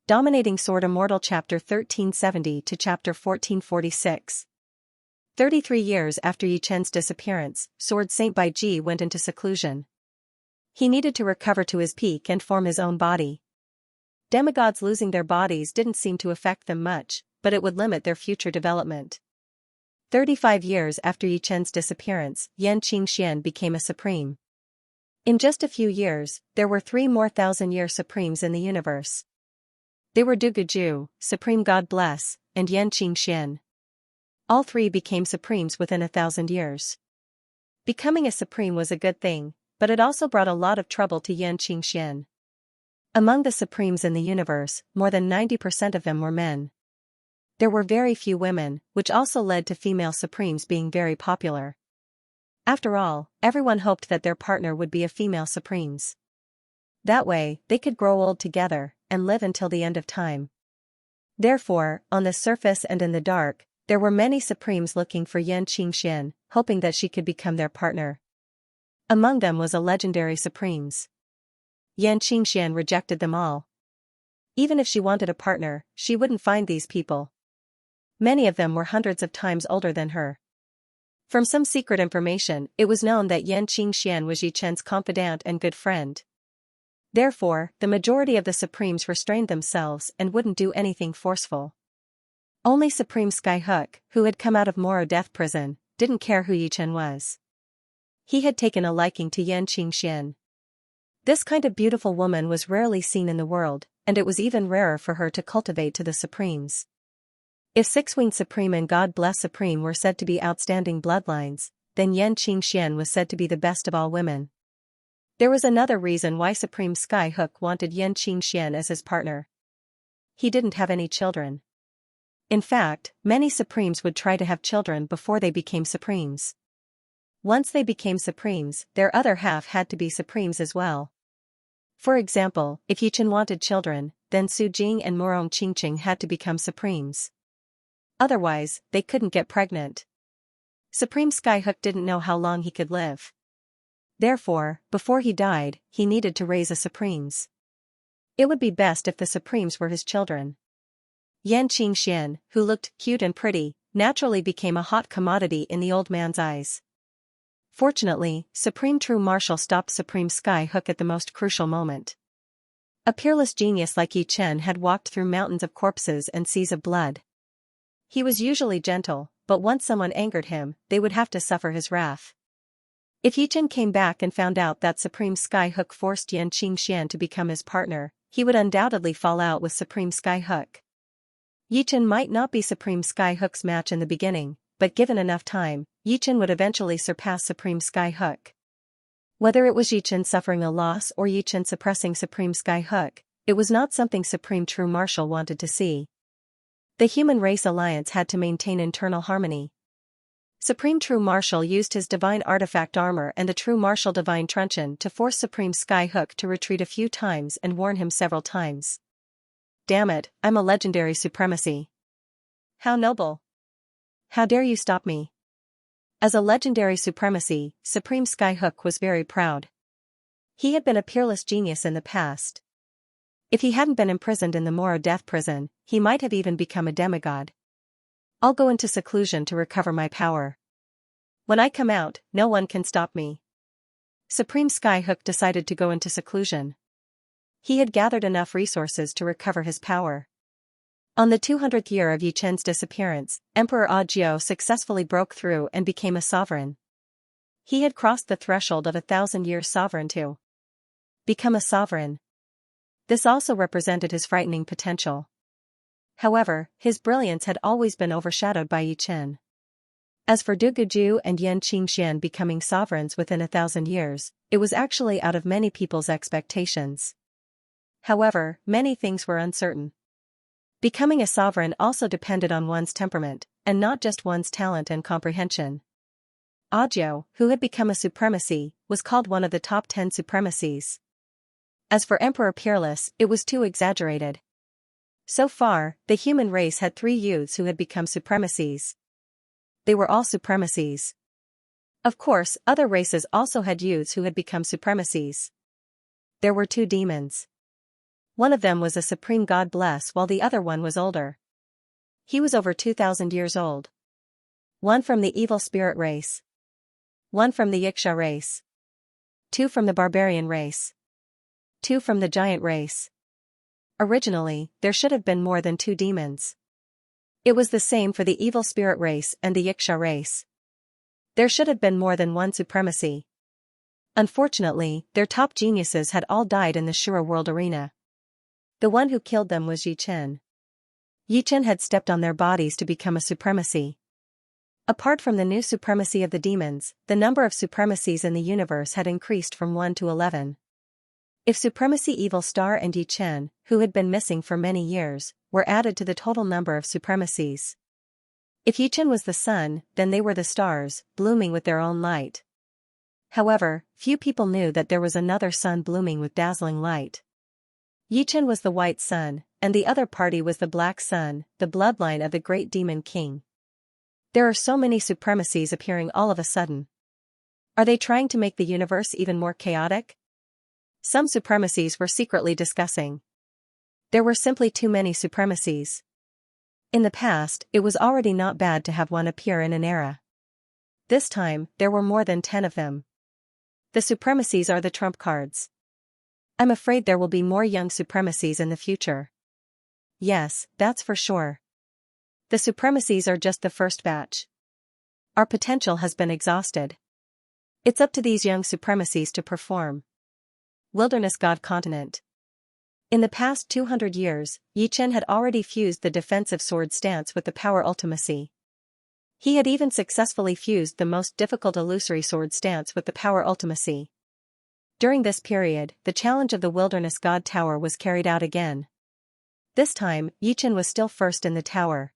Dominating Sword Immortal Chapter 1370 to Chapter 1446. 33 years after Yi Chen's disappearance, Sword Saint Bai Ji went into seclusion. He needed to recover to his peak and form his own body. Demigods losing their bodies didn't seem to affect them much, but it would limit their future development. 35 years after Yi Chen's disappearance, Xianxia became a supreme. In just a few years, there were 3 more thousand-year supremes in the universe. They were Duguju, Supreme God Bless, and Xianxia. All 3 became supremes within 1,000 years. Becoming a supreme was a good thing, but it also brought a lot of trouble to Xianxia. Among the supremes in the universe, more than 90% of them were men. There were very few women, which also led to female supremes being very popular. After all, everyone hoped that their partner would be a female supremes. That way, they could grow old together and live until the end of time. Therefore, on the surface and in the dark, there were many supremes looking for Xianxia, hoping that she could become their partner. Among them was a legendary supremes. Xianxia rejected them all. Even if she wanted a partner, she wouldn't find these people. Many of them were hundreds of times older than her. From some secret information, it was known that Xianxia was Yi Chen's confidant and good friend. Therefore, the majority of the supremes restrained themselves and wouldn't do anything forceful. Only Supreme Skyhook, who had come out of Moro death prison, didn't care who Yi Chen was. He had taken a liking to Xianxia. This kind of beautiful woman was rarely seen in the world, and it was even rarer for her to cultivate to the supremes. If Six-Winged Supreme and God Bless Supreme were said to be outstanding bloodlines, then Xianxia was said to be the best of all women. There was another reason why Supreme Skyhook wanted Xianxia as his partner. He didn't have any children. In fact, many supremes would try to have children before they became supremes. Once they became supremes, their other half had to be supremes as well. For example, if Yi Chen wanted children, then Su Jing and Murong Qingqing had to become supremes. Otherwise, they couldn't get pregnant. Supreme Skyhook didn't know how long he could live. Therefore, before he died, he needed to raise a supremes. It would be best if the supremes were his children. Xianxia, who looked cute and pretty, naturally became a hot commodity in the old man's eyes. Fortunately, Supreme True Marshal stopped Supreme Skyhook at the most crucial moment. A peerless genius like Yi Chen had walked through mountains of corpses and seas of blood. He was usually gentle, but once someone angered him, they would have to suffer his wrath. If Yi Chen came back and found out that Supreme Skyhook forced Xianxia to become his partner, he would undoubtedly fall out with Supreme Skyhook. Yi Chen might not be Supreme Skyhook's match in the beginning, but given enough time, Yi Chen would eventually surpass Supreme Skyhook. Whether it was Yi Chen suffering a loss or Yi Chen suppressing Supreme Skyhook, it was not something Supreme True Marshal wanted to see. The human race alliance had to maintain internal harmony. Supreme True Marshal used his divine artifact armor and the True Marshal divine truncheon to force Supreme Skyhook to retreat a few times and warn him several times. Damn it, I'm a legendary supremacy. How noble. How dare you stop me? As a legendary supremacy, Supreme Skyhook was very proud. He had been a peerless genius in the past. If he hadn't been imprisoned in the Moro death prison, he might have even become a demigod. I'll go into seclusion to recover my power. When I come out, no one can stop me. Supreme Skyhook decided to go into seclusion. He had gathered enough resources to recover his power. On the 200th year of Yi Chen's disappearance, Emperor Audiobook successfully broke through and became a sovereign. He had crossed the threshold of 1,000-year sovereign to become a sovereign. This also represented his frightening potential. However, his brilliance had always been overshadowed by Yi Chen. As for Duguju and Xianxia becoming sovereigns within 1,000 years, it was actually out of many people's expectations. However, many things were uncertain. Becoming a sovereign also depended on one's temperament, and not just one's talent and comprehension. Audiobook, who had become a supremacy, was called one of the top 10 supremacies. As for Emperor Peerless, it was too exaggerated. So far, the human race had 3 youths who had become supremacies. They were all supremacies. Of course, other races also had youths who had become supremacies. There were 2 demons. One of them was a supreme god bless while the other one was older. He was over 2,000 years old. One from the evil spirit race. One from the Xianxia race. Two from the barbarian race. Two from the giant race. Originally, there should have been more than 2 demons. It was the same for the evil spirit race and the Xianxia race. There should have been more than one supremacy. Unfortunately, their top geniuses had all died in the Shura world arena. The one who killed them was Yichen. Yichen had stepped on their bodies to become a supremacy. Apart from the new supremacy of the demons, the number of supremacies in the universe had increased from 1 to 11. If Supremacy Evil Star and Yichen, who had been missing for many years, were added to the total number of supremacies. If Yichen was the sun, then they were the stars, blooming with their own light. However, few people knew that there was another sun blooming with dazzling light. Yichen was the white sun, and the other party was the black sun, the bloodline of the great demon king. There are so many supremacies appearing all of a sudden. Are they trying to make the universe even more chaotic? Some supremacies were secretly discussing. There were simply too many supremacies. In the past, it was already not bad to have one appear in an era. This time, there were more than 10 of them. The supremacies are the trump cards. I'm afraid there will be more young supremacies in the future. Yes, that's for sure. The supremacies are just the first batch. Our potential has been exhausted. It's up to these young supremacies to perform. Wilderness God Continent. In the past 200 years, Yichen had already fused the defensive sword stance with the power ultimacy. He had even successfully fused the most difficult illusory sword stance with the power ultimacy. During this period, the challenge of the Wilderness God Tower was carried out again. This time, Yichen was still first in the tower.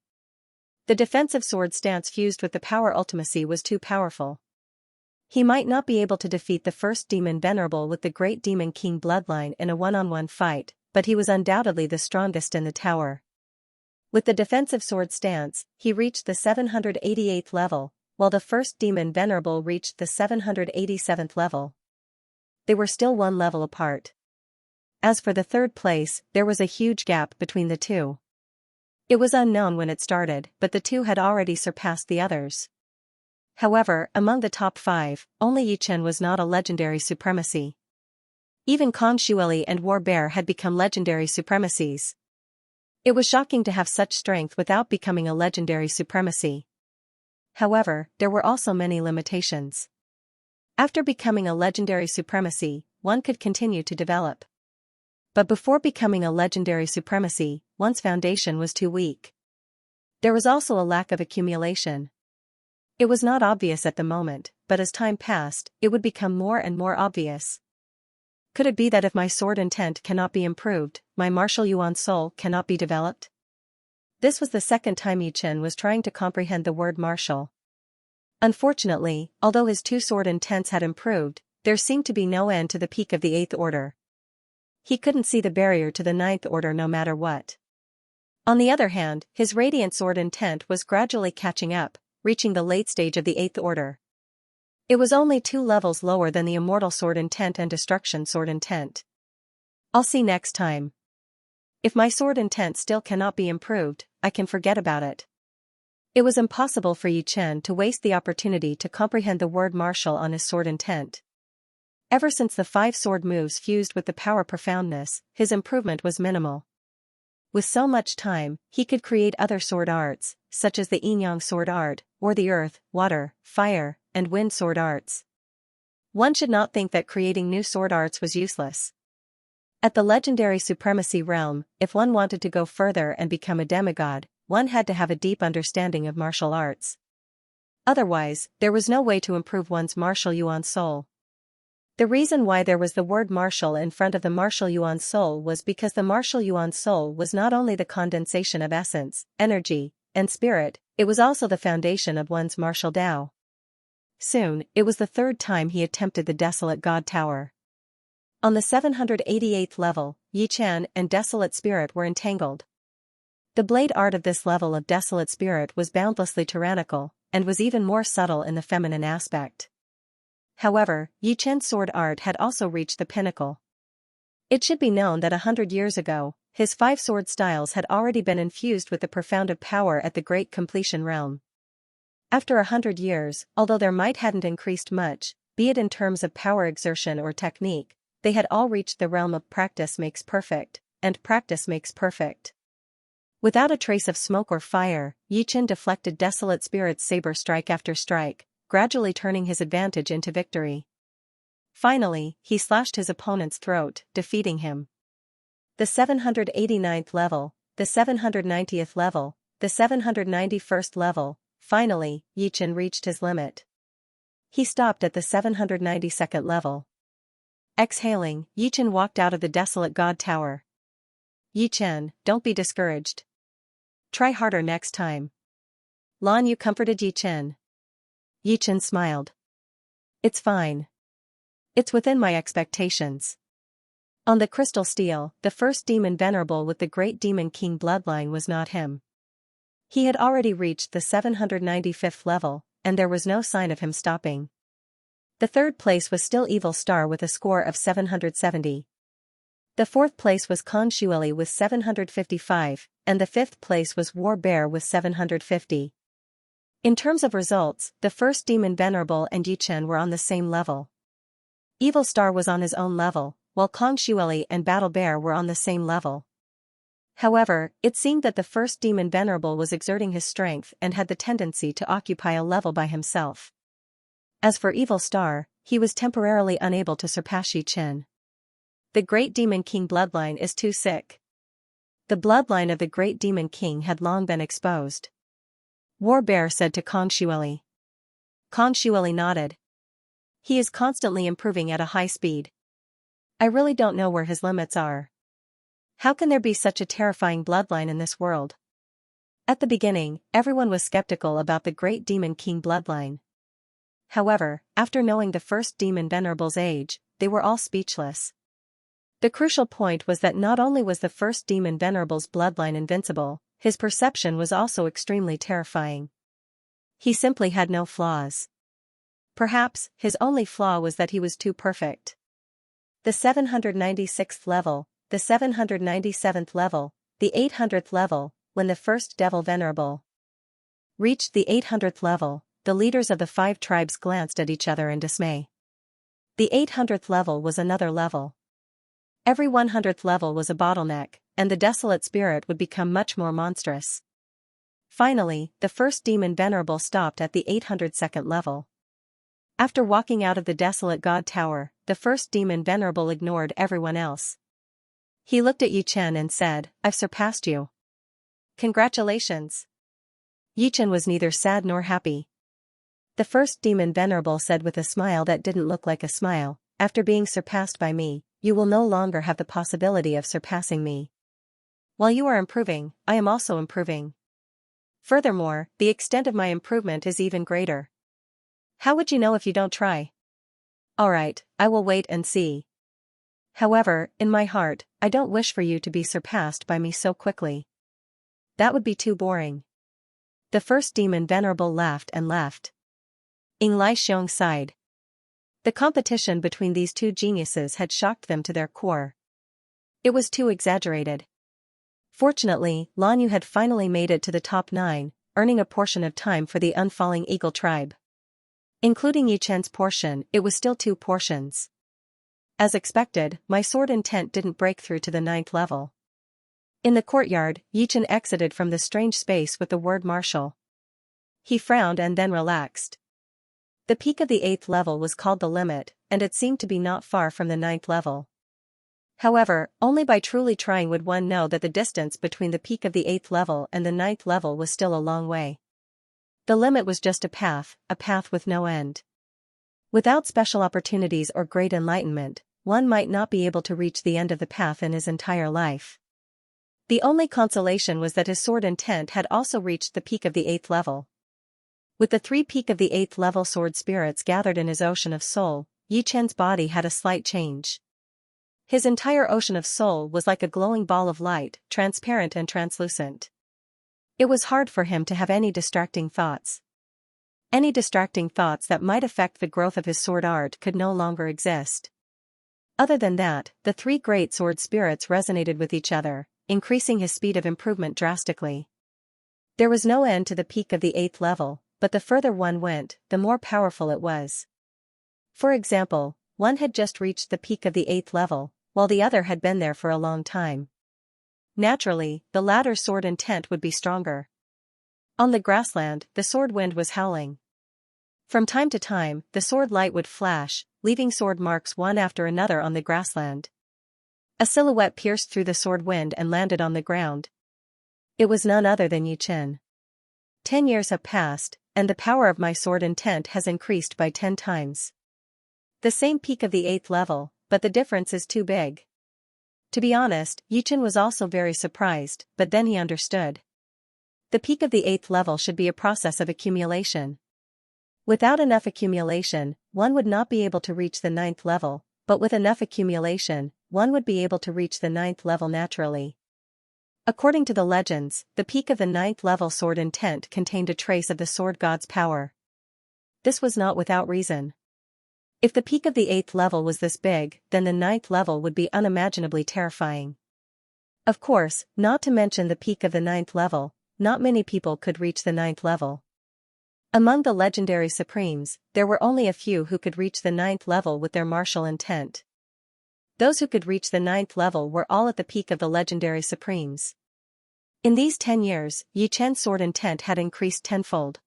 The defensive sword stance fused with the power ultimacy was too powerful. He might not be able to defeat the first demon venerable with the great demon king bloodline in a one-on-one fight, but he was undoubtedly the strongest in the tower. With the defensive sword stance, he reached the 788th level, while the first demon venerable reached the 787th level. They were still one level apart. As for the third place, there was a huge gap between the two. It was unknown when it started, but the two had already surpassed the others. However, among the top 5, only Yichen was not a legendary supremacy. Even Kong Xueli and War Bear had become legendary supremacies. It was shocking to have such strength without becoming a legendary supremacy. However, there were also many limitations. After becoming a legendary supremacy, one could continue to develop. But before becoming a legendary supremacy, one's foundation was too weak. There was also a lack of accumulation. It was not obvious at the moment, but as time passed, it would become more and more obvious. Could it be that if my sword intent cannot be improved, my martial yuan soul cannot be developed? This was the second time Yichen was trying to comprehend the word martial. Unfortunately, although his 2 sword intents had improved, there seemed to be no end to the peak of the 8th order. He couldn't see the barrier to the 9th order no matter what. On the other hand, his radiant sword intent was gradually catching up, reaching the late stage of the 8th order. It was only 2 levels lower than the Immortal sword intent and Destruction sword intent. I'll see next time. If my sword intent still cannot be improved, I can forget about it. It was impossible for Yichen to waste the opportunity to comprehend the word martial on his sword intent. Ever since the 5 sword moves fused with the power profoundness, his improvement was minimal. With so much time, he could create other sword arts, such as the yin-yang sword art, or the earth, water, fire, and wind sword arts. One should not think that creating new sword arts was useless. At the legendary supremacy realm, if one wanted to go further and become a demigod, one had to have a deep understanding of martial arts. Otherwise, there was no way to improve one's martial yuan soul. The reason why there was the word martial in front of the martial yuan soul was because the martial yuan soul was not only the condensation of essence, energy, and spirit, it was also the foundation of one's martial Tao. Soon, it was the 3rd time he attempted the Desolate God Tower. On the 788th level, Yichen and Desolate Spirit were entangled. The blade art of this level of Desolate Spirit was boundlessly tyrannical, and was even more subtle in the feminine aspect. However, Yichen's sword art had also reached the pinnacle. It should be known that 100 years ago, his 5 sword styles had already been infused with the profound of power at the great completion realm. After 100 years, although their might hadn't increased much, be it in terms of power exertion or technique, they had all reached the realm of practice makes perfect, and practice makes perfect. Without a trace of smoke or fire, Yichen deflected Desolate Spirit's saber strike after strike, gradually turning his advantage into victory. Finally, he slashed his opponent's throat, defeating him. The 789th level, the 790th level, the 791st level, finally, Yichen reached his limit. He stopped at the 792nd level. Exhaling, Yichen walked out of the desolate god tower. Yichen, don't be discouraged. Try harder next time. Lan Yu comforted Yichen. Yichen smiled. It's fine. It's within my expectations. On the crystal stele, the first demon venerable with the great demon king bloodline was not him. He had already reached the 795th level, and there was no sign of him stopping. The third place was still Evil Star with a score of 770. The fourth place was Kong Xueli with 755, and the fifth place was War Bear with 750. In terms of results, the first demon venerable and Yichen were on the same level. Evil Star was on his own level, while Kong Xueli and Battle Bear were on the same level. However, it seemed that the first demon venerable was exerting his strength and had the tendency to occupy a level by himself. As for Evil Star, he was temporarily unable to surpass Yichen. The Great Demon King bloodline is too sick. The bloodline of the Great Demon King had long been exposed. War Bear said to Kong Xueli. Kong Xueli nodded. He is constantly improving at a high speed. I really don't know where his limits are. How can there be such a terrifying bloodline in this world? At the beginning, everyone was skeptical about the Great Demon King bloodline. However, after knowing the first demon venerable's age, they were all speechless. The crucial point was that not only was the first demon venerable's bloodline invincible, his perception was also extremely terrifying. He simply had no flaws. Perhaps, his only flaw was that he was too perfect. The 796th level, the 797th level, the 800th level, when the first devil venerable reached the 800th level, the leaders of the 5 tribes glanced at each other in dismay. The 800th level was another level. Every 100th level was a bottleneck, and the desolate spirit would become much more monstrous. Finally, the first demon venerable stopped at the 802nd level. After walking out of the desolate god tower, the first demon venerable ignored everyone else. He looked at Yichen and said, I've surpassed you. Congratulations. Yichen was neither sad nor happy. The first demon venerable said with a smile that didn't look like a smile, after being surpassed by me, you will no longer have the possibility of surpassing me. While you are improving, I am also improving. Furthermore, the extent of my improvement is even greater. How would you know if you don't try? Alright, I will wait and see. However, in my heart, I don't wish for you to be surpassed by me so quickly. That would be too boring. The first demon venerable laughed and left. Ing Lai Xiong sighed. The competition between these two geniuses had shocked them to their core. It was too exaggerated. Fortunately, Lan Yu had finally made it to the top 9, earning a portion of time for the Unfalling Eagle tribe. Including Yichen's portion, it was still 2 portions. As expected, my sword intent didn't break through to the 9th level. In the courtyard, Yichen exited from the strange space with the word martial. He frowned and then relaxed. The peak of the 8th level was called the limit, and it seemed to be not far from the 9th level. However, only by truly trying would one know that the distance between the peak of the 8th level and the 9th level was still a long way. The limit was just a path with no end. Without special opportunities or great enlightenment, one might not be able to reach the end of the path in his entire life. The only consolation was that his sword intent had also reached the peak of the 8th level. With the 3 peak of the 8th level sword spirits gathered in his ocean of soul, Yichen's body had a slight change. His entire ocean of soul was like a glowing ball of light, transparent and translucent. It was hard for him to have any distracting thoughts. Any distracting thoughts that might affect the growth of his sword art could no longer exist. Other than that, the three great sword spirits resonated with each other, increasing his speed of improvement drastically. There was no end to the peak of the 8th level, but the further one went, the more powerful it was. For example, one had just reached the peak of the 8th level, while the other had been there for a long time. Naturally, the latter's sword intent would be stronger. On the grassland, the sword wind was howling. From time to time, the sword light would flash, leaving sword marks one after another on the grassland. A silhouette pierced through the sword wind and landed on the ground. It was none other than Yi Chen. 10 years have passed, and the power of my sword intent has increased by 10 times. The same peak of the 8th level, but the difference is too big. To be honest, Yi Chen was also very surprised, but then he understood. The peak of the 8th level should be a process of accumulation. Without enough accumulation, one would not be able to reach the 9th level, but with enough accumulation, one would be able to reach the 9th level naturally. According to the legends, the peak of the 9th level sword intent contained a trace of the sword god's power. This was not without reason. If the peak of the 8th level was this big, then the 9th level would be unimaginably terrifying. Of course, not to mention the peak of the 9th level, not many people could reach the 9th level. Among the legendary supremes, there were only a few who could reach the 9th level with their martial intent. Those who could reach the 9th level were all at the peak of the legendary supremes. In these 10 years, Yi Chen's sword intent had increased tenfold.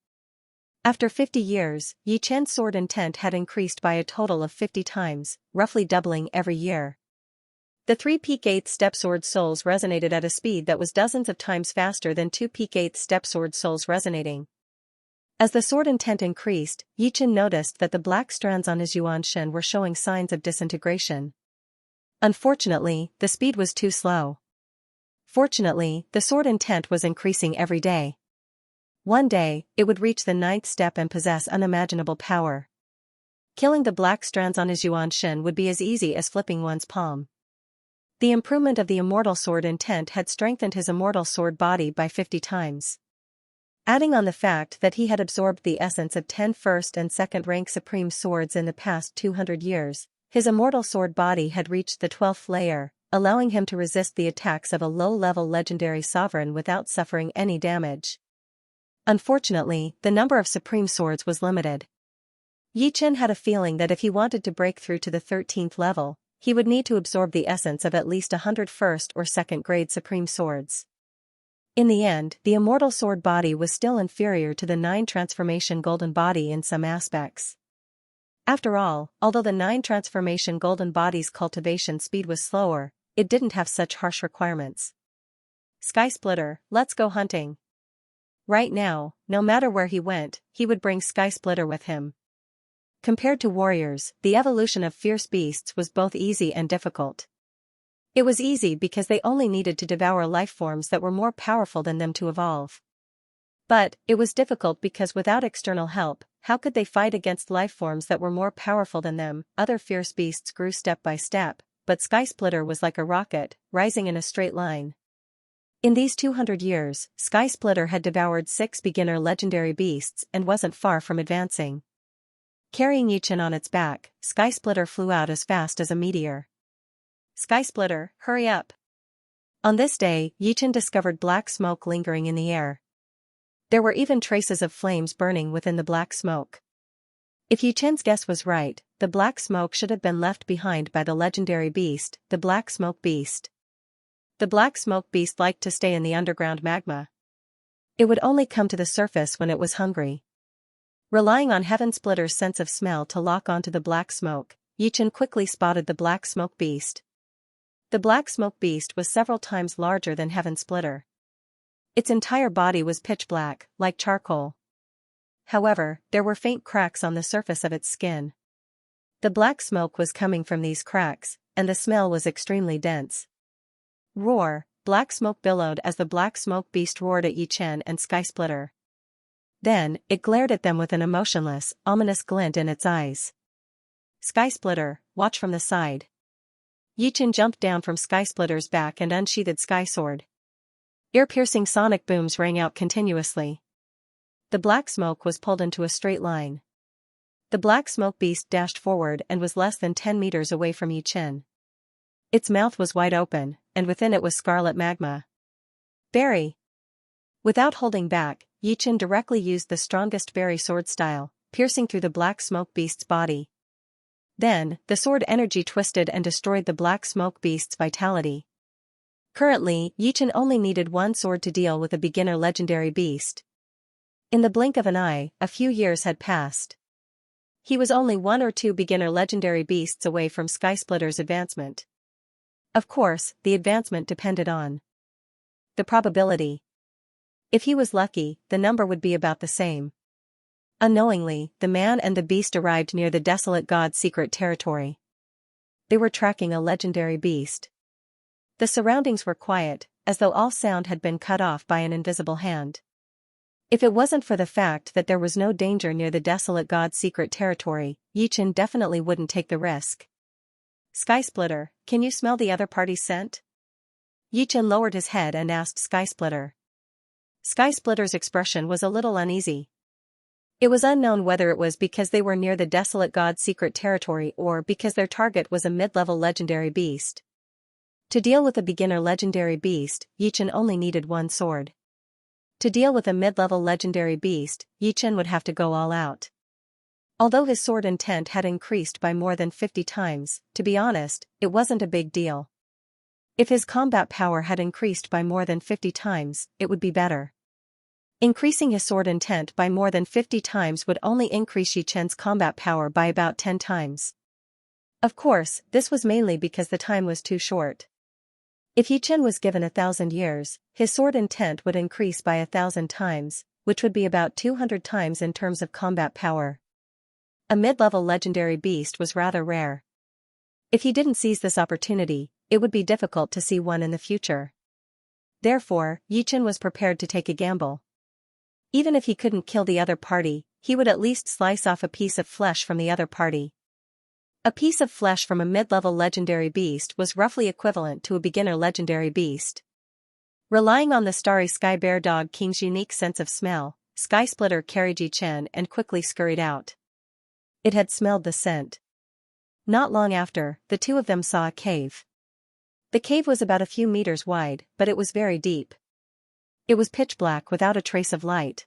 After 50 years, Yi Chen's sword intent had increased by a total of 50 times, roughly doubling every year. The 3 peak 8th step sword souls resonated at a speed that was dozens of times faster than 2 peak 8th step sword souls resonating. As the sword intent increased, Yi Chen noticed that the black strands on his Yuanshen were showing signs of disintegration. Unfortunately, the speed was too slow. Fortunately, the sword intent was increasing every day. One day, it would reach the 9th step and possess unimaginable power. Killing the black strands on his Yuanshen would be as easy as flipping one's palm. The improvement of the immortal sword intent had strengthened his immortal sword body by 50 times. Adding on the fact that he had absorbed the essence of 10 first and second rank supreme swords in the past 200 years, his immortal sword body had reached the 12th layer, allowing him to resist the attacks of a low-level legendary sovereign without suffering any damage. Unfortunately, the number of supreme swords was limited. Yi Chen had a feeling that if he wanted to break through to the 13th level, he would need to absorb the essence of at least 100 first or second grade supreme swords. In the end, the immortal sword body was still inferior to the 9 transformation golden body in some aspects. After all, although the 9 transformation golden body's cultivation speed was slower, it didn't have such harsh requirements. Sky Splitter, let's go hunting. Right now, no matter where he went, he would bring Sky Splitter with him. Compared to warriors, the evolution of fierce beasts was both easy and difficult. It was easy because they only needed to devour life forms that were more powerful than them to evolve. But, it was difficult because without external help, how could they fight against life forms that were more powerful than them? Other fierce beasts grew step by step, but Sky Splitter was like a rocket, rising in a straight line. In these 200 years, Sky Splitter had devoured 6 beginner legendary beasts and wasn't far from advancing. Carrying Yi Chen on its back, Sky Splitter flew out as fast as a meteor. Sky Splitter, hurry up. On this day, Yi Chen discovered black smoke lingering in the air. There were even traces of flames burning within the black smoke. If Yi Chen's guess was right, the black smoke should have been left behind by the legendary beast, the Black Smoke Beast. The Black Smoke Beast liked to stay in the underground magma. It would only come to the surface when it was hungry. Relying on Heaven Splitter's sense of smell to lock onto the black smoke, Yi Chen quickly spotted the Black Smoke Beast. The Black Smoke Beast was several times larger than Heaven Splitter. Its entire body was pitch black, like charcoal. However, there were faint cracks on the surface of its skin. The black smoke was coming from these cracks, and the smell was extremely dense. Roar! Black smoke billowed as the Black Smoke Beast roared at Yi Chen and Sky Splitter. Then, it glared at them with an emotionless, ominous glint in its eyes. Sky Splitter, watch from the side. Yi Chen jumped down from Sky Splitter's back and unsheathed Sky Sword. Ear-piercing sonic booms rang out continuously. The black smoke was pulled into a straight line. The black smoke beast dashed forward and was less than 10 meters away from Yi Chen. Its mouth was wide open, and within it was scarlet magma. Berry. Without holding back, Yi Chen directly used the strongest berry sword style, piercing through the black smoke beast's body. Then, the sword energy twisted and destroyed the black smoke beast's vitality. Currently, Yi Chen only needed one sword to deal with a beginner legendary beast. In the blink of an eye, a few years had passed. He was only one or two beginner legendary beasts away from Skysplitter's advancement. Of course, the advancement depended on the probability. If he was lucky, the number would be about the same. Unknowingly, the man and the beast arrived near the desolate god's secret territory. They were tracking a legendary beast. The surroundings were quiet, as though all sound had been cut off by an invisible hand. If it wasn't for the fact that there was no danger near the desolate god's secret territory, Yi Chen definitely wouldn't take the risk. Skysplitter, can you smell the other party's scent? Yi Chen lowered his head and asked Skysplitter. Skysplitter's expression was a little uneasy. It was unknown whether it was because they were near the desolate god's secret territory or because their target was a mid-level legendary beast. To deal with a beginner legendary beast, Yi Chen only needed one sword. To deal with a mid-level legendary beast, Yi Chen would have to go all out. Although his sword intent had increased by more than 50 times, to be honest, it wasn't a big deal. If his combat power had increased by more than 50 times, it would be better. Increasing his sword intent by more than 50 times would only increase Yi Chen's combat power by about 10 times. Of course, this was mainly because the time was too short. If Yi Chen was given 1,000 years, his sword intent would increase by 1,000 times, which would be about 200 times in terms of combat power. A mid-level legendary beast was rather rare. If he didn't seize this opportunity, it would be difficult to see one in the future. Therefore, Yi Chen was prepared to take a gamble. Even if he couldn't kill the other party, he would at least slice off a piece of flesh from the other party. A piece of flesh from a mid-level legendary beast was roughly equivalent to a beginner legendary beast. Relying on the starry sky bear dog king's unique sense of smell, Skysplitter carried Yi Chen and quickly scurried out. It had smelled the scent. Not long after, the two of them saw a cave. The cave was about a few meters wide, but it was very deep. It was pitch black without a trace of light.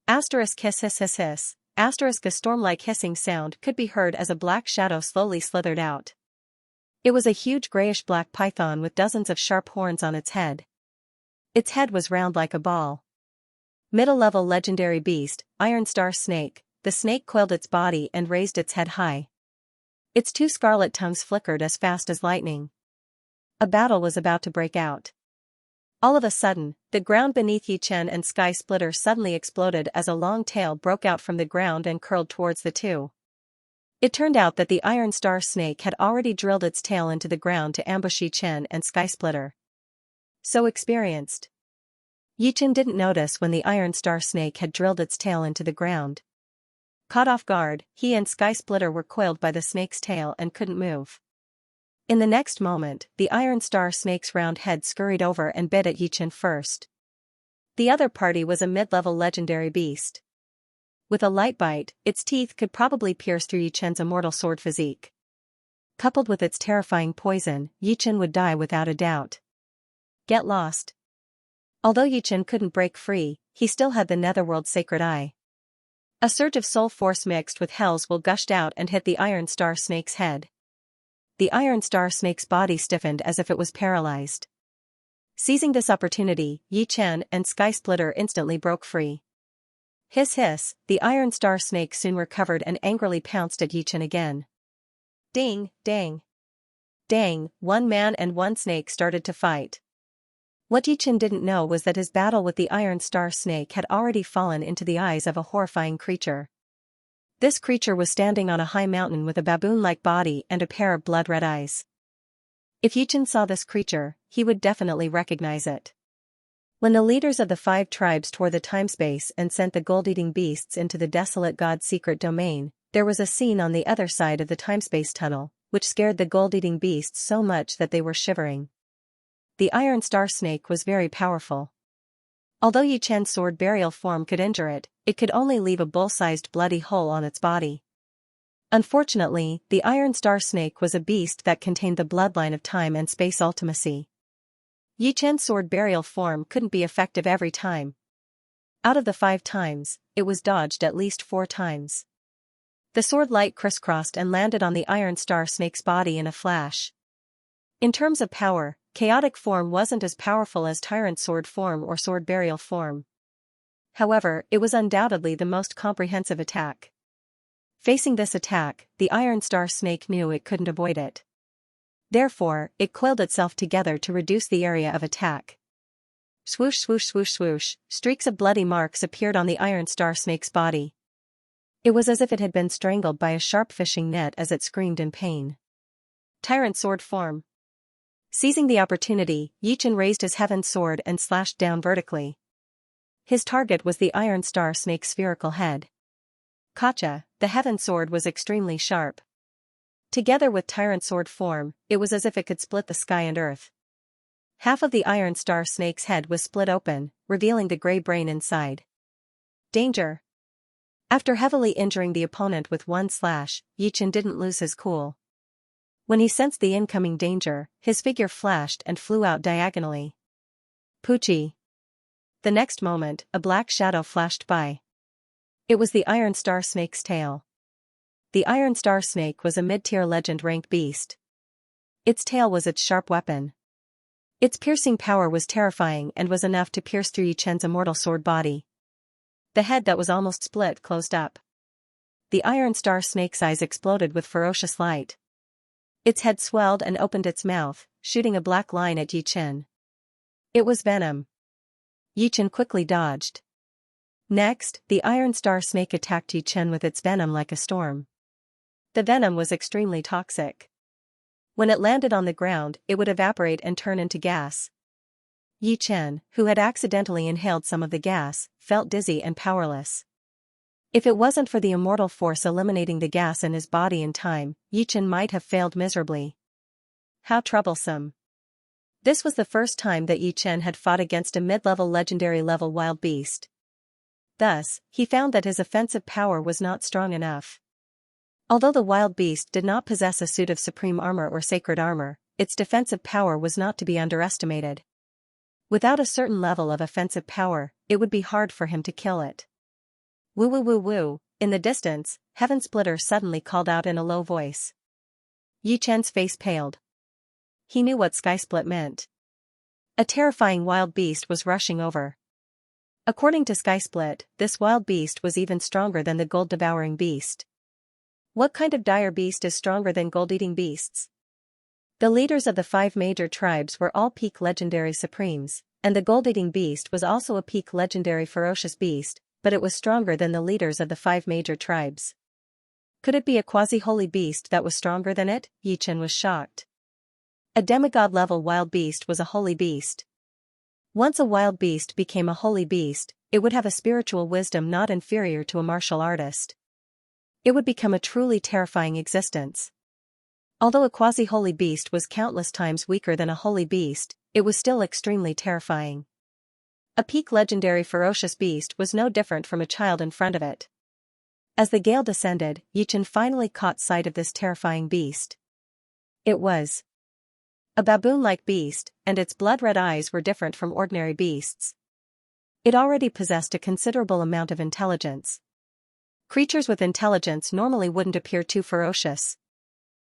Asterisk hiss hiss hiss hiss. Asterisk a storm-like hissing sound could be heard as a black shadow slowly slithered out. It was a huge grayish-black python with dozens of sharp horns on its head. Its head was round like a ball. Middle-level legendary beast, Iron Star Snake. The snake coiled its body and raised its head high. Its two scarlet tongues flickered as fast as lightning. A battle was about to break out. All of a sudden, the ground beneath Yi Chen and Skysplitter suddenly exploded as a long tail broke out from the ground and curled towards the two. It turned out that the Iron Star Snake had already drilled its tail into the ground to ambush Yi Chen and Skysplitter. So experienced. Yi Chen didn't notice when the Iron Star Snake had drilled its tail into the ground. Caught off guard, he and Skysplitter were coiled by the snake's tail and couldn't move. In the next moment, the Iron Star Snake's round head scurried over and bit at Yi Chen first. The other party was a mid-level legendary beast. With a light bite, its teeth could probably pierce through Yi Chen's immortal sword physique. Coupled with its terrifying poison, Yi Chen would die without a doubt. Get lost. Although Yi Chen couldn't break free, he still had the Netherworld's sacred eye. A surge of soul force mixed with Hell's will gushed out and hit the Iron Star Snake's head. The Iron Star Snake's body stiffened as if it was paralyzed. Seizing this opportunity, Yi Chen and Skysplitter instantly broke free. Hiss hiss, the Iron Star Snake soon recovered and angrily pounced at Yi Chen again. Ding, dang. Dang, one man and one snake started to fight. What Yi Chen didn't know was that his battle with the Iron Star Snake had already fallen into the eyes of a horrifying creature. This creature was standing on a high mountain with a baboon-like body and a pair of blood-red eyes. If Yi Chen saw this creature, he would definitely recognize it. When the leaders of the 5 tribes tore the time-space and sent the gold-eating beasts into the desolate god's secret domain, there was a scene on the other side of the time-space tunnel, which scared the gold-eating beasts so much that they were shivering. The Iron Star Snake was very powerful. Although Yi Chen's sword burial form could injure it, it could only leave a bull-sized bloody hole on its body. Unfortunately, the Iron Star Snake was a beast that contained the bloodline of time and space ultimacy. Yi Chen's sword burial form couldn't be effective every time. Out of the 5 times, it was dodged at least 4 times. The sword light crisscrossed and landed on the Iron Star Snake's body in a flash. In terms of power, chaotic form wasn't as powerful as tyrant sword form or sword burial form. However, it was undoubtedly the most comprehensive attack. Facing this attack, the Iron Star Snake knew it couldn't avoid it. Therefore, it coiled itself together to reduce the area of attack. Swoosh swoosh swoosh swoosh, streaks of bloody marks appeared on the Iron Star Snake's body. It was as if it had been strangled by a sharp fishing net as it screamed in pain. Tyrant sword form. Seizing the opportunity, Yi Chen raised his heaven sword and slashed down vertically. His target was the Iron Star Snake's spherical head. Gotcha, the heaven sword was extremely sharp. Together with tyrant sword form, it was as if it could split the sky and earth. Half of the Iron Star Snake's head was split open, revealing the gray brain inside. Danger! After heavily injuring the opponent with one slash, Yi Chen didn't lose his cool. When he sensed the incoming danger, his figure flashed and flew out diagonally. Poochie! The next moment, a black shadow flashed by. It was the Iron Star Snake's tail. The Iron Star Snake was a mid-tier legend rank beast. Its tail was its sharp weapon. Its piercing power was terrifying and was enough to pierce through Yi Chen's immortal sword body. The head that was almost split closed up. The Iron Star Snake's eyes exploded with ferocious light. Its head swelled and opened its mouth, shooting a black line at Yi Chen. It was venom. Yi Chen quickly dodged. Next, the Iron Star Snake attacked Yi Chen with its venom like a storm. The venom was extremely toxic. When it landed on the ground, it would evaporate and turn into gas. Yi Chen, who had accidentally inhaled some of the gas, felt dizzy and powerless. If it wasn't for the immortal force eliminating the gas in his body in time, Yi Chen might have failed miserably. How troublesome. This was the first time that Yi Chen had fought against a mid-level legendary level wild beast. Thus, he found that his offensive power was not strong enough. Although the wild beast did not possess a suit of supreme armor or sacred armor, its defensive power was not to be underestimated. Without a certain level of offensive power, it would be hard for him to kill it. Woo woo woo woo, in the distance, Heaven Splitter suddenly called out in a low voice. Yi Chen's face paled. He knew what Sky Split meant. A terrifying wild beast was rushing over. According to Sky Split, this wild beast was even stronger than the gold-devouring beast. What kind of dire beast is stronger than gold-eating beasts? The leaders of the 5 major tribes were all peak legendary supremes, and the gold-eating beast was also a peak legendary ferocious beast, but it was stronger than the leaders of the 5 major tribes. Could it be a quasi-holy beast that was stronger than it? Yi Chen was shocked. A demigod-level wild beast was a holy beast. Once a wild beast became a holy beast, it would have a spiritual wisdom not inferior to a martial artist. It would become a truly terrifying existence. Although a quasi-holy beast was countless times weaker than a holy beast, it was still extremely terrifying. A peak legendary ferocious beast was no different from a child in front of it. As the gale descended, Yi Chen finally caught sight of this terrifying beast. It was a baboon-like beast, and its blood-red eyes were different from ordinary beasts. It already possessed a considerable amount of intelligence. Creatures with intelligence normally wouldn't appear too ferocious.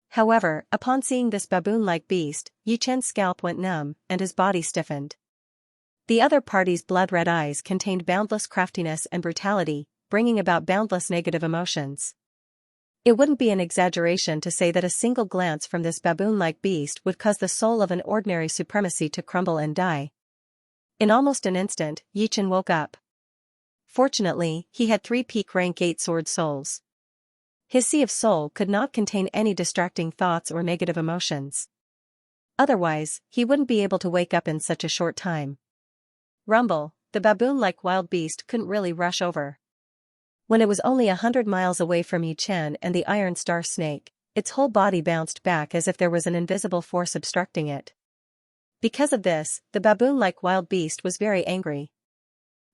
However, upon seeing this baboon-like beast, Yi Chen's scalp went numb, and his body stiffened. The other party's blood-red eyes contained boundless craftiness and brutality, bringing about boundless negative emotions. It wouldn't be an exaggeration to say that a single glance from this baboon-like beast would cause the soul of an ordinary supremacy to crumble and die. In almost an instant, Yi Chen woke up. Fortunately, he had 3 peak rank 8 sword souls. His sea of soul could not contain any distracting thoughts or negative emotions. Otherwise, he wouldn't be able to wake up in such a short time. Rumble, the baboon-like wild beast couldn't really rush over. When it was only 100 miles away from Yi Chen and the Iron Star Snake, its whole body bounced back as if there was an invisible force obstructing it. Because of this, the baboon-like wild beast was very angry.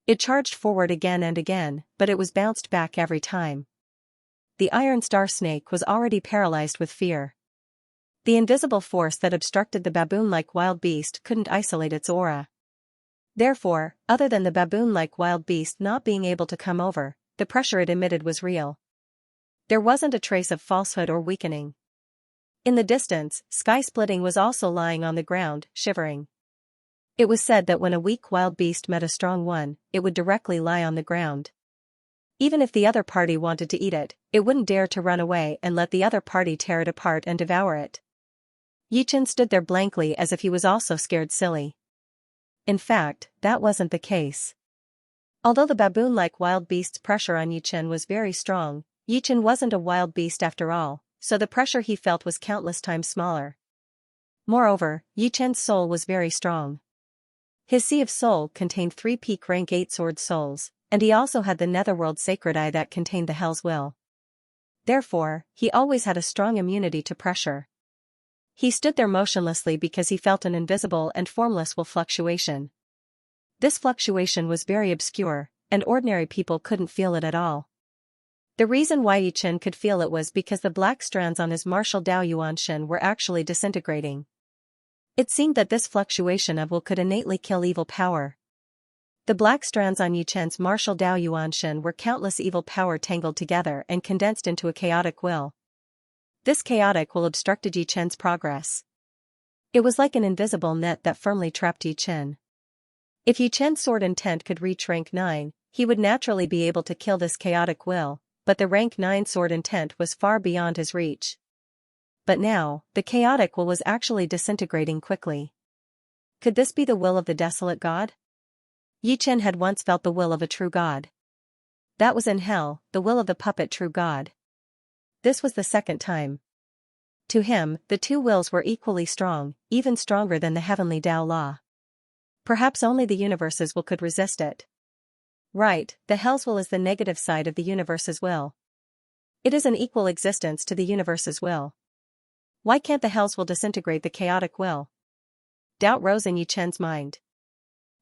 It charged forward again and again, but it was bounced back every time. the Iron Star Snake was already paralyzed with fear. The invisible force that obstructed the baboon-like wild beast couldn't isolate its aura. Therefore, other than the baboon-like wild beast not being able to come over, the pressure it emitted was real. There wasn't a trace of falsehood or weakening. In the distance, Sky Splitting was also lying on the ground, shivering. It was said that when a weak wild beast met a strong one, it would directly lie on the ground. Even if the other party wanted to eat it, it wouldn't dare to run away and let the other party tear it apart and devour it. Yichen stood there blankly as if he was also scared silly. In fact, that wasn't the case. Although the baboon-like wild beast's pressure on Yichen was very strong, Yichen wasn't a wild beast after all, so the pressure he felt was countless times smaller. Moreover, Yichen's soul was very strong. His Sea of Soul contained 3 peak rank 8 sword souls, and he also had the Netherworld Sacred Eye that contained the Hell's Will. Therefore, he always had a strong immunity to pressure. He stood there motionlessly because he felt an invisible and formless will fluctuation. This fluctuation was very obscure, and ordinary people couldn't feel it at all. The reason why Yichen could feel it was because the black strands on his martial Dao Yuanshan were actually disintegrating. It seemed that this fluctuation of will could innately kill evil power. The black strands on Yichen's martial Dao Yuanshan were countless evil power tangled together and condensed into a chaotic will. This chaotic will obstructed Yichen's progress. It was like an invisible net that firmly trapped Yichen. If Yichen's sword intent could reach rank 9, he would naturally be able to kill this chaotic will, but the rank 9 sword intent was far beyond his reach. But now, the chaotic will was actually disintegrating quickly. Could this be the will of the desolate god? Yichen had once felt the will of a true god. That was in hell, the will of the puppet true god. This was the second time. To him, the two wills were equally strong, even stronger than the heavenly Tao law. Perhaps only the universe's will could resist it. Right, the hell's will is the negative side of the universe's will. It is an equal existence to the universe's will. Why can't the hell's will disintegrate the chaotic will? Doubt rose in Yichen's mind.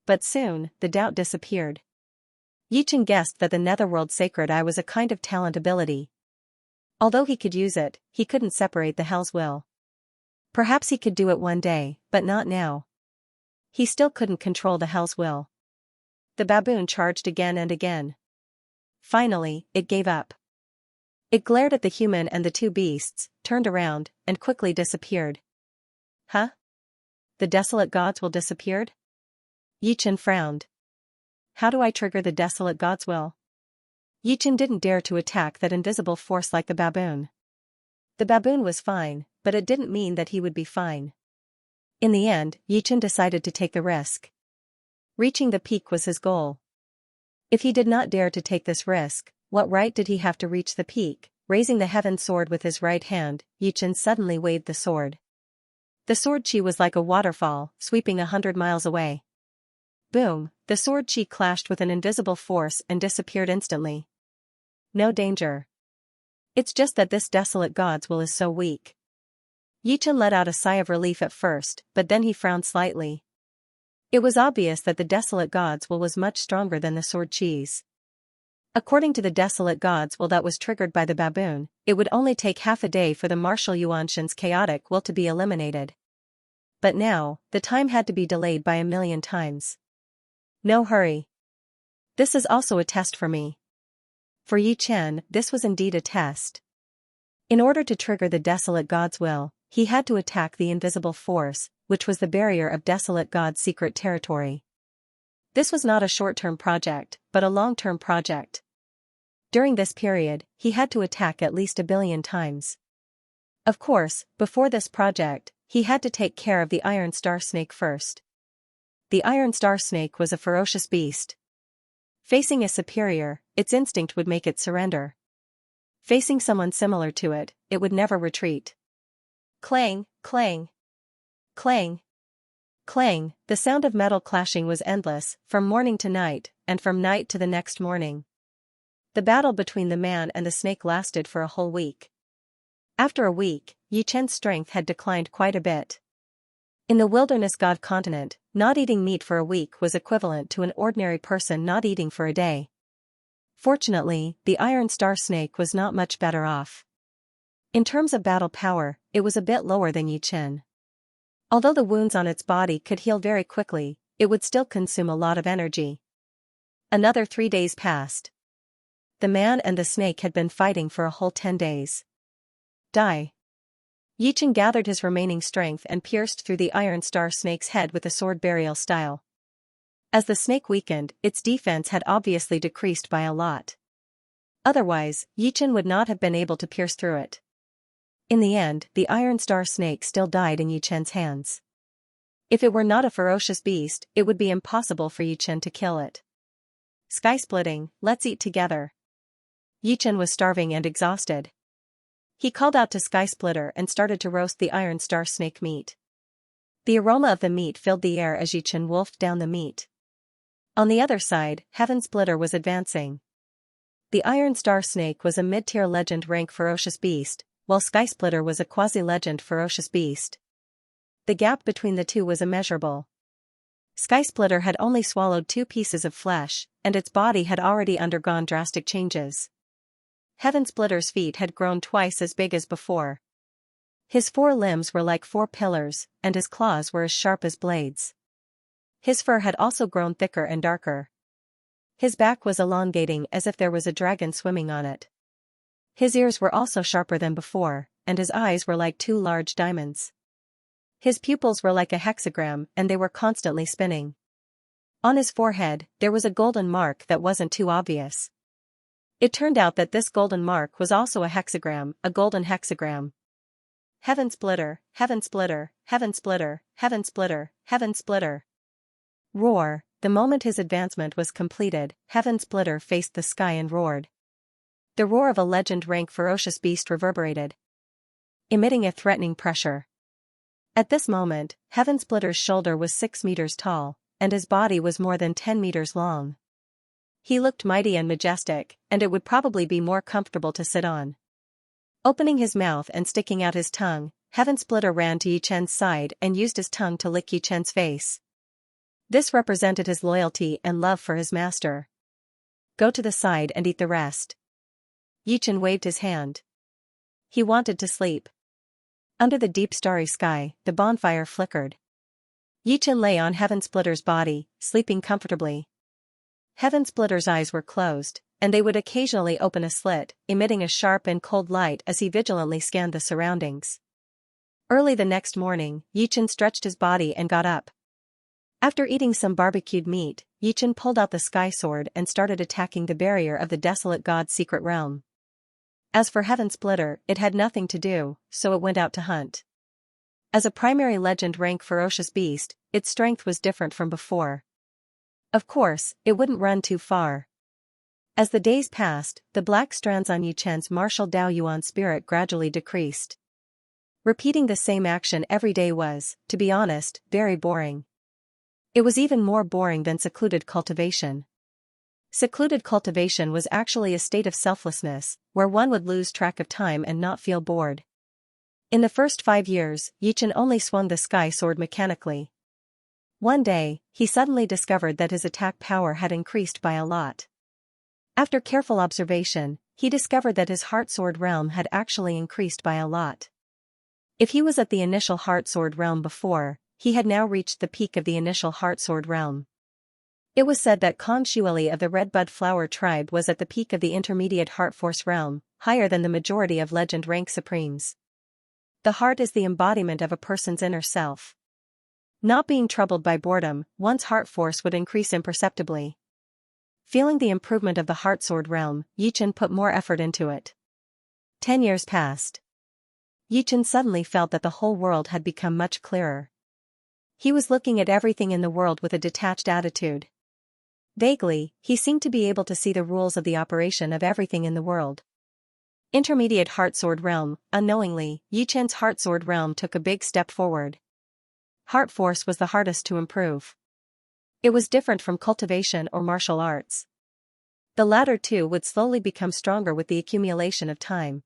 But soon, the doubt disappeared. Yichen guessed that the Netherworld Sacred Eye was a kind of talent ability. Although he could use it, he couldn't separate the hell's will. Perhaps he could do it one day, but not now. He still couldn't control the hell's will. The baboon charged again and again. Finally, it gave up. It glared at the human and the two beasts, turned around, and quickly disappeared. Huh? The desolate god's will disappeared? Yichen frowned. How do I trigger the desolate god's will? Yichen didn't dare to attack that invisible force like the baboon. The baboon was fine, but it didn't mean that he would be fine. In the end, Yichen decided to take the risk. Reaching the peak was his goal. If he did not dare to take this risk, what right did he have to reach the peak? Raising the heaven sword with his right hand, Yichen suddenly waved the sword. The sword chi was like a waterfall, sweeping 100 miles away. Boom, the sword chi clashed with an invisible force and disappeared instantly. No danger. It's just that this desolate god's will is so weak. Yichen let out a sigh of relief at first, but then he frowned slightly. It was obvious that the desolate god's will was much stronger than the sword chi's. According to the desolate god's will that was triggered by the baboon, it would only take half a day for the martial Yuanshan's chaotic will to be eliminated. But now, the time had to be delayed by 1,000,000 times. No hurry. This is also a test for me. For Yichen, this was indeed a test. In order to trigger the desolate god's will, he had to attack the invisible force, which was the barrier of desolate god's secret territory. This was not a short-term project, but a long-term project. During this period, he had to attack at least 1,000,000,000 times. Of course, before this project, he had to take care of the Iron Star Snake first. The Iron Star Snake was a ferocious beast. Facing a superior, its instinct would make it surrender. Facing someone similar to it, it would never retreat. Clang, clang. Clang. Clang, the sound of metal clashing was endless, from morning to night, and from night to the next morning. The battle between the man and the snake lasted for a whole week. After a week, Yichen's strength had declined quite a bit. In the wilderness god continent, not eating meat for a week was equivalent to an ordinary person not eating for a day. Fortunately, the Iron Star Snake was not much better off. In terms of battle power, it was a bit lower than Yichen. Although the wounds on its body could heal very quickly, it would still consume a lot of energy. Another 3 days passed. The man and the snake had been fighting for a whole 10 days. Die. Yichen gathered his remaining strength and pierced through the Iron Star Snake's head with a sword burial style. As the snake weakened, its defense had obviously decreased by a lot. Otherwise, Yichen would not have been able to pierce through it. In the end, the Iron Star Snake still died in Yichen's hands. If it were not a ferocious beast, it would be impossible for Yichen to kill it. Sky splitting, let's eat together. Yichen was starving and exhausted. He called out to Sky Splitter and started to roast the Iron Star Snake meat. The aroma of the meat filled the air as Yichen wolfed down the meat. On the other side, Heaven Splitter was advancing. The Iron Star Snake was a mid-tier legend rank ferocious beast, while Sky Splitter was a quasi-legend ferocious beast. The gap between the two was immeasurable. Sky Splitter had only swallowed 2 pieces of flesh, and its body had already undergone drastic changes. Heaven Splitter's feet had grown twice as big as before. His 4 limbs were like 4 pillars, and his claws were as sharp as blades. His fur had also grown thicker and darker. His back was elongating as if there was a dragon swimming on it. His ears were also sharper than before, and his eyes were like 2 large diamonds. His pupils were like a hexagram and they were constantly spinning. On his forehead, there was a golden mark that wasn't too obvious. It turned out that this golden mark was also a hexagram, a golden hexagram. Heaven Splitter, Heaven Splitter, Heaven Splitter, Heaven Splitter, Heaven Splitter. Roar. The moment his advancement was completed, Heaven Splitter faced the sky and roared. The roar of a legend-rank ferocious beast reverberated, emitting a threatening pressure. At this moment, Heaven Splitter's shoulder was 6 meters tall, and his body was more than 10 meters long. He looked mighty and majestic, and it would probably be more comfortable to sit on. Opening his mouth and sticking out his tongue, Heaven Splitter ran to Yichen's side and used his tongue to lick Yichen's face. This represented his loyalty and love for his master. Go to the side and eat the rest. Yichen waved his hand. He wanted to sleep. Under the deep starry sky, the bonfire flickered. Yichen lay on Heaven Splitter's body, sleeping comfortably. Heaven Splitter's eyes were closed, and they would occasionally open a slit, emitting a sharp and cold light as he vigilantly scanned the surroundings. Early the next morning, Yichen stretched his body and got up. After eating some barbecued meat, Yichen pulled out the sky sword and started attacking the barrier of the desolate god's secret realm. As for Heaven Splitter, it had nothing to do, so it went out to hunt. As a primary legend rank ferocious beast, its strength was different from before. Of course, it wouldn't run too far. As the days passed, the black strands on Yichen's martial Dao Yuan spirit gradually decreased. Repeating the same action every day was, to be honest, very boring. It was even more boring than secluded cultivation. Secluded cultivation was actually a state of selflessness, where one would lose track of time and not feel bored. In the first 5 years, Yichen only swung the sky sword mechanically. One day, he suddenly discovered that his attack power had increased by a lot. After careful observation, he discovered that his heart sword realm had actually increased by a lot. If he was at the initial heart sword realm before, he had now reached the peak of the initial heart sword realm. It was said that Kong Shueli of the Red Bud Flower tribe was at the peak of the intermediate heart force realm, higher than the majority of legend rank supremes. The heart is the embodiment of a person's inner self. Not being troubled by boredom, one's heart force would increase imperceptibly. Feeling the improvement of the heart sword realm, Yichen put more effort into it. 10 years passed. Yichen suddenly felt that the whole world had become much clearer. He was looking at everything in the world with a detached attitude. Vaguely, he seemed to be able to see the rules of the operation of everything in the world. Intermediate heart sword realm. Unknowingly, Yichen's heart sword realm took a big step forward. Heart force was the hardest to improve. It was different from cultivation or martial arts. The latter two would slowly become stronger with the accumulation of time.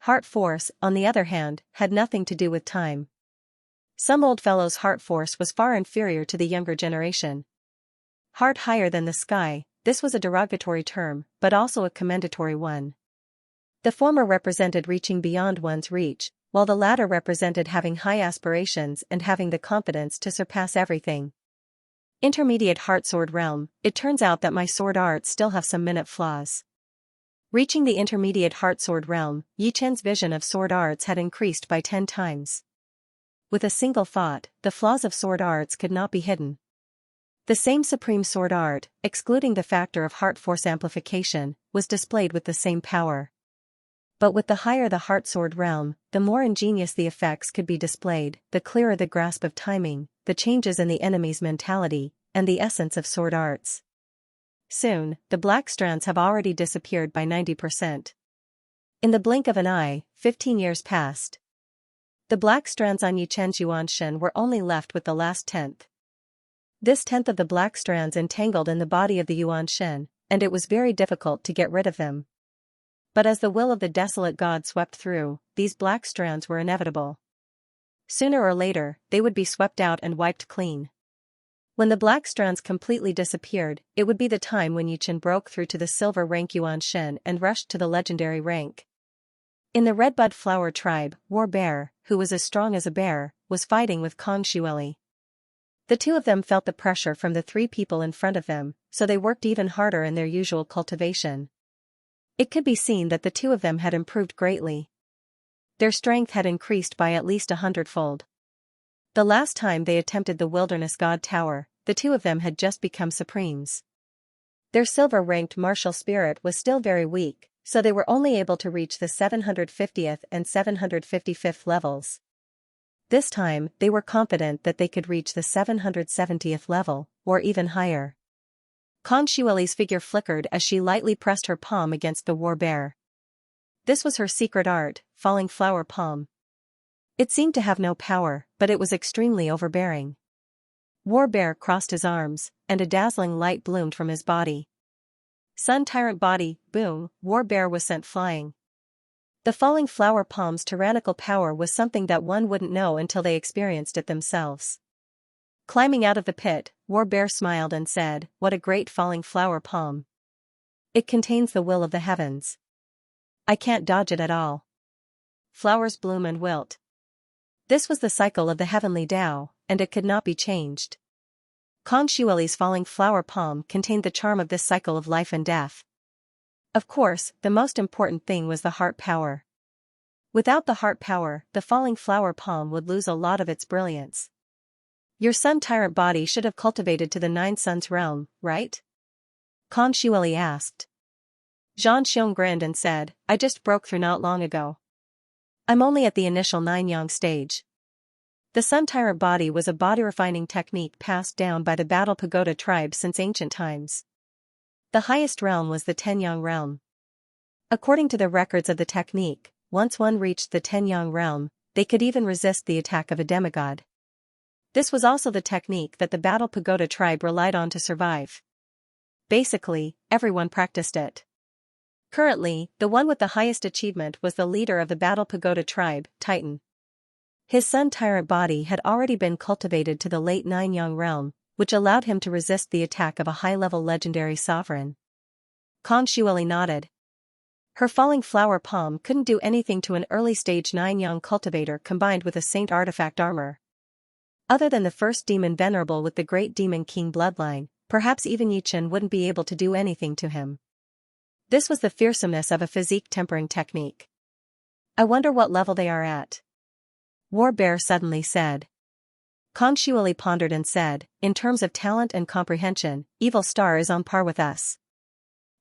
Heart force, on the other hand, had nothing to do with time. Some old fellow's heart force was far inferior to the younger generation. Heart higher than the sky, this was a derogatory term, but also a commendatory one. The former represented reaching beyond one's reach, while the latter represented having high aspirations and having the confidence to surpass everything. Intermediate Heart Sword Realm, it turns out that my sword arts still have some minute flaws. Reaching the Intermediate Heart Sword Realm, Yi Chen's vision of sword arts had increased by 10 times. With a single thought, the flaws of sword arts could not be hidden. The same supreme sword art, excluding the factor of heart force amplification, was displayed with the same power. But with the higher the heart sword realm, the more ingenious the effects could be displayed, the clearer the grasp of timing, the changes in the enemy's mentality, and the essence of sword arts. Soon, the black strands have already disappeared by 90%. In the blink of an eye, 15 years passed. The black strands on Yi Chen's Yuanshen were only left with the last tenth. This tenth of the black strands entangled in the body of the Yuanshen, and it was very difficult to get rid of them. But as the will of the desolate god swept through, these black strands were inevitable. Sooner or later, they would be swept out and wiped clean. When the black strands completely disappeared, it would be the time when Yi Chen broke through to the silver rank Yuanshen and rushed to the legendary rank. In the Redbud Flower tribe, War Bear, who was as strong as a bear, was fighting with Kong Xueli. The two of them felt the pressure from the three people in front of them, so they worked even harder in their usual cultivation. It could be seen that the two of them had improved greatly. Their strength had increased by at least 100-fold. The last time they attempted the Wilderness God Tower, the two of them had just become supremes. Their silver-ranked martial spirit was still very weak, so they were only able to reach the 750th and 755th levels. This time, they were confident that they could reach the 770th level, or even higher. Kong Xueli's figure flickered as she lightly pressed her palm against the War Bear. This was her secret art, Falling Flower Palm. It seemed to have no power, but it was extremely overbearing. War Bear crossed his arms, and a dazzling light bloomed from his body. Sun Tyrant Body, boom, War Bear was sent flying. The Falling Flower Palm's tyrannical power was something that one wouldn't know until they experienced it themselves. Climbing out of the pit, War Bear smiled and said, "What a great falling flower palm. It contains the will of the heavens. I can't dodge it at all. Flowers bloom and wilt." This was the cycle of the heavenly Tao, and it could not be changed. Kong Xueli's falling flower palm contained the charm of this cycle of life and death. Of course, the most important thing was the heart power. Without the heart power, the falling flower palm would lose a lot of its brilliance. Your Sun Tyrant Body should have cultivated to the 9 Suns realm, right? Kong Xueli asked. Zhang Xiong grinned and said, "I just broke through not long ago. I'm only at the initial 9 Yang stage." The Sun Tyrant Body was a body-refining technique passed down by the Battle Pagoda tribe since ancient times. The highest realm was the 10 Yang realm. According to the records of the technique, once one reached the 10 Yang realm, they could even resist the attack of a demigod. This was also the technique that the Battle Pagoda tribe relied on to survive. Basically, everyone practiced it. Currently, the one with the highest achievement was the leader of the Battle Pagoda tribe, Titan. His Sun Tyrant Body had already been cultivated to the late 9 Yang realm, which allowed him to resist the attack of a high-level legendary sovereign. Kong Xueli nodded. Her falling flower palm couldn't do anything to an early-stage 9 Yang cultivator combined with a saint artifact armor. Other than the first demon venerable with the Great Demon King bloodline, perhaps even Yi Chen wouldn't be able to do anything to him. This was the fearsomeness of a physique tempering technique. I wonder what level they are at. War Bear suddenly said. Kong Xueli pondered and said, "In terms of talent and comprehension, Evil Star is on par with us.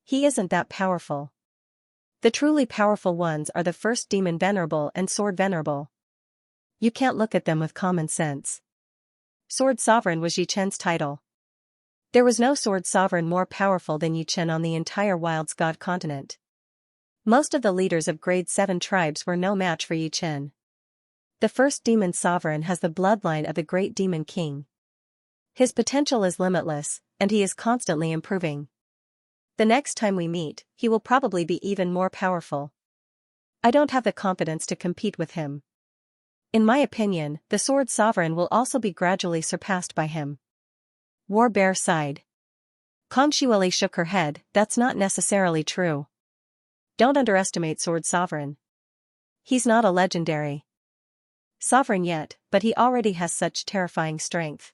He isn't that powerful. The truly powerful ones are the first Demon Venerable and Sword Venerable. You can't look at them with common sense." Sword Sovereign was Yi Chen's title. There was no Sword Sovereign more powerful than Yi Chen on the entire Wilds God continent. Most of the leaders of Grade 7 tribes were no match for Yi Chen. The first Demon Sovereign has the bloodline of the Great Demon King. His potential is limitless, and he is constantly improving. The next time we meet, he will probably be even more powerful. I don't have the confidence to compete with him. In my opinion, the Sword Sovereign will also be gradually surpassed by him. War Bear sighed. Congshueli shook her head. That's not necessarily true. Don't underestimate Sword Sovereign. He's not a legendary sovereign yet, but he already has such terrifying strength.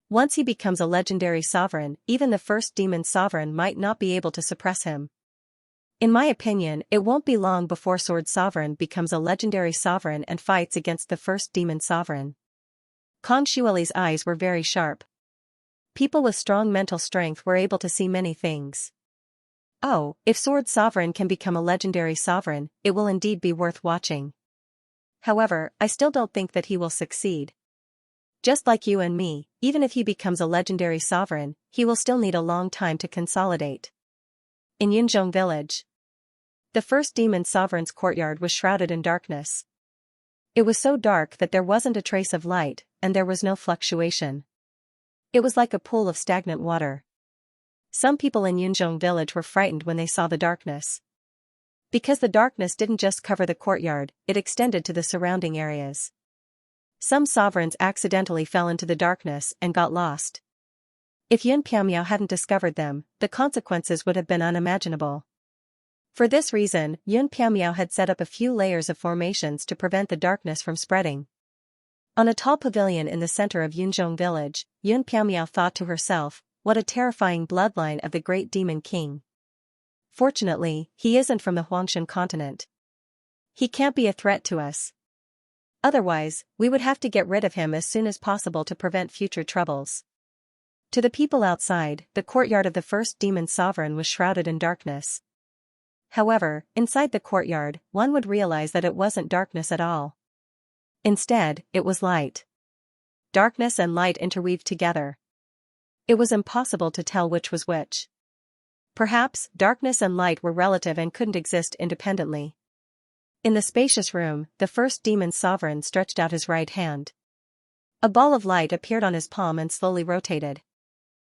Once he becomes a legendary sovereign, even the first demon sovereign might not be able to suppress him. In my opinion, it won't be long before Sword Sovereign becomes a legendary sovereign and fights against the first demon sovereign. Congshueli's eyes were very sharp. People with strong mental strength were able to see many things. Oh, if Sword Sovereign can become a legendary sovereign, it will indeed be worth watching. However, I still don't think that he will succeed. Just like you and me, even if he becomes a legendary sovereign, he will still need a long time to consolidate. In Yunzhong village, the first demon sovereign's courtyard was shrouded in darkness. It was so dark that there wasn't a trace of light, and there was no fluctuation. It was like a pool of stagnant water. Some people in Yunzhong village were frightened when they saw the darkness. Because the darkness didn't just cover the courtyard, it extended to the surrounding areas. Some sovereigns accidentally fell into the darkness and got lost. If Yun Piaomiao hadn't discovered them, the consequences would have been unimaginable. For this reason, Yun Piaomiao had set up a few layers of formations to prevent the darkness from spreading. On a tall pavilion in the center of Yunzhong village, Yun Piaomiao thought to herself, what a terrifying bloodline of the great demon king. Fortunately, he isn't from the Huangshan continent. He can't be a threat to us. Otherwise, we would have to get rid of him as soon as possible to prevent future troubles. To the people outside, the courtyard of the first demon sovereign was shrouded in darkness. However, inside the courtyard, one would realize that it wasn't darkness at all. Instead, it was light. Darkness and light interweaved together. It was impossible to tell which was which. Perhaps, darkness and light were relative and couldn't exist independently. In the spacious room, the first demon sovereign stretched out his right hand. A ball of light appeared on his palm and slowly rotated.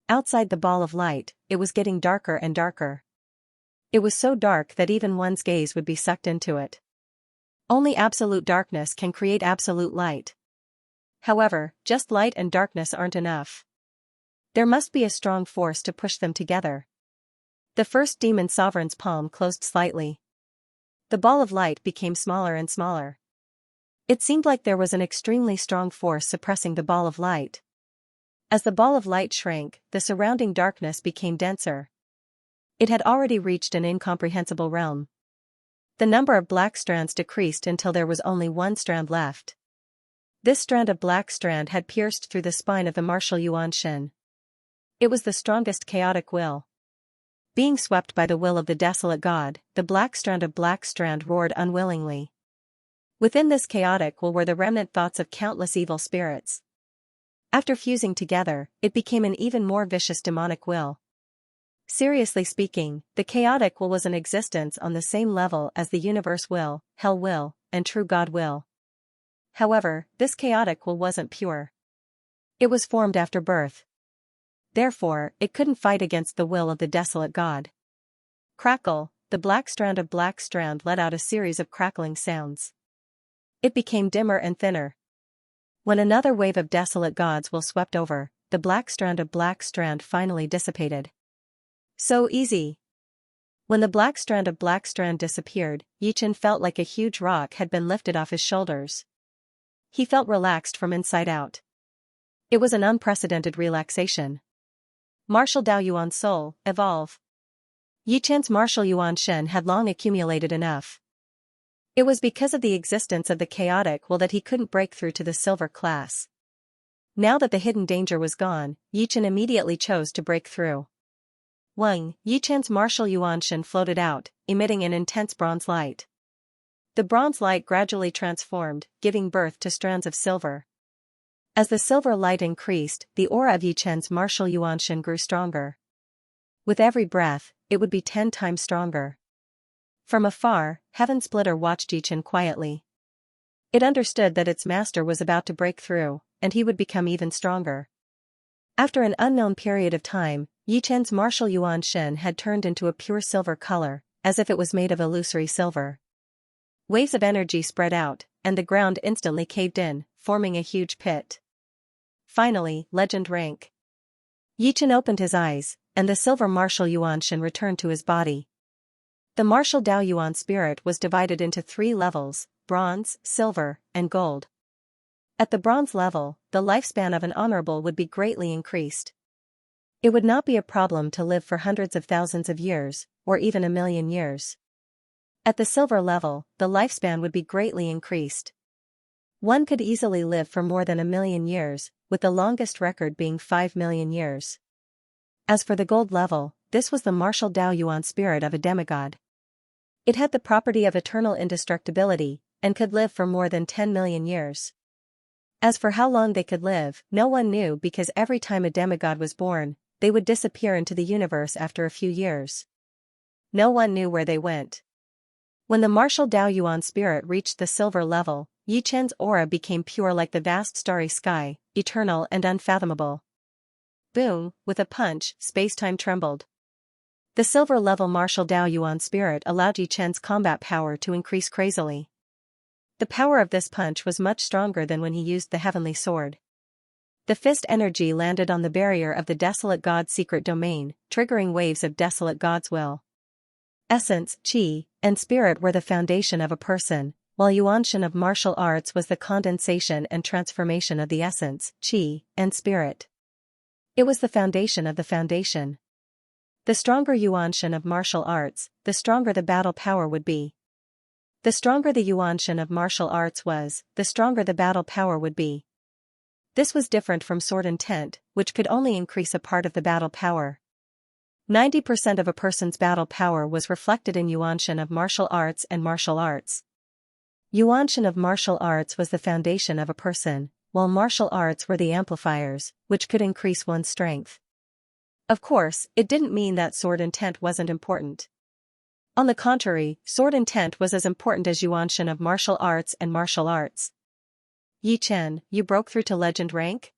Outside the ball of light, it was getting darker and darker. It was so dark that even one's gaze would be sucked into it. Only absolute darkness can create absolute light. However, just light and darkness aren't enough. There must be a strong force to push them together. The first demon sovereign's palm closed slightly. The ball of light became smaller and smaller. It seemed like there was an extremely strong force suppressing the ball of light. As the ball of light shrank, the surrounding darkness became denser. It had already reached an incomprehensible realm. The number of black strands decreased until there was only one strand left. This strand of black strand had pierced through the spine of the martial Yuan Shen. It was the strongest chaotic will. Being swept by the will of the desolate god, the black strand roared unwillingly. Within this chaotic will were the remnant thoughts of countless evil spirits. After fusing together, it became an even more vicious demonic will. Seriously speaking, the chaotic will was in existence on the same level as the universe will, hell will, and true God will. However, this chaotic will wasn't pure. It was formed after birth. Therefore, it couldn't fight against the will of the desolate god. Crackle, the black strand let out a series of crackling sounds. It became dimmer and thinner. When another wave of desolate gods will swept over, the black strand finally dissipated. So easy. When the black strand disappeared, Yichen felt like a huge rock had been lifted off his shoulders. He felt relaxed from inside out. It was an unprecedented relaxation. Martial Dao Yuan Soul, evolve. Yichen's martial Yuan Shen had long accumulated enough. It was because of the existence of the chaotic will that he couldn't break through to the silver class. Now that the hidden danger was gone, Yichen immediately chose to break through. Wang, Yichen's martial Yuan Shen floated out, emitting an intense bronze light. The bronze light gradually transformed, giving birth to strands of silver. As the silver light increased, the aura of Yichen's martial Yuan Shen grew stronger. With every breath, it would be 10 times stronger. From afar, Heaven Splitter watched Yichen quietly. It understood that its master was about to break through, and he would become even stronger. After an unknown period of time, Yichen's martial Yuan Shen had turned into a pure silver color, as if it was made of illusory silver. Waves of energy spread out, and the ground instantly caved in, forming a huge pit. Finally, legend rank. Yichen opened his eyes, and the silver martial Yuanshan returned to his body. The martial Dao Yuan spirit was divided into 3 levels: bronze, silver, and gold. At the bronze level, the lifespan of an honorable would be greatly increased. It would not be a problem to live for hundreds of thousands of years, or even 1,000,000 years. At the silver level, the lifespan would be greatly increased. One could easily live for more than 1,000,000 years, with the longest record being 5,000,000 years. As for the gold level, this was the martial Dao Yuan spirit of a demigod. It had the property of eternal indestructibility, and could live for more than 10,000,000 years. As for how long they could live, no one knew, because every time a demigod was born, they would disappear into the universe after a few years. No one knew where they went. When the martial Dao Yuan spirit reached the silver level, Yi Chen's aura became pure like the vast starry sky, eternal and unfathomable. Boom, with a punch, space-time trembled. The silver-level martial Dao Yuan spirit allowed Yi Chen's combat power to increase crazily. The power of this punch was much stronger than when he used the heavenly sword. The fist energy landed on the barrier of the Desolate God's secret domain, triggering waves of Desolate God's will. Essence, qi, and spirit were the foundation of a person, while Yuanshan of martial arts was the condensation and transformation of the essence, qi, and spirit. It was the foundation of the foundation. The stronger Yuanshan of martial arts, the stronger the battle power would be. The stronger the Yuanshan of martial arts was, the stronger the battle power would be. This was different from sword intent, which could only increase a part of the battle power. 90% of a person's battle power was reflected in Yuanshan of martial arts and martial arts. Yuanshan of martial arts was the foundation of a person, while martial arts were the amplifiers, which could increase one's strength. Of course, it didn't mean that sword intent wasn't important. On the contrary, sword intent was as important as Yuanshan of martial arts and martial arts. Yi Chen, you broke through to legend rank?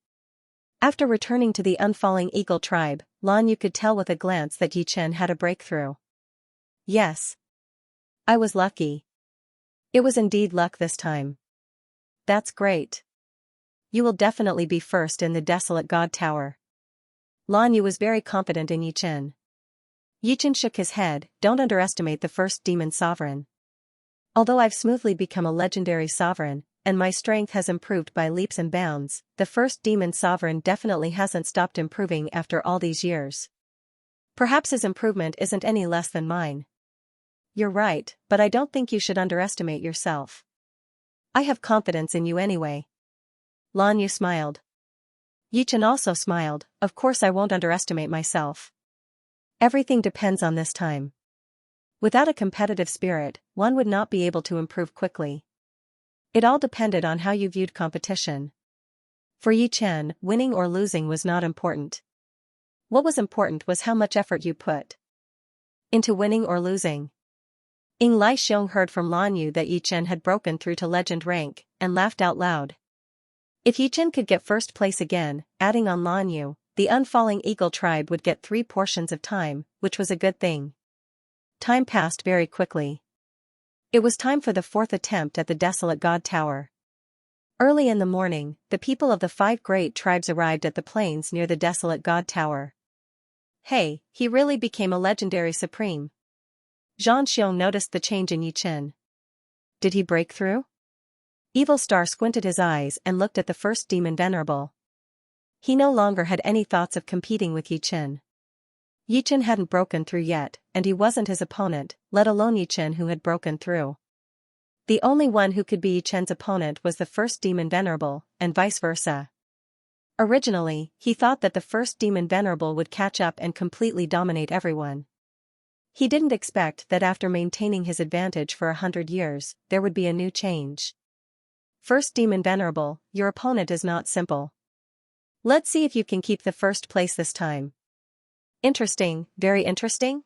After returning to the Unfalling Eagle tribe, Lan Yu could tell with a glance that Yi Chen had a breakthrough. Yes. I was lucky. It was indeed luck this time. That's great. You will definitely be first in the Desolate God Tower. Lan Yu was very confident in Yi Chen. Yi Chen shook his head. Don't underestimate the first demon sovereign. Although I've smoothly become a legendary sovereign, and my strength has improved by leaps and bounds, the first demon sovereign definitely hasn't stopped improving after all these years. Perhaps his improvement isn't any less than mine. You're right, but I don't think you should underestimate yourself. I have confidence in you anyway. Lan Yu smiled. Yi Chen also smiled. Of course I won't underestimate myself. Everything depends on this time. Without a competitive spirit, one would not be able to improve quickly. It all depended on how you viewed competition. For Yi Chen, winning or losing was not important. What was important was how much effort you put into winning or losing. Ying Lai Xiong heard from Lan Yu that Yi Chen had broken through to legend rank, and laughed out loud. If Yi Chen could get first place again, adding on Lan Yu, the Unfalling Eagle tribe would get 3 portions of time, which was a good thing. Time passed very quickly. It was time for the 4th attempt at the Desolate God Tower. Early in the morning, the people of the 5 great tribes arrived at the plains near the Desolate God Tower. Hey, he really became a legendary supreme. Zhang Xiong noticed the change in Yi Chen. Did he break through? Evil Star squinted his eyes and looked at the first demon venerable. He no longer had any thoughts of competing with Yi Chen. Yi Chen hadn't broken through yet, and he wasn't his opponent, let alone Yi Chen who had broken through. The only one who could be Yi Chen's opponent was the first demon venerable, and vice versa. Originally, he thought that the first demon venerable would catch up and completely dominate everyone. He didn't expect that after maintaining his advantage for 100 years, there would be a new change. First demon venerable, your opponent is not simple. Let's see if you can keep the first place this time. Interesting, very interesting?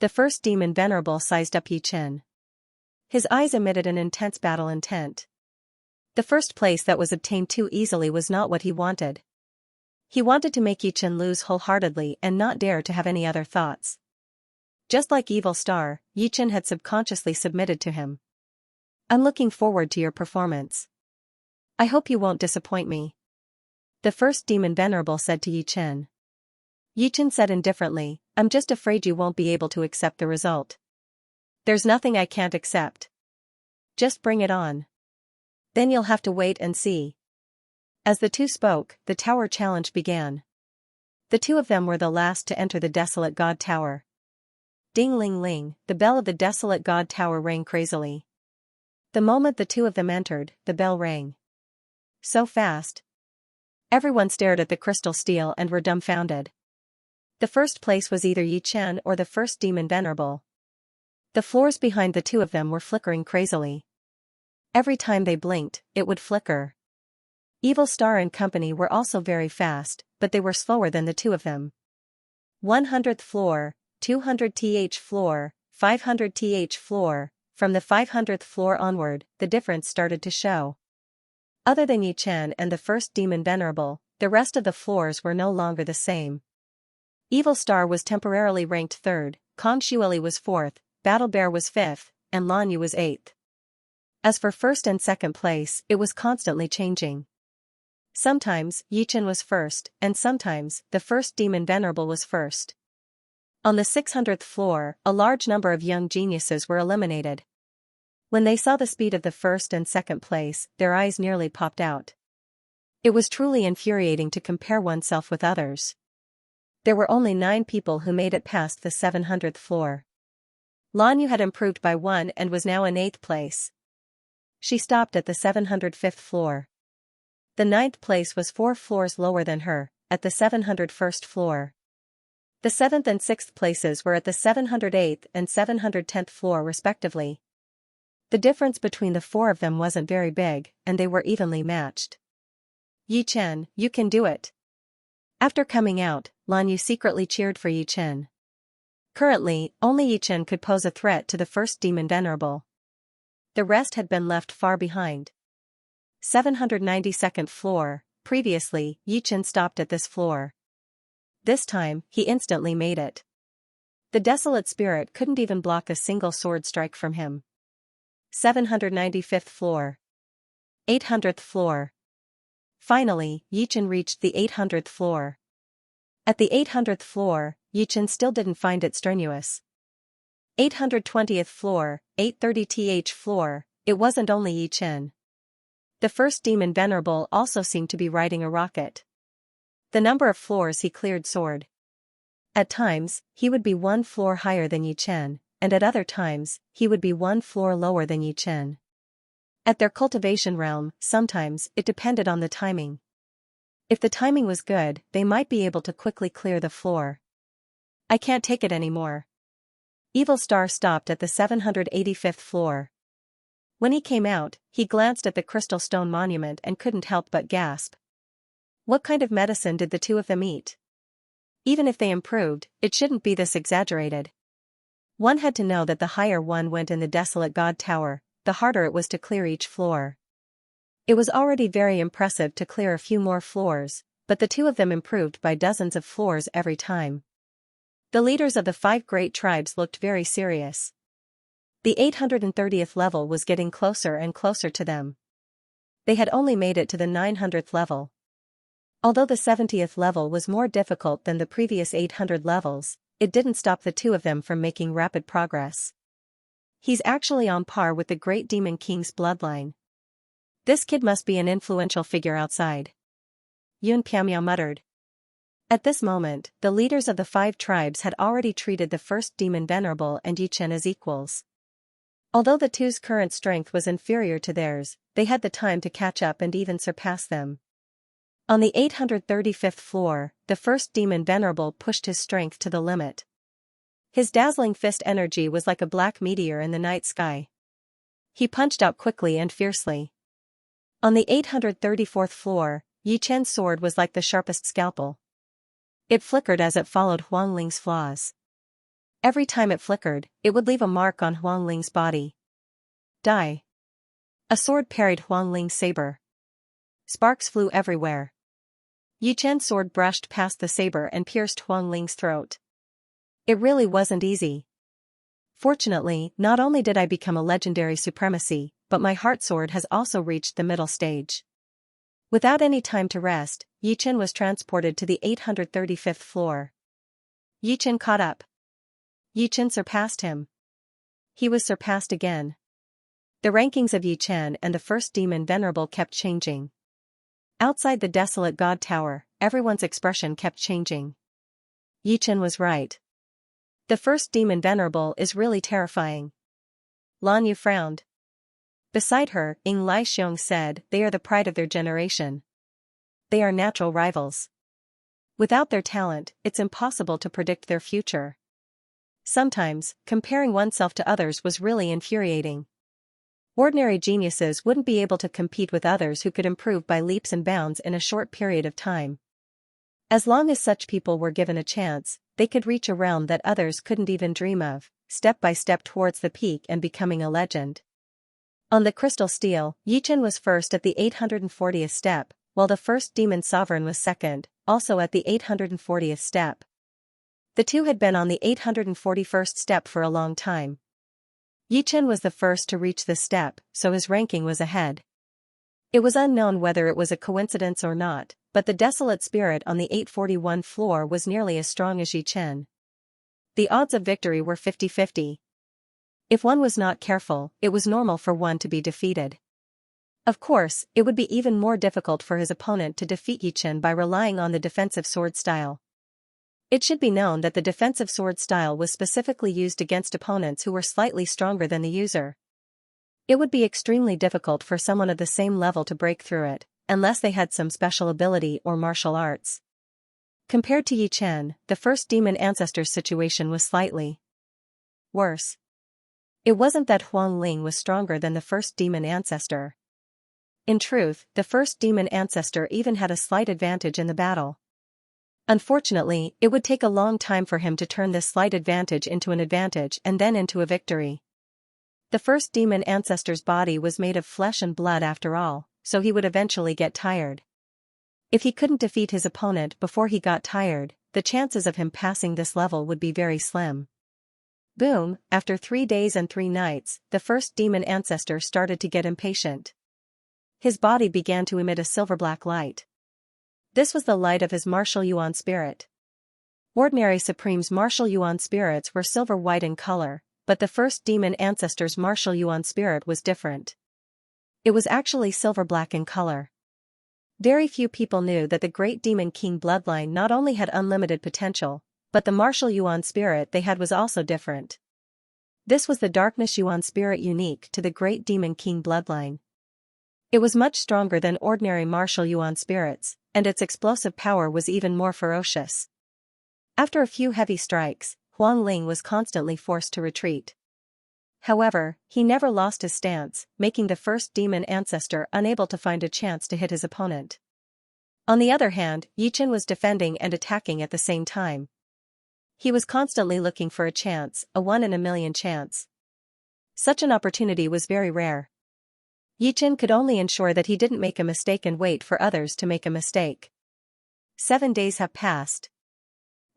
The first demon venerable sized up Yi Chen. His eyes emitted an intense battle intent. The first place that was obtained too easily was not what he wanted. He wanted to make Yi Chen lose wholeheartedly and not dare to have any other thoughts. Just like Evil Star, Yi Chen had subconsciously submitted to him. I'm looking forward to your performance. I hope you won't disappoint me. The first demon venerable said to Yi Chen. Yichen said indifferently, I'm just afraid you won't be able to accept the result. There's nothing I can't accept. Just bring it on. Then you'll have to wait and see. As the two spoke, the tower challenge began. The two of them were the last to enter the desolate god tower. Ding-ling-ling, the bell of the desolate god tower rang crazily. The moment the two of them entered, the bell rang. So fast. Everyone stared at the crystal steel and were dumbfounded. The first place was either Yichen or the first demon venerable. The floors behind the two of them were flickering crazily. Every time they blinked, it would flicker. Evil Star and company were also very fast, but they were slower than the two of them. 100th floor, 200th floor, 500th floor, from the 500th floor onward, the difference started to show. Other than Yichen and the first demon venerable, the rest of the floors were no longer the same. Evil Star was temporarily ranked third, Kong Xueli was fourth, Battle Bear was fifth, and Lan Yu was eighth. As for first and second place, it was constantly changing. Sometimes, Yichen was first, and sometimes, the first demon venerable was first. On the 600th floor, a large number of young geniuses were eliminated. When they saw the speed of the first and second place, their eyes nearly popped out. It was truly infuriating to compare oneself with others. There were only 9 people who made it past the 700th floor. Lan Yu had improved by 1 and was now in 8th place. She stopped at the 705th floor. The 9th place was 4 floors lower than her, at the 701st floor. The 7th and 6th places were at the 708th and 710th floor respectively. The difference between the 4 of them wasn't very big, and they were evenly matched. Yichen, you can do it. After coming out, Lan Yu secretly cheered for Yichen. Currently, only Yichen could pose a threat to the first demon venerable. The rest had been left far behind. 792nd floor, previously, Yichen stopped at this floor. This time, he instantly made it. The desolate spirit couldn't even block a single sword strike from him. 795th floor. 800th floor. Finally, Yichen reached the 800th floor. At the 800th floor, Yichen still didn't find it strenuous. 820th floor, 830th floor, it wasn't only Yichen. The first demon venerable also seemed to be riding a rocket. The number of floors he cleared soared. At times, he would be 1 floor higher than Yichen, and at other times, he would be 1 floor lower than Yichen. At their cultivation realm, sometimes, it depended on the timing. If the timing was good, they might be able to quickly clear the floor. I can't take it anymore. Evil Star stopped at the 785th floor. When he came out, he glanced at the crystal stone monument and couldn't help but gasp. What kind of medicine did the two of them eat? Even if they improved, it shouldn't be this exaggerated. One had to know that the higher one went in the desolate god tower, the harder it was to clear each floor. It was already very impressive to clear a few more floors, but the two of them improved by dozens of floors every time. The leaders of the 5 great tribes looked very serious. The 830th level was getting closer and closer to them. They had only made it to the 900th level. Although the 70th level was more difficult than the previous 800 levels, it didn't stop the two of them from making rapid progress. He's actually on par with the Great Demon King's bloodline. This kid must be an influential figure outside. Yun Piamiao muttered. At this moment, the leaders of the 5 tribes had already treated the first demon venerable and Yichen as equals. Although the two's current strength was inferior to theirs, they had the time to catch up and even surpass them. On the 835th floor, the first demon venerable pushed his strength to the limit. His dazzling fist energy was like a black meteor in the night sky. He punched out quickly and fiercely. On the 834th floor, Yichen's sword was like the sharpest scalpel. It flickered as it followed Huang Ling's flaws. Every time it flickered, it would leave a mark on Huang Ling's body. Die. A sword parried Huang Ling's saber. Sparks flew everywhere. Yichen's sword brushed past the saber and pierced Huang Ling's throat. It really wasn't easy. Fortunately, not only did I become a legendary supremacy, but my heart sword has also reached the middle stage. Without any time to rest, Yichen was transported to the 835th floor. Yi Chen caught up. Yi Chen surpassed him. He was surpassed again. The rankings of Yi Chen and the first demon venerable kept changing. Outside the desolate god tower, everyone's expression kept changing. Yi Chen was right. The first demon venerable is really terrifying. Lan Yu frowned. Beside her, Ying Lai Xiong said, they are the pride of their generation. They are natural rivals. Without their talent, it's impossible to predict their future. Sometimes, comparing oneself to others was really infuriating. Ordinary geniuses wouldn't be able to compete with others who could improve by leaps and bounds in a short period of time. As long as such people were given a chance, they could reach a realm that others couldn't even dream of, step by step towards the peak and becoming a legend. On the crystal stele, Yi Chen was first at the 840th step, while the first demon sovereign was second, also at the 840th step. The two had been on the 841st step for a long time. Yi Chen was the first to reach this step, so his ranking was ahead. It was unknown whether it was a coincidence or not, but the desolate spirit on the 841 floor was nearly as strong as Yi Chen. The odds of victory were 50-50. If one was not careful, it was normal for one to be defeated. Of course, it would be even more difficult for his opponent to defeat Yi Chen by relying on the defensive sword style. It should be known that the defensive sword style was specifically used against opponents who were slightly stronger than the user. It would be extremely difficult for someone of the same level to break through it, unless they had some special ability or martial arts. Compared to Yi Chen, the first demon ancestor's situation was slightly worse. It wasn't that Huang Ling was stronger than the first demon ancestor. In truth, the first demon ancestor even had a slight advantage in the battle. Unfortunately, it would take a long time for him to turn this slight advantage into an advantage and then into a victory. The first demon ancestor's body was made of flesh and blood after all, so he would eventually get tired. If he couldn't defeat his opponent before he got tired, the chances of him passing this level would be very slim. Boom, after 3 days and 3 nights, the first demon ancestor started to get impatient. His body began to emit a silver-black light. This was the light of his martial yuan spirit. Ordinary Supreme's martial yuan spirits were silver-white in color, but the first demon ancestor's martial yuan spirit was different. It was actually silver-black in color. Very few people knew that the Great Demon King bloodline not only had unlimited potential, but the martial yuan spirit they had was also different. This was the darkness yuan spirit unique to the Great Demon King bloodline. It was much stronger than ordinary martial yuan spirits, and its explosive power was even more ferocious. After a few heavy strikes, Huang Ling was constantly forced to retreat. However, he never lost his stance, making the first demon ancestor unable to find a chance to hit his opponent. On the other hand, Yi Chen was defending and attacking at the same time. He was constantly looking for a chance, a 1 in a million chance. Such an opportunity was very rare. Yi Chen could only ensure that he didn't make a mistake and wait for others to make a mistake. 7 days have passed.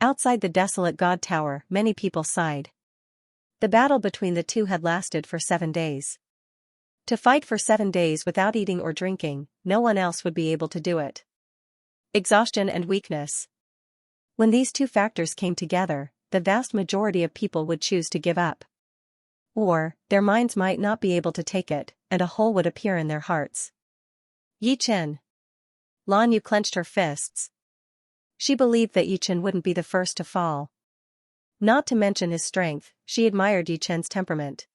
Outside the desolate god tower, many people sighed. The battle between the two had lasted for 7 days. To fight for 7 days without eating or drinking, no one else would be able to do it. Exhaustion and weakness. When these two factors came together, the vast majority of people would choose to give up. Or, their minds might not be able to take it, and a hole would appear in their hearts. Yi Chen. Lan Yu clenched her fists. She believed that Yi Chen wouldn't be the first to fall. Not to mention his strength, she admired Yi Chen's temperament.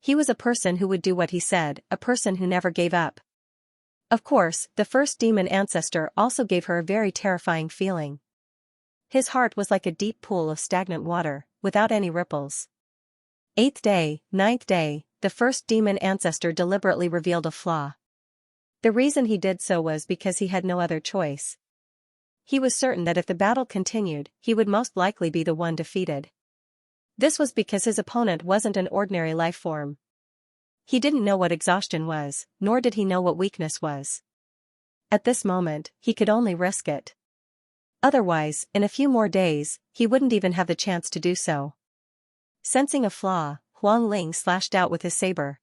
He was a person who would do what he said, a person who never gave up. Of course, the first demon ancestor also gave her a very terrifying feeling. His heart was like a deep pool of stagnant water, without any ripples. 8th day, 9th day, the first demon ancestor deliberately revealed a flaw. The reason he did so was because he had no other choice. He was certain that if the battle continued, he would most likely be the one defeated. This was because his opponent wasn't an ordinary life form. He didn't know what exhaustion was, nor did he know what weakness was. At this moment, he could only risk it. Otherwise, in a few more days, he wouldn't even have the chance to do so. Sensing a flaw, Huang Ling slashed out with his saber.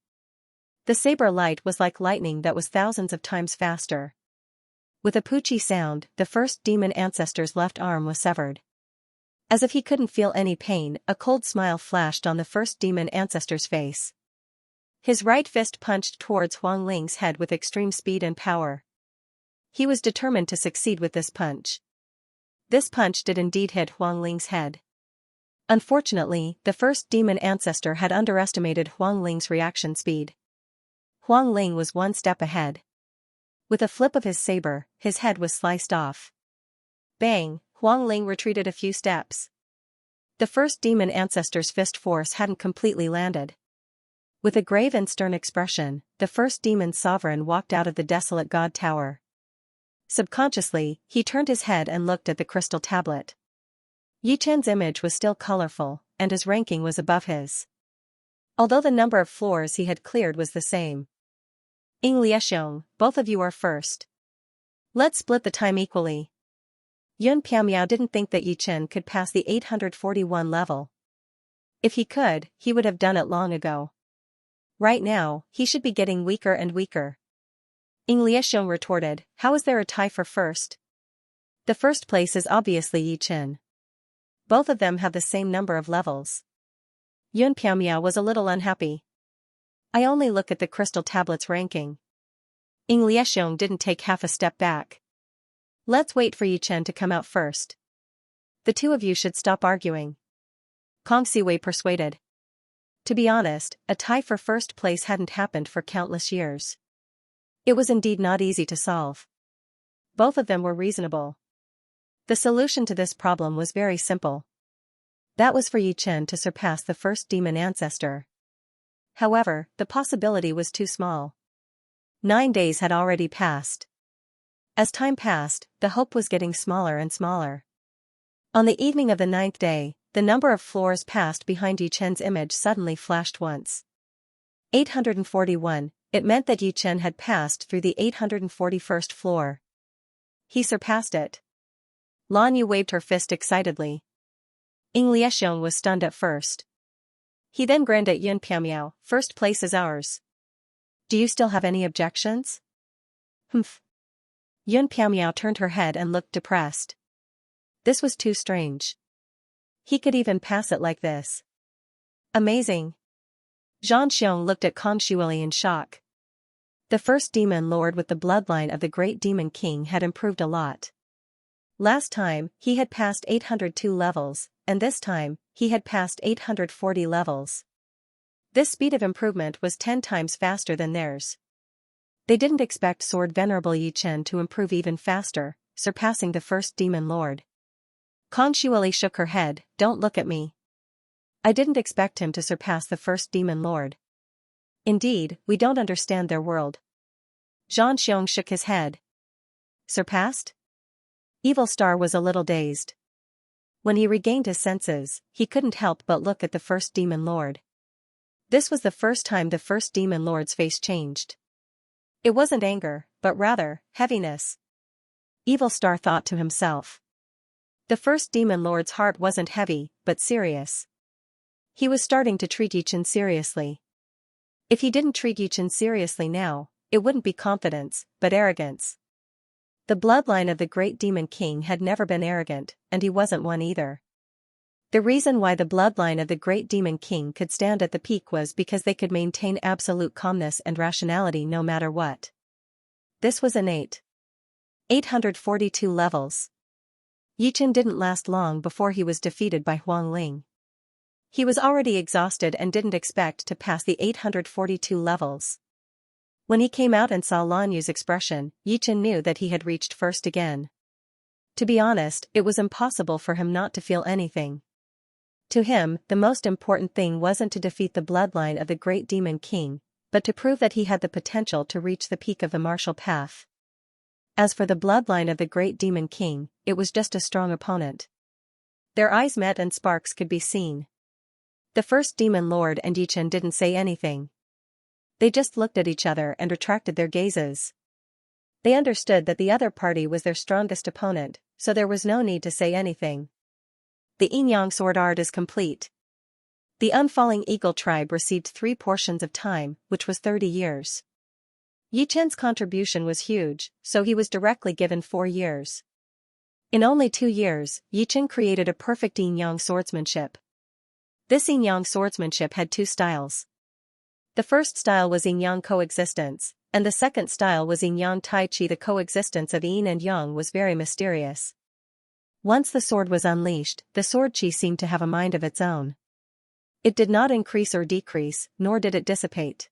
The saber light was like lightning that was thousands of times faster. With a poochie sound, the first demon ancestor's left arm was severed. As if he couldn't feel any pain, a cold smile flashed on the first demon ancestor's face. His right fist punched towards Huang Ling's head with extreme speed and power. He was determined to succeed with this punch. This punch did indeed hit Huang Ling's head. Unfortunately, the first demon ancestor had underestimated Huang Ling's reaction speed. Huang Ling was one step ahead. With a flip of his saber, his head was sliced off. Bang! Huang Ling retreated a few steps. The first demon ancestor's fist force hadn't completely landed. With a grave and stern expression, the first demon sovereign walked out of the desolate god tower. Subconsciously, he turned his head and looked at the crystal tablet. Yi Chen's image was still colorful, and his ranking was above his. Although the number of floors he had cleared was the same. Ying Liexiong, both of you are first. Let's split the time equally. Yun Piamiao didn't think that Yi Chen could pass the 841 level. If he could, he would have done it long ago. Right now, he should be getting weaker and weaker. Ying Liexiong retorted, how is there a tie for first? The first place is obviously Yi Chen. Both of them have the same number of levels. Yun Piamiao was a little unhappy. I only look at the crystal tablet's ranking. Ying Liexiong didn't take half a step back. Let's wait for Yi Chen to come out first. The two of you should stop arguing. Kong Siwei persuaded. To be honest, a tie for first place hadn't happened for countless years. It was indeed not easy to solve. Both of them were reasonable. The solution to this problem was very simple. That was for Yi Chen to surpass the first demon ancestor. However, the possibility was too small. 9 days had already passed. As time passed, the hope was getting smaller and smaller. On the evening of the 9th day, the number of floors passed behind Yi Chen's image suddenly flashed once. 841, it meant that Yi Chen had passed through the 841st floor. He surpassed it. Lan Yu waved her fist excitedly. Ying Liexiong was stunned at first. He then grinned at Yun Piamiao, first place is ours. Do you still have any objections? Humph. Yun Piamiao turned her head and looked depressed. This was too strange. He could even pass it like this. Amazing. Zhang Xiong looked at Kong Shiwei in shock. The first demon lord with the bloodline of the great demon king had improved a lot. Last time, he had passed 802 levels, and this time, he had passed 840 levels. This speed of improvement was 10 times faster than theirs. They didn't expect Sword Venerable Yi Chen to improve even faster, surpassing the first demon lord. Kong Shiwei shook her head, don't look at me. I didn't expect him to surpass the first demon lord. Indeed, we don't understand their world. Zhang Xiong shook his head. Surpassed? Evil Star was a little dazed. When he regained his senses, he couldn't help but look at the first demon lord. This was the first time the first demon lord's face changed. It wasn't anger, but rather, heaviness. Evil Star thought to himself. The first demon lord's heart wasn't heavy, but serious. He was starting to treat Yi Chen seriously. If he didn't treat Yi Chen seriously now, it wouldn't be confidence, but arrogance. The bloodline of the great demon king had never been arrogant, and he wasn't one either. The reason why the bloodline of the great demon king could stand at the peak was because they could maintain absolute calmness and rationality no matter what. This was innate. 842 levels. Yi Chen didn't last long before he was defeated by Huang Ling. He was already exhausted and didn't expect to pass the 842 levels. When he came out and saw Lan Yu's expression, Yi Chen knew that he had reached first again. To be honest, it was impossible for him not to feel anything. To him, the most important thing wasn't to defeat the bloodline of the great demon king, but to prove that he had the potential to reach the peak of the martial path. As for the bloodline of the great demon king, it was just a strong opponent. Their eyes met and sparks could be seen. The first demon lord and Yi Chen didn't say anything. They just looked at each other and retracted their gazes. They understood that the other party was their strongest opponent, so there was no need to say anything. The Yin-Yang sword art is complete. The Unfalling Eagle tribe received 3 portions of time, which was 30 years. Yi Chen's contribution was huge, so he was directly given 4 years. In only 2 years, Yichen created a perfect yin-yang swordsmanship. This yin-yang swordsmanship had 2 styles. The first style was yin-yang coexistence, and the second style was yin-yang tai chi. The coexistence of yin and yang was very mysterious. Once the sword was unleashed, the sword chi seemed to have a mind of its own. It did not increase or decrease, nor did it dissipate.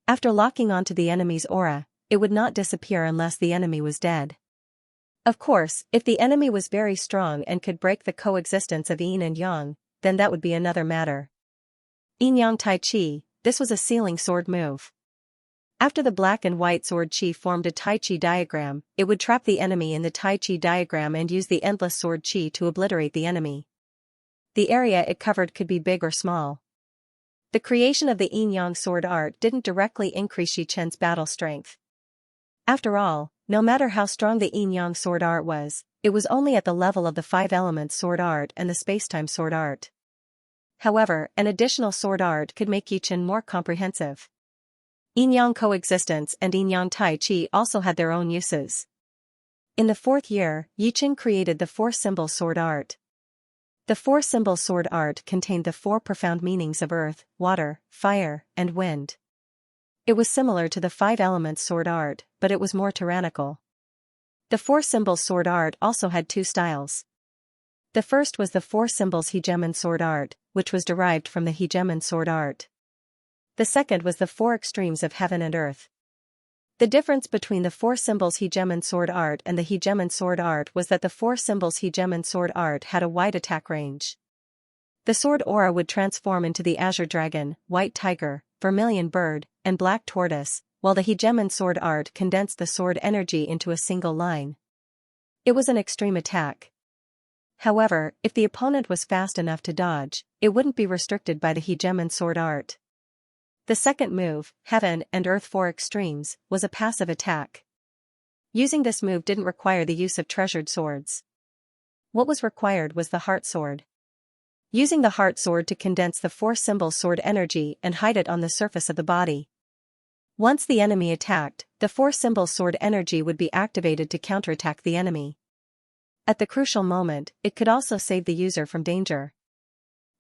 After locking onto the enemy's aura, it would not disappear unless the enemy was dead. Of course, if the enemy was very strong and could break the coexistence of yin and yang, then that would be another matter. Yin-yang tai chi, this was a sealing sword move. After the black and white sword chi formed a tai chi diagram, it would trap the enemy in the tai chi diagram and use the endless sword chi to obliterate the enemy. The area it covered could be big or small. The creation of the yin-yang sword art didn't directly increase Yichen's battle strength. After all, no matter how strong the yin-yang sword art was, it was only at the level of the 5 elements sword art and the spacetime sword art. However, an additional sword art could make Yichen more comprehensive. Yin-yang coexistence and yin-yang tai chi also had their own uses. In the 4th year, Yichen created the 4-symbol sword art. The 4-symbol sword art contained the 4 profound meanings of earth, water, fire, and wind. It was similar to the 5 elements sword art, but it was more tyrannical. The 4-symbol sword art also had 2 styles. The first was the 4 symbols hegemon sword art, which was derived from the hegemon sword art. The second was the 4 extremes of heaven and earth. The difference between the 4 symbols hegemon sword art and the hegemon sword art was that the 4 symbols hegemon sword art had a wide attack range. The sword aura would transform into the azure dragon, white tiger, vermilion bird, and black tortoise, while the hegemon sword art condensed the sword energy into a single line. It was an extreme attack. However, if the opponent was fast enough to dodge, it wouldn't be restricted by the hegemon sword art. The second move, Heaven and Earth 4 Extremes, was a passive attack. Using this move didn't require the use of treasured swords. What was required was the heart sword. Using the heart sword to condense the 4-symbol sword energy and hide it on the surface of the body. Once the enemy attacked, the 4-symbol sword energy would be activated to counterattack the enemy. At the crucial moment, it could also save the user from danger.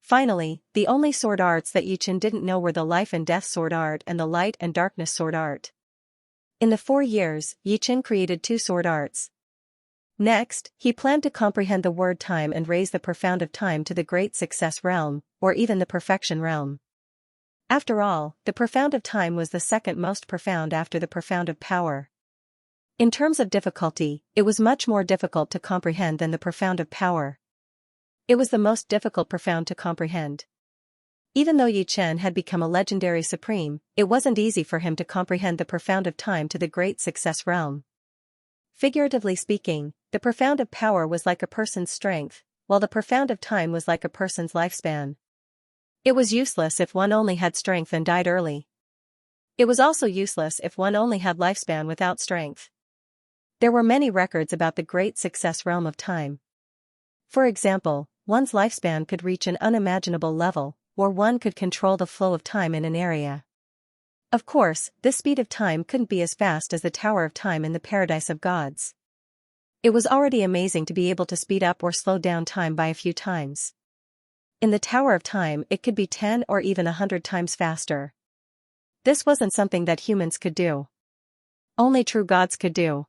Finally, the only sword arts that Yichen didn't know were the life and death sword art and the light and darkness sword art. In the 4 years, Yichen created 2 sword arts. Next, he planned to comprehend the word time and raise the profound of time to the great success realm, or even the perfection realm. After all, the profound of time was the second most profound after the profound of power. In terms of difficulty, it was much more difficult to comprehend than the profound of power. It was the most difficult profound to comprehend. Even though Yichen had become a legendary supreme, it wasn't easy for him to comprehend the profound of time to the great success realm. Figuratively speaking, the profound of power was like a person's strength, while the profound of time was like a person's lifespan. It was useless if one only had strength and died early. It was also useless if one only had lifespan without strength. There were many records about the great success realm of time. For example, one's lifespan could reach an unimaginable level, or one could control the flow of time in an area. Of course, this speed of time couldn't be as fast as the Tower of Time in the Paradise of Gods. It was already amazing to be able to speed up or slow down time by a few times. In the Tower of Time, it could be 10 or even 100 times faster. This wasn't something that humans could do. Only true gods could do.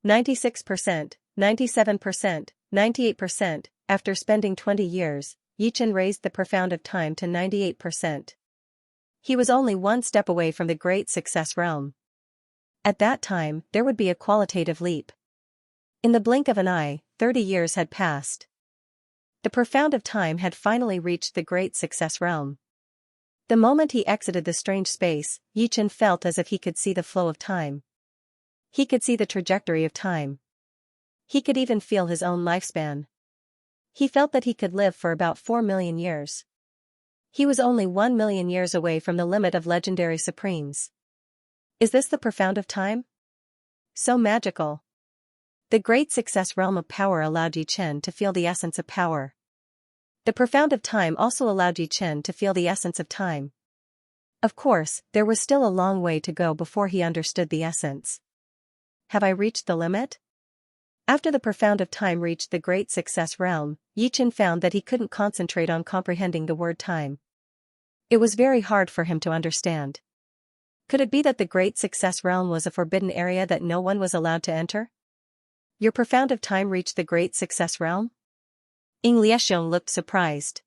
96%, 97%, 98%, after spending 20 years, Yichen raised the profound of time to 98%. He was only one step away from the great success realm. At that time, there would be a qualitative leap. In the blink of an eye, 30 years had passed. The profound of time had finally reached the great success realm. The moment he exited the strange space, Yichen felt as if he could see the flow of time. He could see the trajectory of time. He could even feel his own lifespan. He felt that he could live for about 4 million years. He was only 1 million years away from the limit of legendary supremes. Is this the profound of time? So magical. The great success realm of power allowed Yichen to feel the essence of power. The profound of time also allowed Yichen to feel the essence of time. Of course, there was still a long way to go before he understood the essence. Have I reached the limit? After the profound of time reached the great success realm, Yichen found that he couldn't concentrate on comprehending the word time. It was very hard for him to understand. Could it be that the great success realm was a forbidden area that no one was allowed to enter? Your profound of time reached the great success realm? Ying Liexiong looked surprised.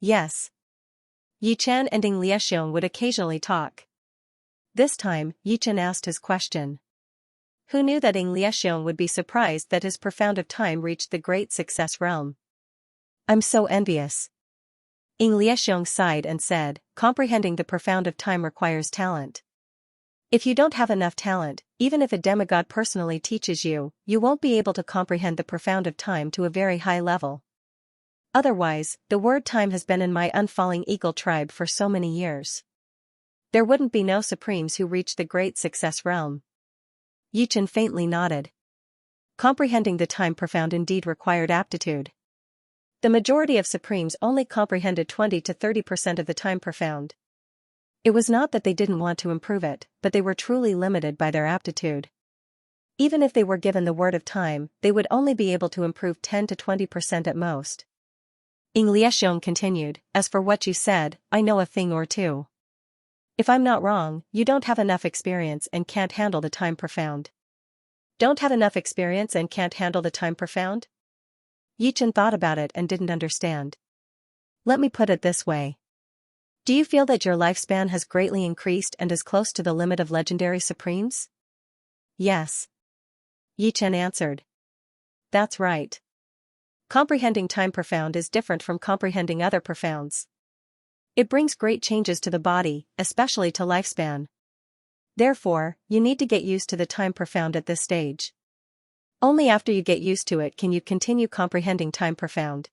Yes. Yichen and Ying Liexiong would occasionally talk. This time, Yichen asked his question. Who knew that Ying Liexiong would be surprised that his profound of time reached the great success realm? I'm so envious. Ying Liexiong sighed and said, comprehending the profound of time requires talent. If you don't have enough talent, even if a demigod personally teaches you, you won't be able to comprehend the profound of time to a very high level. Otherwise, the word time has been in my unfalling eagle tribe for so many years. There wouldn't be no supremes who reach the great success realm. Yichen faintly nodded. Comprehending the time profound indeed required aptitude. The majority of supremes only comprehended 20 to 30% of the time profound. It was not that they didn't want to improve it, but they were truly limited by their aptitude. Even if they were given the word of time, they would only be able to improve 10 to 20% at most. Ying Liexiong continued, as for what you said, I know a thing or two. If I'm not wrong, you don't have enough experience and can't handle the time profound. Don't have enough experience and can't handle the time profound? Yichen thought about it and didn't understand. Let me put it this way. Do you feel that your lifespan has greatly increased and is close to the limit of legendary supremes? Yes. Yichen answered. That's right. Comprehending time profound is different from comprehending other profounds. It brings great changes to the body, especially to lifespan. Therefore, you need to get used to the time profound at this stage. Only after you get used to it can you continue comprehending time profound.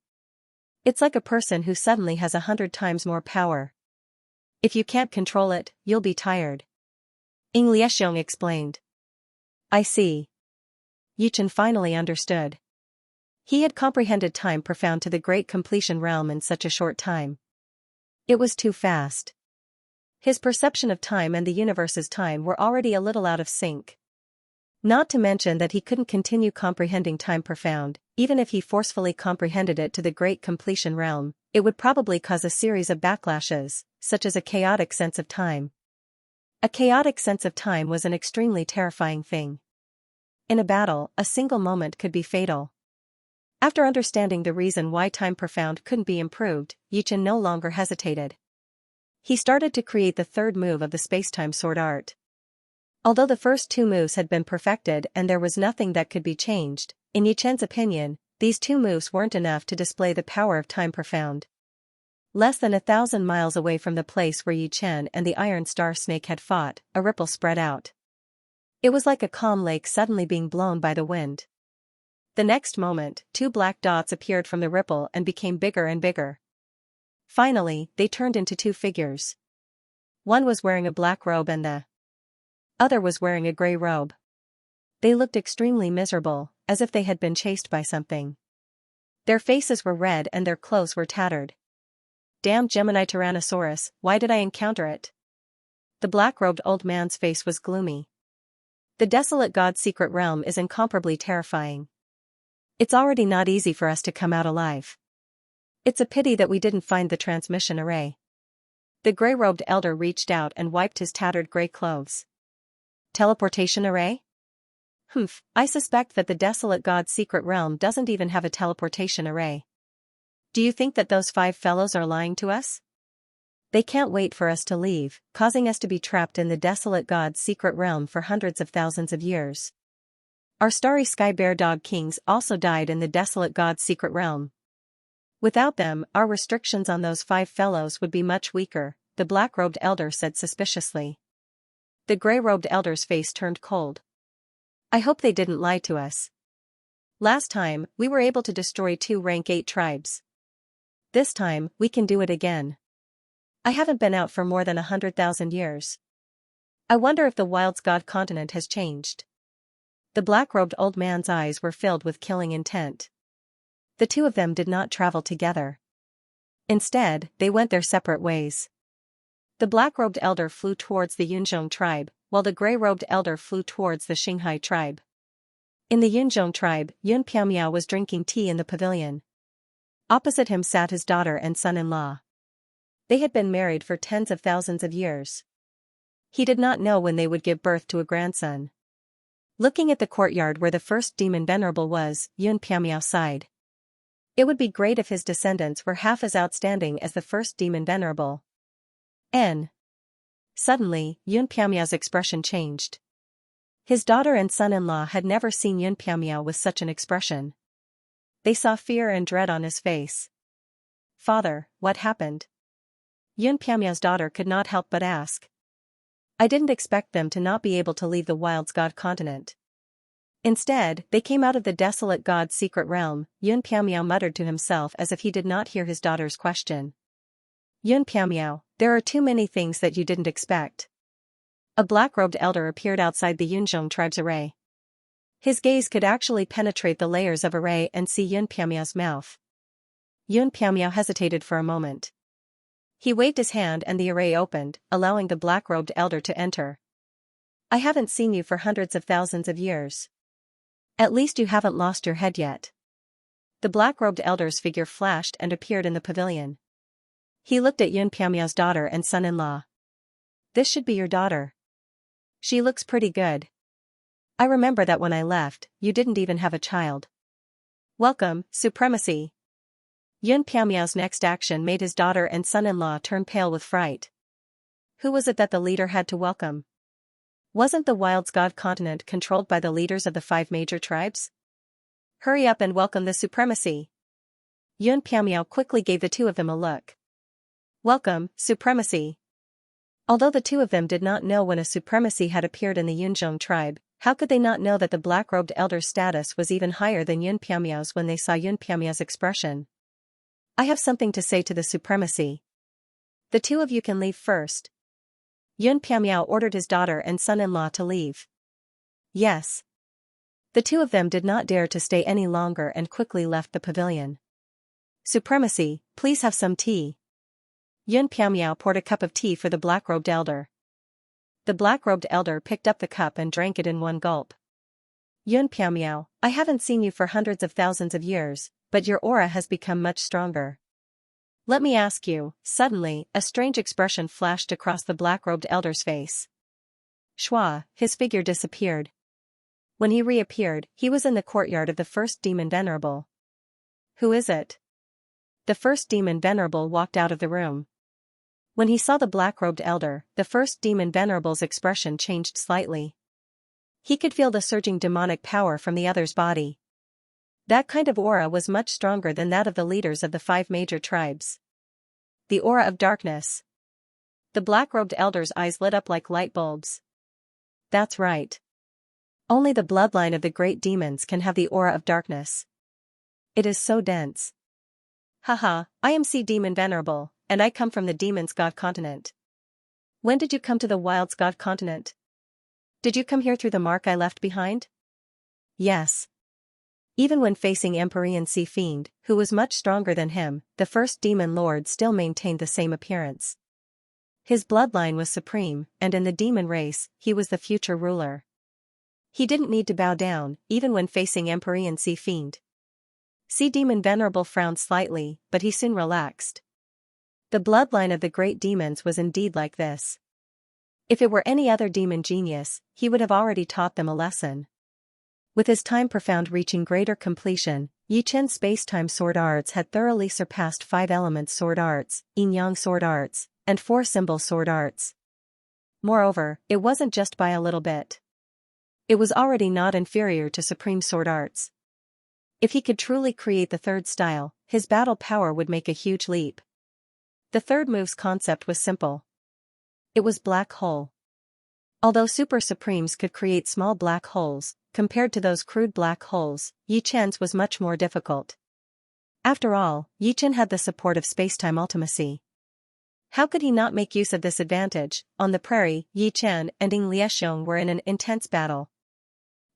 It's like a person who suddenly has 100 times more power. If you can't control it, you'll be tired. Ying Liexiong explained. I see. Yichen finally understood. He had comprehended time profound to the great completion realm in such a short time. It was too fast. His perception of time and the universe's time were already a little out of sync. Not to mention that he couldn't continue comprehending time profound, even if he forcefully comprehended it to the great completion realm, it would probably cause a series of backlashes, such as a chaotic sense of time. A chaotic sense of time was an extremely terrifying thing. In a battle, a single moment could be fatal. After understanding the reason why time profound couldn't be improved, Yichen no longer hesitated. He started to create the third move of the spacetime sword art. Although the first two moves had been perfected and there was nothing that could be changed, in Yichen's opinion, these two moves weren't enough to display the power of time profound. Less than 1,000 miles away from the place where Yichen and the Iron Star Snake had fought, a ripple spread out. It was like a calm lake suddenly being blown by the wind. The next moment, two black dots appeared from the ripple and became bigger and bigger. Finally, they turned into two figures. One was wearing a black robe and the other was wearing a gray robe. They looked extremely miserable, as if they had been chased by something. Their faces were red and their clothes were tattered. Damn Gemini Tyrannosaurus, why did I encounter it? The black-robed old man's face was gloomy. The desolate God's secret realm is incomparably terrifying. It's already not easy for us to come out alive. It's a pity that we didn't find the transmission array. The gray-robed elder reached out and wiped his tattered gray clothes. Teleportation array? I suspect that the desolate God's secret realm doesn't even have a teleportation array. Do you think that those 5 fellows are lying to us? They can't wait for us to leave, causing us to be trapped in the desolate God's secret realm for hundreds of thousands of years. Our starry sky bear dog kings also died in the desolate God's secret realm. Without them, our restrictions on those 5 fellows would be much weaker, the black-robed elder said suspiciously. The gray-robed elder's face turned cold. I hope they didn't lie to us. Last time, we were able to destroy 2 rank 8 tribes. This time, we can do it again. I haven't been out for more than 100,000 years. I wonder if the Wild's God continent has changed. The black-robed old man's eyes were filled with killing intent. The two of them did not travel together. Instead, they went their separate ways. The black-robed elder flew towards the Yunzhong tribe, while the gray-robed elder flew towards the Xinghai tribe. In the Yunzhong tribe, Yun Piaomiao was drinking tea in the pavilion. Opposite him sat his daughter and son-in-law. They had been married for tens of thousands of years. He did not know when they would give birth to a grandson. Looking at the courtyard where the first demon venerable was, Yun Piaomiao sighed. It would be great if his descendants were half as outstanding as the first demon venerable. Suddenly, Yun Piaomiao's expression changed. His daughter and son-in-law had never seen Yun Piaomiao with such an expression. They saw fear and dread on his face. "Father, what happened?" Yun Piaomiao's daughter could not help but ask. "I didn't expect them to not be able to leave the Wild's God continent. Instead, they came out of the desolate God's secret realm," Yun Piaomiao muttered to himself as if he did not hear his daughter's question. "Yun Piaomiao, there are too many things that you didn't expect." A black-robed elder appeared outside the Yunzhong tribe's array. His gaze could actually penetrate the layers of array and see Yun Piaomiao's mouth. Yun Piaomiao hesitated for a moment. He waved his hand and the array opened, allowing the black-robed elder to enter. "I haven't seen you for hundreds of thousands of years. At least you haven't lost your head yet." The black-robed elder's figure flashed and appeared in the pavilion. He looked at Yun Piaomiao's daughter and son-in-law. "This should be your daughter. She looks pretty good. I remember that when I left, you didn't even have a child. Welcome, supremacy." Yun Piaomiao's next action made his daughter and son-in-law turn pale with fright. Who was it that the leader had to welcome? Wasn't the Wild's God continent controlled by the leaders of the 5 major tribes? "Hurry up and welcome the supremacy." Yun Piaomiao quickly gave the two of them a look. "Welcome, supremacy." Although the two of them did not know when a supremacy had appeared in the Yunzhong tribe, how could they not know that the black-robed elder's status was even higher than Yun Piaomiao's when they saw Yun Piaomiao's expression? "I have something to say to the supremacy. The two of you can leave first." Yun Piaomiao ordered his daughter and son-in-law to leave. "Yes." The two of them did not dare to stay any longer and quickly left the pavilion. "Supremacy, please have some tea." Yun Piaomiao poured a cup of tea for the black-robed elder. The black-robed elder picked up the cup and drank it in one gulp. "Yun Piaomiao, I haven't seen you for hundreds of thousands of years, but your aura has become much stronger. Let me ask you." Suddenly, a strange expression flashed across the black-robed elder's face. Shua, his figure disappeared. When he reappeared, he was in the courtyard of the first demon venerable. "Who is it?" The first demon venerable walked out of the room. When he saw the black-robed elder, the first demon venerable's expression changed slightly. He could feel the surging demonic power from the other's body. That kind of aura was much stronger than that of the leaders of the 5 major tribes. The aura of darkness. The black-robed elder's eyes lit up like light bulbs. That's right. Only the bloodline of the great demons can have the aura of darkness. It is so dense. Haha, I am Sea Demon Venerable, and I come from the Demon's God continent. When did you come to the Wild's God continent? Did you come here through the mark I left behind? Yes. Even when facing Empyrean Sea Fiend, who was much stronger than him, the first demon lord still maintained the same appearance. His bloodline was supreme, and in the demon race, he was the future ruler. He didn't need to bow down, even when facing Empyrean Sea Fiend. Sea Demon Venerable frowned slightly, but he soon relaxed. The bloodline of the great demons was indeed like this. If it were any other demon genius, he would have already taught them a lesson. With his time profound reaching greater completion, Yi Chen's space-time sword arts had thoroughly surpassed 5 elements sword arts, yin-yang sword arts, and 4 symbol sword arts. Moreover, it wasn't just by a little bit. It was already not inferior to supreme sword arts. If he could truly create the third style, his battle power would make a huge leap. The third move's concept was simple. It was black hole. Although super supremes could create small black holes, compared to those crude black holes, Yi Chen's was much more difficult. After all, Yi Chen had the support of spacetime ultimacy. How could he not make use of this advantage? On the prairie, Yi Chen and Ying Liexiong were in an intense battle.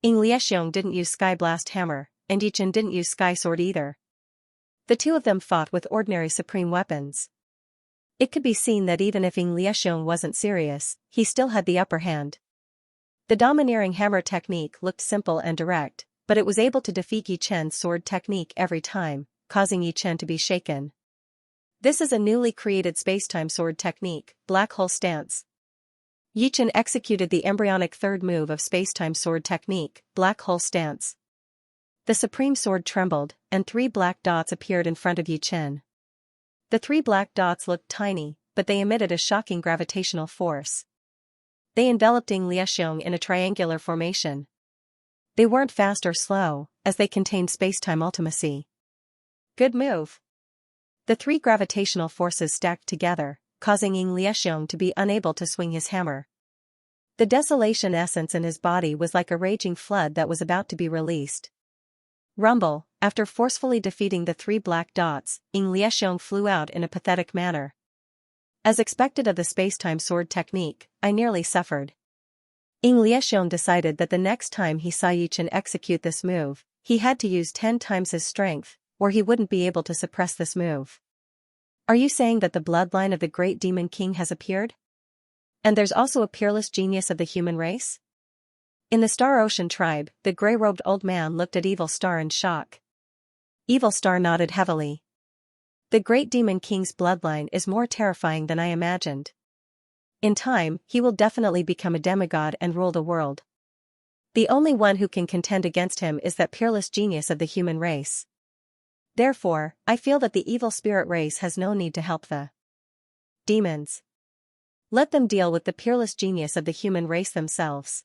Ying Liexiong didn't use Sky Blast Hammer, and Yi Chen didn't use Sky Sword either. The two of them fought with ordinary supreme weapons. It could be seen that even if Ying Liexiong wasn't serious, he still had the upper hand. The domineering hammer technique looked simple and direct, but it was able to defeat Yi Chen's sword technique every time, causing Yi Chen to be shaken. This is a newly created spacetime sword technique, Black Hole Stance. Yi Chen executed the embryonic third move of spacetime sword technique, Black Hole Stance. The supreme sword trembled, and 3 black dots appeared in front of Yi Chen. The 3 black dots looked tiny, but they emitted a shocking gravitational force. They enveloped Xianxia in a triangular formation. They weren't fast or slow, as they contained spacetime ultimacy. Good move. The 3 gravitational forces stacked together, causing Xianxia to be unable to swing his hammer. The desolation essence in his body was like a raging flood that was about to be released. Rumble, after forcefully defeating the 3 black dots, Xianxia flew out in a pathetic manner. As expected of the spacetime sword technique, I nearly suffered. Xianxia decided that the next time he saw Yi Chen execute this move, he had to use 10 times his strength, or he wouldn't be able to suppress this move. Are you saying that the bloodline of the great demon king has appeared? And there's also a peerless genius of the human race? In the Star Ocean tribe, the gray-robed old man looked at Evil Star in shock. Evil Star nodded heavily. The great demon king's bloodline is more terrifying than I imagined. In time, he will definitely become a demigod and rule the world. The only one who can contend against him is that peerless genius of the human race. Therefore, I feel that the evil spirit race has no need to help the demons. Let them deal with the peerless genius of the human race themselves.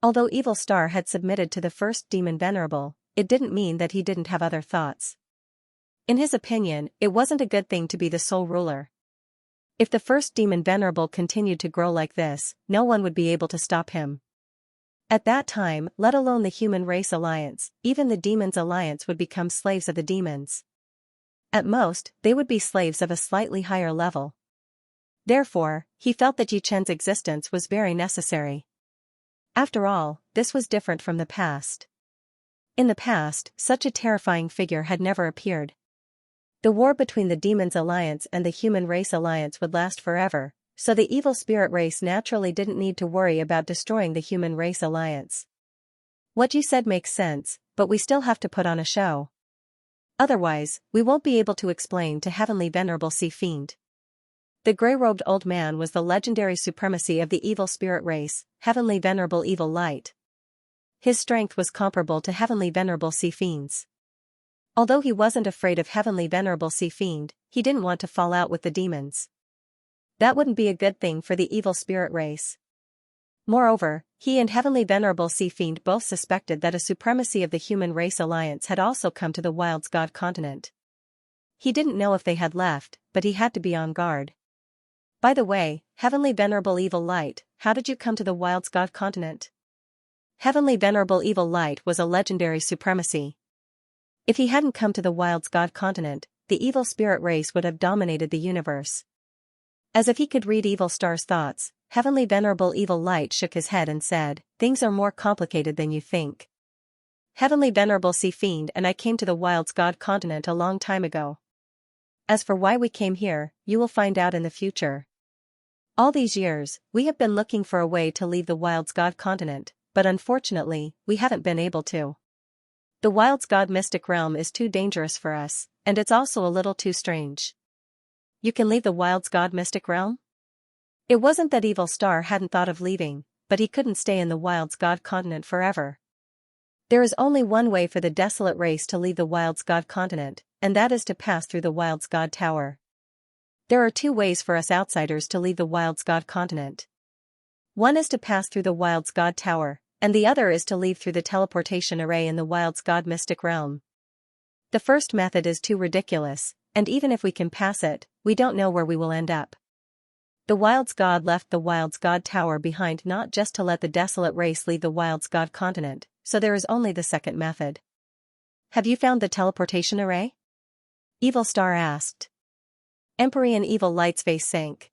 Although Evil Star had submitted to the first demon venerable, it didn't mean that he didn't have other thoughts. In his opinion, it wasn't a good thing to be the sole ruler. If the first demon venerable continued to grow like this, no one would be able to stop him. At that time, let alone the human race alliance, even the demons' alliance would become slaves of the demons. At most, they would be slaves of a slightly higher level. Therefore, he felt that Yi Chen's existence was very necessary. After all, this was different from the past. In the past, such a terrifying figure had never appeared. The war between the demons' alliance and the human race alliance would last forever. So the evil spirit race naturally didn't need to worry about destroying the human race alliance. What you said makes sense, but we still have to put on a show. Otherwise, we won't be able to explain to Heavenly Venerable Sea Fiend. The gray-robed old man was the legendary supremacy of the evil spirit race, Heavenly Venerable Evil Light. His strength was comparable to Heavenly Venerable Sea Fiend's. Although he wasn't afraid of Heavenly Venerable Sea Fiend, he didn't want to fall out with the demons. That wouldn't be a good thing for the evil spirit race. Moreover, he and Heavenly Venerable Sea Fiend both suspected that a supremacy of the human race alliance had also come to the Wild's God continent. He didn't know if they had left, but he had to be on guard. By the way, Heavenly Venerable Evil Light, how did you come to the Wild's God continent? Heavenly Venerable Evil Light was a legendary supremacy. If he hadn't come to the Wild's God continent, the evil spirit race would have dominated the universe. As if he could read Evil Star's thoughts, Heavenly Venerable Evil Light shook his head and said, "Things are more complicated than you think. Heavenly Venerable Sea Fiend and I came to the Wild's God continent a long time ago. As for why we came here, you will find out in the future. All these years, we have been looking for a way to leave the Wild's God continent, but unfortunately, we haven't been able to. The Wild's God mystic realm is too dangerous for us, and it's also a little too strange." You can leave the Wild's God mystic realm? It wasn't that Evil Star hadn't thought of leaving, but he couldn't stay in the Wild's God continent forever. There is only one way for the desolate race to leave the Wild's God continent, and that is to pass through the Wild's God Tower. There are 2 ways for us outsiders to leave the Wild's God continent. One is to pass through the Wild's God Tower, and the other is to leave through the teleportation array in the Wild's God mystic realm. The first method is too ridiculous, and even if we can pass it, we don't know where we will end up. The Wild's God left the Wild's God Tower behind not just to let the desolate race leave the Wild's God continent, so there is only the second method. Have you found the teleportation array? Evil Star asked. Empyrean Evil Light's face sank.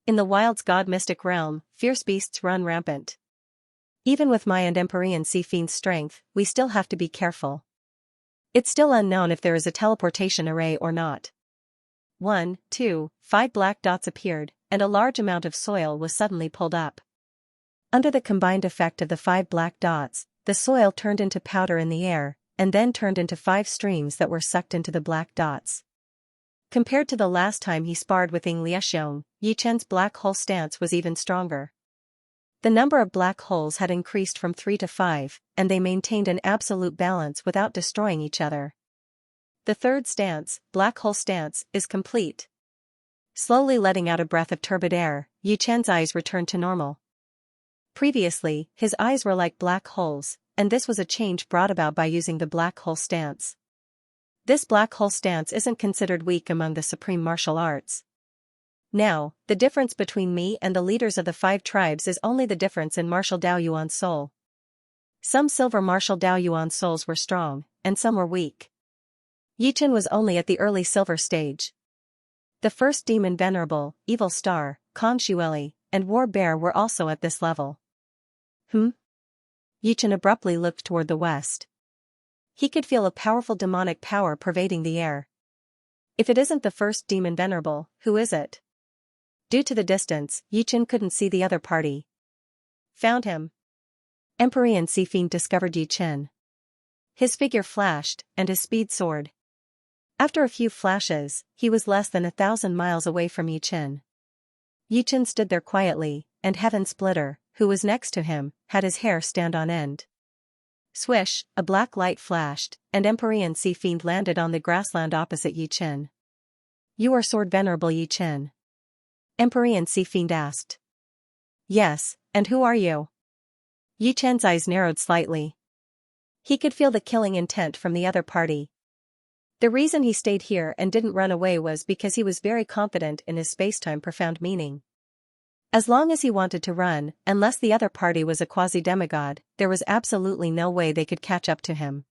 In the Wild's God mystic realm, fierce beasts run rampant. Even with my and Empyrean Sea Fiend's strength, we still have to be careful. It's still unknown if there is a teleportation array or not. 1, 2, 5 black dots appeared, and a large amount of soil was suddenly pulled up. Under the combined effect of the 5 black dots, the soil turned into powder in the air, and then turned into 5 streams that were sucked into the black dots. Compared to the last time he sparred with Ying Liexiong, Yi Chen's black hole stance was even stronger. The number of black holes had increased from 3 to 5, and they maintained an absolute balance without destroying each other. The third stance, black hole stance, is complete. Slowly letting out a breath of turbid air, Yi Chen's eyes returned to normal. Previously, his eyes were like black holes, and this was a change brought about by using the black hole stance. This black hole stance isn't considered weak among the supreme martial arts. Now, the difference between me and the leaders of the 5 tribes is only the difference in martial Daoyuan soul. Some silver martial Daoyuan souls were strong, and some were weak. Yi Chen was only at the early silver stage. The first demon Venerable, Evil Star, Kong Xueli, and War Bear were also at this level. Yi Chen abruptly looked toward the west. He could feel a powerful demonic power pervading the air. If it isn't the first demon Venerable, who is it? Due to the distance, Yi Chen couldn't see the other party. Found him. Empyrean Sea Fiend discovered Yi Chen. His figure flashed, and his speed soared. After a few flashes, he was less than 1,000 miles away from Yi Chen. Yi Chen stood there quietly, and Heaven Splitter, who was next to him, had his hair stand on end. Swish, a black light flashed, and Empyrean Sea Fiend landed on the grassland opposite Yi Chen. "You are Sword Venerable Yi Chen?" Empyrean Sea Fiend asked. "Yes, and who are you?" Yi Chen's eyes narrowed slightly. He could feel the killing intent from the other party. The reason he stayed here and didn't run away was because he was very confident in his spacetime profound meaning. As long as he wanted to run, unless the other party was a quasi-demigod, there was absolutely no way they could catch up to him.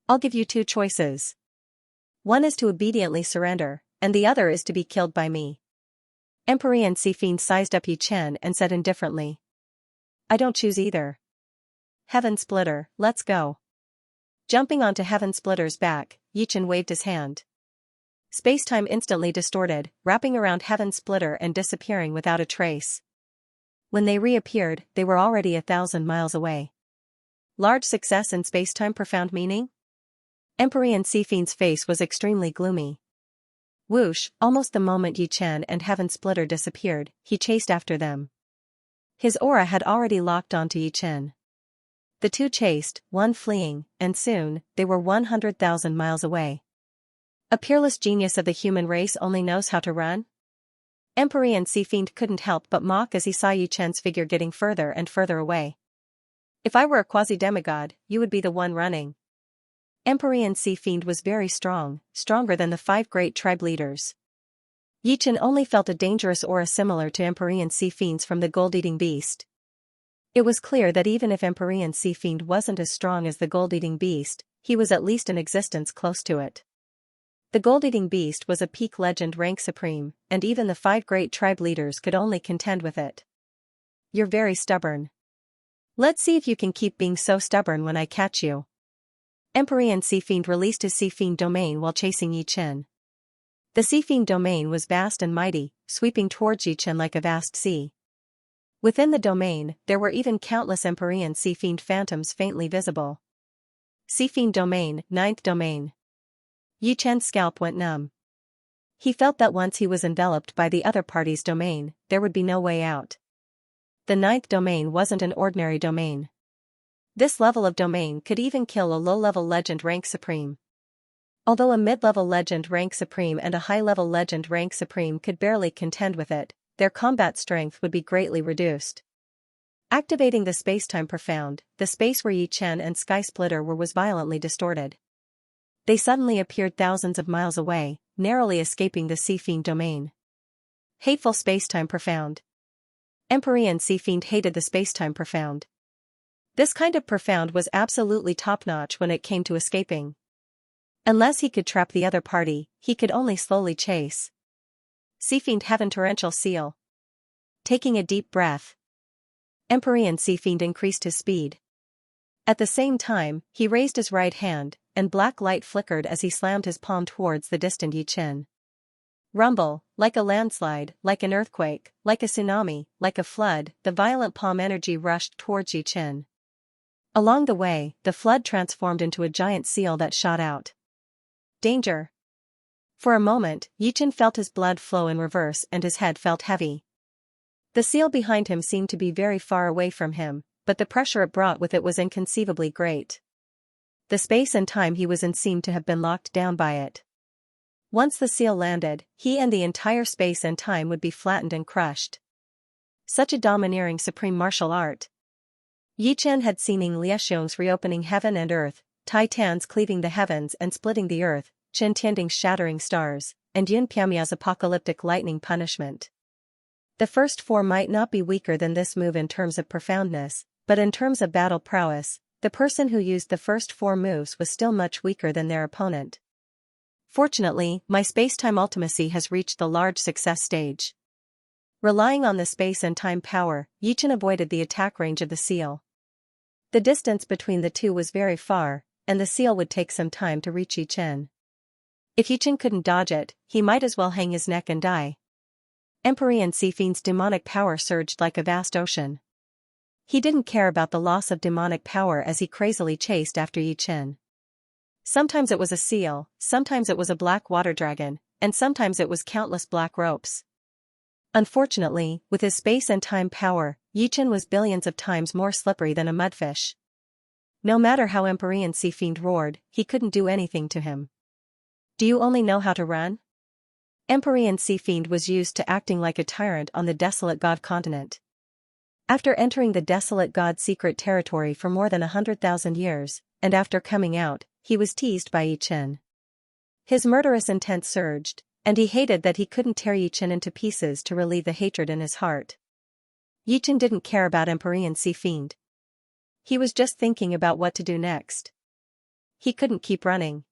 "I'll give you 2 choices. One is to obediently surrender, and the other is to be killed by me." Empyrean Sea Fiend sized up Yi Chen and said indifferently. "I don't choose either. Heaven Splitter, let's go." Jumping onto Heaven Splitter's back, Yi Chen waved his hand. Spacetime instantly distorted, wrapping around Heaven Splitter and disappearing without a trace. When they reappeared, they were already 1,000 miles away. Large success in spacetime profound meaning? Empyrean Sea Fiend's face was extremely gloomy. Whoosh, almost the moment Yi Chen and Heaven Splitter disappeared, he chased after them. His aura had already locked onto Yi Chen. The two chased, one fleeing, and soon, they were 100,000 miles away. A peerless genius of the human race only knows how to run? Empyrean Sea Fiend couldn't help but mock as he saw Yi Chen's figure getting further and further away. "If I were a quasi-demigod, you would be the one running." Empyrean Sea Fiend was very strong, stronger than the 5 great tribe leaders. Yi Chen only felt a dangerous aura similar to Empyrean Sea Fiend's from the gold-eating beast. It was clear that even if Empyrean Sea Fiend wasn't as strong as the gold-eating beast, he was at least in existence close to it. The gold-eating beast was a peak legend rank supreme, and even the 5 great tribe leaders could only contend with it. "You're very stubborn. Let's see if you can keep being so stubborn when I catch you." Empyrean Sea Fiend released his Sea Fiend domain while chasing Yi Chen. The Sea Fiend domain was vast and mighty, sweeping towards Yi Chen like a vast sea. Within the domain, there were even countless Empyrean Sea Fiend phantoms faintly visible. Sea Fiend domain, 9th domain. Yi Chen's scalp went numb. He felt that once he was enveloped by the other party's domain, there would be no way out. The 9th domain wasn't an ordinary domain. This level of domain could even kill a low-level legend rank supreme. Although a mid-level legend rank supreme and a high-level legend rank supreme could barely contend with it, their combat strength would be greatly reduced. Activating the spacetime profound, the space where Yi Chen and Sky Splitter were was violently distorted. They suddenly appeared thousands of miles away, narrowly escaping the Sea Fiend domain. Hateful spacetime profound. Empyrean Sea Fiend hated the spacetime profound. This kind of profound was absolutely top-notch when it came to escaping. Unless he could trap the other party, he could only slowly chase. Sea Fiend Heaven Torrential Seal. Taking a deep breath, Empyrean Sea Fiend increased his speed. At the same time, he raised his right hand, and black light flickered as he slammed his palm towards the distant Yi Chen. Rumble, like a landslide, like an earthquake, like a tsunami, like a flood, the violent palm energy rushed towards Yi Chen. Along the way, the flood transformed into a giant seal that shot out. Danger! For a moment, Yichen felt his blood flow in reverse and his head felt heavy. The seal behind him seemed to be very far away from him, but the pressure it brought with it was inconceivably great. The space and time he was in seemed to have been locked down by it. Once the seal landed, he and the entire space and time would be flattened and crushed. Such a domineering supreme martial art. Yichen had seen Lieshong's reopening heaven and earth, Tai Tan's cleaving the heavens and splitting the earth, Chen Tianding's shattering stars, and Yun Piamia's apocalyptic lightning punishment. The first four might not be weaker than this move in terms of profoundness, but in terms of battle prowess, the person who used the first four moves was still much weaker than their opponent. Fortunately, my space-time ultimacy has reached the large success stage. Relying on the space and time power, Yichen avoided the attack range of the seal. The distance between the two was very far, and the seal would take some time to reach Yichen. If Yichen couldn't dodge it, he might as well hang his neck and die. Empyrean Sea Fiend's demonic power surged like a vast ocean. He didn't care about the loss of demonic power as he crazily chased after Yichen. Sometimes it was a seal, sometimes it was a black water dragon, and sometimes it was countless black ropes. Unfortunately, with his space and time power, Yichen was billions of times more slippery than a mudfish. No matter how Empyrean Sea Fiend roared, he couldn't do anything to him. Do you only know how to run? Empyrean Sea Fiend was used to acting like a tyrant on the desolate god continent. After entering the desolate god's secret territory for more than 100,000 years, and after coming out, he was teased by Yichen. His murderous intent surged, and he hated that he couldn't tear Yichen into pieces to relieve the hatred in his heart. Yichen didn't care about Empyrean Sea Fiend. He was just thinking about what to do next. He couldn't keep running.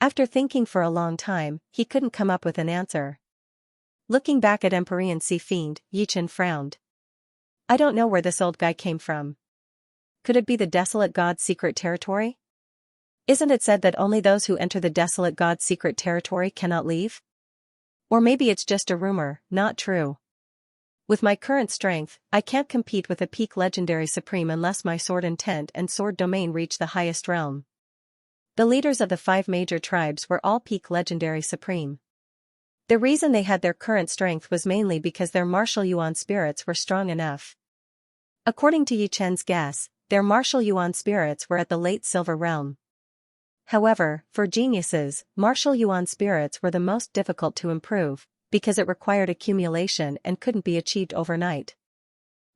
After thinking for a long time, he couldn't come up with an answer. Looking back at Empyrean Sea Fiend, Yichen frowned. I don't know where this old guy came from. Could it be the desolate god's secret territory? Isn't it said that only those who enter the desolate god's secret territory cannot leave? Or maybe it's just a rumor, not true. With my current strength, I can't compete with a peak legendary supreme unless my sword intent and sword domain reach the highest realm. The leaders of the 5 major tribes were all peak legendary supreme. The reason they had their current strength was mainly because their martial yuan spirits were strong enough. According to Yichen's guess, their martial yuan spirits were at the late silver realm. However, for geniuses, martial yuan spirits were the most difficult to improve, because it required accumulation and couldn't be achieved overnight.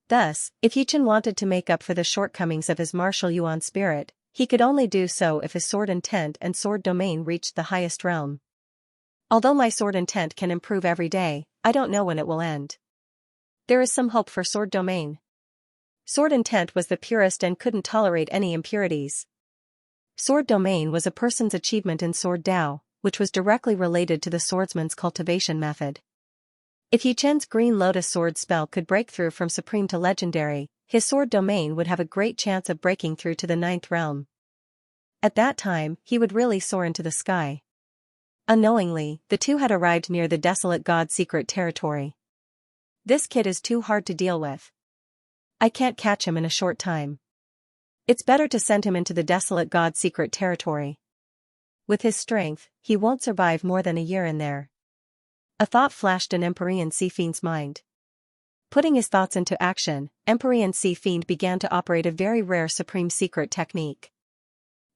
Thus, if Yichen wanted to make up for the shortcomings of his martial yuan spirit, he could only do so if his sword intent and sword domain reached the highest realm. Although my sword intent can improve every day, I don't know when it will end. There is some hope for sword domain. Sword intent was the purest and couldn't tolerate any impurities. Sword domain was a person's achievement in sword Dao, which was directly related to the swordsman's cultivation method. If Yichen's Green Lotus sword spell could break through from supreme to legendary, his sword domain would have a great chance of breaking through to the 9th realm. At that time, he would really soar into the sky. Unknowingly, the two had arrived near the desolate god's secret territory. This kid is too hard to deal with. I can't catch him in a short time. It's better to send him into the desolate god's secret territory. With his strength, he won't survive more than a year in there. A thought flashed in Empyrean Sea Fiend's mind. Putting his thoughts into action, Empyrean Sea Fiend began to operate a very rare supreme secret technique.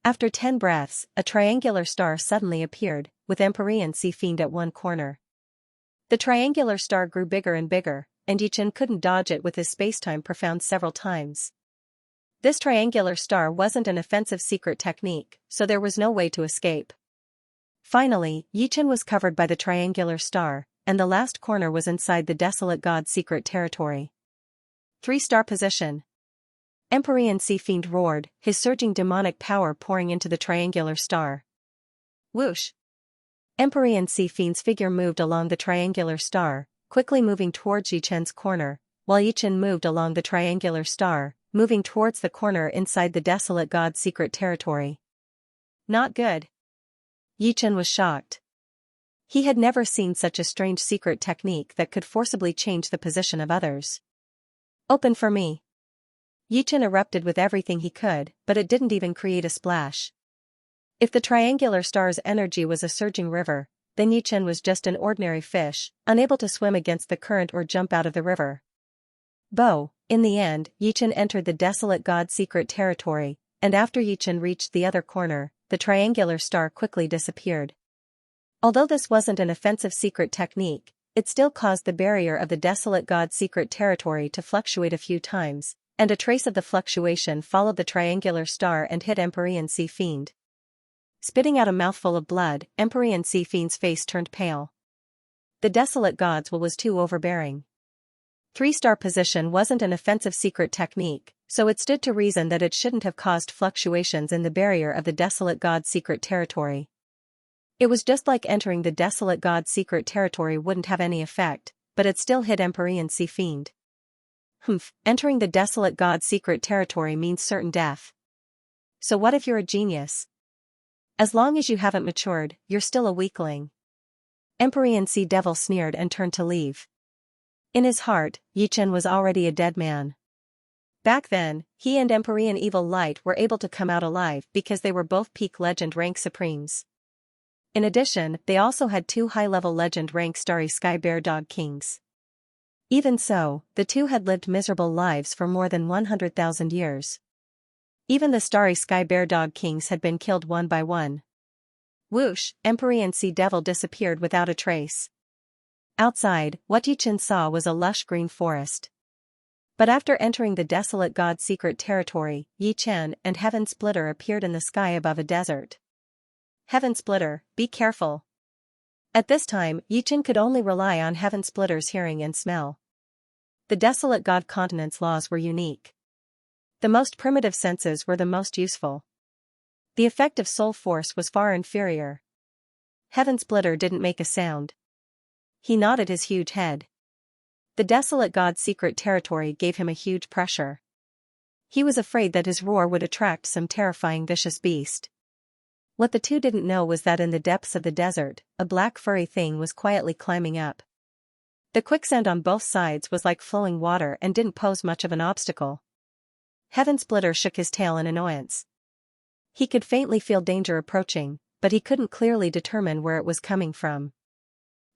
After 10 breaths, a triangular star suddenly appeared, with Empyrean Sea Fiend at one corner. The triangular star grew bigger and bigger, and Yichen couldn't dodge it with his space-time profound several times. This triangular star wasn't an offensive secret technique, so there was no way to escape. Finally, Yichen was covered by the triangular star, and the last corner was inside the desolate god's secret territory. 3-star position. Empyrean Sea Fiend roared, his surging demonic power pouring into the triangular star. Whoosh! Empyrean Sea Fiend's figure moved along the triangular star, quickly moving towards Yichen's corner, while Yichen moved along the triangular star, moving towards the corner inside the desolate god's secret territory. Not good. Yichen was shocked. He had never seen such a strange secret technique that could forcibly change the position of others. Open for me. Yichen erupted with everything he could, but it didn't even create a splash. If the triangular star's energy was a surging river, then Yichen was just an ordinary fish, unable to swim against the current or jump out of the river. In the end, Yichen entered the desolate god's secret territory, and after Yichen reached the other corner, the triangular star quickly disappeared. Although this wasn't an offensive secret technique, it still caused the barrier of the desolate god's secret territory to fluctuate a few times, and a trace of the fluctuation followed the triangular star and hit Empyrean Sea Fiend. Spitting out a mouthful of blood, Empyrean Sea Fiend's face turned pale. The desolate god's will was too overbearing. 3-star position wasn't an offensive secret technique, so it stood to reason that it shouldn't have caused fluctuations in the barrier of the desolate god's secret territory. It was just like entering the desolate god's secret territory wouldn't have any effect, but it still hit Empyrean Sea Fiend. Entering the desolate god's secret territory means certain death. So what if you're a genius? As long as you haven't matured, you're still a weakling. Empyrean Sea Devil sneered and turned to leave. In his heart, Yichen was already a dead man. Back then, he and Empyrean Evil Light were able to come out alive because they were both peak legend rank supremes. In addition, they also had 2 high-level legend rank Starry Sky Bear Dog Kings. Even so, the two had lived miserable lives for more than 100,000 years. Even the Starry Sky Bear Dog Kings had been killed one by one. Whoosh, Empyrean Sea Devil disappeared without a trace. Outside, what Yichen saw was a lush green forest. But after entering the desolate god's secret territory, Yichen and Heaven Splitter appeared in the sky above a desert. Heaven Splitter, be careful. At this time, Yichen could only rely on Heaven Splitter's hearing and smell. The desolate god continent's laws were unique. The most primitive senses were the most useful. The effect of soul force was far inferior. Heaven Splitter didn't make a sound. He nodded his huge head. The desolate god's secret territory gave him a huge pressure. He was afraid that his roar would attract some terrifying vicious beast. What the two didn't know was that in the depths of the desert, a black furry thing was quietly climbing up. The quicksand on both sides was like flowing water and didn't pose much of an obstacle. Heaven Splitter shook his tail in annoyance. He could faintly feel danger approaching, but he couldn't clearly determine where it was coming from.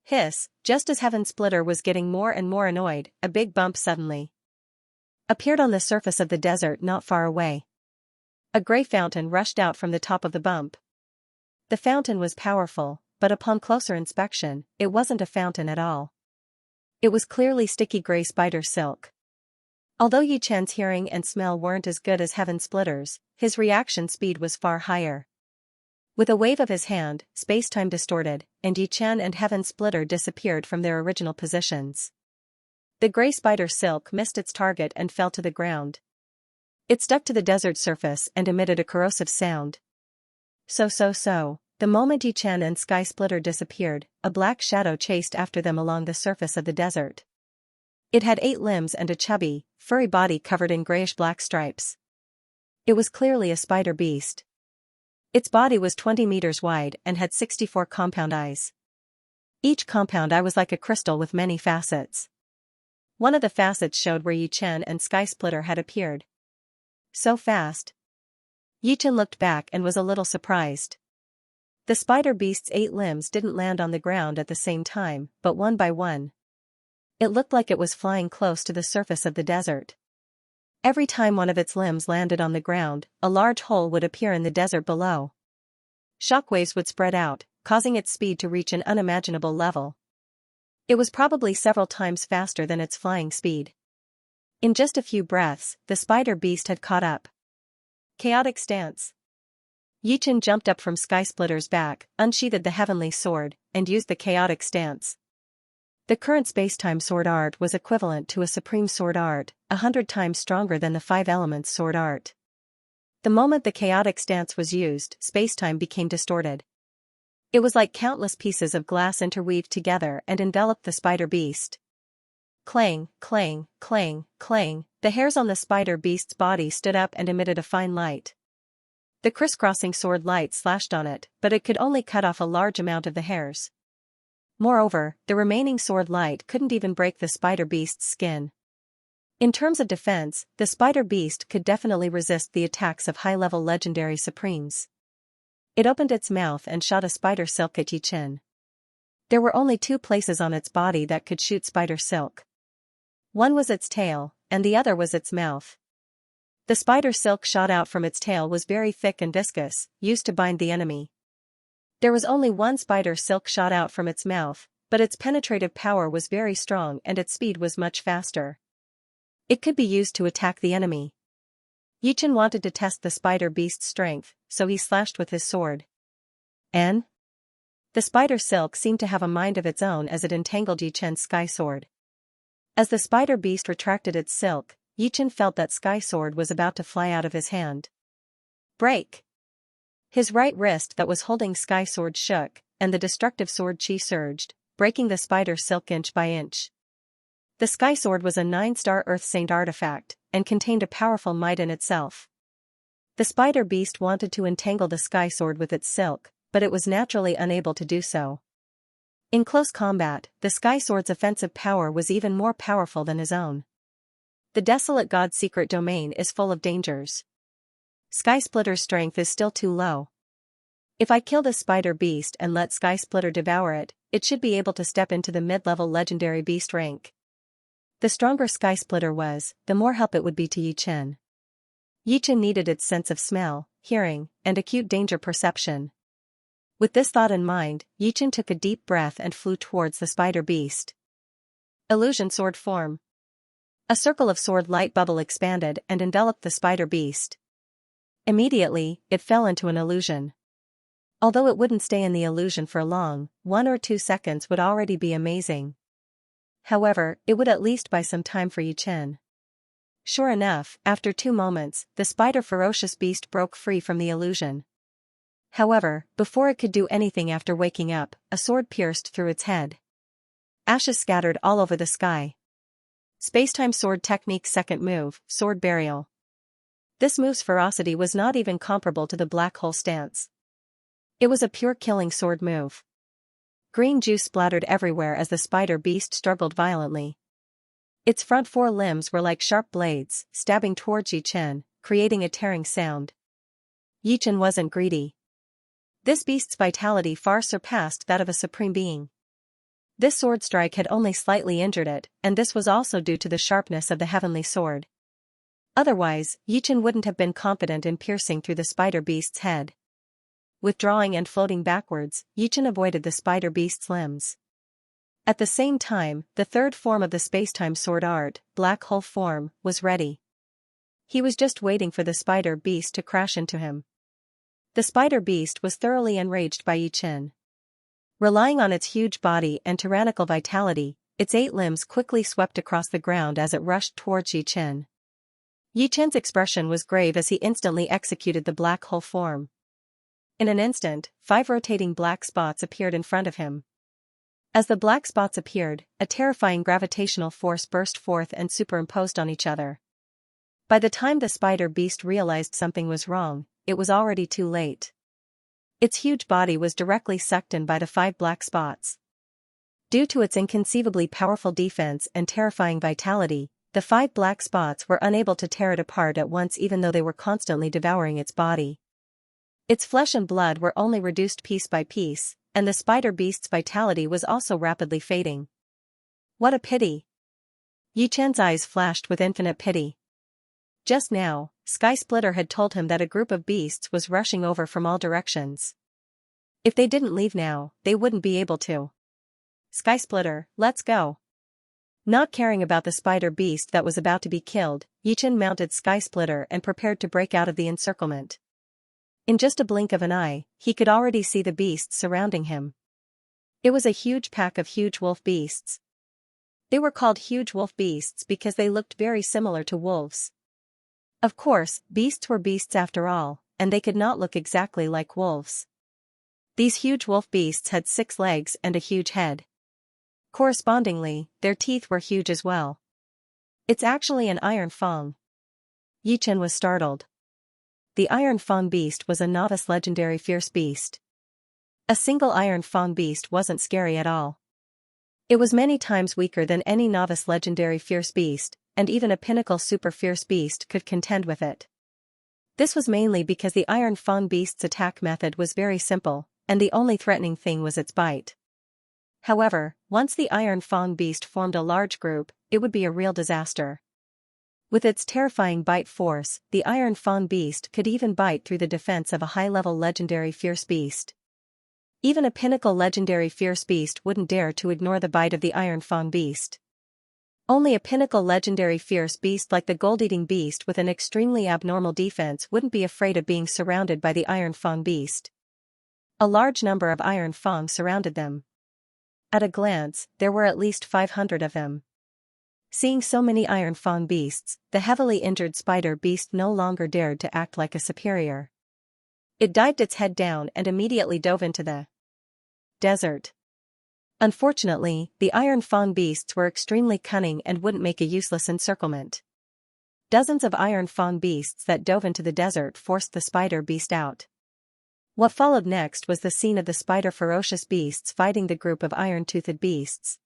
Hiss, just as Heaven Splitter was getting more and more annoyed, a big bump suddenly appeared on the surface of the desert not far away. A gray fountain rushed out from the top of the bump. The fountain was powerful, but upon closer inspection, it wasn't a fountain at all. It was clearly sticky gray spider silk. Although Yichen's hearing and smell weren't as good as Heaven Splitter's, his reaction speed was far higher. With a wave of his hand, space-time distorted, and Yichen and Heaven Splitter disappeared from their original positions. The gray spider silk missed its target and fell to the ground. It stuck to the desert surface and emitted a corrosive sound. The moment Yichen and Sky Splitter disappeared, a black shadow chased after them along the surface of the desert. It had 8 limbs and a chubby, furry body covered in grayish-black stripes. It was clearly a spider beast. Its body was 20 meters wide and had 64 compound eyes. Each compound eye was like a crystal with many facets. One of the facets showed where Yichen and Sky Splitter had appeared. So fast. Yichen looked back and was a little surprised. The spider beast's 8 limbs didn't land on the ground at the same time, but one by one. It looked like it was flying close to the surface of the desert. Every time one of its limbs landed on the ground, a large hole would appear in the desert below. Shockwaves would spread out, causing its speed to reach an unimaginable level. It was probably several times faster than its flying speed. In just a few breaths, the spider beast had caught up. Chaotic stance. Yichen jumped up from Sky Splitter's back, unsheathed the heavenly sword, and used the chaotic stance. The current space-time sword art was equivalent to a supreme sword art, 100 times stronger than the 5 elements sword art. The moment the chaotic stance was used, space-time became distorted. It was like countless pieces of glass interweaved together and enveloped the spider beast. Clang, clang, clang, clang, the hairs on the spider beast's body stood up and emitted a fine light. The crisscrossing sword light slashed on it, but it could only cut off a large amount of the hairs. Moreover, the remaining sword light couldn't even break the spider beast's skin. In terms of defense, the spider beast could definitely resist the attacks of high-level legendary supremes. It opened its mouth and shot a spider silk at Yichen. There were only two places on its body that could shoot spider silk. One was its tail, and the other was its mouth. The spider silk shot out from its tail was very thick and viscous, used to bind the enemy. There was only one spider silk shot out from its mouth, but its penetrative power was very strong and its speed was much faster. It could be used to attack the enemy. Yichen wanted to test the spider beast's strength, so he slashed with his sword. And the spider silk seemed to have a mind of its own as it entangled Yichen's sky sword. As the spider beast retracted its silk, Yichen felt that sky sword was about to fly out of his hand. Break! His right wrist that was holding sky sword shook, and the destructive sword chi surged, breaking the spider silk inch by inch. The sky sword was a 9-star Earth Saint artifact, and contained a powerful might in itself. The spider beast wanted to entangle the sky sword with its silk, but it was naturally unable to do so. In close combat, the sky sword's offensive power was even more powerful than his own. The desolate god's secret domain is full of dangers. Sky Splitter's strength is still too low. If I kill this spider beast and let Sky Splitter devour it, it should be able to step into the mid-level legendary beast rank. The stronger Sky Splitter was, the more help it would be to Yichen. Yichen needed its sense of smell, hearing, and acute danger perception. With this thought in mind, Yichen took a deep breath and flew towards the spider beast. Illusion sword form. A circle of sword light bubble expanded and enveloped the spider beast. Immediately, it fell into an illusion. Although it wouldn't stay in the illusion for long, 1 or 2 seconds would already be amazing. However, it would at least buy some time for Yichen. Sure enough, after 2 moments, the spider ferocious beast broke free from the illusion. However, before it could do anything after waking up, a sword pierced through its head. Ashes scattered all over the sky. Spacetime sword technique second move, sword burial. This move's ferocity was not even comparable to the black hole stance. It was a pure killing sword move. Green juice splattered everywhere as the spider beast struggled violently. Its front 4 limbs were like sharp blades, stabbing towards Yichen, creating a tearing sound. Yichen wasn't greedy. This beast's vitality far surpassed that of a supreme being. This sword strike had only slightly injured it, and this was also due to the sharpness of the heavenly sword. Otherwise, Yichen wouldn't have been confident in piercing through the spider beast's head. Withdrawing and floating backwards, Yichen avoided the spider beast's limbs. At the same time, the third form of the spacetime sword art, black hole form, was ready. He was just waiting for the spider beast to crash into him. The spider beast was thoroughly enraged by Yichen. Relying on its huge body and tyrannical vitality, its 8 limbs quickly swept across the ground as it rushed towards Yichen. Yichen's expression was grave as he instantly executed the black hole form. In an instant, 5 rotating black spots appeared in front of him. As the black spots appeared, a terrifying gravitational force burst forth and superimposed on each other. By the time the spider beast realized something was wrong, it was already too late. Its huge body was directly sucked in by the 5 black spots. Due to its inconceivably powerful defense and terrifying vitality, the 5 black spots were unable to tear it apart at once even though they were constantly devouring its body. Its flesh and blood were only reduced piece by piece, and the spider beast's vitality was also rapidly fading. What a pity! Yichen's eyes flashed with infinite pity. Just now, Sky Splitter had told him that a group of beasts was rushing over from all directions. If they didn't leave now, they wouldn't be able to. Sky Splitter, let's go. Not caring about the spider beast that was about to be killed, Yichen mounted Sky Splitter and prepared to break out of the encirclement. In just a blink of an eye, he could already see the beasts surrounding him. It was a huge pack of huge wolf beasts. They were called huge wolf beasts because they looked very similar to wolves. Of course, beasts were beasts after all, and they could not look exactly like wolves. These huge wolf beasts had 6 legs and a huge head. Correspondingly, their teeth were huge as well. It's actually an iron fang. Yichen was startled. The Iron Fang beast was a novice legendary fierce beast. A single Iron Fang beast wasn't scary at all. It was many times weaker than any novice legendary fierce beast, and even a pinnacle super fierce beast could contend with it. This was mainly because the Iron Fang beast's attack method was very simple, and the only threatening thing was its bite. However, once the Iron Fang beast formed a large group, it would be a real disaster. With its terrifying bite force, the Iron Fang beast could even bite through the defense of a high-level legendary fierce beast. Even a pinnacle legendary fierce beast wouldn't dare to ignore the bite of the Iron Fang beast. Only a pinnacle legendary fierce beast like the gold-eating beast with an extremely abnormal defense wouldn't be afraid of being surrounded by the Iron Fang beast. A large number of Iron Fang surrounded them. At a glance, there were at least 500 of them. Seeing so many Iron Fang beasts, the heavily injured spider beast no longer dared to act like a superior. It dived its head down and immediately dove into the desert. Unfortunately, the Iron Fang beasts were extremely cunning and wouldn't make a useless encirclement. Dozens of Iron Fang beasts that dove into the desert forced the spider beast out. What followed next was the scene of the spider ferocious beasts fighting the group of iron-toothed beasts.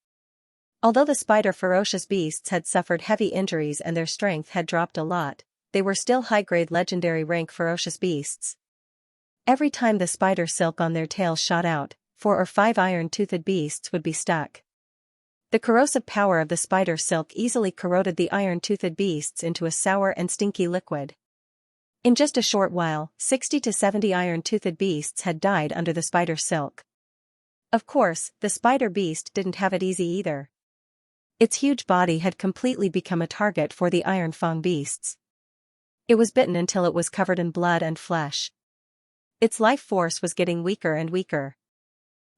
Although the spider ferocious beasts had suffered heavy injuries and their strength had dropped a lot, they were still high-grade legendary rank ferocious beasts. Every time the spider silk on their tails shot out, 4 or 5 iron-toothed beasts would be stuck. The corrosive power of the spider silk easily corroded the iron-toothed beasts into a sour and stinky liquid. In just a short while, 60 to 70 iron-toothed beasts had died under the spider silk. Of course, the spider beast didn't have it easy either. Its huge body had completely become a target for the Iron Fang beasts. It was bitten until it was covered in blood and flesh. Its life force was getting weaker and weaker.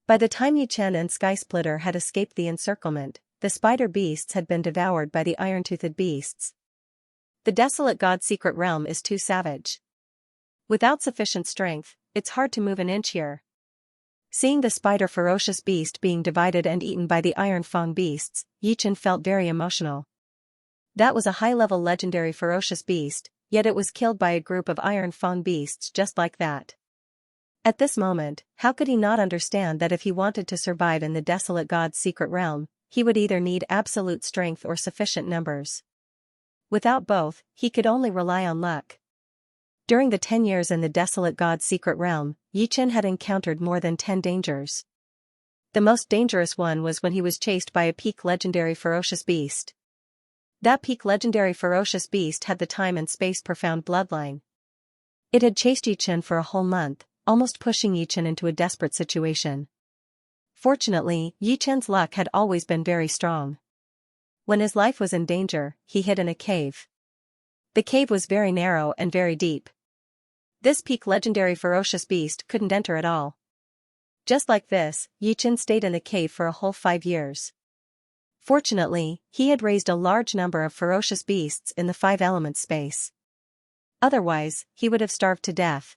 By the time Chen and Sky Splitter had escaped the encirclement, the spider beasts had been devoured by the iron-toothed beasts. The desolate god's secret realm is too savage. Without sufficient strength, it's hard to move an inch here. Seeing the spider ferocious beast being divided and eaten by the Iron Fang beasts, Chen felt very emotional. That was a high-level legendary ferocious beast, yet it was killed by a group of Iron Fang beasts just like that. At this moment, how could he not understand that if he wanted to survive in the desolate god's secret realm, he would either need absolute strength or sufficient numbers. Without both, he could only rely on luck. During the 10 years in the desolate god's secret realm, Chen had encountered more than 10 dangers. The most dangerous one was when he was chased by a peak legendary ferocious beast. That peak legendary ferocious beast had the time and space profound bloodline. It had chased Chen for a whole month, almost pushing Chen into a desperate situation. Fortunately, Chen's luck had always been very strong. When his life was in danger, he hid in a cave. The cave was very narrow and very deep. This peak legendary ferocious beast couldn't enter at all. Just like this, Chen stayed in the cave for a whole 5 years. Fortunately, he had raised a large number of ferocious beasts in the 5 elements space. Otherwise, he would have starved to death.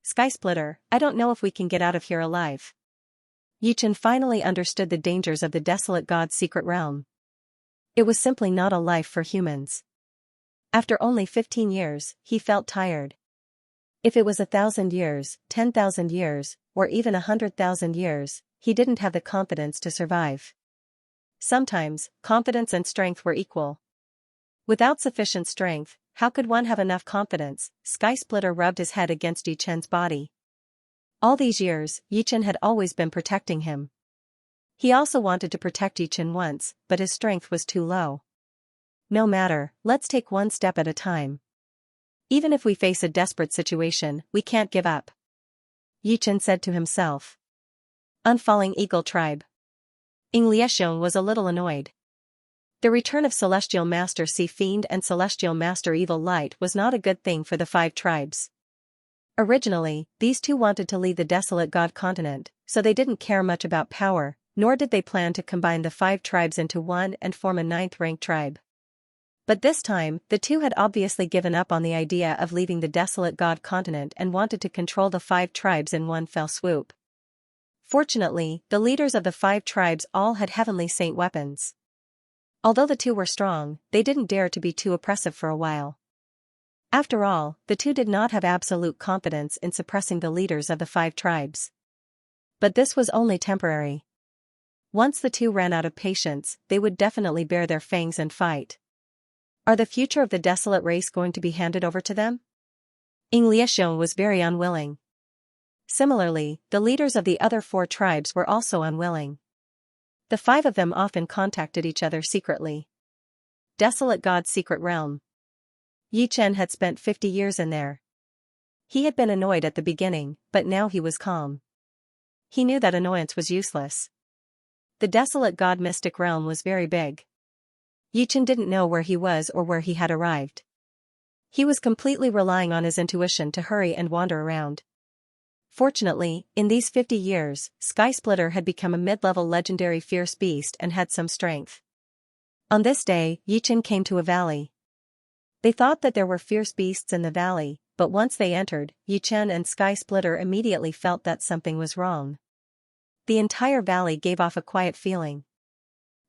Sky Splitter, I don't know if we can get out of here alive. Chen finally understood the dangers of the desolate god's secret realm. It was simply not a life for humans. After only 15 years, he felt tired. If it was 1,000 years, 10,000 years, or even 100,000 years, he didn't have the confidence to survive. Sometimes, confidence and strength were equal. Without sufficient strength, how could one have enough confidence? Sky Splitter rubbed his head against Chen's body. All these years, Chen had always been protecting him. He also wanted to protect Chen once, but his strength was too low. No matter, let's take one step at a time. Even if we face a desperate situation, we can't give up. Chen said to himself. Unfalling Eagle Tribe. Ing Liexiong was a little annoyed. The return of Celestial Master Sea Fiend and Celestial Master Evil Light was not a good thing for the 5 tribes. Originally, these two wanted to lead the desolate god continent, so they didn't care much about power, nor did they plan to combine the 5 tribes into one and form a 9th-ranked tribe. But this time, the two had obviously given up on the idea of leaving the desolate god continent and wanted to control the 5 tribes in one fell swoop. Fortunately, the leaders of the 5 tribes all had heavenly saint weapons. Although the two were strong, they didn't dare to be too oppressive for a while. After all, the two did not have absolute confidence in suppressing the leaders of the 5 tribes. But this was only temporary. Once the two ran out of patience, they would definitely bare their fangs and fight. Are the future of the desolate race going to be handed over to them? Xianxia was very unwilling. Similarly, the leaders of the other 4 tribes were also unwilling. The 5 of them often contacted each other secretly. Desolate God's secret realm. Yichen had spent 50 years in there. He had been annoyed at the beginning, but now he was calm. He knew that annoyance was useless. The desolate God mystic realm was very big. Yichen didn't know where he was or where he had arrived. He was completely relying on his intuition to hurry and wander around. Fortunately, in these 50 years, Sky Splitter had become a mid-level legendary fierce beast and had some strength. On this day, Yichen came to a valley. They thought that there were fierce beasts in the valley, but once they entered, Yichen and Sky Splitter immediately felt that something was wrong. The entire valley gave off a quiet feeling.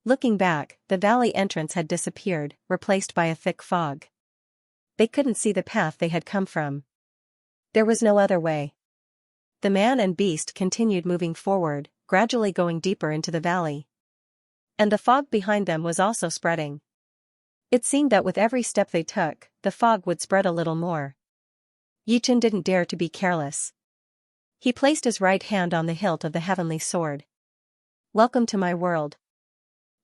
Looking back, the valley entrance had disappeared, replaced by a thick fog. They couldn't see the path they had come from. There was no other way. The man and beast continued moving forward, gradually going deeper into the valley. And the fog behind them was also spreading. It seemed that with every step they took, the fog would spread a little more. Yichen didn't dare to be careless. He placed his right hand on the hilt of the heavenly sword. "Welcome to my world."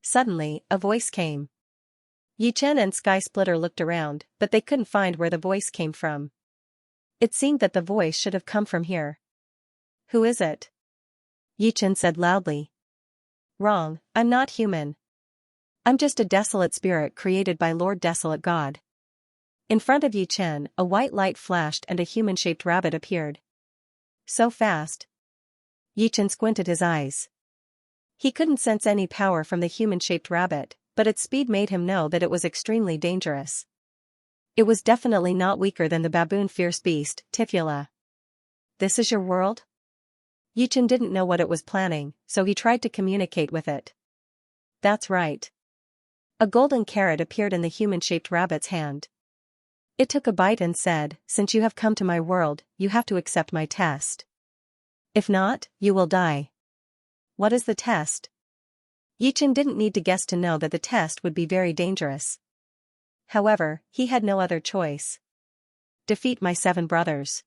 Suddenly, a voice came. Yichen and Sky Splitter looked around, but they couldn't find where the voice came from. It seemed that the voice should have come from here. "Who is it?" Yichen said loudly. "Wrong, I'm not human. I'm just a desolate spirit created by Lord Desolate God." In front of Yichen, a white light flashed and a human-shaped rabbit appeared. So fast. Yichen squinted his eyes. He couldn't sense any power from the human-shaped rabbit, but its speed made him know that it was extremely dangerous. It was definitely not weaker than the baboon fierce beast, Tifula. "This is your world?" Yichen didn't know what it was planning, so he tried to communicate with it. "That's right." A golden carrot appeared in the human-shaped rabbit's hand. It took a bite and said, "Since you have come to my world, you have to accept my test. If not, you will die." "What is the test?" Yichen didn't need to guess to know that the test would be very dangerous. However, he had no other choice. "Defeat my 7 brothers."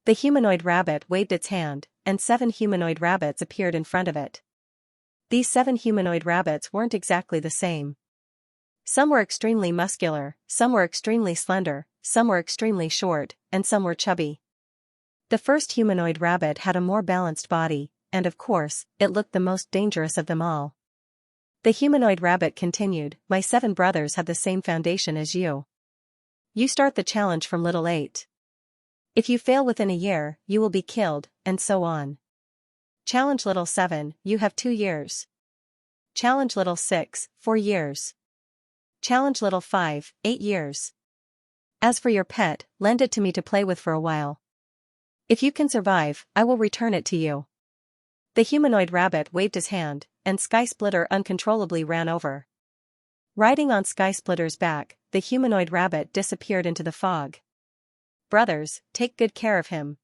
The humanoid rabbit waved its hand, and 7 humanoid rabbits appeared in front of it. These 7 humanoid rabbits weren't exactly the same. Some were extremely muscular, some were extremely slender, some were extremely short, and some were chubby. The first humanoid rabbit had a more balanced body, and of course, it looked the most dangerous of them all. The humanoid rabbit continued, "My 7 brothers have the same foundation as you. You start the challenge from little 8. If you fail within a year, you will be killed, and so on. Challenge little 7, you have 2 years. Challenge little 6, 4 years. Challenge little 5, 8 years. As for your pet, lend it to me to play with for a while. If you can survive, I will return it to you." The humanoid rabbit waved his hand, and Sky Splitter uncontrollably ran over. Riding on Sky Splitter's back, the humanoid rabbit disappeared into the fog. "Brothers, take good care of him."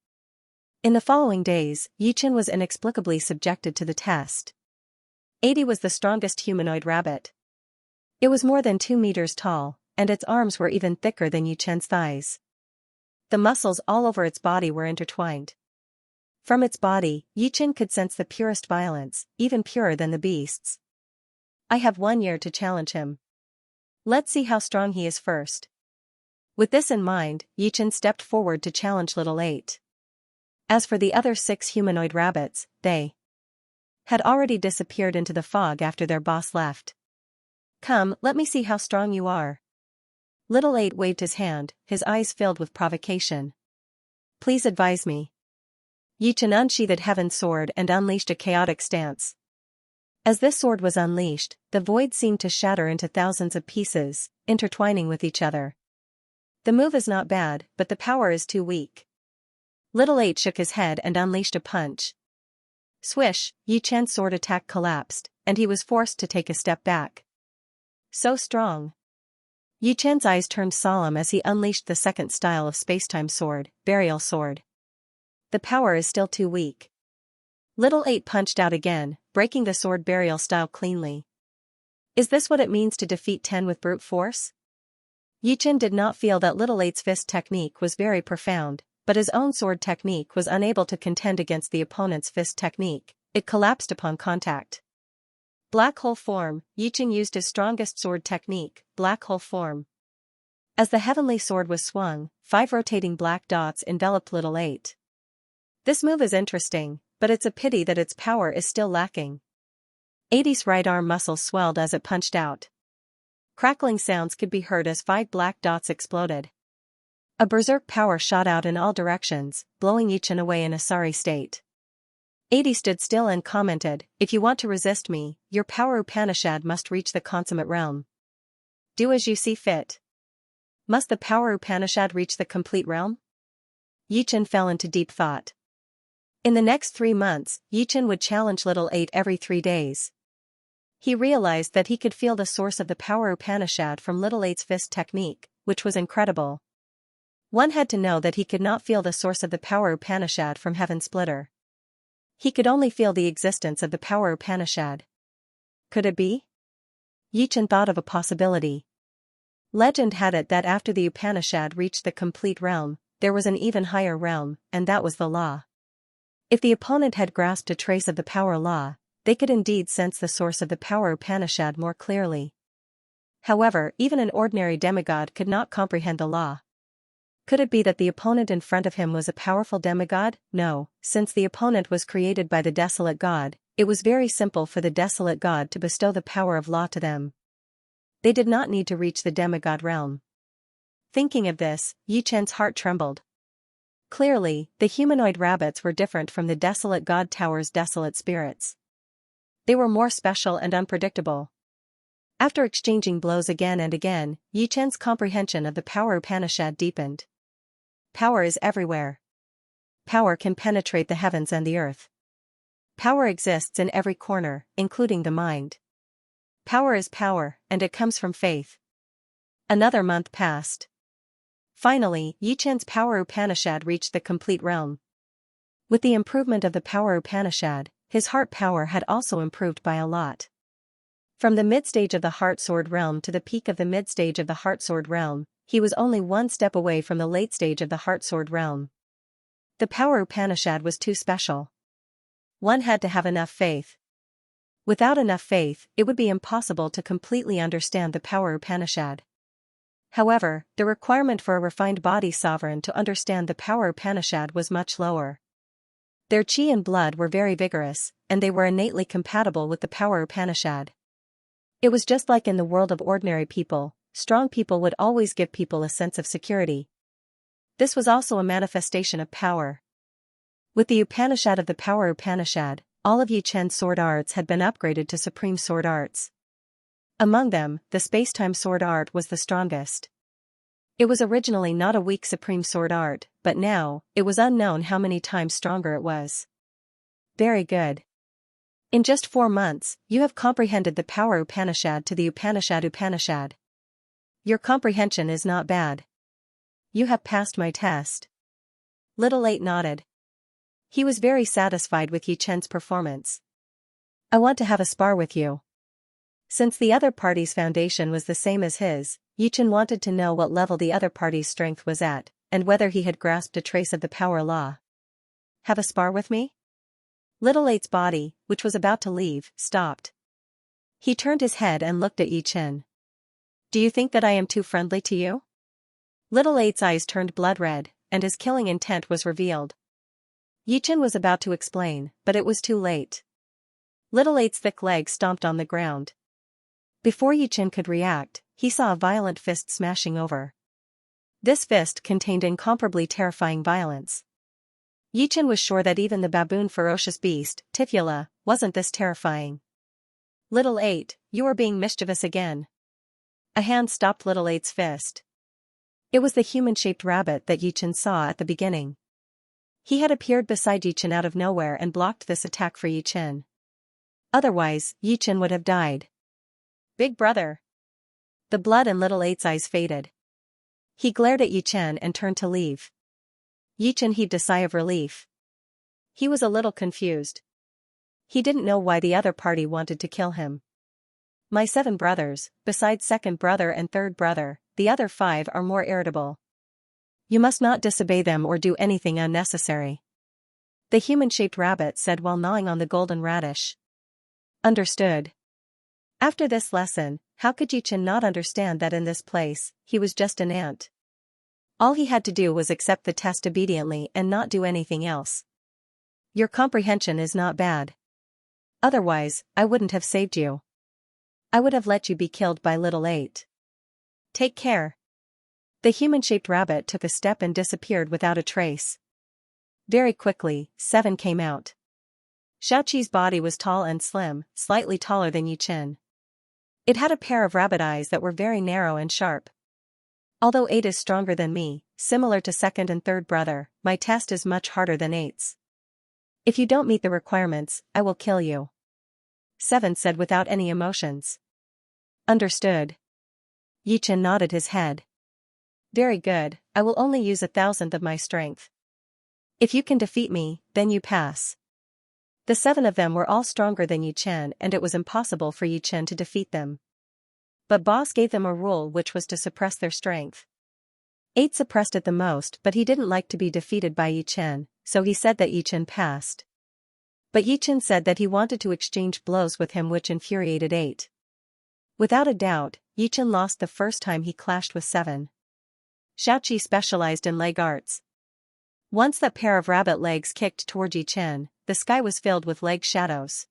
In the following days, Yichen was inexplicably subjected to the test. 80 was the strongest humanoid rabbit. It was more than 2 meters tall, and its arms were even thicker than Yichen's thighs. The muscles all over its body were intertwined. From its body, Yichen could sense the purest violence, even purer than the beast's. "I have 1 year to challenge him. Let's see how strong he is first." With this in mind, Yichen stepped forward to challenge little 8. As for the other 6 humanoid rabbits, they had already disappeared into the fog after their boss left. "Come, let me see how strong you are." Little 8 waved his hand, his eyes filled with provocation. "Please advise me." Yichen unsheathed Heaven's sword and unleashed a chaotic stance. As this sword was unleashed, the void seemed to shatter into thousands of pieces, intertwining with each other. The move is not bad, but the power is too weak. Little 8 shook his head and unleashed a punch. Swish, Yichen's sword attack collapsed, and he was forced to take a step back. So strong. Yichen's eyes turned solemn as he unleashed the second style of spacetime sword, Burial Sword. The power is still too weak. Little 8 punched out again, breaking the sword burial style cleanly. Is this what it means to defeat 10 with brute force? Yichen did not feel that Little Eight's fist technique was very profound, but his own sword technique was unable to contend against the opponent's fist technique. It collapsed upon contact. Black hole form. Yichen used his strongest sword technique, black hole form. As the heavenly sword was swung, 5 rotating black dots enveloped Little Eight. This move is interesting, but it's a pity that its power is still lacking. 80's right arm muscle swelled as it punched out. Crackling sounds could be heard as 5 black dots exploded. A berserk power shot out in all directions, blowing Yichen away in a sorry state. 80 stood still and commented, "If you want to resist me, your power Upanishad must reach the consummate realm. Do as you see fit." Must the power Upanishad reach the complete realm? Yichen fell into deep thought. In the next 3 months, Yichen would challenge Little Eight every 3 days. He realized that he could feel the source of the power Upanishad from Little Eight's fist technique, which was incredible. One had to know that he could not feel the source of the power Upanishad from Heaven Splitter. He could only feel the existence of the power Upanishad. Could it be? Yichen thought of a possibility. Legend had it that after the Upanishad reached the complete realm, there was an even higher realm, and that was the law. If the opponent had grasped a trace of the power law, they could indeed sense the source of the power Upanishad more clearly. However, even an ordinary demigod could not comprehend the law. Could it be that the opponent in front of him was a powerful demigod? No, since the opponent was created by the desolate god, it was very simple for the desolate god to bestow the power of law to them. They did not need to reach the demigod realm. Thinking of this, Yichen's heart trembled. Clearly, the humanoid rabbits were different from the desolate god tower's desolate spirits. They were more special and unpredictable. After exchanging blows again and again, Yichen's comprehension of the power Upanishad deepened. Power is everywhere. Power can penetrate the heavens and the earth. Power exists in every corner, including the mind. Power is power, and it comes from faith. Another month passed. Finally, Yichen's power Upanishad reached the complete realm. With the improvement of the power Upanishad, his heart power had also improved by a lot. From the mid-stage of the heart sword realm to the peak of the mid-stage of the heart sword realm, he was only 1 step away from the late stage of the heart sword realm. The power Upanishad was too special. One had to have enough faith. Without enough faith, it would be impossible to completely understand the power Upanishad. However, the requirement for a refined body sovereign to understand the power Upanishad was much lower. Their chi and blood were very vigorous, and they were innately compatible with the power Upanishad. It was just like in the world of ordinary people, strong people would always give people a sense of security. This was also a manifestation of power. With the Upanishad of the power Upanishad, all of Yichen's sword arts had been upgraded to supreme sword arts. Among them, the space-time sword art was the strongest. It was originally not a weak supreme sword art, but now, it was unknown how many times stronger it was. Very good. In just 4 months, you have comprehended the power Upanishad to the Upanishad. Your comprehension is not bad. You have passed my test. Little Eight nodded. He was very satisfied with Yichen's performance. I want to have a spar with you. Since the other party's foundation was the same as his, Yichen wanted to know what level the other party's strength was at, and whether he had grasped a trace of the power law. Have a spar with me? Little Eight's body, which was about to leave, stopped. He turned his head and looked at Yichen. Do you think that I am too friendly to you? Little Eight's eyes turned blood red, and his killing intent was revealed. Yichen was about to explain, but it was too late. Little Eight's thick legs stomped on the ground. Before Yichen could react, he saw a violent fist smashing over. This fist contained incomparably terrifying violence. Yichen was sure that even the baboon ferocious beast, Tifula, wasn't this terrifying. Little Eight, you are being mischievous again. A hand stopped Little Eight's fist. It was the human-shaped rabbit that Yichen saw at the beginning. He had appeared beside Yichen out of nowhere and blocked this attack for Yichen. Otherwise, Yichen would have died. Big brother. The blood in Little Eight's eyes faded. He glared at Yichen and turned to leave. Yichen heaved a sigh of relief. He was a little confused. He didn't know why the other party wanted to kill him. My 7 brothers, besides second brother and third brother, the other 5 are more irritable. You must not disobey them or do anything unnecessary. The human-shaped rabbit said while gnawing on the golden radish. Understood. After this lesson, how could Yichen not understand that in this place, he was just an ant? All he had to do was accept the test obediently and not do anything else. Your comprehension is not bad. Otherwise, I wouldn't have saved you. I would have let you be killed by little 8. Take care. The human-shaped rabbit took a step and disappeared without a trace. Very quickly, 7 came out. Xiaoqi's body was tall and slim, slightly taller than Yichen. It had a pair of rabbit eyes that were very narrow and sharp. Although 8 is stronger than me, similar to second and third brother, my test is much harder than 8's. If you don't meet the requirements, I will kill you. 7 said without any emotions. Understood. Yichen nodded his head. Very good, I will only use 1,000th of my strength. If you can defeat me, then you pass. The 7 of them were all stronger than Yichen and it was impossible for Yichen to defeat them. But boss gave them a rule which was to suppress their strength. 8 suppressed it the most but he didn't like to be defeated by Yichen, so he said that Yichen passed. But Yichen said that he wanted to exchange blows with him which infuriated 8. Without a doubt, Yichen lost the first time he clashed with 7. Xiaoqi specialized in leg arts. Once that pair of rabbit legs kicked toward Yichen, the sky was filled with leg shadows.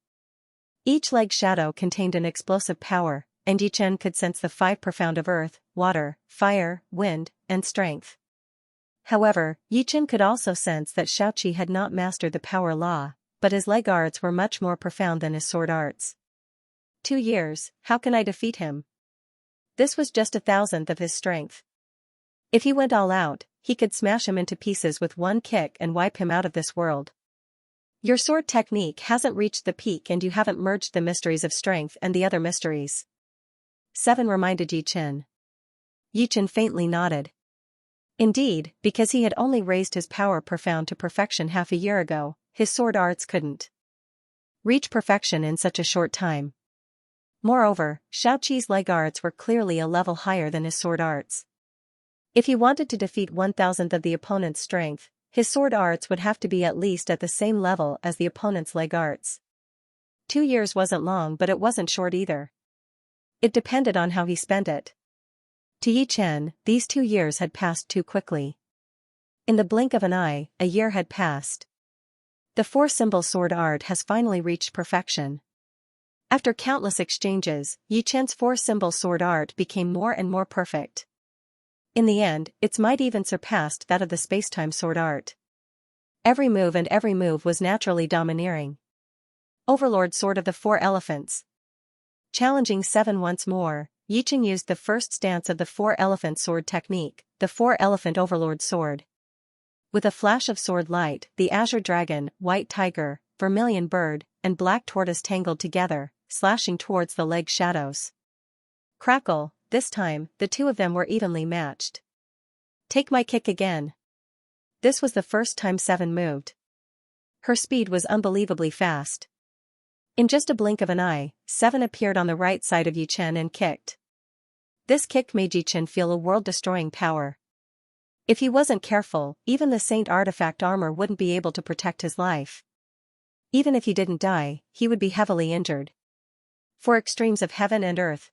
Each leg shadow contained an explosive power, and Yichen could sense the 5 profound of earth, water, fire, wind, and strength. However, Yichen could also sense that Xiaoqi had not mastered the power law, but his leg arts were much more profound than his sword arts. 2 years, how can I defeat him? This was just 1,000th of his strength. If he went all out, he could smash him into pieces with one kick and wipe him out of this world. Your sword technique hasn't reached the peak and you haven't merged the mysteries of strength and the other mysteries. 7 reminded Yichen. Yichen faintly nodded. Indeed, because he had only raised his power profound to perfection half a year ago, his sword arts couldn't reach perfection in such a short time. Moreover, Xiaoqi's leg arts were clearly a level higher than his sword arts. If he wanted to defeat 1,000th of the opponent's strength, his sword arts would have to be at least at the same level as the opponent's leg arts. 2 years wasn't long but it wasn't short either. It depended on how he spent it. To Yichen, these 2 years had passed too quickly. In the blink of an eye, a year had passed. The 4-symbol sword art has finally reached perfection. After countless exchanges, Yichen's 4-symbol sword art became more and more perfect. In the end, its might even surpassed that of the space-time sword art. Every move was naturally domineering. Overlord Sword of the 4 Elephants. Challenging 7 once more, Yichen used the first stance of the 4-elephant sword technique, the 4-elephant overlord sword. With a flash of sword light, the azure dragon, white tiger, vermilion bird, and black tortoise tangled together, slashing towards the leg shadows. Crackle, this time, the 2 of them were evenly matched. Take my kick again. This was the first time 7 moved. Her speed was unbelievably fast. In just a blink of an eye, 7 appeared on the right side of Yichen and kicked. This kick made Yichen feel a world-destroying power. If he wasn't careful, even the Saint artifact armor wouldn't be able to protect his life. Even if he didn't die, he would be heavily injured. 4 extremes of heaven and earth.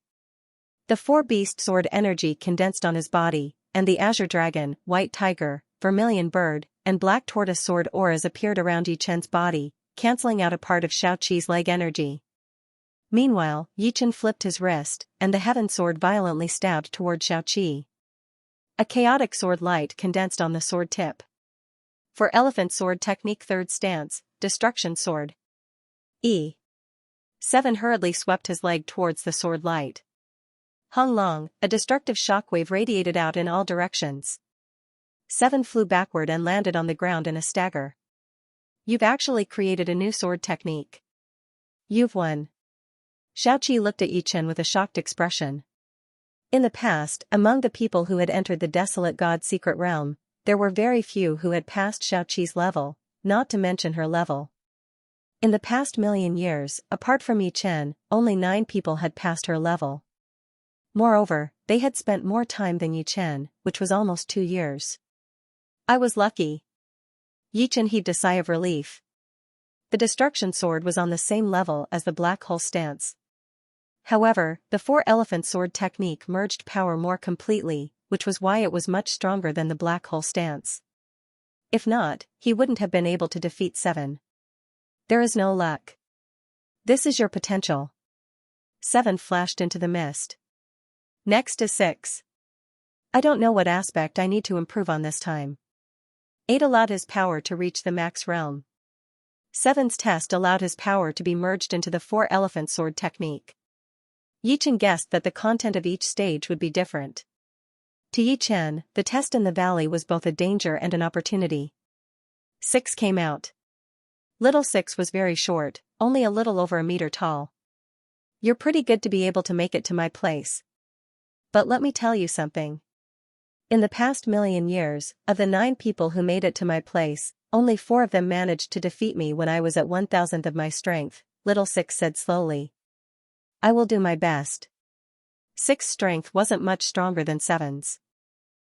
The 4-beast sword energy condensed on his body, and the azure dragon, white tiger, vermilion bird, and black tortoise sword auras appeared around Yichen's body, cancelling out a part of Xiaoqi's leg energy. Meanwhile, Yichen flipped his wrist, and the heaven sword violently stabbed toward Xiaoqi. A chaotic sword light condensed on the sword tip. For elephant sword technique 3rd stance, destruction sword. 7 hurriedly swept his leg towards the sword light. Hung long, a destructive shockwave radiated out in all directions. 7 flew backward and landed on the ground in a stagger. You've actually created a new sword technique. You've won. Xiaoqi looked at Yichen with a shocked expression. In the past, among the people who had entered the desolate god's secret realm, there were very few who had passed Xiaoqi's level, not to mention her level. In the past 1,000,000 years, apart from Yichen, only 9 people had passed her level. Moreover, they had spent more time than Yi Chen, which was almost 2 years. I was lucky. Yi Chen heaved a sigh of relief. The destruction sword was on the same level as the black hole stance. However, the four-elephant sword technique merged power more completely, which was why it was much stronger than the black hole stance. If not, he wouldn't have been able to defeat 7. There is no luck. This is your potential. 7 flashed into the mist. Next is 6. I don't know what aspect I need to improve on this time. 8 allowed his power to reach the max realm. 7's test allowed his power to be merged into the four-elephant sword technique. Yi Chen guessed that the content of each stage would be different. To Yi Chen, the test in the valley was both a danger and an opportunity. 6 came out. Little 6 was very short, only a little over a meter tall. You're pretty good to be able to make it to my place. But let me tell you something. In the past million years, of the 9 people who made it to my place, only 4 of them managed to defeat me when I was at 1,000th of my strength, Little 6 said slowly. I will do my best. 6's strength wasn't much stronger than 7's.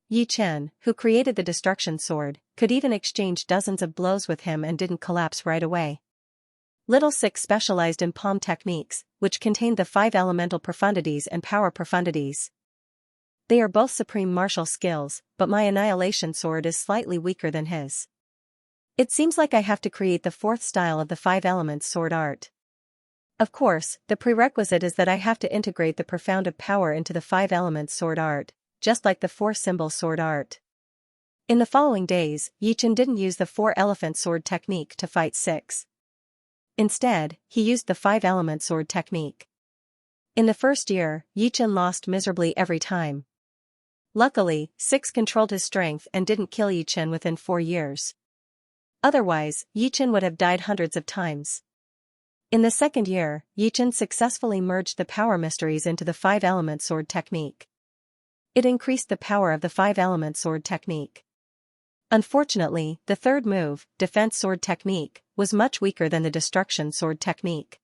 Yi Chen, who created the destruction sword, could even exchange dozens of blows with him and didn't collapse right away. Little 6 specialized in palm techniques, which contained the 5 elemental profundities and power profundities. They are both supreme martial skills, but my annihilation sword is slightly weaker than his. It seems like I have to create the 4th style of the 5 elements sword art. Of course, the prerequisite is that I have to integrate the profound of power into the 5 elements sword art, just like the 4 symbol sword art. In the following days, Yi Chen didn't use the 4-elephant sword technique to fight 6. Instead, he used the 5-element sword technique. In the first year, Yi Chen lost miserably every time. Luckily, 6 controlled his strength and didn't kill Yi Chen within 4 years. Otherwise, Yi Chen would have died hundreds of times. In the second year, Yi Chen successfully merged the power mysteries into the 5-element sword technique. It increased the power of the 5-element sword technique. Unfortunately, the third move, defense sword technique, was much weaker than the destruction sword technique.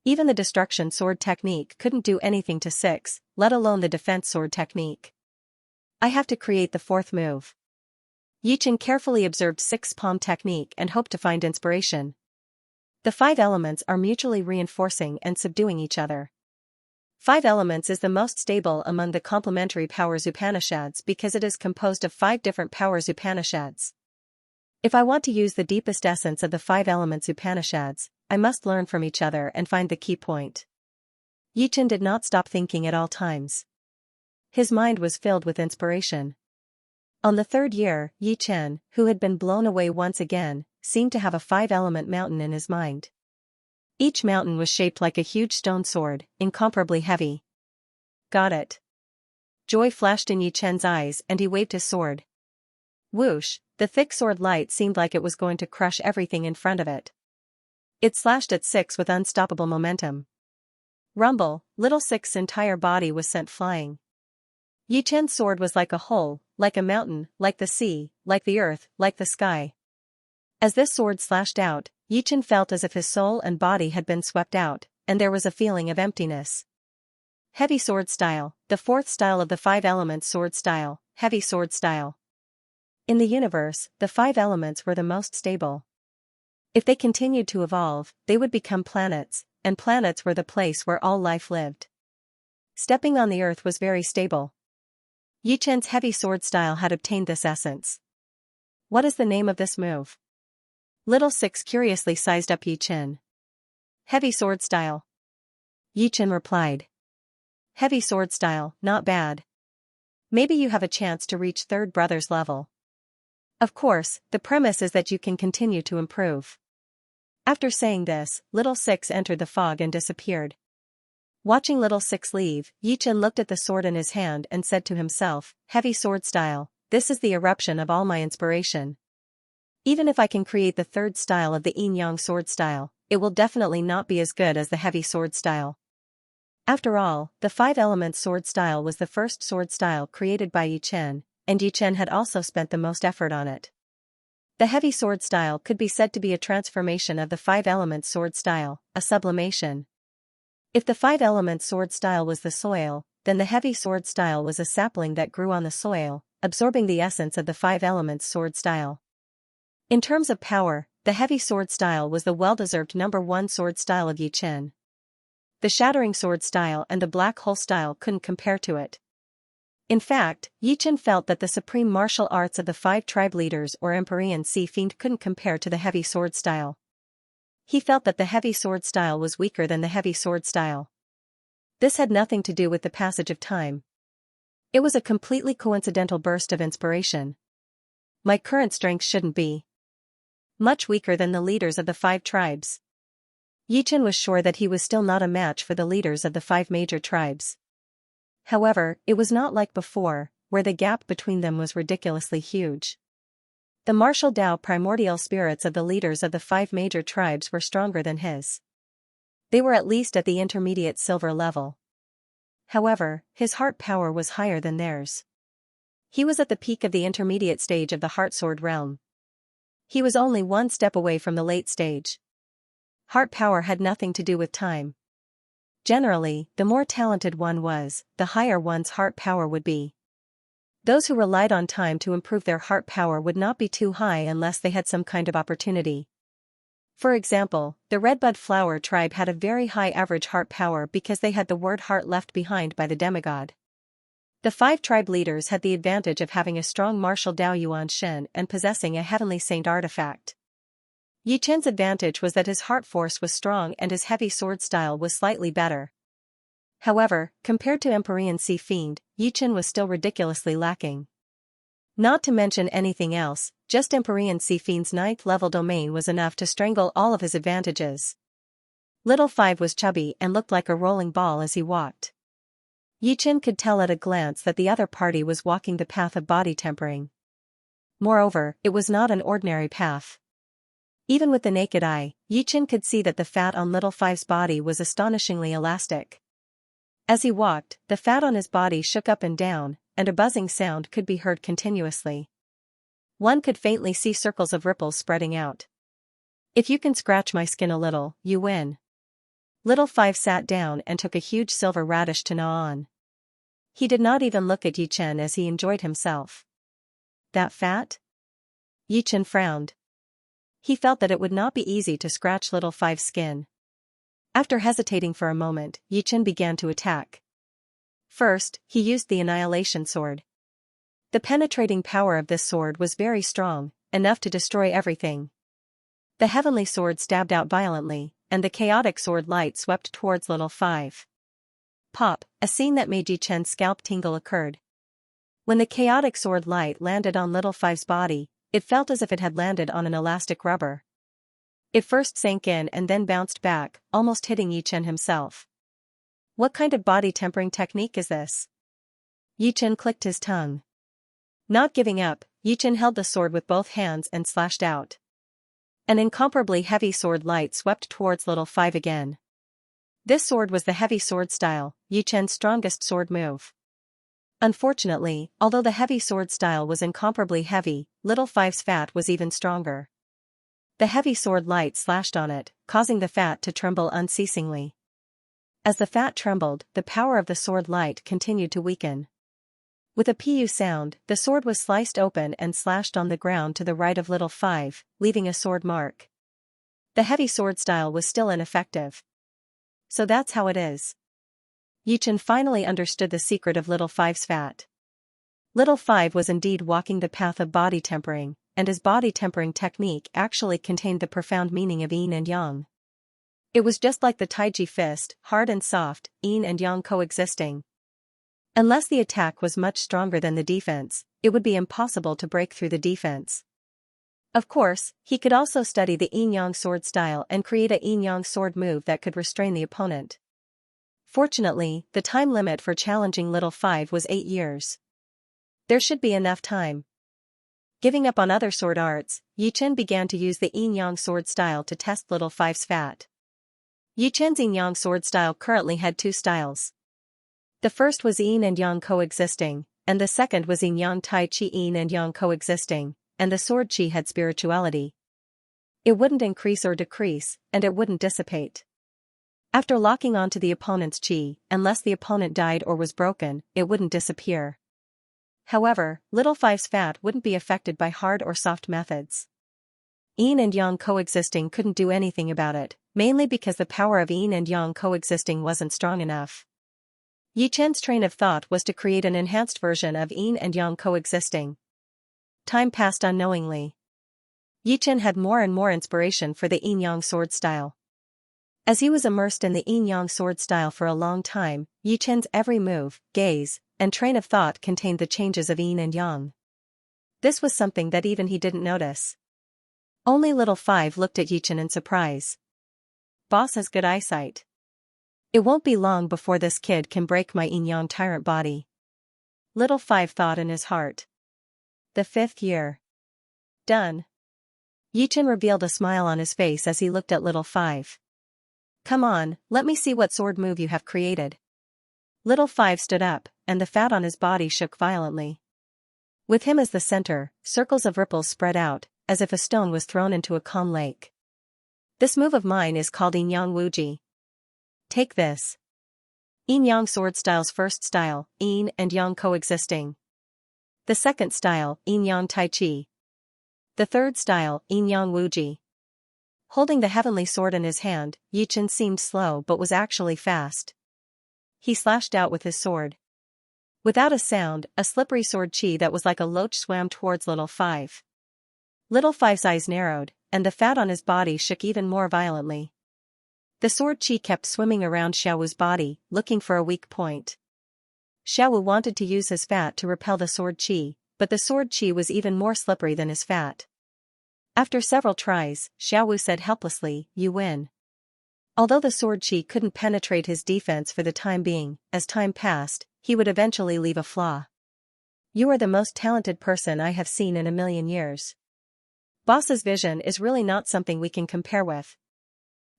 Even the destruction sword technique couldn't do anything to 6, let alone the defense sword technique. I have to create the 4th move. Yi Chen carefully observed 6's palm technique and hoped to find inspiration. The 5 elements are mutually reinforcing and subduing each other. 5 elements is the most stable among the complementary powers Upanishads because it is composed of 5 different powers Upanishads. If I want to use the deepest essence of the 5 elements Upanishads, I must learn from each other and find the key point. Yi Chen did not stop thinking at all times. His mind was filled with inspiration. On the 3rd year, Yi Chen, who had been blown away once again, seemed to have a 5-element mountain in his mind. Each mountain was shaped like a huge stone sword, incomparably heavy. Got it. Joy flashed in Yi Chen's eyes and he waved his sword. Whoosh, the thick sword light seemed like it was going to crush everything in front of it. It slashed at 6 with unstoppable momentum. Rumble, Little 6's entire body was sent flying. Yi Chen's sword was like a hole, like a mountain, like the sea, like the earth, like the sky. As this sword slashed out, Yi Chen felt as if his soul and body had been swept out, and there was a feeling of emptiness. Heavy sword style, the 4th style of the 5 elements sword style, heavy sword style. In the universe, the 5 elements were the most stable. If they continued to evolve, they would become planets, and planets were the place where all life lived. Stepping on the earth was very stable. Yi Chen's heavy sword style had obtained this essence. What is the name of this move? Little 6 curiously sized up Yi Chen. Heavy sword style. Yi Chen replied. Heavy sword style, not bad. Maybe you have a chance to reach 3rd brother's level. Of course, the premise is that you can continue to improve. After saying this, Little 6 entered the fog and disappeared. Watching Little 6 leave, Yi Chen looked at the sword in his hand and said to himself, heavy sword style, this is the eruption of all my inspiration. Even if I can create the 3rd style of the yin-yang sword style, it will definitely not be as good as the heavy sword style. After all, the 5-element sword style was the first sword style created by Yi Chen, and Yi Chen had also spent the most effort on it. The heavy sword style could be said to be a transformation of the 5-element sword style, a sublimation. If the 5-element sword style was the soil, then the heavy sword style was a sapling that grew on the soil, absorbing the essence of the five elements sword style. In terms of power, the heavy sword style was the well-deserved number one sword style of Yichen. The shattering sword style and the black hole style couldn't compare to it. In fact, Yichen felt that the supreme martial arts of the five tribe leaders or Empyrean Sea Fiend couldn't compare to the heavy sword style. He felt that the heavy sword style was weaker than the heavy sword style. This had nothing to do with the passage of time. It was a completely coincidental burst of inspiration. My current strength shouldn't be much weaker than the leaders of the five tribes. Yichen was sure that he was still not a match for the leaders of the five major tribes. However, it was not like before, where the gap between them was ridiculously huge. The martial Tao primordial spirits of the leaders of the five major tribes were stronger than his. They were at least at the intermediate silver level. However, his heart power was higher than theirs. He was at the peak of the intermediate stage of the heart sword realm. He was only one step away from the late stage. Heart power had nothing to do with time. Generally, the more talented one was, the higher one's heart power would be. Those who relied on time to improve their heart power would not be too high unless they had some kind of opportunity. For example, the Redbud Flower tribe had a very high average heart power because they had the word heart left behind by the demigod. The five tribe leaders had the advantage of having a strong martial Dao Yuan Shen and possessing a heavenly saint artifact. Yichen's advantage was that his heart force was strong and his heavy sword style was slightly better. However, compared to Empyrean Sea Fiend, Yichen was still ridiculously lacking. Not to mention anything else, just Empyrean Sea Fiend's 9th level domain was enough to strangle all of his advantages. Little Five was chubby and looked like a rolling ball as he walked. Yichen could tell at a glance that the other party was walking the path of body tempering. Moreover, it was not an ordinary path. Even with the naked eye, Yichen could see that the fat on Little Five's body was astonishingly elastic. As he walked, the fat on his body shook up and down, and a buzzing sound could be heard continuously. One could faintly see circles of ripples spreading out. If you can scratch my skin a little, you win. Little Five sat down and took a huge silver radish to gnaw on. He did not even look at Yichen as he enjoyed himself. That fat? Yichen frowned. He felt that it would not be easy to scratch Little Five's skin. After hesitating for a moment, Yichen began to attack. First, he used the Annihilation Sword. The penetrating power of this sword was very strong, enough to destroy everything. The Heavenly Sword stabbed out violently, and the Chaotic Sword light swept towards Little Five. Pop, a scene that made Yichen's scalp tingle occurred. When the Chaotic Sword light landed on Little Five's body, it felt as if it had landed on an elastic rubber. It first sank in and then bounced back, almost hitting Yichen himself. What kind of body tempering technique is this? Yichen clicked his tongue. Not giving up, Yichen held the sword with both hands and slashed out. An incomparably heavy sword light swept towards Little Five again. This sword was the heavy sword style, Yichen's strongest sword move. Unfortunately, although the heavy sword style was incomparably heavy, Little Five's fat was even stronger. The heavy sword light slashed on it, causing the fat to tremble unceasingly. As the fat trembled, the power of the sword light continued to weaken. With a pu sound, the sword was sliced open and slashed on the ground to the right of Little Five, leaving a sword mark. The heavy sword style was still ineffective. So that's how it is. Yichen finally understood the secret of Little Five's fat. Little Five was indeed walking the path of body tempering, and his body tempering technique actually contained the profound meaning of yin and yang. It was just like the Taiji fist, hard and soft, yin and yang coexisting. Unless the attack was much stronger than the defense, it would be impossible to break through the defense. Of course, he could also study the yin-yang sword style and create a yin-yang sword move that could restrain the opponent. Fortunately, the time limit for challenging Little Five was 8 years. There should be enough time. Giving up on other sword arts, Yichen began to use the yin-yang sword style to test Little Five's fat. Yichen's yin-yang sword style currently had 2 styles. The first was yin and yang coexisting, and the second was yin-yang tai chi yin and yang coexisting, and the sword chi had spirituality. It wouldn't increase or decrease, and it wouldn't dissipate. After locking onto the opponent's chi, unless the opponent died or was broken, it wouldn't disappear. However, Little Five's fat wouldn't be affected by hard or soft methods. Yin and Yang coexisting couldn't do anything about it, mainly because the power of Yin and Yang coexisting wasn't strong enough. Yi Chen's train of thought was to create an enhanced version of Yin and Yang coexisting. Time passed unknowingly. Yi Chen had more and more inspiration for the Yin-Yang sword style. As he was immersed in the Yin-Yang sword style for a long time, Yi Chen's every move, gaze, and train of thought contained the changes of Yin and Yang. This was something that even he didn't notice. Only Little Five looked at Yi Chen in surprise. Boss has good eyesight. It won't be long before this kid can break my Yin-Yang tyrant body. Little Five thought in his heart. The 5th year. Done. Yi Chen revealed a smile on his face as he looked at Little Five. Come on, let me see what sword move you have created. Little Five stood up, and the fat on his body shook violently. With him as the center, circles of ripples spread out, as if a stone was thrown into a calm lake. This move of mine is called Yin-Yang Wuji. Take this. Yin-Yang sword style's first style, Yin and Yang coexisting. The second style, Yin-Yang Tai Chi. The third style, Yin-Yang Wuji. Holding the heavenly sword in his hand, Yi Chen seemed slow but was actually fast. He slashed out with his sword. Without a sound, a slippery sword chi that was like a loach swam towards Little Five. Little Five's eyes narrowed, and the fat on his body shook even more violently. The sword chi kept swimming around Xiaowu's body, looking for a weak point. Xiaowu wanted to use his fat to repel the sword chi, but the sword chi was even more slippery than his fat. After several tries, Xiaowu said helplessly, "You win." Although the sword chi couldn't penetrate his defense for the time being, as time passed, he would eventually leave a flaw. You are the most talented person I have seen in a million years. Boss's vision is really not something we can compare with.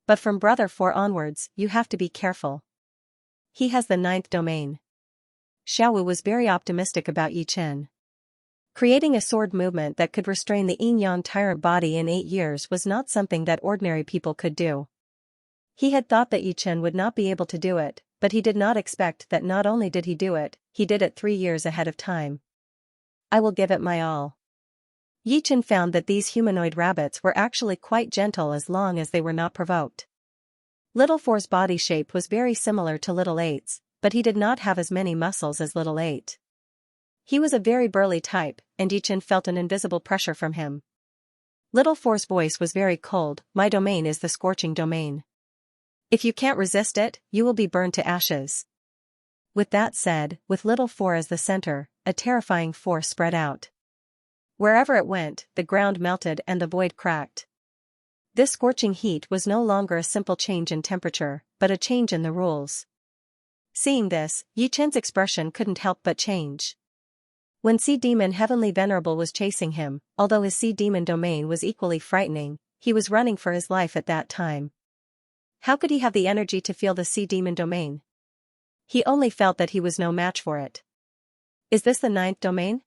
But from Brother 4 onwards, you have to be careful. He has the 9th domain. Xiaowu was very optimistic about Yi Chen. Creating a sword movement that could restrain the Yin-Yang tyrant body in 8 years was not something that ordinary people could do. He had thought that Yi Chen would not be able to do it, but he did not expect that not only did he do it, he did it 3 years ahead of time. I will give it my all. Yi Chen found that these humanoid rabbits were actually quite gentle as long as they were not provoked. Little Four's body shape was very similar to Little Eight's, but he did not have as many muscles as Little Eight. He was a very burly type, and Yi Chen felt an invisible pressure from him. Little Four's voice was very cold. My domain is the scorching domain. If you can't resist it, you will be burned to ashes. With that said, with Little Four as the center, a terrifying force spread out. Wherever it went, the ground melted and the void cracked. This scorching heat was no longer a simple change in temperature, but a change in the rules. Seeing this, Yi Chen's expression couldn't help but change. When Sea Demon Heavenly Venerable was chasing him, although his Sea Demon domain was equally frightening, he was running for his life at that time. How could he have the energy to feel the Sea Demon domain? He only felt that he was no match for it. Is this the 9th domain?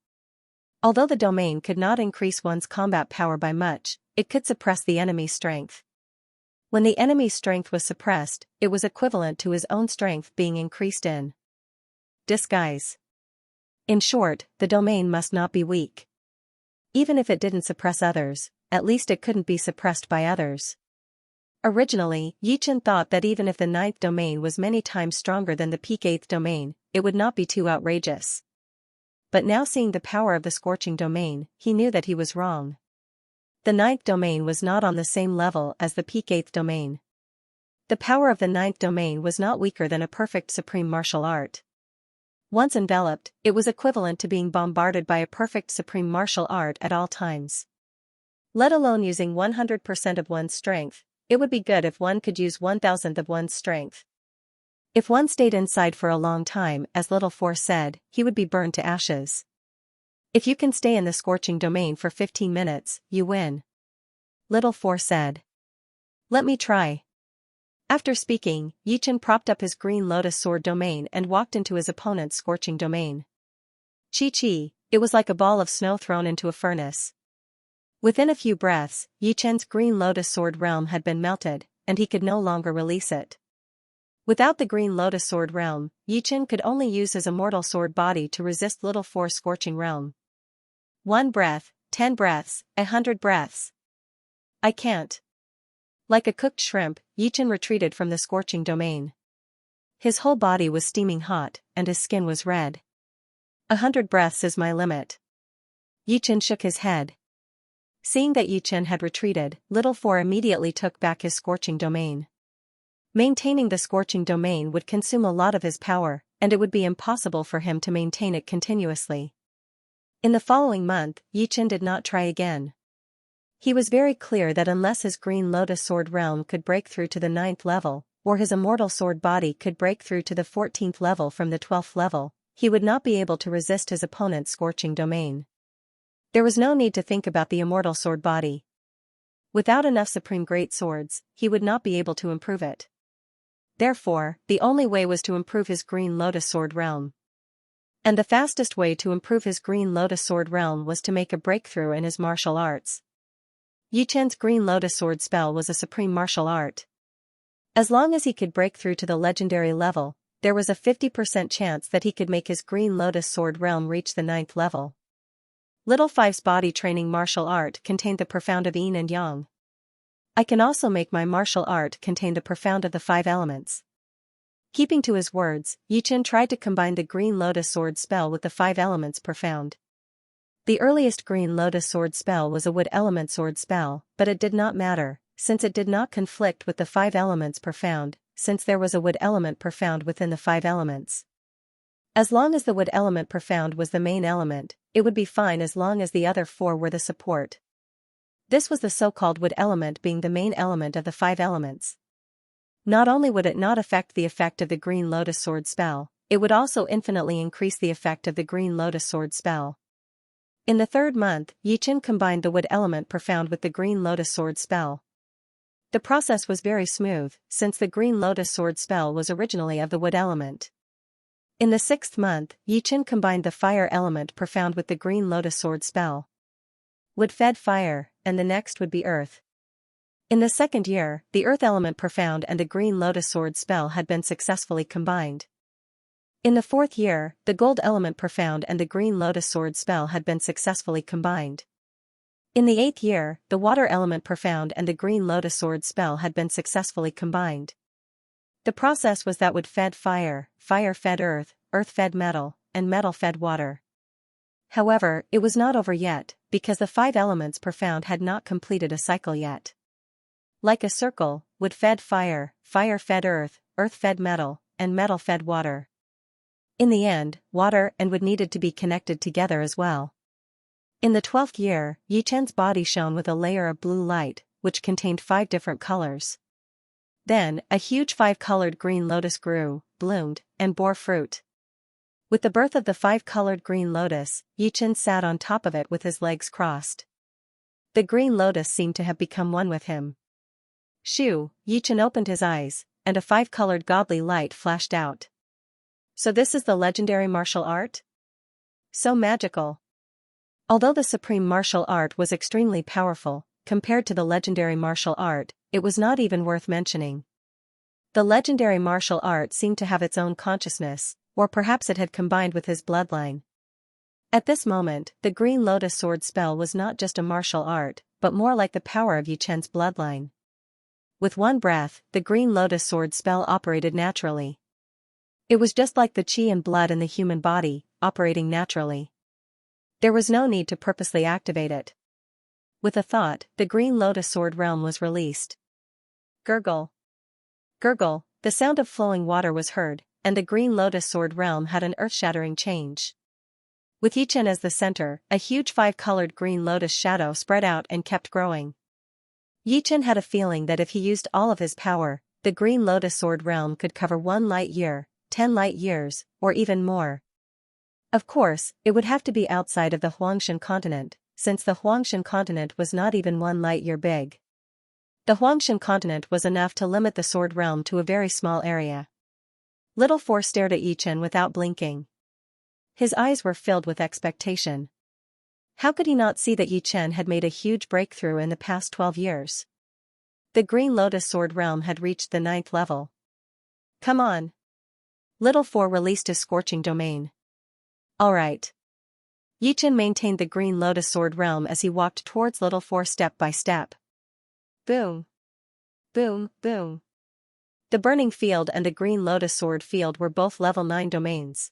Although the domain could not increase one's combat power by much, it could suppress the enemy's strength. When the enemy's strength was suppressed, it was equivalent to his own strength being increased in disguise. In short, the domain must not be weak. Even if it didn't suppress others, at least it couldn't be suppressed by others. Originally, Yi Chen thought that even if the 9th domain was many times stronger than the peak 8th domain, it would not be too outrageous. But now seeing the power of the scorching domain, he knew that he was wrong. The 9th domain was not on the same level as the peak 8th domain. The power of the 9th domain was not weaker than a perfect supreme martial art. Once enveloped, it was equivalent to being bombarded by a perfect supreme martial art at all times. Let alone using 100% of one's strength, it would be good if one could use 1,000th of one's strength. If one stayed inside for a long time, as Little Four said, he would be burned to ashes. If you can stay in the scorching domain for 15 minutes, you win. Little Four said. Let me try. After speaking, Yi Chen propped up his green lotus sword domain and walked into his opponent's scorching domain. Chi, it was like a ball of snow thrown into a furnace. Within a few breaths, Yi Chen's green lotus sword realm had been melted, and he could no longer release it. Without the Green Lotus Sword realm, Yichen could only use his immortal sword body to resist Little Four's scorching realm. 1 breath, 10 breaths, 100 breaths. I can't. Like a cooked shrimp, Yichen retreated from the scorching domain. His whole body was steaming hot, and his skin was red. 100 breaths is my limit. Yichen shook his head. Seeing that Yichen had retreated, Little Four immediately took back his scorching domain. Maintaining the scorching domain would consume a lot of his power, and it would be impossible for him to maintain it continuously. In the following month, Yichen did not try again. He was very clear that unless his Green Lotus Sword realm could break through to the 9th level, or his immortal sword body could break through to the 14th level from the 12th level, he would not be able to resist his opponent's scorching domain. There was no need to think about the immortal sword body. Without enough supreme great swords, he would not be able to improve it. Therefore, the only way was to improve his Green Lotus Sword realm. And the fastest way to improve his Green Lotus Sword realm was to make a breakthrough in his martial arts. Yichen's Green Lotus Sword spell was a supreme martial art. As long as he could break through to the legendary level, there was a 50% chance that he could make his Green Lotus Sword realm reach the 9th level. Little Five's body training martial art contained the profound of yin and yang. I can also make my martial art contain the profound of the 5 elements. Keeping to his words, Yichen tried to combine the Green Lotus Sword spell with the 5 elements profound. The earliest Green Lotus Sword spell was a wood element sword spell, but it did not matter, since it did not conflict with the 5 elements profound, since there was a wood element profound within the 5 elements. As long as the wood element profound was the main element, it would be fine as long as the other 4 were the support. This was the so-called wood element being the main element of the 5 elements. Not only would it not affect the effect of the Green Lotus Sword spell, it would also infinitely increase the effect of the Green Lotus Sword spell. In the 3rd month, Yichen combined the wood element profound with the Green Lotus Sword spell. The process was very smooth, since the Green Lotus Sword spell was originally of the wood element. In the 6th month, Yichen combined the fire element profound with the Green Lotus Sword spell. Wood fed fire, and the next would be earth. In the 2nd year, the earth element profound and the Green Lotus Sword spell had been successfully combined. In the 4th year, the gold element profound and the Green Lotus Sword spell had been successfully combined. In the 8th year, the water element profound and the Green Lotus Sword spell had been successfully combined. The process was that wood fed fire, fire fed earth fed metal, and metal fed water. However, it was not over yet, because the 5 elements profound had not completed a cycle yet. Like a circle, wood fed fire, fire fed earth fed metal, and metal fed water. In the end, water and wood needed to be connected together as well. In the 12th year, Yichen's body shone with a layer of blue light, which contained 5 different colors. Then, a huge 5-colored green lotus grew, bloomed, and bore fruit. With the birth of the 5-colored green lotus, Yichen sat on top of it with his legs crossed. The green lotus seemed to have become one with him. Shoo, Yichen opened his eyes, and a 5-colored godly light flashed out. So this is the legendary martial art? So magical. Although the supreme martial art was extremely powerful, compared to the legendary martial art, it was not even worth mentioning. The legendary martial art seemed to have its own consciousness, or perhaps it had combined with his bloodline. At this moment, the Green Lotus Sword spell was not just a martial art, but more like the power of Yichen's bloodline. With one breath, the Green Lotus Sword spell operated naturally. It was just like the qi and blood in the human body, operating naturally. There was no need to purposely activate it. With a thought, the Green Lotus Sword realm was released. Gurgle. Gurgle, the sound of flowing water was heard, and the Green Lotus Sword realm had an earth-shattering change. With Yichen as the center, a huge 5-colored green lotus shadow spread out and kept growing. Yichen had a feeling that if he used all of his power, the Green Lotus Sword realm could cover 1 light year, 10 light years, or even more. Of course, it would have to be outside of the Xianxia continent, since the Xianxia continent was not even 1 light year big. The Xianxia continent was enough to limit the sword realm to a very small area. Little Four stared at Yichen without blinking. His eyes were filled with expectation. How could he not see that Yichen had made a huge breakthrough in the past 12 years? The Green Lotus Sword realm had reached the 9th level. Come on. Little Four released his scorching domain. Alright. Yichen maintained the green lotus sword realm as he walked towards Little Four step by step. Boom. Boom, boom. The burning field and the green lotus sword field were both level 9 domains.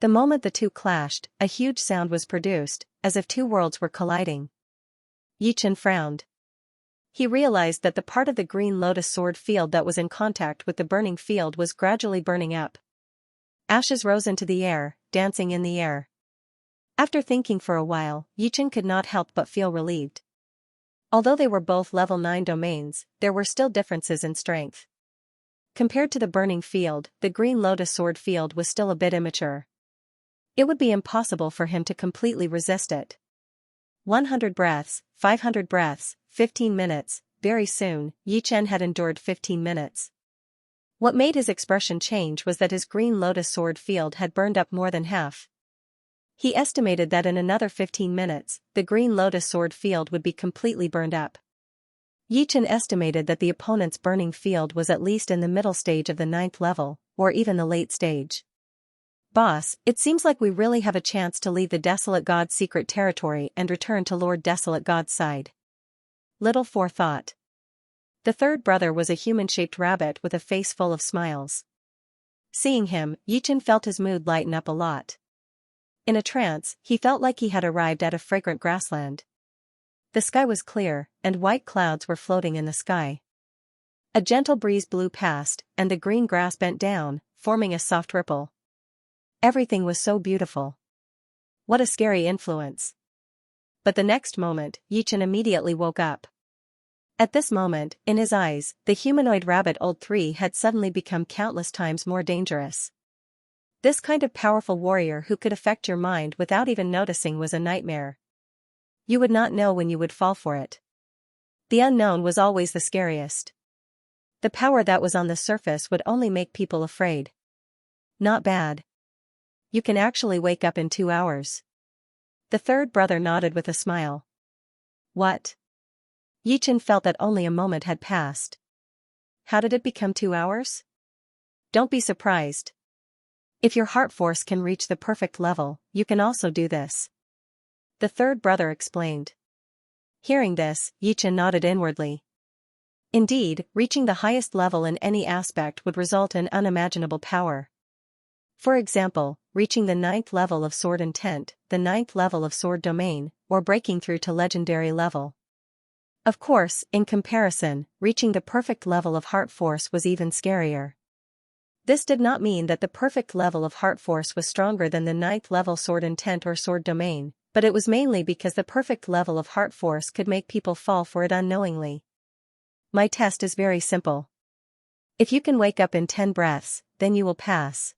The moment the two clashed, a huge sound was produced, as if two worlds were colliding. Yichen frowned. He realized that the part of the green lotus sword field that was in contact with the burning field was gradually burning up. Ashes rose into the air, dancing in the air. After thinking for a while, Yichen could not help but feel relieved. Although they were both level 9 domains, there were still differences in strength. Compared to the burning field, the green lotus sword field was still a bit immature. It would be impossible for him to completely resist it. 100 breaths, 500 breaths, 15 minutes, very soon, Yichen had endured 15 minutes. What made his expression change was that his green lotus sword field had burned up more than half. He estimated that in another 15 minutes, the green lotus sword field would be completely burned up. Yichen estimated that the opponent's burning field was at least in the middle stage of the 9th level, or even the late stage. Boss, it seems like we really have a chance to leave the Desolate God's secret territory and return to Lord Desolate God's side. Little Four thought. The third brother was a human-shaped rabbit with a face full of smiles. Seeing him, Yichen felt his mood lighten up a lot. In a trance, he felt like he had arrived at a fragrant grassland. The sky was clear, and white clouds were floating in the sky. A gentle breeze blew past, and the green grass bent down, forming a soft ripple. Everything was so beautiful. What a scary influence. But the next moment, Yichen immediately woke up. At this moment, in his eyes, the humanoid rabbit old 3 had suddenly become countless times more dangerous. This kind of powerful warrior who could affect your mind without even noticing was a nightmare. You would not know when you would fall for it. The unknown was always the scariest. The power that was on the surface would only make people afraid. Not bad. You can actually wake up in 2 hours. The third brother nodded with a smile. What? Yichen felt that only a moment had passed. How did it become 2 hours? Don't be surprised. If your heart force can reach the perfect level, you can also do this. The third brother explained. Hearing this, Yichen nodded inwardly. Indeed, reaching the highest level in any aspect would result in unimaginable power. For example, reaching the 9th level of sword intent, the 9th level of sword domain, or breaking through to legendary level. Of course, in comparison, reaching the perfect level of heart force was even scarier. This did not mean that the perfect level of heart force was stronger than the 9th level sword intent or sword domain, but it was mainly because the perfect level of heart force could make people fall for it unknowingly. My test is very simple. If you can wake up in 10 breaths, then you will pass.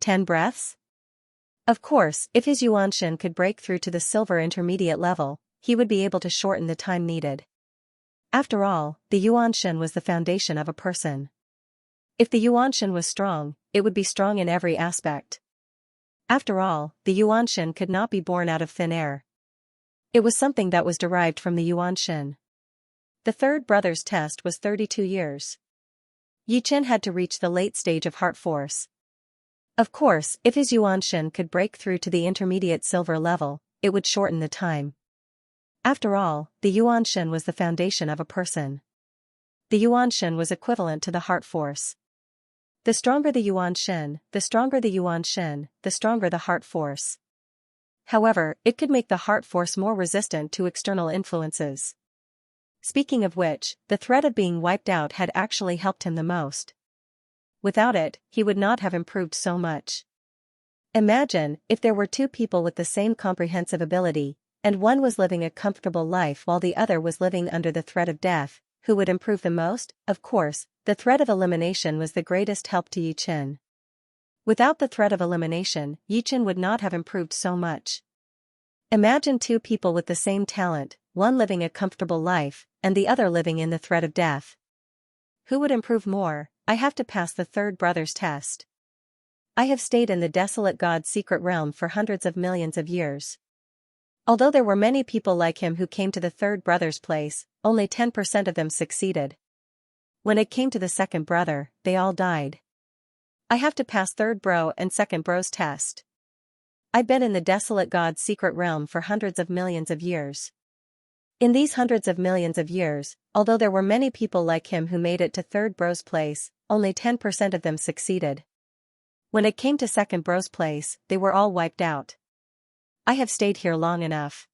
10 breaths? Of course, if his Xianxia could break through to the silver intermediate level, he would be able to shorten the time needed. After all, the Xianxia was the foundation of a person. If the Xianxia was strong, it would be strong in every aspect. After all, the Xianxia could not be born out of thin air. It was something that was derived from the Xianxia. The third brother's test was 32 years. Yichen had to reach the late stage of heart force. Of course, if his Xianxia could break through to the intermediate silver level, it would shorten the time. After all, the Xianxia was the foundation of a person. The Xianxia was equivalent to the heart force. The stronger the Xianxia, the stronger the Xianxia, the stronger the heart force. However, it could make the heart force more resistant to external influences. Speaking of which, the threat of being wiped out had actually helped him the most. Without it, he would not have improved so much. Imagine, if there were 2 people with the same comprehensive ability, and one was living a comfortable life while the other was living under the threat of death, who would improve the most? Of course, the threat of elimination was the greatest help to Yichen. Without the threat of elimination, Yichen would not have improved so much. Imagine 2 people with the same talent, one living a comfortable life, and the other living in the threat of death. Who would improve more? I have to pass the third brother's test. I have stayed in the Desolate God's secret realm for hundreds of millions of years. Although there were many people like him who came to the third brother's place, only 10% of them succeeded. When it came to the second brother, they all died. I have to pass third bro and second bro's test. I've been in the desolate God's secret realm for hundreds of millions of years. In these hundreds of millions of years, although there were many people like him who made it to third bro's place, only 10% of them succeeded. When it came to second bro's place, they were all wiped out. I have stayed here long enough.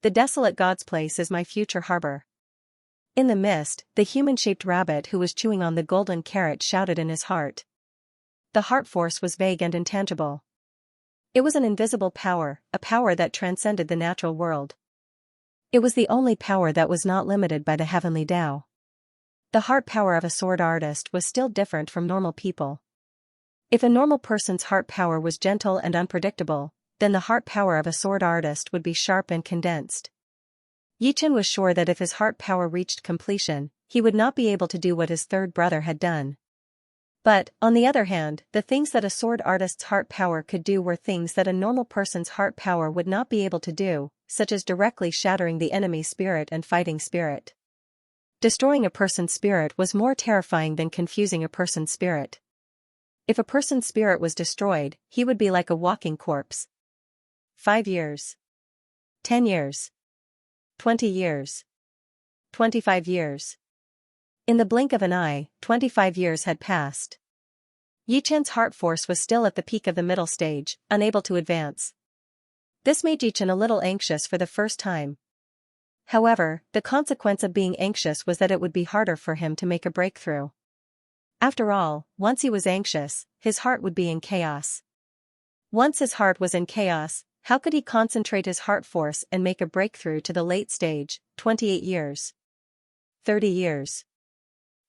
The desolate God's place is my future harbor. In the mist, the human-shaped rabbit who was chewing on the golden carrot shouted in his heart. The heart force was vague and intangible. It was an invisible power, a power that transcended the natural world. It was the only power that was not limited by the heavenly Tao. The heart power of a sword artist was still different from normal people. If a normal person's heart power was gentle and unpredictable, then the heart power of a sword artist would be sharp and condensed. Yichen was sure that if his heart power reached completion, he would not be able to do what his third brother had done. But, on the other hand, the things that a sword artist's heart power could do were things that a normal person's heart power would not be able to do, such as directly shattering the enemy's spirit and fighting spirit. Destroying a person's spirit was more terrifying than confusing a person's spirit. If a person's spirit was destroyed, he would be like a walking corpse. 5 years. 10 years. 20 years. 25 years. In the blink of an eye, 25 years had passed. Yichen's heart force was still at the peak of the middle stage, unable to advance. This made Yichen a little anxious for the first time. However, the consequence of being anxious was that it would be harder for him to make a breakthrough. After all, once he was anxious, his heart would be in chaos. Once his heart was in chaos, how could he concentrate his heart force and make a breakthrough to the late stage? 28 years. 30 years.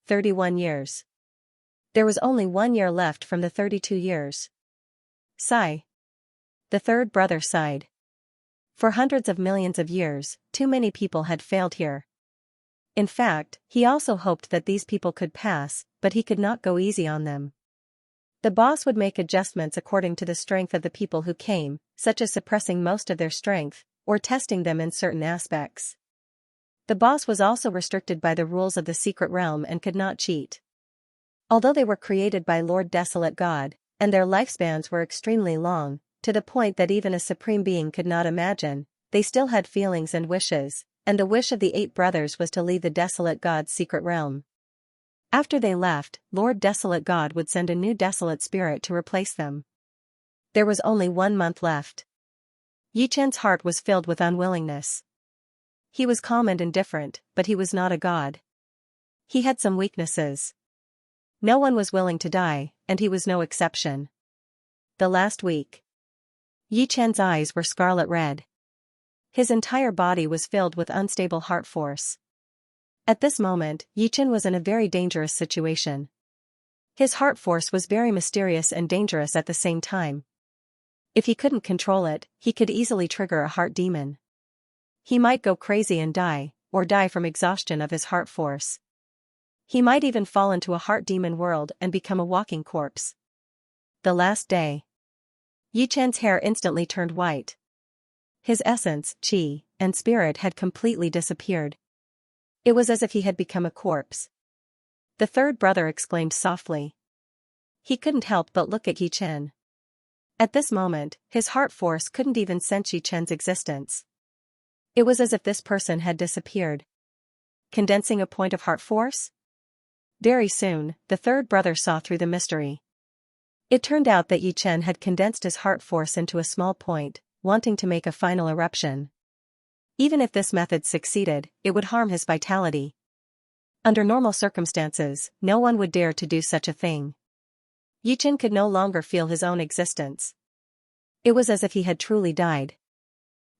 31 years. There was only 1 year left from the 32 years. Sigh. The third brother sighed. For hundreds of millions of years, too many people had failed here. In fact, he also hoped that these people could pass, but he could not go easy on them. The boss would make adjustments according to the strength of the people who came, such as suppressing most of their strength, or testing them in certain aspects. The boss was also restricted by the rules of the secret realm and could not cheat. Although they were created by Lord Desolate God, and their lifespans were extremely long, to the point that even a supreme being could not imagine, they still had feelings and wishes, and the wish of the 8 brothers was to leave the Desolate God's secret realm. After they left, Lord Desolate God would send a new desolate spirit to replace them. There was only 1 month left. Yichen's heart was filled with unwillingness. He was calm and indifferent, but he was not a god. He had some weaknesses. No one was willing to die, and he was no exception. The last week. Yichen's eyes were scarlet red. His entire body was filled with unstable heart force. At this moment, Yichen was in a very dangerous situation. His heart force was very mysterious and dangerous at the same time. If he couldn't control it, he could easily trigger a heart demon. He might go crazy and die, or die from exhaustion of his heart force. He might even fall into a heart demon world and become a walking corpse. The last day. Yichen's hair instantly turned white. His essence, qi, and spirit had completely disappeared. It was as if he had become a corpse. The third brother exclaimed softly. He couldn't help but look at Yichen. At this moment, his heart force couldn't even sense Yichen's existence. It was as if this person had disappeared. Condensing a point of heart force? Very soon, the third brother saw through the mystery. It turned out that Yichen had condensed his heart force into a small point, wanting to make a final eruption. Even if this method succeeded, it would harm his vitality. Under normal circumstances, no one would dare to do such a thing. Yichen could no longer feel his own existence. It was as if he had truly died.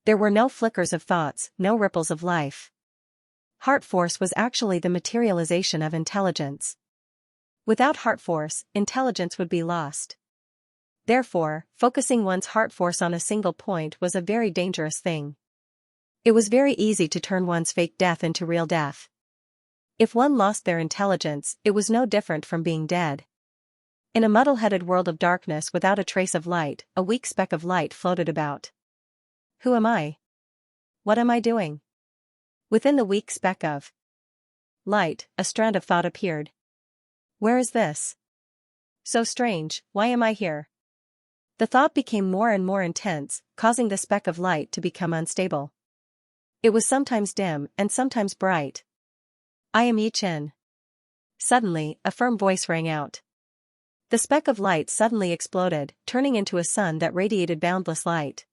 There were no flickers of thoughts, no ripples of life. Heart force was actually the materialization of intelligence. Without heart force, intelligence would be lost. Therefore, focusing one's heart force on a single point was a very dangerous thing. It was very easy to turn one's fake death into real death. If one lost their intelligence, it was no different from being dead. In a muddle-headed world of darkness without a trace of light, a weak speck of light floated about. Who am I? What am I doing? Within the weak speck of light, a strand of thought appeared. Where is this? So strange, why am I here? The thought became more and more intense, causing the speck of light to become unstable. It was sometimes dim and sometimes bright. I am Yi-Chen. Suddenly, a firm voice rang out. The speck of light suddenly exploded, turning into a sun that radiated boundless light.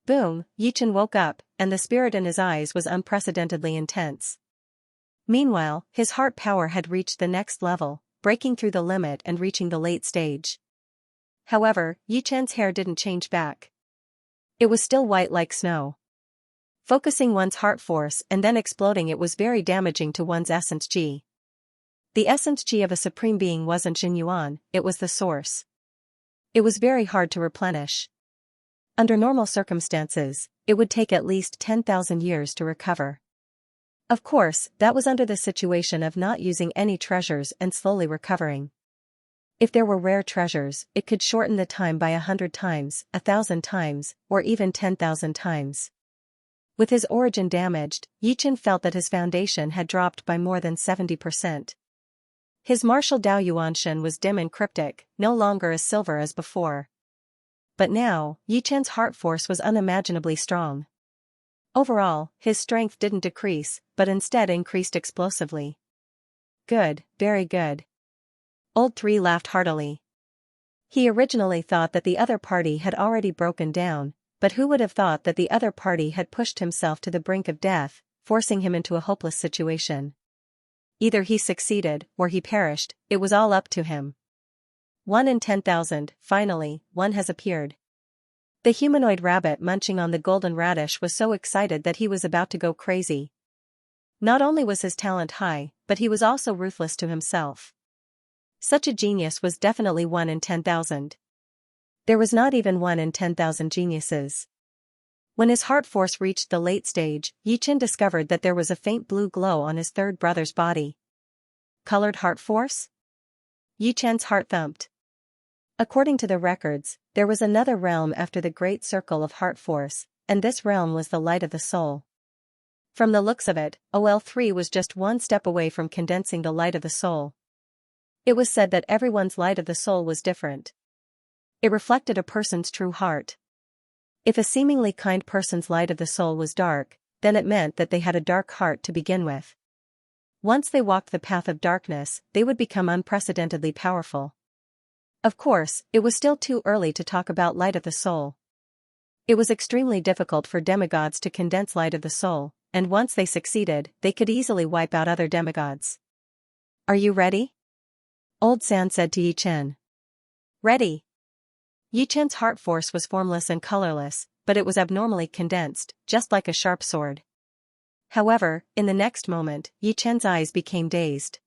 Boom, Yi-Chen woke up, and the spirit in his eyes was unprecedentedly intense. Meanwhile, his heart power had reached the next level, breaking through the limit and reaching the late stage. However, Yi-Chen's hair didn't change back. It was still white like snow. Focusing one's heart force and then exploding it was very damaging to one's essence Qi. The essence Qi of a supreme being wasn't Jin Yuan, it was the source. It was very hard to replenish. Under normal circumstances, it would take at least 10,000 years to recover. Of course, that was under the situation of not using any treasures and slowly recovering. If there were rare treasures, it could shorten the time by 100 times, 1,000 times, or even 10,000 times. With his origin damaged, Yi-Chen felt that his foundation had dropped by more than 70%. His martial Dao Yuanshan was dim and cryptic, no longer as silver as before. But now, Yi-Chen's heart force was unimaginably strong. Overall, his strength didn't decrease, but instead increased explosively. Good, very good. Old 3 laughed heartily. He originally thought that the other party had already broken down, but who would have thought that the other party had pushed himself to the brink of death, forcing him into a hopeless situation. Either he succeeded, or he perished, it was all up to him. 1 in 10,000, finally, one has appeared. The humanoid rabbit munching on the golden radish was so excited that he was about to go crazy. Not only was his talent high, but he was also ruthless to himself. Such a genius was definitely 1 in 10,000. There was not even 1 in 10,000 geniuses. When his heart force reached the late stage, Yi-Chen discovered that there was a faint blue glow on his third brother's body. Colored heart force? Yi-Chen's heart thumped. According to the records, there was another realm after the great circle of heart force, and this realm was the light of the soul. From the looks of it, OL3 was just one step away from condensing the light of the soul. It was said that everyone's light of the soul was different. It reflected a person's true heart. If a seemingly kind person's light of the soul was dark, then it meant that they had a dark heart to begin with. Once they walked the path of darkness, they would become unprecedentedly powerful. Of course, it was still too early to talk about light of the soul. It was extremely difficult for demigods to condense light of the soul, and once they succeeded, they could easily wipe out other demigods. Are you ready? Old San said to Yi-Chen. Ready. Yi-Chen's heart force was formless and colorless, but it was abnormally condensed, just like a sharp sword. However, in the next moment, Yi-Chen's eyes became dazed.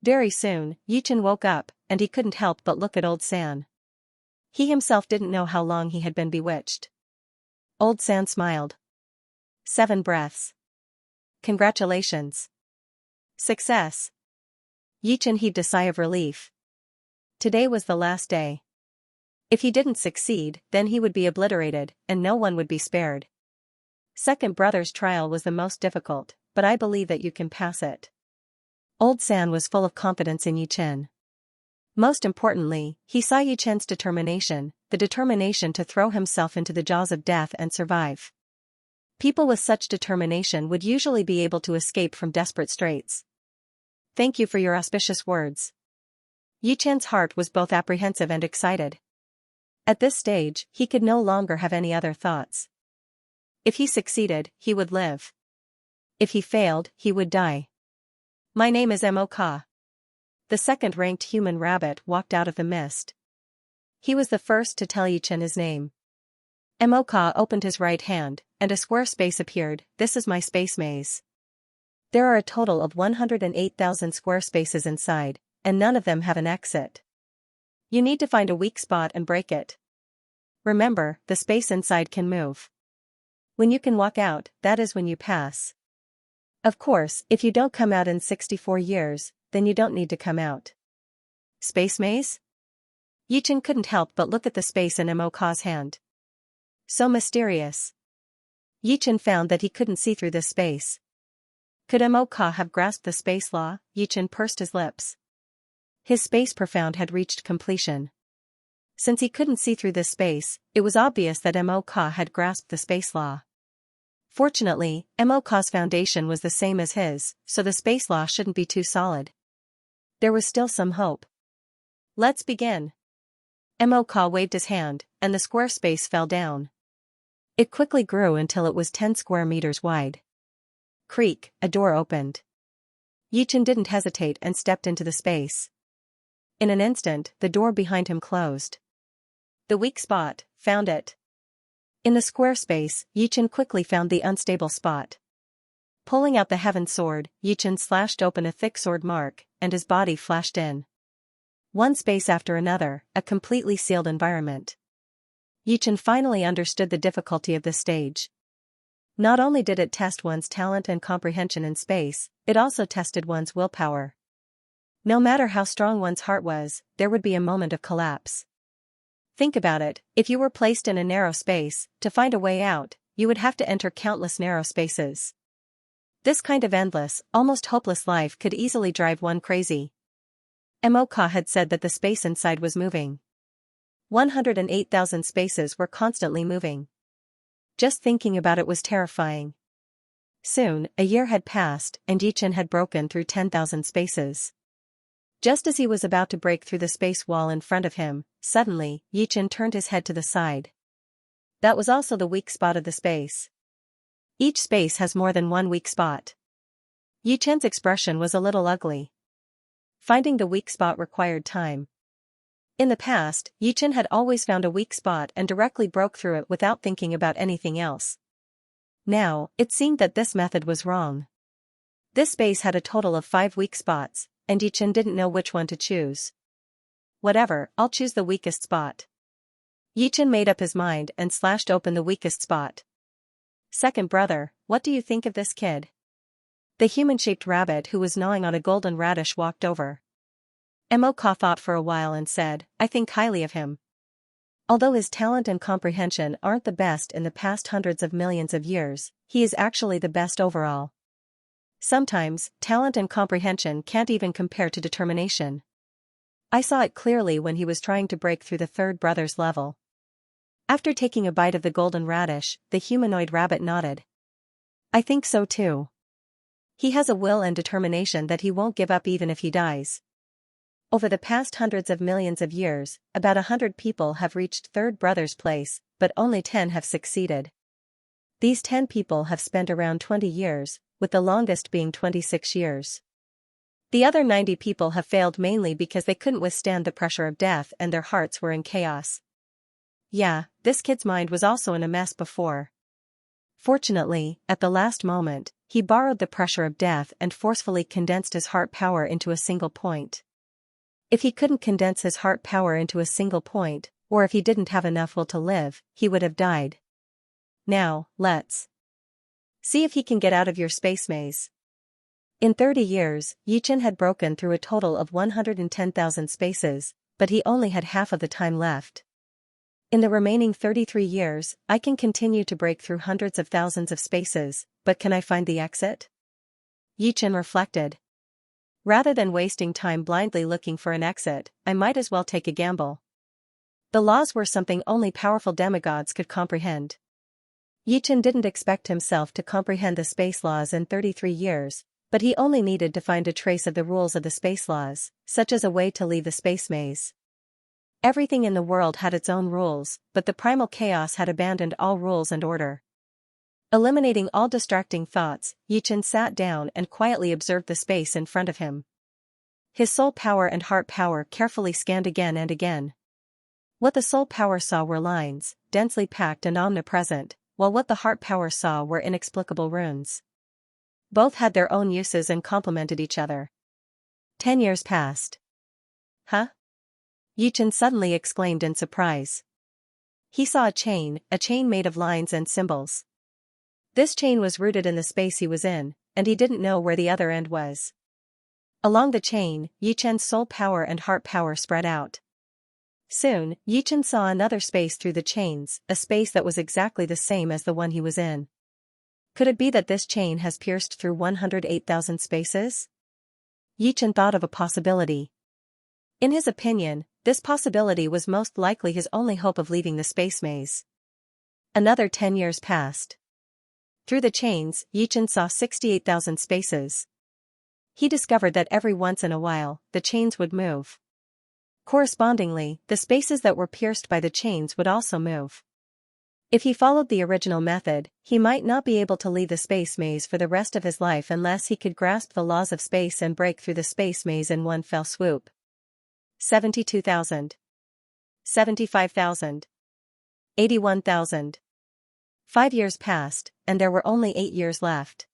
Very soon, Yi-Chen woke up, and he couldn't help but look at Old San. He himself didn't know how long he had been bewitched. Old San smiled. 7 breaths. Congratulations. Success. Yi-Chen heaved a sigh of relief. Today was the last day. If he didn't succeed, then he would be obliterated, and no one would be spared. Second brother's trial was the most difficult, but I believe that you can pass it. Old San was full of confidence in Yi-Chen. Most importantly, he saw Yi-Chen's determination, the determination to throw himself into the jaws of death and survive. People with such determination would usually be able to escape from desperate straits. Thank you for your auspicious words. Yi-Chen's heart was both apprehensive and excited. At this stage, he could no longer have any other thoughts. If he succeeded, he would live. If he failed, he would die. My name is Mo-Ka. The second-ranked human rabbit walked out of the mist. He was the first to tell Yi-Chen his name. Mo-Ka opened his right hand, and a square space appeared. This is my space maze. There are a total of 108,000 square spaces inside, and none of them have an exit. You need to find a weak spot and break it. Remember, the space inside can move. When you can walk out, that is when you pass. Of course, if you don't come out in 64 years, then you don't need to come out. Space maze? Yi-Chen couldn't help but look at the space in Mo-Ka's hand. So mysterious. Yi-Chen found that he couldn't see through this space. Could Mo have grasped the space law? Yichen pursed his lips. His space profound had reached completion. Since he couldn't see through this space, it was obvious that Mo had grasped the space law. Fortunately, Mo's foundation was the same as his, so the space law shouldn't be too solid. There was still some hope. Let's begin. Mo waved his hand, and the square space fell down. It quickly grew until it was 10 square meters wide. Creak, a door opened. Yichen didn't hesitate and stepped into the space. In an instant, the door behind him closed. The weak spot, found it. In the square space, Yichen quickly found the unstable spot. Pulling out the heaven sword, Yichen slashed open a thick sword mark, and his body flashed in. One space after another, a completely sealed environment. Yichen finally understood the difficulty of this stage. Not only did it test one's talent and comprehension in space, it also tested one's willpower. No matter how strong one's heart was, there would be a moment of collapse. Think about it, if you were placed in a narrow space, to find a way out, you would have to enter countless narrow spaces. This kind of endless, almost hopeless life could easily drive one crazy. Mo had said that the space inside was moving. 108,000 spaces were constantly moving. Just thinking about it was terrifying. Soon, a year had passed, and Yichen had broken through 10,000 spaces. Just as he was about to break through the space wall in front of him, suddenly, Yichen turned his head to the side. That was also the weak spot of the space. Each space has more than one weak spot. Yichen's expression was a little ugly. Finding the weak spot required time. In the past, Yichen had always found a weak spot and directly broke through it without thinking about anything else. Now, it seemed that this method was wrong. This space had a total of 5 weak spots, and Yichen didn't know which one to choose. Whatever, I'll choose the weakest spot. Yichen made up his mind and slashed open the weakest spot. Second brother, what do you think of this kid? The human-shaped rabbit who was gnawing on a golden radish walked over. Mo thought for a while and said, I think highly of him. Although his talent and comprehension aren't the best in the past hundreds of millions of years, he is actually the best overall. Sometimes, talent and comprehension can't even compare to determination. I saw it clearly when he was trying to break through the third brother's level. After taking a bite of the golden radish, the humanoid rabbit nodded. I think so too. He has a will and determination that he won't give up even if he dies. Over the past hundreds of millions of years, about 100 people have reached third brother's place, but only 10 have succeeded. These 10 people have spent around 20 years, with the longest being 26 years. The other 90 people have failed mainly because they couldn't withstand the pressure of death and their hearts were in chaos. Yeah, this kid's mind was also in a mess before. Fortunately, at the last moment, he borrowed the pressure of death and forcefully condensed his heart power into a single point. If he couldn't condense his heart power into a single point, or if he didn't have enough will to live, he would have died. Now, let's see if he can get out of your space maze. In 30 years, Yichen had broken through a total of 110,000 spaces, but he only had half of the time left. In the remaining 33 years, I can continue to break through hundreds of thousands of spaces, but can I find the exit? Yichen reflected. Rather than wasting time blindly looking for an exit, I might as well take a gamble. The laws were something only powerful demigods could comprehend. Yichen didn't expect himself to comprehend the space laws in 33 years, but he only needed to find a trace of the rules of the space laws, such as a way to leave the space maze. Everything in the world had its own rules, but the primal chaos had abandoned all rules and order. Eliminating all distracting thoughts, Yichen sat down and quietly observed the space in front of him. His soul power and heart power carefully scanned again and again. What the soul power saw were lines, densely packed and omnipresent, while what the heart power saw were inexplicable runes. Both had their own uses and complemented each other. 10 years passed. Huh? Yichen suddenly exclaimed in surprise. He saw a chain made of lines and symbols. This chain was rooted in the space he was in, and he didn't know where the other end was. Along the chain, Yichen's soul power and heart power spread out. Soon, Yichen saw another space through the chains, a space that was exactly the same as the one he was in. Could it be that this chain has pierced through 108,000 spaces? Yichen thought of a possibility. In his opinion, this possibility was most likely his only hope of leaving the space maze. Another 10 years passed. Through the chains, Yichen saw 68,000 spaces. He discovered that every once in a while, the chains would move. Correspondingly, the spaces that were pierced by the chains would also move. If he followed the original method, he might not be able to leave the space maze for the rest of his life unless he could grasp the laws of space and break through the space maze in one fell swoop. 72,000. 75,000. 81,000. 5 years passed, and there were only 8 years left.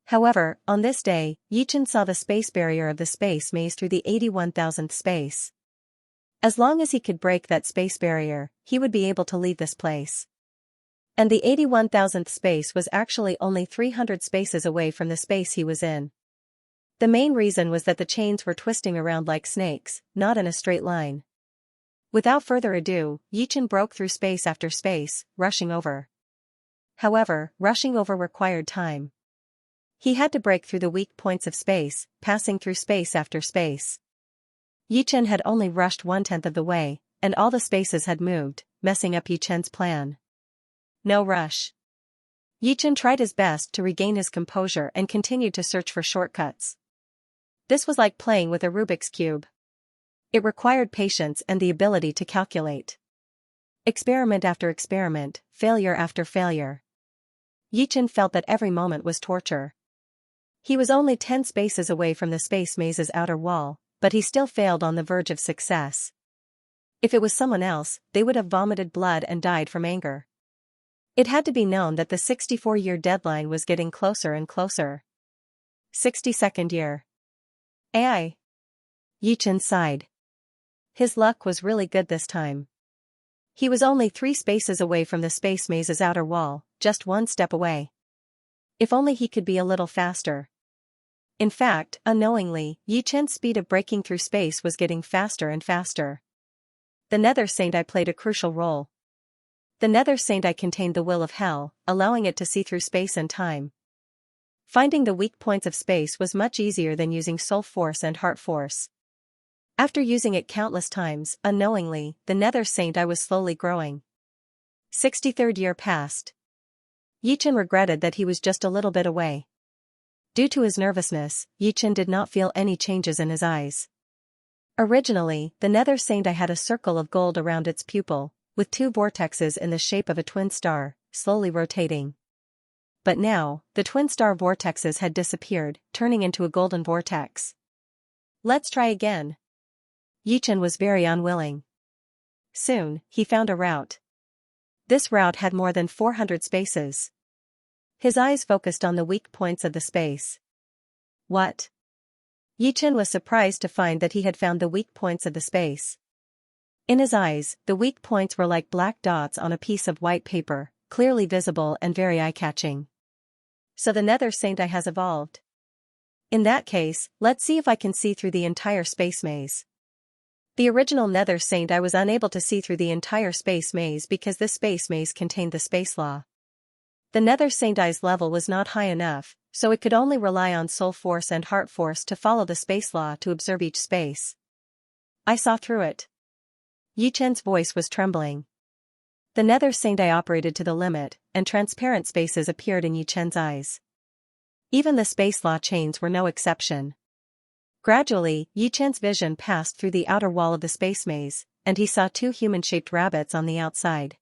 However, on this day, Yichen saw the space barrier of the space maze through the 81,000th space. As long as he could break that space barrier, he would be able to leave this place. And the 81,000th space was actually only 300 spaces away from the space he was in. The main reason was that the chains were twisting around like snakes, not in a straight line. Without further ado, Yichen broke through space after space, rushing over. However, rushing over required time. He had to break through the weak points of space, passing through space after space. Yichen had only rushed 1/10 of the way, and all the spaces had moved, messing up Yichen's plan. No rush. Yichen tried his best to regain his composure and continued to search for shortcuts. This was like playing with a Rubik's Cube. It required patience and the ability to calculate. Experiment after experiment, failure after failure. Yichen felt that every moment was torture. He was only 10 spaces away from the space maze's outer wall, but he still failed on the verge of success. If it was someone else, they would have vomited blood and died from anger. It had to be known that the 64-year deadline was getting closer and closer. 62nd year. Ai. Yichen sighed. His luck was really good this time. He was only 3 spaces away from the space maze's outer wall, just 1 step away. If only he could be a little faster. In fact, unknowingly, Yichen's speed of breaking through space was getting faster and faster. The Nether Saint played a crucial role. The Nether Saint contained the will of hell, allowing it to see through space and time. Finding the weak points of space was much easier than using soul force and heart force. After using it countless times, unknowingly, the Nether Saint was slowly growing. 63rd year passed. Yichen regretted that he was just a little bit away. Due to his nervousness, Yichen did not feel any changes in his eyes. Originally, the Nether Saint had a circle of gold around its pupil, with 2 vortexes in the shape of a twin star, slowly rotating. But now, the twin star vortexes had disappeared, turning into a golden vortex. Let's try again. Yichen was very unwilling. Soon, he found a route. This route had more than 400 spaces. His eyes focused on the weak points of the space. What? Yichen was surprised to find that he had found the weak points of the space. In his eyes, the weak points were like black dots on a piece of white paper, clearly visible and very eye-catching. So the Nether Saint has evolved. In that case, let's see if I can see through the entire space maze. The original Nether Saint was unable to see through the entire space maze because this space maze contained the space law. The Nether Saint's level was not high enough, so it could only rely on soul force and heart force to follow the space law to observe each space. I saw through it. Yichen's voice was trembling. The Nether Saint operated to the limit, and transparent spaces appeared in Yichen's eyes. Even the space law chains were no exception. Gradually, Yichen's vision passed through the outer wall of the space maze, and he saw 2 human-shaped rabbits on the outside.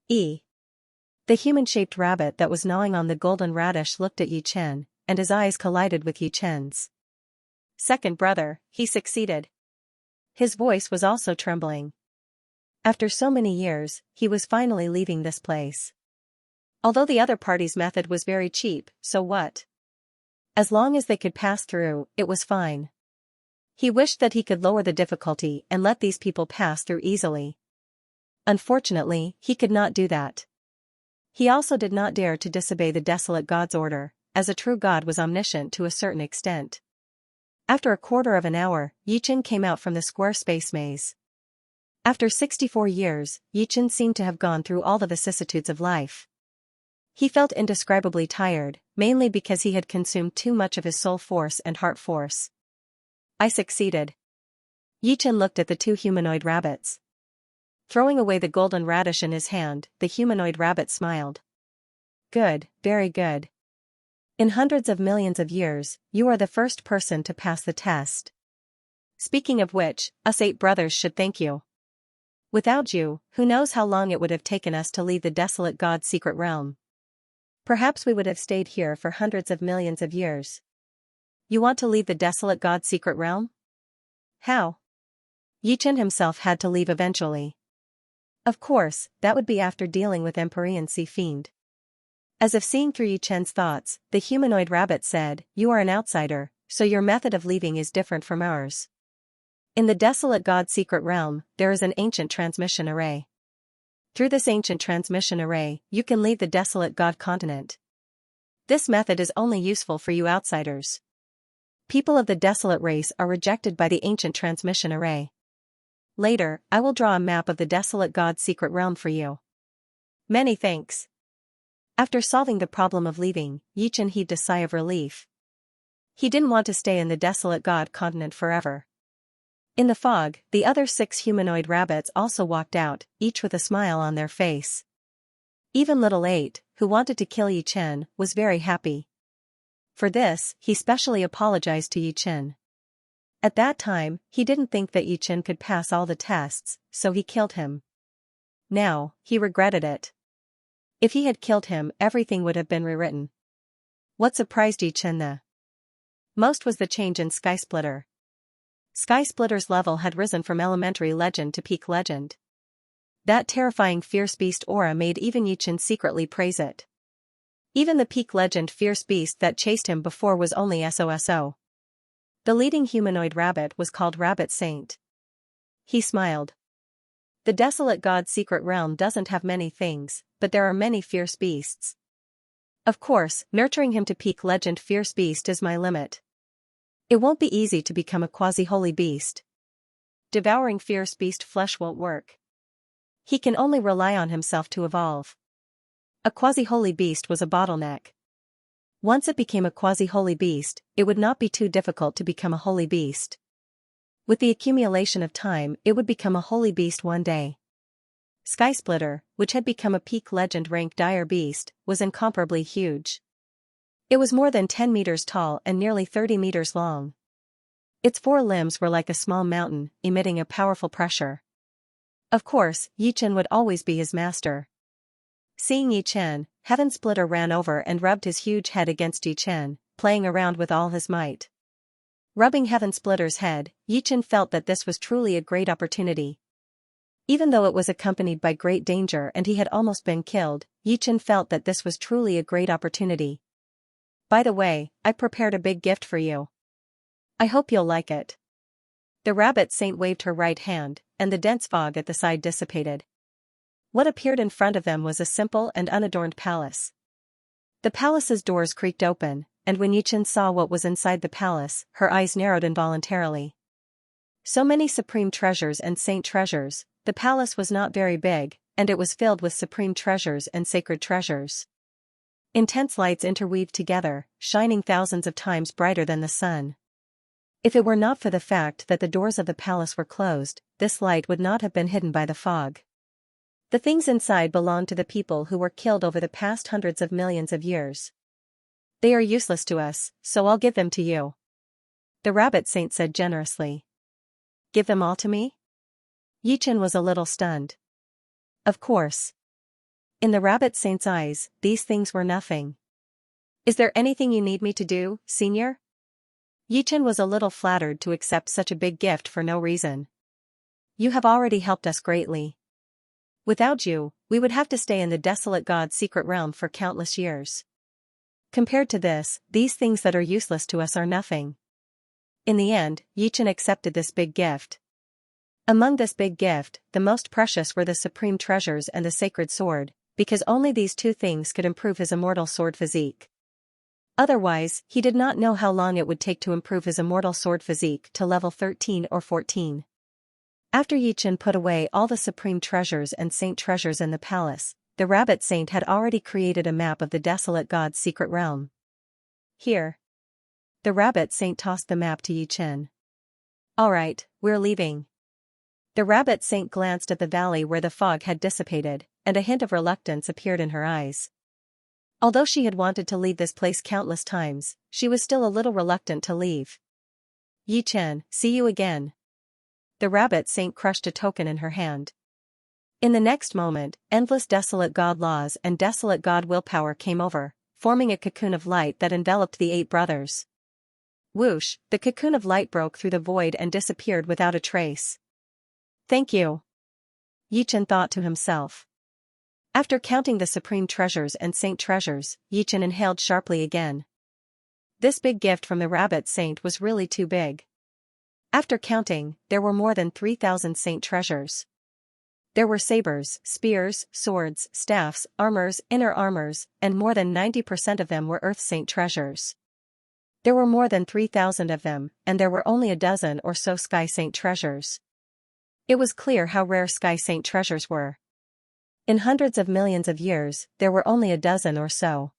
The human-shaped rabbit that was gnawing on the golden radish looked at Yichen, and his eyes collided with Yichen's. Second brother, he succeeded. His voice was also trembling. After so many years, he was finally leaving this place. Although the other party's method was very cheap, so what? As long as they could pass through, it was fine. He wished that he could lower the difficulty and let these people pass through easily. Unfortunately, he could not do that. He also did not dare to disobey the desolate god's order, as a true god was omniscient to a certain extent. After a quarter of an hour, Yichen came out from the square space maze. After 64 years, Yichen seemed to have gone through all the vicissitudes of life. He felt indescribably tired, mainly because he had consumed too much of his soul force and heart force. I succeeded. Yichen looked at the two humanoid rabbits. Throwing away the golden radish in his hand, the humanoid rabbit smiled. Good, very good. In hundreds of millions of years, you are the first person to pass the test. Speaking of which, us 8 brothers should thank you. Without you, who knows how long it would have taken us to leave the desolate God's secret realm. Perhaps we would have stayed here for hundreds of millions of years. You want to leave the desolate God's secret realm? How? Yichen himself had to leave eventually. Of course, that would be after dealing with Empyrean Sea Fiend. As if seeing through Yichen's thoughts, the humanoid rabbit said, "You are an outsider, so your method of leaving is different from ours. In the desolate God's secret realm, there is an ancient transmission array. Through this ancient transmission array, you can leave the desolate God continent. This method is only useful for you outsiders. People of the desolate race are rejected by the ancient transmission array. Later, I will draw a map of the desolate God's secret realm for you." Many thanks. After solving the problem of leaving, Yichen heaved a sigh of relief. He didn't want to stay in the desolate God continent forever. In the fog, the other 6 humanoid rabbits also walked out, each with a smile on their face. Even little 8, who wanted to kill Yichen, was very happy. For this, he specially apologized to Yichen. At that time, he didn't think that Yichen could pass all the tests, so he killed him. Now, he regretted it. If he had killed him, everything would have been rewritten. What surprised Yichen the most was the change in Sky Splitter. Sky Splitter's level had risen from elementary legend to peak legend. That terrifying fierce beast aura made even Yichen secretly praise it. Even the peak legend fierce beast that chased him before was only SOSO. The leading humanoid rabbit was called Rabbit Saint. He smiled. The desolate God's secret realm doesn't have many things, but there are many fierce beasts. Of course, nurturing him to peak legend fierce beast is my limit. It won't be easy to become a quasi-holy beast. Devouring fierce beast flesh won't work. He can only rely on himself to evolve. A quasi-holy beast was a bottleneck. Once it became a quasi-holy beast, it would not be too difficult to become a holy beast. With the accumulation of time, it would become a holy beast one day. Sky Splitter, which had become a peak legend rank dire beast, was incomparably huge. It was more than 10 meters tall and nearly 30 meters long. Its 4 limbs were like a small mountain, emitting a powerful pressure. Of course, Yichen would always be his master. Seeing Yichen, Heaven Splitter ran over and rubbed his huge head against Yichen, playing around with all his might. Rubbing Heaven Splitter's head, Yichen felt that this was truly a great opportunity. Even though it was accompanied by great danger and he had almost been killed, Yichen felt that this was truly a great opportunity. By the way, I prepared a big gift for you. I hope you'll like it. The Rabbit Saint waved her right hand, and the dense fog at the side dissipated. What appeared in front of them was a simple and unadorned palace. The palace's doors creaked open, and when Yichen saw what was inside the palace, her eyes narrowed involuntarily. So many supreme treasures and saint treasures. The palace was not very big, and it was filled with supreme treasures and sacred treasures. Intense lights interweaved together, shining thousands of times brighter than the sun. If it were not for the fact that the doors of the palace were closed, this light would not have been hidden by the fog. The things inside belonged to the people who were killed over the past hundreds of millions of years. They are useless to us, so I'll give them to you. The Rabbit Saint said generously. Give them all to me? Yichen was a little stunned. Of course. In the Rabbit Saint's eyes, these things were nothing. Is there anything you need me to do, Senior? Yichen was a little flattered to accept such a big gift for no reason. You have already helped us greatly. Without you, we would have to stay in the desolate God's secret realm for countless years. Compared to this, these things that are useless to us are nothing. In the end, Yichen accepted this big gift. Among this big gift, the most precious were the supreme treasures and the sacred sword, because only these 2 things could improve his immortal sword physique. Otherwise, he did not know how long it would take to improve his immortal sword physique to level 13 or 14. After Yichen put away all the supreme treasures and saint treasures in the palace, the rabbit saint had already created a map of the desolate god's secret realm. Here. The rabbit saint tossed the map to Yi Chen. Alright, we're leaving. The rabbit saint glanced at the valley where the fog had dissipated, and a hint of reluctance appeared in her eyes. Although she had wanted to leave this place countless times, she was still a little reluctant to leave. Yi Chen, see you again. The rabbit saint crushed a token in her hand. In the next moment, endless desolate god laws and desolate god willpower came over, forming a cocoon of light that enveloped the 8 brothers. Whoosh, the cocoon of light broke through the void and disappeared without a trace. Thank you. Yi Chen thought to himself. After counting the supreme treasures and saint treasures, Yi Chen inhaled sharply again. This big gift from the rabbit saint was really too big. After counting, there were more than 3,000 saint treasures. There were sabers, spears, swords, staffs, armors, inner armors, and more than 90% of them were earth saint treasures. There were more than 3,000 of them, and there were only a dozen or so sky saint treasures. It was clear how rare sky saint treasures were. In hundreds of millions of years, there were only a dozen or so.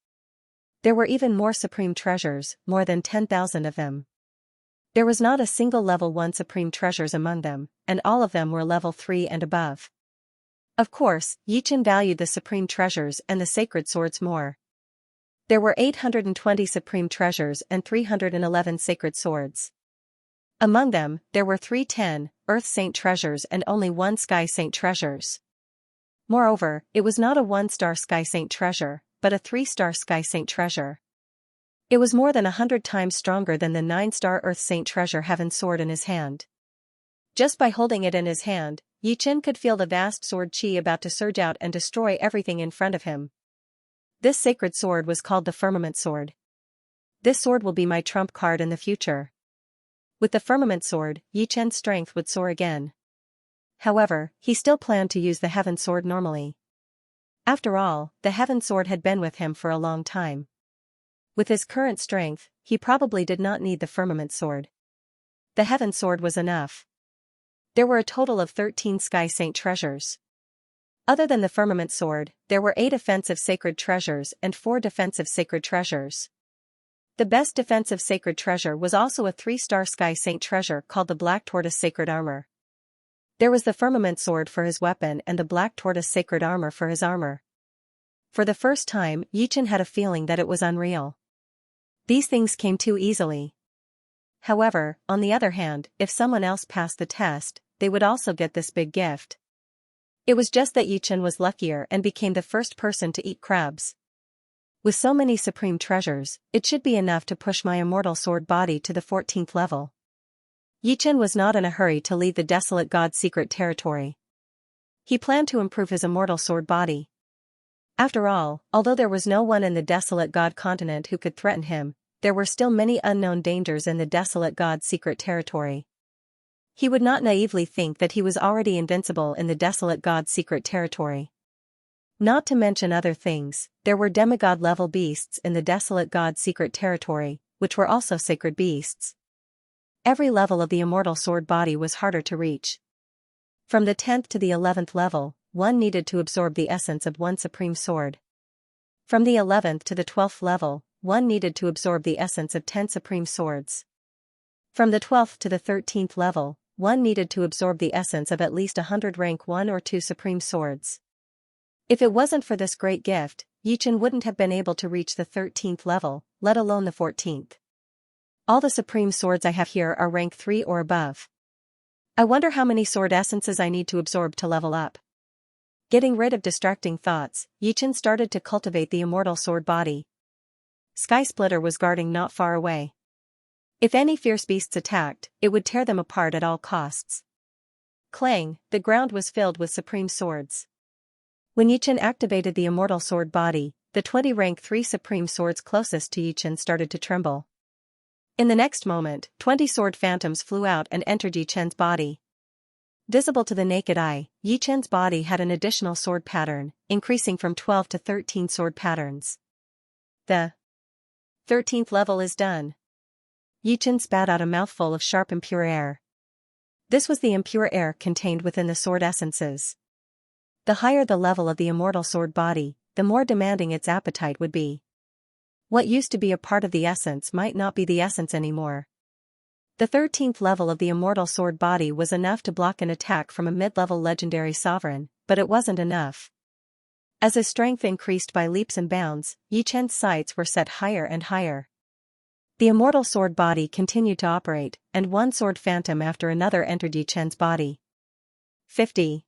There were even more supreme treasures, more than 10,000 of them. There was not a single level 1 supreme treasures among them, and all of them were level 3 and above. Of course, Yi Chen valued the supreme treasures and the sacred swords more. There were 820 supreme treasures and 311 sacred swords. Among them, there were 310 earth saint treasures and only 1 sky saint treasures. Moreover, it was not a 1-star sky saint treasure, but a 3-star sky saint treasure. It was more than 100 times stronger than the 9-star earth saint treasure heaven sword in his hand. Just by holding it in his hand, Yi Chen could feel the vast sword qi about to surge out and destroy everything in front of him. This sacred sword was called the Firmament Sword. This sword will be my trump card in the future. With the Firmament Sword, Yi Chen's strength would soar again. However, he still planned to use the Heaven Sword normally. After all, the Heaven Sword had been with him for a long time. With his current strength, he probably did not need the Firmament Sword. The Heaven Sword was enough. There were a total of 13 Sky Saint treasures. Other than the Firmament Sword, there were 8 offensive sacred treasures and 4 defensive sacred treasures. The best defensive sacred treasure was also a 3-star Sky Saint treasure called the Black Tortoise Sacred Armor. There was the Firmament Sword for his weapon and the Black Tortoise Sacred Armor for his armor. For the first time, Yi Chen had a feeling that it was unreal. These things came too easily. However, on the other hand, if someone else passed the test, they would also get this big gift. It was just that Yi Chen was luckier and became the first person to eat crabs. With so many supreme treasures, it should be enough to push my immortal sword body to the 14th level. Yi Chen was not in a hurry to leave the desolate god's secret territory. He planned to improve his immortal sword body. After all, although there was no one in the desolate god continent who could threaten him, there were still many unknown dangers in the desolate god's secret territory. He would not naively think that he was already invincible in the desolate god's secret territory. Not to mention other things, there were demigod-level beasts in the desolate god's secret territory, which were also sacred beasts. Every level of the immortal sword body was harder to reach. From the 10th to the 11th level, one needed to absorb the essence of one supreme sword. From the 11th to the 12th level, one needed to absorb the essence of 10 supreme swords. From the 12th to the 13th level, one needed to absorb the essence of at least 100 rank 1 or 2 supreme swords. If it wasn't for this great gift, Yi Chen wouldn't have been able to reach the 13th level, let alone the 14th. All the supreme swords I have here are rank 3 or above. I wonder how many sword essences I need to absorb to level up. Getting rid of distracting thoughts, Yi Chen started to cultivate the immortal sword body. Sky Splitter was guarding not far away. If any fierce beasts attacked, it would tear them apart at all costs. Clang, the ground was filled with supreme swords. When Yi Chen activated the immortal sword body, the 20 rank 3 supreme swords closest to Yi Chen started to tremble. In the next moment, 20 sword phantoms flew out and entered Yi Chen's body. Visible to the naked eye, Yi Chen's body had an additional sword pattern, increasing from 12 to 13 sword patterns. The 13th level is done. Yi Chen spat out a mouthful of sharp impure air. This was the impure air contained within the sword essences. The higher the level of the immortal sword body, the more demanding its appetite would be. What used to be a part of the essence might not be the essence anymore. The 13th level of the immortal sword body was enough to block an attack from a mid-level legendary sovereign, but it wasn't enough. As his strength increased by leaps and bounds, Yi Chen's sights were set higher and higher. The immortal sword body continued to operate, and one sword phantom after another entered Yi Chen's body. 50.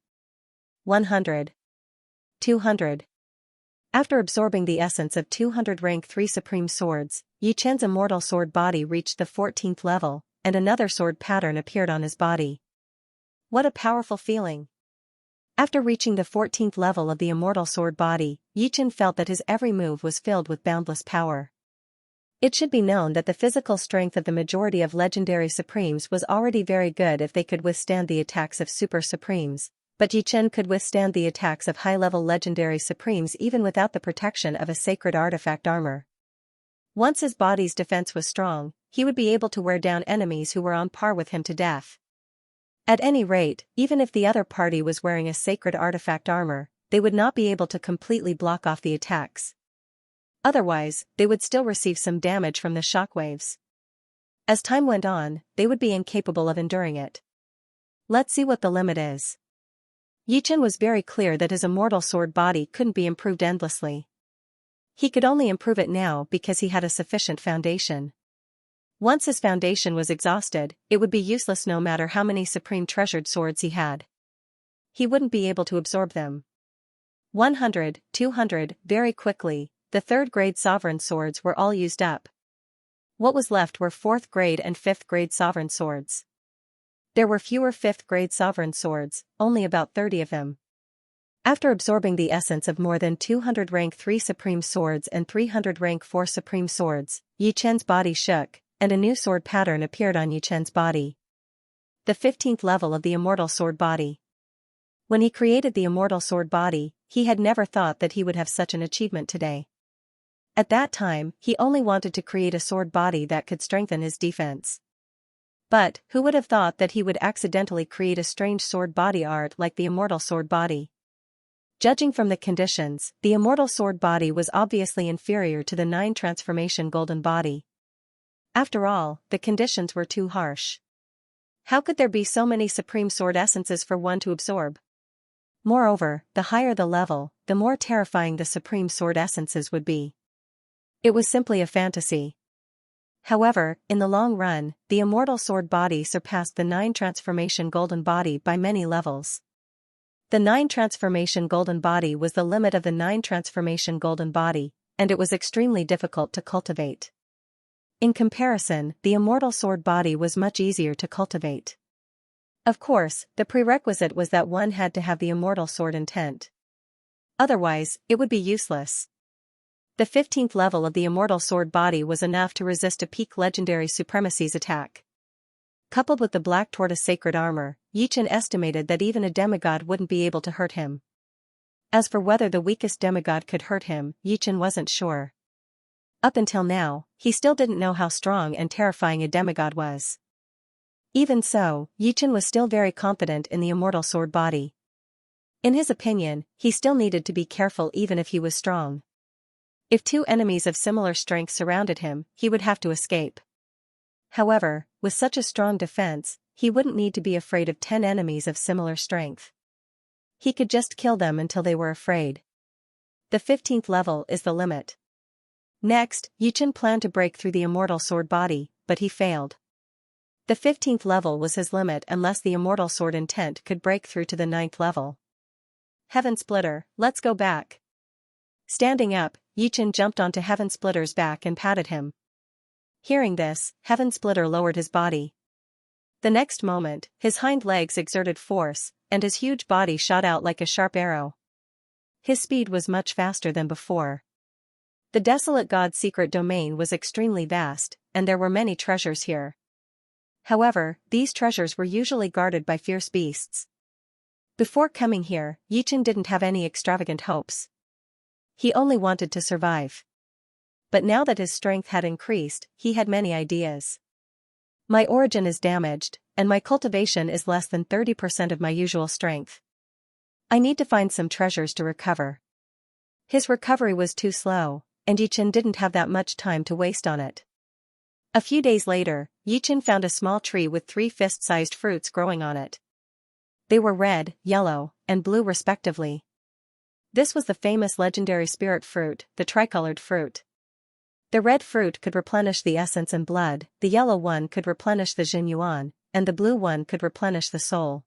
100. 200. After absorbing the essence of 200 rank 3 supreme swords, Yi Chen's immortal sword body reached the 14th level, and another sword pattern appeared on his body. What a powerful feeling! After reaching the 14th level of the immortal sword body, Yi Chen felt that his every move was filled with boundless power. It should be known that the physical strength of the majority of legendary supremes was already very good if they could withstand the attacks of super supremes, but Yi Chen could withstand the attacks of high-level legendary supremes even without the protection of a sacred artifact armor. Once his body's defense was strong, he would be able to wear down enemies who were on par with him to death. At any rate, even if the other party was wearing a sacred artifact armor, they would not be able to completely block off the attacks. Otherwise, they would still receive some damage from the shockwaves. As time went on, they would be incapable of enduring it. Let's see what the limit is. Yi Chen was very clear that his immortal sword body couldn't be improved endlessly. He could only improve it now because he had a sufficient foundation. Once his foundation was exhausted, it would be useless no matter how many supreme treasured swords he had. He wouldn't be able to absorb them. 100, 200, very quickly, the 3rd grade sovereign swords were all used up. What was left were 4th grade and 5th grade sovereign swords. There were fewer 5th grade sovereign swords, only about 30 of them. After absorbing the essence of more than 200 rank 3 supreme swords and 300 rank 4 supreme swords, Yi Chen's body shook, and a new sword pattern appeared on Yi Chen's body. The 15th level of the immortal sword body. When he created the immortal sword body, he had never thought that he would have such an achievement today. At that time, he only wanted to create a sword body that could strengthen his defense. But, who would have thought that he would accidentally create a strange sword body art like the immortal sword body? Judging from the conditions, the immortal sword body was obviously inferior to the 9 transformation golden body. After all, the conditions were too harsh. How could there be so many supreme sword essences for one to absorb? Moreover, the higher the level, the more terrifying the supreme sword essences would be. It was simply a fantasy. However, in the long run, the immortal sword body surpassed the 9 transformation golden body by many levels. The 9 transformation golden body was the limit of the 9 transformation golden body, and it was extremely difficult to cultivate. In comparison, the immortal sword body was much easier to cultivate. Of course, the prerequisite was that one had to have the immortal sword intent. Otherwise, it would be useless. The 15th level of the immortal sword body was enough to resist a peak legendary supremacy's attack. Coupled with the black tortoise sacred armor, Yi Chen estimated that even a demigod wouldn't be able to hurt him. As for whether the weakest demigod could hurt him, Yi Chen wasn't sure. Up until now, he still didn't know how strong and terrifying a demigod was. Even so, Yi Chen was still very confident in the immortal sword body. In his opinion, he still needed to be careful even if he was strong. If 2 enemies of similar strength surrounded him, he would have to escape. However, with such a strong defense, he wouldn't need to be afraid of 10 enemies of similar strength. He could just kill them until they were afraid. The 15th level is the limit. Next, Yi Chen planned to break through the immortal sword body, but he failed. The 15th level was his limit unless the immortal sword intent could break through to the 9th level. Heaven Splitter, let's go back. Standing up, Yi Chen jumped onto Heaven Splitter's back and patted him. Hearing this, Heaven Splitter lowered his body. The next moment, his hind legs exerted force, and his huge body shot out like a sharp arrow. His speed was much faster than before. The desolate god's secret domain was extremely vast, and there were many treasures here. However, these treasures were usually guarded by fierce beasts. Before coming here, Yi Chen didn't have any extravagant hopes. He only wanted to survive. But now that his strength had increased, he had many ideas. My origin is damaged, and my cultivation is less than 30% of my usual strength. I need to find some treasures to recover. His recovery was too slow, and Yichen didn't have that much time to waste on it. A few days later, Yichen found a small tree with 3 fist-sized fruits growing on it. They were red, yellow, and blue respectively. This was the famous legendary spirit fruit, the tricolored fruit. The red fruit could replenish the essence and blood, the yellow one could replenish the Jinyuan, and the blue one could replenish the soul.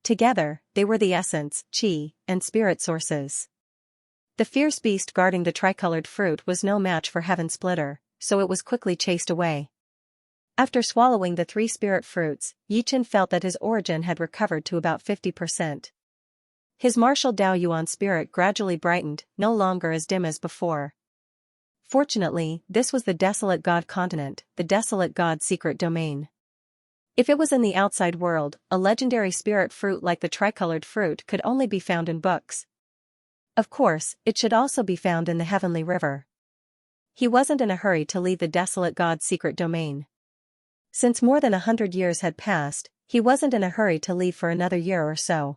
Together, they were the essence, qi, and spirit sources. The fierce beast guarding the tricolored fruit was no match for Heaven Splitter, so it was quickly chased away. After swallowing the 3 spirit fruits, Yichen felt that his origin had recovered to about 50%. His martial Dao Yuan spirit gradually brightened, no longer as dim as before. Fortunately, this was the Desolate God continent, the Desolate God's secret domain. If it was in the outside world, a legendary spirit fruit like the tricolored fruit could only be found in books. Of course, it should also be found in the Heavenly River. He wasn't in a hurry to leave the Desolate God's secret domain. Since more than 100 years had passed, he wasn't in a hurry to leave for another year or so.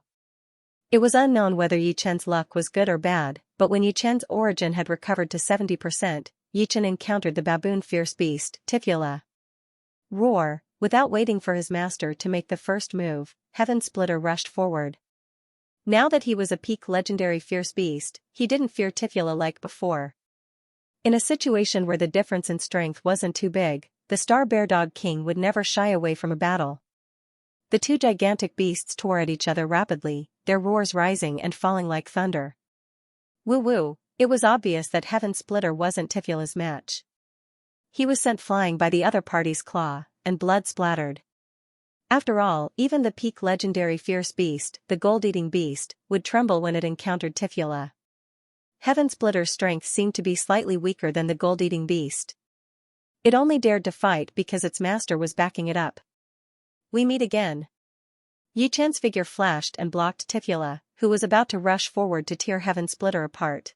It was unknown whether Yichen's luck was good or bad, but when Yichen's origin had recovered to 70%, Yichen encountered the baboon fierce beast, Tifula. Roar! Without waiting for his master to make the first move, Heaven Splitter rushed forward. Now that he was a peak legendary fierce beast, he didn't fear Tifula like before. In a situation where the difference in strength wasn't too big, the Star Bear Dog King would never shy away from a battle. The 2 gigantic beasts tore at each other rapidly, their roars rising and falling like thunder. Woo-woo, it was obvious that Heaven Splitter wasn't Tifula's match. He was sent flying by the other party's claw, and blood splattered. After all, even the peak legendary fierce beast, the gold-eating beast, would tremble when it encountered Tifula. Heaven Splitter's strength seemed to be slightly weaker than the gold-eating beast. It only dared to fight because its master was backing it up. We meet again. Yichen's figure flashed and blocked Tifula, who was about to rush forward to tear Heaven Splitter apart.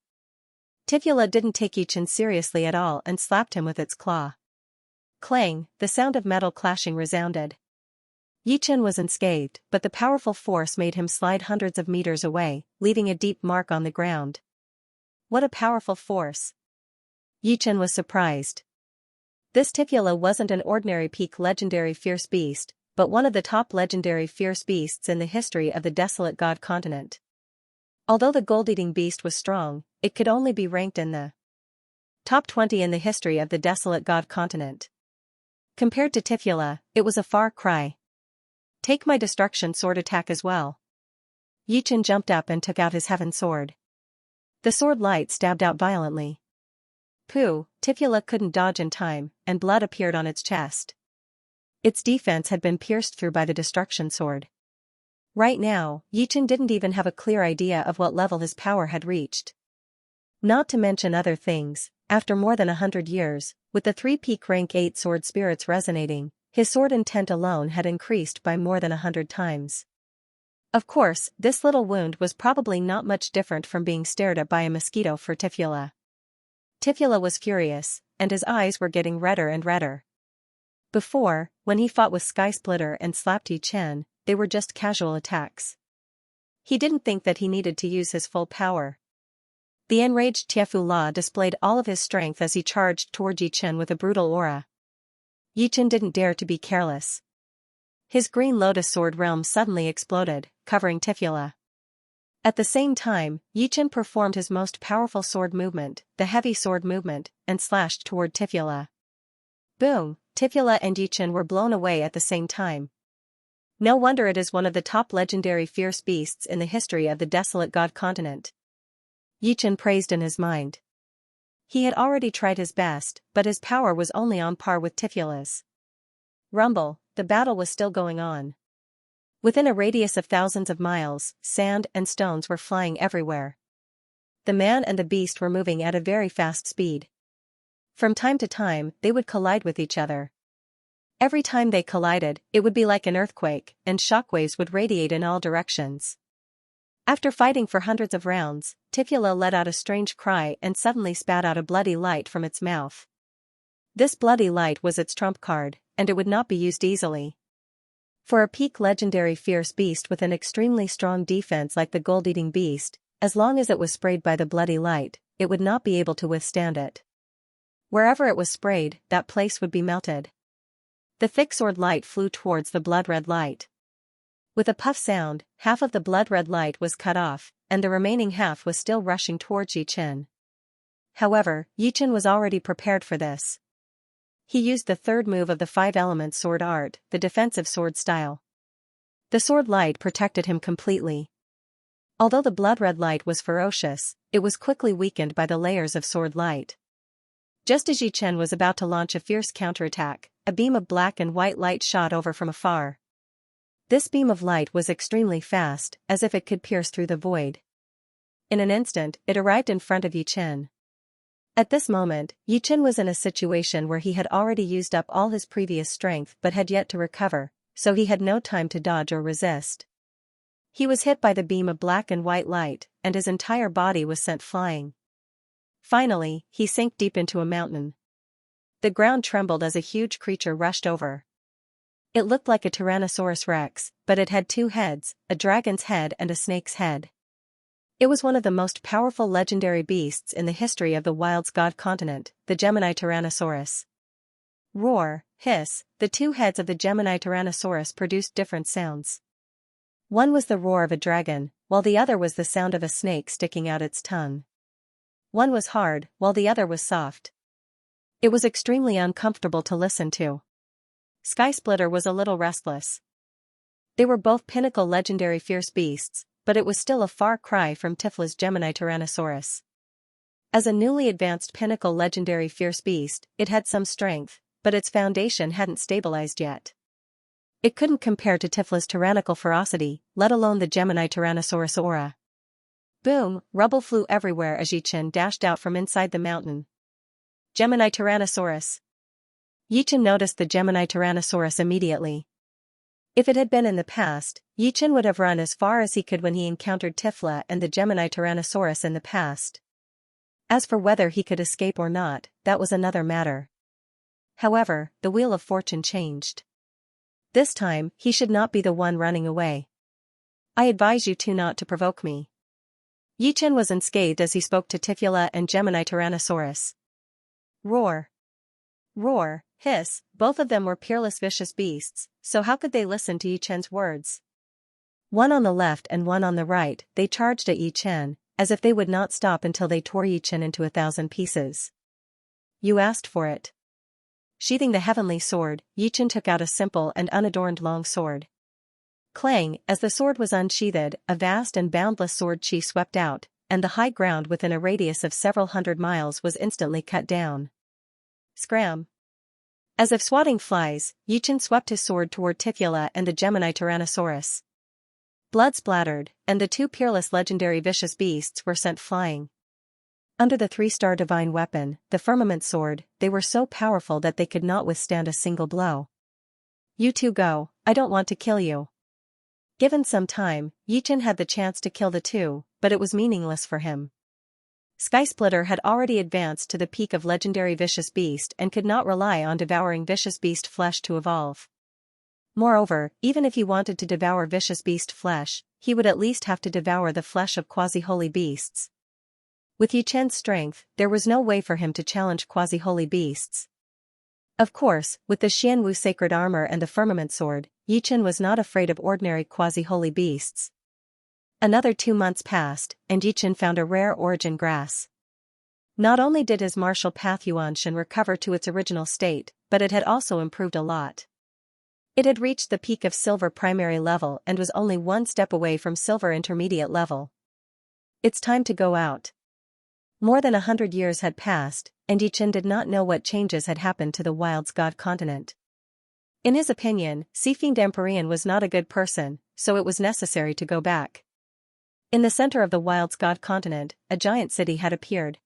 Tifula didn't take Yichen seriously at all and slapped him with its claw. Clang, the sound of metal clashing resounded. Yichen was unscathed, but the powerful force made him slide hundreds of meters away, leaving a deep mark on the ground. What a powerful force! Yichen was surprised. This Tifula wasn't an ordinary peak legendary fierce beast, but one of the top legendary fierce beasts in the history of the Desolate God continent. Although the gold-eating beast was strong, it could only be ranked in the top 20 in the history of the Desolate God continent. Compared to Tifula, it was a far cry. Take my destruction sword attack as well. Yichen jumped up and took out his heaven sword. The sword light stabbed out violently. Pooh, Tifula couldn't dodge in time, and blood appeared on its chest. Its defense had been pierced through by the destruction sword. Right now, Yichen didn't even have a clear idea of what level his power had reached. Not to mention other things, after more than 100 years, with the 3 peak rank 8 sword spirits resonating, his sword intent alone had increased by more than 100 times. Of course, this little wound was probably not much different from being stared at by a mosquito for Tifula. Tifula was furious, and his eyes were getting redder and redder. Before, when he fought with Sky Splitter and slapped Yichen, they were just casual attacks. He didn't think that he needed to use his full power. The enraged Tiefula displayed all of his strength as he charged toward Yichen with a brutal aura. Yichen didn't dare to be careless. His green lotus sword realm suddenly exploded, covering Tifula. At the same time, Yichen performed his most powerful sword movement, the heavy sword movement, and slashed toward Tifula. Boom! Tifula and Yichen were blown away at the same time. No wonder it is one of the top legendary fierce beasts in the history of the Desolate God continent. Yichen praised in his mind. He had already tried his best, but his power was only on par with Tifula's. Rumble, the battle was still going on. Within a radius of thousands of miles, sand and stones were flying everywhere. The man and the beast were moving at a very fast speed. From time to time, they would collide with each other. Every time they collided, it would be like an earthquake, and shockwaves would radiate in all directions. After fighting for hundreds of rounds, Tifula let out a strange cry and suddenly spat out a bloody light from its mouth. This bloody light was its trump card, and it would not be used easily. For a peak legendary fierce beast with an extremely strong defense like the gold-eating beast, as long as it was sprayed by the bloody light, it would not be able to withstand it. Wherever it was sprayed, that place would be melted. The thick sword light flew towards the blood-red light. With a puff sound, half of the blood-red light was cut off, and the remaining half was still rushing towards Yi Chen. However, Yi Chen was already prepared for this. He used the third move of the five-element sword art, the defensive sword style. The sword light protected him completely. Although the blood-red light was ferocious, it was quickly weakened by the layers of sword light. Just as Yi Chen was about to launch a fierce counterattack, a beam of black and white light shot over from afar. This beam of light was extremely fast, as if it could pierce through the void. In an instant, it arrived in front of Yi Chen. At this moment, Yi Chen was in a situation where he had already used up all his previous strength but had yet to recover, so he had no time to dodge or resist. He was hit by the beam of black and white light, and his entire body was sent flying. Finally, he sank deep into a mountain. The ground trembled as a huge creature rushed over. It looked like a Tyrannosaurus Rex, but it had two heads, a dragon's head and a snake's head. It was one of the most powerful legendary beasts in the history of the Wild's God continent, the Gemini Tyrannosaurus. Roar, hiss, the two heads of the Gemini Tyrannosaurus produced different sounds. One was the roar of a dragon, while the other was the sound of a snake sticking out its tongue. One was hard, while the other was soft. It was extremely uncomfortable to listen to. Skysplitter was a little restless. They were both pinnacle legendary fierce beasts, but it was still a far cry from Tifla's Gemini Tyrannosaurus. As a newly advanced pinnacle legendary fierce beast, it had some strength, but its foundation hadn't stabilized yet. It couldn't compare to Tifla's tyrannical ferocity, let alone the Gemini Tyrannosaurus aura. Boom, rubble flew everywhere as Yi Chen dashed out from inside the mountain. Gemini Tyrannosaurus. Yi Chen noticed the Gemini Tyrannosaurus immediately. If it had been in the past, Yi Chen would have run as far as he could when he encountered Tifla and the Gemini Tyrannosaurus in the past. As for whether he could escape or not, that was another matter. However, the wheel of fortune changed. This time, he should not be the one running away. I advise you two not to provoke me. Yi Chen was unscathed as he spoke to Tifla and Gemini Tyrannosaurus. Roar. Roar, hiss, both of them were peerless vicious beasts, so how could they listen to Yi Chen's words? One on the left and one on the right, they charged at Yi Chen, as if they would not stop until they tore Yi Chen into 1,000 pieces. You asked for it. Sheathing the heavenly sword, Yi Chen took out a simple and unadorned long sword. Clang, as the sword was unsheathed, a vast and boundless sword chi swept out, and the high ground within a radius of several hundred miles was instantly cut down. Scram. As if swatting flies, Yi Chen swept his sword toward Tifla and the Gemini Tyrannosaurus. Blood splattered, and the two peerless legendary vicious beasts were sent flying. Under the three-star divine weapon, the firmament sword, they were so powerful that they could not withstand a single blow. You two go, I don't want to kill you. Given some time, Yi Chen had the chance to kill the two, but it was meaningless for him. Skysplitter had already advanced to the peak of legendary vicious beast and could not rely on devouring vicious beast flesh to evolve. Moreover, even if he wanted to devour vicious beast flesh, he would at least have to devour the flesh of quasi-holy beasts. With Yi Chen's strength, there was no way for him to challenge quasi-holy beasts. Of course, with the Xianwu sacred armor and the firmament sword, Yi Chen was not afraid of ordinary quasi-holy beasts. Another 2 months passed, and Yi Chen found a rare origin grass. Not only did his martial path Yuanshan recover to its original state, but it had also improved a lot. It had reached the peak of silver primary level and was only one step away from silver intermediate level. It's time to go out. More than 100 years had passed, and Yi Chen did not know what changes had happened to the Wild's God continent. In his opinion, Sea Fiend Empyrean was not a good person, so it was necessary to go back. In the center of the Wild's God continent, a giant city had appeared.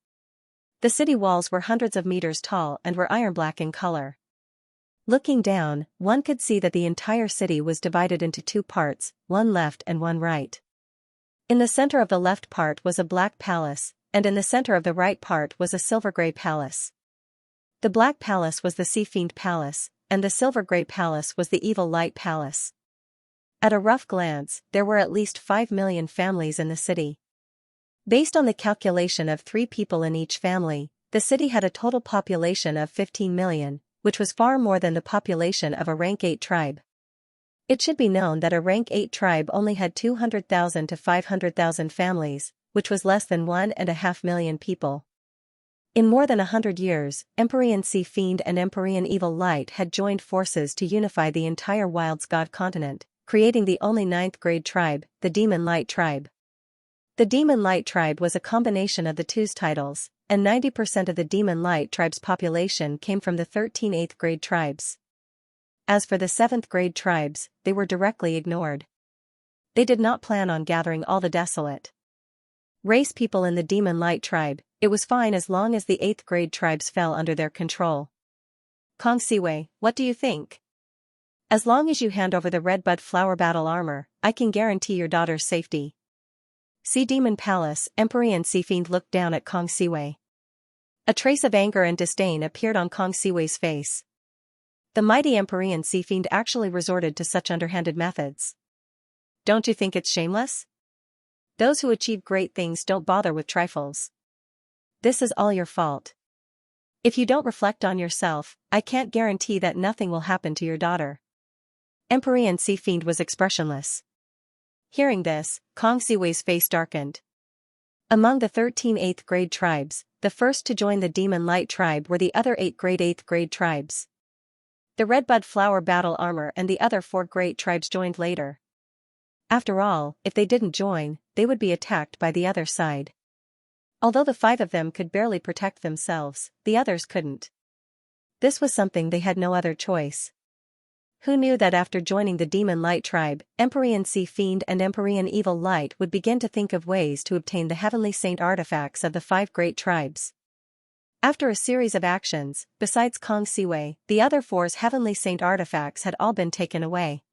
The city walls were hundreds of meters tall and were iron-black in color. Looking down, one could see that the entire city was divided into 2 parts, one left and one right. In the center of the left part was a black palace, and in the center of the right part was a silver-gray palace. The black palace was the Sea Fiend Palace, and the silver-gray palace was the Evil Light Palace. At a rough glance, there were at least 5 million families in the city. Based on the calculation of 3 people in each family, the city had a total population of 15 million, which was far more than the population of a rank 8 tribe. It should be known that a rank 8 tribe only had 200,000 to 500,000 families, which was less than 1.5 million people. In more than 100 years, Empyrean Sea Fiend and Empyrean Evil Light had joined forces to unify the entire Wild's God continent, creating the only 9th grade tribe, the Demon Light tribe. The Demon Light tribe was a combination of the two's titles, and 90% of the Demon Light tribe's population came from the 13 8th grade tribes. As for the 7th grade tribes, they were directly ignored. They did not plan on gathering all the desolate race people in the Demon Light tribe. It was fine as long as the 8th grade tribes fell under their control. Kong Siwei, what do you think? As long as you hand over the Redbud Flower battle armor, I can guarantee your daughter's safety. Sea Demon Palace. Empyrean Sea Fiend looked down at Kong Siwei. A trace of anger and disdain appeared on Kong Siwei's face. The mighty Empyrean Sea Fiend actually resorted to such underhanded methods. Don't you think it's shameless? Those who achieve great things don't bother with trifles. This is all your fault. If you don't reflect on yourself, I can't guarantee that nothing will happen to your daughter. Empyrean Sea Fiend was expressionless. Hearing this, Kong Siwei's face darkened. Among the 13 8th grade tribes, the first to join the Demon Light tribe were the other 8th grade tribes. The Redbud Flower battle armor and the other 4 great tribes joined later. After all, if they didn't join, they would be attacked by the other side. Although the 5 of them could barely protect themselves, the others couldn't. This was something they had no other choice. Who knew that after joining the Demon Light tribe, Empyrean Sea Fiend and Empyrean Evil Light would begin to think of ways to obtain the Heavenly Saint artifacts of the 5 great tribes. After a series of actions, besides Kong Siwei, the other 4's Heavenly Saint artifacts had all been taken away.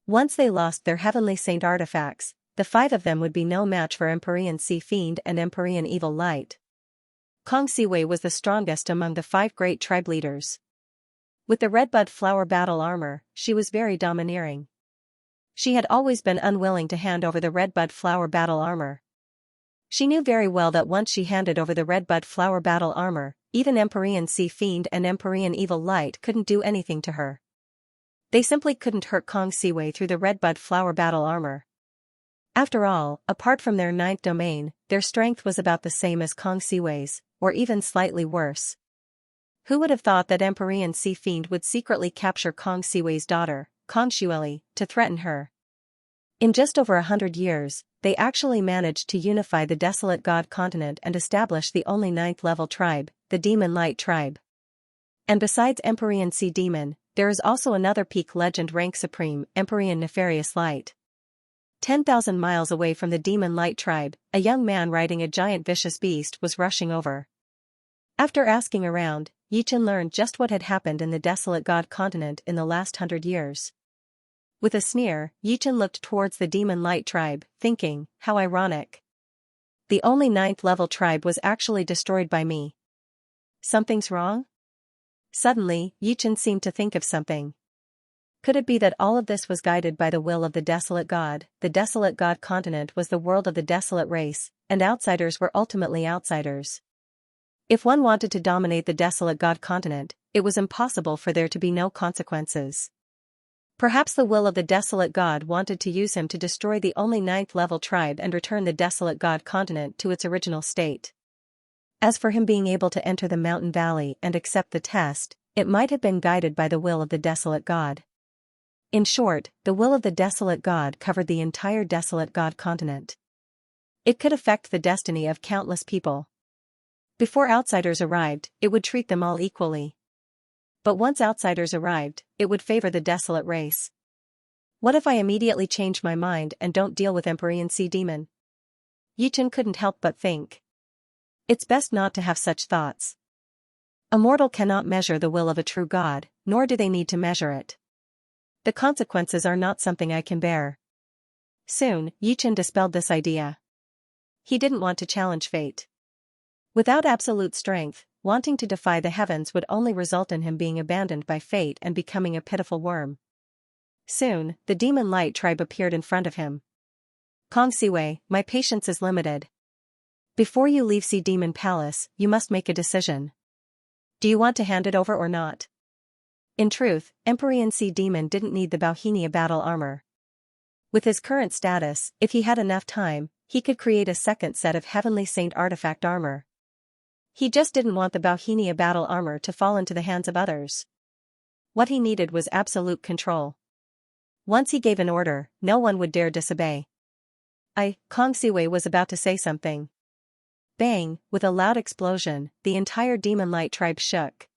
Once they lost their Heavenly Saint artifacts, the 5 of them would be no match for Empyrean Sea Fiend and Empyrean Evil Light. Kong Siwei was the strongest among the 5 great tribe leaders. With the Redbud Flower battle armor, she was very domineering. She had always been unwilling to hand over the Redbud Flower battle armor. She knew very well that once she handed over the Redbud Flower battle armor, even Empyrean Sea Fiend and Empyrean Evil Light couldn't do anything to her. They simply couldn't hurt Kong Siwei through the Redbud Flower battle armor. After all, apart from their 9th domain, their strength was about the same as Kong Siwei's, or even slightly worse. Who would have thought that Empyrean Sea Fiend would secretly capture Kong Siwei's daughter, Kong Xueli, to threaten her? In just over 100 years, they actually managed to unify the desolate God continent and establish the only 9th level tribe, the Demon Light tribe. And besides Empyrean Sea Demon, there is also another peak legend rank supreme, Empyrean Nefarious Light. 10,000 miles away from the Demon Light tribe, a young man riding a giant vicious beast was rushing over. After asking around, Yichen learned just what had happened in the desolate God continent in the last 100 years. With a sneer, Yichen looked towards the Demon Light tribe, thinking, how ironic. The only 9th level tribe was actually destroyed by me. Something's wrong? Suddenly, Yichen seemed to think of something. Could it be that all of this was guided by the will of the desolate God? The desolate God continent was the world of the desolate race, and outsiders were ultimately outsiders. If one wanted to dominate the desolate God continent, it was impossible for there to be no consequences. Perhaps the will of the desolate God wanted to use him to destroy the only 9th level tribe and return the desolate God continent to its original state. As for him being able to enter the mountain valley and accept the test, it might have been guided by the will of the desolate God. In short, the will of the desolate God covered the entire desolate God continent. It could affect the destiny of countless people. Before outsiders arrived, it would treat them all equally. But once outsiders arrived, it would favor the desolate race. What if I immediately change my mind and don't deal with Empyrean Sea Demon? Yichen couldn't help but think. It's best not to have such thoughts. A mortal cannot measure the will of a true God, nor do they need to measure it. The consequences are not something I can bear. Soon, Yichen dispelled this idea. He didn't want to challenge fate. Without absolute strength, wanting to defy the heavens would only result in him being abandoned by fate and becoming a pitiful worm. Soon, the demon light tribe appeared in front of him. Kong Siwei, my patience is limited. Before you leave Sea Demon Palace, you must make a decision. Do you want to hand it over or not? In truth, Emperor Sea Demon didn't need the Bauhinia battle armor. With his current status, if he had enough time, he could create a second set of Heavenly Saint artifact armor. He just didn't want the Bauhinia battle armor to fall into the hands of others. What he needed was absolute control. Once he gave an order, no one would dare disobey. Kong Siwei was about to say something. Bang, with a loud explosion, the entire demon light tribe shook.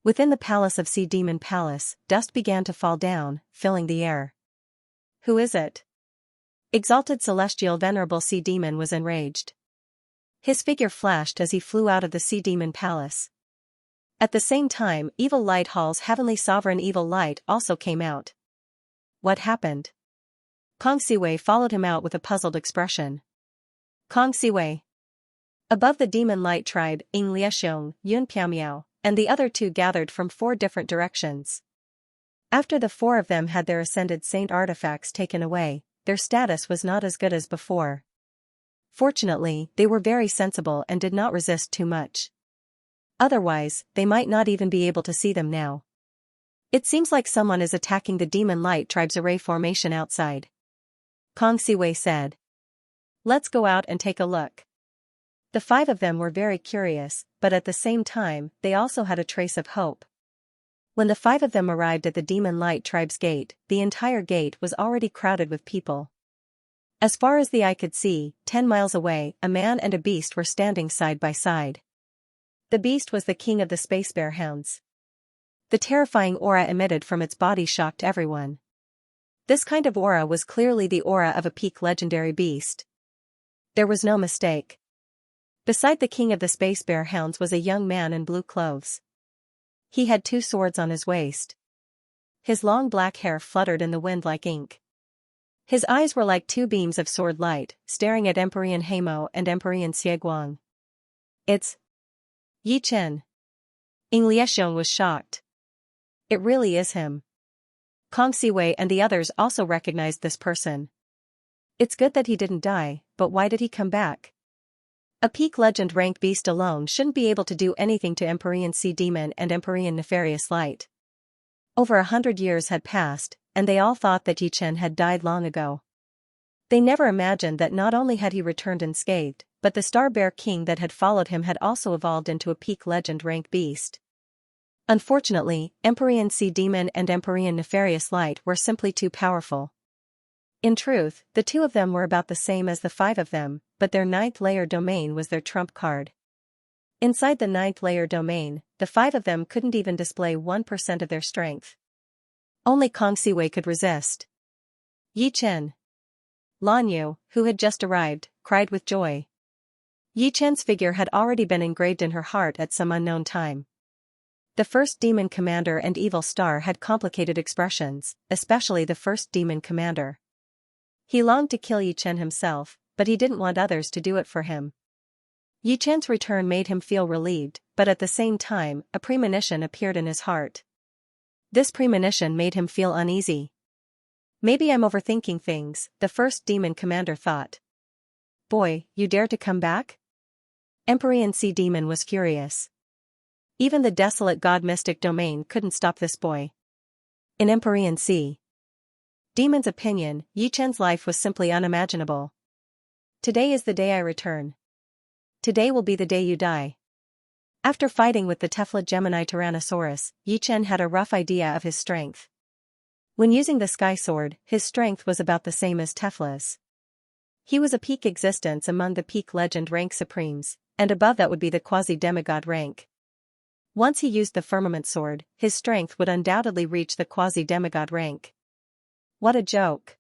Within the palace of Sea Demon Palace, dust began to fall down, filling the air. Who is it? Exalted Celestial Venerable Sea Demon was enraged. His figure flashed as he flew out of the Sea Demon Palace. At the same time, Evil Light Hall's Heavenly Sovereign Evil Light also came out. What happened? Kong Siwei followed him out with a puzzled expression. Kong Siwei. Above the demon light tribe, Ying Liexiong, Yun Piaomiao, and the other two gathered from 4 different directions. After the 4 of them had their Ascended Saint artifacts taken away, their status was not as good as before. Fortunately, they were very sensible and did not resist too much. Otherwise, they might not even be able to see them now. It seems like someone is attacking the demon light tribe's array formation outside. Kong Siwei said. Let's go out and take a look. The 5 of them were very curious, but at the same time, they also had a trace of hope. When the 5 of them arrived at the demon light tribe's gate, the entire gate was already crowded with people. As far as the eye could see, 10 miles away, a man and a beast were standing side by side. The beast was the king of the space bear hounds. The terrifying aura emitted from its body shocked everyone. This kind of aura was clearly the aura of a peak legendary beast. There was no mistake. Beside the king of the space bear hounds was a young man in blue clothes. He had 2 swords on his waist. His long black hair fluttered in the wind like ink. His eyes were like 2 beams of sword light, staring at Emperor Hamo and Emperor Xieguang. It's Yi Chen. Ying Liexiong was shocked. It really is him. Kong Siwei and the others also recognized this person. It's good that he didn't die, but why did he come back? A peak legend rank beast alone shouldn't be able to do anything to Empyrean Sea Demon and Empyrean Nefarious Light. Over 100 years had passed, and they all thought that Yi Chen had died long ago. They never imagined that not only had he returned unscathed, but the Star Bear King that had followed him had also evolved into a peak legend rank beast. Unfortunately, Empyrean Sea Demon and Empyrean Nefarious Light were simply too powerful. In truth, the 2 of them were about the same as the 5 of them, but their 9th layer domain was their trump card. Inside the 9th layer domain, the 5 of them couldn't even display 1% of their strength. Only Kong Siwei could resist. Yi Chen. Lan Yu, who had just arrived, cried with joy. Yi Chen's figure had already been engraved in her heart at some unknown time. The first demon commander and evil star had complicated expressions, especially the first demon commander. He longed to kill Yi Chen himself, but he didn't want others to do it for him. Yi Chen's return made him feel relieved, but at the same time, a premonition appeared in his heart. This premonition made him feel uneasy. Maybe I'm overthinking things, the first demon commander thought. Boy, you dare to come back? Empyrean Sea Demon was furious. Even the desolate god mystic domain couldn't stop this boy. In Empyrean Sea Demon's opinion, Yi Chen's life was simply unimaginable. Today is the day I return. Today will be the day you die. After fighting with the Tefla Gemini Tyrannosaurus, Yi Chen had a rough idea of his strength. When using the Sky Sword, his strength was about the same as Tefla's. He was a peak existence among the peak legend rank supremes, and above that would be the quasi-demigod rank. Once he used the Firmament Sword, his strength would undoubtedly reach the quasi-demigod rank. What a joke.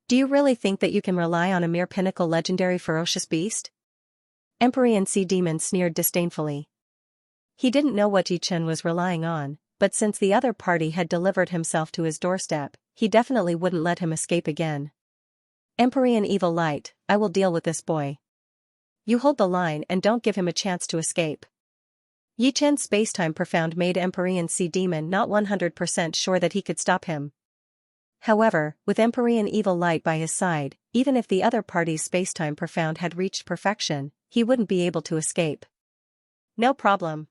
Do you really think that you can rely on a mere pinnacle legendary ferocious beast? Empyrean Sea Demon sneered disdainfully. He didn't know what Yi Chen was relying on, but since the other party had delivered himself to his doorstep, he definitely wouldn't let him escape again. Empyrean Evil Light, I will deal with this boy. You hold the line and don't give him a chance to escape. Yi Chen's spacetime profound made Empyrean Sea Demon not 100% sure that he could stop him. However, with Empyrean evil light by his side, even if the other party's spacetime profound had reached perfection, he wouldn't be able to escape. No problem.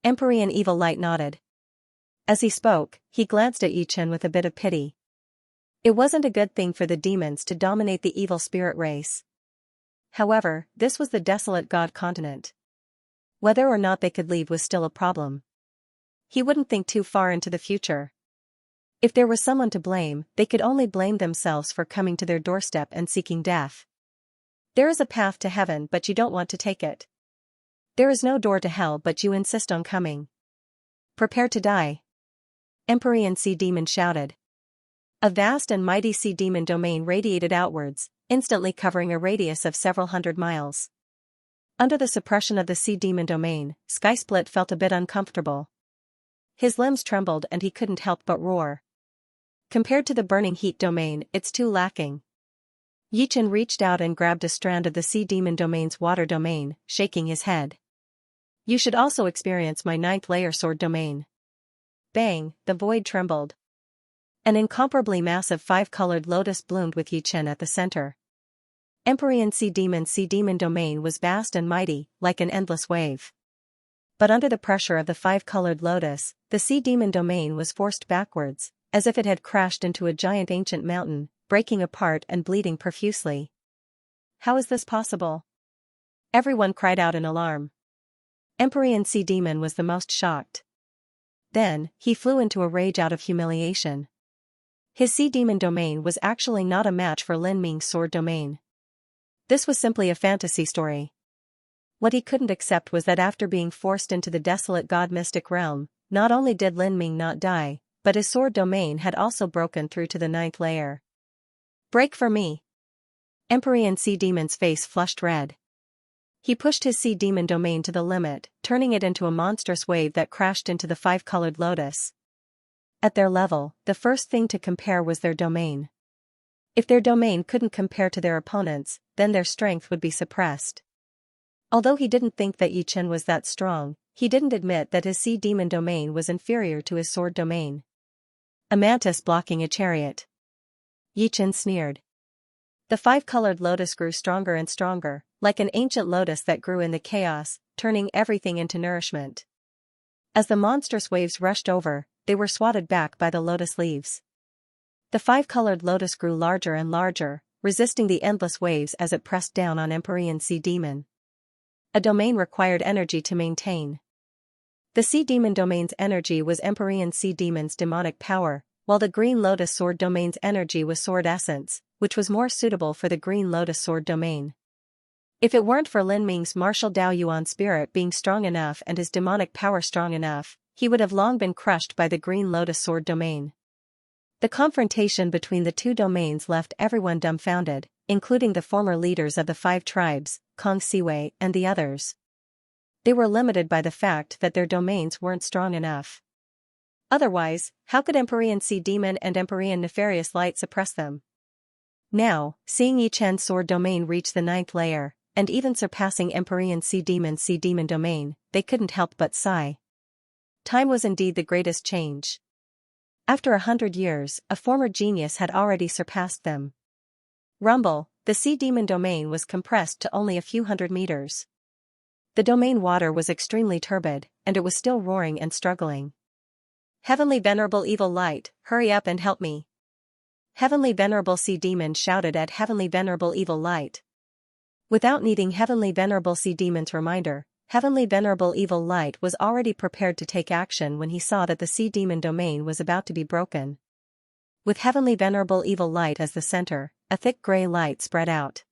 Empyrean evil light nodded. As he spoke, he glanced at Yichen with a bit of pity. It wasn't a good thing for the demons to dominate the evil spirit race. However, this was the desolate god continent. Whether or not they could leave was still a problem. He wouldn't think too far into the future. If there was someone to blame, they could only blame themselves for coming to their doorstep and seeking death. There is a path to heaven but you don't want to take it. There is no door to hell but you insist on coming. Prepare to die. Empyrean Sea Demon shouted. A vast and mighty sea demon domain radiated outwards, instantly covering a radius of several hundred miles. Under the suppression of the sea demon domain, Skysplit felt a bit uncomfortable. His limbs trembled and he couldn't help but roar. Compared to the burning heat domain, it's too lacking. Yichen reached out and grabbed a strand of the sea demon domain's water domain, shaking his head. You should also experience my 9th layer sword domain. Bang, the void trembled. An incomparably massive 5-colored lotus bloomed with Yichen at the center. Empyrean sea demon domain was vast and mighty, like an endless wave. But under the pressure of the 5-colored lotus, the sea demon domain was forced backwards, as if it had crashed into a giant ancient mountain, breaking apart and bleeding profusely. How is this possible? Everyone cried out in alarm. Empyrean sea demon was the most shocked. Then, he flew into a rage out of humiliation. His sea demon domain was actually not a match for Lin Ming's sword domain. This was simply a fantasy story. What he couldn't accept was that after being forced into the desolate god-mystic realm, not only did Lin Ming not die, but his sword domain had also broken through to the 9th layer. Break for me. Empyrean sea demon's face flushed red. He pushed his sea demon domain to the limit, turning it into a monstrous wave that crashed into the 5-colored lotus. At their level, the first thing to compare was their domain. If their domain couldn't compare to their opponents, then their strength would be suppressed. Although he didn't think that Yichen was that strong, he didn't admit that his sea demon domain was inferior to his sword domain. A mantis blocking a chariot. Yichen sneered. The 5-colored lotus grew stronger and stronger, like an ancient lotus that grew in the chaos, turning everything into nourishment. As the monstrous waves rushed over, they were swatted back by the lotus leaves. The 5-colored lotus grew larger and larger, resisting the endless waves as it pressed down on Empyrean sea demon. A domain required energy to maintain. The sea demon domain's energy was Empyrean sea demon's demonic power, while the green lotus sword domain's energy was sword essence, which was more suitable for the green lotus sword domain. If it weren't for Lin Ming's martial Dao Yuan spirit being strong enough and his demonic power strong enough, he would have long been crushed by the green lotus sword domain. The confrontation between the two domains left everyone dumbfounded, including the former leaders of the 5 tribes, Kong Siwei and the others. They were limited by the fact that their domains weren't strong enough. Otherwise, how could Empyrean sea demon and Empyrean nefarious light suppress them? Now, seeing Yichen's sword domain reach the 9th layer, and even surpassing Empyrean sea demon domain, they couldn't help but sigh. Time was indeed the greatest change. After 100 years, a former genius had already surpassed them. Rumble, the sea demon domain was compressed to only a few hundred meters. The domain water was extremely turbid, and it was still roaring and struggling. Heavenly Venerable Evil Light, hurry up and help me. Heavenly Venerable Sea Demon shouted at Heavenly Venerable Evil Light. Without needing Heavenly Venerable Sea Demon's reminder, Heavenly Venerable Evil Light was already prepared to take action when he saw that the sea demon domain was about to be broken. With Heavenly Venerable Evil Light as the center, a thick gray light spread out.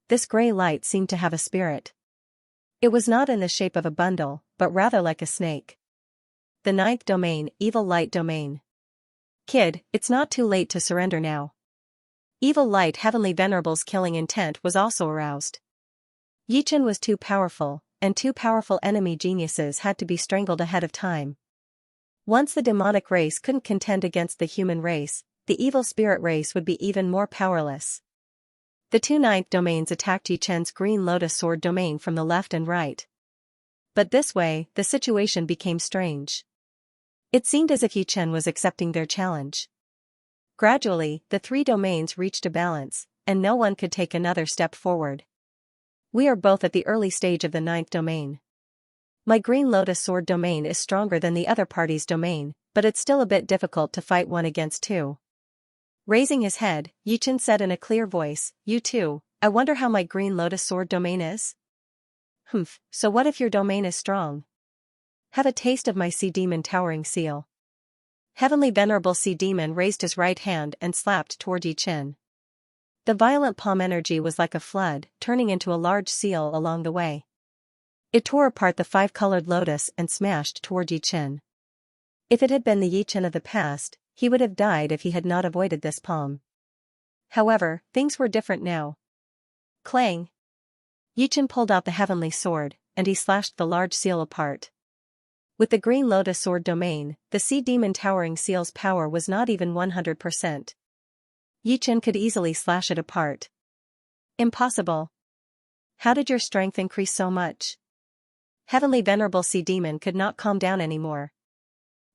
This gray light seemed to have a spirit. It was not in the shape of a bundle, but rather like a snake. The 9th domain, Evil Light domain. Kid, it's not too late to surrender now. Evil Light Heavenly Venerable's killing intent was also aroused. Yichen was too powerful, and 2 powerful enemy geniuses had to be strangled ahead of time. Once the demonic race couldn't contend against the human race, the evil spirit race would be even more powerless. The 2 9th domains attacked Yichen's green lotus sword domain from the left and right. But this way, the situation became strange. It seemed as if Yichen was accepting their challenge. Gradually, the three domains reached a balance, and no one could take another step forward. We are both at the early stage of the ninth domain. My Green Lotus Sword domain is stronger than the other party's domain, but it's still a bit difficult to fight one against two. Raising his head, Yichen said in a clear voice, "You too, I wonder how my Green Lotus Sword domain is?" "Humph, so what if your domain is strong? Have a taste of my Sea Demon Towering Seal." Heavenly Venerable Sea Demon raised his right hand and slapped toward Yichen. The violent palm energy was like a flood, turning into a large seal along the way. It tore apart the five-colored lotus and smashed toward Yichen. If it had been the Yichen of the past, he would have died if he had not avoided this palm. However, things were different now. Clang! Yichen pulled out the heavenly sword, and he slashed the large seal apart. With the Green Lotus Sword domain, the Sea Demon Towering Seal's power was not even 100%. Yichen could easily slash it apart. Impossible. How did your strength increase so much? Heavenly Venerable Sea Demon could not calm down anymore.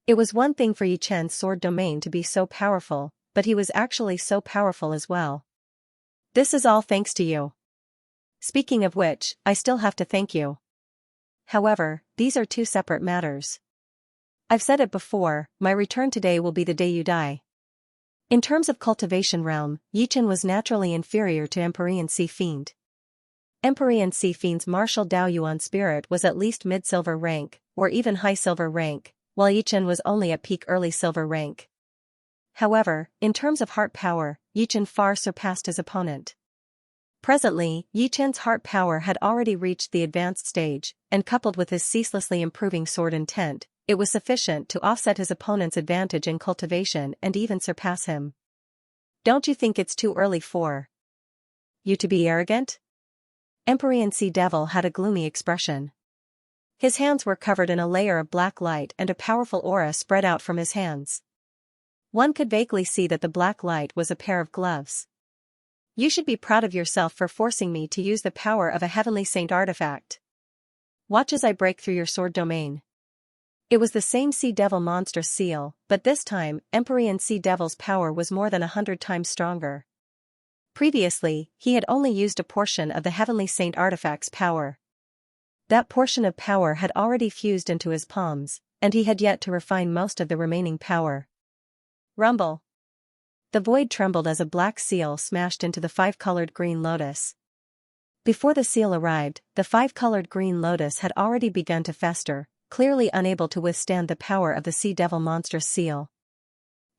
It was one thing for Yichen's sword domain to be so powerful, but he was actually so powerful as well. This is all thanks to you. Speaking of which, I still have to thank you. However, these are two separate matters. I've said it before, my return today will be the day you die. In terms of cultivation realm, Yichen was naturally inferior to Empyrean Sea Fiend. Empyrean Sea Fiend's martial Dao Yuan spirit was at least mid-silver rank, or even high silver rank, while Yichen was only at peak early silver rank. However, in terms of heart power, Yichen far surpassed his opponent. Presently, Yichen's heart power had already reached the advanced stage, and coupled with his ceaselessly improving sword intent, it was sufficient to offset his opponent's advantage in cultivation and even surpass him. Don't you think it's too early for you to be arrogant? Empyrean Sea Devil had a gloomy expression. His hands were covered in a layer of black light and a powerful aura spread out from his hands. One could vaguely see that the black light was a pair of gloves. You should be proud of yourself for forcing me to use the power of a Heavenly Saint artifact. Watch as I break through your sword domain. It was the same Sea Devil monstrous seal, but this time, Empyrean Sea Devil's power was more than 100 times stronger. Previously, he had only used a portion of the Heavenly Saint artifact's power. That portion of power had already fused into his palms, and he had yet to refine most of the remaining power. Rumble! The void trembled as a black seal smashed into the five-colored green lotus. Before the seal arrived, the five-colored green lotus had already begun to fester, clearly unable to withstand the power of the Sea Devil monstrous seal.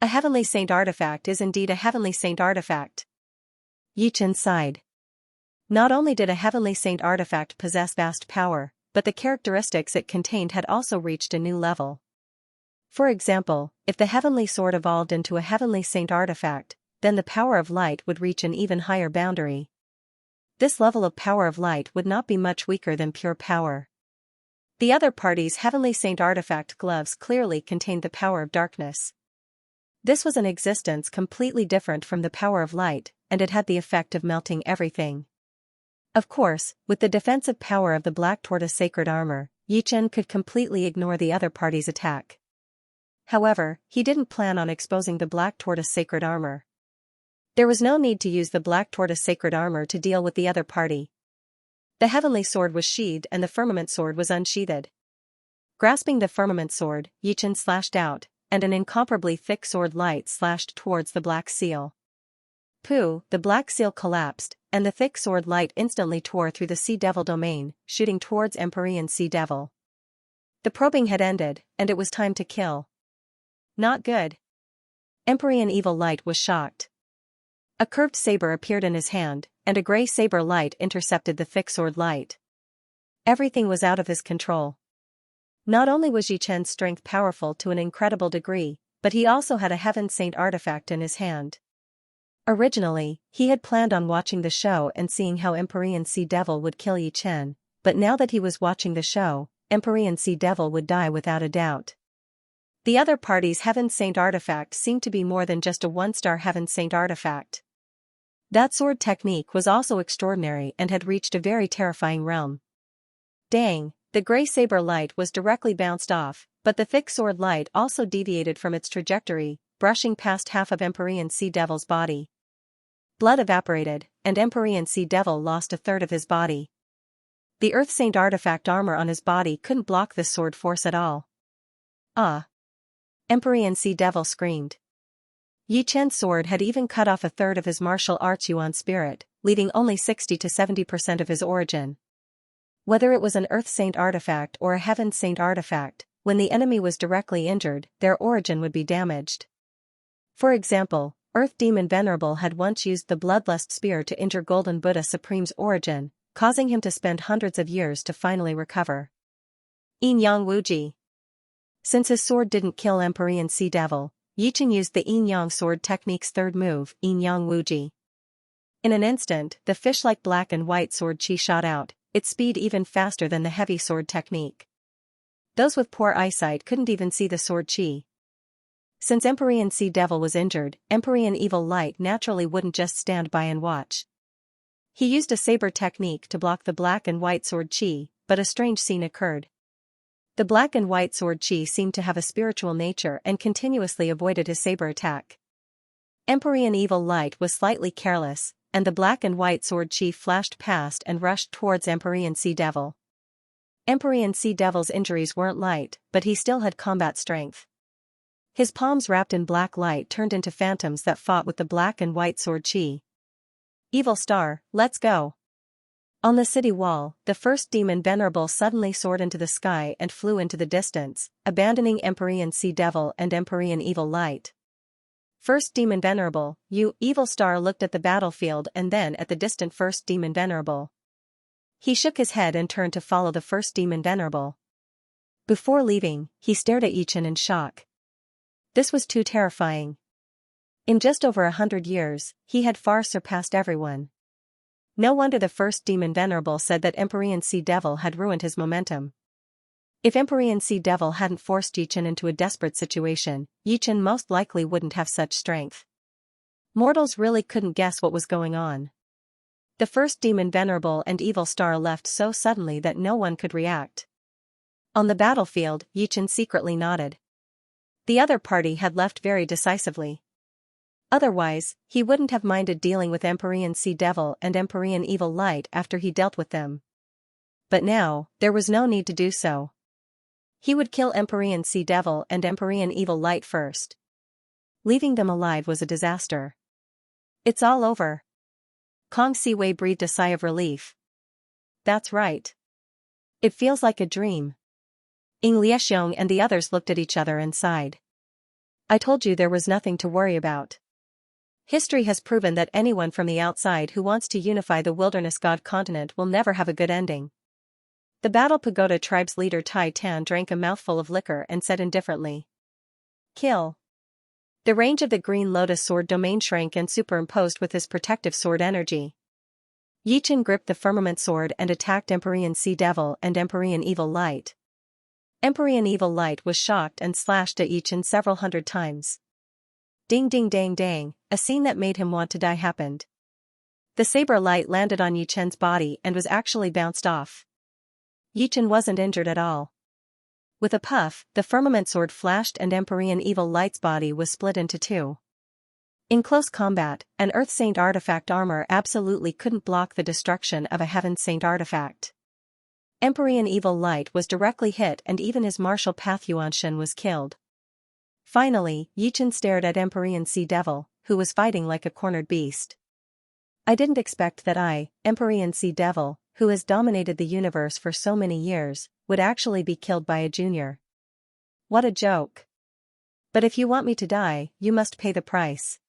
A Heavenly Saint artifact is indeed a Heavenly Saint artifact. Yichen sighed. Not only did a Heavenly Saint artifact possess vast power, but the characteristics it contained had also reached a new level. For example, if the Heavenly Sword evolved into a Heavenly Saint artifact, then the power of light would reach an even higher boundary. This level of power of light would not be much weaker than pure power. The other party's Heavenly Saint artifact gloves clearly contained the power of darkness. This was an existence completely different from the power of light, and it had the effect of melting everything. Of course, with the defensive power of the Black Tortoise sacred armor, Yichen could completely ignore the other party's attack. However, he didn't plan on exposing the Black Tortoise sacred armor. There was no need to use the Black Tortoise sacred armor to deal with the other party. The Heavenly Sword was sheathed and the Firmament Sword was unsheathed. Grasping the Firmament Sword, Yichen slashed out, and an incomparably thick sword light slashed towards the Black Seal. Pooh! The Black Seal collapsed, and the thick sword light instantly tore through the Sea Devil domain, shooting towards Empyrean Sea Devil. The probing had ended, and it was time to kill. Not good. Empyrean Evil Light was shocked. A curved saber appeared in his hand, and a gray saber light intercepted the thick sword light. Everything was out of his control. Not only was Yichen's strength powerful to an incredible degree, but he also had a Heaven Saint artifact in his hand. Originally, he had planned on watching the show and seeing how Empyrean Sea Devil would kill Yichen, but now that he was watching the show, Empyrean Sea Devil would die without a doubt. The other party's Heaven Saint artifact seemed to be more than just a one-star Heaven Saint artifact. That sword technique was also extraordinary and had reached a very terrifying realm. Dang, the gray saber light was directly bounced off, but the thick sword light also deviated from its trajectory, brushing past half of Empyrean Sea Devil's body. Blood evaporated, and Empyrean Sea Devil lost a third of his body. The Earth Saint artifact armor on his body couldn't block this sword force at all. Ah! Empyrean Sea Devil screamed. Yi Chen's sword had even cut off a third of his martial arts yuan spirit, leaving only 60 to 70% of his origin. Whether it was an Earth Saint artifact or a Heaven Saint artifact, when the enemy was directly injured, their origin would be damaged. For example, Earth Demon Venerable had once used the Bloodlust Spear to injure Golden Buddha Supreme's origin, causing him to spend hundreds of years to finally recover. Yin Yang Wuji. Since his sword didn't kill Empyrean Sea Devil, Yi Chen used the Yin Yang sword technique's third move, Yin Yang Wuji. In an instant, the fish-like black and white sword chi shot out, its speed even faster than the heavy sword technique. Those with poor eyesight couldn't even see the sword chi. Since Empyrean Sea Devil was injured, Empyrean Evil Light naturally wouldn't just stand by and watch. He used a saber technique to block the black and white sword chi, but a strange scene occurred. The black and white sword chi seemed to have a spiritual nature and continuously avoided his saber attack. Empyrean Evil Light was slightly careless, and the black and white sword chi flashed past and rushed towards Empyrean Sea Devil. Empyrean Sea Devil's injuries weren't light, but he still had combat strength. His palms wrapped in black light turned into phantoms that fought with the black and white sword chi. Evil Star, let's go. On the city wall, the first demon Venerable suddenly soared into the sky and flew into the distance, abandoning Empyrean Sea Devil and Empyrean Evil Light. First Demon Venerable, you, Evil Star looked at the battlefield and then at the distant First Demon Venerable. He shook his head and turned to follow the First Demon Venerable. Before leaving, he stared at Yi Chen in shock. This was too terrifying. In just over 100 years, he had far surpassed everyone. No wonder the First Demon Venerable said that Empyrean Sea Devil had ruined his momentum. If Empyrean Sea Devil hadn't forced Yi Chen into a desperate situation, Yi Chen most likely wouldn't have such strength. Mortals really couldn't guess what was going on. The First Demon Venerable and Evil Star left so suddenly that no one could react. On the battlefield, Yi Chen secretly nodded. The other party had left very decisively. Otherwise, he wouldn't have minded dealing with Empyrean Sea Devil and Empyrean Evil Light after he dealt with them. But now, there was no need to do so. He would kill Empyrean Sea Devil and Empyrean Evil Light first. Leaving them alive was a disaster. It's all over. Kong Siwei breathed a sigh of relief. That's right. It feels like a dream. Ying Liexiong and the others looked at each other and sighed. I told you there was nothing to worry about. History has proven that anyone from the outside who wants to unify the Wilderness God continent will never have a good ending. The Battle Pagoda tribe's leader Tai Tan drank a mouthful of liquor and said indifferently. Kill. The range of the Green Lotus sword domain shrank and superimposed with his protective sword energy. Yi Chen gripped the firmament sword and attacked Empyrean Sea Devil and Empyrean Evil Light. Empyrean Evil Light was shocked and slashed at Yi Chen several hundred times. Ding ding dang dang, a scene that made him want to die happened. The saber light landed on Yi Chen's body and was actually bounced off. Yi Chen wasn't injured at all. With a puff, the firmament sword flashed and Empyrean Evil Light's body was split into two. In close combat, an Earth Saint artifact armor absolutely couldn't block the destruction of a Heaven Saint artifact. Empyrean Evil Light was directly hit and even his martial path Yuanshen was killed. Finally, Yi Chen stared at Empyrean Sea Devil, who was fighting like a cornered beast. I didn't expect that I, Empyrean Sea Devil, who has dominated the universe for so many years, would actually be killed by a junior. What a joke. But if you want me to die, you must pay the price.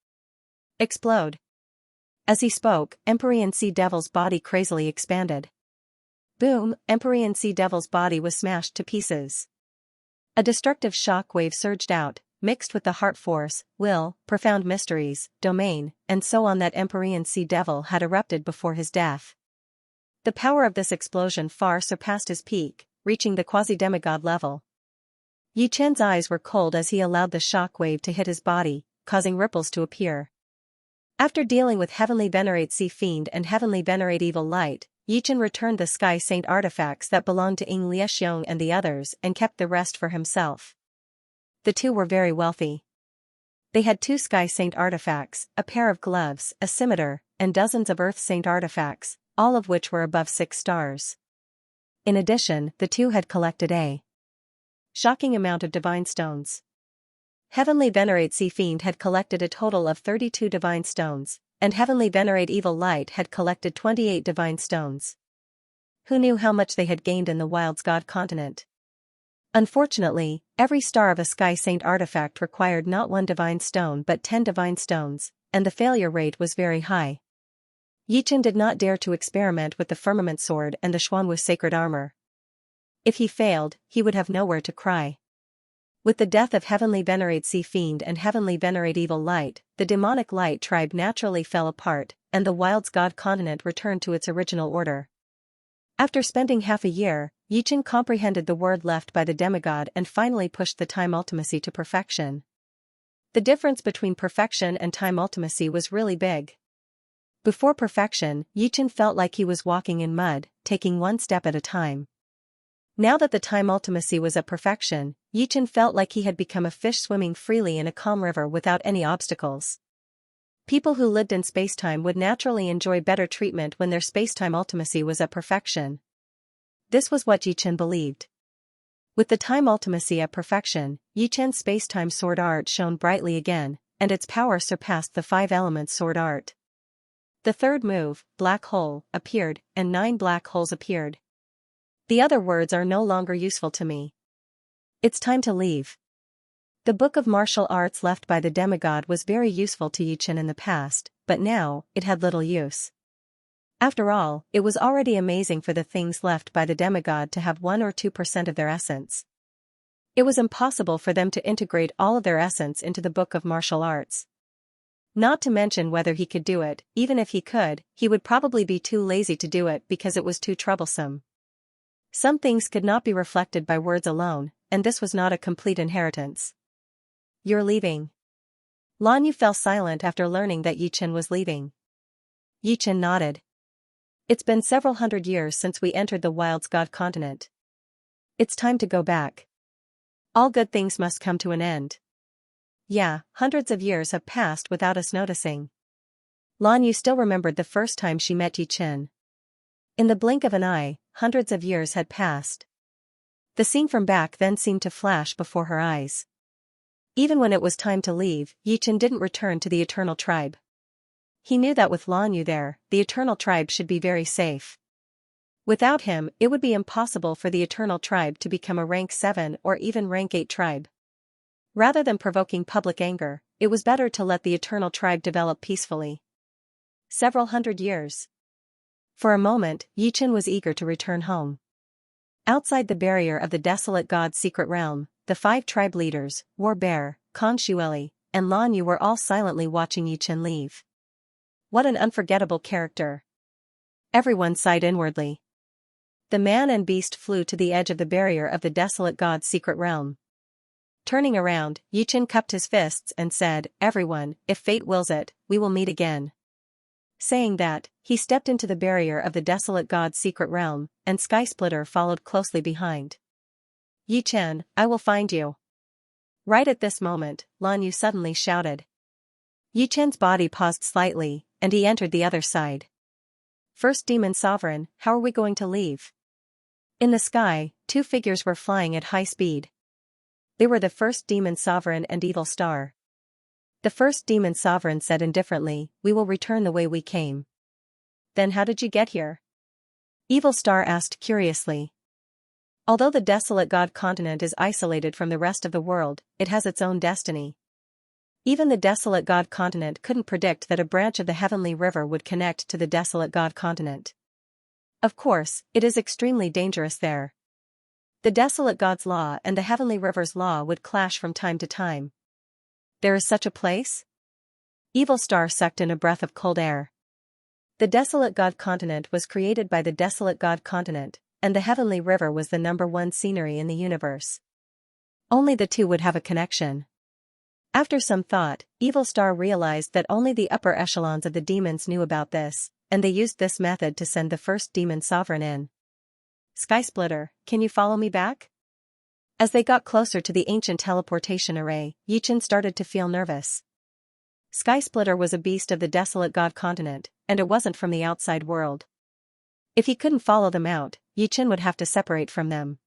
Explode. As he spoke, Empyrean Sea Devil's body crazily expanded. Boom, Empyrean Sea Devil's body was smashed to pieces. A destructive shock wave surged out, mixed with the heart force, will, profound mysteries, domain, and so on that Empyrean Sea Devil had erupted before his death. The power of this explosion far surpassed his peak, reaching the quasi-demigod level. Yi Chen's eyes were cold as he allowed the shock wave to hit his body, causing ripples to appear. After dealing with Heavenly Venerate Sea Fiend and Heavenly Venerate Evil Light, Yi Chen returned the Sky Saint artifacts that belonged to Ying Liexiong and the others and kept the rest for himself. The two were very wealthy. They had 2 Sky Saint artifacts, a pair of gloves, a scimitar, and dozens of Earth Saint artifacts, all of which were above 6 stars. In addition, the 2 had collected a shocking amount of divine stones. Heavenly Venerate Sea Fiend had collected a total of 32 divine stones, and Heavenly Venerate Evil Light had collected 28 divine stones. Who knew how much they had gained in the Wild's God continent? Unfortunately, every star of a Sky Saint artifact required not 1 divine stone but 10 divine stones, and the failure rate was very high. Yichen did not dare to experiment with the Firmament Sword and the Xuanwu Sacred Armor. If he failed, he would have nowhere to cry. With the death of Heavenly Venerate Sea Fiend and Heavenly Venerate Evil Light, the Demonic Light tribe naturally fell apart, and the Wild's God continent returned to its original order. After spending half a year, Yichen comprehended the word left by the demigod and finally pushed the time ultimacy to perfection. The difference between perfection and time ultimacy was really big. Before perfection, Yichen felt like he was walking in mud, taking 1 step at a time. Now that the time ultimacy was at perfection, Yichen felt like he had become a fish swimming freely in a calm river without any obstacles. People who lived in spacetime would naturally enjoy better treatment when their spacetime ultimacy was at perfection. This was what Yichen believed. With the time ultimacy at perfection, Yichen's spacetime sword art shone brightly again, and its power surpassed the 5 elements sword art. The third move, Black Hole, appeared, and 9 black holes appeared. The other words are no longer useful to me. It's time to leave. The book of martial arts left by the demigod was very useful to Yichen in the past, but now, it had little use. After all, it was already amazing for the things left by the demigod to have 1 or 2% of their essence. It was impossible for them to integrate all of their essence into the book of martial arts. Not to mention whether he could do it. Even if he could, he would probably be too lazy to do it because it was too troublesome. Some things could not be reflected by words alone, and this was not a complete inheritance. You're leaving. Lan Yu fell silent after learning that Yichen was leaving. Yichen nodded. It's been several hundred years since we entered the Wild's God continent. It's time to go back. All good things must come to an end. Yeah, hundreds of years have passed without us noticing. Lan Yu still remembered the first time she met Yichen. In the blink of an eye, hundreds of years had passed. The scene from back then seemed to flash before her eyes. Even when it was time to leave, Yichen didn't return to the Eternal Tribe. He knew that with Lan Yu there, the Eternal Tribe should be very safe. Without him, it would be impossible for the Eternal Tribe to become a rank 7 or even rank 8 tribe. Rather than provoking public anger, it was better to let the Eternal Tribe develop peacefully. Several hundred years. For a moment, Yichen was eager to return home. Outside the barrier of the Desolate God's secret realm, the 5 tribe leaders, War Bear, Kong Xueli, and Lan Yu were all silently watching Yichen leave. What an unforgettable character. Everyone sighed inwardly. The man and beast flew to the edge of the barrier of the Desolate God's secret realm. Turning around, Yichen cupped his fists and said, "Everyone, if fate wills it, we will meet again." Saying that, he stepped into the barrier of the Desolate God's secret realm, and Sky Splitter followed closely behind. "Yichen, I will find you." Right at this moment, Lan Yu suddenly shouted. Yichen's body paused slightly, and he entered the other side. "First Demon Sovereign, how are we going to leave?" In the sky, 2 figures were flying at high speed. They were the First Demon Sovereign and Evil Star. The First Demon Sovereign said indifferently, "We will return the way we came." "Then how did you get here?" Evil Star asked curiously. Although the Desolate God continent is isolated from the rest of the world, it has its own destiny. Even the Desolate God continent couldn't predict that a branch of the Heavenly River would connect to the Desolate God continent. Of course, it is extremely dangerous there. The Desolate God's law and the Heavenly River's law would clash from time to time. There is such a place? Evil Star sucked in a breath of cold air. The Desolate God continent was created by the Desolate God continent, and the Heavenly River was the #1 scenery in the universe. Only the 2 would have a connection. After some thought, Evil Star realized that only the upper echelons of the demons knew about this, and they used this method to send the First Demon Sovereign in. "Sky Splitter, can you follow me back?" As they got closer to the ancient teleportation array, Yichen started to feel nervous. Sky Splitter was a beast of the desolate god continent, and it wasn't from the outside world. If he couldn't follow them out, Yichen would have to separate from them.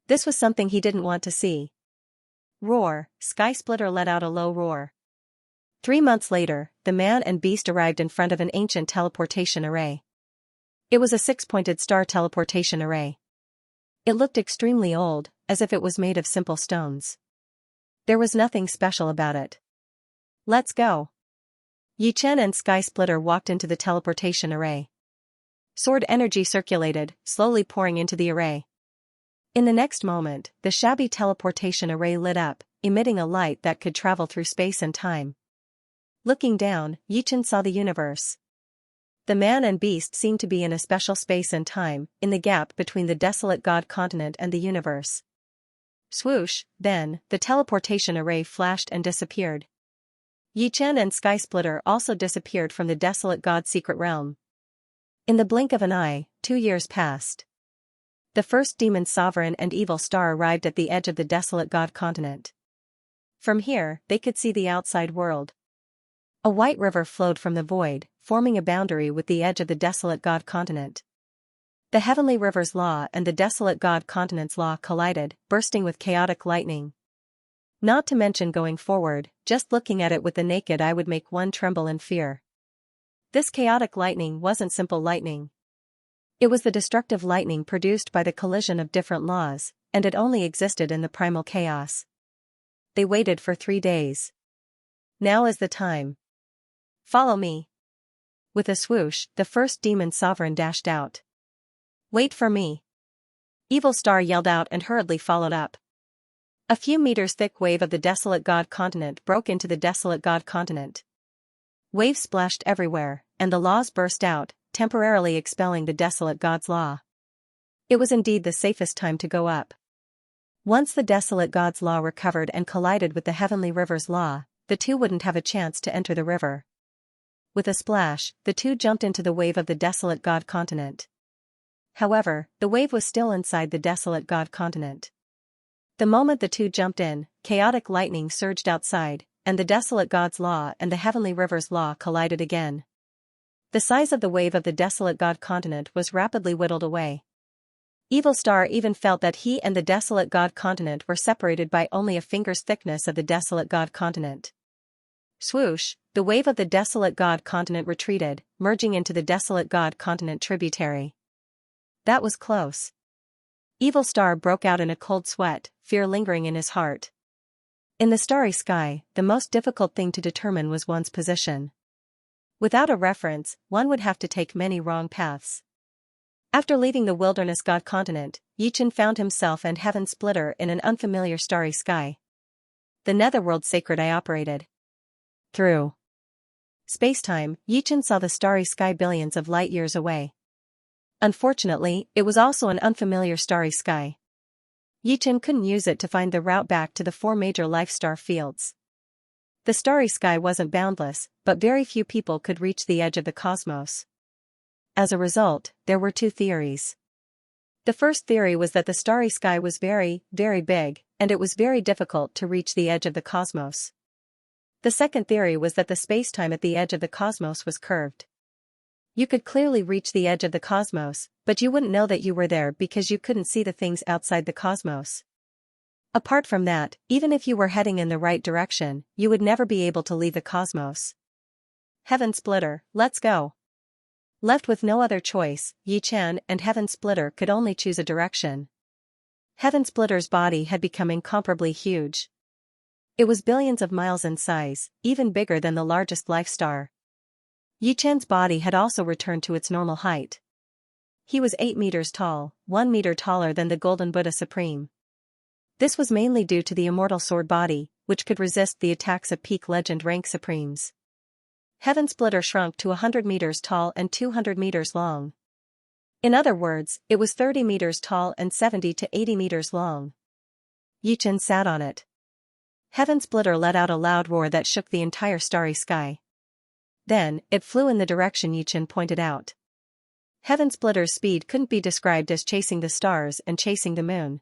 This was something he didn't want to see. Roar! Sky Splitter let out a low roar. 3 months later, the man and beast arrived in front of an ancient teleportation array. It was a 6-pointed star teleportation array. It looked extremely old, as if it was made of simple stones. There was nothing special about it. Let's go. Yichen and Sky Splitter walked into the teleportation array. Sword energy circulated, slowly pouring into the array. In the next moment, the shabby teleportation array lit up, emitting a light that could travel through space and time. Looking down, Yichen saw the universe. The man and beast seemed to be in a special space and time, in the gap between the desolate god continent and the universe. Swoosh, then, the teleportation array flashed and disappeared. Yichen and Sky Splitter also disappeared from the desolate god secret realm. In the blink of an eye, 2 years passed. The first demon sovereign and evil star arrived at the edge of the desolate god continent. From here, they could see the outside world. A white river flowed from the void, forming a boundary with the edge of the desolate god continent. The heavenly river's law and the desolate god continent's law collided, bursting with chaotic lightning. Not to mention going forward, just looking at it with the naked eye would make one tremble in fear. This chaotic lightning wasn't simple lightning. It was the destructive lightning produced by the collision of different laws, and it only existed in the primal chaos. They waited for 3 days. Now is the time. Follow me. With a swoosh, the first demon sovereign dashed out. Wait for me. Evil Star yelled out and hurriedly followed up. A few meters thick wave of the desolate god continent broke into the desolate god continent. Waves splashed everywhere, and the laws burst out, temporarily expelling the desolate god's law. It was indeed the safest time to go up. Once the desolate god's law recovered and collided with the heavenly river's law, the two wouldn't have a chance to enter the river. With a splash, the two jumped into the wave of the desolate god continent. However, the wave was still inside the desolate god continent. The moment the two jumped in, chaotic lightning surged outside, and the desolate god's law and the heavenly river's law collided again. The size of the wave of the desolate god continent was rapidly whittled away. Evil Star even felt that he and the desolate god continent were separated by only a finger's thickness of the desolate god continent. Swoosh, the wave of the desolate god continent retreated, merging into the desolate god continent tributary. That was close. Evil Star broke out in a cold sweat, fear lingering in his heart. In the starry sky, the most difficult thing to determine was one's position. Without a reference, one would have to take many wrong paths. After leaving the wilderness god continent, Yichen found himself and Heaven Splitter in an unfamiliar starry sky. The netherworld sacred eye operated. Through space-time, Yichen saw the starry sky billions of light years away. Unfortunately, it was also an unfamiliar starry sky. Yichen couldn't use it to find the route back to the 4 major life star fields. The starry sky wasn't boundless, but very few people could reach the edge of the cosmos. As a result, there were 2 theories. The first theory was that the starry sky was very, very big, and it was very difficult to reach the edge of the cosmos. The second theory was that the space-time at the edge of the cosmos was curved. You could clearly reach the edge of the cosmos, but you wouldn't know that you were there because you couldn't see the things outside the cosmos. Apart from that, even if you were heading in the right direction, you would never be able to leave the cosmos. Heaven Splitter, let's go. Left with no other choice, Yichen and Heaven Splitter could only choose a direction. Heaven Splitter's body had become incomparably huge. It was billions of miles in size, even bigger than the largest life star. Yichen's body had also returned to its normal height. He was 8 meters tall, 1 meter taller than the Golden Buddha Supreme. This was mainly due to the immortal sword body, which could resist the attacks of peak legend rank Supremes. Heaven Splitter shrunk to 100 meters tall and 200 meters long. In other words, it was 30 meters tall and 70 to 80 meters long. Yichen sat on it. Heaven Splitter let out a loud roar that shook the entire starry sky. Then, it flew in the direction Yichen pointed out. Heaven Splitter's speed couldn't be described as chasing the stars and chasing the moon.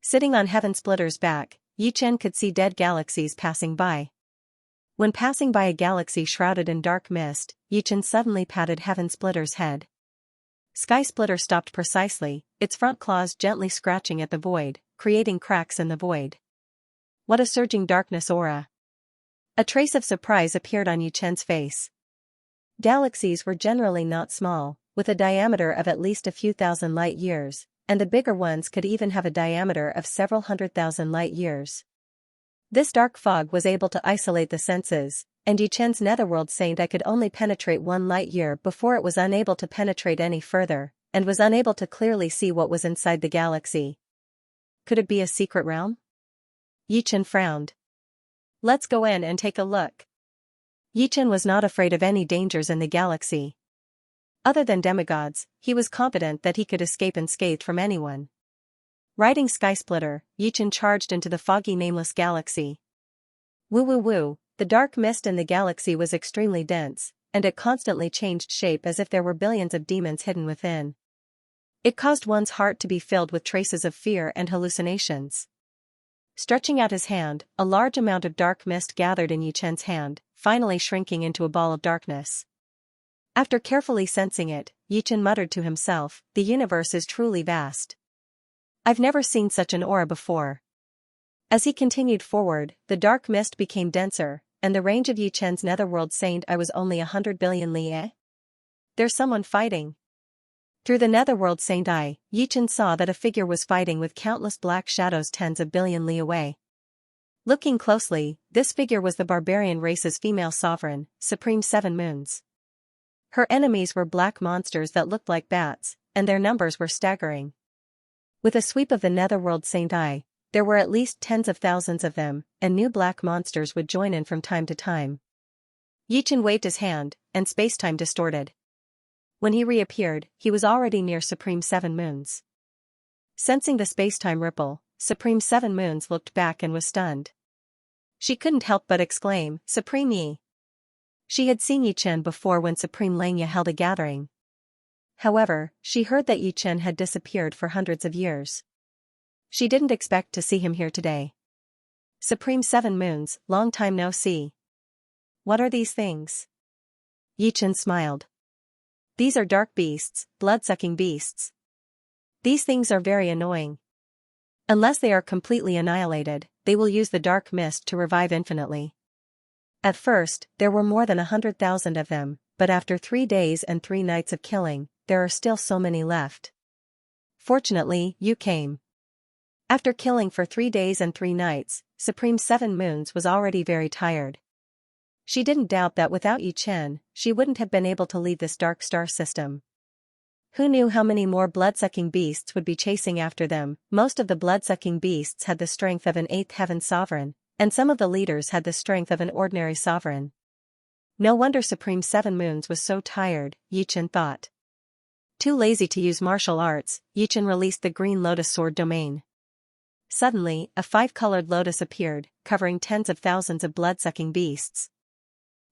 Sitting on Heaven Splitter's back, Yichen could see dead galaxies passing by. When passing by a galaxy shrouded in dark mist, Yichen suddenly patted Heaven Splitter's head. Sky Splitter stopped precisely, its front claws gently scratching at the void, creating cracks in the void. What a surging darkness aura! A trace of surprise appeared on Yichen's face. Galaxies were generally not small, with a diameter of at least a few thousand light-years, and the bigger ones could even have a diameter of several 100,000 light-years. This dark fog was able to isolate the senses, and Yichen's netherworld Saint Eye could only penetrate 1 light-year before it was unable to penetrate any further, and was unable to clearly see what was inside the galaxy. Could it be a secret realm? Yichen frowned. Let's go in and take a look. Yichen was not afraid of any dangers in the galaxy. Other than demigods, he was confident that he could escape unscathed from anyone. Riding Sky Splitter, Yichen charged into the foggy nameless galaxy. Woo woo woo, the dark mist in the galaxy was extremely dense, and it constantly changed shape as if there were billions of demons hidden within. It caused one's heart to be filled with traces of fear and hallucinations. Stretching out his hand, a large amount of dark mist gathered in Yichen's hand, finally shrinking into a ball of darkness. After carefully sensing it, Yichen muttered to himself, "The universe is truly vast. I've never seen such an aura before." As he continued forward, the dark mist became denser, and the range of Yichen's netherworld Saint Eye was only 100 billion li. There's someone fighting. Through the netherworld Saint Eye, Yichen saw that a figure was fighting with countless black shadows tens of billion li away. Looking closely, this figure was the barbarian race's female sovereign, Supreme Seven Moons. Her enemies were black monsters that looked like bats, and their numbers were staggering. With a sweep of the netherworld Saint Eye, there were at least tens of thousands of them, and new black monsters would join in from time to time. Yichen waved his hand, and space-time distorted. When he reappeared, he was already near Supreme Seven Moons. Sensing the space-time ripple, Supreme Seven Moons looked back and was stunned. She couldn't help but exclaim, "Supreme Yi!" She had seen Yichen before when Supreme Langya held a gathering. However, she heard that Yichen had disappeared for hundreds of years. She didn't expect to see him here today. "Supreme Seven Moons, long time no see. What are these things?" Yichen smiled. "These are dark beasts, blood-sucking beasts. These things are very annoying. Unless they are completely annihilated, they will use the dark mist to revive infinitely. At first, there were more than 100,000 of them, but after 3 days and 3 nights of killing, there are still so many left. Fortunately, you came." After killing for 3 days and 3 nights, Supreme Seven Moons was already very tired. She didn't doubt that without Yichen, she wouldn't have been able to leave this dark star system. Who knew how many more blood-sucking beasts would be chasing after them? Most of the blood-sucking beasts had the strength of an 8th heaven sovereign, and some of the leaders had the strength of an ordinary sovereign. No wonder Supreme Seven Moons was so tired, Yichen thought. Too lazy to use martial arts, Yichen released the green lotus sword domain. Suddenly, a 5-colored lotus appeared, covering tens of thousands of blood-sucking beasts.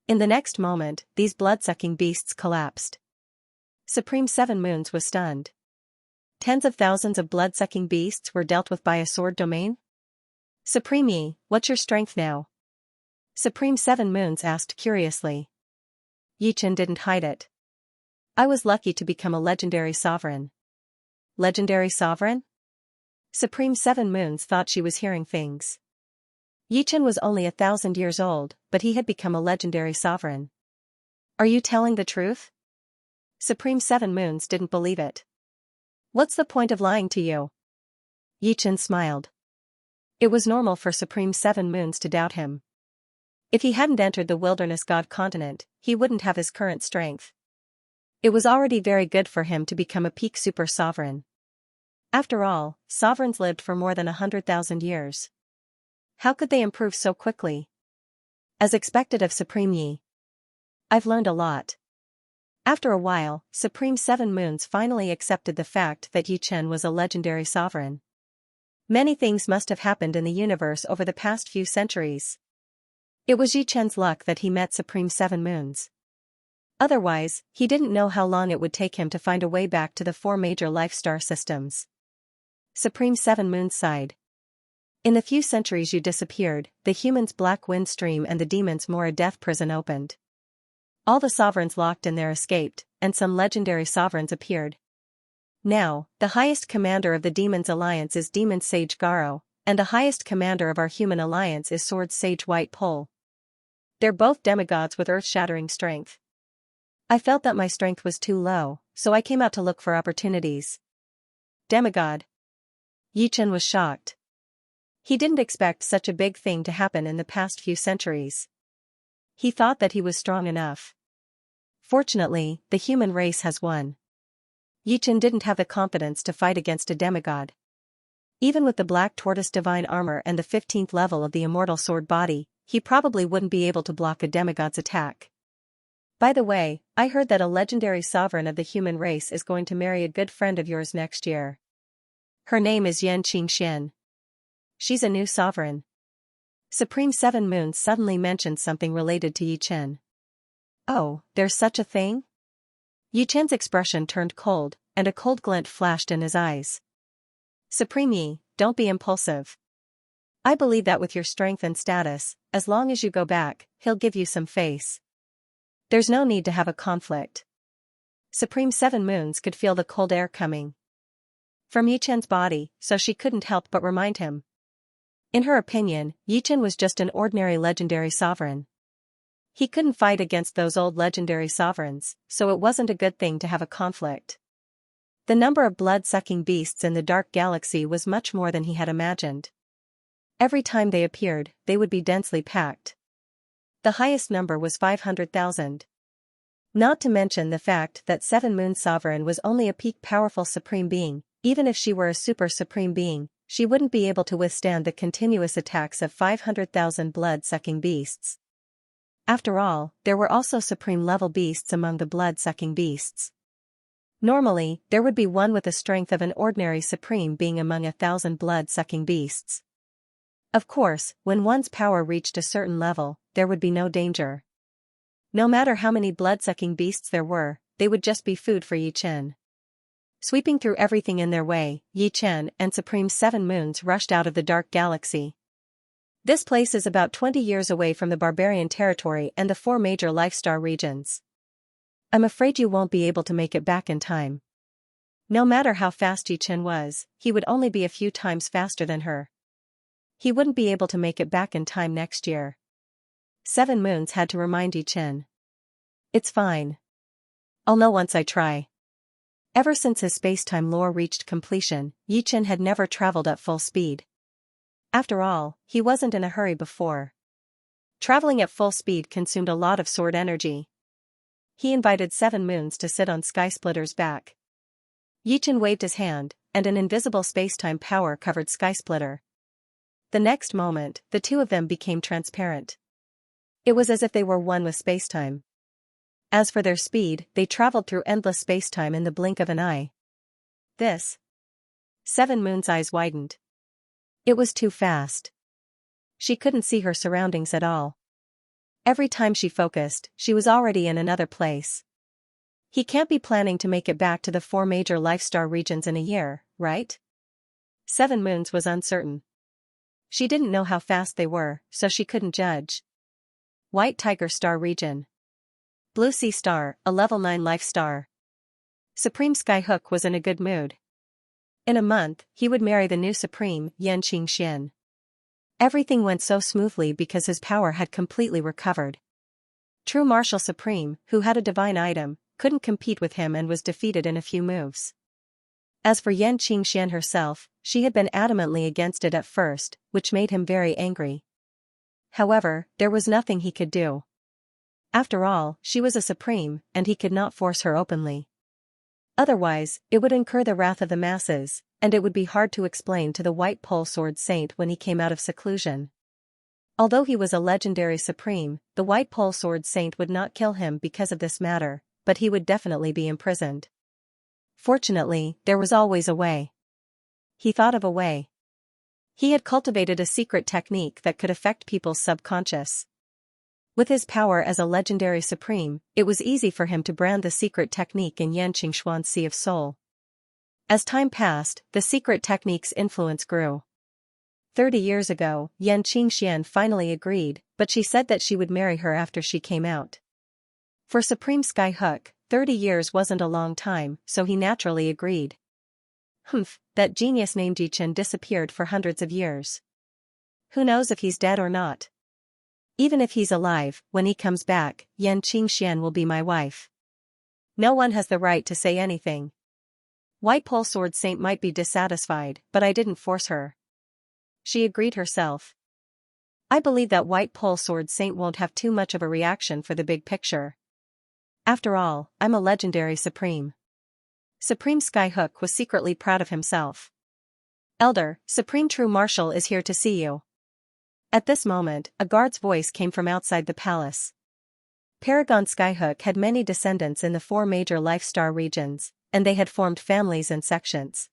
In the next moment, these blood-sucking beasts collapsed. Supreme Seven Moons was stunned. Tens of thousands of blood-sucking beasts were dealt with by a sword domain? "Supreme Yi, what's your strength now?" Supreme Seven Moons asked curiously. Yichen didn't hide it. "I was lucky to become a legendary sovereign." "Legendary sovereign?" Supreme Seven Moons thought she was hearing things. Yichen was only 1,000 years old, but he had become a legendary sovereign. "Are you telling the truth?" Supreme Seven Moons didn't believe it. "What's the point of lying to you?" Yichen smiled. It was normal for Supreme Seven Moons to doubt him. If he hadn't entered the wilderness god continent, he wouldn't have his current strength. It was already very good for him to become a peak super sovereign. After all, sovereigns lived for more than 100,000 years. How could they improve so quickly? As expected of Supreme Yi. "I've learned a lot." After a while, Supreme Seven Moons finally accepted the fact that Yichen was a legendary sovereign. Many things must have happened in the universe over the past few centuries. It was Yichen's luck that he met Supreme Seven Moons. Otherwise, he didn't know how long it would take him to find a way back to the 4 major life star systems. Supreme Seven Moons sighed. In the few centuries you disappeared, the humans' black wind stream and the demons' Mora death prison opened. All the sovereigns locked in there escaped, and some legendary sovereigns appeared. Now, the highest commander of the Demons Alliance is Demon Sage Garo, and the highest commander of our human alliance is Sword Sage White Pole. They're both demigods with earth-shattering strength. I felt that my strength was too low, so I came out to look for opportunities. Demigod. Yichen was shocked. He didn't expect such a big thing to happen in the past few centuries. He thought that he was strong enough. Fortunately, the human race has won. Yichen didn't have the confidence to fight against a demigod. Even with the Black Tortoise divine armor and the 15th level of the Immortal sword body, he probably wouldn't be able to block a demigod's attack. By the way, I heard that a legendary sovereign of the human race is going to marry a good friend of yours next year. Her name is Xianxia. She's a new sovereign. Supreme Seven Moons suddenly mentioned something related to Yichen. Oh, there's such a thing? Yichen's expression turned cold, and a cold glint flashed in his eyes. Supreme Yi, don't be impulsive. I believe that with your strength and status, as long as you go back, he'll give you some face. There's no need to have a conflict. Supreme Seven Moons could feel the cold air coming from Yichen's body, so she couldn't help but remind him. In her opinion, Yichen was just an ordinary legendary sovereign. He couldn't fight against those old legendary sovereigns, so it wasn't a good thing to have a conflict. The number of blood-sucking beasts in the dark galaxy was much more than he had imagined. Every time they appeared, they would be densely packed. The highest number was 500,000. Not to mention the fact that Seven Moon Sovereign was only a peak powerful supreme being. Even if she were a super supreme being, she wouldn't be able to withstand the continuous attacks of 500,000 blood-sucking beasts. After all, there were also supreme-level beasts among the blood-sucking beasts. Normally, there would be one with the strength of an ordinary supreme being among 1,000 blood-sucking beasts. Of course, when one's power reached a certain level, there would be no danger. No matter how many blood-sucking beasts there were, they would just be food for Yichen. Sweeping through everything in their way, Yichen and Supreme Seven Moons rushed out of the dark galaxy. This place is about 20 years away from the barbarian territory and the 4 major life-star regions. I'm afraid you won't be able to make it back in time. No matter how fast Yichen was, he would only be a few times faster than her. He wouldn't be able to make it back in time next year. Seven Moons had to remind Yichen. It's fine. I'll know once I try. Ever since his space-time lore reached completion, Yichen had never traveled at full speed. After all, he wasn't in a hurry before. Traveling at full speed consumed a lot of sword energy. He invited Seven Moons to sit on Skysplitter's back. Yichen waved his hand, and an invisible space-time power covered Skysplitter. The next moment, the two of them became transparent. It was as if they were one with space-time. As for their speed, they traveled through endless space-time in the blink of an eye. This. Seven Moons' eyes widened. It was too fast. She couldn't see her surroundings at all. Every time she focused, she was already in another place. He can't be planning to make it back to the 4 major life-star regions in a year, right? Seven Moons was uncertain. She didn't know how fast they were, so she couldn't judge. White Tiger Star Region. Blue Sea Star, a level 9 life star. Supreme Skyhook was in a good mood. In a month, he would marry the new Supreme, Xianxia. Everything went so smoothly because his power had completely recovered. True Martial Supreme, who had a divine item, couldn't compete with him and was defeated in a few moves. As for Xianxia herself, she had been adamantly against it at first, which made him very angry. However, there was nothing he could do. After all, she was a supreme, and he could not force her openly. Otherwise, it would incur the wrath of the masses, and it would be hard to explain to the White Pole Sword Saint when he came out of seclusion. Although he was a legendary supreme, the White Pole Sword Saint would not kill him because of this matter, but he would definitely be imprisoned. Fortunately, there was always a way. He thought of a way. He had cultivated a secret technique that could affect people's subconscious. With his power as a legendary supreme, it was easy for him to brand the secret technique in Yanqing Xuan's Sea of Soul. As time passed, the secret technique's influence grew. 30 years ago, Xianxia finally agreed, but she said that she would marry her after she came out. For Supreme Skyhook, 30 years wasn't a long time, so he naturally agreed. Humph, that genius named Yichen disappeared for hundreds of years. Who knows if he's dead or not? Even if he's alive, when he comes back, Xianxia will be my wife. No one has the right to say anything. White Pole Sword Saint might be dissatisfied, but I didn't force her. She agreed herself. I believe that White Pole Sword Saint won't have too much of a reaction for the big picture. After all, I'm a legendary Supreme. Supreme Skyhook was secretly proud of himself. Elder, Supreme True Marshal is here to see you. At this moment, a guard's voice came from outside the palace. Paragon Skyhook had many descendants in the 4 major life star regions, and they had formed families and sections.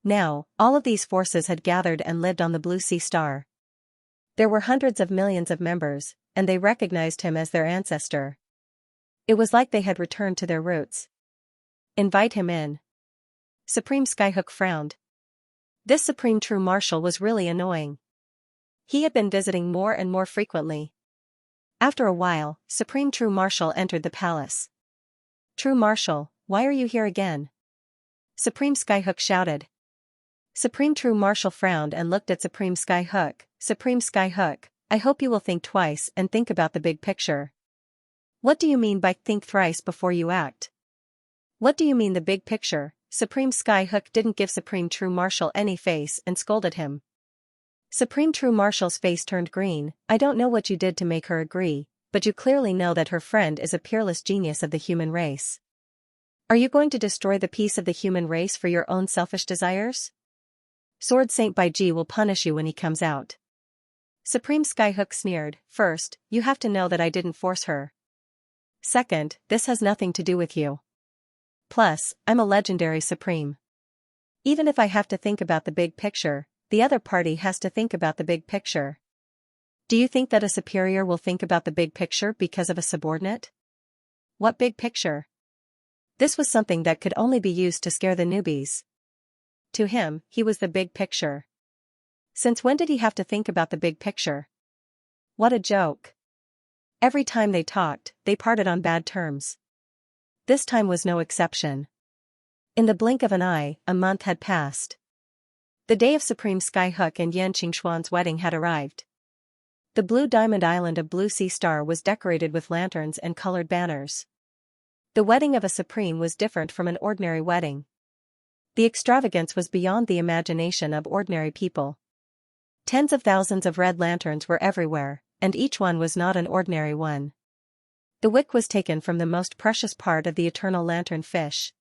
Now, all of these forces had gathered and lived on the Blue Sea Star. There were hundreds of millions of members, and they recognized him as their ancestor. It was like they had returned to their roots. Invite him in. Supreme Skyhook frowned. This Supreme True Marshal was really annoying. He had been visiting more and more frequently. After a while, Supreme True Marshal entered the palace. True Marshal, why are you here again? Supreme Skyhook shouted. Supreme True Marshal frowned and looked at Supreme Skyhook. Supreme Skyhook, I hope you will think twice and think about the big picture. What do you mean by think thrice before you act? What do you mean the big picture? Supreme Skyhook didn't give Supreme True Marshal any face and scolded him. Supreme True Marshal's face turned green. I don't know what you did to make her agree, but you clearly know that her friend is a peerless genius of the human race. Are you going to destroy the peace of the human race for your own selfish desires? Sword Saint Bai Ji will punish you when he comes out. Supreme Skyhook sneered. First, you have to know that I didn't force her. Second, this has nothing to do with you. Plus, I'm a legendary Supreme. Even if I have to think about the big picture, the other party has to think about the big picture. Do you think that a superior will think about the big picture because of a subordinate? What big picture? This was something that could only be used to scare the newbies. To him, he was the big picture. Since when did he have to think about the big picture? What a joke. Every time they talked, they parted on bad terms. This time was no exception. In the blink of an eye, a month had passed. The day of Supreme Skyhook and Yan Qingxuan's wedding had arrived. The blue diamond island of Blue Sea Star was decorated with lanterns and colored banners. The wedding of a Supreme was different from an ordinary wedding. The extravagance was beyond the imagination of ordinary people. Tens of thousands of red lanterns were everywhere, and each one was not an ordinary one. The wick was taken from the most precious part of the eternal lantern fish.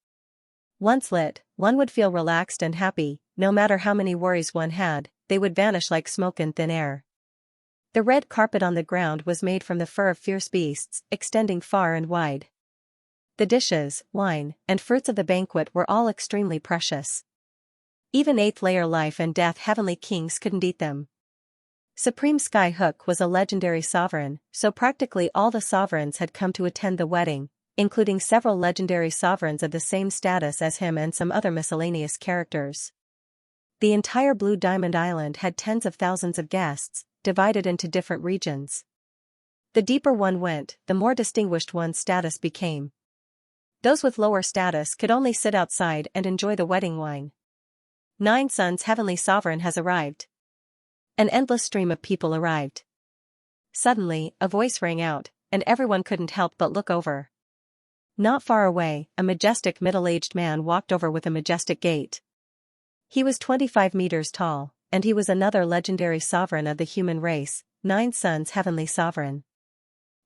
Once lit, one would feel relaxed and happy, no matter how many worries one had, they would vanish like smoke in thin air. The red carpet on the ground was made from the fur of fierce beasts, extending far and wide. The dishes, wine, and fruits of the banquet were all extremely precious. Even 8th layer life and death heavenly kings couldn't eat them. Supreme Skyhook was a legendary sovereign, so practically all the sovereigns had come to attend the wedding, including several legendary sovereigns of the same status as him and some other miscellaneous characters. The entire Blue Diamond Island had tens of thousands of guests, divided into different regions. The deeper one went, the more distinguished one's status became. Those with lower status could only sit outside and enjoy the wedding wine. 9 Suns Heavenly Sovereign has arrived. An endless stream of people arrived. Suddenly, a voice rang out, and everyone couldn't help but look over. Not far away, a majestic middle-aged man walked over with a majestic gait. He was 25 meters tall, and he was another legendary sovereign of the human race, 9 Suns Heavenly Sovereign.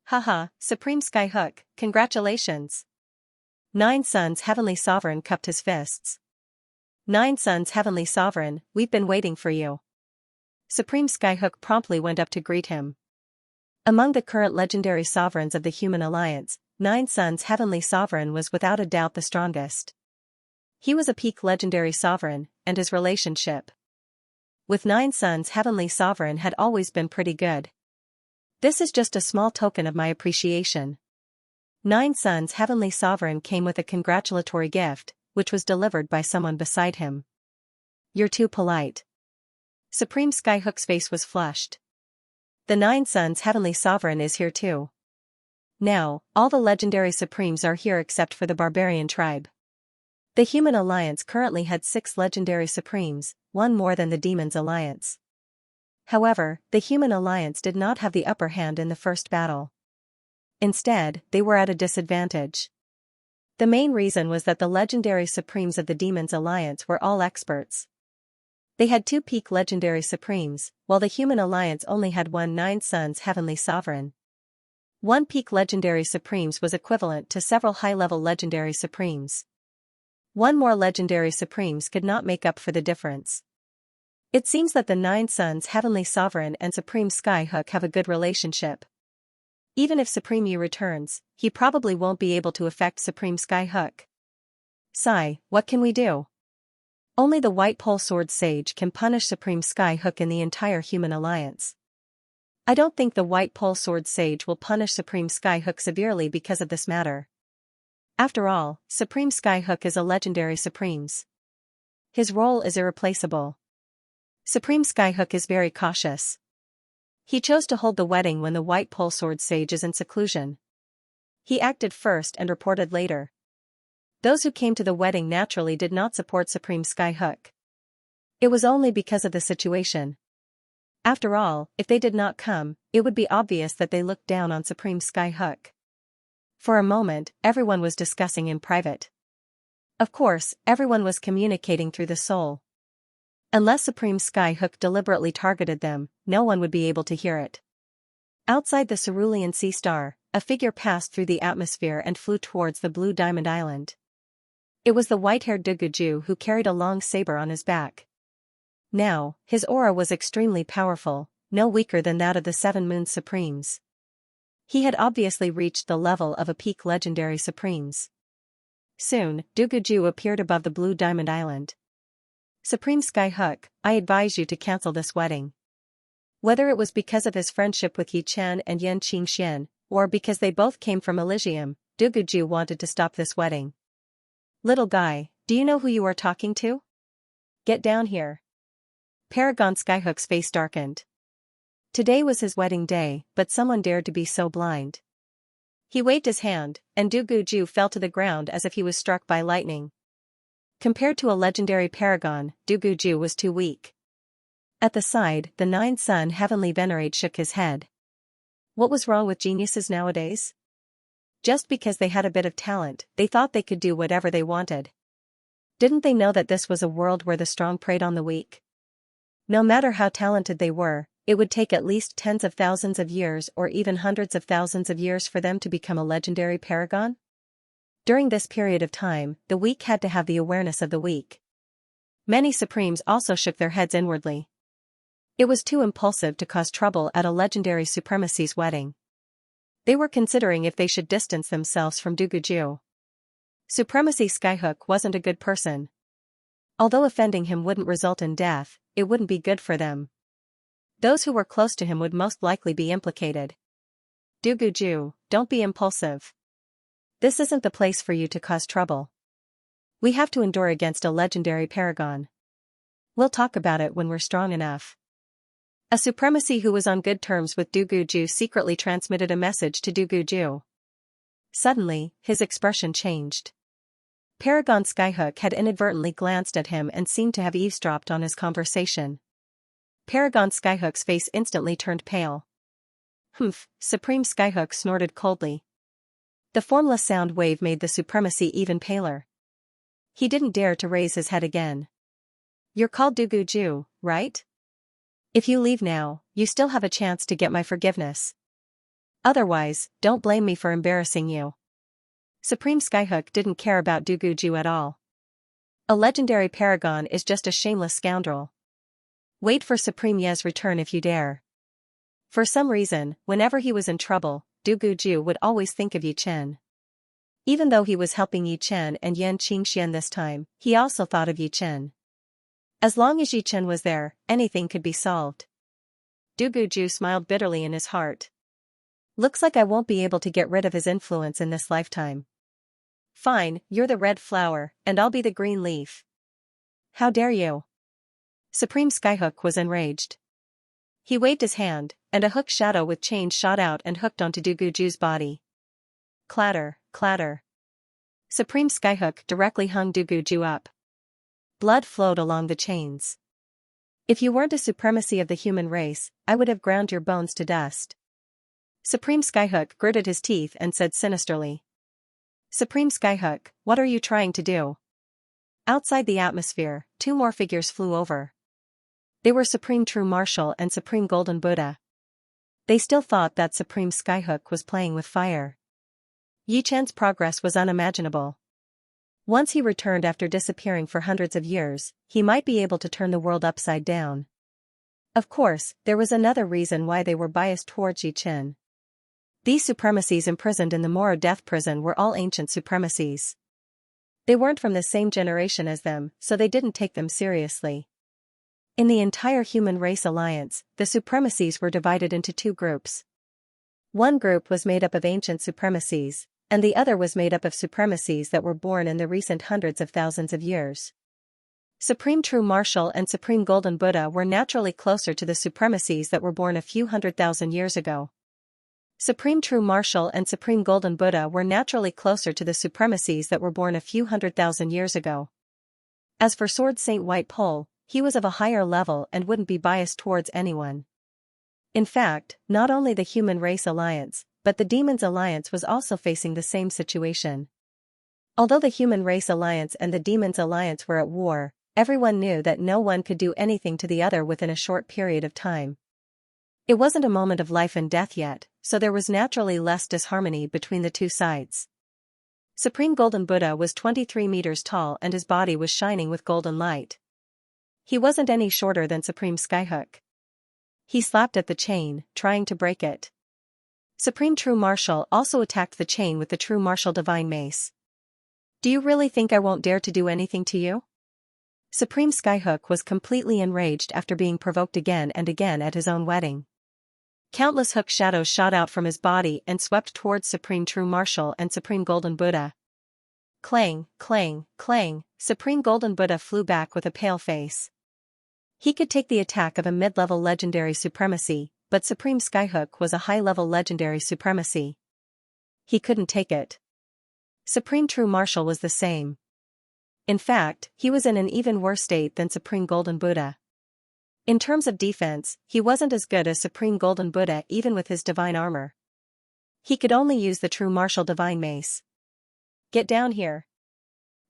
Haha, Supreme Skyhook, congratulations! 9 Suns Heavenly Sovereign cupped his fists. 9 Suns Heavenly Sovereign, we've been waiting for you. Supreme Skyhook promptly went up to greet him. Among the current legendary sovereigns of the Human Alliance, 9 Suns Heavenly Sovereign was without a doubt the strongest. He was a peak legendary sovereign, and his relationship with 9 Suns Heavenly Sovereign had always been pretty good. This is just a small token of my appreciation. 9 Suns Heavenly Sovereign came with a congratulatory gift, which was delivered by someone beside him. You're too polite. Supreme Skyhook's face was flushed. The Nine Suns' heavenly sovereign is here too. Now, all the legendary supremes are here except for the barbarian tribe. The Human Alliance currently had 6 legendary supremes, one more than the Demons Alliance. However, the Human Alliance did not have the upper hand in the first battle. Instead, they were at a disadvantage. The main reason was that the legendary supremes of the Demons Alliance were all experts. They had 2 peak legendary supremes, while the Human Alliance only had 1 Nine Suns heavenly sovereign. 1 peak legendary supremes was equivalent to several high-level legendary supremes. 1 more legendary supremes could not make up for the difference. It seems that the Nine Suns heavenly sovereign and Supreme Skyhook have a good relationship. Even if Supreme Yi returns, he probably won't be able to affect Supreme Skyhook. Sigh, what can we do? Only the White Pole Sword Sage can punish Supreme Skyhook in the entire Human Alliance. I don't think the White Pole Sword Sage will punish Supreme Skyhook severely because of this matter. After all, Supreme Skyhook is a legendary supremes. His role is irreplaceable. Supreme Skyhook is very cautious. He chose to hold the wedding when the White Pole Sword Sage is in seclusion. He acted first and reported later. Those who came to the wedding naturally did not support Supreme Skyhook. It was only because of the situation. After all, if they did not come, it would be obvious that they looked down on Supreme Skyhook. For a moment, everyone was discussing in private. Of course, everyone was communicating through the soul. Unless Supreme Skyhook deliberately targeted them, no one would be able to hear it. Outside the Cerulean Sea Star, a figure passed through the atmosphere and flew towards the Blue Diamond Island. It was the white-haired Duguju who carried a long saber on his back. Now, his aura was extremely powerful, no weaker than that of the 7 Moon Supremes. He had obviously reached the level of a peak legendary supremes. Soon, Duguju appeared above the Blue Diamond Island. Supreme Skyhook, I advise you to cancel this wedding. Whether it was because of his friendship with Yi Chen and Yan Qingxian, or because they both came from Elysium, Duguju wanted to stop this wedding. Little guy, do you know who you are talking to? Get down here. Paragon Skyhook's face darkened. Today was his wedding day, but someone dared to be so blind. He waved his hand, and Duguju fell to the ground as if he was struck by lightning. Compared to a legendary paragon, Duguju was too weak. At the side, the Nine Sun Heavenly Venerate shook his head. What was wrong with geniuses nowadays? Just because they had a bit of talent, they thought they could do whatever they wanted. Didn't they know that this was a world where the strong preyed on the weak? No matter how talented they were, it would take at least tens of thousands of years or even hundreds of thousands of years for them to become a legendary paragon? During this period of time, the weak had to have the awareness of the weak. Many Supremes also shook their heads inwardly. It was too impulsive to cause trouble at a legendary supremacy's wedding. They were considering if they should distance themselves from Duguju. Supremacy Skyhook wasn't a good person. Although offending him wouldn't result in death, it wouldn't be good for them. Those who were close to him would most likely be implicated. Duguju, don't be impulsive. This isn't the place for you to cause trouble. We have to endure against a legendary paragon. We'll talk about it when we're strong enough. A supremacy who was on good terms with Duguju secretly transmitted a message to Duguju. Suddenly, his expression changed. Paragon Skyhook had inadvertently glanced at him and seemed to have eavesdropped on his conversation. Paragon Skyhook's face instantly turned pale. Humph, Supreme Skyhook snorted coldly. The formless sound wave made the supremacy even paler. He didn't dare to raise his head again. You're called Duguju, right? If you leave now, you still have a chance to get my forgiveness. Otherwise, don't blame me for embarrassing you. Supreme Skyhook didn't care about Duguju at all. A legendary paragon is just a shameless scoundrel. Wait for Supreme Ye's return if you dare. For some reason, whenever he was in trouble, Duguju would always think of Yi Chen. Even though he was helping Yi Chen and Yan Qingxian this time, he also thought of Yi Chen. As long as Yi Chen was there, anything could be solved. Duguju smiled bitterly in his heart. Looks like I won't be able to get rid of his influence in this lifetime. Fine, you're the red flower, and I'll be the green leaf. How dare you? Supreme Skyhook was enraged. He waved his hand, and a hook shadow with chains shot out and hooked onto Duguju's body. Clatter, clatter. Supreme Skyhook directly hung Duguju up. Blood flowed along the chains. If you weren't a supremacy of the human race, I would have ground your bones to dust. Supreme Skyhook gritted his teeth and said sinisterly. Supreme Skyhook, what are you trying to do? Outside the atmosphere, two more figures flew over. They were Supreme True Marshal and Supreme Golden Buddha. They still thought that Supreme Skyhook was playing with fire. Yi Chen's progress was unimaginable. Once he returned after disappearing for hundreds of years, he might be able to turn the world upside down. Of course, there was another reason why they were biased towards Yi Chen. These supremacies imprisoned in the Moro death prison were all ancient supremacies. They weren't from the same generation as them, so they didn't take them seriously. In the entire human race alliance, the supremacies were divided into two groups. One group was made up of ancient supremacies, and the other was made up of supremacies that were born in the recent hundreds of thousands of years. Supreme True Marshal and Supreme Golden Buddha were naturally closer to the supremacies that were born a few 100,000 years ago. Supreme True Marshal and Supreme Golden Buddha were naturally closer to the supremacies that were born a few 100,000 years ago. As for Sword Saint White Pole, he was of a higher level and wouldn't be biased towards anyone. In fact, not only the Human Race Alliance, but the Demons Alliance was also facing the same situation. Although the Human Race Alliance and the Demons Alliance were at war, everyone knew that no one could do anything to the other within a short period of time. It wasn't a moment of life and death yet, so there was naturally less disharmony between the two sides. Supreme Golden Buddha was 23 meters tall and his body was shining with golden light. He wasn't any shorter than Supreme Skyhook. He slapped at the chain, trying to break it. Supreme True Marshal also attacked the chain with the True Marshal Divine Mace. Do you really think I won't dare to do anything to you? Supreme Skyhook was completely enraged after being provoked again and again at his own wedding. Countless hook shadows shot out from his body and swept towards Supreme True Marshal and Supreme Golden Buddha. Clang, clang, clang, Supreme Golden Buddha flew back with a pale face. He could take the attack of a mid-level legendary supremacy, but Supreme Skyhook was a high-level legendary supremacy. He couldn't take it. Supreme True Marshal was the same. In fact, he was in an even worse state than Supreme Golden Buddha. In terms of defense, he wasn't as good as Supreme Golden Buddha even with his divine armor. He could only use the True Marshal Divine Mace. Get down here.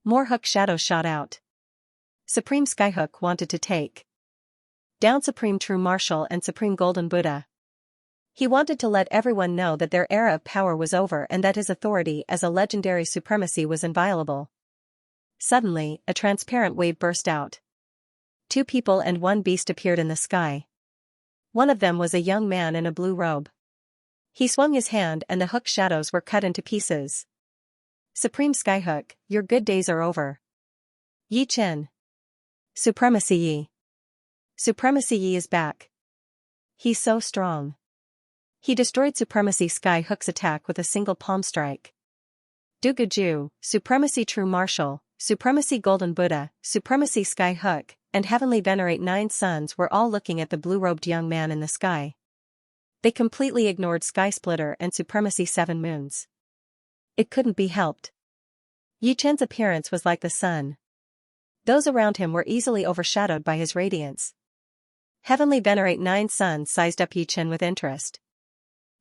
More hook shadows shot out. Supreme Skyhook wanted to take down Supreme True Marshal and Supreme Golden Buddha. He wanted to let everyone know that their era of power was over and that his authority as a legendary supremacy was inviolable. Suddenly, a transparent wave burst out. Two people and one beast appeared in the sky. One of them was a young man in a blue robe. He swung his hand and the hook shadows were cut into pieces. Supreme Skyhook, your good days are over. Yi Chen. Supremacy Yi. Supremacy Yi is back. He's so strong. He destroyed Supremacy Skyhook's attack with a single palm strike. Duguju, Supremacy True Marshal, Supremacy Golden Buddha, Supremacy Skyhook, and Heavenly Venerate 9 Suns were all looking at the blue-robed young man in the sky. They completely ignored Sky Splitter and Supremacy 7 Moons. It couldn't be helped. Yi Chen's appearance was like the sun. Those around him were easily overshadowed by his radiance. Heavenly Venerate 9 Suns sized up Yi Chen with interest.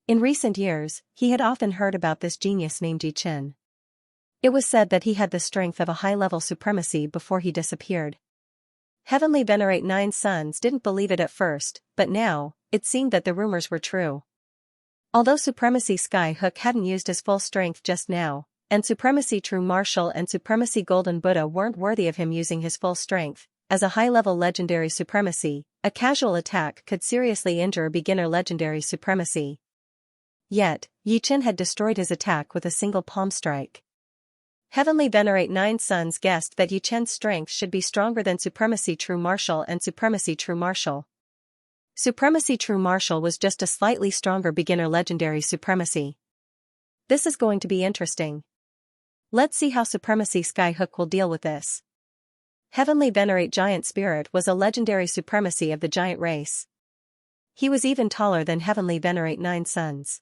In recent years, he had often heard about this genius named Yi Chen. It was said that he had the strength of a high-level supremacy before he disappeared. Heavenly Venerate 9 Suns didn't believe it at first, but now, it seemed that the rumors were true. Although Supremacy Skyhook hadn't used his full strength just now, and Supremacy True Marshal and Supremacy Golden Buddha weren't worthy of him using his full strength, as a high-level legendary supremacy, a casual attack could seriously injure a beginner legendary supremacy. Yet, Yi Chen had destroyed his attack with a single palm strike. Heavenly Venerate 9 Suns guessed that Yi Chen's strength should be stronger than Supremacy True Marshal and Supremacy True Marshal. Supremacy True Marshal was just a slightly stronger beginner legendary supremacy. This is going to be interesting. Let's see how Supremacy Skyhook will deal with this. Heavenly Venerate Giant Spirit was a legendary supremacy of the giant race. He was even taller than Heavenly Venerate Nine Sons.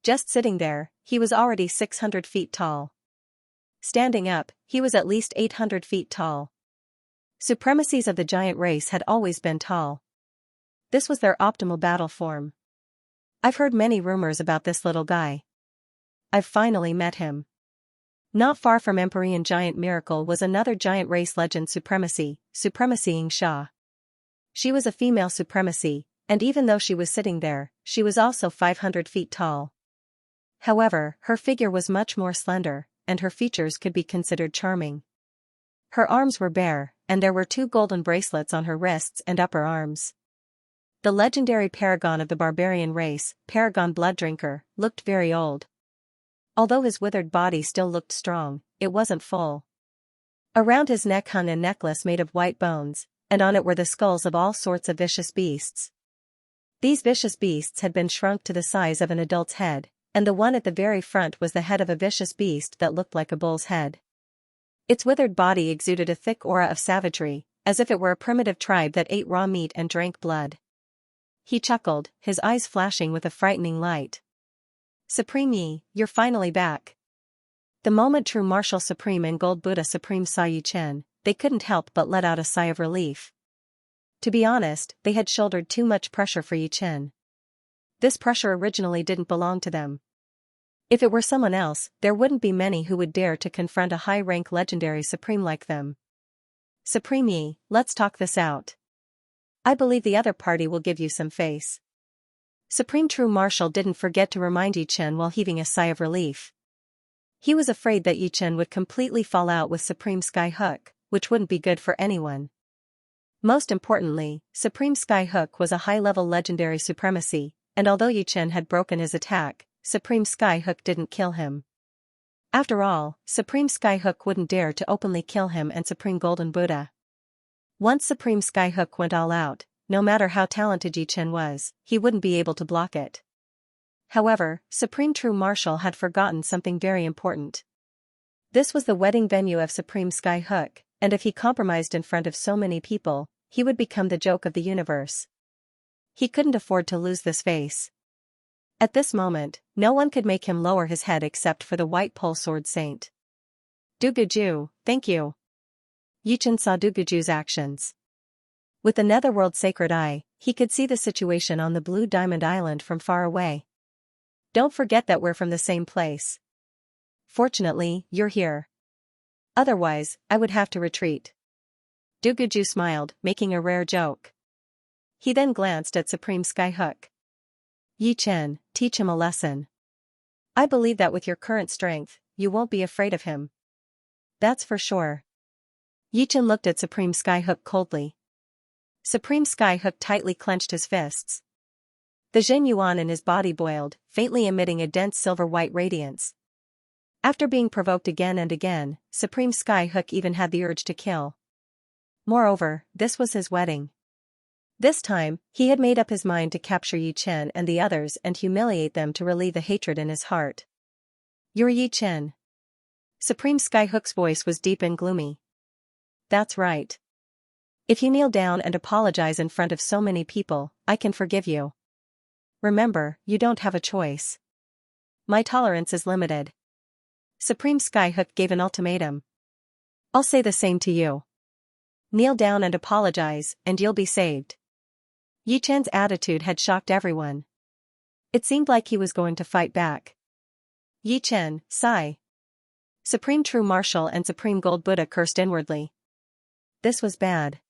Just sitting there, he was already 600 feet tall. Standing up, he was at least 800 feet tall. Supremacies of the giant race had always been tall. This was their optimal battle form. I've heard many rumors about this little guy. I've finally met him. Not far from Empyrean Giant Miracle was another giant race legend supremacy, Xianxia. She was a female supremacy, and even though she was sitting there, she was also 500 feet tall. However, her figure was much more slender, and her features could be considered charming. Her arms were bare, and there were 2 golden bracelets on her wrists and upper arms. The legendary paragon of the barbarian race, Paragon Blooddrinker, looked very old. Although his withered body still looked strong, it wasn't full. Around his neck hung a necklace made of white bones, and on it were the skulls of all sorts of vicious beasts. These vicious beasts had been shrunk to the size of an adult's head, and the one at the very front was the head of a vicious beast that looked like a bull's head. Its withered body exuded a thick aura of savagery, as if it were a primitive tribe that ate raw meat and drank blood. He chuckled, his eyes flashing with a frightening light. Supreme Yi, you're finally back. The moment True Martial Supreme and Gold Buddha Supreme saw Yi Chen, they couldn't help but let out a sigh of relief. To be honest, they had shouldered too much pressure for Yi Chen. This pressure originally didn't belong to them. If it were someone else, there wouldn't be many who would dare to confront a high-rank legendary supreme like them. Supreme Yi, let's talk this out. I believe the other party will give you some face. Supreme True Martial didn't forget to remind Yi Chen while heaving a sigh of relief. He was afraid that Yi Chen would completely fall out with Supreme Sky Hook, which wouldn't be good for anyone. Most importantly, Supreme Sky Hook was a high-level legendary supremacy, and although Yi Chen had broken his attack, Supreme Sky Hook didn't kill him. After all, Supreme Sky Hook wouldn't dare to openly kill him and Supreme Golden Buddha. Once Supreme Sky Hook went all out, no matter how talented Yi Chen was, he wouldn't be able to block it. However, Supreme True Martial had forgotten something very important. This was the wedding venue of Supreme Sky Hook, and if he compromised in front of so many people, he would become the joke of the universe. He couldn't afford to lose this face. At this moment, no one could make him lower his head except for the White Pole Sword Saint. Duguju, thank you. Yi Chen saw Duguju's actions. With the Netherworld Sacred Eye, he could see the situation on the Blue Diamond Island from far away. Don't forget that we're from the same place. Fortunately, you're here. Otherwise, I would have to retreat. Duguju smiled, making a rare joke. He then glanced at Supreme Sky Hook. Yi Chen, teach him a lesson. I believe that with your current strength, you won't be afraid of him. That's for sure. Yi Chen looked at Supreme Sky Hook coldly. Supreme Sky Hook tightly clenched his fists. The Jin Yuan in his body boiled, faintly emitting a dense silver-white radiance. After being provoked again and again, Supreme Sky Hook even had the urge to kill. Moreover, this was his wedding. This time, he had made up his mind to capture Yi Chen and the others and humiliate them to relieve the hatred in his heart. You're Yi Chen. Supreme Sky Hook's voice was deep and gloomy. That's right. If you kneel down and apologize in front of so many people, I can forgive you. Remember, you don't have a choice. My tolerance is limited. Supreme Sky Hook gave an ultimatum. I'll say the same to you. Kneel down and apologize, and you'll be saved. Yi Chen's attitude had shocked everyone. It seemed like he was going to fight back. Yi Chen, sigh. Supreme True Martial and Supreme Gold Buddha cursed inwardly. This was bad.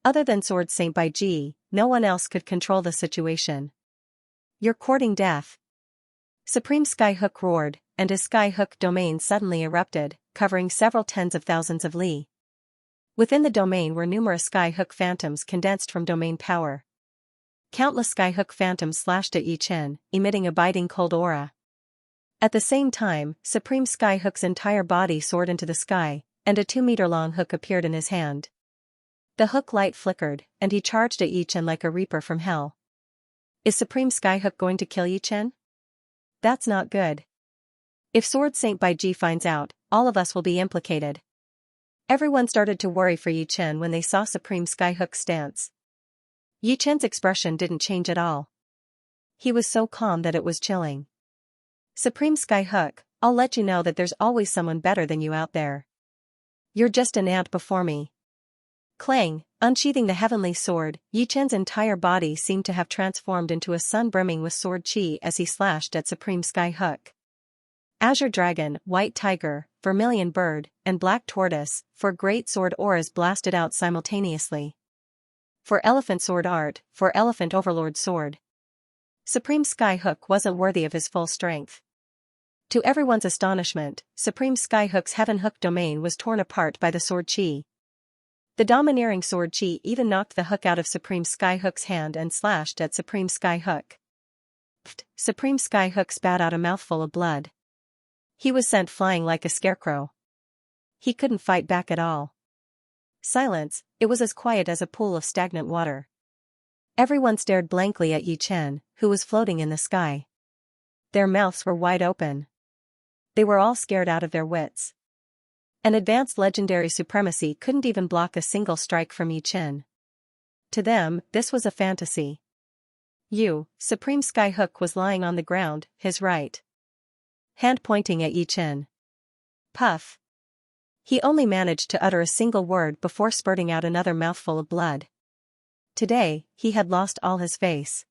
Other than Sword Saint Bai Ji, no one else could control the situation. You're courting death. Supreme Sky Hook roared, and his Sky Hook domain suddenly erupted, covering several tens of thousands of li. Within the domain were numerous Sky Hook phantoms condensed from domain power. Countless Sky Hook phantoms slashed at Yi Chen, emitting a biting cold aura. At the same time, Supreme Sky Hook's entire body soared into the sky, and a 2-meter-long hook appeared in his hand. The hook light flickered, and he charged at Yi Chen like a reaper from hell. Is Supreme Sky Hook going to kill Yi Chen? That's not good. If Sword Saint Bai Ji finds out, all of us will be implicated. Everyone started to worry for Yi Chen when they saw Supreme Skyhook's stance. Yi Chen's expression didn't change at all. He was so calm that it was chilling. Supreme Skyhook, I'll let you know that there's always someone better than you out there. You're just an ant before me. Clang, unsheathing the heavenly sword, Yi Chen's entire body seemed to have transformed into a sun brimming with sword chi as he slashed at Supreme Skyhook. Azure Dragon, White Tiger, Vermilion Bird, and Black Tortoise, for Great Sword auras blasted out simultaneously. For Elephant Sword Art, for Elephant Overlord Sword. Supreme Skyhook wasn't worthy of his full strength. To everyone's astonishment, Supreme Skyhook's Heaven Hook domain was torn apart by the sword chi. The domineering sword chi even knocked the hook out of Supreme Skyhook's hand and slashed at Supreme Skyhook. Supreme Skyhook spat out a mouthful of blood. He was sent flying like a scarecrow. He couldn't fight back at all. Silence, it was as quiet as a pool of stagnant water. Everyone stared blankly at Yi Chen, who was floating in the sky. Their mouths were wide open. They were all scared out of their wits. An advanced legendary supremacy couldn't even block a single strike from Yi Chen. To them, this was a fantasy. Supreme Skyhook was lying on the ground, his right hand pointing at Yi Chen. Puff. He only managed to utter a single word before spurting out another mouthful of blood. Today, he had lost all his face.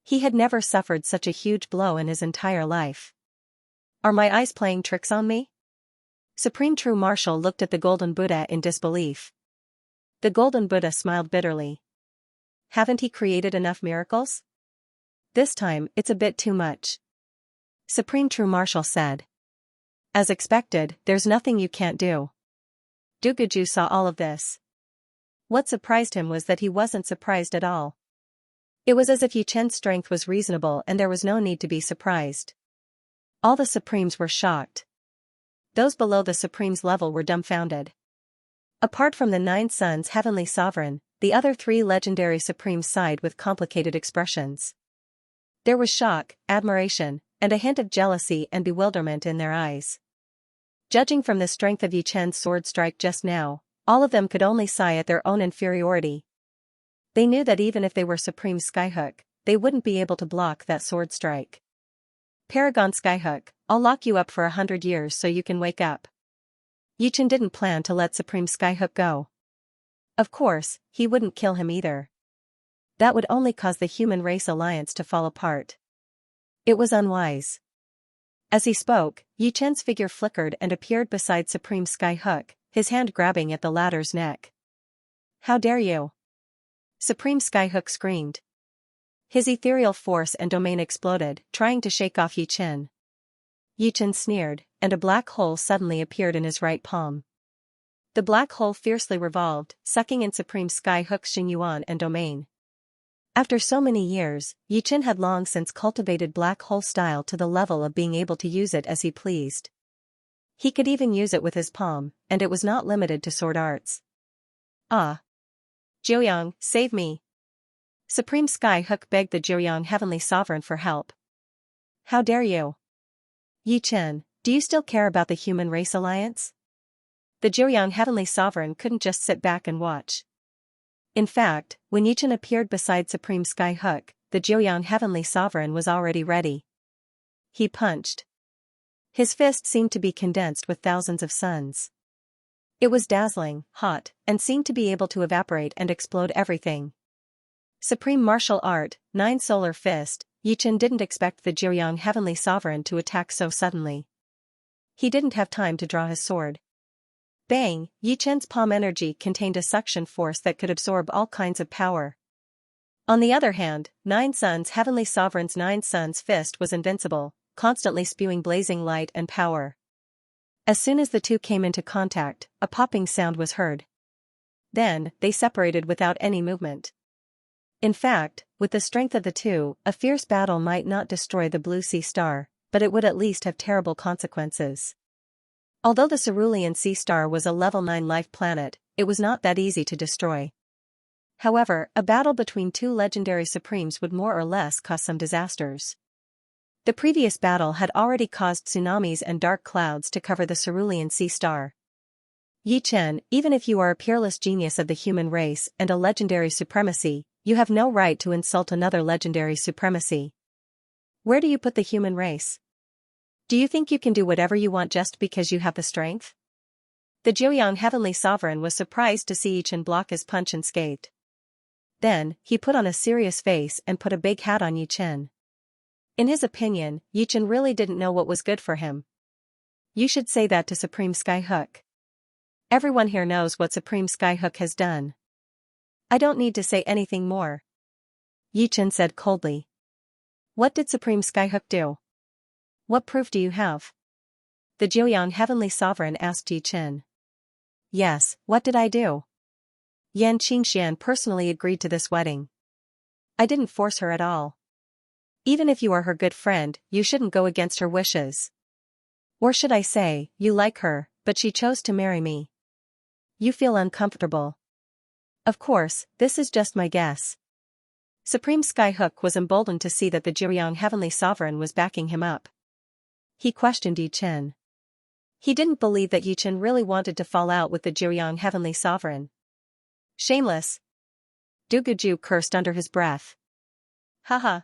He had never suffered such a huge blow in his entire life. Are my eyes playing tricks on me? Supreme True Marshal looked at the Golden Buddha in disbelief. The Golden Buddha smiled bitterly. Haven't he created enough miracles? This time, it's a bit too much. Supreme True Marshal said. As expected, there's nothing you can't do. Dugaju saw all of this. What surprised him was that he wasn't surprised at all. It was as if Yi Chen's strength was reasonable and there was no need to be surprised. All the Supremes were shocked. Those below the Supreme's level were dumbfounded. Apart from the 9 Suns Heavenly Sovereign, the other 3 legendary Supremes sighed with complicated expressions. There was shock, admiration, and a hint of jealousy and bewilderment in their eyes. Judging from the strength of Yi Chen's sword strike just now, all of them could only sigh at their own inferiority. They knew that even if they were Supreme Skyhook, they wouldn't be able to block that sword strike. Paragon Skyhook, I'll lock you up for 100 years so you can wake up. Yi Chen didn't plan to let Supreme Skyhook go. Of course, he wouldn't kill him either. That would only cause the human race alliance to fall apart. It was unwise. As he spoke, Yi Chen's figure flickered and appeared beside Supreme Skyhook, his hand grabbing at the latter's neck. How dare you? Supreme Skyhook screamed. His ethereal force and domain exploded, trying to shake off Yi Chen. Yi Chen sneered, and a black hole suddenly appeared in his right palm. The black hole fiercely revolved, sucking in Supreme Skyhook's Xingyuan and domain. After so many years, Yi Chen had long since cultivated black hole style to the level of being able to use it as he pleased. He could even use it with his palm, and it was not limited to sword arts. Ah! Jiuyang, save me! Supreme Skyhook begged the Jiuyang Heavenly Sovereign for help. How dare you? Yi Chen, do you still care about the human race alliance? The Jiuyang Heavenly Sovereign couldn't just sit back and watch. In fact, when Yi Chen appeared beside Supreme Skyhook, the Jiuyang Heavenly Sovereign was already ready. He punched. His fist seemed to be condensed with thousands of suns. It was dazzling, hot, and seemed to be able to evaporate and explode everything. Supreme Martial Art, 9 Solar Fist, Yi Chen didn't expect the Jiuyang Heavenly Sovereign to attack so suddenly. He didn't have time to draw his sword. Bang! Yi Chen's palm energy contained a suction force that could absorb all kinds of power. On the other hand, 9 Suns Heavenly Sovereign's 9 Suns fist was invincible, constantly spewing blazing light and power. As soon as the two came into contact, a popping sound was heard. Then, they separated without any movement. In fact, with the strength of the two, a fierce battle might not destroy the Blue Sea Star, but it would at least have terrible consequences. Although the Cerulean Sea Star was a level 9 life planet, it was not that easy to destroy. However, a battle between 2 legendary supremes would more or less cause some disasters. The previous battle had already caused tsunamis and dark clouds to cover the Cerulean Sea Star. Yi Chen, even if you are a peerless genius of the human race and a legendary supremacy, you have no right to insult another legendary supremacy. Where do you put the human race? Do you think you can do whatever you want just because you have the strength? The Jiuyang Heavenly Sovereign was surprised to see Yi Chen block his punch unscathed. Then, he put on a serious face and put a big hat on Yi Chen. In his opinion, Yi Chen really didn't know what was good for him. You should say that to Supreme Skyhook. Everyone here knows what Supreme Skyhook has done. I don't need to say anything more. Yi Chen said coldly. What did Supreme Skyhook do? What proof do you have? The Jiuyang Heavenly Sovereign asked Yi Chen. Yes, what did I do? Yan Qingxian personally agreed to this wedding. I didn't force her at all. Even if you are her good friend, you shouldn't go against her wishes. Or should I say, you like her, but she chose to marry me. You feel uncomfortable. Of course, this is just my guess. Supreme Skyhook was emboldened to see that the Jiuyang Heavenly Sovereign was backing him up. He questioned Yi Chen. He didn't believe that Yi Chen really wanted to fall out with the Jiuyang Heavenly Sovereign. Shameless. Duguju cursed under his breath. Haha.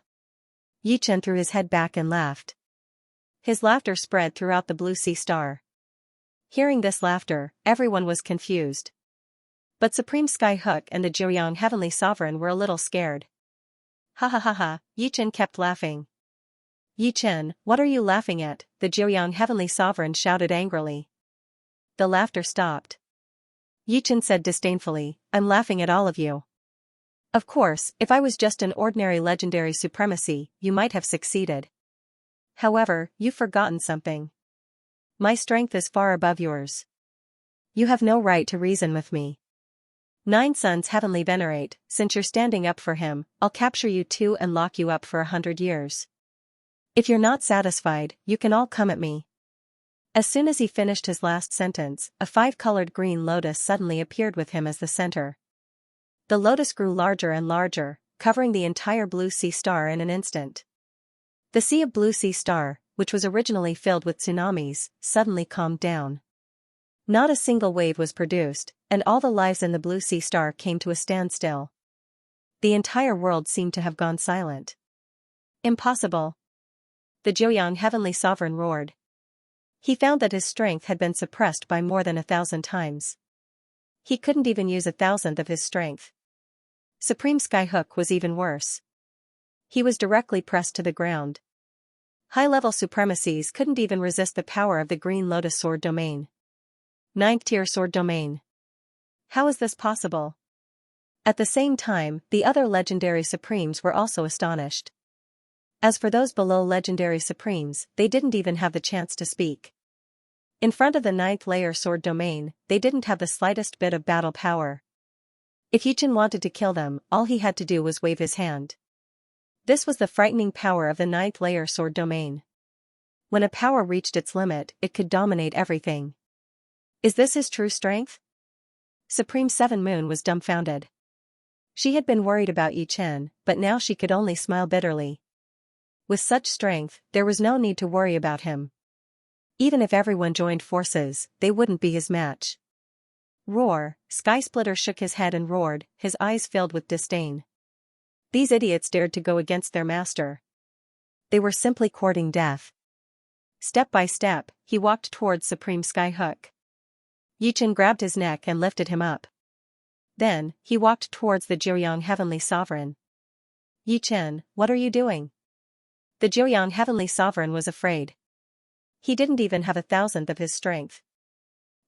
Yi Chen threw his head back and laughed. His laughter spread throughout the blue sea star. Hearing this laughter, everyone was confused. But Supreme Skyhook and the Jiuyang Heavenly Sovereign were a little scared. Ha ha ha ha, Yi Chen kept laughing. Yi Chen, what are you laughing at? The Jiuyang Heavenly Sovereign shouted angrily. The laughter stopped. Yi Chen said disdainfully, I'm laughing at all of you. Of course, if I was just an ordinary legendary supremacy, you might have succeeded. However, you've forgotten something. My strength is far above yours. You have no right to reason with me. Nine Suns Heavenly Venerate, since you're standing up for him, I'll capture you too and lock you up for 100 years. If you're not satisfied, you can all come at me. As soon as he finished his last sentence, a 5-colored green lotus suddenly appeared with him as the center. The lotus grew larger and larger, covering the entire blue sea star in an instant. The sea of blue sea star, which was originally filled with tsunamis, suddenly calmed down. Not a single wave was produced, and all the lives in the blue sea star came to a standstill. The entire world seemed to have gone silent. Impossible. The Jiuyang Heavenly Sovereign roared. He found that his strength had been suppressed by more than 1,000 times. He couldn't even use 1,000th of his strength. Supreme Skyhook was even worse. He was directly pressed to the ground. High-level supremacies couldn't even resist the power of the Green Lotus Sword Domain. 9th Tier Sword Domain. How is this possible? At the same time, the other legendary supremes were also astonished. As for those below legendary supremes, they didn't even have the chance to speak. In front of the 9th layer Sword Domain, they didn't have the slightest bit of battle power. If Yi Chen wanted to kill them, all he had to do was wave his hand. This was the frightening power of the 9th layer Sword Domain. When a power reached its limit, it could dominate everything. Is this his true strength? Supreme Seven Moon was dumbfounded. She had been worried about Yi Chen, but now she could only smile bitterly. With such strength, there was no need to worry about him. Even if everyone joined forces, they wouldn't be his match. Roar! Skysplitter shook his head and roared, his eyes filled with disdain. These idiots dared to go against their master. They were simply courting death. Step by step, he walked towards Supreme Skyhook. Yi Chen grabbed his neck and lifted him up. Then, he walked towards the Jiuyang Heavenly Sovereign. Yi Chen, what are you doing? The Jiuyang Heavenly Sovereign was afraid. He didn't even have 1,000th of his strength.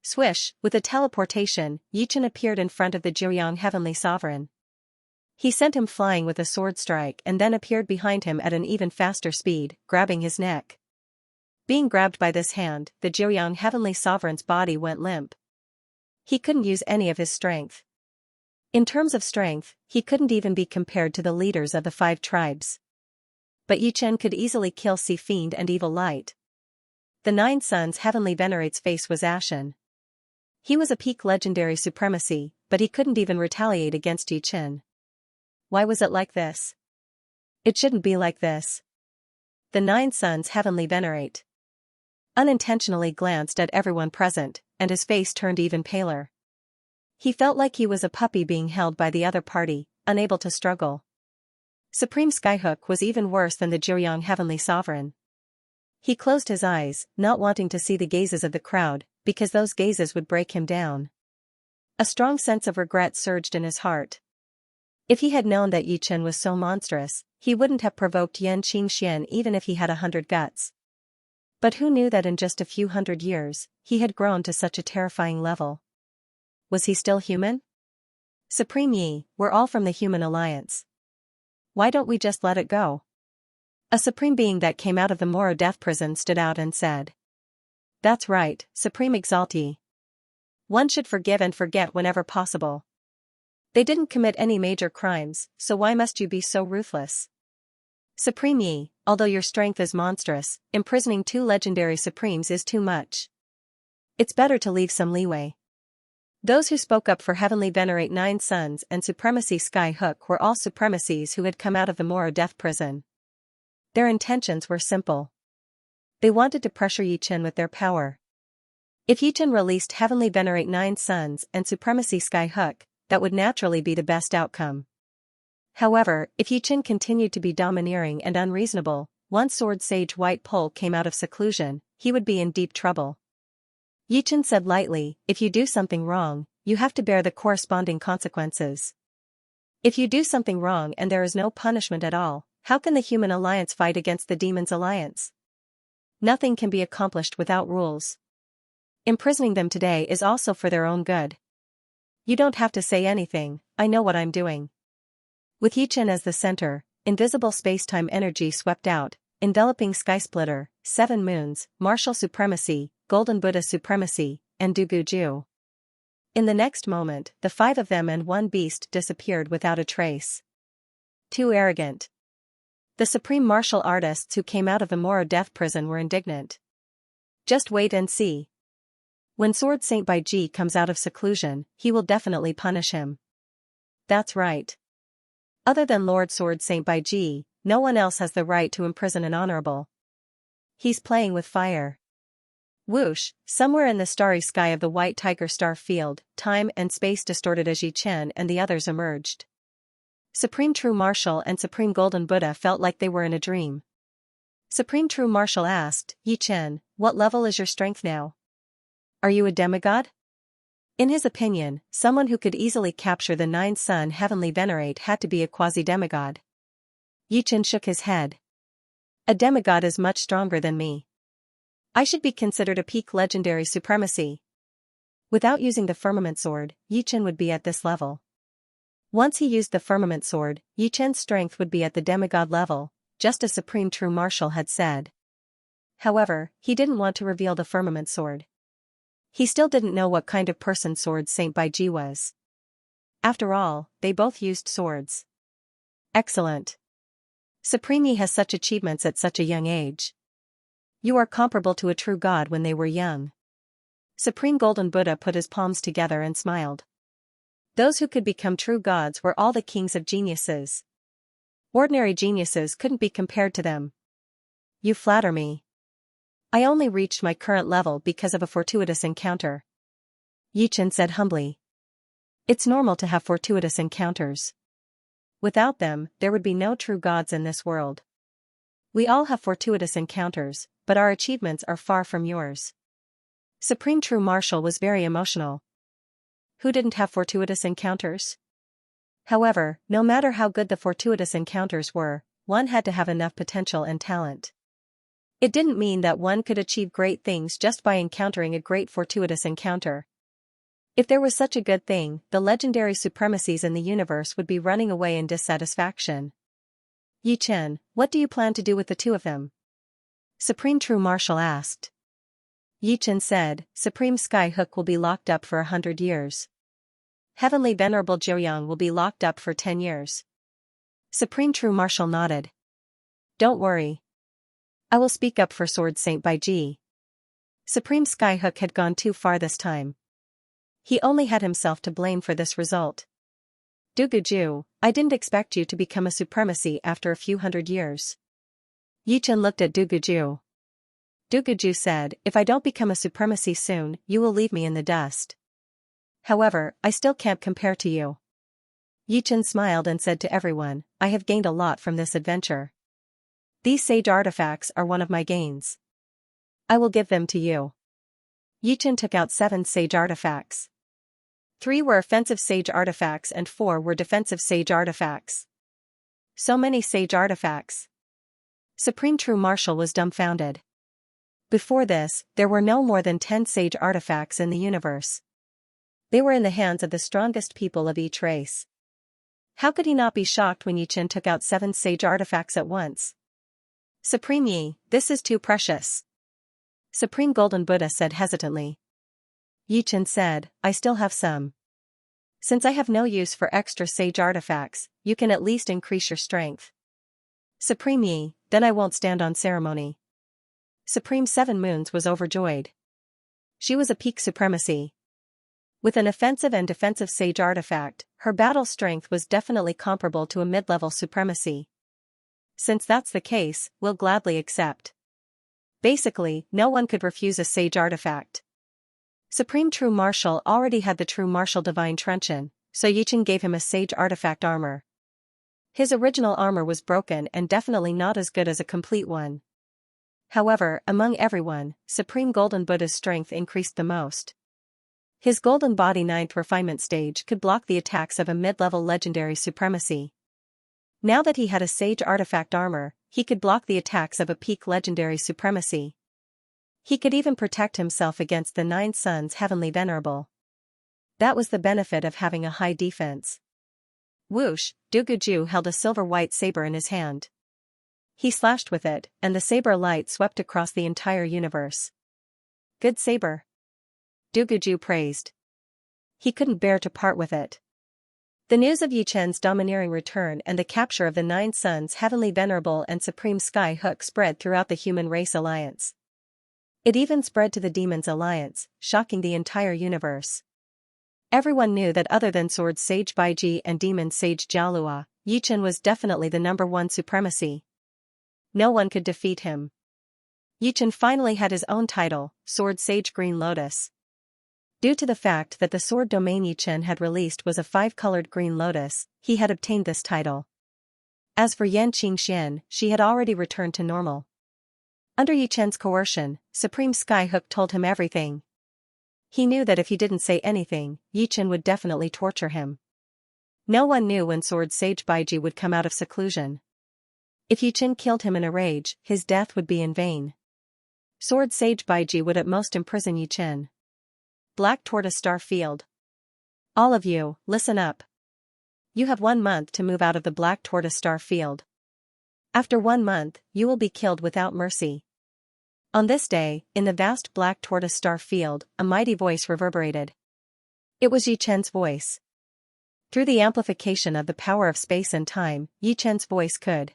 Swish, with a teleportation, Yi Chen appeared in front of the Jiuyang Heavenly Sovereign. He sent him flying with a sword strike and then appeared behind him at an even faster speed, grabbing his neck. Being grabbed by this hand, the Jiuyang Heavenly Sovereign's body went limp. He couldn't use any of his strength. In terms of strength, he couldn't even be compared to the leaders of the 5 tribes. But Yi Chen could easily kill Sea Fiend and Evil Light. The 9 Suns Heavenly Venerate's face was ashen. He was a peak legendary supremacy, but he couldn't even retaliate against Yi Chen. Why was it like this? It shouldn't be like this. The 9 Suns Heavenly Venerate unintentionally glanced at everyone present, and his face turned even paler. He felt like he was a puppy being held by the other party, unable to struggle. Supreme Skyhook was even worse than the Jiuyang Heavenly Sovereign. He closed his eyes, not wanting to see the gazes of the crowd, because those gazes would break him down. A strong sense of regret surged in his heart. If he had known that Yi Chen was so monstrous, he wouldn't have provoked Yan Qingxian even if he had 100 guts. But who knew that in just a few hundred years, he had grown to such a terrifying level? Was he still human? Supreme Yi, we're all from the Human Alliance. Why don't we just let it go? A supreme being that came out of the Moro death prison stood out and said. That's right, Supreme Exaltee. One should forgive and forget whenever possible. They didn't commit any major crimes, so why must you be so ruthless? Supreme Yi, although your strength is monstrous, imprisoning 2 legendary supremes is too much. It's better to leave some leeway. Those who spoke up for Heavenly Venerate 9 Sons and Supremacy Skyhook were all supremacies who had come out of the Moro death prison. Their intentions were simple. They wanted to pressure Yi Chen with their power. If Yi Chen released Heavenly Venerate 9 Sons and Supremacy Skyhook, that would naturally be the best outcome. However, if Yi Chen continued to be domineering and unreasonable, once Sword Sage White Pole came out of seclusion, he would be in deep trouble. Yi Chen said lightly, if you do something wrong, you have to bear the corresponding consequences. If you do something wrong and there is no punishment at all, how can the Human Alliance fight against the Demon's Alliance? Nothing can be accomplished without rules. Imprisoning them today is also for their own good. You don't have to say anything, I know what I'm doing. With Yi Chen as the center, invisible space-time energy swept out, enveloping Sky Splitter, 7 Moons, Martial Supremacy, Golden Buddha Supremacy, and Duguju. In the next moment, the 5 of them and 1 beast disappeared without a trace. Too arrogant. The supreme martial artists who came out of the Moro death prison were indignant. Just wait and see. When Sword Saint Baiji comes out of seclusion, he will definitely punish him. That's right. Other than Lord Sword Saint Baiji, no one else has the right to imprison an honorable. He's playing with fire. Whoosh, somewhere in the starry sky of the White Tiger Star Field, time and space distorted as Yi Chen and the others emerged. Supreme True Martial and Supreme Golden Buddha felt like they were in a dream. Supreme True Martial asked, Yi Chen, what level is your strength now? Are you a demigod? In his opinion, someone who could easily capture the 9 Sun Heavenly Venerate had to be a quasi-demigod. Yi Chen shook his head. A demigod is much stronger than me. I should be considered a peak legendary supremacy. Without using the firmament sword, Yi Chen would be at this level. Once he used the firmament sword, Yi Chen's strength would be at the demigod level, just as Supreme True Martial had said. However, he didn't want to reveal the firmament sword. He still didn't know what kind of person Sword Saint Baiji was. After all, they both used swords. Excellent. Supreme Yi has such achievements at such a young age. You are comparable to a true god when they were young. Supreme Golden Buddha put his palms together and smiled. Those who could become true gods were all the kings of geniuses. Ordinary geniuses couldn't be compared to them. You flatter me. I only reached my current level because of a fortuitous encounter. Yi Chen said humbly. It's normal to have fortuitous encounters. Without them, there would be no true gods in this world. We all have fortuitous encounters, but our achievements are far from yours. Supreme True Martial was very emotional. Who didn't have fortuitous encounters? However, no matter how good the fortuitous encounters were, one had to have enough potential and talent. It didn't mean that one could achieve great things just by encountering a great fortuitous encounter. If there was such a good thing, the legendary supremacies in the universe would be running away in dissatisfaction. Yi Chen, what do you plan to do with the 2 of them? Supreme True Martial asked. Yi Chen said, Supreme Skyhook will be locked up for 100 years. Heavenly Venerable Jiuyang will be locked up for 10 years. Supreme True Martial nodded. Don't worry. I will speak up for Sword Saint Baiji. Supreme Skyhook had gone too far this time. He only had himself to blame for this result. Duguju, I didn't expect you to become a supremacy after a few hundred years. Yi Chen looked at Duguju. Duguju said, if I don't become a supremacy soon, you will leave me in the dust. However, I still can't compare to you. Yichen smiled and said to everyone, I have gained a lot from this adventure. These sage artifacts are one of my gains. I will give them to you. Yichen took out 7 sage artifacts. 3 were offensive sage artifacts and 4 were defensive sage artifacts. So many sage artifacts. Supreme True Marshal was dumbfounded. Before this, there were no more than 10 sage artifacts in the universe. They were in the hands of the strongest people of each race. How could he not be shocked when Yichen took out 7 sage artifacts at once? Supreme Yi, this is too precious. Supreme Golden Buddha said hesitantly. Yichen said, I still have some. Since I have no use for extra sage artifacts, you can at least increase your strength. Supreme Yi, then I won't stand on ceremony. Supreme Seven Moons was overjoyed. She was a peak supremacy. With an offensive and defensive sage artifact, her battle strength was definitely comparable to a mid-level supremacy. Since that's the case, we'll gladly accept. Basically, no one could refuse a sage artifact. Supreme True Marshal already had the True Marshal Divine Truncheon, so Yichen gave him a sage artifact armor. His original armor was broken and definitely not as good as a complete one. However, among everyone, Supreme Golden Buddha's strength increased the most. His Golden Body 9th Refinement Stage could block the attacks of a mid-level legendary supremacy. Now that he had a sage artifact armor, he could block the attacks of a peak legendary supremacy. He could even protect himself against the 9 Suns Heavenly Venerable. That was the benefit of having a high defense. Whoosh, Duguju held a silver-white saber in his hand. He slashed with it, and the saber light swept across the entire universe. Good saber. Duguju praised. He couldn't bear to part with it. The news of Yichen's domineering return and the capture of the 9 Suns Heavenly Venerable and Supreme Sky Hook spread throughout the Human Race Alliance. It even spread to the Demons Alliance, shocking the entire universe. Everyone knew that other than Sword Sage Baiji and Demon Sage Jialua, Yichen was definitely the #1 supremacy. No one could defeat him. Yichen finally had his own title, Sword Sage Green Lotus. Due to the fact that the sword domain Yichen had released was a 5-colored green lotus, he had obtained this title. As for Yan Qingxian, she had already returned to normal. Under Yichen's coercion, Supreme Skyhook told him everything. He knew that if he didn't say anything, Yichen would definitely torture him. No one knew when Sword Sage Baiji would come out of seclusion. If Yichen killed him in a rage, his death would be in vain. Sword Sage Baiji would at most imprison Yichen. Black Tortoise Star Field. All of you, listen up. You have 1 month to move out of the Black Tortoise Star Field. After 1 month, you will be killed without mercy. On this day, in the vast Black Tortoise Star Field, a mighty voice reverberated. It was Yichen's voice. Through the amplification of the power of space and time, Yichen's voice could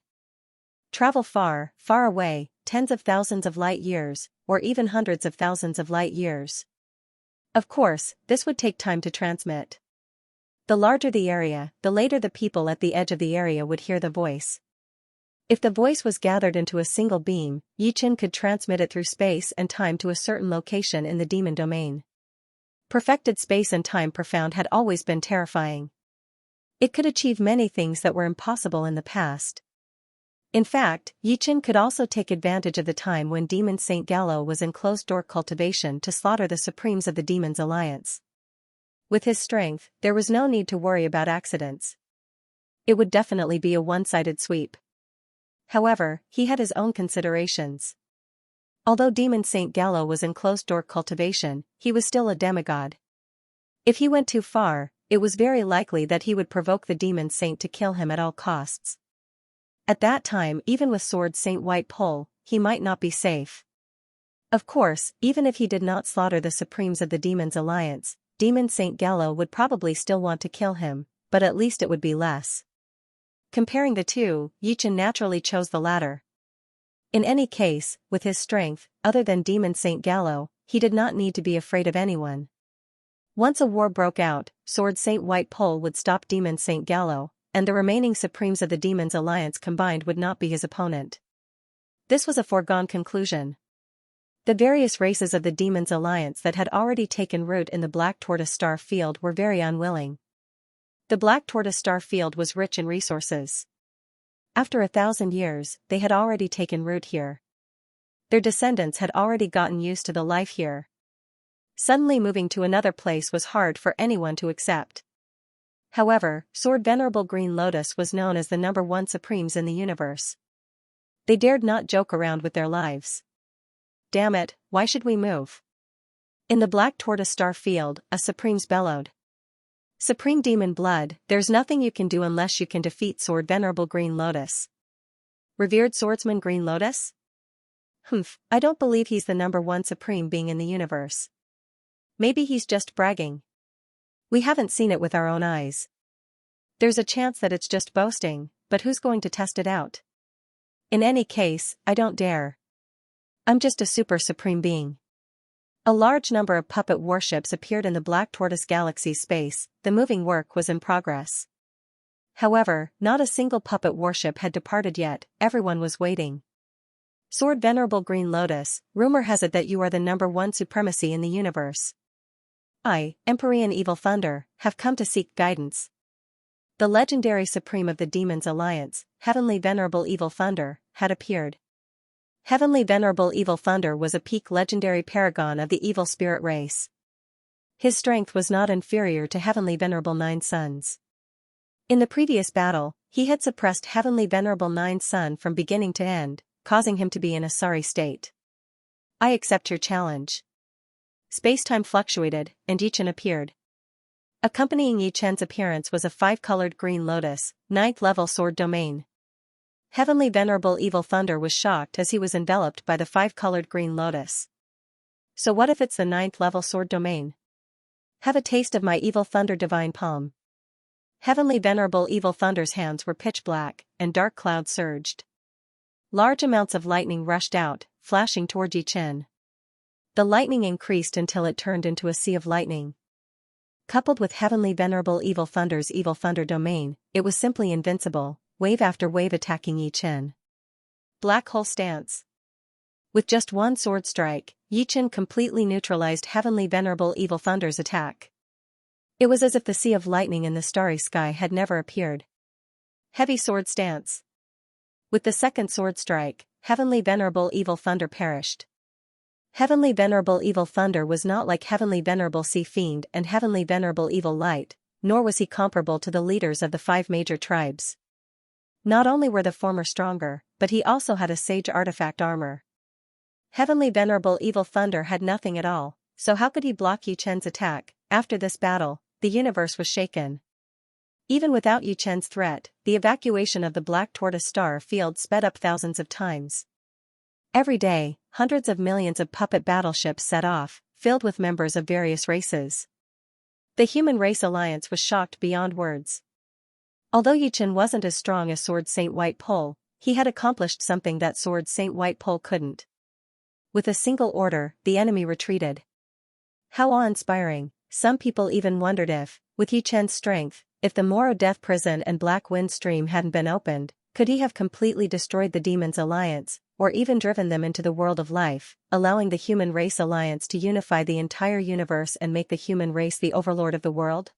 travel far, far away, tens of thousands of light years, or even hundreds of thousands of light years. Of course, this would take time to transmit. The larger the area, the later the people at the edge of the area would hear the voice. If the voice was gathered into a single beam, Yichen could transmit it through space and time to a certain location in the demon domain. Perfected space and time profound had always been terrifying. It could achieve many things that were impossible in the past. In fact, Yichen could also take advantage of the time when Demon Saint Gallo was in closed-door cultivation to slaughter the Supremes of the Demons Alliance. With his strength, there was no need to worry about accidents. It would definitely be a one-sided sweep. However, he had his own considerations. Although Demon Saint Gallo was in closed-door cultivation, he was still a demigod. If he went too far, it was very likely that he would provoke the Demon Saint to kill him at all costs. At that time, even with Sword Saint White Pole, he might not be safe. Of course, even if he did not slaughter the Supremes of the Demons Alliance, Demon Saint Gallo would probably still want to kill him, but at least it would be less. Comparing the two, Yichen naturally chose the latter. In any case, with his strength, other than Demon Saint Gallo, he did not need to be afraid of anyone. Once a war broke out, Sword Saint White Pole would stop Demon Saint Gallo, and the remaining Supremes of the Demons Alliance combined would not be his opponent. This was a foregone conclusion. The various races of the Demons Alliance that had already taken root in the Black Tortoise Star Field were very unwilling. The Black Tortoise Star Field was rich in resources. After 1,000 years, they had already taken root here. Their descendants had already gotten used to the life here. Suddenly moving to another place was hard for anyone to accept. However, Sword Venerable Green Lotus was known as the #1 Supremes in the universe. They dared not joke around with their lives. Damn it, why should we move? In the Black Tortoise Star Field, a Supremes bellowed. Supreme Demon Blood, there's nothing you can do unless you can defeat Sword Venerable Green Lotus. Revered Swordsman Green Lotus? I don't believe he's the #1 Supreme being in the universe. Maybe he's just bragging. We haven't seen it with our own eyes. There's a chance that it's just boasting, but who's going to test it out? In any case, I don't dare. I'm just a super supreme being. A large number of puppet warships appeared in the Black Tortoise Galaxy's space. The moving work was in progress. However, not a single puppet warship had departed yet, everyone was waiting. Sword Venerable Green Lotus, rumor has it that you are the #1 supremacy in the universe. I, Empyrean Evil Thunder, have come to seek guidance. The legendary supreme of the Demons Alliance, Heavenly Venerable Evil Thunder, had appeared. Heavenly Venerable Evil Thunder was a peak legendary paragon of the evil spirit race. His strength was not inferior to Heavenly Venerable Nine Suns. In the previous battle, he had suppressed Heavenly Venerable Nine Sun from beginning to end, causing him to be in a sorry state. I accept your challenge. Space-time fluctuated, and Yichen appeared. Accompanying Yichen's appearance was a 5-colored green lotus, 9th-level sword domain. Heavenly Venerable Evil Thunder was shocked as he was enveloped by the 5-colored green lotus. So what if it's the 9th-level sword domain? Have a taste of my Evil Thunder Divine Palm. Heavenly Venerable Evil Thunder's hands were pitch black, and dark clouds surged. Large amounts of lightning rushed out, flashing toward Yichen. The lightning increased until it turned into a sea of lightning. Coupled with Heavenly Venerable Evil Thunder's Evil Thunder domain, it was simply invincible, wave after wave attacking Yichen. Black Hole Stance. With just one sword strike, Yichen completely neutralized Heavenly Venerable Evil Thunder's attack. It was as if the sea of lightning in the starry sky had never appeared. Heavy Sword Stance. With the second sword strike, Heavenly Venerable Evil Thunder perished. Heavenly Venerable Evil Thunder was not like Heavenly Venerable Sea Fiend and Heavenly Venerable Evil Light, nor was he comparable to the leaders of the 5 major tribes. Not only were the former stronger, but he also had a sage artifact armor. Heavenly Venerable Evil Thunder had nothing at all, so how could he block Yichen's attack? After this battle, the universe was shaken. Even without Yichen's threat, the evacuation of the Black Tortoise Star Field sped up thousands of times. Every day, hundreds of millions of puppet battleships set off, filled with members of various races. The Human Race Alliance was shocked beyond words. Although Yichen wasn't as strong as Sword Saint White Pole, he had accomplished something that Sword Saint White Pole couldn't. With a single order, the enemy retreated. How awe-inspiring! Some people even wondered if, with Yichen's strength, if the Moro Death Prison and Black Wind Stream hadn't been opened, could he have completely destroyed the Demons Alliance, or even driven them into the world of life, allowing the Human Race Alliance to unify the entire universe and make the human race the overlord of the world?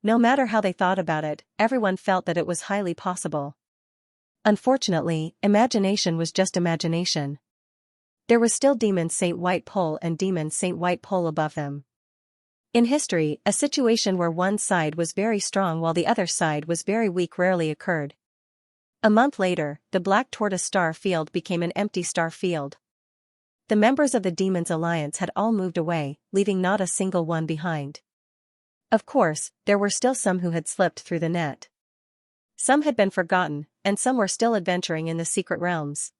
No matter how they thought about it, everyone felt that it was highly possible. Unfortunately, imagination was just imagination. There was still Demon Saint White Pole and Demon Saint White Pole above them. In history, a situation where one side was very strong while the other side was very weak rarely occurred. A month later, the Black Tortoise Star Field became an empty star field. The members of the Demons Alliance had all moved away, leaving not a single one behind. Of course, there were still some who had slipped through the net. Some had been forgotten, and some were still adventuring in the secret realms.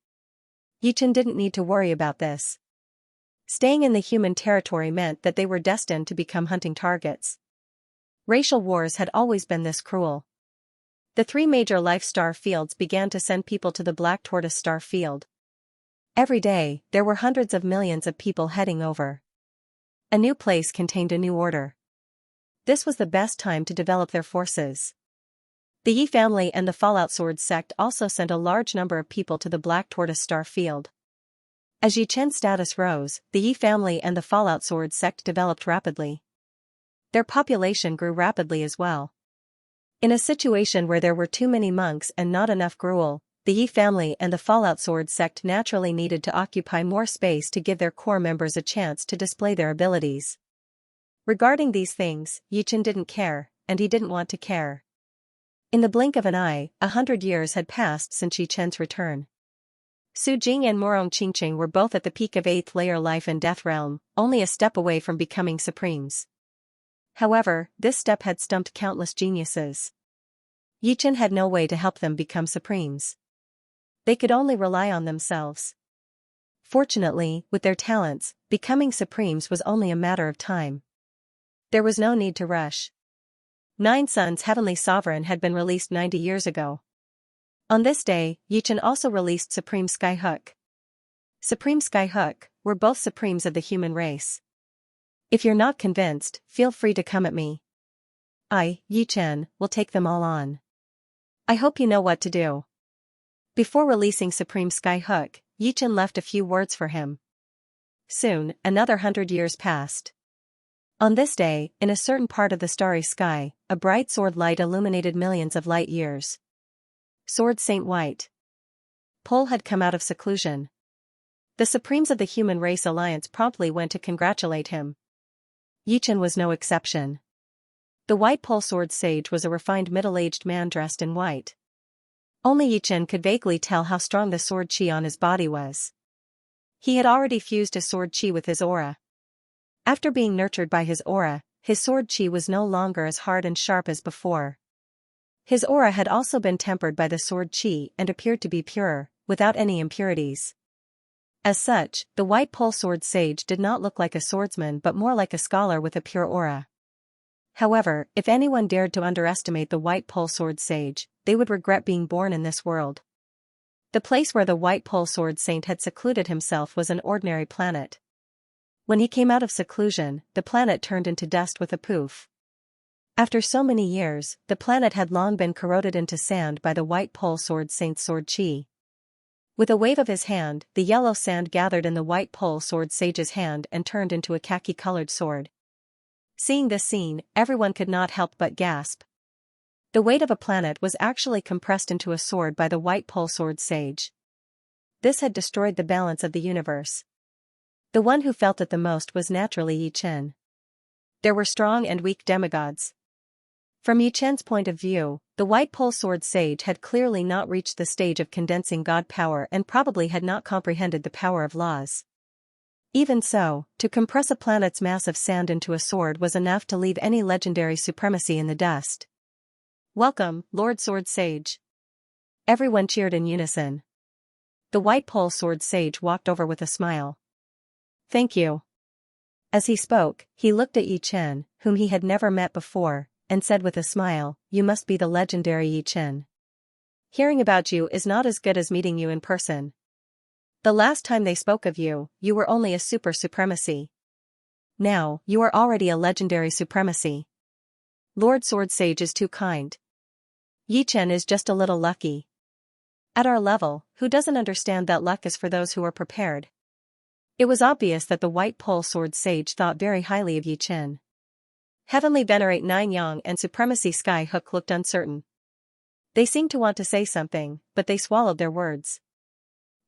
Yichen didn't need to worry about this. Staying in the human territory meant that they were destined to become hunting targets. Racial wars had always been this cruel. The 3 major life star fields began to send people to the Black Tortoise Star Field. Every day, there were hundreds of millions of people heading over. A new place contained a new order. This was the best time to develop their forces. The Yi family and the Fallout Sword sect also sent a large number of people to the Black Tortoise Star Field. As Yi Chen's status rose, the Yi family and the Fallout Sword sect developed rapidly. Their population grew rapidly as well. In a situation where there were too many monks and not enough gruel, the Yi family and the Fallout Sword sect naturally needed to occupy more space to give their core members a chance to display their abilities. Regarding these things, Yi Chen didn't care, and he didn't want to care. In the blink of an eye, 100 years had passed since Yi Chen's return. Su Jing and Murong Qingqing were both at the peak of 8th layer life and death realm, only a step away from becoming supremes. However, this step had stumped countless geniuses. Yi Chen had no way to help them become supremes. They could only rely on themselves. Fortunately, with their talents, becoming supremes was only a matter of time. There was no need to rush. Nine Suns' Heavenly Sovereign had been released 90 years ago. On this day, Yi Chen also released Supreme Skyhook. Supreme Skyhook were both supremes of the human race. If you're not convinced, feel free to come at me. I, Yi Chen, will take them all on. I hope you know what to do. Before releasing Supreme Skyhook, Yi Chen left a few words for him. Soon, another 100 years passed. On this day, in a certain part of the starry sky, a bright sword light illuminated millions of light years. Sword Saint White. Pol had come out of seclusion. The Supremes of the Human Race Alliance promptly went to congratulate him. Yi Chen was no exception. The White Pole Sword Sage was a refined middle-aged man dressed in white. Only Yi Chen could vaguely tell how strong the sword chi on his body was. He had already fused his sword chi with his aura. After being nurtured by his aura, his sword chi was no longer as hard and sharp as before. His aura had also been tempered by the sword chi and appeared to be pure, without any impurities. As such, the White Pole Sword Sage did not look like a swordsman but more like a scholar with a pure aura. However, if anyone dared to underestimate the White Pole Sword Sage, they would regret being born in this world. The place where the White Pole Sword Saint had secluded himself was an ordinary planet. When he came out of seclusion, the planet turned into dust with a poof. After so many years, the planet had long been corroded into sand by the White Pole Sword Saint's sword chi. With a wave of his hand, the yellow sand gathered in the White Pole Sword Sage's hand and turned into a khaki-colored sword. Seeing this scene, everyone could not help but gasp. The weight of a planet was actually compressed into a sword by the White Pole Sword Sage. This had destroyed the balance of the universe. The one who felt it the most was naturally Yi Chen. There were strong and weak demigods. From Yi Chen's point of view, the White Pole Sword Sage had clearly not reached the stage of condensing god power and probably had not comprehended the power of laws. Even so, to compress a planet's mass of sand into a sword was enough to leave any legendary supremacy in the dust. Welcome, Lord Sword Sage. Everyone cheered in unison. The White Pole Sword Sage walked over with a smile. Thank you. As he spoke, he looked at Yi Chen, whom he had never met before, and said with a smile, "You must be the legendary Yi Chen. Hearing about you is not as good as meeting you in person. The last time they spoke of you, you were only a super supremacy. Now, you are already a legendary supremacy. Lord Sword Sage is too kind. Yi Chen is just a little lucky. At our level, who doesn't understand that luck is for those who are prepared?" It was obvious that the White Pole Sword Sage thought very highly of Yi Chen. Heavenly Venerate Nine Yang and Supremacy Sky Hook looked uncertain. They seemed to want to say something, but they swallowed their words.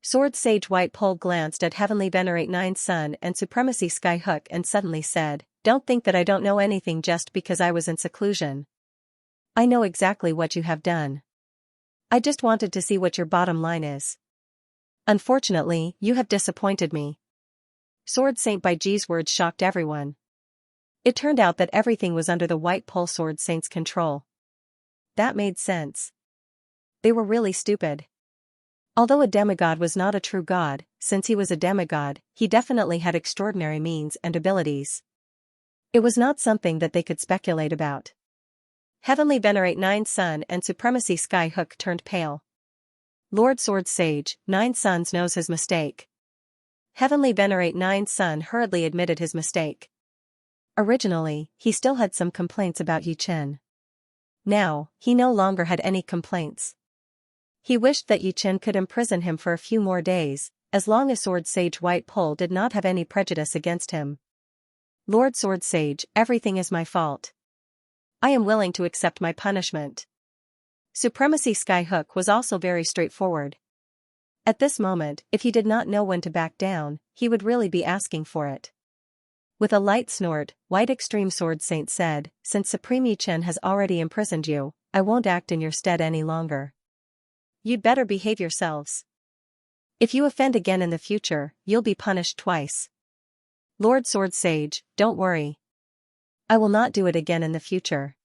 Sword Sage White Pole glanced at Heavenly Venerate Nine Sun and Supremacy Sky Hook and suddenly said, "Don't think that I don't know anything just because I was in seclusion. I know exactly what you have done. I just wanted to see what your bottom line is. Unfortunately, you have disappointed me." Sword Saint Baiji's words shocked everyone. It turned out that everything was under the White Pole Sword Saint's control. That made sense. They were really stupid. Although a demigod was not a true god, since he was a demigod, he definitely had extraordinary means and abilities. It was not something that they could speculate about. Heavenly Venerate Nine Sun and Supremacy Sky Hook turned pale. Lord Sword Sage, Nine Suns knows his mistake. Heavenly Venerate Nine Sun hurriedly admitted his mistake. Originally, he still had some complaints about Yi Chen. Now, he no longer had any complaints. He wished that Yi Chen could imprison him for a few more days, as long as Sword Sage White Pole did not have any prejudice against him. Lord Sword Sage, everything is my fault. I am willing to accept my punishment. Supremacy Skyhook was also very straightforward. At this moment, if he did not know when to back down, he would really be asking for it. With a light snort, White Extreme Sword Saint said, "Since Supreme Yichen has already imprisoned you, I won't act in your stead any longer. You'd better behave yourselves. If you offend again in the future, you'll be punished twice." Lord Sword Sage, don't worry. I will not do it again in the future.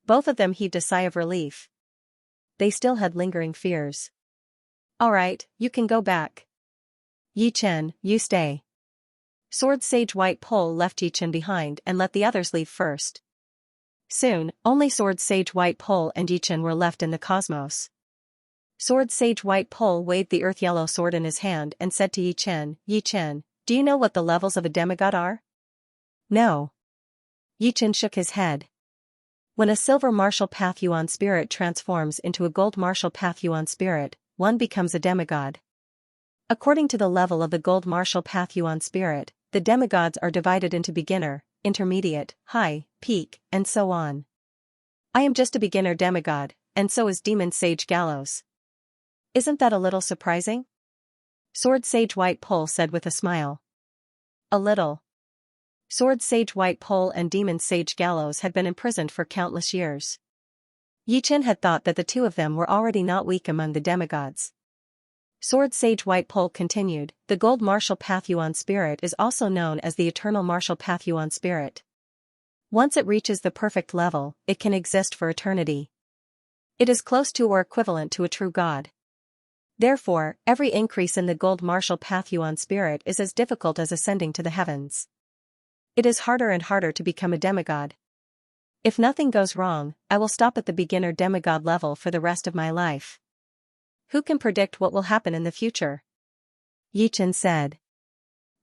Both of them heaved a sigh of relief. They still had lingering fears. All right, you can go back. Yichen, you stay. Sword Sage White Pole left Yichen behind and let the others leave first. Soon, only Sword Sage White Pole and Yichen were left in the cosmos. Sword Sage White Pole waved the earth yellow sword in his hand and said to Yichen, "Yichen, do you know what the levels of a demigod are?" No. Yichen shook his head. When a silver martial path Yuan spirit transforms into a gold martial path Yuan spirit, one becomes a demigod. According to the level of the gold martial path Yuan spirit, the demigods are divided into beginner, intermediate, high, peak, and so on. I am just a beginner demigod, and so is Demon Sage Gallows. Isn't that a little surprising? Sword Sage White Pole said with a smile. A little. Sword Sage White Pole and Demon Sage Gallows had been imprisoned for countless years. Yichen had thought that the two of them were already not weak among the demigods. Sword Sage White Pole continued, "The gold martial path Yuan spirit is also known as the eternal martial path Yuan spirit. Once it reaches the perfect level, it can exist for eternity. It is close to or equivalent to a true god. Therefore, every increase in the gold martial path Yuan spirit is as difficult as ascending to the heavens. It is harder and harder to become a demigod. If nothing goes wrong, I will stop at the beginner demigod level for the rest of my life. Who can predict what will happen in the future?" Yichen said.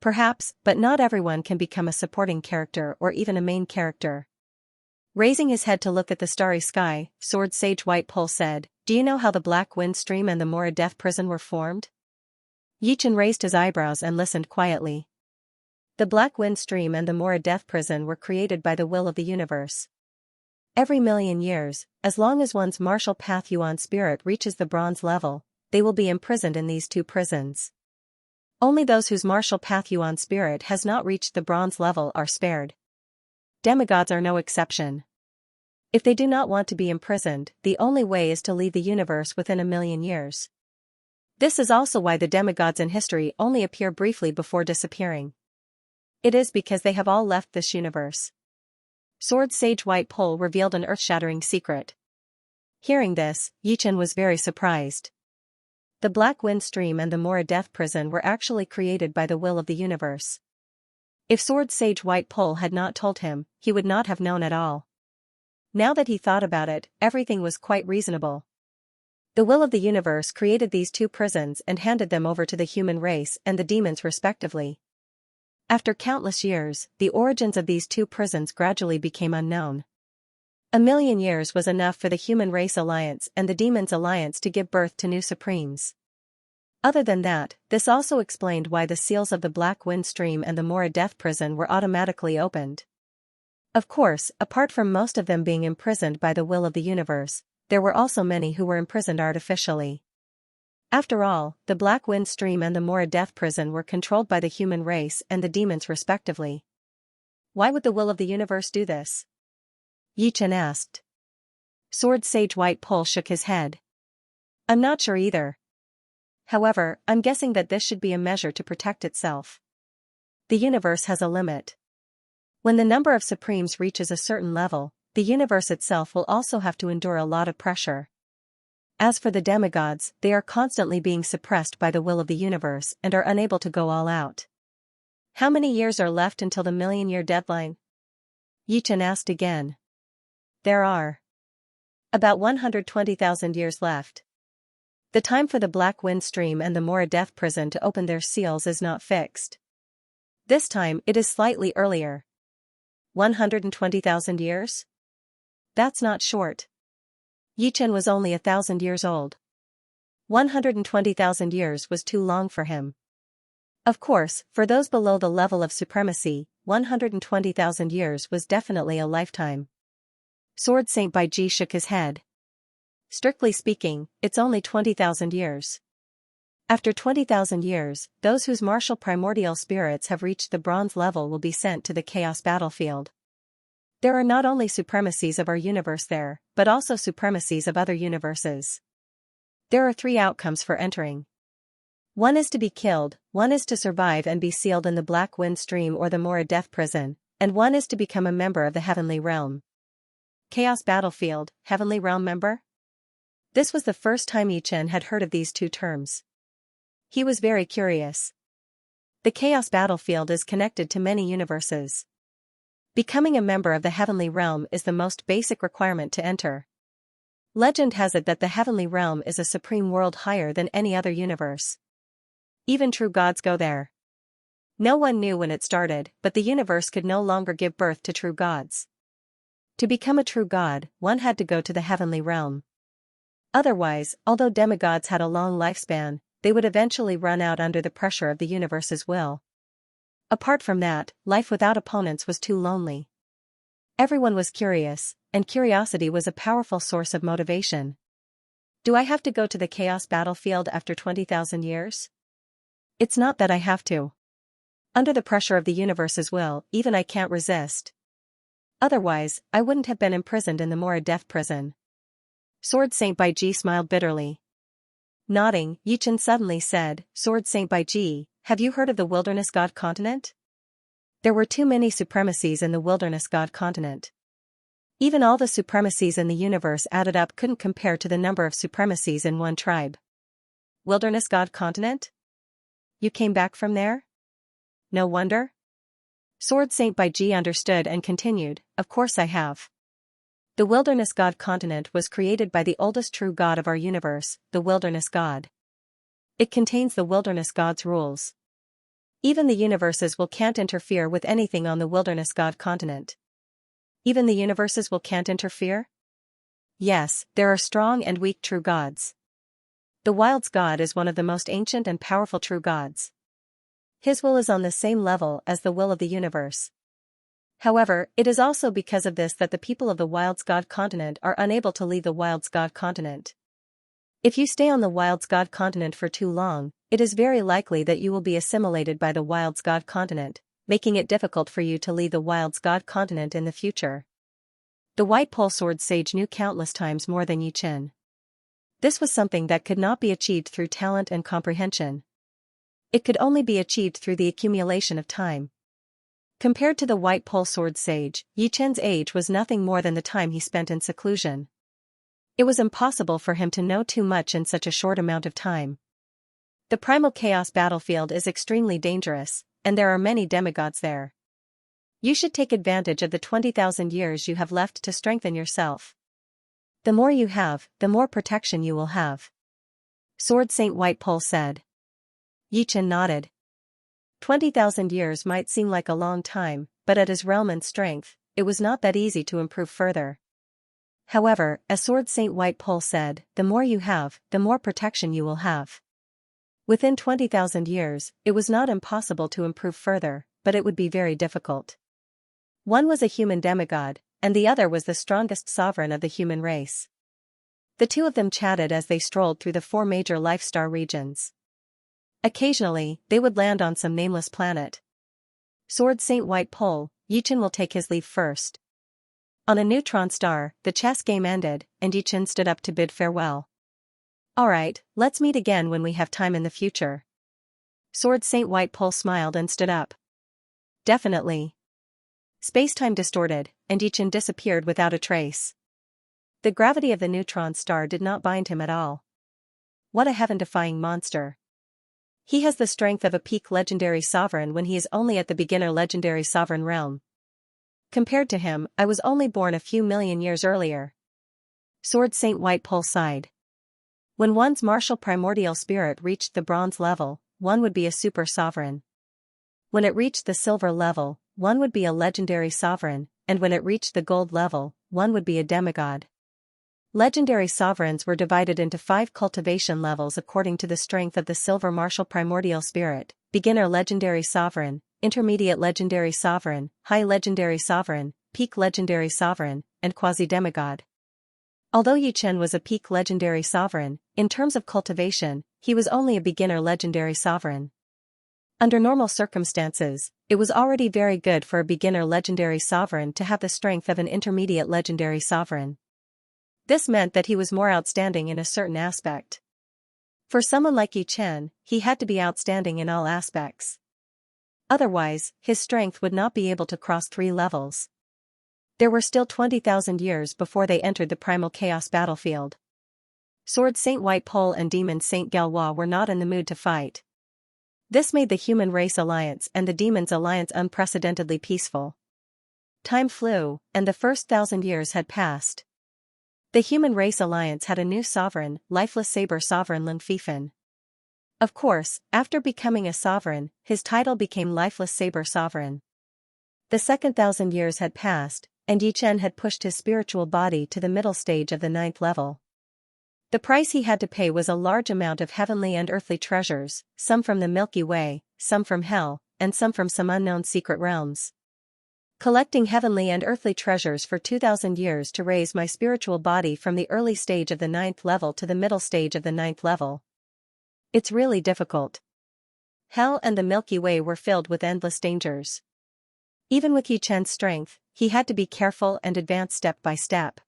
Perhaps, but not everyone can become a supporting character or even a main character. Raising his head to look at the starry sky, Sword Sage White Pole said, "Do you know how the Black Wind Stream and the Mora Death Prison were formed?" Yichen raised his eyebrows and listened quietly. The Black Wind Stream and the Mora Death Prison were created by the will of the universe. Every million years, as long as one's martial path Yuan spirit reaches the bronze level, they will be imprisoned in these two prisons. Only those whose martial path Yuan spirit has not reached the bronze level are spared. Demigods are no exception. If they do not want to be imprisoned, the only way is to leave the universe within a million years. This is also why the demigods in history only appear briefly before disappearing. It is because they have all left this universe. Sword Sage White Pole revealed an earth-shattering secret. Hearing this, Yichen was very surprised. The Black Wind Stream and the Mora Death Prison were actually created by the will of the universe. If Sword Sage White Pole had not told him, he would not have known at all. Now that he thought about it, everything was quite reasonable. The will of the universe created these two prisons and handed them over to the human race and the demons respectively. After countless years, the origins of these two prisons gradually became unknown. A million years was enough for the Human Race Alliance and the Demons Alliance to give birth to new Supremes. Other than that, this also explained why the seals of the Black Wind Stream and the Mora Death Prison were automatically opened. Of course, apart from most of them being imprisoned by the will of the universe, there were also many who were imprisoned artificially. After all, the Black Wind Stream and the Mora Death Prison were controlled by the human race and the demons respectively. Why would the will of the universe do this? Yichen asked. Sword Sage White Pole shook his head. I'm not sure either. However, I'm guessing that this should be a measure to protect itself. The universe has a limit. When the number of Supremes reaches a certain level, the universe itself will also have to endure a lot of pressure. As for the demigods, they are constantly being suppressed by the will of the universe and are unable to go all out. How many years are left until the million-year deadline? Yichen asked again. There are about 120,000 years left. The time for the Black Wind Stream and the Mora Death Prison to open their seals is not fixed. This time it is slightly earlier. 120,000 years? That's not short. Yichen was only 1,000 years old. 120,000 years was too long for him. Of course, for those below the level of supremacy, 120,000 years was definitely a lifetime. Sword Saint Baiji shook his head. Strictly speaking, it's only 20,000 years. After 20,000 years, those whose martial primordial spirits have reached the bronze level will be sent to the chaos battlefield. There are not only supremacies of our universe there, but also supremacies of other universes. There are 3 outcomes for entering. One is to be killed, one is to survive and be sealed in the Black Wind Stream or the Mora Death Prison, and one is to become a member of the Heavenly Realm. Chaos Battlefield, Heavenly Realm member? This was the first time Yichen had heard of these 2 terms. He was very curious. The Chaos Battlefield is connected to many universes. Becoming a member of the Heavenly Realm is the most basic requirement to enter. Legend has it that the Heavenly Realm is a supreme world higher than any other universe. Even true gods go there. No one knew when it started, but the universe could no longer give birth to true gods. To become a true god, one had to go to the Heavenly Realm. Otherwise, although demigods had a long lifespan, they would eventually run out under the pressure of the universe's will. Apart from that, life without opponents was too lonely. Everyone was curious, and curiosity was a powerful source of motivation. Do I have to go to the chaos battlefield after 20,000 years? It's not that I have to. Under the pressure of the universe's will, even I can't resist. Otherwise, I wouldn't have been imprisoned in the Mora Death Prison. Sword Saint Baiji smiled bitterly. Nodding, Yichen suddenly said, Sword Saint Baiji, have you heard of the Wilderness God Continent? There were too many supremacies in the Wilderness God Continent. Even all the supremacies in the universe added up couldn't compare to the number of supremacies in one tribe. Wilderness God Continent? You came back from there? No wonder. Sword Saint Baiji understood and continued, of course I have. The Wilderness God Continent was created by the oldest true god of our universe, the Wilderness God. It contains the Wilderness God's rules. Even the universes will can't interfere with anything on the Wilderness God Continent. Even the universes will can't interfere? Yes, there are strong and weak true gods. The Wild's God is one of the most ancient and powerful true gods. His will is on the same level as the will of the universe. However, it is also because of this that the people of the Wild's God Continent are unable to leave the Wild's God Continent. If you stay on the Wild's God Continent for too long, it is very likely that you will be assimilated by the Wild's God Continent, making it difficult for you to leave the Wild's God Continent in the future. The White Pole Sword Sage knew countless times more than Yichen. This was something that could not be achieved through talent and comprehension. It could only be achieved through the accumulation of time. Compared to the White Pole Sword Sage, Yichen's age was nothing more than the time he spent in seclusion. It was impossible for him to know too much in such a short amount of time. The primal chaos battlefield is extremely dangerous, and there are many demigods there. You should take advantage of the 20,000 years you have left to strengthen yourself. The more you have, the more protection you will have. Sword Saint White Pole said. Yichen nodded. 20,000 years might seem like a long time, but at his realm and strength, it was not that easy to improve further. However, as Sword Saint White Pole said, the more you have, the more protection you will have. Within 20,000 years, it was not impossible to improve further, but it would be very difficult. One was a human demigod, and the other was the strongest sovereign of the human race. The 2 of them chatted as they strolled through the 4 major life star regions. Occasionally, they would land on some nameless planet. Sword Saint White Pole, Yichen will take his leave first. On a neutron star, the chess game ended, and Yichen stood up to bid farewell. Alright, let's meet again when we have time in the future. Sword Saint White Pole smiled and stood up. Definitely. Space-time distorted, and Yichen disappeared without a trace. The gravity of the neutron star did not bind him at all. What a heaven-defying monster. He has the strength of a peak legendary sovereign when he is only at the beginner legendary sovereign realm. Compared to him, I was only born a few million years earlier. Sword Saint White Pole sighed. When one's martial primordial spirit reached the bronze level, one would be a super sovereign. When it reached the silver level, one would be a legendary sovereign, and when it reached the gold level, one would be a demigod. Legendary sovereigns were divided into 5 cultivation levels according to the strength of the silver martial primordial spirit: beginner legendary sovereign, intermediate legendary sovereign, high legendary sovereign, peak legendary sovereign, and quasi-demigod. Although Yi Chen was a peak legendary sovereign, in terms of cultivation, he was only a beginner legendary sovereign. Under normal circumstances, it was already very good for a beginner legendary sovereign to have the strength of an intermediate legendary sovereign. This meant that he was more outstanding in a certain aspect. For someone like Yi Chen, he had to be outstanding in all aspects. Otherwise, his strength would not be able to cross 3 levels. There were still 20,000 years before they entered the primal chaos battlefield. Sword Saint White Pole and Demon Saint Galois were not in the mood to fight. This made the Human Race Alliance and the Demons Alliance unprecedentedly peaceful. Time flew, and the first 1,000 years had passed. The Human Race Alliance had a new sovereign, Lifeless Saber Sovereign Lin Fifan. Of course, after becoming a sovereign, his title became Lifeless Saber Sovereign. The second 1,000 years had passed, and Yi Chen had pushed his spiritual body to the middle stage of the 9th level. The price he had to pay was a large amount of heavenly and earthly treasures, some from the Milky Way, some from Hell, and some from some unknown secret realms. Collecting heavenly and earthly treasures for 2,000 years to raise my spiritual body from the early stage of the 9th level to the middle stage of the 9th level. It's really difficult. Hell and the Milky Way were filled with endless dangers. Even with Yi Chen's strength, he had to be careful and advance step by step.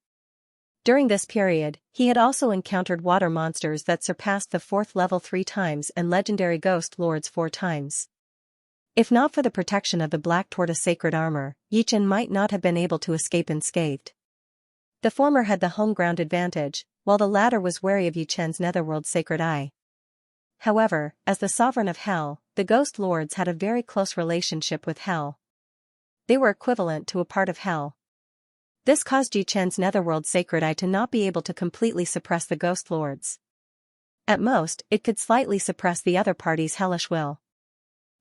During this period, he had also encountered water monsters that surpassed the 4th level 3 times and legendary ghost lords 4 times. If not for the protection of the Black Tortoise sacred armor, Yi Chen might not have been able to escape unscathed. The former had the home ground advantage, while the latter was wary of Yi Chen's netherworld sacred eye. However, as the sovereign of Hell, the ghost lords had a very close relationship with Hell. They were equivalent to a part of Hell. This caused Yi Chen's netherworld sacred eye to not be able to completely suppress the ghost lords. At most, it could slightly suppress the other party's hellish will.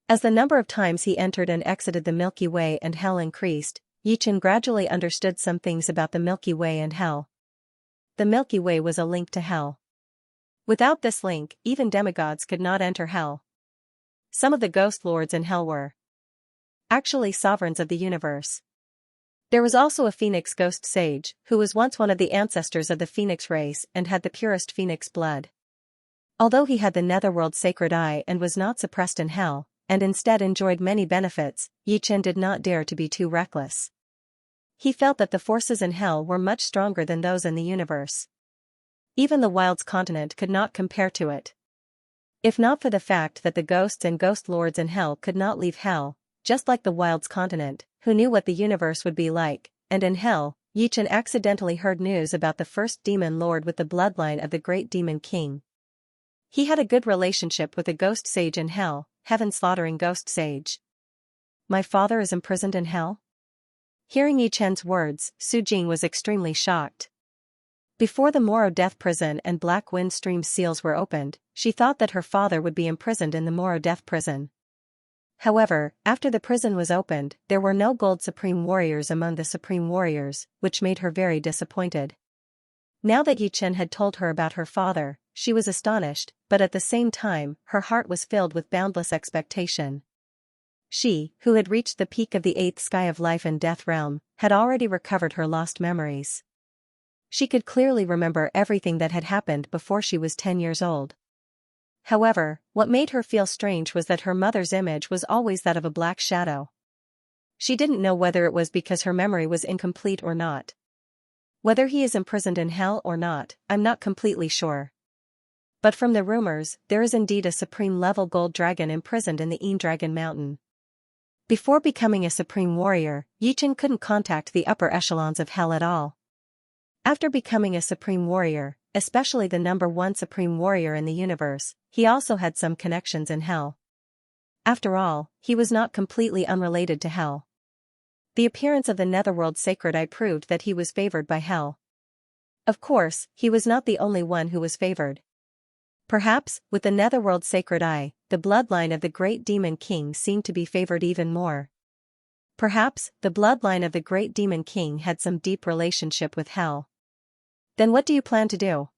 As the number of times he entered and exited the Milky Way and Hell increased, Yi Chen gradually understood some things about the Milky Way and Hell. The Milky Way was a link to Hell. Without this link, even demigods could not enter Hell. Some of the ghost lords in Hell were actually sovereigns of the universe. There was also a Phoenix ghost sage, who was once one of the ancestors of the Phoenix race and had the purest Phoenix blood. Although he had the netherworld sacred eye and was not suppressed in Hell, and instead enjoyed many benefits, Yi Chen did not dare to be too reckless. He felt that the forces in Hell were much stronger than those in the universe. Even the Wilds continent could not compare to it. If not for the fact that the ghosts and ghost lords in Hell could not leave Hell, just like the Wilds continent, who knew what the universe would be like, and in Hell, Yi Chen accidentally heard news about the first demon lord with the bloodline of the great demon king. He had a good relationship with a ghost sage in Hell, heaven-slaughtering ghost sage. My father is imprisoned in Hell? Hearing Yi Chen's words, Su Jing was extremely shocked. Before the Moro Death Prison and Black Wind Stream seals were opened, she thought that her father would be imprisoned in the Moro Death Prison. However, after the prison was opened, there were no gold supreme warriors among the supreme warriors, which made her very disappointed. Now that Yi Chen had told her about her father, she was astonished, but at the same time, her heart was filled with boundless expectation. She, who had reached the peak of the 8th sky of life and death realm, had already recovered her lost memories. She could clearly remember everything that had happened before she was 10 years old. However, what made her feel strange was that her mother's image was always that of a black shadow. She didn't know whether it was because her memory was incomplete or not. Whether he is imprisoned in Hell or not, I'm not completely sure. But from the rumors, there is indeed a supreme-level gold dragon imprisoned in the Dragon Mountain. Before becoming a supreme warrior, Yi Chen couldn't contact the upper echelons of Hell at all. After becoming a supreme warrior, especially the number 1 supreme warrior in the universe, he also had some connections in Hell. After all, he was not completely unrelated to Hell. The appearance of the netherworld sacred eye proved that he was favored by Hell. Of course, he was not the only one who was favored. Perhaps, with the netherworld sacred eye, the bloodline of the great demon king seemed to be favored even more. Perhaps, the bloodline of the great demon king had some deep relationship with Hell. Then what do you plan to do?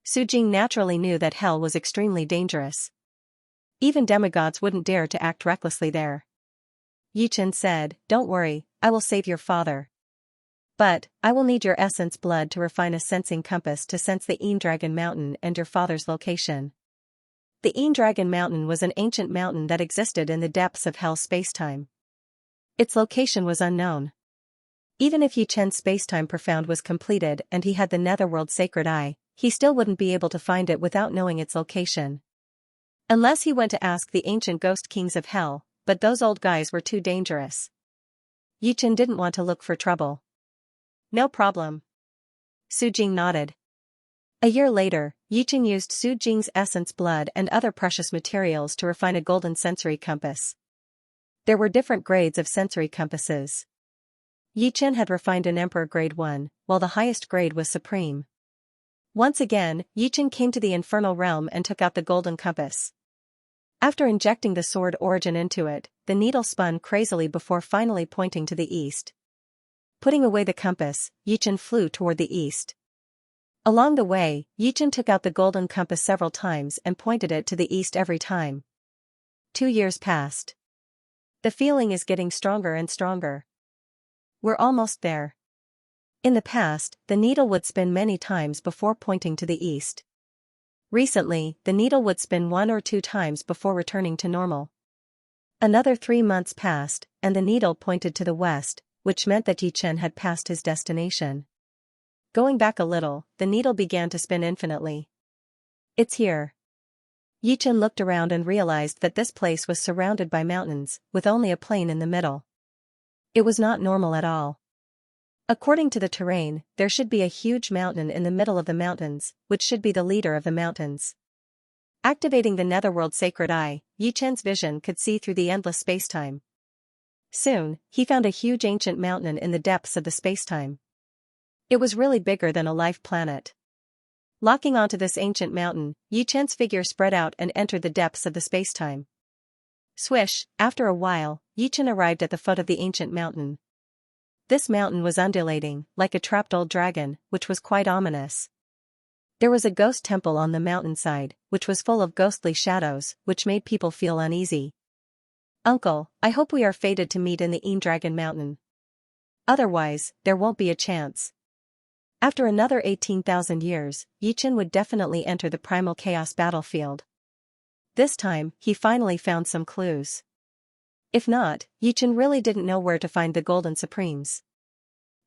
Su Jing naturally knew that hell was extremely dangerous. Even demigods wouldn't dare to act recklessly there. Yi Chen said, "Don't worry, I will save your father. But, I will need your essence blood to refine a sensing compass to sense the Dragon Mountain and your father's location." The Dragon Mountain was an ancient mountain that existed in the depths of hell's spacetime. Its location was unknown. Even if Yi Chen's spacetime profound was completed and he had the netherworld sacred eye, he still wouldn't be able to find it without knowing its location. Unless he went to ask the ancient ghost kings of hell, but those old guys were too dangerous. Yi Chen didn't want to look for trouble. "No problem." Su Jing nodded. A year later, Yi Chen used Su Jing's essence blood and other precious materials to refine a golden sensory compass. There were different grades of sensory compasses. Yi Chen had refined an Emperor Grade 1, while the highest grade was Supreme. Once again, Yi Chen came to the infernal realm and took out the golden compass. After injecting the sword origin into it, the needle spun crazily before finally pointing to the east. Putting away the compass, Yi Chen flew toward the east. Along the way, Yi Chen took out the golden compass several times and pointed it to the east every time. 2 years passed. The feeling is getting stronger and stronger. We're almost there. In the past, the needle would spin many times before pointing to the east. Recently, the needle would spin 1 or 2 times before returning to normal. Another 3 months passed, and the needle pointed to the west, which meant that Yi Chen had passed his destination. Going back a little, the needle began to spin infinitely. "It's here." Yi Chen looked around and realized that this place was surrounded by mountains, with only a plain in the middle. It was not normal at all. According to the terrain, there should be a huge mountain in the middle of the mountains, which should be the leader of the mountains. Activating the netherworld sacred eye, Yi Chen's vision could see through the endless spacetime. Soon, he found a huge ancient mountain in the depths of the spacetime. It was really bigger than a life planet. Locking onto this ancient mountain, Yi Chen's figure spread out and entered the depths of the spacetime. Swish, after a while, Yi Chen arrived at the foot of the ancient mountain. This mountain was undulating, like a trapped old dragon, which was quite ominous. There was a ghost temple on the mountainside, which was full of ghostly shadows, which made people feel uneasy. "Uncle, I hope we are fated to meet in the Dragon Mountain. Otherwise, there won't be a chance." After another 18,000 years, Yi Chen would definitely enter the primal chaos battlefield. This time, he finally found some clues. If not, Yi Chen really didn't know where to find the Golden Supremes.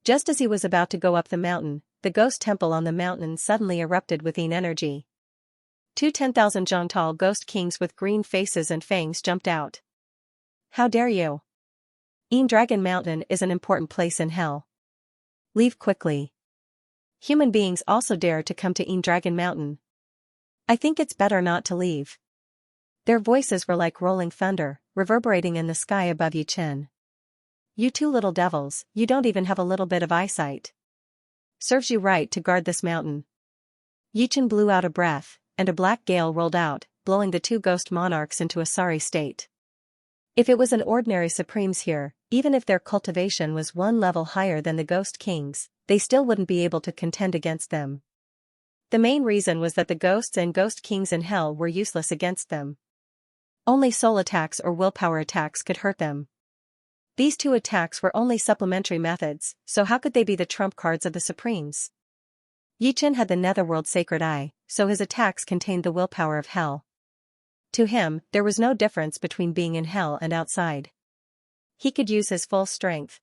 Just as he was about to go up the mountain, the ghost temple on the mountain suddenly erupted with energy. 10,000 tall ghost kings with green faces and fangs jumped out. "How dare you! Dragon Mountain is an important place in hell. Leave quickly. Human beings also dare to come to Dragon Mountain. I think it's better not to leave." Their voices were like rolling thunder, reverberating in the sky above Yi Chen. "You two little devils, you don't even have a little bit of eyesight. Serves you right to guard this mountain." Yi Chen blew out a breath, and a black gale rolled out, blowing the 2 ghost monarchs into a sorry state. If it was an ordinary supremes here, even if their cultivation was 1 level higher than the ghost kings, they still wouldn't be able to contend against them. The main reason was that the ghosts and ghost kings in hell were useless against them. Only soul attacks or willpower attacks could hurt them. These 2 attacks were only supplementary methods, so how could they be the trump cards of the Supremes? Yi Chen had the netherworld sacred eye, so his attacks contained the willpower of hell. To him, there was no difference between being in hell and outside. He could use his full strength.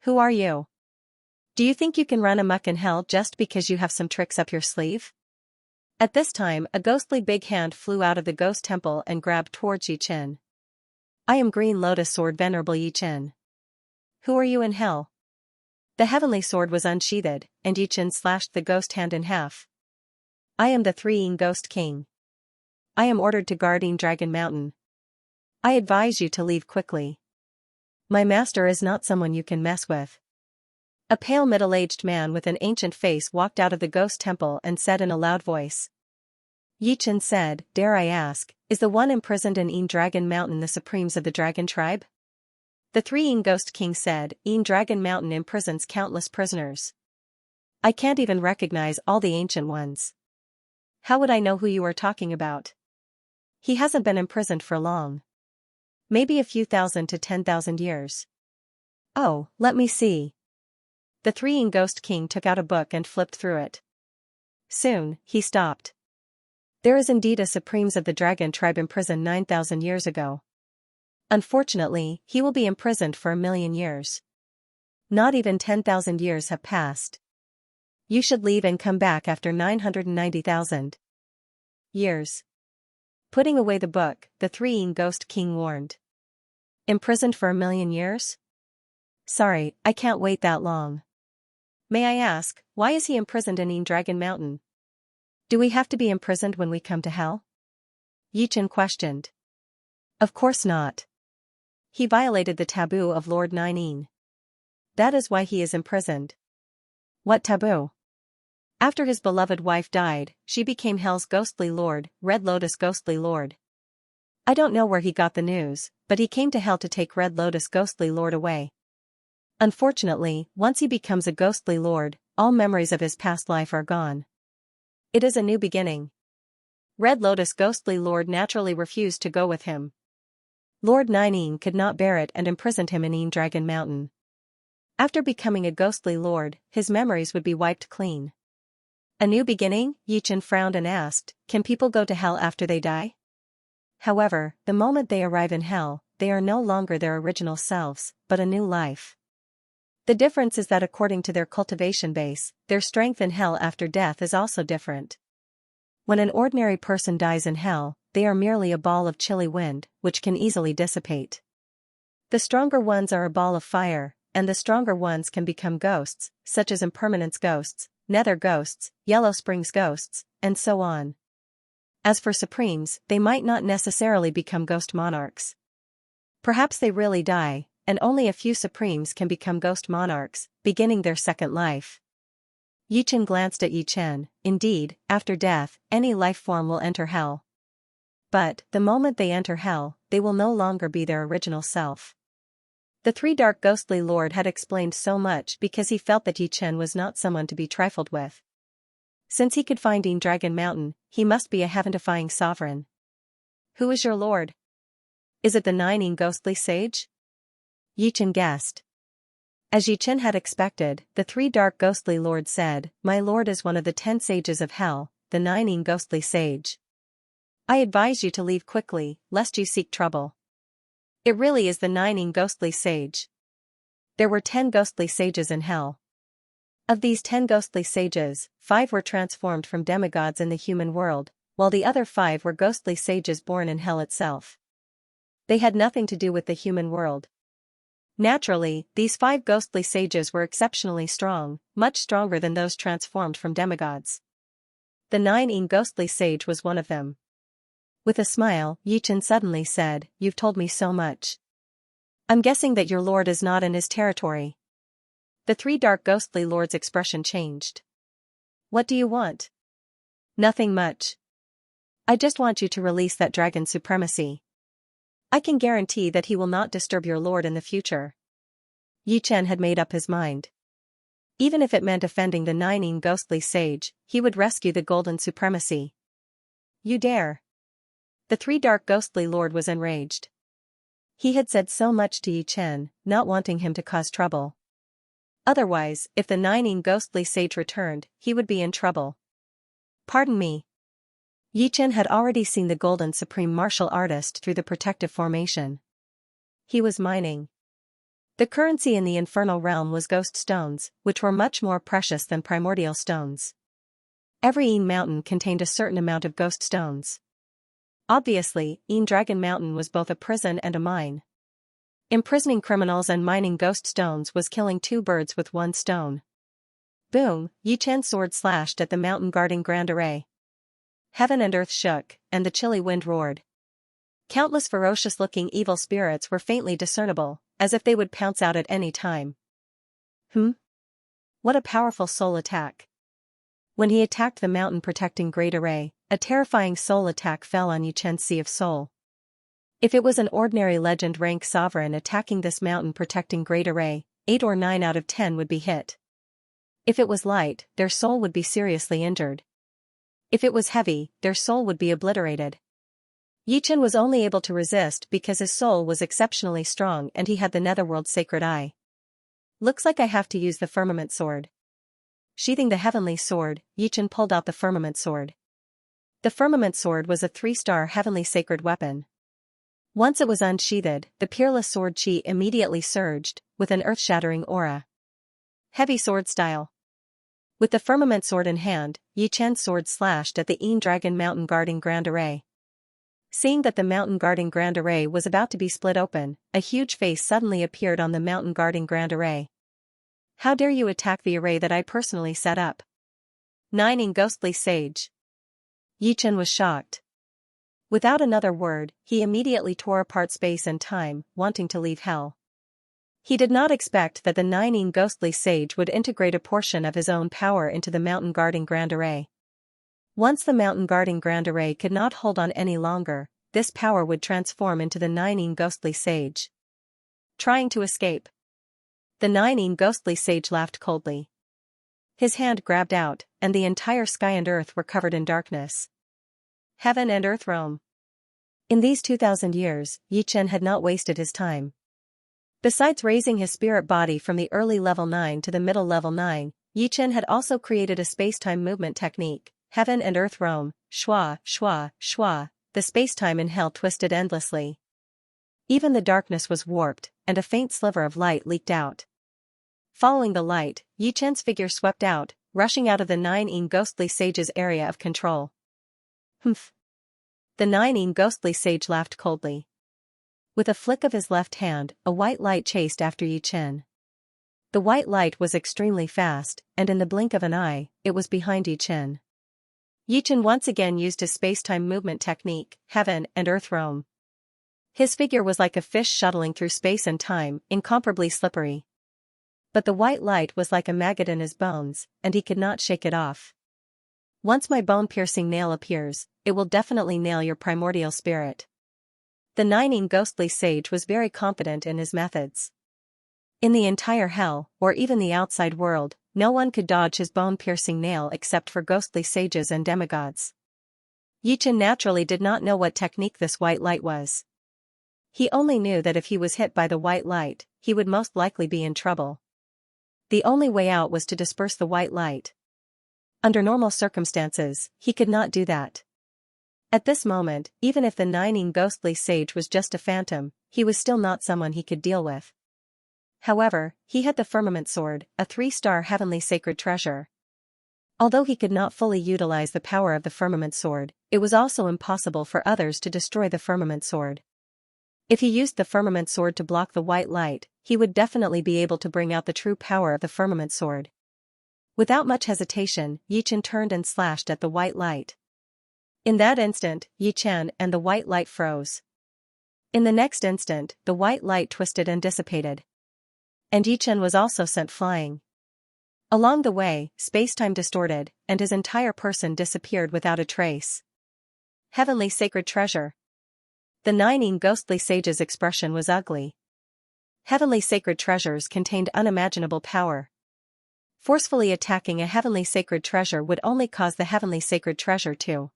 "Who are you? Do you think you can run amok in hell just because you have some tricks up your sleeve?" At this time, a ghostly big hand flew out of the ghost temple and grabbed towards Yi Chen. "I am Green Lotus Sword Venerable Yi Chen. Who are you in hell?" The heavenly sword was unsheathed, and Yi Chen slashed the ghost hand in half. "I am the 3 Ghost King. I am ordered to guard Dragon Mountain. I advise you to leave quickly. My master is not someone you can mess with." A pale middle-aged man with an ancient face walked out of the ghost temple and said in a loud voice. Yi Chen said, "Dare I ask, is the one imprisoned in Dragon Mountain the supremes of the dragon tribe?" The 3 Ghost Kings said, "Dragon Mountain imprisons countless prisoners. I can't even recognize all the ancient ones. How would I know who you are talking about? He hasn't been imprisoned for long. Maybe a few thousand to 10,000 years. Oh, let me see. The three-in Ghost King took out a book and flipped through it. Soon, he stopped. There is indeed a Supremes of the Dragon tribe imprisoned 9,000 years ago. Unfortunately, he will be imprisoned for 1,000,000 years. Not even 10,000 years have passed. You should leave and come back after 990,000 years. Putting away the book, the three-in Ghost King warned. Imprisoned for 1,000,000 years? Sorry, I can't wait that long. May I ask, why is he imprisoned in Dragon Mountain? Do we have to be imprisoned when we come to hell? Yichen questioned. Of course not. He violated the taboo of Lord Nine. That is why he is imprisoned. What taboo? After his beloved wife died, she became Hell's ghostly lord, Red Lotus ghostly lord. I don't know where he got the news, but he came to Hell to take Red Lotus ghostly lord away. Unfortunately, once he becomes a ghostly lord, all memories of his past life are gone. It is a new beginning. Red Lotus ghostly lord naturally refused to go with him. Lord Nine could not bear it and imprisoned him in Dragon Mountain. After becoming a ghostly lord, his memories would be wiped clean. A new beginning? Yichen frowned and asked, can people go to hell after they die? However, the moment they arrive in hell, they are no longer their original selves, but a new life. The difference is that according to their cultivation base, their strength in hell after death is also different. When an ordinary person dies in hell, they are merely a ball of chilly wind, which can easily dissipate. The stronger ones are a ball of fire, and the stronger ones can become ghosts, such as Impermanence ghosts, Nether ghosts, Yellow Springs ghosts, and so on. As for Supremes, they might not necessarily become ghost monarchs. Perhaps they really die, and only a few Supremes can become ghost monarchs, beginning their second life. Yichen glanced at Yichen. Indeed, after death, any life form will enter hell. But, the moment they enter hell, they will no longer be their original self. The three dark ghostly lord had explained so much because he felt that Yichen was not someone to be trifled with. Since he could find Dragon Mountain, he must be a heaven-defying sovereign. Who is your lord? Is it the Nine ghostly sage? Yichen guessed. As Yichen had expected, the three dark ghostly lords said, my lord is one of the 10 sages of hell, the Nine ghostly sage. I advise you to leave quickly, lest you seek trouble. It really is the Nine ghostly sage. There were 10 ghostly sages in hell. Of these 10 ghostly sages, 5 were transformed from demigods in the human world, while the other 5 were ghostly sages born in hell itself. They had nothing to do with the human world. Naturally, these 5 ghostly sages were exceptionally strong, much stronger than those transformed from demigods. The Nine ghostly sage was one of them. With a smile, Yichen suddenly said, you've told me so much. I'm guessing that your lord is not in his territory. The three dark ghostly lords' expression changed. What do you want? Nothing much. I just want you to release that dragon supremacy. I can guarantee that he will not disturb your lord in the future. Yichen had made up his mind. Even if it meant offending the Nine ghostly sage, he would rescue the golden supremacy. You dare. The three dark ghostly lord was enraged. He had said so much to Yichen, not wanting him to cause trouble. Otherwise, if the Nine ghostly sage returned, he would be in trouble. Pardon me. Yichen had already seen the golden supreme martial artist through the protective formation. He was mining. The currency in the infernal realm was ghost stones, which were much more precious than primordial stones. Every mountain contained a certain amount of ghost stones. Obviously, Dragon Mountain was both a prison and a mine. Imprisoning criminals and mining ghost stones was killing 2 birds with 1 stone. Boom, Yichen's sword slashed at the mountain guarding Grand Array. Heaven and earth shook, and the chilly wind roared. Countless ferocious-looking evil spirits were faintly discernible, as if they would pounce out at any time. What a powerful soul attack. When he attacked the mountain protecting Great Array, a terrifying soul attack fell on Yichen's Sea of Soul. If it was an ordinary legend rank sovereign attacking this mountain protecting Great Array, 8 or 9 out of 10 would be hit. If it was light, their soul would be seriously injured. If it was heavy, their soul would be obliterated. Yichen was only able to resist because his soul was exceptionally strong and he had the netherworld's sacred eye. Looks like I have to use the firmament sword. Sheathing the heavenly sword, Yichen pulled out the firmament sword. The firmament sword was a 3-star heavenly sacred weapon. Once it was unsheathed, the peerless sword chi immediately surged, with an earth-shattering aura. Heavy sword style. With the firmament sword in hand, Yichen's sword slashed at the Dragon mountain guarding grand array. Seeing that the mountain guarding grand array was about to be split open, a huge face suddenly appeared on the mountain guarding grand array. How dare you attack the array that I personally set up? Nining ghostly sage. Yichen was shocked. Without another word, he immediately tore apart space and time, wanting to leave hell. He did not expect that the Nining ghostly sage would integrate a portion of his own power into the mountain guarding grand array. Once the mountain guarding grand array could not hold on any longer, this power would transform into the Nining ghostly sage. Trying to escape. The Nining ghostly sage laughed coldly. His hand grabbed out, and the entire sky and earth were covered in darkness. Heaven and earth roam. In these 2,000 years, Yichen had not wasted his time. Besides raising his spirit body from the early level 9 to the middle level 9, Yichen had also created a space-time movement technique. Heaven and earth roam, shwa, shwa, shwa, the space-time in hell twisted endlessly. Even the darkness was warped, and a faint sliver of light leaked out. Following the light, Yichen's figure swept out, rushing out of the Nining ghostly sage's area of control. Humph. The Nining ghostly sage laughed coldly. With a flick of his left hand, a white light chased after Yichen. The white light was extremely fast, and in the blink of an eye, it was behind Yichen. Yichen once again used his space-time movement technique, heaven and earth roam. His figure was like a fish shuttling through space and time, incomparably slippery. But the white light was like a maggot in his bones, and he could not shake it off. Once my bone-piercing nail appears, it will definitely nail your primordial spirit. The Nining ghostly sage was very confident in his methods. In the entire hell, or even the outside world, no one could dodge his bone-piercing nail except for ghostly sages and demigods. Yichen naturally did not know what technique this white light was. He only knew that if he was hit by the white light, he would most likely be in trouble. The only way out was to disperse the white light. Under normal circumstances, he could not do that. At this moment, even if the Nining ghostly sage was just a phantom, he was still not someone he could deal with. However, he had the firmament sword, a 3-star heavenly sacred treasure. Although he could not fully utilize the power of the firmament sword, it was also impossible for others to destroy the firmament sword. If he used the firmament sword to block the white light, he would definitely be able to bring out the true power of the firmament sword. Without much hesitation, Yichen turned and slashed at the white light. In that instant, Yichen and the white light froze. In the next instant, the white light twisted and dissipated. And Yichen was also sent flying. Along the way, space-time distorted, and his entire person disappeared without a trace. Heavenly sacred treasure. The Nining ghostly sage's expression was ugly. Heavenly sacred treasures contained unimaginable power. Forcefully attacking a heavenly sacred treasure would only cause the heavenly sacred treasure to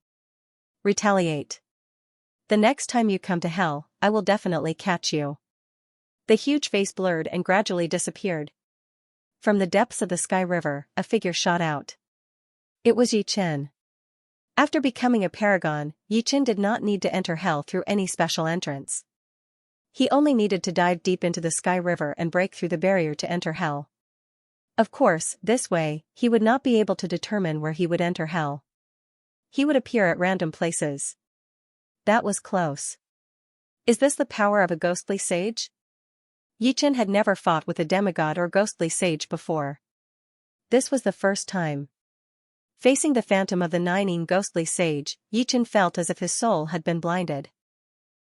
retaliate. The next time you come to hell, I will definitely catch you. The huge face blurred and gradually disappeared. From the depths of the sky river, a figure shot out. It was Yichen. After becoming a paragon, Yichen did not need to enter hell through any special entrance. He only needed to dive deep into the sky river and break through the barrier to enter hell. Of course, this way, he would not be able to determine where he would enter hell. He would appear at random places. That was close. Is this the power of a ghostly sage? Yichen had never fought with a demigod or ghostly sage before. This was the first time. Facing the phantom of the Nining ghostly sage, Yichen felt as if his soul had been blinded.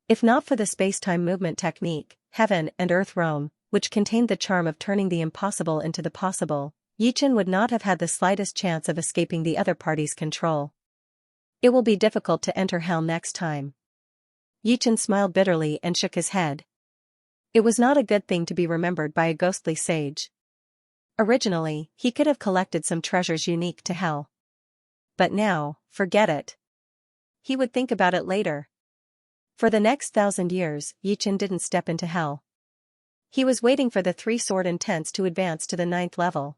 If not for the space-time movement technique, heaven and earth roam, which contained the charm of turning the impossible into the possible, Yichen would not have had the slightest chance of escaping the other party's control. It will be difficult to enter hell next time. Yichen smiled bitterly and shook his head. It was not a good thing to be remembered by a ghostly sage. Originally, he could have collected some treasures unique to hell. But now, forget it. He would think about it later. For the next 1,000 years, Yichen didn't step into hell. He was waiting for the three-sword intense to advance to the 9th level.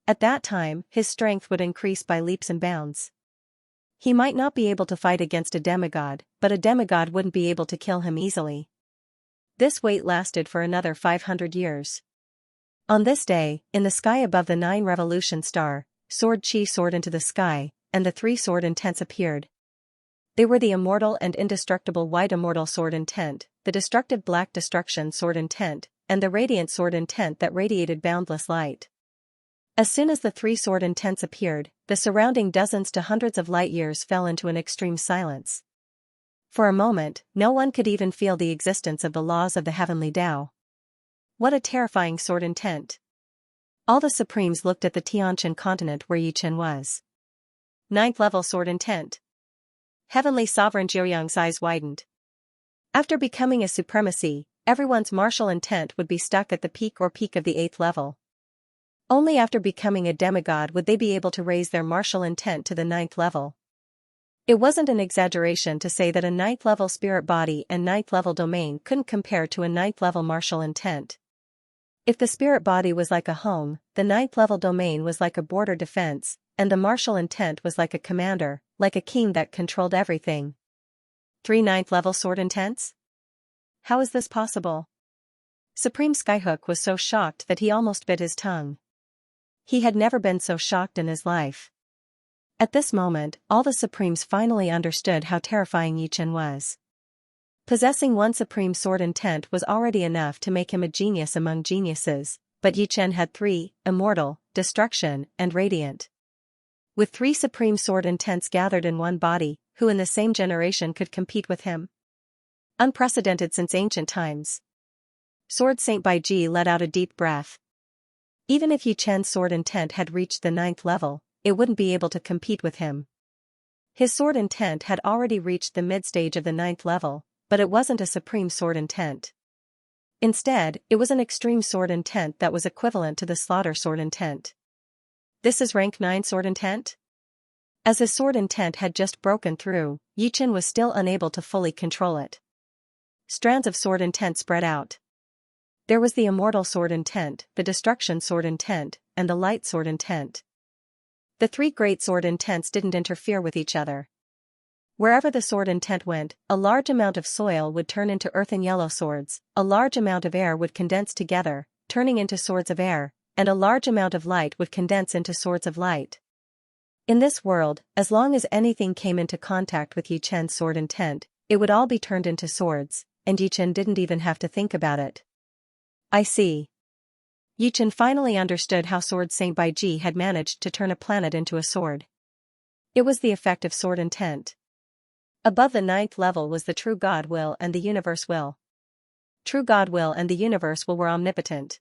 At that time, his strength would increase by leaps and bounds. He might not be able to fight against a demigod, but a demigod wouldn't be able to kill him easily. This wait lasted for another 500 years. On this day, in the sky above the 9 revolution star, Sword Chi soared into the sky, and the three-sword intents appeared. They were the immortal and indestructible white immortal sword intent, the destructive black destruction sword intent, and the radiant sword intent that radiated boundless light. As soon as the three-sword intents appeared, the surrounding dozens to hundreds of light years fell into an extreme silence. For a moment, no one could even feel the existence of the laws of the heavenly Tao. What a terrifying sword intent! All the Supremes looked at the Tianqian continent where Yichen was. 9th level sword intent. Heavenly Sovereign Jiuyang's eyes widened. After becoming a supremacy, everyone's martial intent would be stuck at the peak of the 8th level. Only after becoming a demigod would they be able to raise their martial intent to the 9th level. It wasn't an exaggeration to say that a 9th level spirit body and 9th level domain couldn't compare to a 9th level martial intent. If the spirit body was like a home, the 9th level domain was like a border defense, and the martial intent was like a commander, like a king that controlled everything. 3 9th level sword intents? How is this possible? Supreme Skyhook was so shocked that he almost bit his tongue. He had never been so shocked in his life. At this moment, all the Supremes finally understood how terrifying Yichen was. Possessing one supreme sword intent was already enough to make him a genius among geniuses, but Yichen had 3, Immortal, Destruction, and Radiant. With 3 supreme sword intents gathered in one body, who in the same generation could compete with him? Unprecedented since ancient times. Sword Saint Baiji let out a deep breath. Even if Yichen's sword intent had reached the 9th level, it wouldn't be able to compete with him. His sword intent had already reached the mid-stage of the 9th level, but it wasn't a supreme sword intent. Instead, it was an extreme sword intent that was equivalent to the slaughter sword intent. This is rank 9 sword intent? As his sword intent had just broken through, Yichen was still unable to fully control it. Strands of sword intent spread out. There was the immortal sword intent, the destruction sword intent, and the light sword intent. The 3 great sword intents didn't interfere with each other. Wherever the sword intent went, a large amount of soil would turn into earthen yellow swords, a large amount of air would condense together, turning into swords of air, and a large amount of light would condense into swords of light. In this world, as long as anything came into contact with Yichen's sword intent, it would all be turned into swords, and Yichen didn't even have to think about it. I see. Yichen finally understood how Sword Saint Baiji had managed to turn a planet into a sword. It was the effect of sword intent. Above the 9th level was the true God will and the universe will. True God will and the universe will were omnipotent.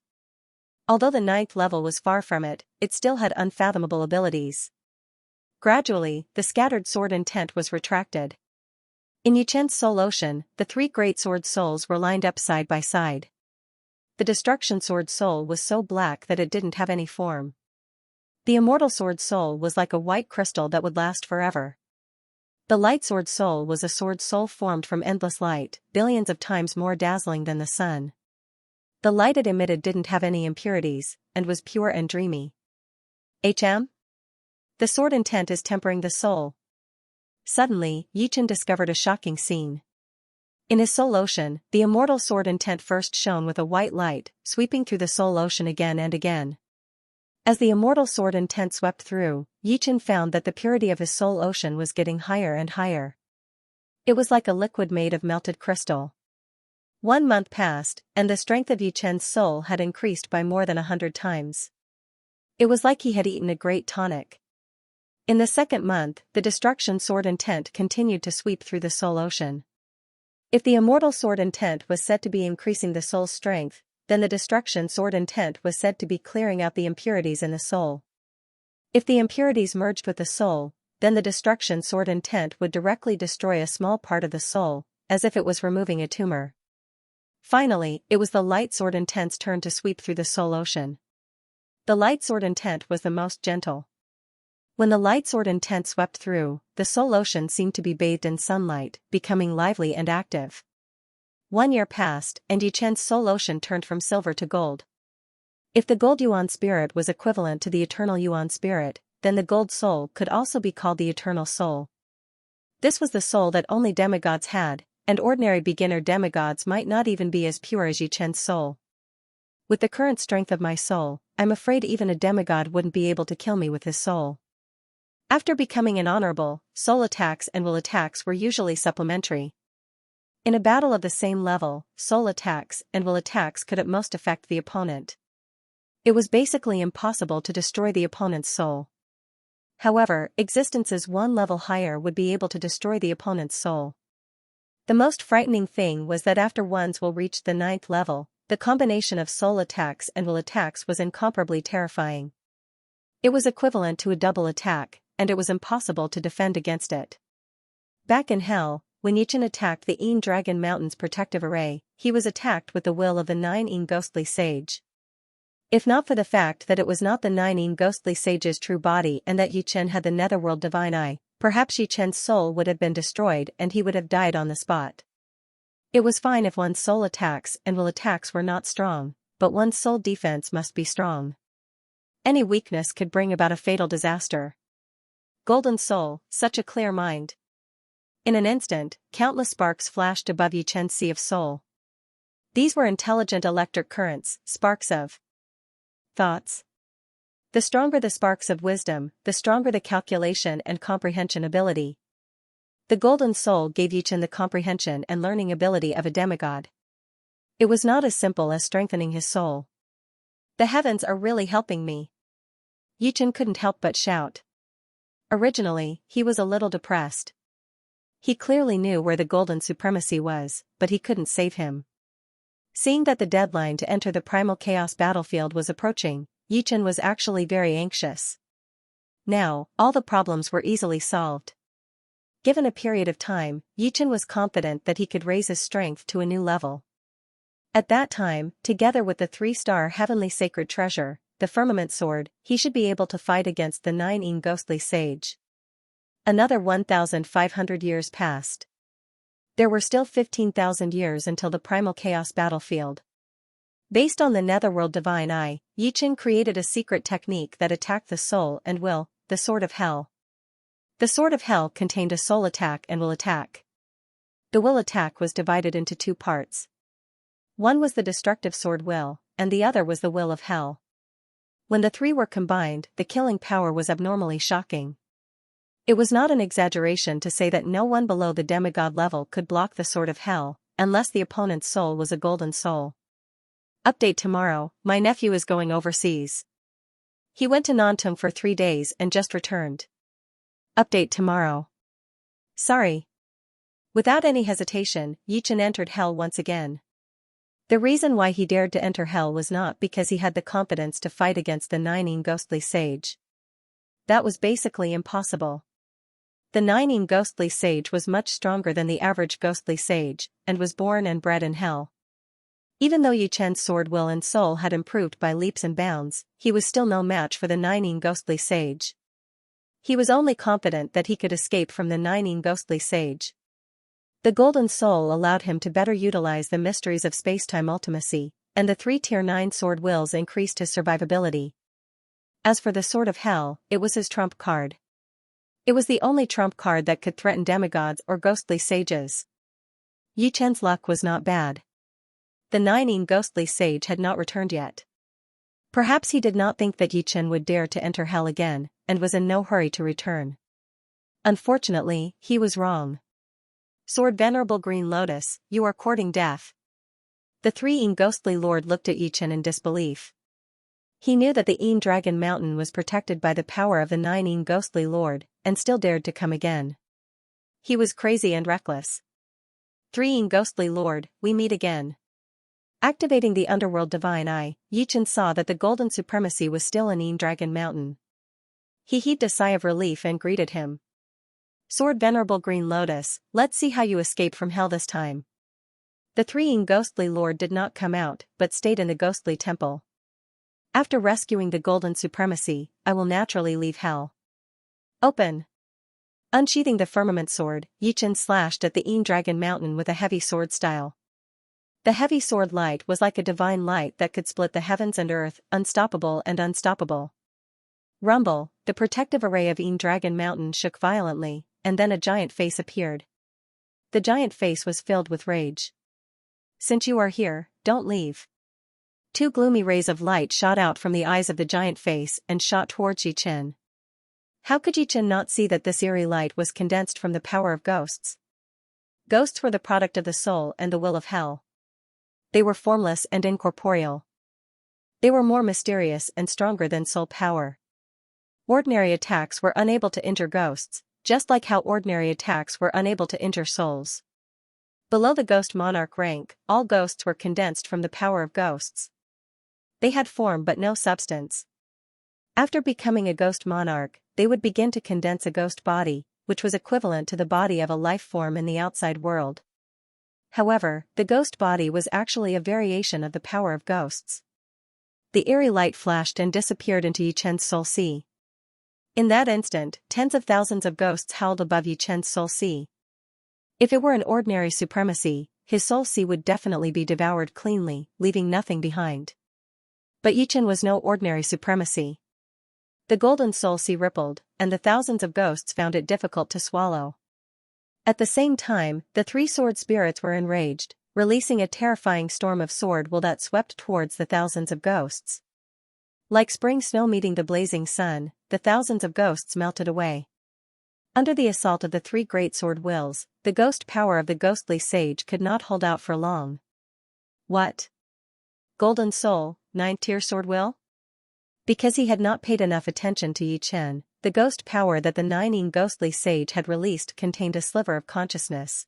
Although the 9th level was far from it, it still had unfathomable abilities. Gradually, the scattered sword intent was retracted. In Yichen's soul ocean, the 3 great sword souls were lined up side by side. The destruction sword soul was so black that it didn't have any form. The immortal sword soul was like a white crystal that would last forever. The light sword soul was a sword soul formed from endless light, billions of times more dazzling than the sun. The light it emitted didn't have any impurities, and was pure and dreamy. The sword intent is tempering the soul. Suddenly, Yichen discovered a shocking scene. In his soul ocean, the immortal sword intent first shone with a white light, sweeping through the soul ocean again and again. As the immortal sword intent swept through, Yichen found that the purity of his soul ocean was getting higher and higher. It was like a liquid made of melted crystal. 1 month passed, and the strength of Yichen's soul had increased by more than 100 times. It was like he had eaten a great tonic. In the 2nd month, the destruction sword intent continued to sweep through the soul ocean. If the immortal sword intent was said to be increasing the soul's strength, then the destruction sword intent was said to be clearing out the impurities in the soul. If the impurities merged with the soul, then the destruction sword intent would directly destroy a small part of the soul, as if it was removing a tumor. Finally, it was the light sword intent's turn to sweep through the soul ocean. The light sword intent was the most gentle. When the light sword intent swept through, the soul ocean seemed to be bathed in sunlight, becoming lively and active. 1 year passed, and Yichen's soul ocean turned from silver to gold. If the gold Yuan spirit was equivalent to the eternal Yuan spirit, then the gold soul could also be called the eternal soul. This was the soul that only demigods had, and ordinary beginner demigods might not even be as pure as Yichen's soul. With the current strength of my soul, I'm afraid even a demigod wouldn't be able to kill me with his soul. After becoming an honorable, soul attacks and will attacks were usually supplementary. In a battle of the same level, soul attacks and will attacks could at most affect the opponent. It was basically impossible to destroy the opponent's soul. However, existences one level higher would be able to destroy the opponent's soul. The most frightening thing was that after one's will reached the 9th level, the combination of soul attacks and will attacks was incomparably terrifying. It was equivalent to a double attack, and it was impossible to defend against it. Back in Hell, when Yichen attacked the Een Dragon Mountain's protective array, he was attacked with the will of the 9 Een ghostly sage. If not for the fact that it was not the 9 Een ghostly sage's true body and that Yichen had the netherworld divine eye, perhaps Yichen's soul would have been destroyed and he would have died on the spot. It was fine if one's soul attacks and will attacks were not strong, but one's soul defense must be strong. Any weakness could bring about a fatal disaster. Golden soul, such a clear mind. In an instant, countless sparks flashed above Yichen's sea of soul. These were intelligent electric currents, sparks of thoughts. The stronger the sparks of wisdom, the stronger the calculation and comprehension ability. The golden soul gave Yichen the comprehension and learning ability of a demigod. It was not as simple as strengthening his soul. The heavens are really helping me. Yichen couldn't help but shout. Originally, he was a little depressed. He clearly knew where the golden supremacy was, but he couldn't save him. Seeing that the deadline to enter the primal chaos battlefield was approaching, Yichen was actually very anxious. Now, all the problems were easily solved. Given a period of time, Yichen was confident that he could raise his strength to a new level. At that time, together with the 3-star heavenly sacred treasure, the firmament sword, he should be able to fight against the 9 Een ghostly sage. Another 1,500 years passed. There were still 15,000 years until the primal chaos battlefield. Based on the netherworld divine eye, Yichen created a secret technique that attacked the soul and will, the sword of hell. The sword of hell contained a soul attack and will attack. The will attack was divided into 2 parts. One was the destructive sword will, and the other was the will of hell. When the 3 were combined, the killing power was abnormally shocking. It was not an exaggeration to say that no one below the demigod level could block the sword of hell, unless the opponent's soul was a golden soul. Update tomorrow, my nephew is going overseas. He went to Nantung for 3 days and just returned. Update tomorrow. Sorry. Without any hesitation, Yichen entered hell once again. The reason why he dared to enter hell was not because he had the confidence to fight against the 9 Een ghostly sage. That was basically impossible. The 9 Een ghostly sage was much stronger than the average ghostly sage, and was born and bred in hell. Even though Yichen's sword will and soul had improved by leaps and bounds, he was still no match for the 9 Een ghostly sage. He was only confident that he could escape from the 9 Een ghostly sage. The golden soul allowed him to better utilize the mysteries of space-time ultimacy, and the 3 tier 9 sword wills increased his survivability. As for the sword of hell, it was his trump card. It was the only trump card that could threaten demigods or ghostly sages. Yichen's luck was not bad. The 9 Een ghostly sage had not returned yet. Perhaps he did not think that Yichen would dare to enter hell again, and was in no hurry to return. Unfortunately, he was wrong. Sword Venerable Green Lotus, you are courting death. The 3 Een ghostly lord looked at Yichen in disbelief. He knew that the Een Dragon Mountain was protected by the power of the 9 Een ghostly lord, and still dared to come again. He was crazy and reckless. 3 Een ghostly lord, we meet again. Activating the underworld divine eye, Yichen saw that the golden supremacy was still in Een Dragon Mountain. He heaved a sigh of relief and greeted him. Sword Venerable Green Lotus, let's see how you escape from hell this time. The 3 Een ghostly lord did not come out, but stayed in the ghostly temple. After rescuing the golden supremacy, I will naturally leave hell. Open. Unsheathing the firmament sword, Yichen slashed at the dragon mountain with a heavy sword style. The heavy sword light was like a divine light that could split the heavens and earth, unstoppable and unstoppable. Rumble, the protective array of dragon mountain shook violently, and then a giant face appeared. The giant face was filled with rage. Since you are here, don't leave. Two gloomy rays of light shot out from the eyes of the giant face and shot towards Yichen. How could Yichen not see that this eerie light was condensed from the power of ghosts? Ghosts were the product of the soul and the will of hell. They were formless and incorporeal. They were more mysterious and stronger than soul power. Ordinary attacks were unable to injure ghosts, just like how ordinary attacks were unable to injure souls. Below the ghost monarch rank, all ghosts were condensed from the power of ghosts. They had form but no substance. After becoming a ghost monarch, they would begin to condense a ghost body, which was equivalent to the body of a life form in the outside world. However, the ghost body was actually a variation of the power of ghosts. The eerie light flashed and disappeared into Yichen's soul sea. In that instant, tens of thousands of ghosts howled above Yichen's soul sea. If it were an ordinary supremacy, his soul sea would definitely be devoured cleanly, leaving nothing behind. But Yichen was no ordinary supremacy. The golden soul sea rippled, and the thousands of ghosts found it difficult to swallow. At the same time, the three sword spirits were enraged, releasing a terrifying storm of sword will that swept towards the thousands of ghosts. Like spring snow meeting the blazing sun, the thousands of ghosts melted away. Under the assault of the three great sword wills, the ghost power of the ghostly sage could not hold out for long. What? Golden soul, 9th-tier sword will? Because he had not paid enough attention to Yichen, the ghost power that the Nining ghostly sage had released contained a sliver of consciousness.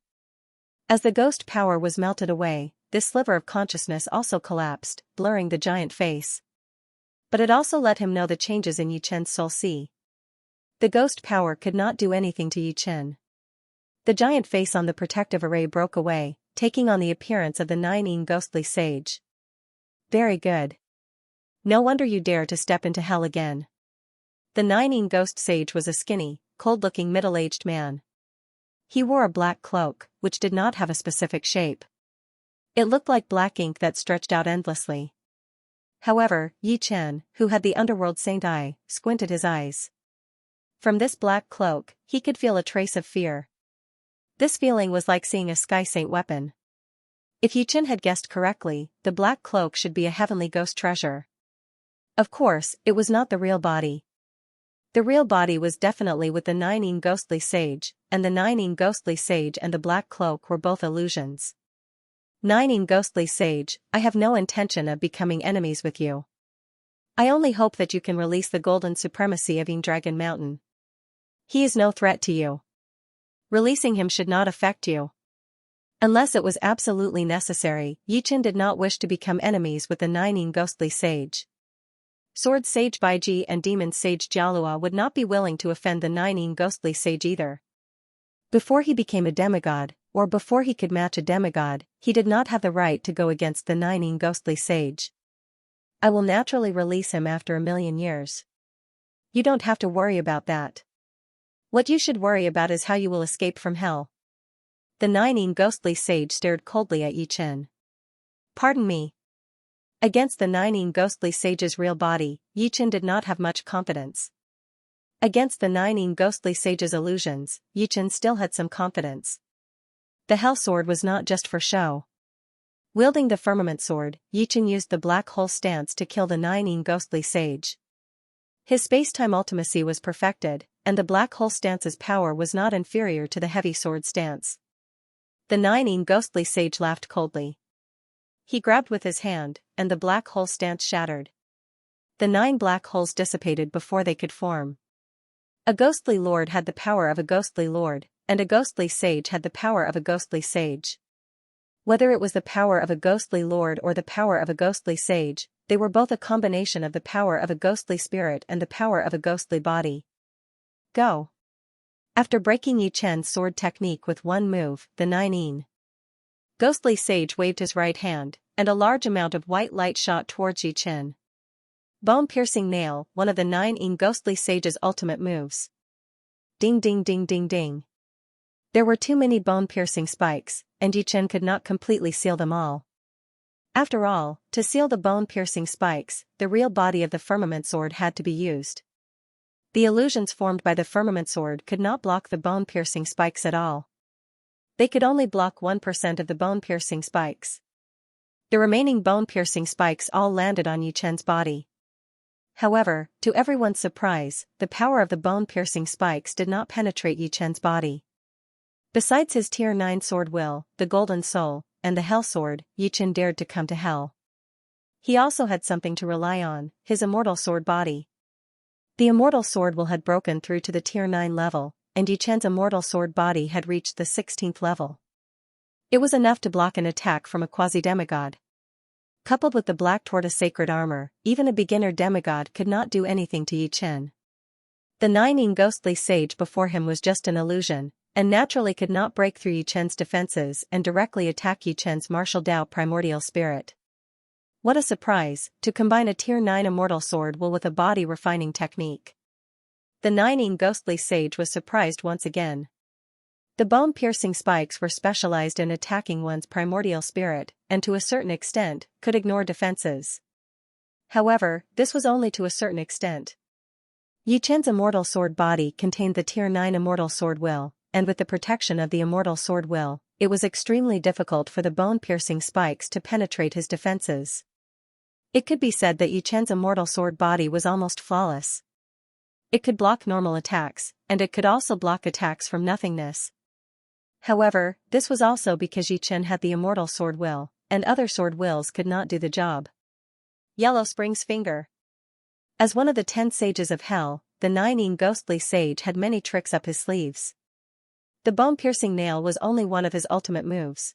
As the ghost power was melted away, this sliver of consciousness also collapsed, blurring the giant face. But it also let him know the changes in Yichen's soul sea. The ghost power could not do anything to Yichen. The giant face on the protective array broke away, taking on the appearance of the Nining ghostly sage. Very good. No wonder you dare to step into hell again. The Nining ghost sage was a skinny, cold-looking middle-aged man. He wore a black cloak, which did not have a specific shape. It looked like black ink that stretched out endlessly. However, Yichen, who had the underworld saint eye, squinted his eyes. From this black cloak, he could feel a trace of fear. This feeling was like seeing a sky saint weapon. If Yichen had guessed correctly, the black cloak should be a heavenly ghost treasure. Of course, it was not the real body. The real body was definitely with the Nining ghostly sage, and the Nining ghostly sage and the black cloak were both illusions. Nining ghostly sage, I have no intention of becoming enemies with you. I only hope that you can release the golden supremacy of Dragon Mountain. He is no threat to you. Releasing him should not affect you. Unless it was absolutely necessary, Yichen did not wish to become enemies with the Nining ghostly sage. Sword Sage Baiji and Demon Sage Jialua would not be willing to offend the Nining ghostly sage either. Before he became a demigod, or before he could match a demigod, he did not have the right to go against the Nining ghostly sage. I will naturally release him after 1,000,000 years. You don't have to worry about that. What you should worry about is how you will escape from hell. The Nining ghostly sage stared coldly at Yichen. Pardon me. Against the Nining ghostly sage's real body, Yichen did not have much confidence. Against the Nining ghostly sage's illusions, Yichen still had some confidence. The hell sword was not just for show. Wielding the firmament sword, Yichen used the black hole stance to kill the Nining ghostly sage. His space-time ultimacy was perfected, and the black hole stance's power was not inferior to the heavy sword stance. The Nining ghostly sage laughed coldly. He grabbed with his hand, and the black hole stance shattered. The 9 black holes dissipated before they could form. A ghostly lord had the power of a ghostly lord, and a ghostly sage had the power of a ghostly sage. Whether it was the power of a ghostly lord or the power of a ghostly sage, they were both a combination of the power of a ghostly spirit and the power of a ghostly body. Go. After breaking Yichen's sword technique with one move, the Nining ghostly sage waved his right hand, and a large amount of white light shot towards Yichen. Bone-piercing nail, one of the 9 ghostly sage's ultimate moves. Ding ding ding ding ding. There were too many bone-piercing spikes, and Yichen could not completely seal them all. After all, to seal the bone-piercing spikes, the real body of the firmament sword had to be used. The illusions formed by the firmament sword could not block the bone-piercing spikes at all. They could only block 1% of the bone-piercing spikes. The remaining bone-piercing spikes all landed on Yichen's body. However, to everyone's surprise, the power of the bone-piercing spikes did not penetrate Yichen's body. Besides his Tier 9 sword will, the Golden Soul, and the Hell Sword, Yichen dared to come to Hell. He also had something to rely on, his Immortal sword body. The Immortal sword will had broken through to the Tier 9 level, and Yichen's Immortal sword body had reached the 16th level. It was enough to block an attack from a quasi-demigod. Coupled with the Black Tortoise sacred armor, even a beginner demigod could not do anything to Yichen. The 9 ghostly sage before him was just an illusion, and naturally could not break through Yichen's defenses and directly attack Yichen's martial Dao primordial spirit. What a surprise, to combine a Tier 9 Immortal sword will with a body refining technique. The 9 ghostly sage was surprised once again. The bone-piercing spikes were specialized in attacking one's primordial spirit, and to a certain extent, could ignore defenses. However, this was only to a certain extent. Yichen's Immortal sword body contained the Tier 9 Immortal sword will, and with the protection of the Immortal sword will, it was extremely difficult for the bone-piercing spikes to penetrate his defenses. It could be said that Yichen's Immortal sword body was almost flawless. It could block normal attacks, and it could also block attacks from nothingness. However, this was also because Yichen had the Immortal sword will, and other sword wills could not do the job. Yellow Spring's Finger. As one of the 10 sages of Hell, the 9 ghostly sage had many tricks up his sleeves. The bone-piercing nail was only one of his ultimate moves.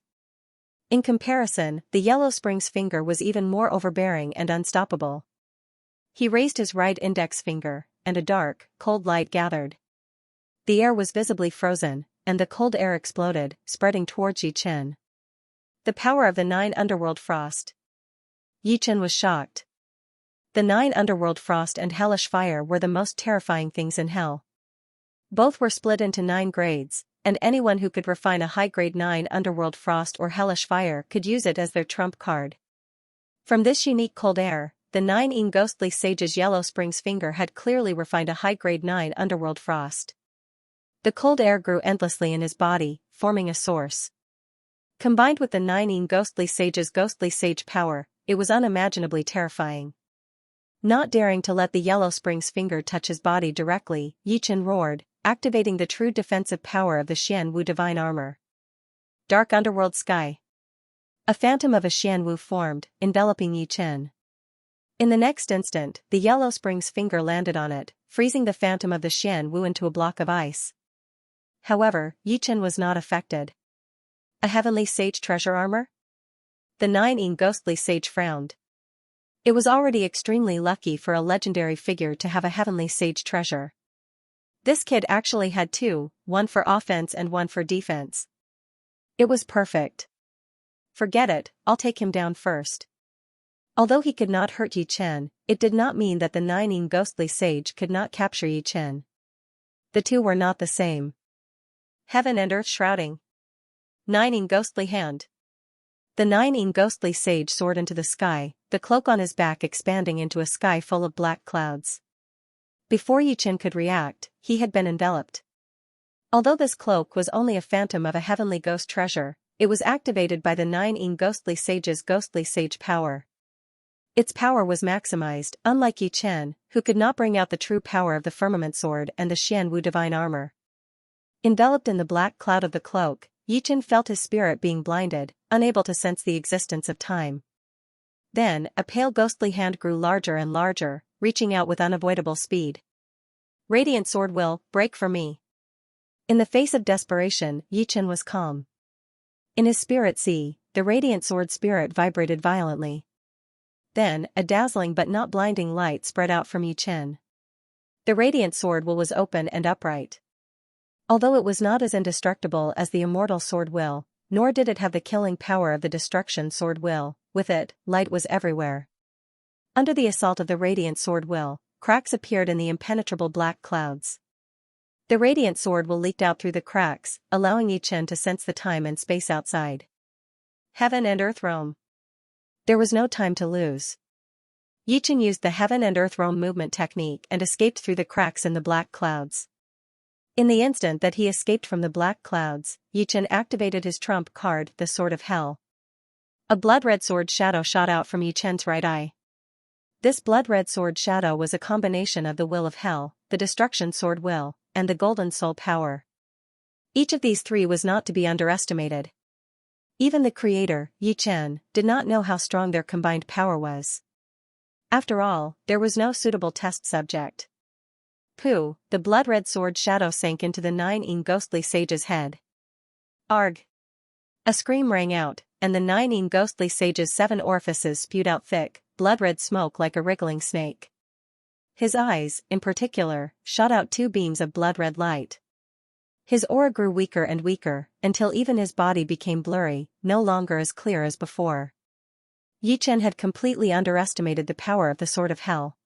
In comparison, the Yellow Spring's Finger was even more overbearing and unstoppable. He raised his right index finger, and a dark, cold light gathered. The air was visibly frozen, and the cold air exploded, spreading towards Yichen. The power of the 9 underworld frost. Yichen was shocked. The 9 underworld frost and hellish fire were the most terrifying things in hell. Both were split into 9 grades, and anyone who could refine a high-grade 9 underworld frost or hellish fire could use it as their trump card. From this unique cold air, the 9 ghostly sage's Yellow Spring's Finger had clearly refined a high-grade 9 underworld frost. The cold air grew endlessly in his body, forming a source. Combined with the 9 ghostly sage's ghostly sage power, it was unimaginably terrifying. Not daring to let the Yellow Spring's Finger touch his body directly, Yichen roared, activating the true defensive power of the Xianwu divine armor. Dark underworld sky. A phantom of a Xianwu formed, enveloping Yichen. In the next instant, the Yellow Spring's Finger landed on it, freezing the phantom of the Xianwu into a block of ice. However, Yichen was not affected. A heavenly sage treasure armor? The 9 ghostly sage frowned. It was already extremely lucky for a legendary figure to have a heavenly sage treasure. This kid actually had 2, one for offense and one for defense. It was perfect. Forget it, I'll take him down first. Although he could not hurt Yichen, it did not mean that the 9 ghostly sage could not capture Yichen. The two were not the same. Heaven and earth shrouding. 9 ghostly hand. The 9 ghostly sage soared into the sky, the cloak on his back expanding into a sky full of black clouds. Before Yichen could react, he had been enveloped. Although this cloak was only a phantom of a heavenly ghost treasure, it was activated by the 9 ghostly sage's ghostly sage power. Its power was maximized, unlike Yichen, who could not bring out the true power of the firmament sword and the Xianwu divine armor. Enveloped in the black cloud of the cloak, Yichen felt his spirit being blinded, unable to sense the existence of time. Then, a pale ghostly hand grew larger and larger, reaching out with unavoidable speed. Radiant sword will, break for me. In the face of desperation, Yichen was calm. In his spirit sea, the radiant sword spirit vibrated violently. Then, a dazzling but not blinding light spread out from Yichen. The radiant sword will was open and upright. Although it was not as indestructible as the Immortal sword will, nor did it have the killing power of the destruction sword will, with it, light was everywhere. Under the assault of the radiant sword will, cracks appeared in the impenetrable black clouds. The radiant sword will leaked out through the cracks, allowing Yi Chen to sense the time and space outside. Heaven and Earth Realm. There was no time to lose. Yi Chen used the Heaven and Earth Realm movement technique and escaped through the cracks in the black clouds. In the instant that he escaped from the black clouds, Yi Chen activated his trump card, the Sword of Hell. A blood-red sword shadow shot out from Yi Chen's right eye. This blood-red sword shadow was a combination of the Will of Hell, the Destruction Sword Will, and the Golden Soul Power. Each of these three was not to be underestimated. Even the creator, Yi Chen, did not know how strong their combined power was. After all, there was no suitable test subject. Pooh, the blood-red sword shadow sank into the 9 ghostly sage's head. Arg! A scream rang out, and the 9 ghostly sage's 7 orifices spewed out thick, blood-red smoke like a wriggling snake. His eyes, in particular, shot out 2 beams of blood-red light. His aura grew weaker and weaker, until even his body became blurry, no longer as clear as before. Yi Chen had completely underestimated the power of the Sword of Hell.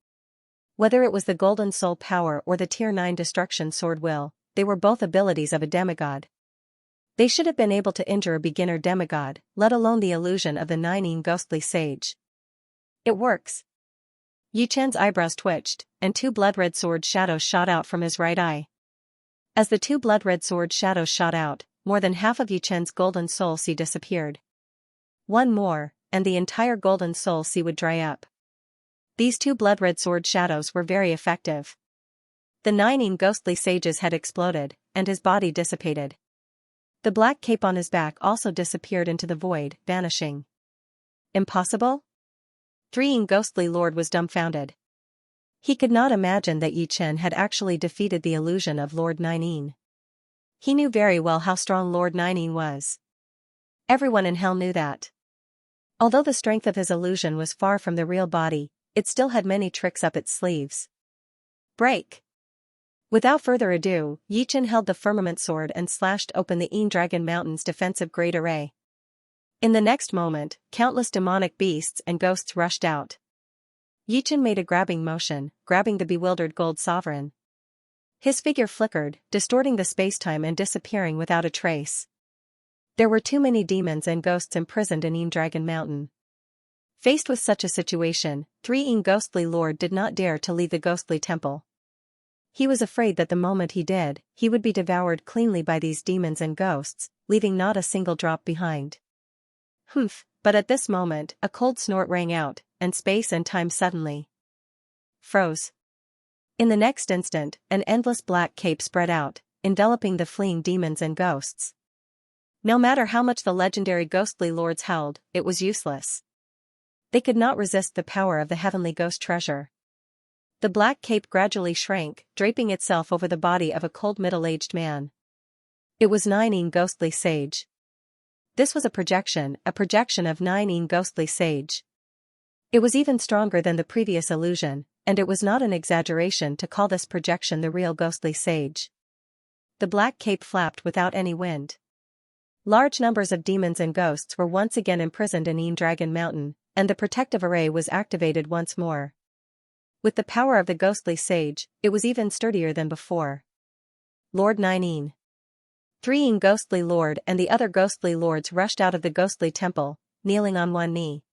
Whether it was the Golden Soul Power or the Tier 9 Destruction Sword Will, they were both abilities of a demigod. They should have been able to injure a beginner demigod, let alone the illusion of the 9 ghostly sage. It works. Yi Chen's eyebrows twitched, and 2 blood-red sword shadows shot out from his right eye. As the 2 blood-red sword shadows shot out, more than half of Yi Chen's golden soul sea disappeared. One more, and the entire golden soul sea would dry up. These 2 blood-red sword shadows were very effective. The 9 ghostly sages had exploded, and his body dissipated. The black cape on his back also disappeared into the void, vanishing. Impossible? 3 ghostly lord was dumbfounded. He could not imagine that Yi Chen had actually defeated the illusion of Lord 9. He knew very well how strong Lord 9 was. Everyone in hell knew that. Although the strength of his illusion was far from the real body, it still had many tricks up its sleeves. Break! Without further ado, Yi Chen held the firmament sword and slashed open the Dragon Mountain's defensive great array. In the next moment, countless demonic beasts and ghosts rushed out. Yi Chen made a grabbing motion, grabbing the bewildered gold sovereign. His figure flickered, distorting the spacetime and disappearing without a trace. There were too many demons and ghosts imprisoned in Dragon Mountain. Faced with such a situation, 3 ghostly lord did not dare to leave the ghostly temple. He was afraid that the moment he did, he would be devoured cleanly by these demons and ghosts, leaving not a single drop behind. Humph, but at this moment, a cold snort rang out, and space and time suddenly froze. In the next instant, an endless black cape spread out, enveloping the fleeing demons and ghosts. No matter how much the legendary ghostly lords howled, it was useless. They could not resist the power of the heavenly ghost treasure. The black cape gradually shrank, draping itself over the body of a cold middle-aged man. It was 9 ghostly sage. This was a projection of 9 ghostly sage. It was even stronger than the previous illusion, and it was not an exaggeration to call this projection the real ghostly sage. The black cape flapped without any wind. Large numbers of demons and ghosts were once again imprisoned in Dragon Mountain, and the protective array was activated once more. With the power of the ghostly sage, it was even sturdier than before. Lord 9. 3 ghostly lord and the other ghostly lords rushed out of the ghostly temple, kneeling on one knee.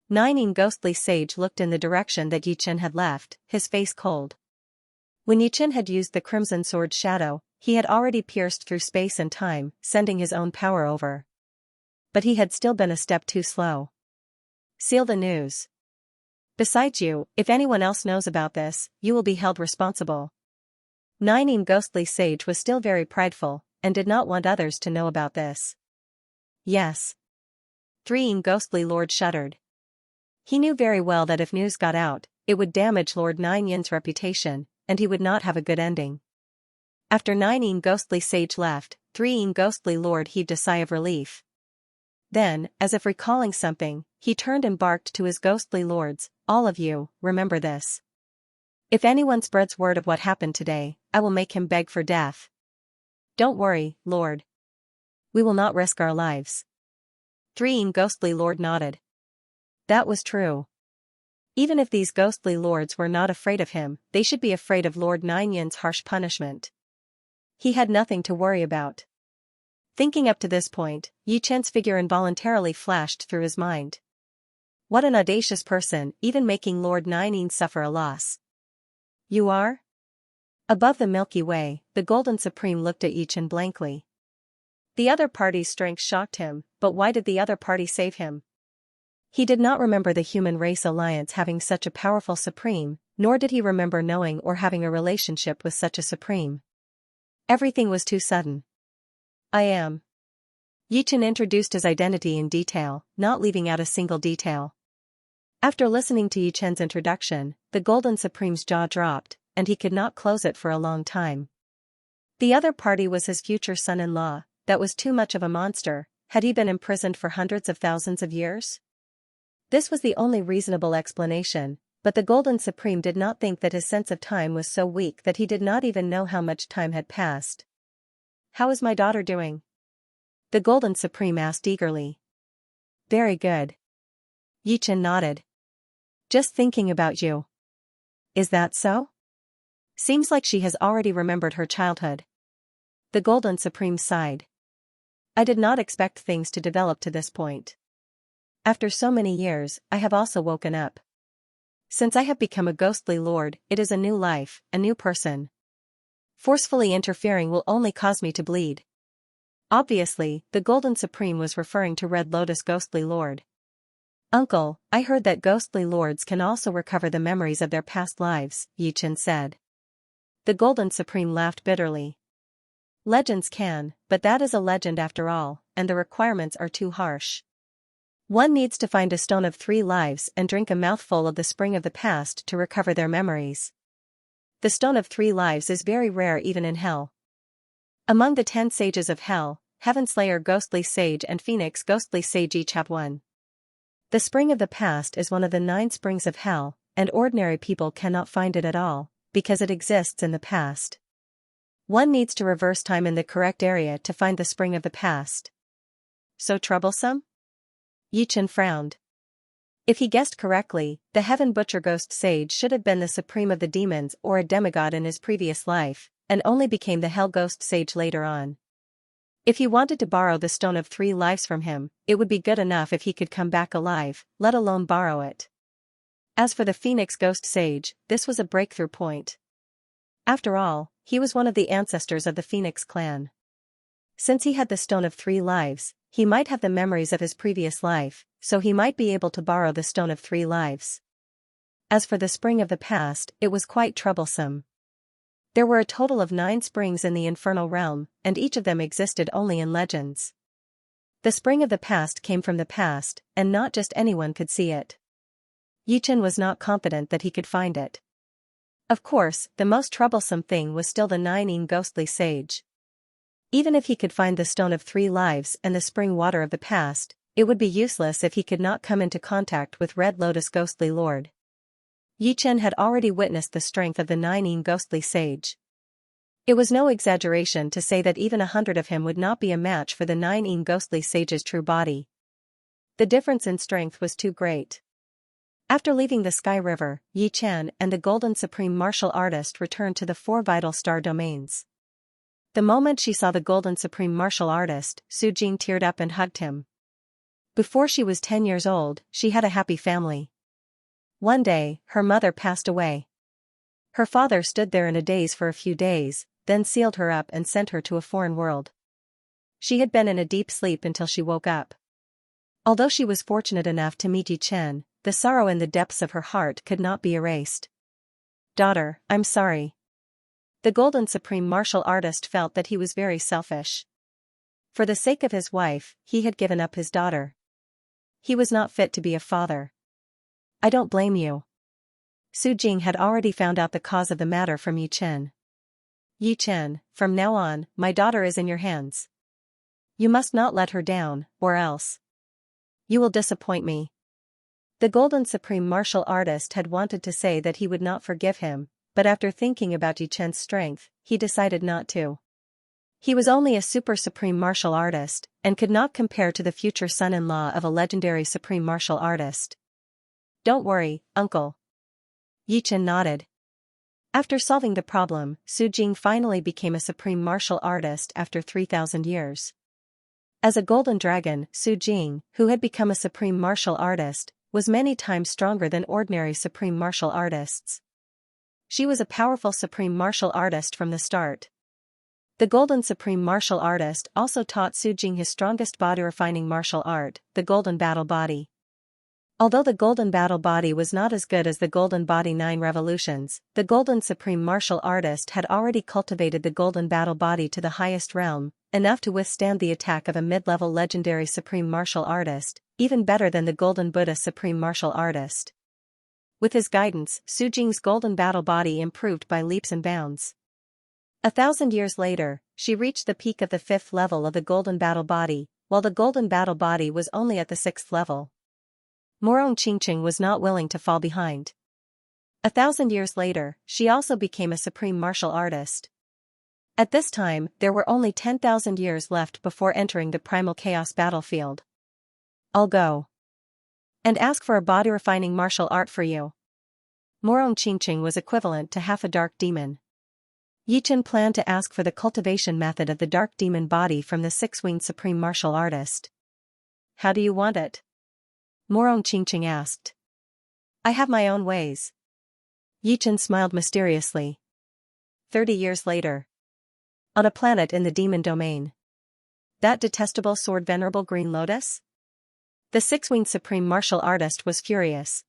9 ghostly sage looked in the direction that Yi Chen had left, his face cold. When Yi Chen had used the crimson sword shadow, he had already pierced through space and time, sending his own power over. But he had still been a step too slow. Seal the news. Besides you, if anyone else knows about this, you will be held responsible. 9 ghostly sage was still very prideful, and did not want others to know about this. Yes. 3 ghostly lord shuddered. He knew very well that if news got out, it would damage Lord 9's reputation, and he would not have a good ending. After 9 ghostly sage left, 3 ghostly lord heaved a sigh of relief. Then, as if recalling something, he turned and barked to his ghostly lords, "All of you, remember this. If anyone spreads word of what happened today, I will make him beg for death. Don't worry, Lord. We will not risk our lives." 3 ghostly lord nodded. That was true. Even if these ghostly lords were not afraid of him, they should be afraid of Lord Nianyan's harsh punishment. He had nothing to worry about. Thinking up to this point, Yi Chen's figure involuntarily flashed through his mind. What an audacious person, even making Lord Nianyan suffer a loss. You are? Above the Milky Way, the Golden Supreme looked at Yi Chen blankly. The other party's strength shocked him, but why did the other party save him? He did not remember the human race alliance having such a powerful supreme, nor did he remember knowing or having a relationship with such a supreme. Everything was too sudden. I am. Yi Chen introduced his identity in detail, not leaving out a single detail. After listening to Yi Chen's introduction, the Golden Supreme's jaw dropped, and he could not close it for a long time. The other party was his future son-in-law. That was too much of a monster. Had he been imprisoned for hundreds of thousands of years? This was the only reasonable explanation, but the Golden Supreme did not think that his sense of time was so weak that he did not even know how much time had passed. How is my daughter doing? The Golden Supreme asked eagerly. Very good. Yi Chen nodded. Just thinking about you. Is that so? Seems like she has already remembered her childhood. The Golden Supreme sighed. I did not expect things to develop to this point. After so many years, I have also woken up. Since I have become a ghostly lord, it is a new life, a new person. Forcefully interfering will only cause me to bleed. Obviously, the Golden Supreme was referring to Red Lotus Ghostly Lord. Uncle, I heard that ghostly lords can also recover the memories of their past lives, Yi Chen said. The Golden Supreme laughed bitterly. Legends can, but that is a legend after all, and the requirements are too harsh. One needs to find a stone of 3 lives and drink a mouthful of the spring of the past to recover their memories. The stone of 3 lives is very rare even in hell. Among the 10 sages of hell, Heaven Slayer Ghostly Sage and Phoenix Ghostly Sage each have one. The spring of the past is one of the 9 springs of hell, and ordinary people cannot find it at all, because it exists in the past. One needs to reverse time in the correct area to find the spring of the past. So troublesome? Yi Chen frowned. If he guessed correctly, the Heaven Butcher Ghost Sage should have been the supreme of the demons or a demigod in his previous life, and only became the Hell Ghost Sage later on. If he wanted to borrow the Stone of 3 Lives from him, it would be good enough if he could come back alive, let alone borrow it. As for the Phoenix Ghost Sage, this was a breakthrough point. After all, he was one of the ancestors of the Phoenix clan. Since he had the Stone of 3 Lives, he might have the memories of his previous life, so he might be able to borrow the Stone of 3 Lives. As for the spring of the past, it was quite troublesome. There were a total of 9 springs in the infernal realm, and each of them existed only in legends. The spring of the past came from the past, and not just anyone could see it. Yi Chen was not confident that he could find it. Of course, the most troublesome thing was still the Nianyan Ghostly Sage. Even if he could find the Stone of 3 Lives and the spring water of the past, it would be useless if he could not come into contact with Red Lotus Ghostly Lord. Yi Chen had already witnessed the strength of the Nianyan Ghostly Sage. It was no exaggeration to say that even 100 of him would not be a match for the Nianyan Ghostly Sage's true body. The difference in strength was too great. After leaving the Sky River, Yi Chen and the Golden Supreme Martial Artist returned to the 4 Vital Star Domains. The moment she saw the Golden Supreme Martial Artist, Su Jing teared up and hugged him. Before she was 10 years old, she had a happy family. One day, her mother passed away. Her father stood there in a daze for a few days, then sealed her up and sent her to a foreign world. She had been in a deep sleep until she woke up. Although she was fortunate enough to meet Yi Chen, the sorrow in the depths of her heart could not be erased. Daughter, I'm sorry. The Golden Supreme Martial Artist felt that he was very selfish. For the sake of his wife, he had given up his daughter. He was not fit to be a father. I don't blame you. Su Jing had already found out the cause of the matter from Yi Chen. Yi Chen, from now on, my daughter is in your hands. You must not let her down, or else you will disappoint me. The Golden Supreme Martial Artist had wanted to say that he would not forgive him, but after thinking about Yi Chen's strength, he decided not to. He was only a super supreme martial artist, and could not compare to the future son-in-law of a legendary supreme martial artist. Don't worry, uncle. Yichen nodded. After solving the problem, Su Jing finally became a supreme martial artist after 3,000 years. As a golden dragon, Su Jing, who had become a supreme martial artist, was many times stronger than ordinary supreme martial artists. She was a powerful supreme martial artist from the start. The golden supreme martial artist also taught Su Jing his strongest body-refining martial art, the golden battle body. Although the golden battle body was not as good as the golden body 9 revolutions, the golden supreme martial artist had already cultivated the golden battle body to the highest realm, enough to withstand the attack of a mid-level legendary supreme martial artist, even better than the golden Buddha supreme martial artist. With his guidance, Su Jing's golden battle body improved by leaps and bounds. 1,000 years later, she reached the peak of the 5th level of the golden battle body, while the golden battle body was only at the 6th level. Morong Qingqing was not willing to fall behind. 1,000 years later, she also became a supreme martial artist. At this time, there were only 10,000 years left before entering the primal chaos battlefield. I'll go and ask for a body-refining martial art for you. Morong Qingqing was equivalent to half a dark demon. Yichen planned to ask for the cultivation method of the dark demon body from the 6-winged supreme martial artist. How do you want it? Morong Qingqing asked. I have my own ways. Yichen smiled mysteriously. 30 years later. On a planet in the demon domain. That detestable sword venerable green lotus? The 6-winged supreme martial artist was furious.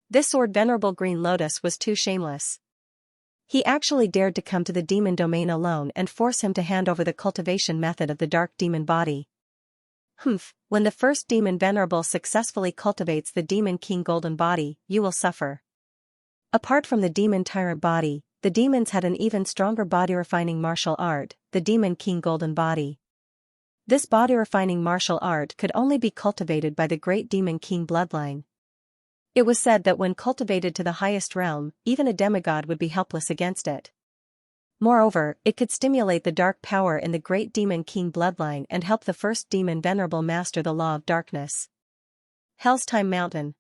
This sword venerable green lotus was too shameless. He actually dared to come to the demon domain alone and force him to hand over the cultivation method of the dark demon body. When the first demon venerable successfully cultivates the demon king golden body, you will suffer. Apart from the demon tyrant body, the demons had an even stronger body-refining martial art, the demon king golden body. This body-refining martial art could only be cultivated by the great demon king bloodline. It was said that when cultivated to the highest realm, even a demigod would be helpless against it. Moreover, it could stimulate the dark power in the great demon king bloodline and help the first demon venerable master the law of darkness. Hell's Time Mountain.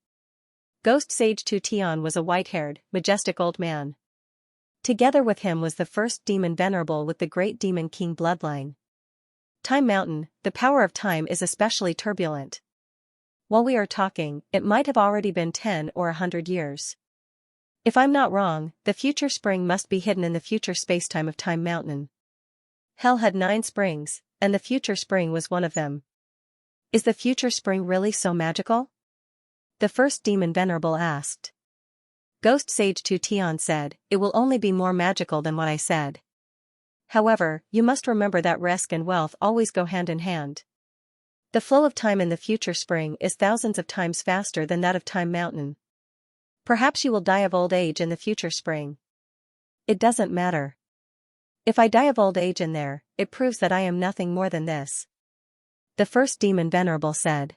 Ghost Sage Tu Tian was a white-haired, majestic old man. Together with him was the first demon venerable with the great demon king bloodline. Time Mountain, the power of time is especially turbulent. While we are talking, it might have already been 10 or 100 years. If I'm not wrong, the future spring must be hidden in the future spacetime of Time Mountain. Hell had 9 springs, and the future spring was one of them. Is the future spring really so magical? The first demon venerable asked. Ghost Sage Tu Tian said, it will only be more magical than what I said. However, you must remember that risk and wealth always go hand in hand. The flow of time in the future spring is thousands of times faster than that of Time Mountain. Perhaps you will die of old age in the future spring. It doesn't matter. If I die of old age in there, it proves that I am nothing more than this. The first demon venerable said.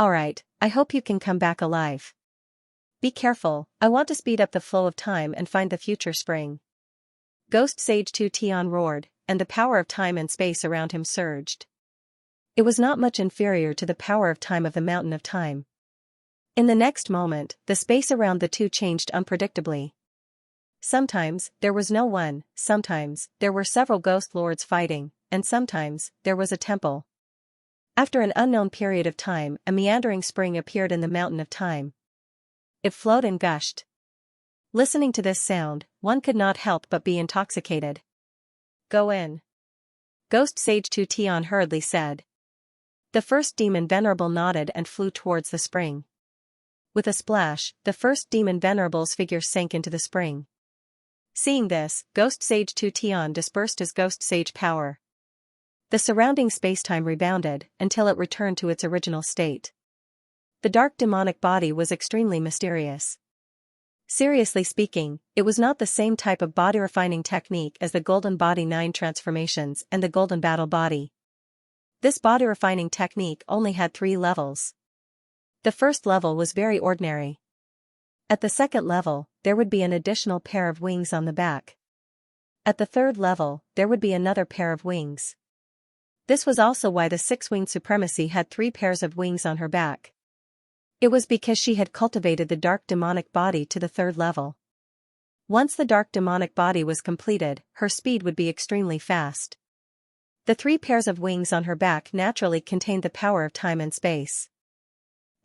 Alright, I hope you can come back alive. Be careful, I want to speed up the flow of time and find the future spring. Ghost Sage Tu Tian roared, and the power of time and space around him surged. It was not much inferior to the power of time of the Mountain of Time. In the next moment, the space around the two changed unpredictably. Sometimes, there was no one, sometimes, there were several ghost lords fighting, and sometimes, there was a temple. After an unknown period of time, a meandering spring appeared in the Mountain of Time. It flowed and gushed. Listening to this sound, one could not help but be intoxicated. Go in. Ghost Sage Tu Tian hurriedly said. The first demon venerable nodded and flew towards the spring. With a splash, the first demon venerable's figure sank into the spring. Seeing this, Ghost Sage Tu Tian dispersed his ghost sage power. The surrounding spacetime rebounded until it returned to its original state. The dark demonic body was extremely mysterious. Seriously speaking, it was not the same type of body-refining technique as the Golden Body 9 transformations and the Golden Battle Body. This body-refining technique only had 3 levels. The first level was very ordinary. At the second level, there would be an additional pair of wings on the back. At the third level, there would be another pair of wings. This was also why the 6-winged supremacy had 3 pairs of wings on her back. It was because she had cultivated the dark demonic body to the third level. Once the dark demonic body was completed, her speed would be extremely fast. The 3 pairs of wings on her back naturally contained the power of time and space.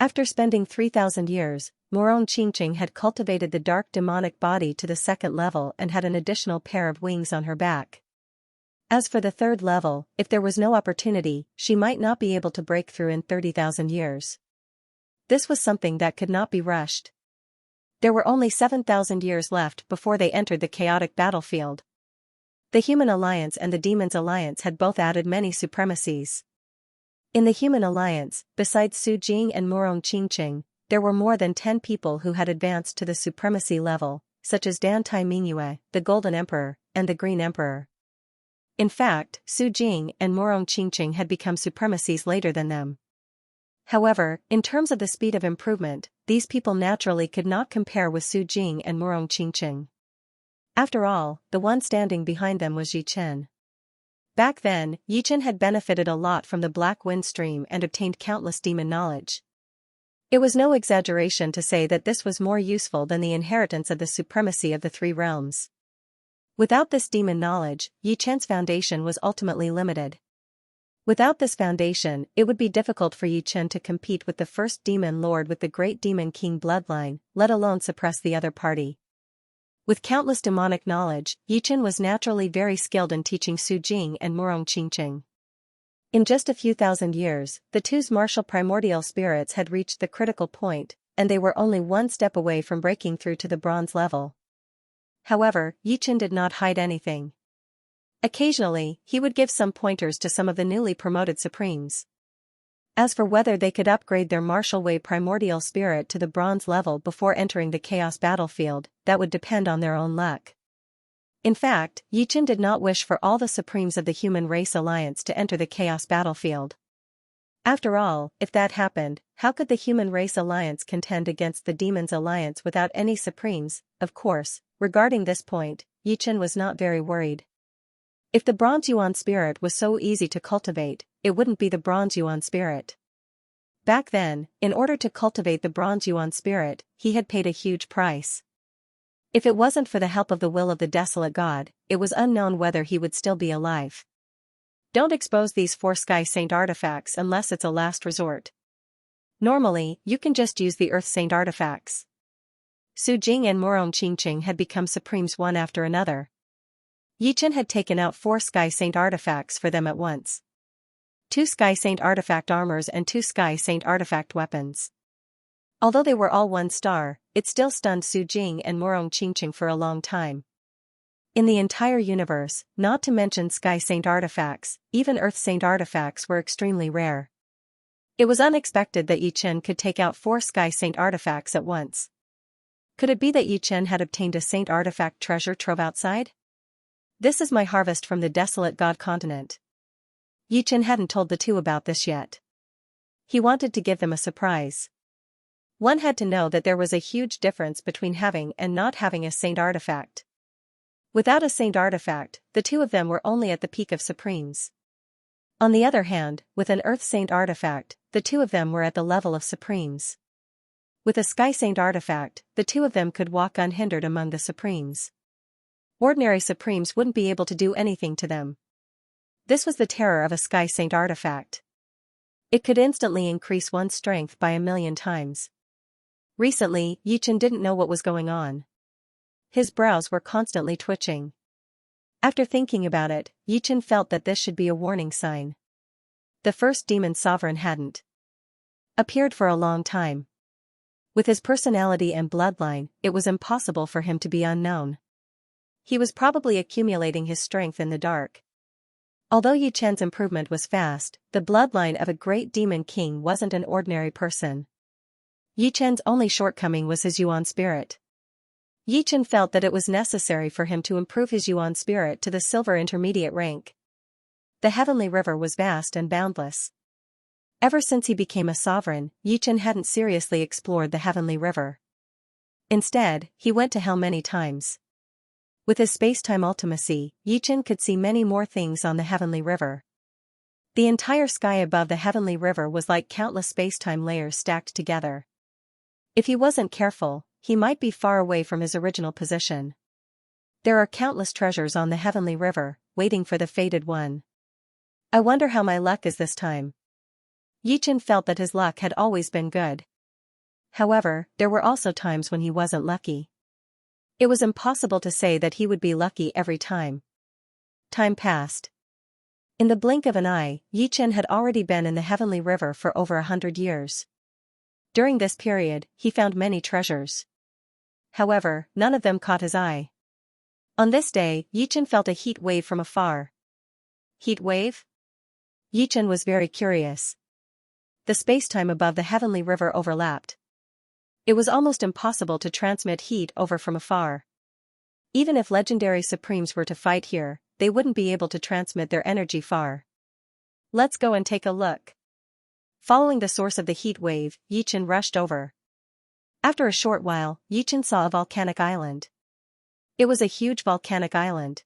After spending 3,000 years, Morong Qingqing had cultivated the dark demonic body to the 2nd level and had an additional pair of wings on her back. As for the 3rd level, if there was no opportunity, she might not be able to break through in 30,000 years. This was something that could not be rushed. There were only 7,000 years left before they entered the chaotic battlefield. The Human Alliance and the Demons Alliance had both added many supremacies. In the Human Alliance, besides Su Jing and Morong Qingqing, there were more than 10 people who had advanced to the supremacy level, such as Dan Tai Mingyue, the Golden Emperor, and the Green Emperor. In fact, Su Jing and Morong Qingqing had become supremacies later than them. However, in terms of the speed of improvement, these people naturally could not compare with Su Jing and Morong Qingqing. After all, the one standing behind them was Yi Chen. Back then, Yi Chen had benefited a lot from the Black Wind Stream and obtained countless demon knowledge. It was no exaggeration to say that this was more useful than the inheritance of the supremacy of the 3 realms. Without this demon knowledge, Yi Chen's foundation was ultimately limited. Without this foundation, it would be difficult for Yi Chen to compete with the first demon lord with the great demon king bloodline, let alone suppress the other party. With countless demonic knowledge, Yi Chen was naturally very skilled in teaching Su Jing and Morong Qingqing. In just a few thousand years, the two's martial primordial spirits had reached the critical point, and they were only one step away from breaking through to the bronze level. However, Yi Chen did not hide anything. Occasionally, he would give some pointers to some of the newly promoted supremes. As for whether they could upgrade their martial way primordial spirit to the bronze level before entering the chaos battlefield, that would depend on their own luck. In fact, Yi Chen did not wish for all the supremes of the Human Race Alliance to enter the chaos battlefield. After all, if that happened, how could the Human Race Alliance contend against the Demons Alliance without any supremes? Of course, regarding this point, Yi Chen was not very worried. If the Bronze Yuan spirit was so easy to cultivate, it wouldn't be the Bronze Yuan spirit. Back then, in order to cultivate the Bronze Yuan spirit, he had paid a huge price. If it wasn't for the help of the will of the desolate god, it was unknown whether he would still be alive. Don't expose these 4 Sky Saint artifacts unless it's a last resort. Normally, you can just use the Earth Saint artifacts. Su Jing and Morong Qingqing had become supremes one after another. Yi Chen had taken out 4 Sky Saint artifacts for them at once. 2 Sky Saint artifact armors and 2 Sky Saint artifact weapons. Although they were all 1 star, it still stunned Su Jing and Morong Qingqing for a long time. In the entire universe, not to mention Sky Saint artifacts, even Earth Saint artifacts were extremely rare. It was unexpected that Yi Chen could take out 4 Sky Saint artifacts at once. Could it be that Yi Chen had obtained a Saint artifact treasure trove outside? This is my harvest from the desolate god continent. Yi Chen hadn't told the 2 about this yet. He wanted to give them a surprise. One had to know that there was a huge difference between having and not having a Saint artifact. Without a Saint artifact, the 2 of them were only at the peak of supremes. On the other hand, with an Earth Saint artifact, the 2 of them were at the level of supremes. With a Sky Saint artifact, the 2 of them could walk unhindered among the supremes. Ordinary supremes wouldn't be able to do anything to them. This was the terror of a Sky Saint artifact. It could instantly increase one's strength by 1,000,000 times. Recently, Yi Chen didn't know what was going on. His brows were constantly twitching. After thinking about it, Yi Chen felt that this should be a warning sign. The first demon sovereign hadn't appeared for a long time. With his personality and bloodline, it was impossible for him to be unknown. He was probably accumulating his strength in the dark. Although Yi Chen's improvement was fast, the bloodline of a great demon king wasn't an ordinary person. Yi Chen's only shortcoming was his Yuan spirit. Yi Chen felt that it was necessary for him to improve his Yuan spirit to the silver intermediate rank. The heavenly river was vast and boundless. Ever since he became a sovereign, Yi Chen hadn't seriously explored the heavenly river. Instead, he went to hell many times. With his space-time ultimacy, Yi Chen could see many more things on the heavenly river. The entire sky above the heavenly river was like countless space-time layers stacked together. If he wasn't careful, he might be far away from his original position. There are countless treasures on the heavenly river, waiting for the fated one. I wonder how my luck is this time. Yichen felt that his luck had always been good. However, there were also times when he wasn't lucky. It was impossible to say that he would be lucky every time. Time passed. In the blink of an eye, Yichen had already been in the heavenly river for over 100 years. During this period, he found many treasures. However, none of them caught his eye. On this day, Yichen felt a heat wave from afar. Heat wave? Yichen was very curious. The space-time above the heavenly river overlapped. It was almost impossible to transmit heat over from afar. Even if legendary supremes were to fight here, they wouldn't be able to transmit their energy far. Let's go and take a look. Following the source of the heat wave, Yichen rushed over. After a short while, Yichen saw a volcanic island. It was a huge volcanic island.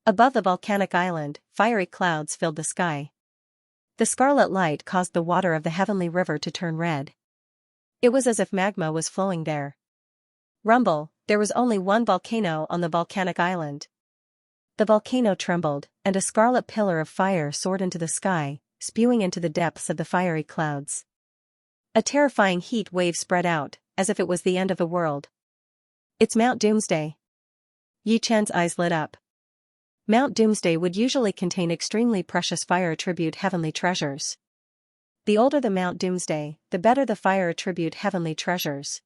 Above the volcanic island, fiery clouds filled the sky. The scarlet light caused the water of the heavenly river to turn red. It was as if magma was flowing there. Rumble, there was only one volcano on the volcanic island. The volcano trembled, and a scarlet pillar of fire soared into the sky, spewing into the depths of the fiery clouds. A terrifying heat wave spread out, as if it was the end of the world. It's Mount Doomsday. Yichen's eyes lit up. Mount Doomsday would usually contain extremely precious fire attribute heavenly treasures. The older the Mount Doomsday, the better the fire attribute heavenly treasures.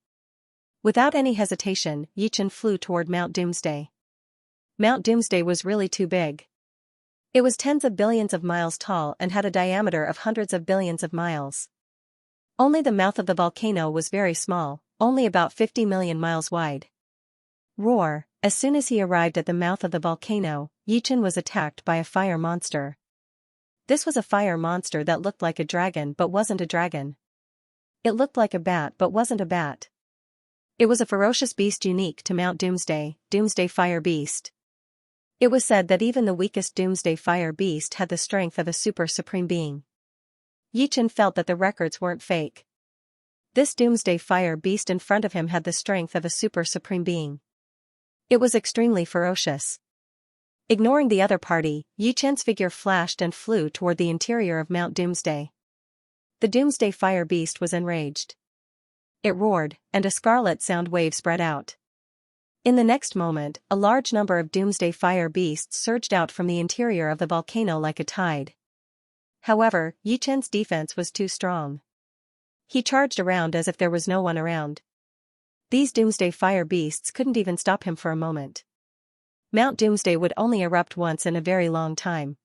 Without any hesitation, Yichen flew toward Mount Doomsday. Mount Doomsday was really too big. It was tens of billions of miles tall and had a diameter of hundreds of billions of miles. Only the mouth of the volcano was very small, only about 50 million miles wide. Roar! As soon as he arrived at the mouth of the volcano, Yichen was attacked by a fire monster. This was a fire monster that looked like a dragon but wasn't a dragon. It looked like a bat but wasn't a bat. It was a ferocious beast unique to Mount Doomsday, Doomsday Fire Beast. It was said that even the weakest Doomsday Fire Beast had the strength of a super supreme being. Yichen felt that the records weren't fake. This Doomsday Fire Beast in front of him had the strength of a super supreme being. It was extremely ferocious. Ignoring the other party, Yichen's figure flashed and flew toward the interior of Mount Doomsday. The Doomsday Fire Beast was enraged. It roared, and a scarlet sound wave spread out. In the next moment, a large number of Doomsday Fire Beasts surged out from the interior of the volcano like a tide. However, Yichen's defense was too strong. He charged around as if there was no one around. These Doomsday Fire Beasts couldn't even stop him for a moment. Mount Doomsday would only erupt once in a very long time.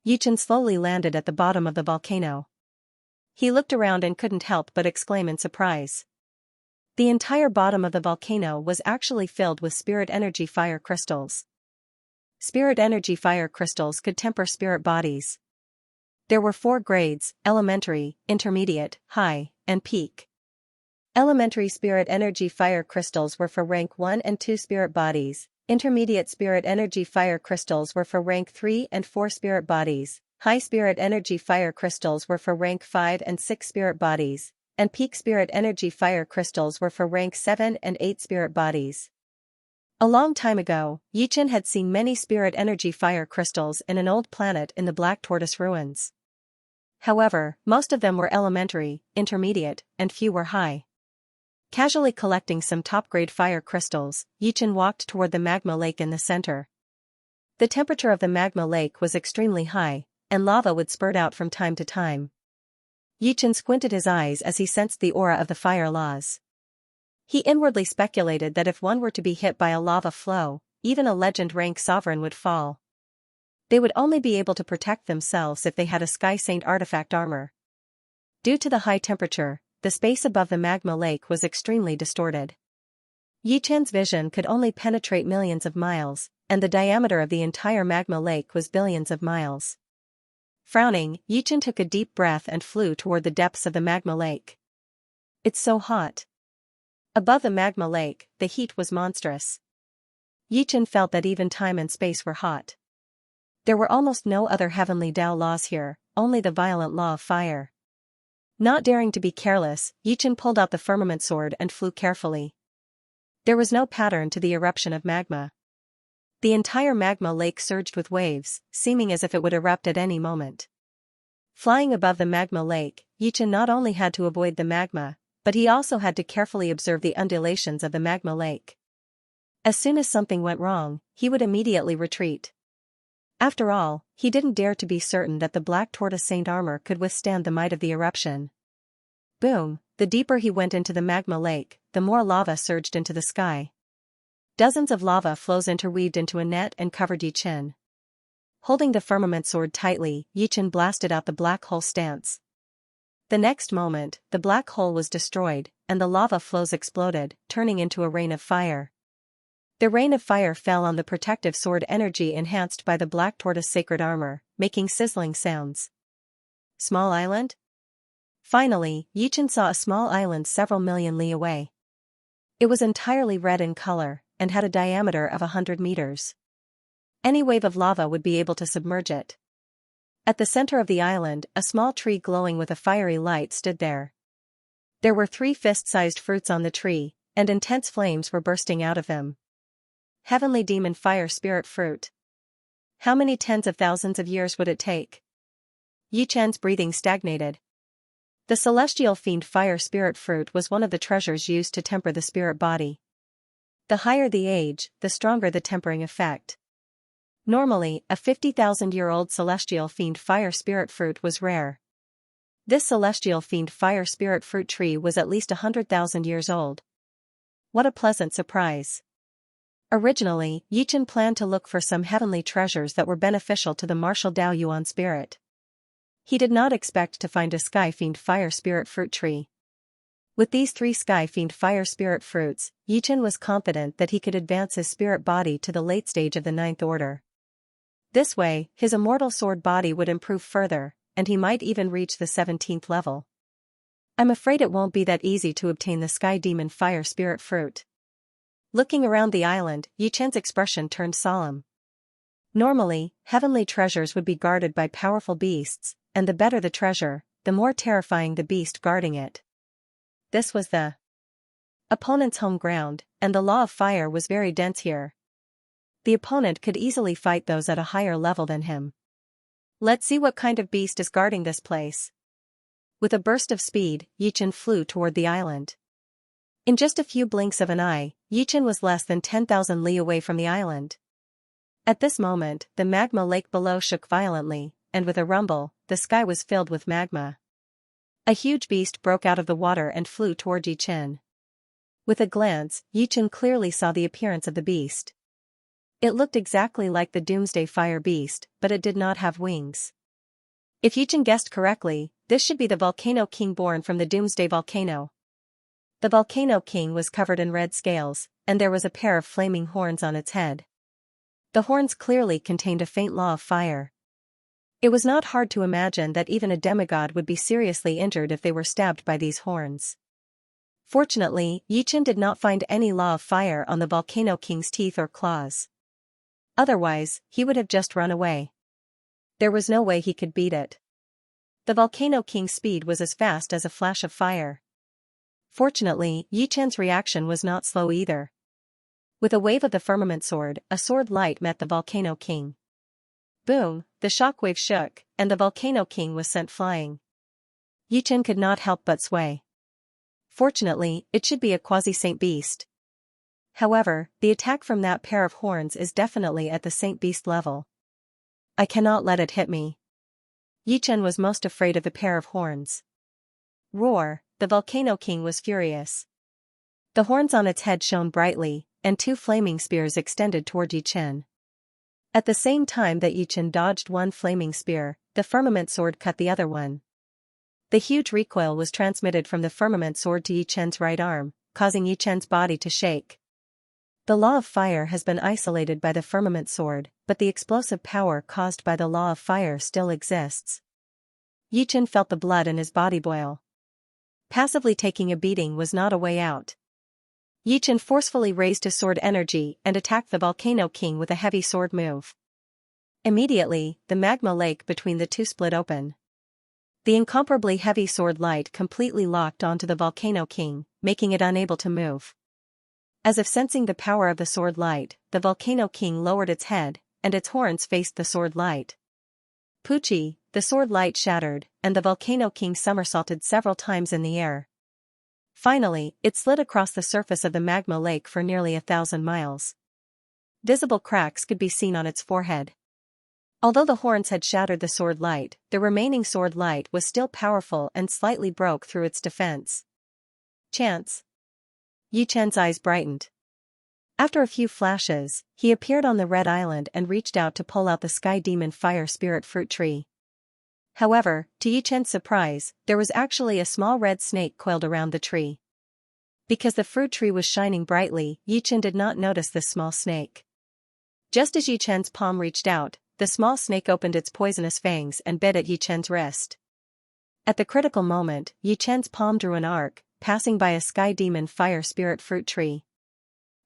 Yichen slowly landed at the bottom of the volcano. He looked around and couldn't help but exclaim in surprise. The entire bottom of the volcano was actually filled with spirit energy fire crystals. Spirit energy fire crystals could temper spirit bodies. There were 4 grades: elementary, intermediate, high, and peak. Elementary spirit energy fire crystals were for rank 1 and 2 spirit bodies. Intermediate spirit energy fire crystals were for rank 3 and 4 spirit bodies. High spirit energy fire crystals were for rank 5 and 6 spirit bodies. And peak spirit energy fire crystals were for rank 7 and 8 spirit bodies. A long time ago, Yichen had seen many spirit energy fire crystals in an old planet in the Black Tortoise ruins. However, most of them were elementary, intermediate, and few were high. Casually collecting some top-grade fire crystals, Yichen walked toward the magma lake in the center. The temperature of the magma lake was extremely high, and lava would spurt out from time to time. Yichen squinted his eyes as he sensed the aura of the fire laws. He inwardly speculated that if one were to be hit by a lava flow, even a legend-rank sovereign would fall. They would only be able to protect themselves if they had a Sky Saint artifact armor. Due to the high temperature, the space above the magma lake was extremely distorted. Yichen's vision could only penetrate millions of miles, and the diameter of the entire magma lake was billions of miles. Frowning, Yichen took a deep breath and flew toward the depths of the magma lake. It's so hot. Above the magma lake, the heat was monstrous. Yichen felt that even time and space were hot. There were almost no other heavenly Tao laws here, only the violent law of fire. Not daring to be careless, Yichen pulled out the firmament sword and flew carefully. There was no pattern to the eruption of magma. The entire magma lake surged with waves, seeming as if it would erupt at any moment. Flying above the magma lake, Yichen not only had to avoid the magma, but he also had to carefully observe the undulations of the magma lake. As soon as something went wrong, he would immediately retreat. After all, he didn't dare to be certain that the black tortoise saint armor could withstand the might of the eruption. Boom! The deeper he went into the magma lake, the more lava surged into the sky. Dozens of lava flows interweaved into a net and covered Yichen. Holding the firmament sword tightly, Yichen blasted out the black hole stance. The next moment, the black hole was destroyed, and the lava flows exploded, turning into a rain of fire. The rain of fire fell on the protective sword energy enhanced by the black tortoise sacred armor, making sizzling sounds. Small island? Finally, Yichen saw a small island several million li away. It was entirely red in color, and had a diameter of 100 meters. Any wave of lava would be able to submerge it. At the center of the island, a small tree glowing with a fiery light stood there. There were 3 fist-sized fruits on the tree, and intense flames were bursting out of them. Heavenly Demon Fire Spirit Fruit. How many tens of thousands of years would it take? Yichen's breathing stagnated. The Celestial Fiend Fire Spirit Fruit was one of the treasures used to temper the spirit body. The higher the age, the stronger the tempering effect. Normally, a 50,000-year-old Celestial Fiend Fire Spirit Fruit was rare. This Celestial Fiend Fire Spirit Fruit tree was at least 100,000 years old. What a pleasant surprise. Originally, Yichen planned to look for some heavenly treasures that were beneficial to the martial Dao Yuan spirit. He did not expect to find a Sky Fiend Fire Spirit Fruit tree. With these 3 Sky Fiend Fire Spirit Fruits, Yichen was confident that he could advance his spirit body to the late stage of the 9th order. This way, his immortal sword body would improve further, and he might even reach the 17th level. I'm afraid it won't be that easy to obtain the Sky Demon Fire Spirit Fruit. Looking around the island, Yichen's expression turned solemn. Normally, heavenly treasures would be guarded by powerful beasts, and the better the treasure, the more terrifying the beast guarding it. This was the opponent's home ground, and the law of fire was very dense here. The opponent could easily fight those at a higher level than him. Let's see what kind of beast is guarding this place. With a burst of speed, Yichen flew toward the island. In just a few blinks of an eye, Yichen was less than 10,000 li away from the island. At this moment, the magma lake below shook violently, and with a rumble, the sky was filled with magma. A huge beast broke out of the water and flew toward Yichen. With a glance, Yichen clearly saw the appearance of the beast. It looked exactly like the Doomsday Fire Beast, but it did not have wings. If Yichen guessed correctly, this should be the Volcano King born from the Doomsday Volcano. The Volcano King was covered in red scales, and there was a pair of flaming horns on its head. The horns clearly contained a faint law of fire. It was not hard to imagine that even a demigod would be seriously injured if they were stabbed by these horns. Fortunately, Yichen did not find any law of fire on the Volcano King's teeth or claws. Otherwise, he would have just run away. There was no way he could beat it. The Volcano King's speed was as fast as a flash of fire. Fortunately, Yichen's reaction was not slow either. With a wave of the firmament sword, a sword light met the Volcano King. Boom, the shockwave shook, and the Volcano King was sent flying. Yichen could not help but sway. Fortunately, it should be a quasi-saint beast. However, the attack from that pair of horns is definitely at the saint beast level. I cannot let it hit me. Yichen was most afraid of the pair of horns. Roar, the Volcano King was furious. The horns on its head shone brightly, and 2 flaming spears extended toward Yichen. At the same time that Yichen dodged one flaming spear, the firmament sword cut the other one. The huge recoil was transmitted from the firmament sword to Yichen's right arm, causing Yichen's body to shake. The law of fire has been isolated by the firmament sword, but the explosive power caused by the law of fire still exists. Yichen felt the blood in his body boil. Passively taking a beating was not a way out. Yichen forcefully raised his sword energy and attacked the Volcano King with a heavy sword move. Immediately, the magma lake between the two split open. The incomparably heavy sword light completely locked onto the Volcano King, making it unable to move. As if sensing the power of the sword light, the Volcano King lowered its head, and its horns faced the sword light. Poochie, the sword light shattered, and the Volcano King somersaulted several times in the air. Finally, it slid across the surface of the magma lake for nearly 1,000 miles. Visible cracks could be seen on its forehead. Although the horns had shattered the sword light, the remaining sword light was still powerful and slightly broke through its defense. Chance. Yi Chen's eyes brightened. After a few flashes, he appeared on the Red Island and reached out to pull out the Sky Demon Fire Spirit fruit tree. However, to Yi Chen's surprise, there was actually a small red snake coiled around the tree. Because the fruit tree was shining brightly, Yi Chen did not notice this small snake. Just as Yi Chen's palm reached out, the small snake opened its poisonous fangs and bit at Yi Chen's wrist. At the critical moment, Yi Chen's palm drew an arc, passing by a Sky Demon Fire Spirit fruit tree.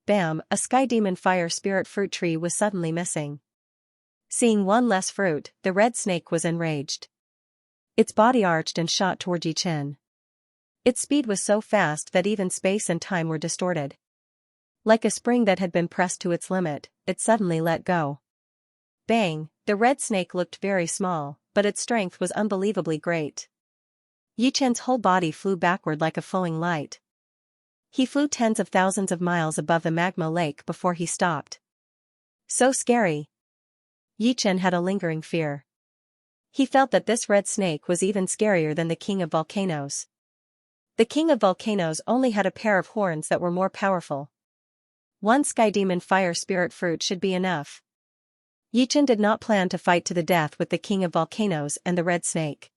Bam! A Sky Demon Fire Spirit fruit tree was suddenly missing. Seeing one less fruit, the red snake was enraged. Its body arched and shot toward Yi Chen. Its speed was so fast that even space and time were distorted. Like a spring that had been pressed to its limit, it suddenly let go. Bang! The red snake looked very small, but its strength was unbelievably great. Yi Chen's whole body flew backward like a flowing light. He flew tens of thousands of miles above the magma lake before he stopped. So scary. Yi Chen had a lingering fear. He felt that this red snake was even scarier than the King of Volcanoes. The King of Volcanoes only had a pair of horns that were more powerful. One Sky Demon Fire Spirit fruit should be enough. Yi Chen did not plan to fight to the death with the King of Volcanoes and the red snake.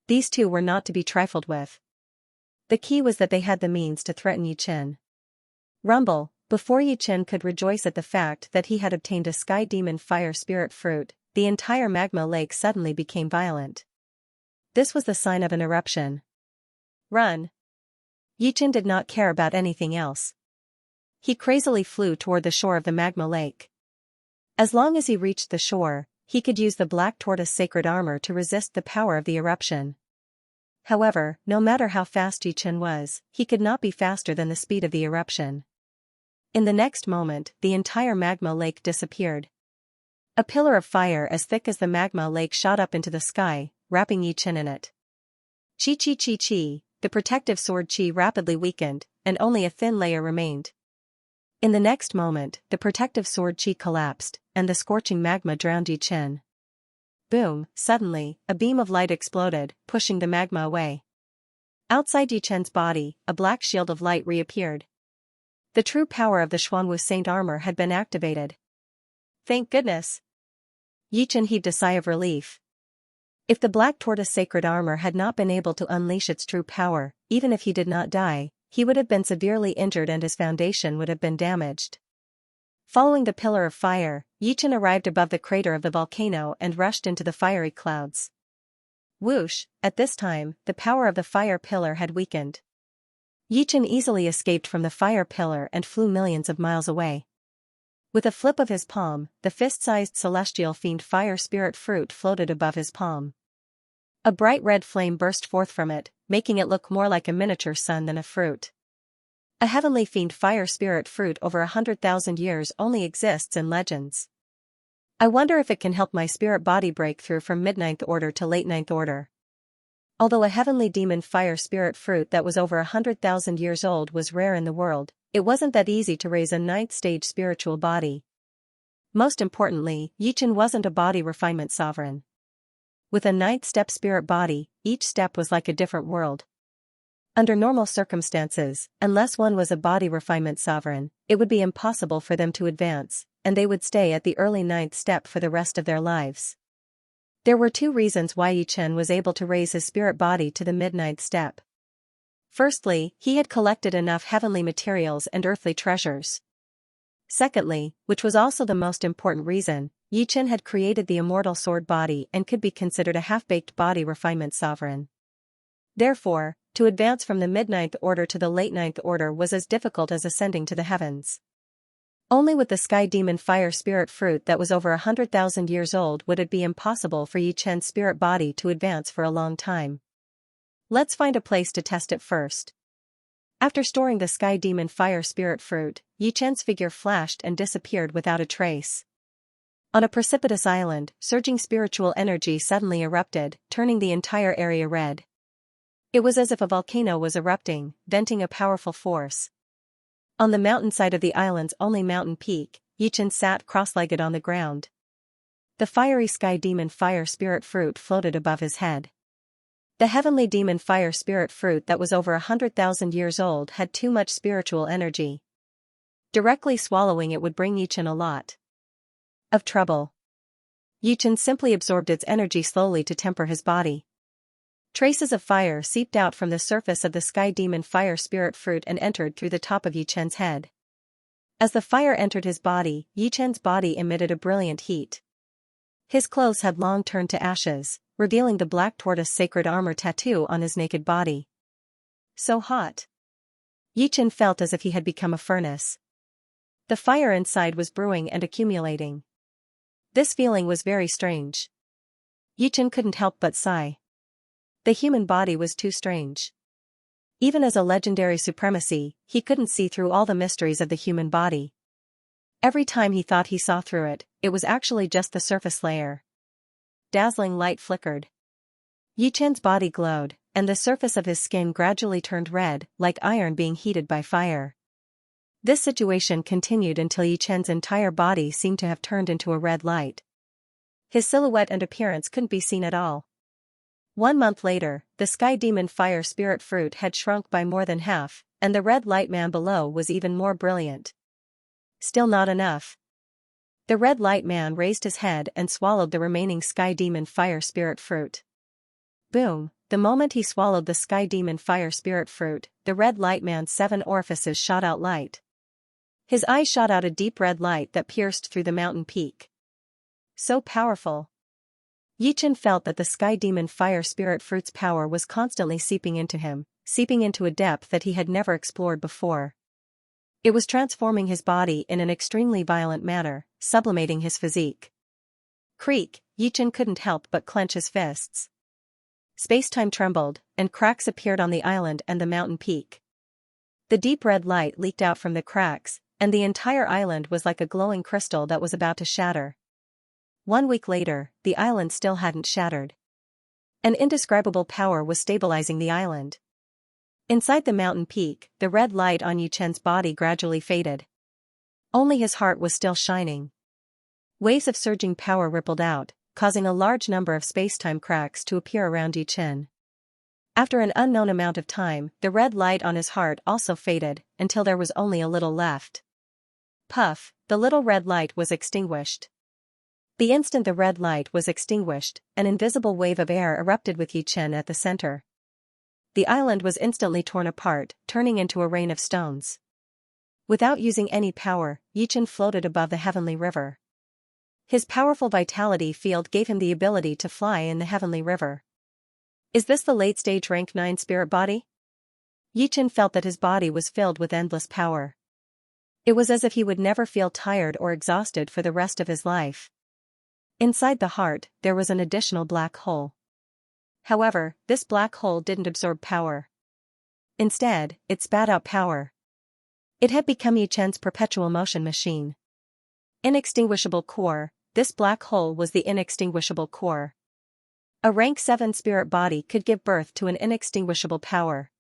These two were not to be trifled with. The key was that they had the means to threaten Yi Chen. Rumble! Before Yi Chen could rejoice at the fact that he had obtained a Sky Demon Fire Spirit fruit, the entire magma lake suddenly became violent. This was the sign of an eruption. Run! Yi Chen did not care about anything else. He crazily flew toward the shore of the magma lake. As long as he reached the shore, he could use the Black Tortoise sacred armor to resist the power of the eruption. However, no matter how fast Yi Chen was, he could not be faster than the speed of the eruption. In the next moment, the entire magma lake disappeared. A pillar of fire as thick as the magma lake shot up into the sky, wrapping Yi Chen in it. Chi chi chi chi, the protective sword chi rapidly weakened, and only a thin layer remained. In the next moment, the protective sword chi collapsed, and the scorching magma drowned Yi Chen. Boom! Suddenly, a beam of light exploded, pushing the magma away. Outside Yi Chen's body, a black shield of light reappeared. The true power of the Xuanwu Saint armor had been activated. Thank goodness! Yi Chen heaved a sigh of relief. If the Black Tortoise sacred armor had not been able to unleash its true power, even if he did not die, he would have been severely injured and his foundation would have been damaged. Following the pillar of fire, Yi Chen arrived above the crater of the volcano and rushed into the fiery clouds. Whoosh! At this time, the power of the fire pillar had weakened. Yi Chen easily escaped from the fire pillar and flew millions of miles away. With a flip of his palm, the fist-sized celestial fiend fire spirit fruit floated above his palm. A bright red flame burst forth from it, making it look more like a miniature sun than a fruit. A heavenly fiend fire spirit fruit over 100,000 years only exists in legends. I wonder if it can help my spirit body break through from mid-ninth order to late ninth order. Although a heavenly demon fire spirit fruit that was over 100,000 years old was rare in the world, it wasn't that easy to raise a ninth stage spiritual body. Most importantly, Yi Chen wasn't a body refinement sovereign. With a ninth step spirit body, each step was like a different world. Under normal circumstances, unless one was a body refinement sovereign, it would be impossible for them to advance, and they would stay at the early ninth step for the rest of their lives. There were two reasons why Yi Chen was able to raise his spirit body to the mid-ninth step. Firstly, he had collected enough heavenly materials and earthly treasures. Secondly, which was also the most important reason, Yi Chen had created the immortal sword body and could be considered a half-baked body refinement sovereign. Therefore, to advance from the mid-ninth order to the late ninth order was as difficult as ascending to the heavens. Only with the sky demon fire spirit fruit that was over 100,000 years old would it be impossible for Yi Chen's spirit body to advance for a long time. Let's find a place to test it first. After storing the sky demon fire spirit fruit, Yi Chen's figure flashed and disappeared without a trace. On a precipitous island, surging spiritual energy suddenly erupted, turning the entire area red. It was as if a volcano was erupting, venting a powerful force. On the mountainside of the island's only mountain peak, Yi Chen sat cross-legged on the ground. The fiery sky demon fire spirit fruit floated above his head. The heavenly demon fire spirit fruit that was over 100,000 years old had too much spiritual energy. Directly swallowing it would bring Yi Chen a lot of trouble. Yi Chen simply absorbed its energy slowly to temper his body. Traces of fire seeped out from the surface of the sky demon fire spirit fruit and entered through the top of Yi Chen's head. As the fire entered his body, Yi Chen's body emitted a brilliant heat. His clothes had long turned to ashes, revealing the black tortoise sacred armor tattoo on his naked body. So hot. Yi Chen felt as if he had become a furnace. The fire inside was brewing and accumulating. This feeling was very strange. Yi Chen couldn't help but sigh. The human body was too strange. Even as a legendary supremacy, he couldn't see through all the mysteries of the human body. Every time he thought he saw through it, it was actually just the surface layer. Dazzling light flickered. Yi Chen's body glowed, and the surface of his skin gradually turned red, like iron being heated by fire. This situation continued until Yi Chen's entire body seemed to have turned into a red light. His silhouette and appearance couldn't be seen at all. 1 month later, the sky demon fire spirit fruit had shrunk by more than half, and the red light man below was even more brilliant. Still not enough. The red light man raised his head and swallowed the remaining sky demon fire spirit fruit. Boom! The moment he swallowed the sky demon fire spirit fruit, the red light man's 7 orifices shot out light. His eyes shot out a deep red light that pierced through the mountain peak. So powerful. Yi Chen felt that the sky demon fire spirit fruit's power was constantly seeping into him, seeping into a depth that he had never explored before. It was transforming his body in an extremely violent manner, sublimating his physique. Creak! Yi Chen couldn't help but clench his fists. Space-time trembled, and cracks appeared on the island and the mountain peak. The deep red light leaked out from the cracks, and the entire island was like a glowing crystal that was about to shatter. 1 week later, the island still hadn't shattered. An indescribable power was stabilizing the island. Inside the mountain peak, the red light on Yi Chen's body gradually faded. Only his heart was still shining. Waves of surging power rippled out, causing a large number of space-time cracks to appear around Yi Chen. After an unknown amount of time, the red light on his heart also faded, until there was only a little left. Puff! The little red light was extinguished. The instant the red light was extinguished, an invisible wave of air erupted with Yi Chen at the center. The island was instantly torn apart, turning into a rain of stones. Without using any power, Yi Chen floated above the heavenly river. His powerful vitality field gave him the ability to fly in the heavenly river. Is this the late-stage rank 9 spirit body? Yi Chen felt that his body was filled with endless power. It was as if he would never feel tired or exhausted for the rest of his life. Inside the heart, there was an additional black hole. However, this black hole didn't absorb power. Instead, it spat out power. It had become Yi Chen's perpetual motion machine. Inextinguishable core, this black hole was the inextinguishable core. A rank 7 spirit body could give birth to an inextinguishable power.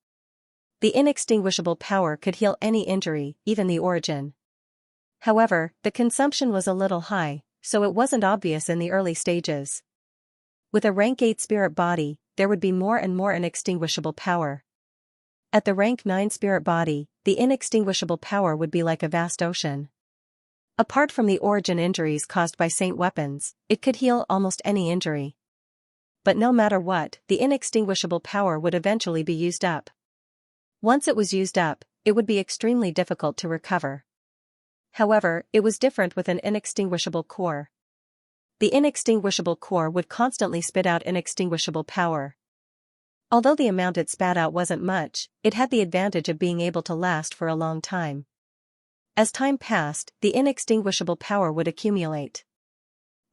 The inextinguishable power could heal any injury, even the origin. However, the consumption was a little high, so it wasn't obvious in the early stages. With a rank 8 spirit body, there would be more and more inextinguishable power. At the rank 9 spirit body, the inextinguishable power would be like a vast ocean. Apart from the origin injuries caused by saint weapons, it could heal almost any injury. But no matter what, the inextinguishable power would eventually be used up. Once it was used up, it would be extremely difficult to recover. However, it was different with an inextinguishable core. The inextinguishable core would constantly spit out inextinguishable power. Although the amount it spat out wasn't much, it had the advantage of being able to last for a long time. As time passed, the inextinguishable power would accumulate.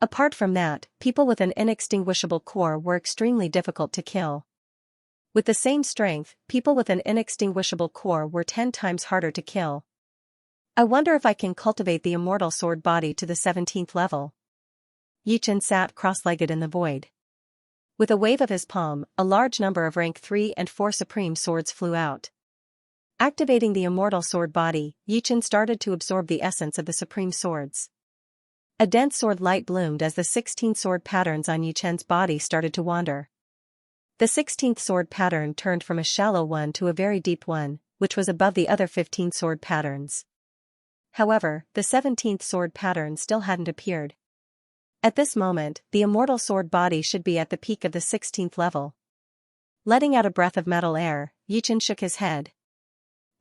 Apart from that, people with an inextinguishable core were extremely difficult to kill. With the same strength, people with an inextinguishable core were 10 times harder to kill. I wonder if I can cultivate the immortal sword body to the 17th level. Yichen sat cross-legged in the void. With a wave of his palm, a large number of rank 3 and 4 supreme swords flew out. Activating the immortal sword body, Yichen started to absorb the essence of the supreme swords. A dense sword light bloomed as the 16 sword patterns on Yichen's body started to wander. The 16th sword pattern turned from a shallow one to a very deep one, which was above the other 15 sword patterns. However, the 17th sword pattern still hadn't appeared. At this moment, the immortal sword body should be at the peak of the 16th level. Letting out a breath of metal air, Yichen shook his head.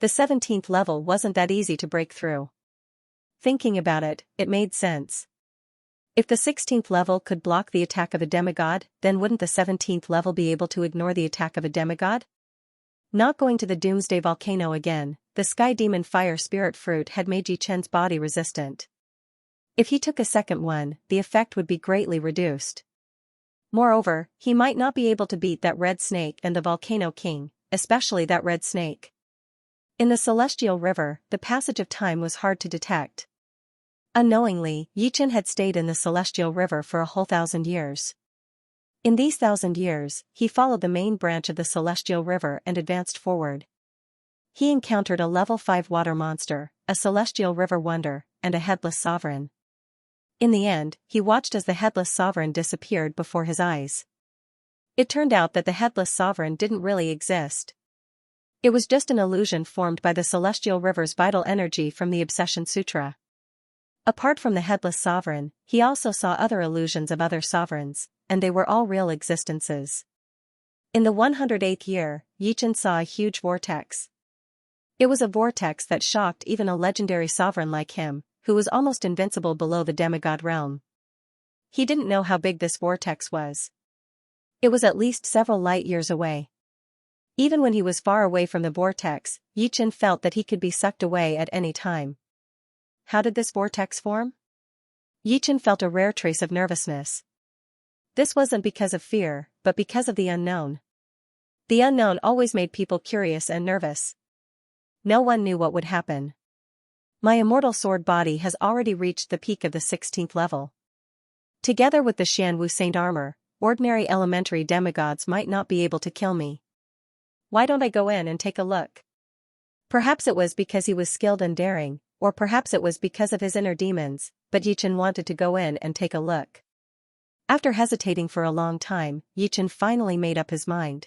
The 17th level wasn't that easy to break through. Thinking about it, it made sense. If the 16th level could block the attack of a demigod, then wouldn't the 17th level be able to ignore the attack of a demigod? Not going to the Doomsday Volcano again, the Sky Demon Fire Spirit Fruit had made Yichen's body resistant. If he took a second one, the effect would be greatly reduced. Moreover, he might not be able to beat that red snake and the Volcano King, especially that red snake. In the Celestial River, the passage of time was hard to detect. Unknowingly, Yichen had stayed in the Celestial River for a whole 1,000 years. In these 1,000 years, he followed the main branch of the Celestial River and advanced forward. He encountered a level 5 water monster, a Celestial River wonder, and a headless sovereign. In the end, he watched as the headless sovereign disappeared before his eyes. It turned out that the headless sovereign didn't really exist. It was just an illusion formed by the Celestial River's vital energy from the Obsession Sutra. Apart from the headless sovereign, he also saw other illusions of other sovereigns, and they were all real existences. In the 108th year, Yichen saw a huge vortex. It was a vortex that shocked even a legendary sovereign like him, who was almost invincible below the demigod realm. He didn't know how big this vortex was. It was at least several light years away. Even when he was far away from the vortex, Yichen felt that he could be sucked away at any time. How did this vortex form? Yichen felt a rare trace of nervousness. This wasn't because of fear, but because of the unknown. The unknown always made people curious and nervous. No one knew what would happen. My immortal sword body has already reached the peak of the 16th level. Together with the Xianwu Saint armor, ordinary elementary demigods might not be able to kill me. Why don't I go in and take a look? Perhaps it was because he was skilled and daring, or perhaps it was because of his inner demons, but Yichen wanted to go in and take a look. After hesitating for a long time, Yichen finally made up his mind.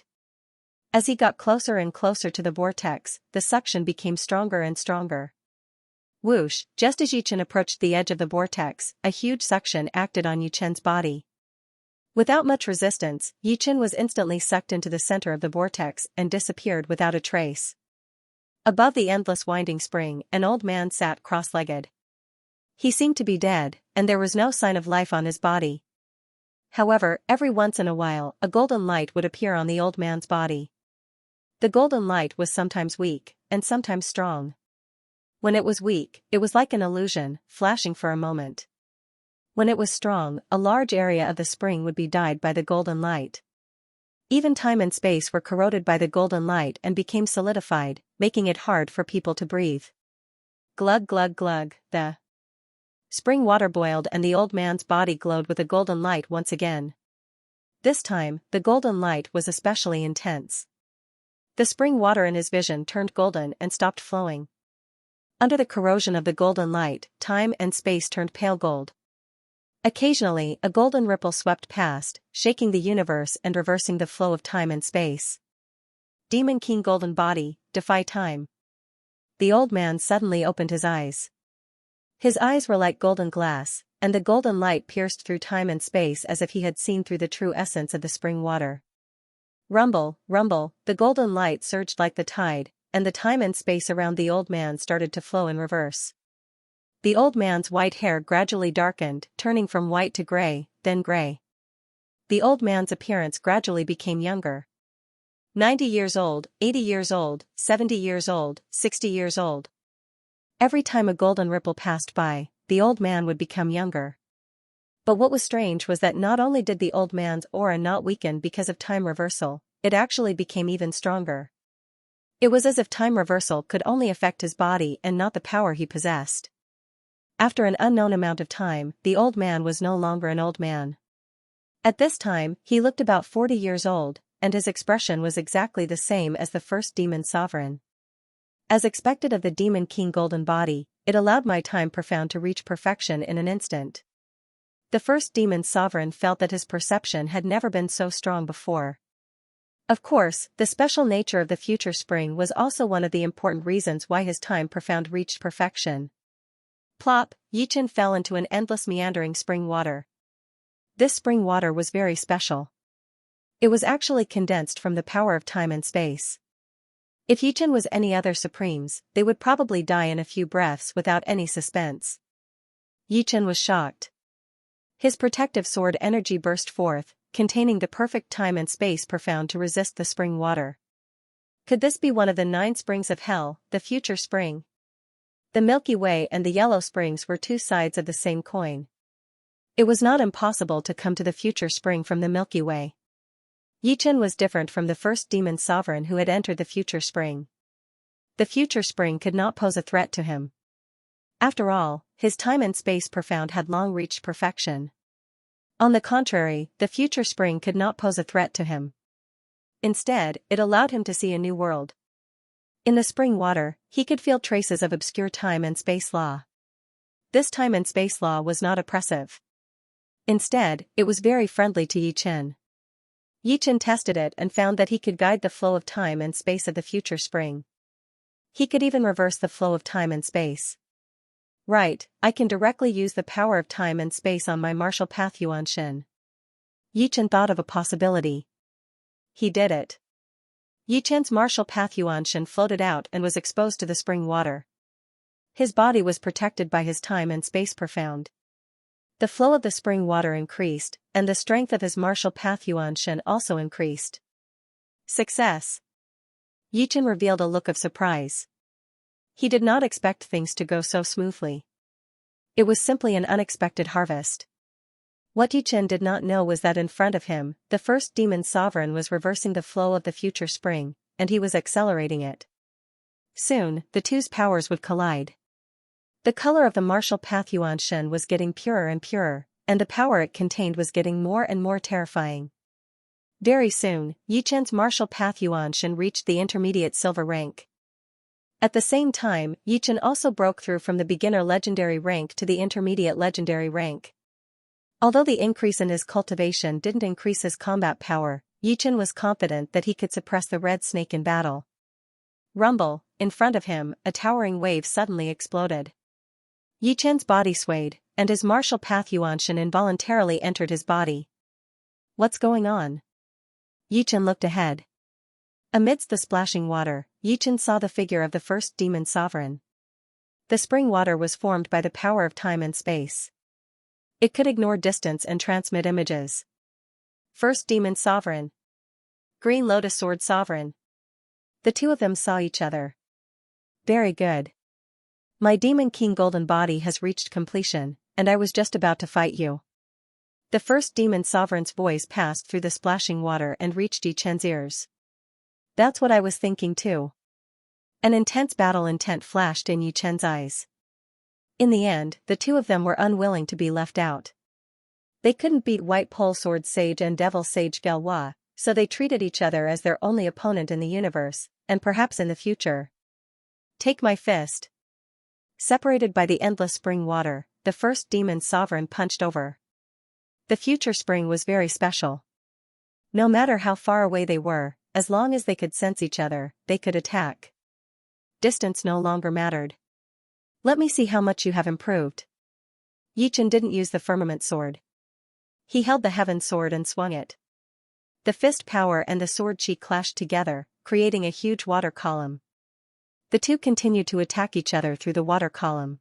As he got closer and closer to the vortex, the suction became stronger and stronger. Whoosh, just as Yichen approached the edge of the vortex, a huge suction acted on Yichen's body. Without much resistance, Yichen was instantly sucked into the center of the vortex and disappeared without a trace. Above the endless winding spring, an old man sat cross-legged. He seemed to be dead, and there was no sign of life on his body. However, every once in a while, a golden light would appear on the old man's body. The golden light was sometimes weak, and sometimes strong. When it was weak, it was like an illusion, flashing for a moment. When it was strong, a large area of the spring would be dyed by the golden light. Even time and space were corroded by the golden light and became solidified, making it hard for people to breathe. Glug glug glug, the spring water boiled and the old man's body glowed with a golden light once again. This time, the golden light was especially intense. The spring water in his vision turned golden and stopped flowing. Under the corrosion of the golden light, time and space turned pale gold. Occasionally, a golden ripple swept past, shaking the universe and reversing the flow of time and space. Demon King Golden Body, defy time. The old man suddenly opened his eyes. His eyes were like golden glass, and the golden light pierced through time and space as if he had seen through the true essence of the spring water. Rumble, rumble, the golden light surged like the tide, and the time and space around the old man started to flow in reverse. The old man's white hair gradually darkened, turning from white to gray, then gray. The old man's appearance gradually became younger. 90 years old, 80 years old, 70 years old, 60 years old. Every time a golden ripple passed by, the old man would become younger. But what was strange was that not only did the old man's aura not weaken because of time reversal, it actually became even stronger. It was as if time reversal could only affect his body and not the power he possessed. After an unknown amount of time, the old man was no longer an old man. At this time, he looked about 40 years old, and his expression was exactly the same as the first demon sovereign. As expected of the demon king golden body, it allowed my time profound to reach perfection in an instant. The first demon sovereign felt that his perception had never been so strong before. Of course, the special nature of the future spring was also one of the important reasons why his time profound reached perfection. Plop, Yichen fell into an endless meandering spring water. This spring water was very special. It was actually condensed from the power of time and space. If Yichen was any other supremes, they would probably die in a few breaths without any suspense. Yichen was shocked. His protective sword energy burst forth, containing the perfect time and space profound to resist the spring water. Could this be one of the 9 springs of hell, the future spring? The Milky Way and the Yellow Springs were 2 sides of the same coin. It was not impossible to come to the future spring from the Milky Way. Yichen was different from the first demon sovereign who had entered the future spring. The future spring could not pose a threat to him. After all, his time and space profound had long reached perfection. On the contrary, the future spring could not pose a threat to him. Instead, it allowed him to see a new world. In the spring water, he could feel traces of obscure time and space law. This time and space law was not oppressive. Instead, it was very friendly to Yichen. Yichen tested it and found that he could guide the flow of time and space of the future spring. He could even reverse the flow of time and space. Right, I can directly use the power of time and space on my martial path Xianxia. Yichen thought of a possibility. He did it. Yichen's martial path Xianxia floated out and was exposed to the spring water. His body was protected by his time and space profound. The flow of the spring water increased, and the strength of his martial path Xianxia also increased. Success! Yichen revealed a look of surprise. He did not expect things to go so smoothly. It was simply an unexpected harvest. What Yichen did not know was that in front of him, the first demon sovereign was reversing the flow of the future spring, and he was accelerating it. Soon, the two's powers would collide. The color of the martial path Xianxia was getting purer and purer, and the power it contained was getting more and more terrifying. Very soon, Yichen's martial path Xianxia reached the intermediate silver rank. At the same time, Yichen also broke through from the beginner legendary rank to the intermediate legendary rank. Although the increase in his cultivation didn't increase his combat power, Yichen was confident that he could suppress the red snake in battle. Rumble, in front of him, a towering wave suddenly exploded. Yichen's body swayed, and his martial path Xianxia involuntarily entered his body. What's going on? Yichen looked ahead. Amidst the splashing water, Yichen saw the figure of the first demon sovereign. The spring water was formed by the power of time and space. It could ignore distance and transmit images. First demon sovereign. Green lotus sword sovereign. The two of them saw each other. Very good. My demon king golden body has reached completion, and I was just about to fight you. The first demon sovereign's voice passed through the splashing water and reached Yichen's ears. That's what I was thinking too. An intense battle intent flashed in Yichen's eyes. In the end, the two of them were unwilling to be left out. They couldn't beat White Pole Sword Sage and Devil Sage Galwa, so they treated each other as their only opponent in the universe, and perhaps in the future. Take my fist. Separated by the endless spring water, the first demon sovereign punched over. The future spring was very special. No matter how far away they were, as long as they could sense each other, they could attack. Distance no longer mattered. Let me see how much you have improved. Yichen didn't use the firmament sword. He held the heaven sword and swung it. The fist power and the sword chi clashed together, creating a huge water column. The two continued to attack each other through the water column.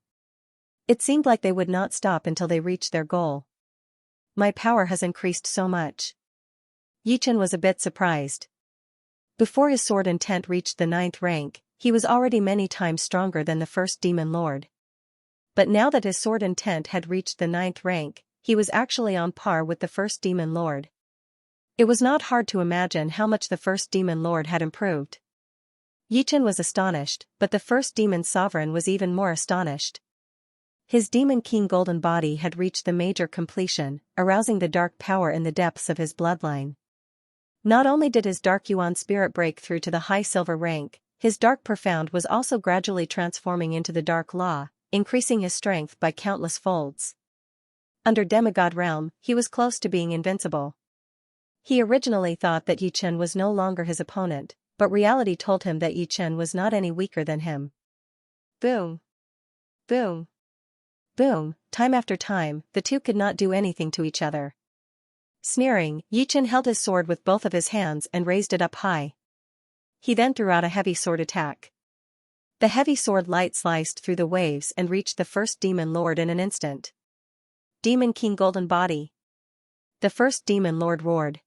It seemed like they would not stop until they reached their goal. My power has increased so much. Yichen was a bit surprised. Before his sword intent reached the 9th rank, he was already many times stronger than the first demon lord. But now that his sword intent had reached the 9th rank, he was actually on par with the first demon lord. It was not hard to imagine how much the first demon lord had improved. Yichen was astonished, but the first demon sovereign was even more astonished. His demon king golden body had reached the major completion, arousing the dark power in the depths of his bloodline. Not only did his dark yuan spirit break through to the high silver rank, his dark profound was also gradually transforming into the dark law, increasing his strength by countless folds. Under demigod realm, he was close to being invincible. He originally thought that Yichen was no longer his opponent, but reality told him that Yichen was not any weaker than him. Boom! Boom! Boom! Time after time, the two could not do anything to each other. Sneering, Yichen held his sword with both of his hands and raised it up high. He then threw out a heavy sword attack. The heavy sword light sliced through the waves and reached the first demon lord in an instant. Demon King Golden Body. The first demon lord roared.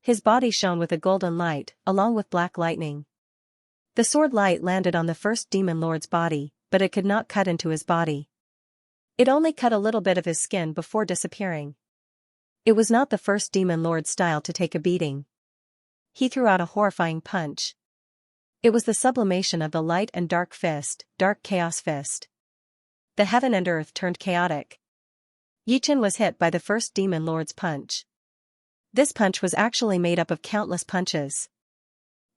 His body shone with a golden light, along with black lightning. The sword light landed on the first demon lord's body, but it could not cut into his body. It only cut a little bit of his skin before disappearing. It was not the first demon lord's style to take a beating. He threw out a horrifying punch. It was the sublimation of the light and dark fist, dark chaos fist. The heaven and earth turned chaotic. Yichen was hit by the first demon lord's punch. This punch was actually made up of countless punches.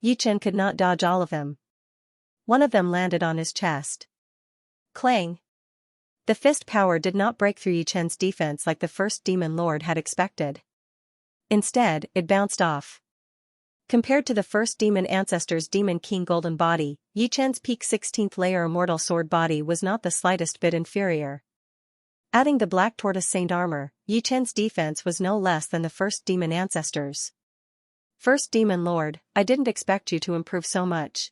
Yichen could not dodge all of them. One of them landed on his chest. Clang! The fist power did not break through Yichen's defense like the first demon lord had expected. Instead, it bounced off. Compared to the first demon ancestor's demon king golden body, Yichen's peak 16th layer immortal sword body was not the slightest bit inferior. Adding the black tortoise saint armor, Yichen's defense was no less than the first demon ancestor's. First demon lord, I didn't expect you to improve so much.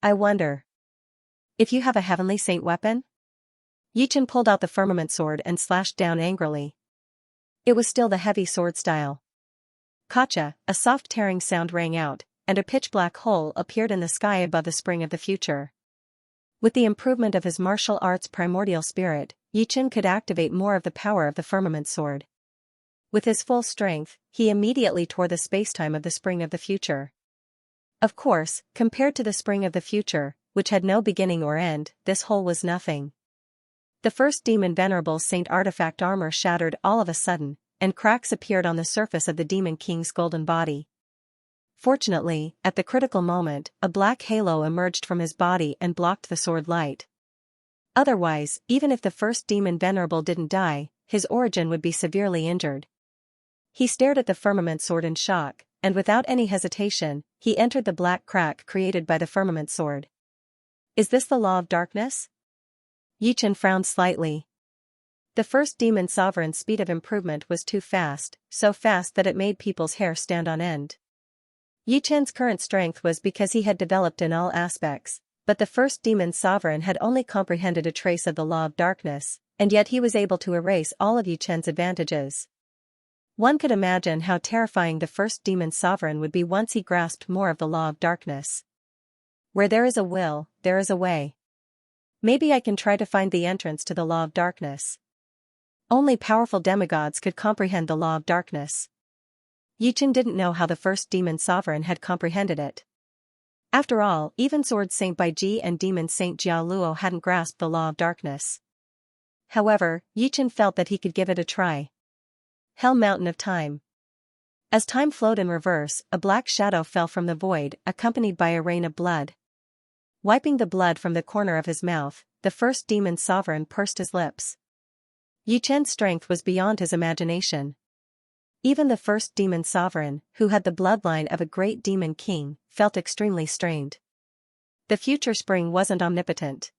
I wonder if you have a heavenly saint weapon? Yichen pulled out the firmament sword and slashed down angrily. It was still the heavy sword style. Kacha, a soft tearing sound rang out, and a pitch-black hole appeared in the sky above the spring of the future. With the improvement of his martial arts primordial spirit, Yichen could activate more of the power of the firmament sword. With his full strength, he immediately tore the spacetime of the spring of the future. Of course, compared to the spring of the future, which had no beginning or end, this hole was nothing. The first demon venerable saint artifact armor shattered all of a sudden, and cracks appeared on the surface of the demon king's golden body. Fortunately, at the critical moment, a black halo emerged from his body and blocked the sword light. Otherwise, even if the first demon venerable didn't die, his origin would be severely injured. He stared at the firmament sword in shock, and without any hesitation, he entered the black crack created by the firmament sword. Is this the law of darkness? Yichen frowned slightly. The first demon sovereign's speed of improvement was too fast, so fast that it made people's hair stand on end. Yichen's current strength was because he had developed in all aspects, but the first demon sovereign had only comprehended a trace of the law of darkness, and yet he was able to erase all of Yichen's advantages. One could imagine how terrifying the first demon sovereign would be once he grasped more of the law of darkness. Where there is a will, there is a way. Maybe I can try to find the entrance to the law of darkness. Only powerful demigods could comprehend the law of darkness. Yichen didn't know how the first demon sovereign had comprehended it. After all, even Sword Saint Baiji and Demon Saint Jiaoluo hadn't grasped the law of darkness. However, Yichen felt that he could give it a try. Hell Mountain of Time. As time flowed in reverse, a black shadow fell from the void, accompanied by a rain of blood. Wiping the blood from the corner of his mouth, the first demon sovereign pursed his lips. Yichen's strength was beyond his imagination. Even the first demon sovereign, who had the bloodline of a great demon king, felt extremely strained. The future spring wasn't omnipotent.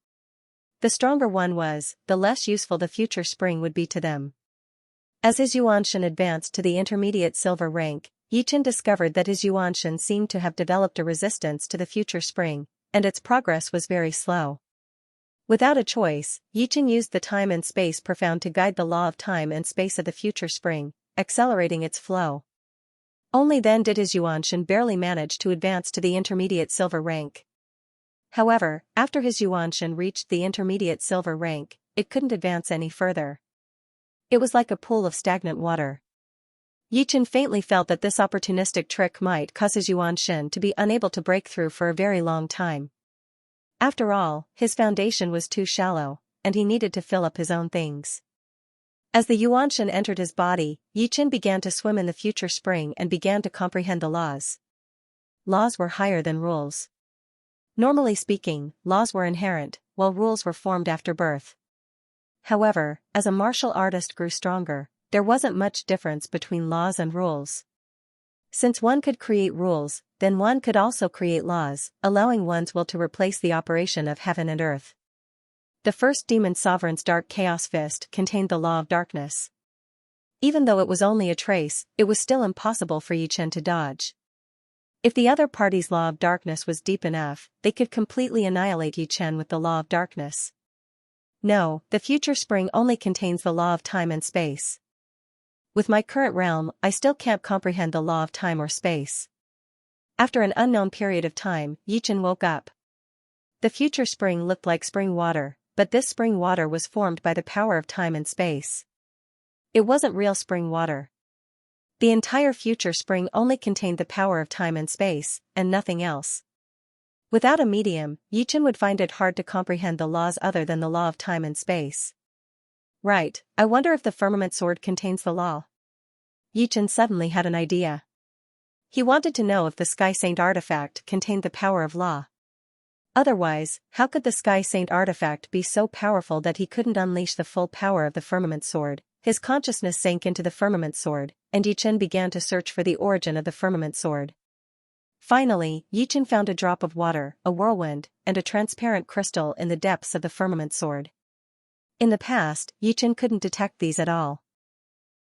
The stronger one was, the less useful the future spring would be to them. As his Yuanshan advanced to the intermediate silver rank, Yichen discovered that his Yuanshan seemed to have developed a resistance to the future spring, and its progress was very slow. Without a choice, Yichen used the time and space profound to guide the law of time and space of the future spring, accelerating its flow. Only then did his Yuanshan barely manage to advance to the intermediate silver rank. However, after his Yuanshan reached the intermediate silver rank, it couldn't advance any further. It was like a pool of stagnant water. Yichen faintly felt that this opportunistic trick might cause his Yuanshan to be unable to break through for a very long time. After all, his foundation was too shallow, and he needed to fill up his own things. As the Yuanshan entered his body, Yichen began to swim in the future spring and began to comprehend the laws. Laws were higher than rules. Normally speaking, laws were inherent, while rules were formed after birth. However, as a martial artist grew stronger, there wasn't much difference between laws and rules. Since one could create rules, then one could also create laws, allowing one's will to replace the operation of heaven and earth. The first demon sovereign's dark chaos fist contained the law of darkness. Even though it was only a trace, it was still impossible for Yichen to dodge. If the other party's law of darkness was deep enough, they could completely annihilate Yichen with the law of darkness. No, the future spring only contains the law of time and space. With my current realm, I still can't comprehend the law of time or space. After an unknown period of time, Yichen woke up. The future spring looked like spring water, but this spring water was formed by the power of time and space. It wasn't real spring water. The entire future spring only contained the power of time and space, and nothing else. Without a medium, Yichen would find it hard to comprehend the laws other than the law of time and space. Right, I wonder if the firmament sword contains the law. Yichen suddenly had an idea. He wanted to know if the Sky Saint artifact contained the power of law. Otherwise, how could the Sky Saint artifact be so powerful that he couldn't unleash the full power of the firmament sword? His consciousness sank into the firmament sword, and Yichen began to search for the origin of the firmament sword. Finally, Yichen found a drop of water, a whirlwind, and a transparent crystal in the depths of the firmament sword. In the past, Yichen couldn't detect these at all.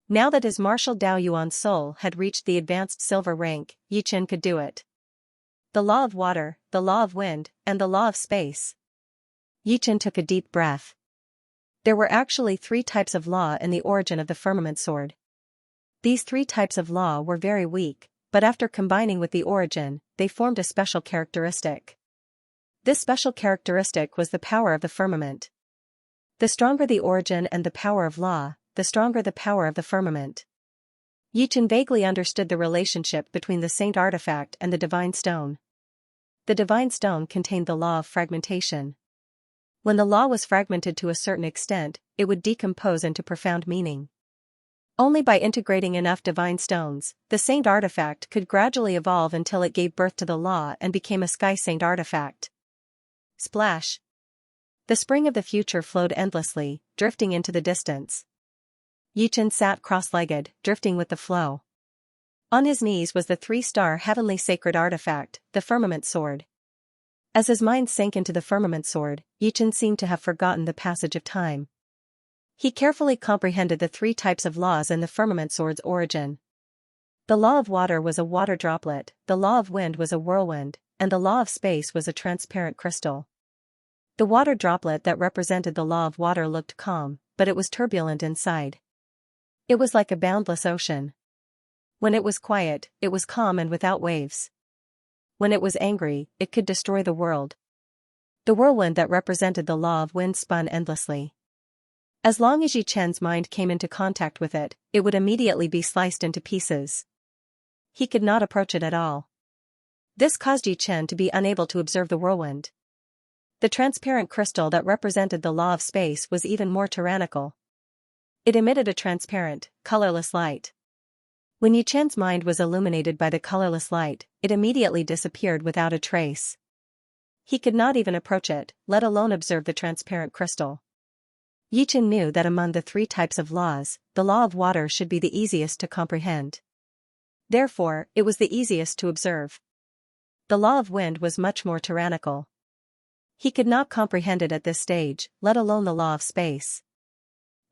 Now that his martial Daoyuan soul had reached the advanced silver rank, Yichen could do it. The law of water, the law of wind, and the law of space. Yichen took a deep breath. There were actually 3 types of law in the origin of the firmament sword. These 3 types of law were very weak, but after combining with the origin, they formed a special characteristic. This special characteristic was the power of the firmament. The stronger the origin and the power of law, the stronger the power of the firmament. Yichen vaguely understood the relationship between the saint artifact and the divine stone. The divine stone contained the law of fragmentation. When the law was fragmented to a certain extent, it would decompose into profound meaning. Only by integrating enough divine stones, the saint artifact could gradually evolve until it gave birth to the law and became a sky saint artifact. Splash! The spring of the future flowed endlessly, drifting into the distance. Yichen sat cross-legged, drifting with the flow. On his knees was the 3-star heavenly sacred artifact, the firmament sword. As his mind sank into the firmament sword, Yichen seemed to have forgotten the passage of time. He carefully comprehended the 3 types of laws in the firmament sword's origin. The law of water was a water droplet, the law of wind was a whirlwind, and the law of space was a transparent crystal. The water droplet that represented the law of water looked calm, but it was turbulent inside. It was like a boundless ocean. When it was quiet, it was calm and without waves. When it was angry, it could destroy the world. The whirlwind that represented the law of wind spun endlessly. As long as Yichen's mind came into contact with it, it would immediately be sliced into pieces. He could not approach it at all. This caused Yichen to be unable to observe the whirlwind. The transparent crystal that represented the law of space was even more tyrannical. It emitted a transparent, colorless light. When Yichen's mind was illuminated by the colorless light, it immediately disappeared without a trace. He could not even approach it, let alone observe the transparent crystal. Yichen knew that among the 3 types of laws, the law of water should be the easiest to comprehend. Therefore, it was the easiest to observe. The law of wind was much more tyrannical. He could not comprehend it at this stage, let alone the law of space.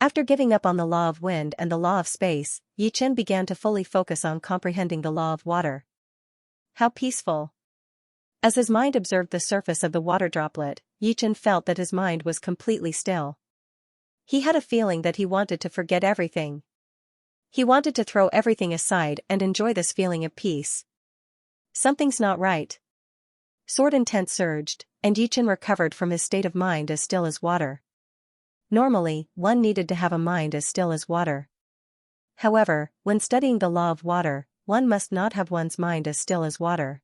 After giving up on the law of wind and the law of space, Yichen began to fully focus on comprehending the law of water. How peaceful! As his mind observed the surface of the water droplet, Yichen felt that his mind was completely still. He had a feeling that he wanted to forget everything. He wanted to throw everything aside and enjoy this feeling of peace. Something's not right. Sword intent surged, and Yichen recovered from his state of mind as still as water. Normally, one needed to have a mind as still as water. However, when studying the law of water, one must not have one's mind as still as water.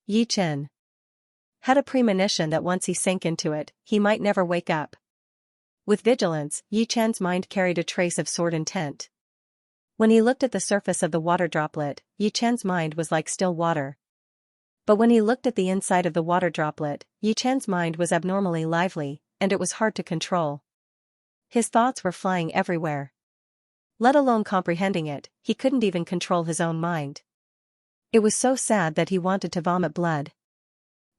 Yichen had a premonition that once he sank into it, he might never wake up. With vigilance, Yichen's mind carried a trace of sword intent. When he looked at the surface of the water droplet, Yichen's mind was like still water. But when he looked at the inside of the water droplet, Yichen's mind was abnormally lively, and it was hard to control. His thoughts were flying everywhere. Let alone comprehending it, he couldn't even control his own mind. It was so sad that he wanted to vomit blood.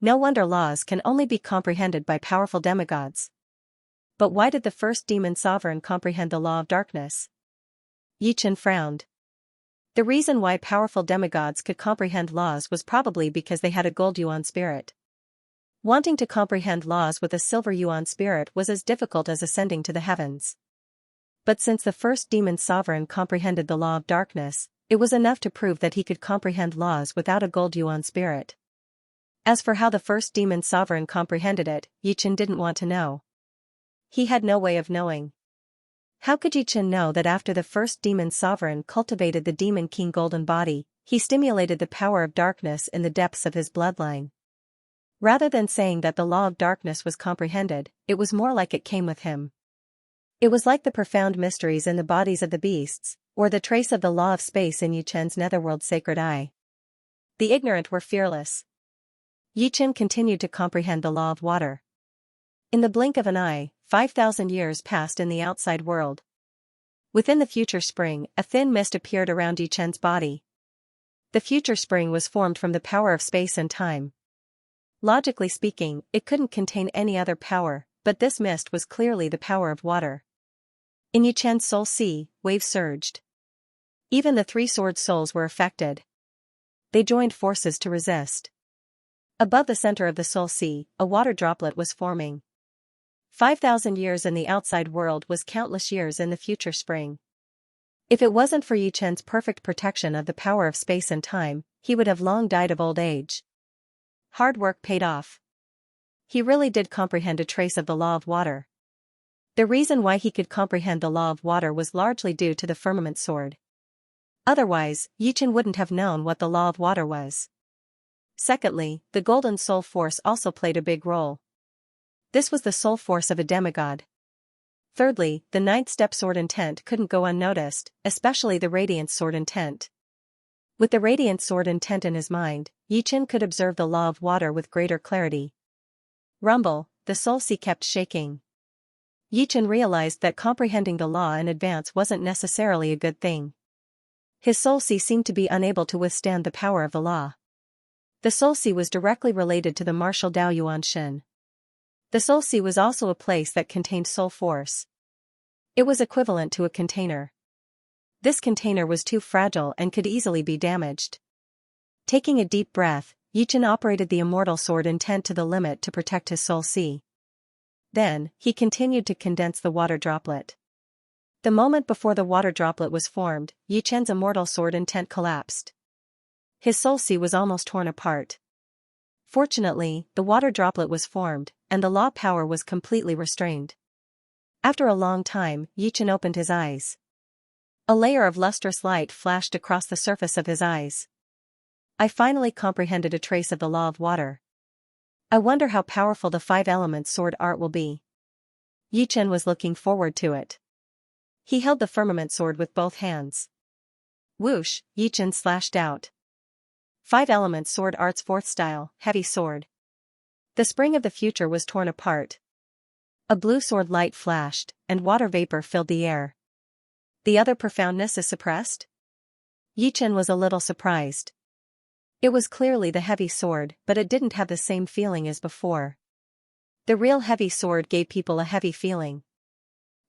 No wonder laws can only be comprehended by powerful demigods. But why did the first demon sovereign comprehend the law of darkness? Yichen frowned. The reason why powerful demigods could comprehend laws was probably because they had a gold yuan spirit. Wanting to comprehend laws with a silver yuan spirit was as difficult as ascending to the heavens. But since the first demon sovereign comprehended the law of darkness, it was enough to prove that he could comprehend laws without a gold yuan spirit. As for how the first demon sovereign comprehended it, Yichen didn't want to know. He had no way of knowing. How could Yichen know that after the first demon sovereign cultivated the demon king golden body, he stimulated the power of darkness in the depths of his bloodline? Rather than saying that the law of darkness was comprehended, it was more like it came with him. It was like the profound mysteries in the bodies of the beasts, or the trace of the law of space in Yichen's netherworld sacred eye. The ignorant were fearless. Yichen continued to comprehend the law of water. In the blink of an eye, 5,000 years passed in the outside world. Within the future spring, a thin mist appeared around Yichen's body. The future spring was formed from the power of space and time. Logically speaking, it couldn't contain any other power, but this mist was clearly the power of water. In Yichen's soul sea, waves surged. Even the three sword souls were affected. They joined forces to resist. Above the center of the soul sea, a water droplet was forming. 5,000 years in the outside world was countless years in the future spring. If it wasn't for Yichen's perfect protection of the power of space and time, he would have long died of old age. Hard work paid off. He really did comprehend a trace of the law of water. The reason why he could comprehend the law of water was largely due to the firmament sword. Otherwise, Yichen wouldn't have known what the law of water was. Secondly, the golden soul force also played a big role. This was the soul force of a demigod. Thirdly, the ninth step sword intent couldn't go unnoticed, especially the radiant sword intent. With the radiant sword intent in his mind, Yichen could observe the law of water with greater clarity. Rumble, the soul sea kept shaking. Yichen realized that comprehending the law in advance wasn't necessarily a good thing. His soul sea seemed to be unable to withstand the power of the law. The soul sea was directly related to the martial Dao Yuan Shen. The soul sea was also a place that contained soul force. It was equivalent to a container. This container was too fragile and could easily be damaged. Taking a deep breath, Yichen operated the immortal sword intent to the limit to protect his soul sea. Then, he continued to condense the water droplet. The moment before the water droplet was formed, Yichen's immortal sword intent collapsed. His soul sea was almost torn apart. Fortunately, the water droplet was formed, and the law power was completely restrained. After a long time, Yichen opened his eyes. A layer of lustrous light flashed across the surface of his eyes. I finally comprehended a trace of the law of water. I wonder how powerful the 5-element sword art will be. Yichen was looking forward to it. He held the firmament sword with both hands. Whoosh, Yichen slashed out. 5-element sword art's fourth style, heavy sword. The spring of the future was torn apart. A blue sword light flashed, and water vapor filled the air. The other profoundness is suppressed? Yichen was a little surprised. It was clearly the heavy sword, but it didn't have the same feeling as before. The real heavy sword gave people a heavy feeling.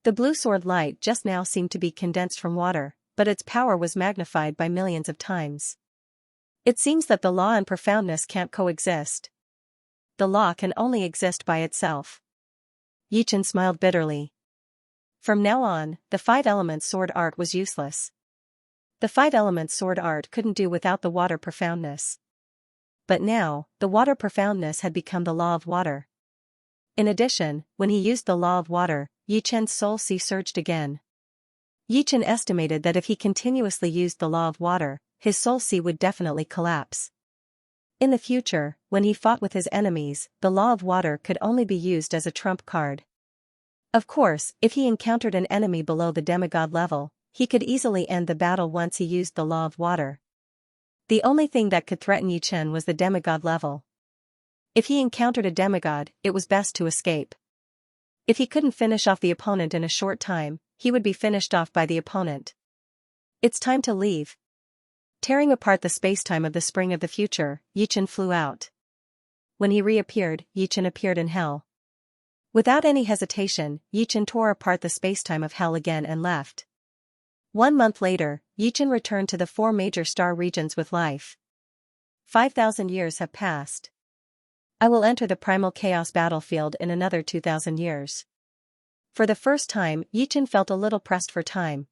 The blue sword light just now seemed to be condensed from water, but its power was magnified by millions of times. It seems that the law and profoundness can't coexist. The law can only exist by itself. Yichen smiled bitterly. From now on, the 5-element sword art was useless. The 5-element sword art couldn't do without the water profoundness. but now, the water profoundness had become the law of water. In addition, when he used the law of water, Yi Chen's soul sea surged again. Yi Chen estimated that if he continuously used the law of water, his soul sea would definitely collapse. In the future, when he fought with his enemies, the law of water could only be used as a trump card. Of course, if he encountered an enemy below the demigod level, he could easily end the battle once he used the law of water. The only thing that could threaten Yi Chen was the demigod level. If he encountered a demigod, it was best to escape. If he couldn't finish off the opponent in a short time, he would be finished off by the opponent. It's time to leave. Tearing apart the spacetime of the spring of the future, Yi Chen flew out. When he reappeared, Yi Chen appeared in hell. Without any hesitation, Yi Chen tore apart the spacetime of hell again and left. 1 month later, Yi Chen returned to the 4 major star regions with life. 5,000 years have passed. I will enter the primal chaos battlefield in another 2,000 years. For the first time, Yi Chen felt a little pressed for time.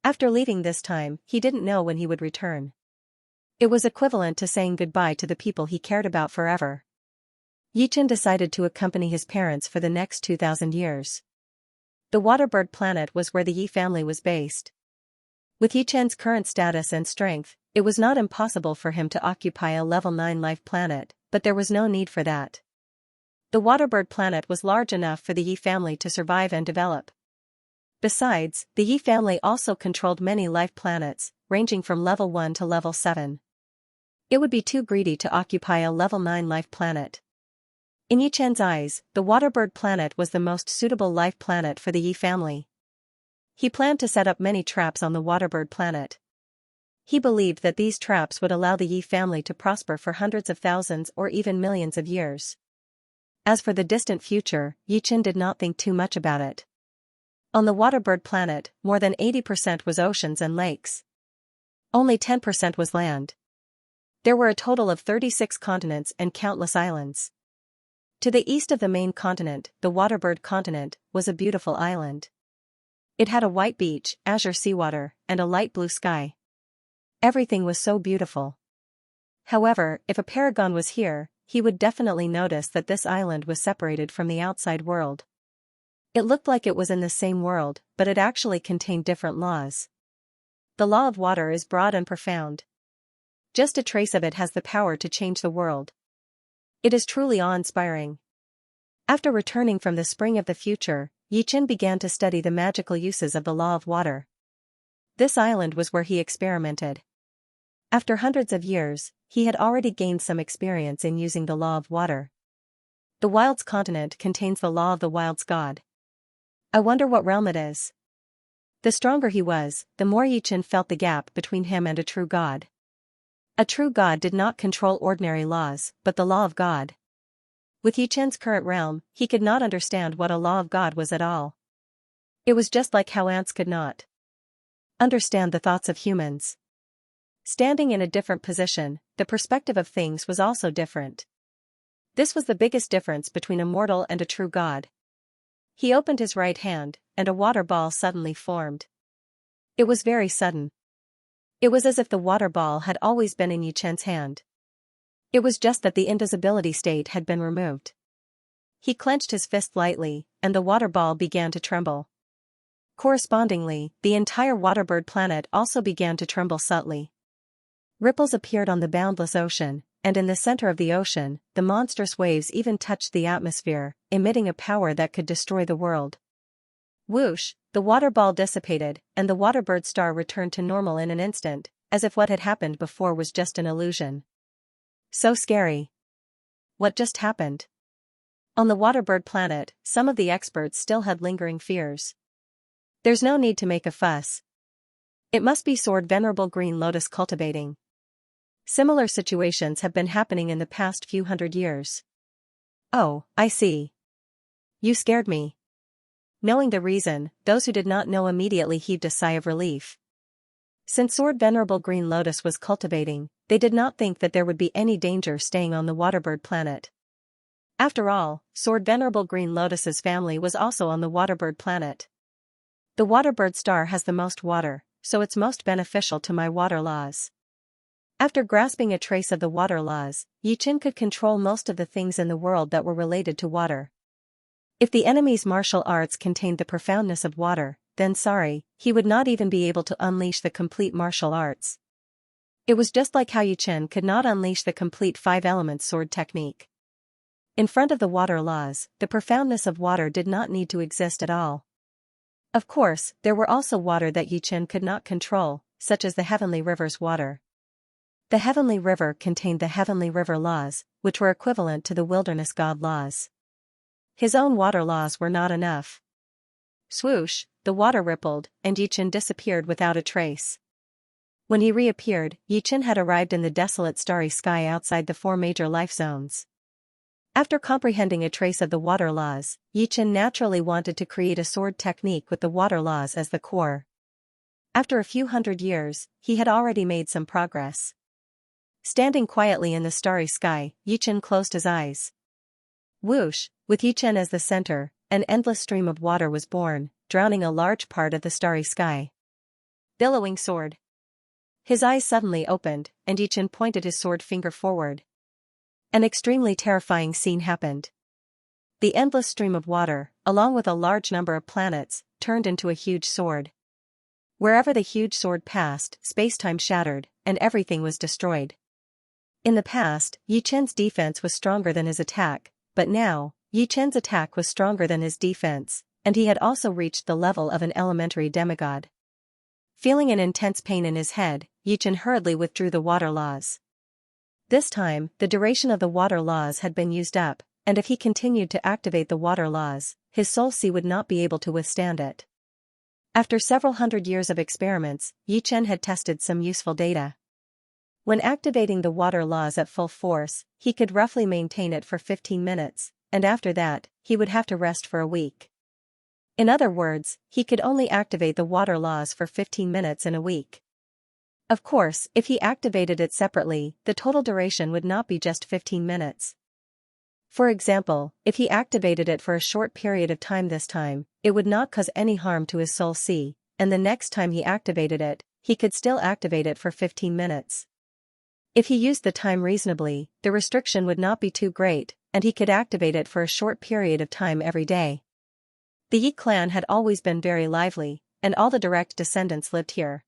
After leaving this time, he didn't know when he would return. It was equivalent to saying goodbye to the people he cared about forever. Yi Chen decided to accompany his parents for the next 2,000 years. The Waterbird planet was where the Yi family was based. With Yi Chen's current status and strength, it was not impossible for him to occupy a level 9 life planet, but there was no need for that. The Waterbird planet was large enough for the Yi family to survive and develop. Besides, the Yi family also controlled many life planets, ranging from level 1 to level 7. It would be too greedy to occupy a level 9 life planet. In Yi Chen's eyes, the Waterbird planet was the most suitable life planet for the Yi family. He planned to set up many traps on the Waterbird planet. He believed that these traps would allow the Yi family to prosper for hundreds of thousands or even millions of years. As for the distant future, Yi Chen did not think too much about it. On the Waterbird planet, more than 80% was oceans and lakes. Only 10% was land. There were a total of 36 continents and countless islands. To the east of the main continent, the Waterbird continent, was a beautiful island. It had a white beach, azure seawater, and a light blue sky. Everything was so beautiful. However, if a paragon was here, he would definitely notice that this island was separated from the outside world. It looked like it was in the same world, but it actually contained different laws. The law of water is broad and profound. Just a trace of it has the power to change the world. It is truly awe-inspiring. After returning from the spring of the future, Yi Chen began to study the magical uses of the law of water. This island was where he experimented. After hundreds of years, he had already gained some experience in using the law of water. The Wilds continent contains the law of the Wilds god. I wonder what realm it is. The stronger he was, the more Yi Chen felt the gap between him and a true god. A true god did not control ordinary laws, but the law of God. With Yi Chen's current realm, he could not understand what a law of God was at all. It was just like how ants could not understand the thoughts of humans. Standing in a different position, the perspective of things was also different. This was the biggest difference between a mortal and a true god. He opened his right hand, and a water ball suddenly formed. It was very sudden. It was as if the water ball had always been in Yi Chen's hand. It was just that the invisibility state had been removed. He clenched his fist lightly, and the water ball began to tremble. Correspondingly, the entire Waterbird planet also began to tremble subtly. Ripples appeared on the boundless ocean, and in the center of the ocean, the monstrous waves even touched the atmosphere, emitting a power that could destroy the world. Whoosh, the water ball dissipated, and the Waterbird star returned to normal in an instant, as if what had happened before was just an illusion. So scary. What just happened? On the Waterbird planet, some of the experts still had lingering fears. There's no need to make a fuss. It must be Sword Venerable Green Lotus cultivating. Similar situations have been happening in the past few hundred years. Oh, I see. You scared me. Knowing the reason, those who did not know immediately heaved a sigh of relief. Since Sword Venerable Green Lotus was cultivating, they did not think that there would be any danger staying on the Waterbird planet. After all, Sword Venerable Green Lotus's family was also on the Waterbird planet. The Waterbird star has the most water, so it's most beneficial to my water laws. After grasping a trace of the water laws, Yichen could control most of the things in the world that were related to water. If the enemy's martial arts contained the profoundness of water, then he would not even be able to unleash the complete martial arts. It was just like how Yichen could not unleash the complete 5 elements sword technique. In front of the water laws, the profoundness of water did not need to exist at all. Of course, there were also water that Yichen could not control, such as the Heavenly River's water. The Heavenly River contained the Heavenly River laws, which were equivalent to the Wilderness God laws. His own water laws were not enough. Swoosh, the water rippled, and Yichen disappeared without a trace. When he reappeared, Yichen had arrived in the desolate starry sky outside the 4 major life zones. After comprehending a trace of the water laws, Yichen naturally wanted to create a sword technique with the water laws as the core. After a few hundred years, he had already made some progress. Standing quietly in the starry sky, Yichen closed his eyes. Whoosh, with Yichen as the center, an endless stream of water was born, drowning a large part of the starry sky. Billowing sword. His eyes suddenly opened, and Yichen pointed his sword finger forward. An extremely terrifying scene happened. The endless stream of water, along with a large number of planets, turned into a huge sword. Wherever the huge sword passed, space-time shattered, and everything was destroyed. In the past, Yichen's defense was stronger than his attack, but now, Yichen's attack was stronger than his defense, and he had also reached the level of an elementary demigod. Feeling an intense pain in his head, Yichen hurriedly withdrew the water laws. This time, the duration of the water laws had been used up, and if he continued to activate the water laws, his soul sea would not be able to withstand it. After several hundred years of experiments, Yichen had tested some useful data. When activating the water laws at full force, he could roughly maintain it for 15 minutes, and after that, he would have to rest for a week. In other words, he could only activate the water laws for 15 minutes in a week. Of course, if he activated it separately, the total duration would not be just 15 minutes. For example, if he activated it for a short period of time this time, it would not cause any harm to his soul sea, and the next time he activated it, he could still activate it for 15 minutes. If he used the time reasonably, the restriction would not be too great, and he could activate it for a short period of time every day. The Yi clan had always been very lively, and all the direct descendants lived here.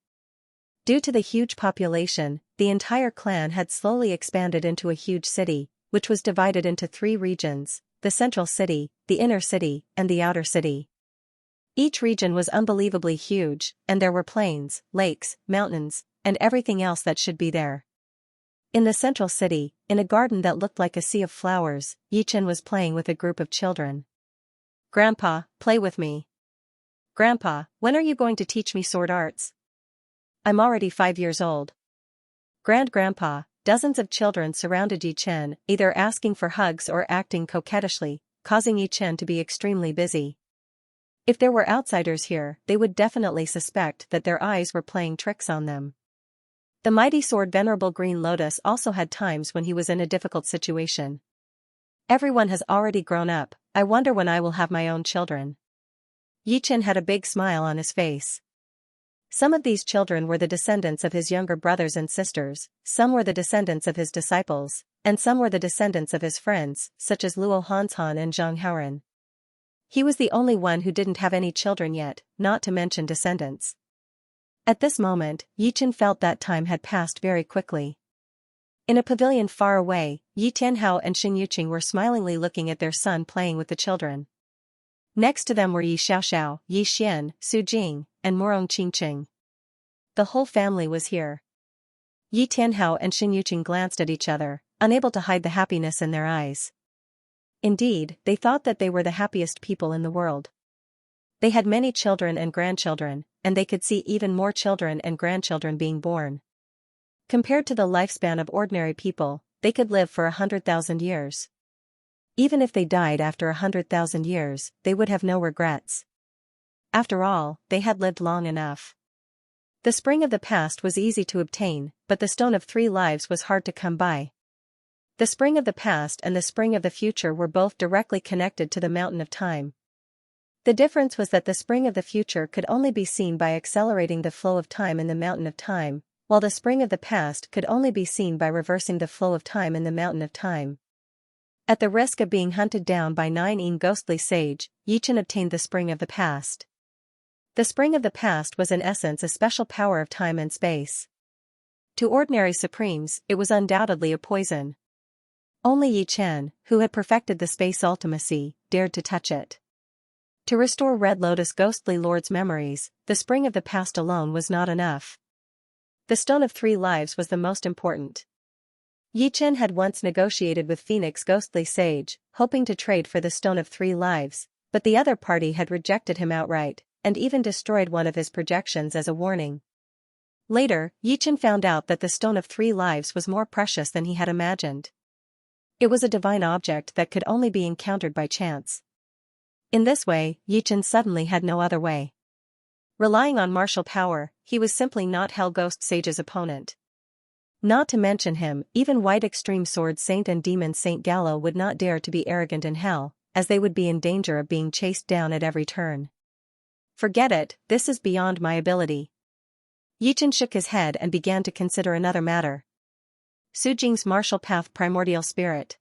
Due to the huge population, the entire clan had slowly expanded into a huge city, which was divided into 3 regions, the central city, the inner city, and the outer city. Each region was unbelievably huge, and there were plains, lakes, mountains, and everything else that should be there. In the central city, in a garden that looked like a sea of flowers, Yichen was playing with a group of children. "Grandpa, play with me." "Grandpa, when are you going to teach me sword arts?" "I'm already 5 years old." "Grandpa," dozens of children surrounded Yichen, either asking for hugs or acting coquettishly, causing Yichen to be extremely busy. If there were outsiders here, they would definitely suspect that their eyes were playing tricks on them. The mighty sword Venerable Green Lotus also had times when he was in a difficult situation. "Everyone has already grown up, I wonder when I will have my own children." Yichen had a big smile on his face. Some of these children were the descendants of his younger brothers and sisters, some were the descendants of his disciples, and some were the descendants of his friends, such as Luo Hanshan and Zhang Haoren. He was the only one who didn't have any children yet, not to mention descendants. At this moment, Yichen felt that time had passed very quickly. In a pavilion far away, Yi Tianhao and Xin Yuqing were smilingly looking at their son playing with the children. Next to them were Yi Xiaoxiao, Yi Xian, Su Jing, and Morong Qingqing. The whole family was here. Yi Tianhao and Xin Yuqing glanced at each other, unable to hide the happiness in their eyes. Indeed, they thought that they were the happiest people in the world. They had many children and grandchildren, and they could see even more children and grandchildren being born. Compared to the lifespan of ordinary people, they could live for 100,000 years. Even if they died after 100,000 years, they would have no regrets. After all, they had lived long enough. The spring of the past was easy to obtain, but the stone of 3 lives was hard to come by. The spring of the past and the spring of the future were both directly connected to the mountain of time. The difference was that the spring of the future could only be seen by accelerating the flow of time in the mountain of time, while the spring of the past could only be seen by reversing the flow of time in the mountain of time. At the risk of being hunted down by 9 ghostly sage, Yichen obtained the spring of the past. The spring of the past was in essence a special power of time and space. To ordinary supremes, it was undoubtedly a poison. Only Yichen, who had perfected the space ultimacy, dared to touch it. To restore Red Lotus ghostly lord's memories, the spring of the past alone was not enough. The Stone of 3 Lives was the most important. Yichen had once negotiated with Phoenix ghostly sage, hoping to trade for the Stone of 3 Lives, but the other party had rejected him outright, and even destroyed one of his projections as a warning. Later, Yichen found out that the Stone of 3 Lives was more precious than he had imagined. It was a divine object that could only be encountered by chance. In this way, Yichen suddenly had no other way. Relying on martial power, he was simply not Hell Ghost Sage's opponent. Not to mention him, even White Extreme Sword Saint and Demon Saint Gallo would not dare to be arrogant in hell, as they would be in danger of being chased down at every turn. Forget it, this is beyond my ability. Yichen shook his head and began to consider another matter. Su Jing's martial path primordial spirit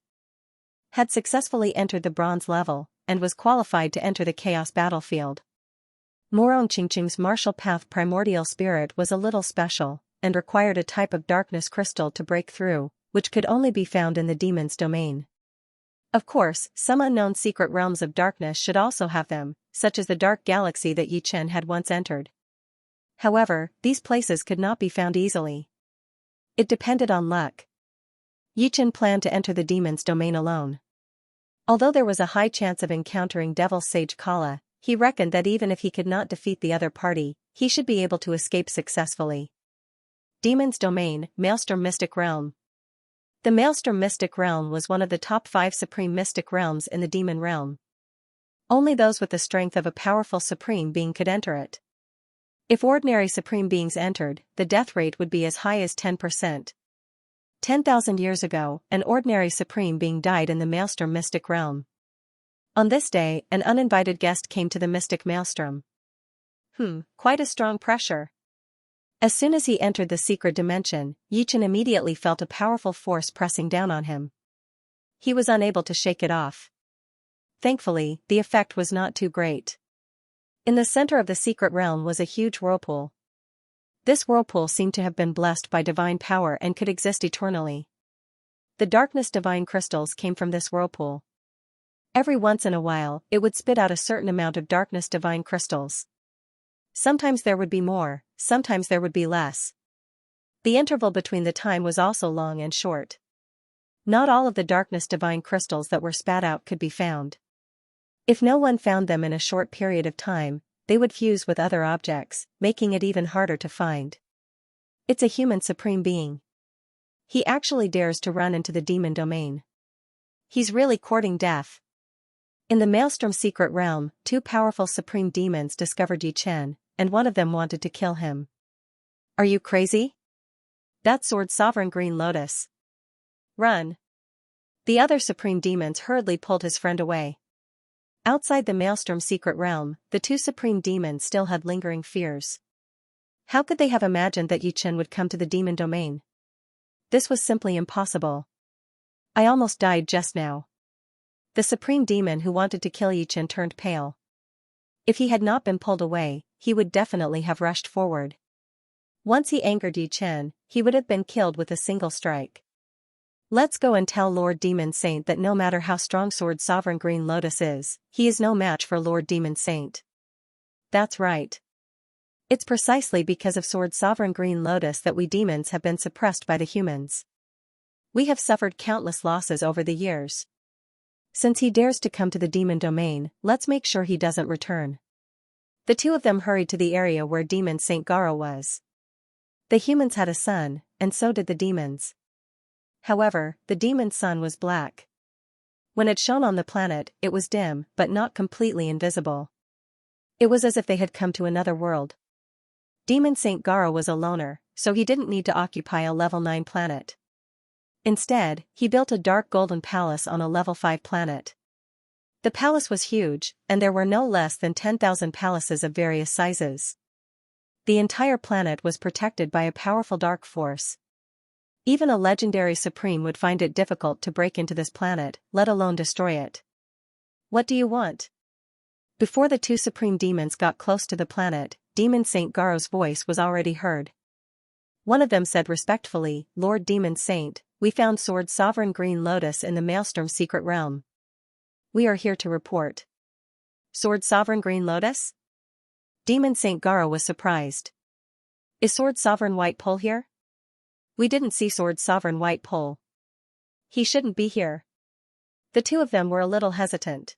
had successfully entered the bronze level, and was qualified to enter the chaos battlefield. Morong Qingqing's martial path primordial spirit was a little special, and required a type of darkness crystal to break through, which could only be found in the demon's domain. Of course, some unknown secret realms of darkness should also have them, such as the dark galaxy that Yichen had once entered. However, these places could not be found easily. It depended on luck. Yichen planned to enter the demon's domain alone. Although there was a high chance of encountering Devil Sage Kala, he reckoned that even if he could not defeat the other party, he should be able to escape successfully. Demon's Domain, Maelstrom Mystic Realm. The Maelstrom Mystic Realm was one of the top 5 supreme mystic realms in the demon realm. Only those with the strength of a powerful supreme being could enter it. If ordinary supreme beings entered, the death rate would be as high as 10%. 10,000 years ago, an ordinary supreme being died in the Maelstrom Mystic Realm. On this day, an uninvited guest came to the Mystic Maelstrom. Quite a strong pressure. As soon as he entered the secret dimension, Yichen immediately felt a powerful force pressing down on him. He was unable to shake it off. Thankfully, the effect was not too great. In the center of the secret realm was a huge whirlpool. This whirlpool seemed to have been blessed by divine power and could exist eternally. The darkness divine crystals came from this whirlpool. Every once in a while, it would spit out a certain amount of darkness divine crystals. Sometimes there would be more, sometimes there would be less. The interval between the time was also long and short. Not all of the darkness divine crystals that were spat out could be found. If no one found them in a short period of time, they would fuse with other objects, making it even harder to find. It's a human supreme being. He actually dares to run into the demon domain. He's really courting death. In the Maelstrom secret realm, 2 powerful supreme demons discovered Yichen, and one of them wanted to kill him. Are you crazy? That sword sovereign green lotus. Run. The other supreme demons hurriedly pulled his friend away. Outside the Maelstrom secret realm, the 2 supreme demons still had lingering fears. How could they have imagined that Yichen would come to the demon domain? This was simply impossible. I almost died just now. The supreme demon who wanted to kill Yichen turned pale. If he had not been pulled away, he would definitely have rushed forward. Once he angered Yichen, he would have been killed with a single strike. Let's go and tell Lord Demon Saint that no matter how strong Sword Sovereign Green Lotus is, he is no match for Lord Demon Saint. That's right. It's precisely because of Sword Sovereign Green Lotus that we demons have been suppressed by the humans. We have suffered countless losses over the years. Since he dares to come to the demon domain, let's make sure he doesn't return. The 2 of them hurried to the area where Demon Saint Garo was. The humans had a sun, and so did the demons. However, the demon's sun was black. When it shone on the planet, it was dim, but not completely invisible. It was as if they had come to another world. Demon Saint Garo was a loner, so he didn't need to occupy a level 9 planet. Instead, he built a dark golden palace on a level 5 planet. The palace was huge, and there were no less than 10,000 palaces of various sizes. The entire planet was protected by a powerful dark force. Even a legendary supreme would find it difficult to break into this planet, let alone destroy it. What do you want? Before the two supreme demons got close to the planet, Demon Saint Garo's voice was already heard. One of them said respectfully, Lord Demon Saint, we found Sword Sovereign Green Lotus in the Maelstrom Secret Realm. We are here to report. Sword Sovereign Green Lotus? Demon Saint Garo was surprised. Is Sword Sovereign White Pole here? We didn't see Sword Sovereign White Pole. He shouldn't be here. The two of them were a little hesitant.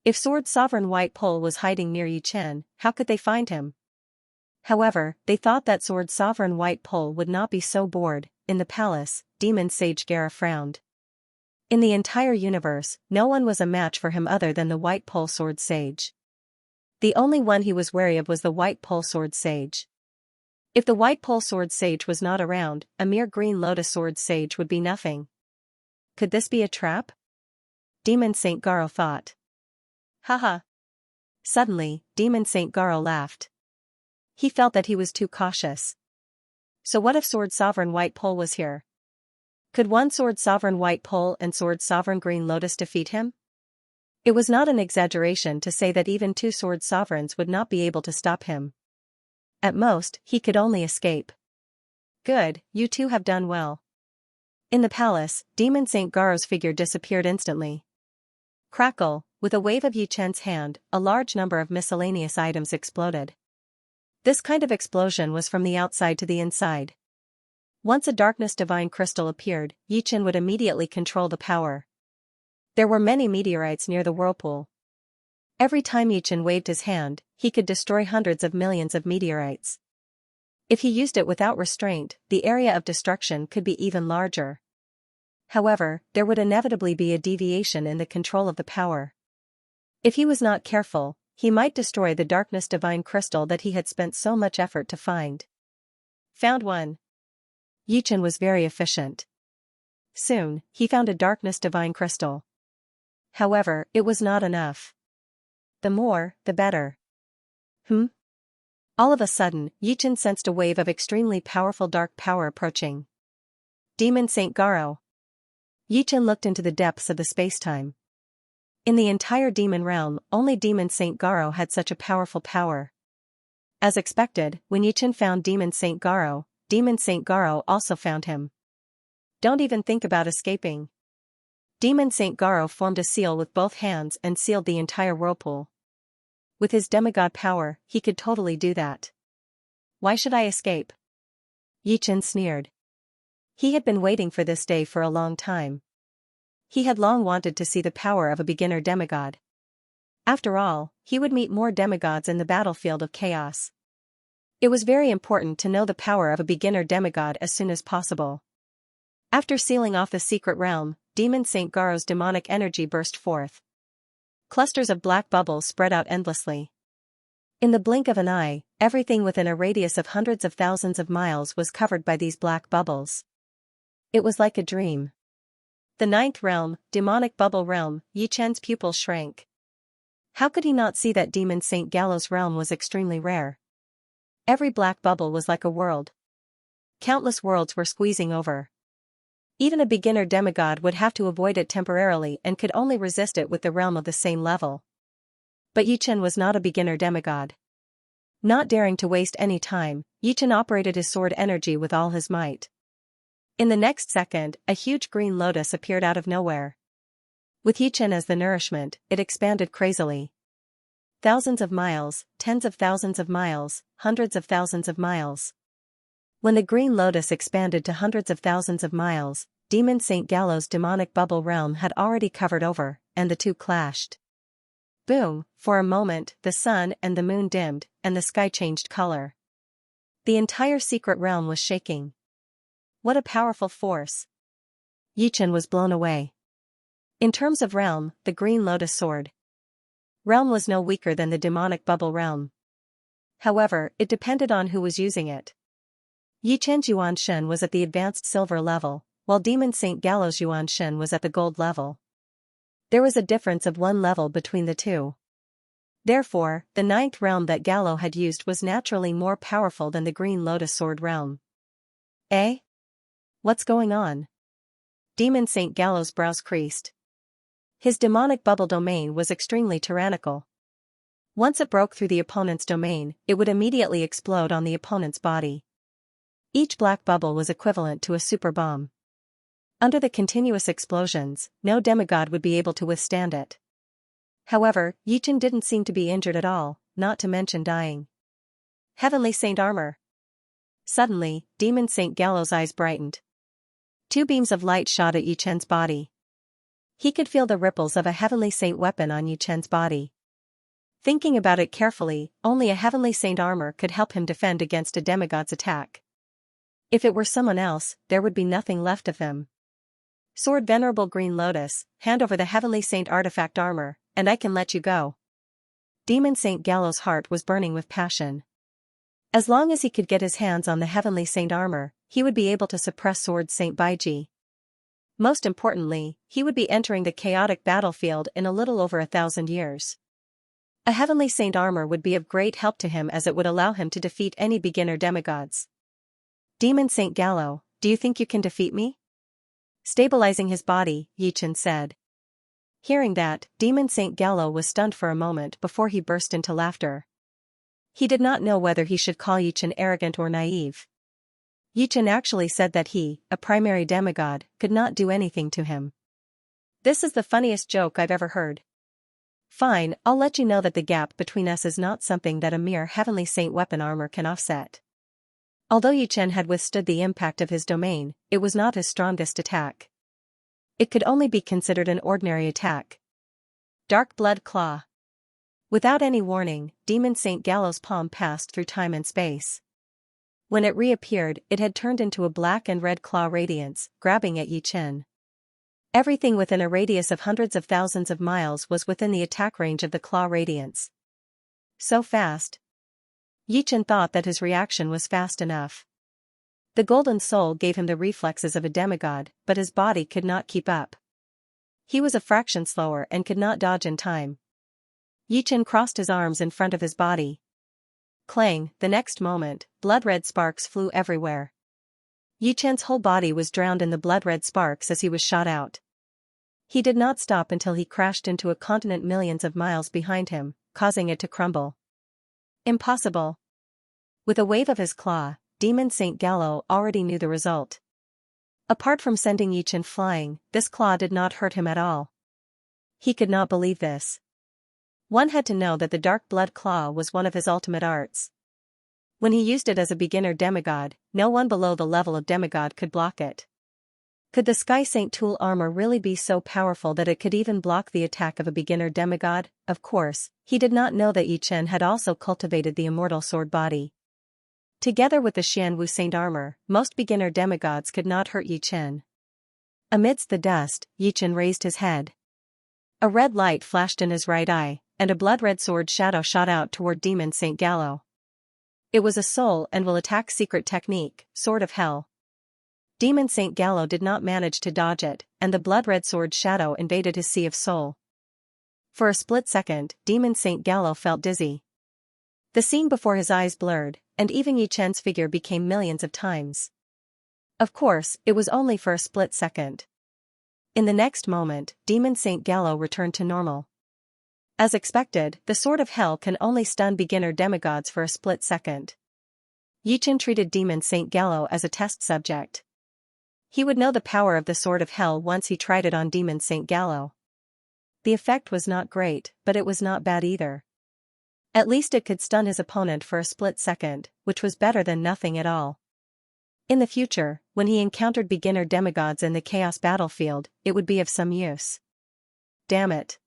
If Sword Sovereign White Pole was hiding near Yichen, how could they find him? However, they thought that Sword Sovereign White Pole would not be so bored. In the palace, Demon Sage Gara frowned. In the entire universe, no one was a match for him other than the White Pole Sword Sage. The only one he was wary of was the White Pole Sword Sage. If the White Pole Sword Sage was not around, a mere Green Lotus Sword Sage would be nothing. Could this be a trap? Demon Saint Garo thought. Haha. Suddenly, Demon Saint Garo laughed. He felt that he was too cautious. So what if Sword Sovereign White Pole was here? Could one Sword Sovereign White Pole and Sword Sovereign Green Lotus defeat him? It was not an exaggeration to say that even two Sword Sovereigns would not be able to stop him. At most, he could only escape. Good, you two have done well. In the palace, Demon Saint Garo's figure disappeared instantly. Crackle, with a wave of Yichen's hand, a large number of miscellaneous items exploded. This kind of explosion was from the outside to the inside. Once a Darkness Divine Crystal appeared, Yichen would immediately control the power. There were many meteorites near the whirlpool. Every time Yichen waved his hand, he could destroy hundreds of millions of meteorites. If he used it without restraint, the area of destruction could be even larger. However, there would inevitably be a deviation in the control of the power. If he was not careful, he might destroy the Darkness Divine Crystal that he had spent so much effort to find. Found one. Yichen was very efficient. Soon, he found a Darkness Divine Crystal. However, it was not enough. The more, the better. All of a sudden, Yichen sensed a wave of extremely powerful dark power approaching. Demon Saint Garo. Yichen looked into the depths of the spacetime. In the entire demon realm, only Demon Saint Garo had such a powerful power. As expected, when Yichen found Demon Saint Garo also found him. Don't even think about escaping. Demon Saint Garo formed a seal with both hands and sealed the entire whirlpool. With his demigod power, he could totally do that. Why should I escape? Yichen sneered. He had been waiting for this day for a long time. He had long wanted to see the power of a beginner demigod. After all, he would meet more demigods in the battlefield of chaos. It was very important to know the power of a beginner demigod as soon as possible. After sealing off the secret realm, Demon Saint Garo's demonic energy burst forth. Clusters of black bubbles spread out endlessly. In the blink of an eye, everything within a radius of hundreds of thousands of miles was covered by these black bubbles. It was like a dream. The ninth realm, demonic bubble realm, Yichen's pupils shrank. How could he not see that Demon Saint Galo's realm was extremely rare? Every black bubble was like a world. Countless worlds were squeezing over. Even a beginner demigod would have to avoid it temporarily and could only resist it with the realm of the same level. But Yichen was not a beginner demigod. Not daring to waste any time, Yichen operated his sword energy with all his might. In the next second, a huge green lotus appeared out of nowhere. With Yichen as the nourishment, it expanded crazily. Thousands of miles, tens of thousands of miles, hundreds of thousands of miles. When the green lotus expanded to hundreds of thousands of miles, Demon Saint Galo's demonic bubble realm had already covered over, and the two clashed. Boom! For a moment, the sun and the moon dimmed, and the sky changed color. The entire secret realm was shaking. What a powerful force! Yichen was blown away. In terms of realm, the Green Lotus Sword realm was no weaker than the demonic bubble realm. However, it depended on who was using it. Yichen's Yuan Shen was at the advanced silver level, while Demon Saint Galo's Yuan Shen was at the gold level. There was a difference of one level between the two. Therefore, the ninth realm that Gallo had used was naturally more powerful than the Green Lotus Sword realm. Eh? What's going on? Demon Saint Gallo's brows creased. His demonic bubble domain was extremely tyrannical. Once it broke through the opponent's domain, it would immediately explode on the opponent's body. Each black bubble was equivalent to a super bomb. Under the continuous explosions, no demigod would be able to withstand it. However, Yichen didn't seem to be injured at all, not to mention dying. Heavenly Saint armor. Suddenly, Demon Saint Gallo's eyes brightened. Two beams of light shot at Yichen's body. He could feel the ripples of a Heavenly Saint weapon on Yichen's body. Thinking about it carefully, only a Heavenly Saint armor could help him defend against a demigod's attack. If it were someone else, there would be nothing left of him. Sword Venerable Green Lotus, hand over the Heavenly Saint artifact armor, and I can let you go. Demon Saint Gallo's heart was burning with passion. As long as he could get his hands on the Heavenly Saint armor, he would be able to suppress Sword Saint Baiji. Most importantly, he would be entering the chaotic battlefield in a little over 1,000 years. A Heavenly Saint armor would be of great help to him as it would allow him to defeat any beginner demigods. Demon Saint Gallo, do you think you can defeat me? Stabilizing his body, Yichen said. Hearing that, Demon Saint Gallo was stunned for a moment before he burst into laughter. He did not know whether he should call Yichen arrogant or naive. Yichen actually said that he, a primary demigod, could not do anything to him. This is the funniest joke I've ever heard. Fine, I'll let you know that the gap between us is not something that a mere Heavenly Saint weapon armor can offset. Although Yichen had withstood the impact of his domain, it was not his strongest attack. It could only be considered an ordinary attack. Dark Blood Claw. Without any warning, Demon Saint Gallo's palm passed through time and space. When it reappeared, it had turned into a black and red claw radiance, grabbing at Yichen. Everything within a radius of hundreds of thousands of miles was within the attack range of the claw radiance. So fast. Yichen thought that his reaction was fast enough. The golden soul gave him the reflexes of a demigod, but his body could not keep up. He was a fraction slower and could not dodge in time. Yichen crossed his arms in front of his body. Clang, the next moment, blood-red sparks flew everywhere. Yichen's whole body was drowned in the blood-red sparks as he was shot out. He did not stop until he crashed into a continent millions of miles behind him, causing it to crumble. Impossible. With a wave of his claw, Demon Saint Gallo already knew the result. Apart from sending Yichen flying, this claw did not hurt him at all. He could not believe this. One had to know that the Dark Blood Claw was one of his ultimate arts. When he used it as a beginner demigod, no one below the level of demigod could block it. Could the Sky Saint Tool armor really be so powerful that it could even block the attack of a beginner demigod? Of course, he did not know that Yichen had also cultivated the Immortal Sword body. Together with the Xianwu Saint armor, most beginner demigods could not hurt Yichen. Amidst the dust, Yichen raised his head. A red light flashed in his right eye, and a blood-red sword shadow shot out toward Demon Saint Gallo. It was a soul and will attack secret technique, Sword of Hell. Demon Saint Gallo did not manage to dodge it, and the blood-red sword shadow invaded his sea of soul. For a split second, Demon Saint Gallo felt dizzy. The scene before his eyes blurred, and even Yichen's figure became millions of times. Of course, it was only for a split second. In the next moment, Demon Saint Gallo returned to normal. As expected, the Sword of Hell can only stun beginner demigods for a split second. Yichen treated Demon Saint Gallo as a test subject. He would know the power of the Sword of Hell once he tried it on Demon Saint Gallo. The effect was not great, but it was not bad either. At least it could stun his opponent for a split second, which was better than nothing at all. In the future, when he encountered beginner demigods in the chaos battlefield, it would be of some use. Damn it.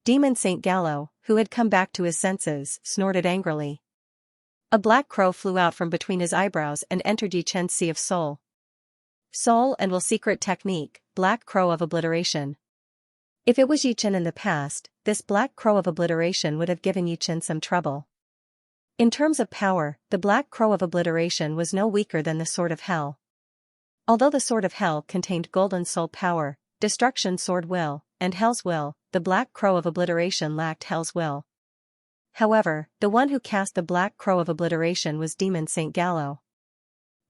Demon Saint Gallo, who had come back to his senses, snorted angrily. A black crow flew out from between his eyebrows and entered Yichen's sea of soul. Soul and will secret technique, Black Crow of Obliteration. If it was Yichen in the past, this Black Crow of Obliteration would have given Yichen some trouble. In terms of power, the Black Crow of Obliteration was no weaker than the Sword of Hell. Although the Sword of Hell contained Golden Soul power, Destruction Sword will, and Hell's will, the Black Crow of Obliteration lacked Hell's will. However, the one who cast the black crow of obliteration was Demon Saint Gallo.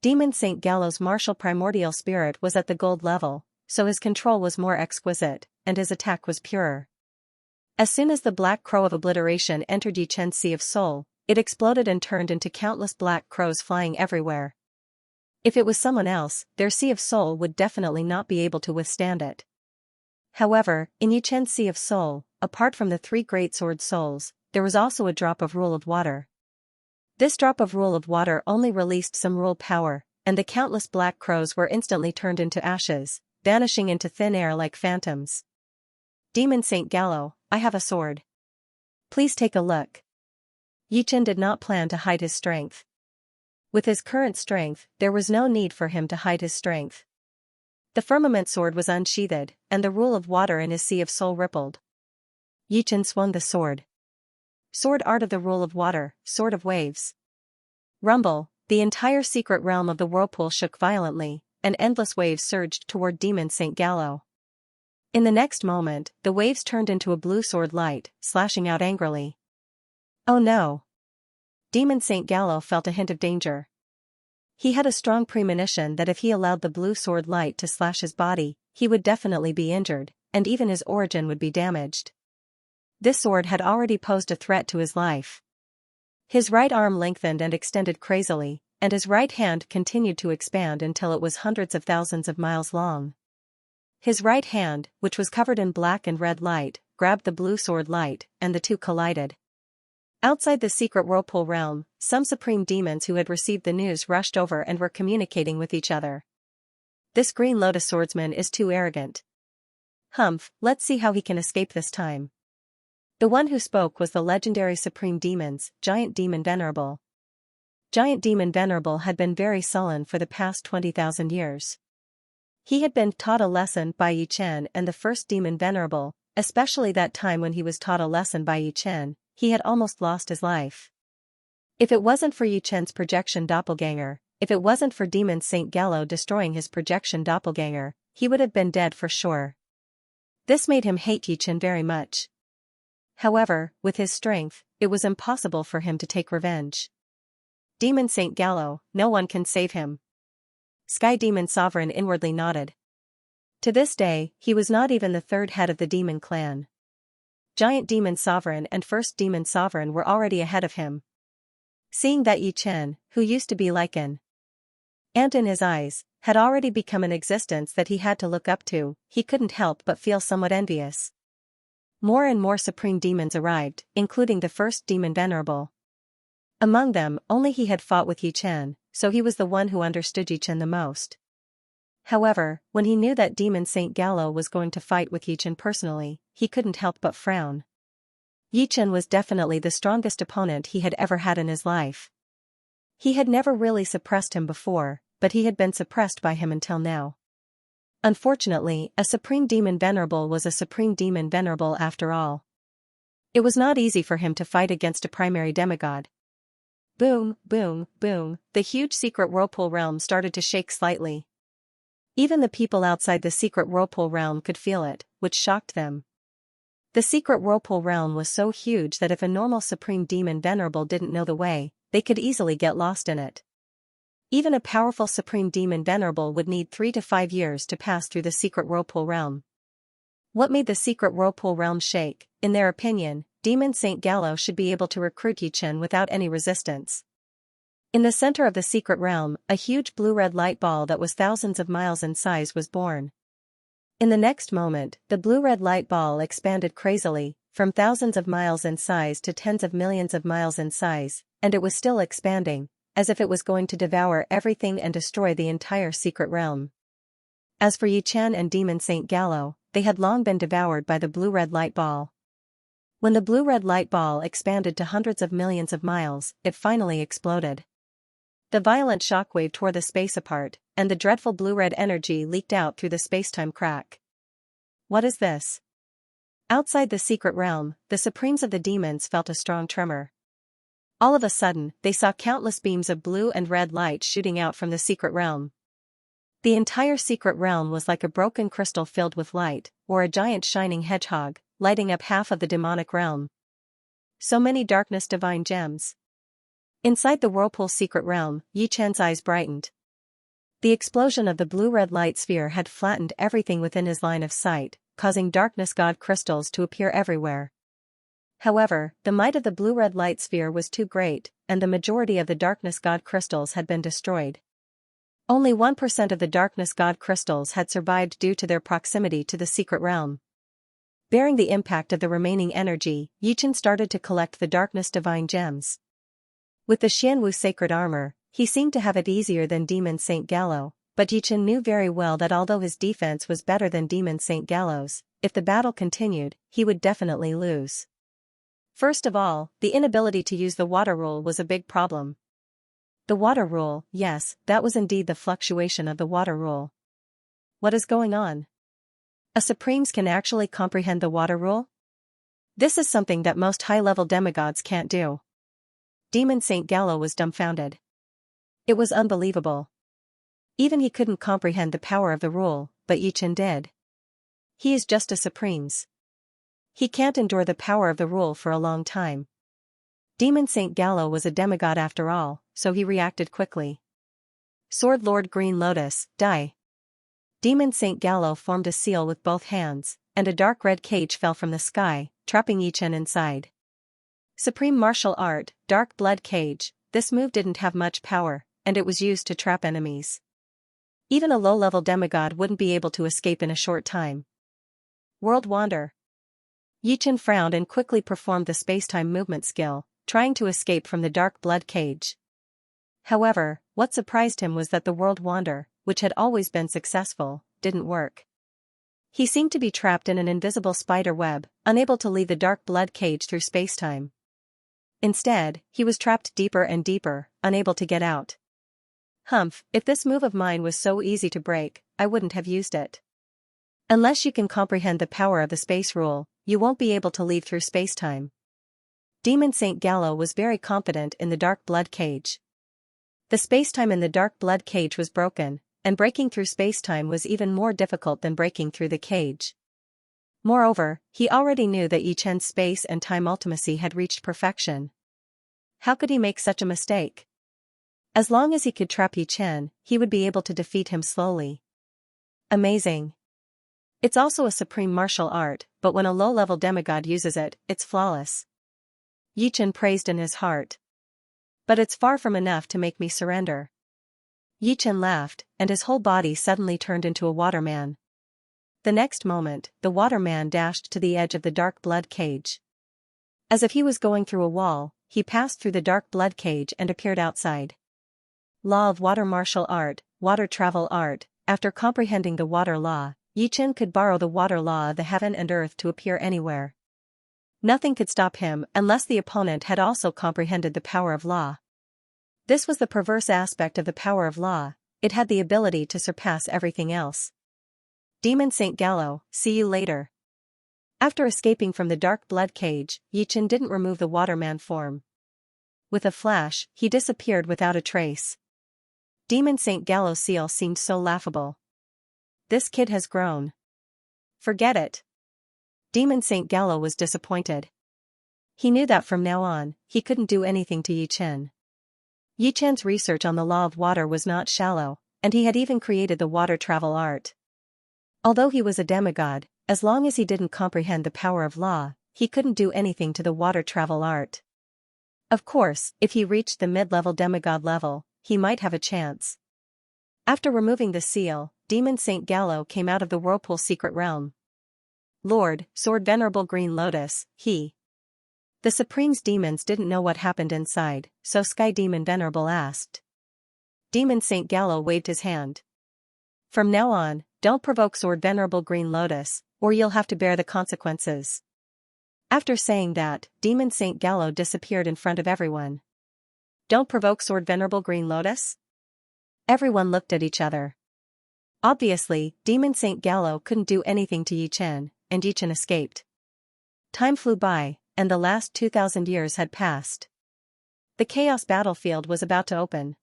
Demon Saint Gallo's martial primordial spirit was at the gold level, so his control was more exquisite, and his attack was purer. As soon as the black crow of obliteration entered Yi Chen's sea of soul, it exploded and turned into countless black crows flying everywhere. If it was someone else, their sea of soul would definitely not be able to withstand it. However, in Yi Chen's sea of soul, apart from the 3 great sword souls, there was also a drop of rule of water. This drop of rule of water only released some rule power, and the countless black crows were instantly turned into ashes, vanishing into thin air like phantoms. Demon Saint Gallo, I have a sword. Please take a look. Yi Chen did not plan to hide his strength. With his current strength, there was no need for him to hide his strength. The firmament sword was unsheathed, and the rule of water in his sea of soul rippled. Yi Chen swung the sword. Sword art of the rule of water, sword of waves. Rumble, the entire secret realm of the whirlpool shook violently, and endless waves surged toward Demon Saint Gallo. In the next moment, the waves turned into a blue sword light, slashing out angrily. Oh no! Demon Saint Gallo felt a hint of danger. He had a strong premonition that if he allowed the blue sword light to slash his body, he would definitely be injured, and even his origin would be damaged. This sword had already posed a threat to his life. His right arm lengthened and extended crazily, and his right hand continued to expand until it was hundreds of thousands of miles long. His right hand, which was covered in black and red light, grabbed the blue sword light, and the two collided. Outside the secret whirlpool realm, some supreme demons who had received the news rushed over and were communicating with each other. This Green Lotus swordsman is too arrogant. Humph, let's see how he can escape this time. The one who spoke was the legendary supreme demons, Giant Demon Venerable. Giant Demon Venerable had been very sullen for the past 20,000 years. He had been taught a lesson by Yi Chen and the first Demon Venerable, especially that time when he was taught a lesson by Yi Chen, he had almost lost his life. If it wasn't for Yi Chen's projection doppelganger, if it wasn't for Demon Saint Gallo destroying his projection doppelganger, he would have been dead for sure. This made him hate Yi Chen very much. However, with his strength, it was impossible for him to take revenge. Demon Saint Gallo, no one can save him. Sky Demon Sovereign inwardly nodded. To this day, he was not even the third head of the demon clan. Giant Demon Sovereign and First Demon Sovereign were already ahead of him. Seeing that Yi Chen, who used to be like an ant in his eyes, had already become an existence that he had to look up to, he couldn't help but feel somewhat envious. More and more supreme demons arrived, including the first Demon Venerable. Among them, only he had fought with Yi Chen, so he was the one who understood Yi Chen the most. However, when he knew that Demon Saint Gallo was going to fight with Yi Chen personally, he couldn't help but frown. Yi Chen was definitely the strongest opponent he had ever had in his life. He had never really suppressed him before, but he had been suppressed by him until now. Unfortunately, a Supreme Demon Venerable was a Supreme Demon Venerable after all. It was not easy for him to fight against a primary demigod. Boom, boom, boom, the huge secret whirlpool realm started to shake slightly. Even the people outside the secret whirlpool realm could feel it, which shocked them. The secret whirlpool realm was so huge that if a normal Supreme Demon Venerable didn't know the way, they could easily get lost in it. Even a powerful Supreme Demon Venerable would need 3 to 5 years to pass through the secret whirlpool realm. What made the secret whirlpool realm shake? In their opinion, Demon Saint Gallo should be able to recruit Yi Chen without any resistance. In the center of the secret realm, a huge blue-red light ball that was thousands of miles in size was born. In the next moment, the blue-red light ball expanded crazily, from thousands of miles in size to tens of millions of miles in size, and it was still expanding, as if it was going to devour everything and destroy the entire secret realm. As for Yi Chen and Demon Saint Gallo, they had long been devoured by the blue-red light ball. When the blue-red light ball expanded to hundreds of millions of miles, it finally exploded. The violent shockwave tore the space apart, and the dreadful blue-red energy leaked out through the space-time crack. What is this? Outside the secret realm, the supremes of the demons felt a strong tremor. All of a sudden, they saw countless beams of blue and red light shooting out from the secret realm. The entire secret realm was like a broken crystal filled with light, or a giant shining hedgehog, lighting up half of the demonic realm. So many darkness divine gems. Inside the whirlpool's secret realm, Yi Chen's eyes brightened. The explosion of the blue-red light sphere had flattened everything within his line of sight, causing darkness god crystals to appear everywhere. However, the might of the blue-red light sphere was too great, and the majority of the darkness god crystals had been destroyed. Only 1% of the darkness god crystals had survived due to their proximity to the secret realm. Bearing the impact of the remaining energy, Yi Chen started to collect the darkness divine gems. With the Xianwu sacred armor, he seemed to have it easier than Demon Saint Gallo, but Yi Chen knew very well that although his defense was better than Demon Saint Gallo's, if the battle continued, he would definitely lose. First of all, the inability to use the water rule was a big problem. The water rule, yes, that was indeed the fluctuation of the water rule. What is going on? A Supremes can actually comprehend the water rule? This is something that most high-level demigods can't do. Demon Saint Gallo was dumbfounded. It was unbelievable. Even he couldn't comprehend the power of the rule, but Yi Chen did. He is just a Supremes. He can't endure the power of the rule for a long time. Demon Saint Gallo was a demigod after all, so he reacted quickly. Sword Lord Green Lotus, die. Demon Saint Gallo formed a seal with both hands, and a dark red cage fell from the sky, trapping Yi Chen inside. Supreme Martial Art, Dark Blood Cage. This move didn't have much power, and it was used to trap enemies. Even a low-level demigod wouldn't be able to escape in a short time. World Wander. Yi Chen frowned and quickly performed the space-time movement skill, trying to escape from the dark blood cage. However, what surprised him was that the World Wander, which had always been successful, didn't work. He seemed to be trapped in an invisible spider web, unable to leave the dark blood cage through space-time. Instead, he was trapped deeper and deeper, unable to get out. Humph, if this move of mine was so easy to break, I wouldn't have used it. Unless you can comprehend the power of the space rule, you won't be able to leave through space-time. Demon Saint Gallo was very confident in the dark blood cage. The space-time in the dark blood cage was broken, and breaking through space-time was even more difficult than breaking through the cage. Moreover, he already knew that Yi Chen's space and time ultimacy had reached perfection. How could he make such a mistake? As long as he could trap Yi Chen, he would be able to defeat him slowly. Amazing. It's also a supreme martial art, but when a low-level demigod uses it, it's flawless. Yi Chen praised in his heart. But it's far from enough to make me surrender. Yi Chen laughed, and his whole body suddenly turned into a waterman. The next moment, the waterman dashed to the edge of the dark blood cage. As if he was going through a wall, he passed through the dark blood cage and appeared outside. Law of Water Martial Art, Water Travel Art. After comprehending the water law, Yi Chen could borrow the water law of the heaven and earth to appear anywhere. Nothing could stop him unless the opponent had also comprehended the power of law. This was the perverse aspect of the power of law, it had the ability to surpass everything else. Demon Saint Gallo, see you later. After escaping from the dark blood cage, Yi Chen didn't remove the waterman form. With a flash, he disappeared without a trace. Demon Saint Gallo's seal seemed so laughable. This kid has grown. Forget it. Demon Saint Gallo was disappointed. He knew that from now on, he couldn't do anything to Yi Chen. Yi Chen's research on the law of water was not shallow, and he had even created the water travel art. Although he was a demigod, as long as he didn't comprehend the power of law, he couldn't do anything to the water travel art. Of course, if he reached the mid-level demigod level, he might have a chance. After removing the seal, Demon Saint Gallo came out of the whirlpool secret realm. Lord, Sword Venerable Green Lotus, he. The Supreme's demons didn't know what happened inside, so Sky Demon Venerable asked. Demon Saint Gallo waved his hand. From now on, don't provoke Sword Venerable Green Lotus, or you'll have to bear the consequences. After saying that, Demon Saint Gallo disappeared in front of everyone. Don't provoke Sword Venerable Green Lotus? Everyone looked at each other. Obviously, Demon Saint Gallo couldn't do anything to Yi Chen, and Yi Chen escaped. Time flew by, and the last 2,000 years had passed. The Chaos Battlefield was about to open.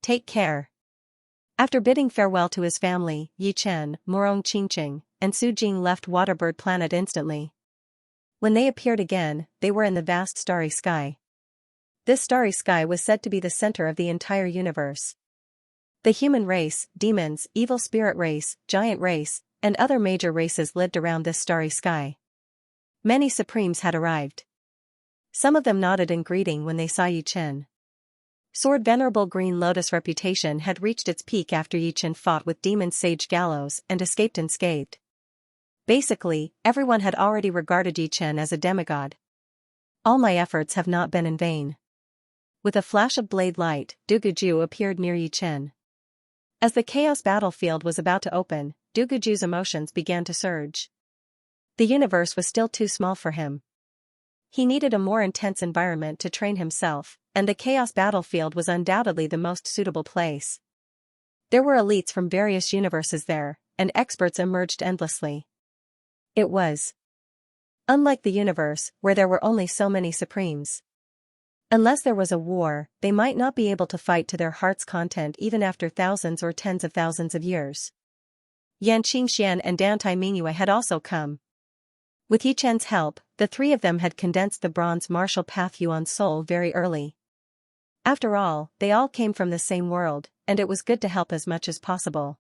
Take care. After bidding farewell to his family, Yi Chen, Morong Qingqing, and Su Jing left Waterbird Planet instantly. When they appeared again, they were in the vast starry sky. This starry sky was said to be the center of the entire universe. The human race, demons, evil spirit race, giant race, and other major races lived around this starry sky. Many supremes had arrived. Some of them nodded in greeting when they saw Yi Chen. Sword Venerable Green Lotus reputation had reached its peak after Yi Chen fought with demon sage Gallows and escaped unscathed. Basically, everyone had already regarded Yi Chen as a demigod. All my efforts have not been in vain. With a flash of blade light, Duguju appeared near Yi Chen. As the chaos battlefield was about to open, Duguju's emotions began to surge. The universe was still too small for him. He needed a more intense environment to train himself, and the chaos battlefield was undoubtedly the most suitable place. There were elites from various universes there, and experts emerged endlessly. It was unlike the universe, where there were only so many supremes. Unless there was a war, they might not be able to fight to their heart's content even after thousands or tens of thousands of years. Yan Qingxian and Dan Mingyue had also come. With Yi Chen's help, the three of them had condensed the bronze martial path Yuan's soul very early. After all, they all came from the same world, and it was good to help as much as possible.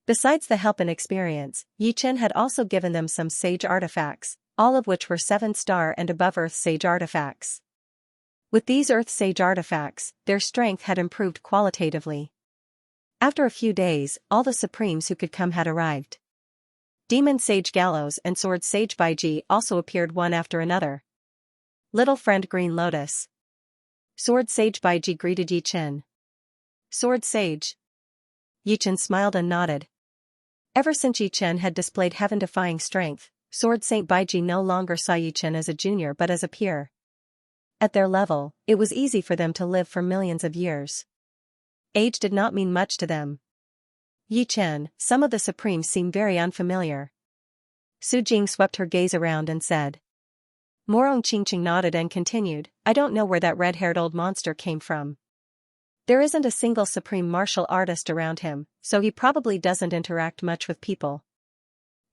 Besides the help and experience, Yi Chen had also given them some sage artifacts, all of which were 7-star and above Earth sage artifacts. With these Earth Sage artifacts, their strength had improved qualitatively. After a few days, all the Supremes who could come had arrived. Demon Sage Gallows and Sword Sage Baiji also appeared one after another. Little friend Green Lotus. Sword Sage Baiji greeted Yi Chen. Sword Sage. Yi Chen smiled and nodded. Ever since Yi Chen had displayed heaven-defying strength, Sword Saint Baiji no longer saw Yi Chen as a junior but as a peer. At their level, it was easy for them to live for millions of years. Age did not mean much to them. Yi Chen, some of the Supremes seem very unfamiliar. Su Jing swept her gaze around and said. Morong Qingqing nodded and continued, I don't know where that red-haired old monster came from. There isn't a single supreme martial artist around him, so he probably doesn't interact much with people.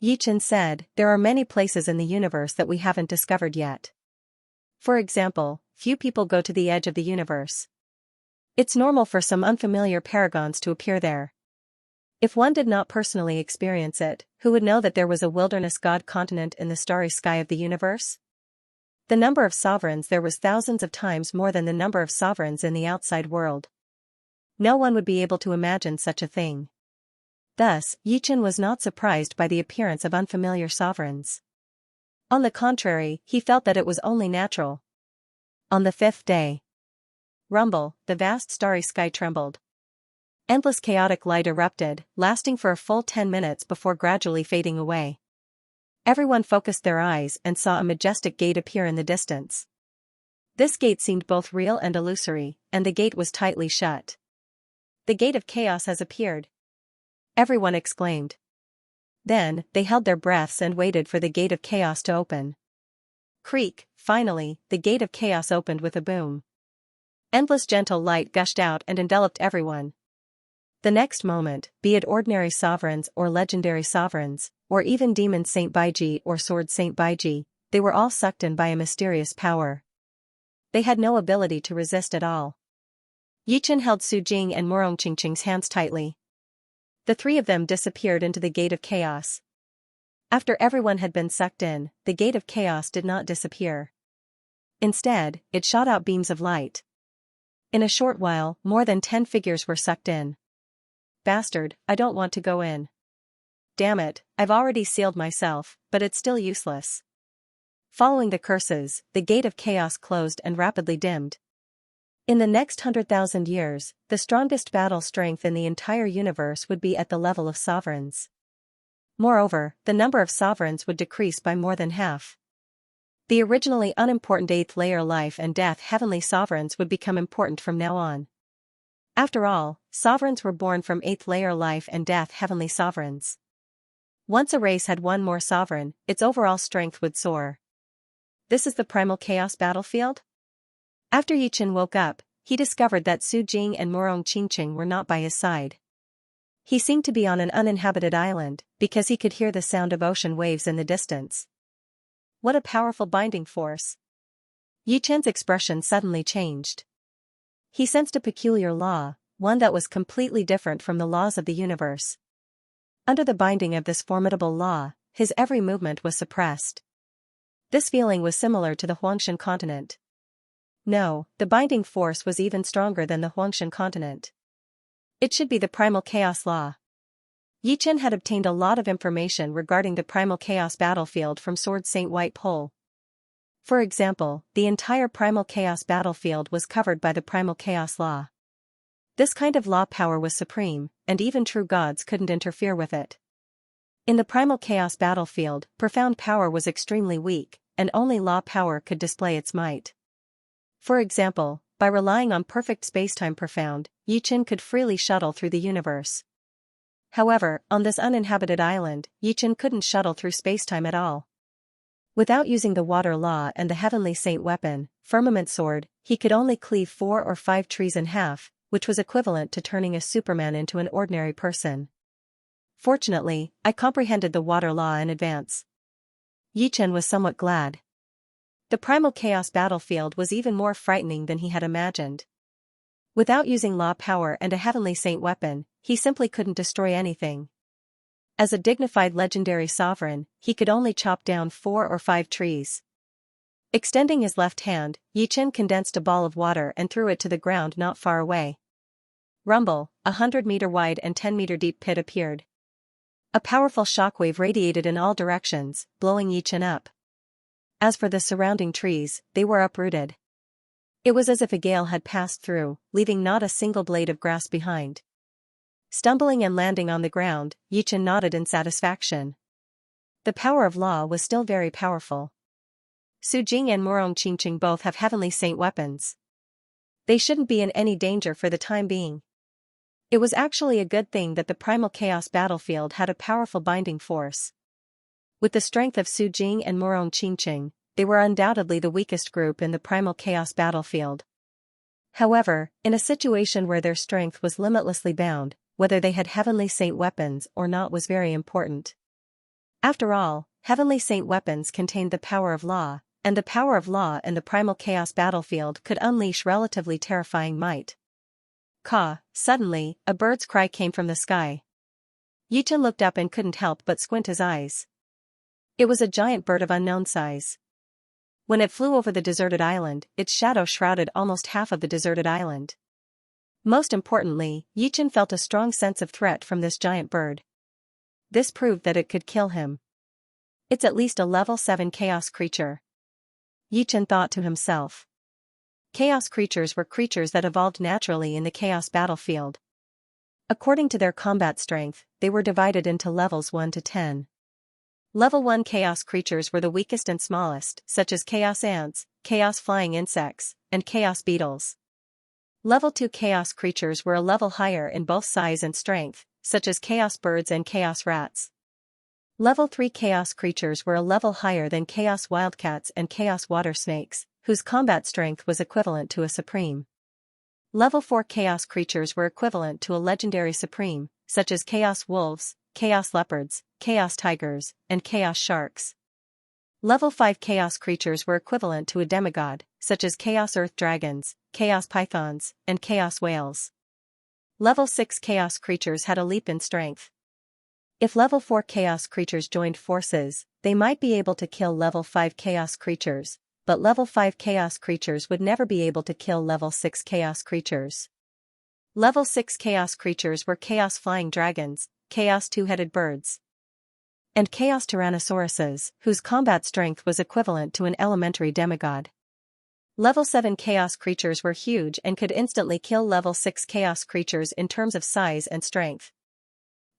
Yi Chen said, there are many places in the universe that we haven't discovered yet. For example, few people go to the edge of the universe. It's normal for some unfamiliar paragons to appear there. If one did not personally experience it, who would know that there was a wilderness god continent in the starry sky of the universe? The number of sovereigns there was thousands of times more than the number of sovereigns in the outside world. No one would be able to imagine such a thing. Thus, Yi Chen was not surprised by the appearance of unfamiliar sovereigns. On the contrary, he felt that it was only natural. On the 5th day. Rumble, the vast starry sky trembled. Endless chaotic light erupted, lasting for a full 10 minutes before gradually fading away. Everyone focused their eyes and saw a majestic gate appear in the distance. This gate seemed both real and illusory, and the gate was tightly shut. The gate of chaos has appeared. Everyone exclaimed. Then, they held their breaths and waited for the gate of chaos to open. Creak, finally, the gate of chaos opened with a boom. Endless gentle light gushed out and enveloped everyone. The next moment, be it ordinary sovereigns or legendary sovereigns, or even Demon Saint Baiji or Sword Saint Baiji, they were all sucked in by a mysterious power. They had no ability to resist at all. Yi Chen held Su Jing and Morong Qingqing's hands tightly. The three of them disappeared into the gate of chaos. After everyone had been sucked in, the gate of chaos did not disappear. Instead, it shot out beams of light. In a short while, more than 10 figures were sucked in. Bastard, I don't want to go in. Damn it, I've already sealed myself, but it's still useless. Following the curses, the gate of chaos closed and rapidly dimmed. In the next 100,000 years, the strongest battle strength in the entire universe would be at the level of sovereigns. Moreover, the number of sovereigns would decrease by more than half. The originally unimportant 8th layer life and death heavenly sovereigns would become important from now on. After all, sovereigns were born from 8th layer life and death heavenly sovereigns. Once a race had one more sovereign, its overall strength would soar. This is the primal chaos battlefield? After Yi Chen woke up, he discovered that Su Jing and Morong Qingqing were not by his side. He seemed to be on an uninhabited island, because he could hear the sound of ocean waves in the distance. What a powerful binding force. Yi Chen's expression suddenly changed. He sensed a peculiar law, one that was completely different from the laws of the universe. Under the binding of this formidable law, his every movement was suppressed. This feeling was similar to the Huangshan continent. No, the binding force was even stronger than the Huangshan continent. It should be the primal chaos law. Yi Chen had obtained a lot of information regarding the primal chaos battlefield from Sword Saint White Pole. For example, the entire primal chaos battlefield was covered by the primal chaos law. This kind of law power was supreme, and even true gods couldn't interfere with it. In the primal chaos battlefield, profound power was extremely weak, and only law power could display its might. For example, by relying on perfect spacetime profound, Yi Chen could freely shuttle through the universe. However, on this uninhabited island, Yi Chen couldn't shuttle through spacetime at all. Without using the water law and the heavenly saint weapon, firmament sword, he could only cleave 4 or 5 trees in half, which was equivalent to turning a Superman into an ordinary person. Fortunately, I comprehended the water law in advance. Yi Chen was somewhat glad. The primal chaos battlefield was even more frightening than he had imagined. Without using law power and a heavenly saint weapon, he simply couldn't destroy anything. As a dignified legendary sovereign, he could only chop down 4 or 5 trees. Extending his left hand, Yi Chen condensed a ball of water and threw it to the ground not far away. Rumble, a 100-meter wide and 10-meter deep pit appeared. A powerful shockwave radiated in all directions, blowing Yi Chen up. As for the surrounding trees, they were uprooted. It was as if a gale had passed through, leaving not a single blade of grass behind. Stumbling and landing on the ground, Yi Chen nodded in satisfaction. The power of law was still very powerful. Su Jing and Murong Qingqing both have heavenly saint weapons. They shouldn't be in any danger for the time being. It was actually a good thing that the primal chaos battlefield had a powerful binding force. With the strength of Su Jing and Murong Qingqing, they were undoubtedly the weakest group in the primal chaos battlefield. However, in a situation where their strength was limitlessly bound, whether they had heavenly saint weapons or not was very important. After all, heavenly saint weapons contained the power of law, and the power of law in the primal chaos battlefield could unleash relatively terrifying might. Caw, suddenly, a bird's cry came from the sky. Yi Chen looked up and couldn't help but squint his eyes. It was a giant bird of unknown size. When it flew over the deserted island, its shadow shrouded almost half of the deserted island. Most importantly, Yi Chen felt a strong sense of threat from this giant bird. This proved that it could kill him. It's at least a level 7 chaos creature. Yi Chen thought to himself. Chaos creatures were creatures that evolved naturally in the chaos battlefield. According to their combat strength, they were divided into levels 1 to 10. Level 1 chaos creatures were the weakest and smallest, such as chaos ants, chaos flying insects, and chaos beetles. Level 2 chaos creatures were a level higher in both size and strength, such as chaos birds and chaos rats. Level 3 chaos creatures were a level higher than chaos wildcats and chaos water snakes, whose combat strength was equivalent to a supreme. Level 4 chaos creatures were equivalent to a legendary supreme, such as chaos wolves, chaos leopards, chaos tigers, and chaos sharks. Level 5 chaos creatures were equivalent to a demigod, such as chaos earth dragons, chaos pythons, and chaos whales. Level 6 chaos creatures had a leap in strength. If level 4 chaos creatures joined forces, they might be able to kill level 5 chaos creatures, but level 5 chaos creatures would never be able to kill level 6 chaos creatures. Level 6 chaos creatures were chaos flying dragons, chaos two-headed birds, and chaos tyrannosauruses, whose combat strength was equivalent to an elementary demigod. Level 7 chaos creatures were huge and could instantly kill level 6 chaos creatures in terms of size and strength.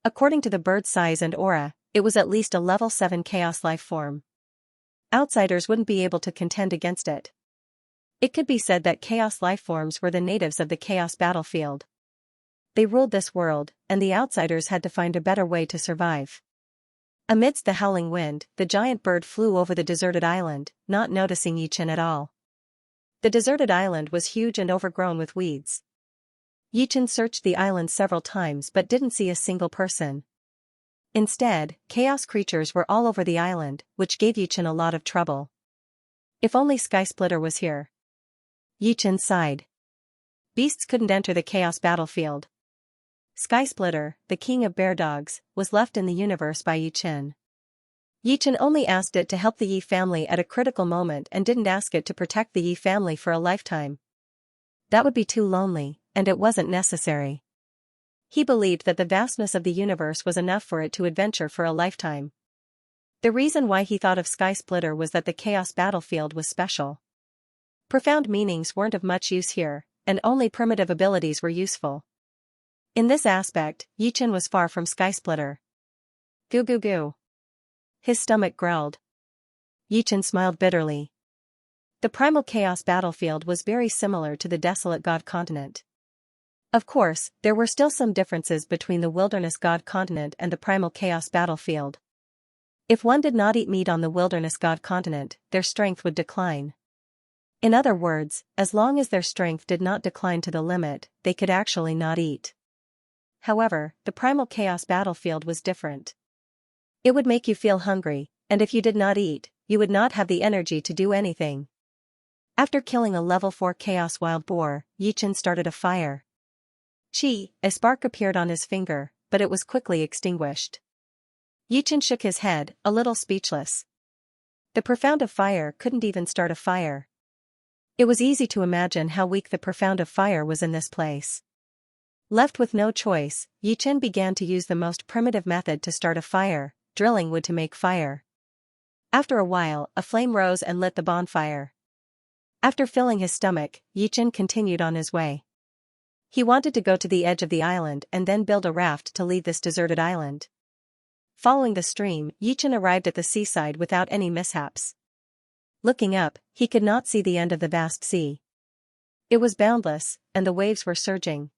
According to the bird's size and aura, it was at least a level 7 chaos life form. Outsiders wouldn't be able to contend against it. It could be said that chaos lifeforms were the natives of the chaos battlefield. They ruled this world, and the outsiders had to find a better way to survive. Amidst the howling wind, the giant bird flew over the deserted island, not noticing Yi Chen at all. The deserted island was huge and overgrown with weeds. Yi Chen searched the island several times but didn't see a single person. Instead, chaos creatures were all over the island, which gave Yichen a lot of trouble. If only Sky Splitter was here. Yichen sighed. Beasts couldn't enter the chaos battlefield. Sky Splitter, the king of bear dogs, was left in the universe by Yichen. Yichen only asked it to help the Yi family at a critical moment and didn't ask it to protect the Yi family for a lifetime. That would be too lonely, and it wasn't necessary. He believed that the vastness of the universe was enough for it to adventure for a lifetime. The reason why he thought of Sky Splitter was that the chaos battlefield was special. Profound meanings weren't of much use here, and only primitive abilities were useful. In this aspect, Yichen was far from Sky Splitter. Goo goo goo. His stomach growled. Yichen smiled bitterly. The primal chaos battlefield was very similar to the desolate god continent. Of course, there were still some differences between the wilderness god continent and the primal chaos battlefield. If one did not eat meat on the wilderness god continent, their strength would decline. In other words, as long as their strength did not decline to the limit, they could actually not eat. However, the primal chaos battlefield was different. It would make you feel hungry, and if you did not eat, you would not have the energy to do anything. After killing a level 4 chaos wild boar, Yichen started a fire. A spark appeared on his finger, but it was quickly extinguished. Yichen shook his head, a little speechless. The profound of fire couldn't even start a fire. It was easy to imagine how weak the profound of fire was in this place. Left with no choice, Yichen began to use the most primitive method to start a fire, drilling wood to make fire. After a while, a flame rose and lit the bonfire. After filling his stomach, Yichen continued on his way. He wanted to go to the edge of the island and then build a raft to leave this deserted island. Following the stream, Yichen arrived at the seaside without any mishaps. Looking up, he could not see the end of the vast sea. It was boundless, and the waves were surging.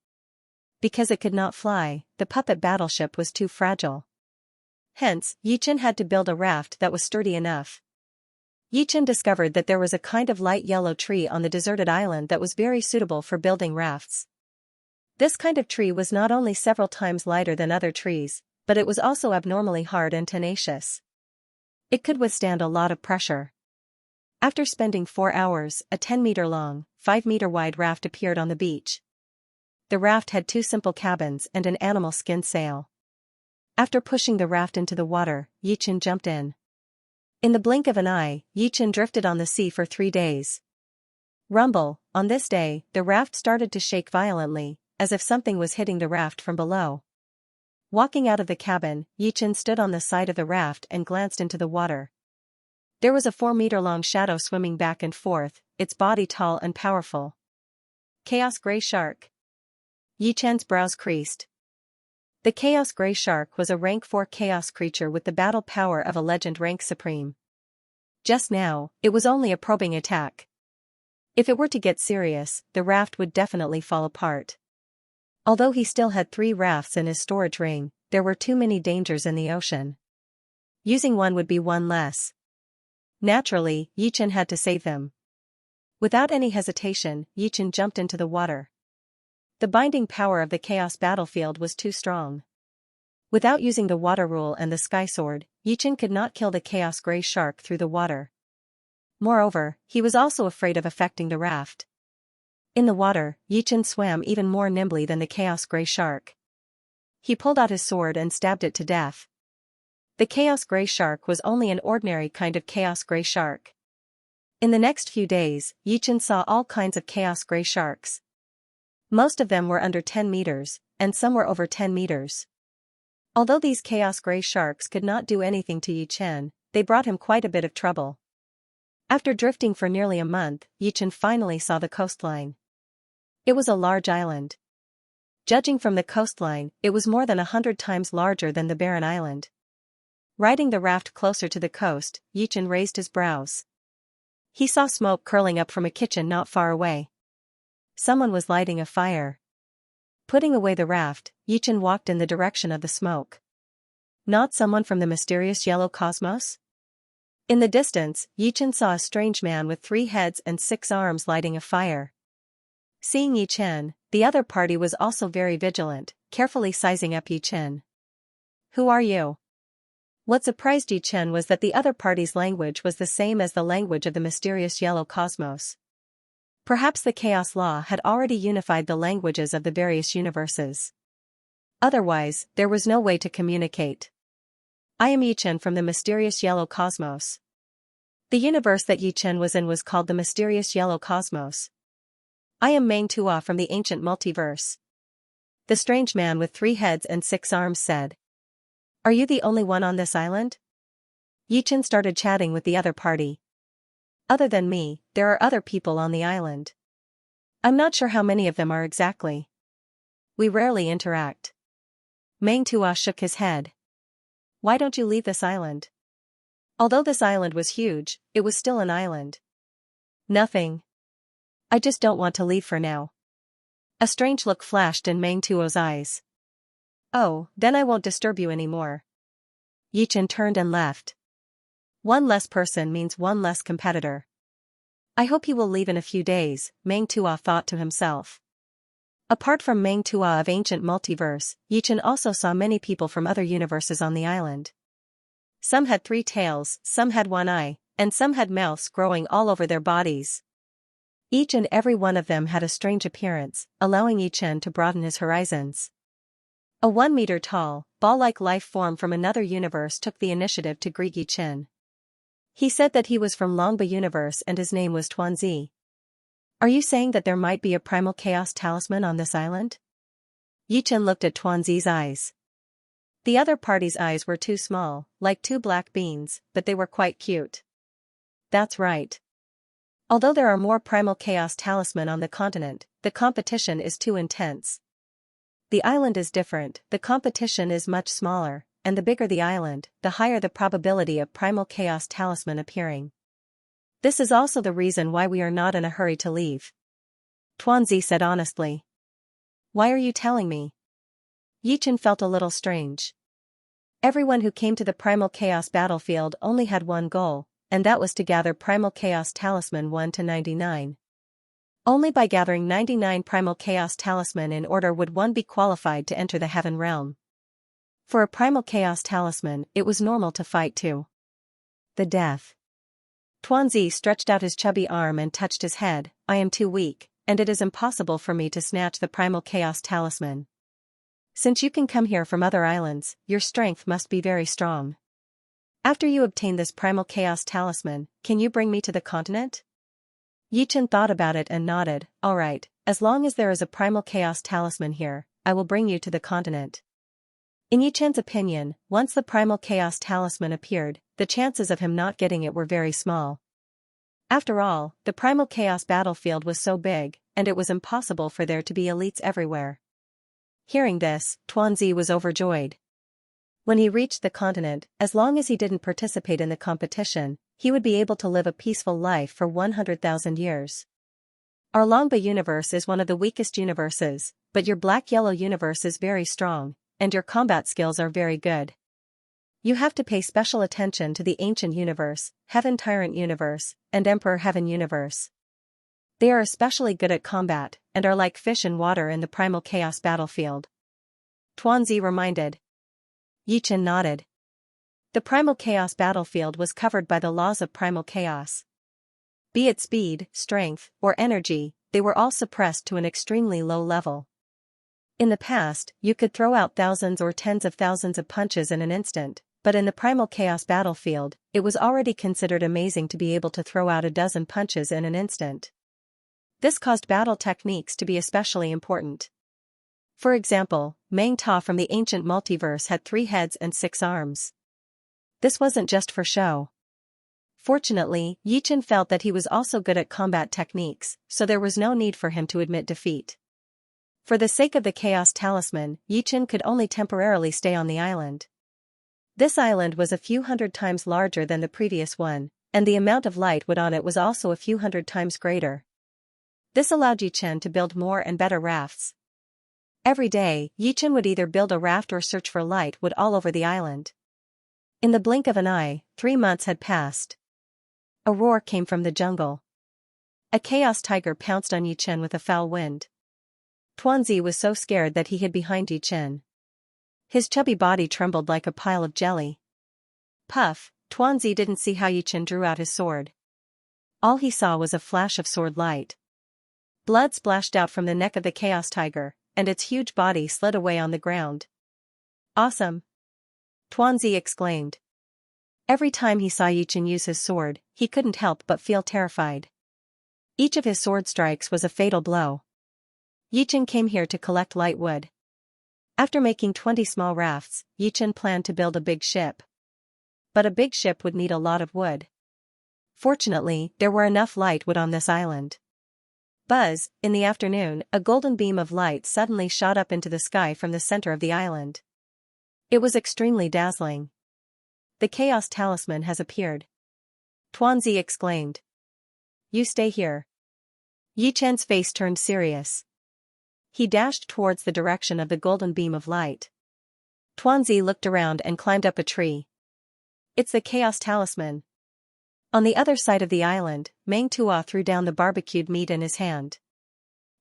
Because it could not fly, the puppet battleship was too fragile. Hence, Yichen had to build a raft that was sturdy enough. Yichen discovered that there was a kind of light yellow tree on the deserted island that was very suitable for building rafts. This kind of tree was not only several times lighter than other trees, but it was also abnormally hard and tenacious. It could withstand a lot of pressure. After spending 4 hours, a 10-meter-long, 5-meter-wide raft appeared on the beach. The raft had 2 simple cabins and an animal skin sail. After pushing the raft into the water, Yichen jumped in. In the blink of an eye, Yichen drifted on the sea for 3 days. Rumble, on this day, the raft started to shake violently, as if something was hitting the raft from below. Walking out of the cabin, Yichen stood on the side of the raft and glanced into the water. There was a 4-meter-long shadow swimming back and forth, its body tall and powerful. Chaos Gray Shark. Yichen's brows creased. The Chaos Gray Shark was a rank 4 chaos creature with the battle power of a legend rank supreme. Just now, it was only a probing attack. If it were to get serious, the raft would definitely fall apart. Although he still had 3 rafts in his storage ring, there were too many dangers in the ocean. Using one would be one less. Naturally, Yichen had to save them. Without any hesitation, Yichen jumped into the water. The binding power of the chaos battlefield was too strong. Without using the water rule and the sky sword, Yichen could not kill the Chaos Gray Shark through the water. Moreover, he was also afraid of affecting the raft. In the water, Yichen swam even more nimbly than the Chaos Gray Shark. He pulled out his sword and stabbed it to death. The Chaos Gray Shark was only an ordinary kind of Chaos Gray Shark. In the next few days, Yichen saw all kinds of Chaos Gray Sharks. Most of them were under 10 meters, and some were over 10 meters. Although these Chaos Gray Sharks could not do anything to Yichen, they brought him quite a bit of trouble. After drifting for nearly a month, Yichen finally saw the coastline. It was a large island. Judging from the coastline, it was more than 100 times larger than the barren island. Riding the raft closer to the coast, Yichen raised his brows. He saw smoke curling up from a kitchen not far away. Someone was lighting a fire. Putting away the raft, Yichen walked in the direction of the smoke. Not someone from the mysterious yellow cosmos? In the distance, Yichen saw a strange man with 3 heads and 6 arms lighting a fire. Seeing Yichen, the other party was also very vigilant, carefully sizing up Yichen. "Who are you?" What surprised Yi Chen was that the other party's language was the same as the language of the mysterious yellow cosmos. Perhaps the chaos law had already unified the languages of the various universes. Otherwise, there was no way to communicate. I am Yi Chen from the mysterious yellow cosmos. The universe that Yi Chen was in was called the mysterious yellow cosmos. I am Meng Tuo from the ancient multiverse. The strange man with 3 heads and 6 arms said. Are you the only one on this island? Yi Chen started chatting with the other party. Other than me, there are other people on the island. I'm not sure how many of them are exactly. We rarely interact. Meng Tuo shook his head. Why don't you leave this island? Although this island was huge, it was still an island. Nothing. I just don't want to leave for now. A strange look flashed in Meng Tuo's eyes. Oh, then I won't disturb you anymore. Yi Chen turned and left. One less person means one less competitor. I hope he will leave in a few days, Meng Tuo thought to himself. Apart from Meng Tuo of ancient multiverse, Yi Chen also saw many people from other universes on the island. Some had 3 tails, some had 1 eye, and some had mouths growing all over their bodies. Each and every one of them had a strange appearance, allowing Yi Chen to broaden his horizons. A 1-meter-tall, ball-like life form from another universe took the initiative to greet Yi Chen. He said that he was from Longba universe and his name was Tuanzi. Are you saying that there might be a primal chaos talisman on this island? Yi Chen looked at Tuanzi's eyes. The other party's eyes were too small, like 2 black beans, but they were quite cute. That's right. Although there are more primal chaos talisman on the continent, the competition is too intense. The island is different, the competition is much smaller, and the bigger the island, the higher the probability of primal chaos talisman appearing. This is also the reason why we are not in a hurry to leave. Tuanzi said honestly. Why are you telling me? Yi Chen felt a little strange. Everyone who came to the primal chaos battlefield only had one goal, and that was to gather primal chaos talisman 1 to 99. Only by gathering 99 primal chaos talisman in order would one be qualified to enter the heaven realm. For a primal chaos talisman, it was normal to fight to the death. Tuanzi stretched out his chubby arm and touched his head. I am too weak, and it is impossible for me to snatch the primal chaos talisman. Since you can come here from other islands, your strength must be very strong. After you obtain this primal chaos talisman, can you bring me to the continent? Yi Chen thought about it and nodded. All right, as long as there is a primal chaos talisman here, I will bring you to the continent. In Yi Chen's opinion, once the primal chaos talisman appeared, the chances of him not getting it were very small. After all, the primal chaos battlefield was so big, and it was impossible for there to be elites everywhere. Hearing this, Tuanzi was overjoyed. When he reached the continent, as long as he didn't participate in the competition, he would be able to live a peaceful life for 100,000 years. Our Longba universe is one of the weakest universes, but your black-yellow universe is very strong, and your combat skills are very good. You have to pay special attention to the Ancient Universe, Heaven Tyrant Universe, and Emperor Heaven Universe. They are especially good at combat, and are like fish in water in the primal chaos battlefield. Tuanzi reminded. Yi Chen nodded. The primal chaos battlefield was covered by the laws of primal chaos. Be it speed, strength, or energy, they were all suppressed to an extremely low level. In the past, you could throw out thousands or tens of thousands of punches in an instant, but in the primal chaos battlefield, it was already considered amazing to be able to throw out a dozen punches in an instant. This caused battle techniques to be especially important. For example, Meng Tuo from the ancient multiverse had 3 heads and 6 arms. This wasn't just for show. Fortunately, Yi Chen felt that he was also good at combat techniques, so there was no need for him to admit defeat. For the sake of the Chaos Talisman, Yi Chen could only temporarily stay on the island. This island was a few hundred times larger than the previous one, and the amount of light wood on it was also a few hundred times greater. This allowed Yi Chen to build more and better rafts. Every day, Yi Chen would either build a raft or search for light wood all over the island. In the blink of an eye, 3 months had passed. A roar came from the jungle. A chaos tiger pounced on Yi Chen with a foul wind. Tuanzi was so scared that he hid behind Yi Chen. His chubby body trembled like a pile of jelly. Puff, Tuanzi didn't see how Yichen drew out his sword. All he saw was a flash of sword light. Blood splashed out from the neck of the Chaos Tiger, and its huge body slid away on the ground. Awesome! Tuanzi exclaimed. Every time he saw Yichen use his sword, he couldn't help but feel terrified. Each of his sword strikes was a fatal blow. Yichen came here to collect light wood. After making 20 small rafts, Yichen planned to build a big ship. But a big ship would need a lot of wood. Fortunately, there were enough light wood on this island. Buzz, in the afternoon, a golden beam of light suddenly shot up into the sky from the center of the island. It was extremely dazzling. The Chaos Talisman has appeared. Tuanzi exclaimed. You stay here. Yichen's face turned serious. He dashed towards the direction of the golden beam of light. Tuanzi looked around and climbed up a tree. It's the Chaos Talisman. On the other side of the island, Meng Tuo threw down the barbecued meat in his hand.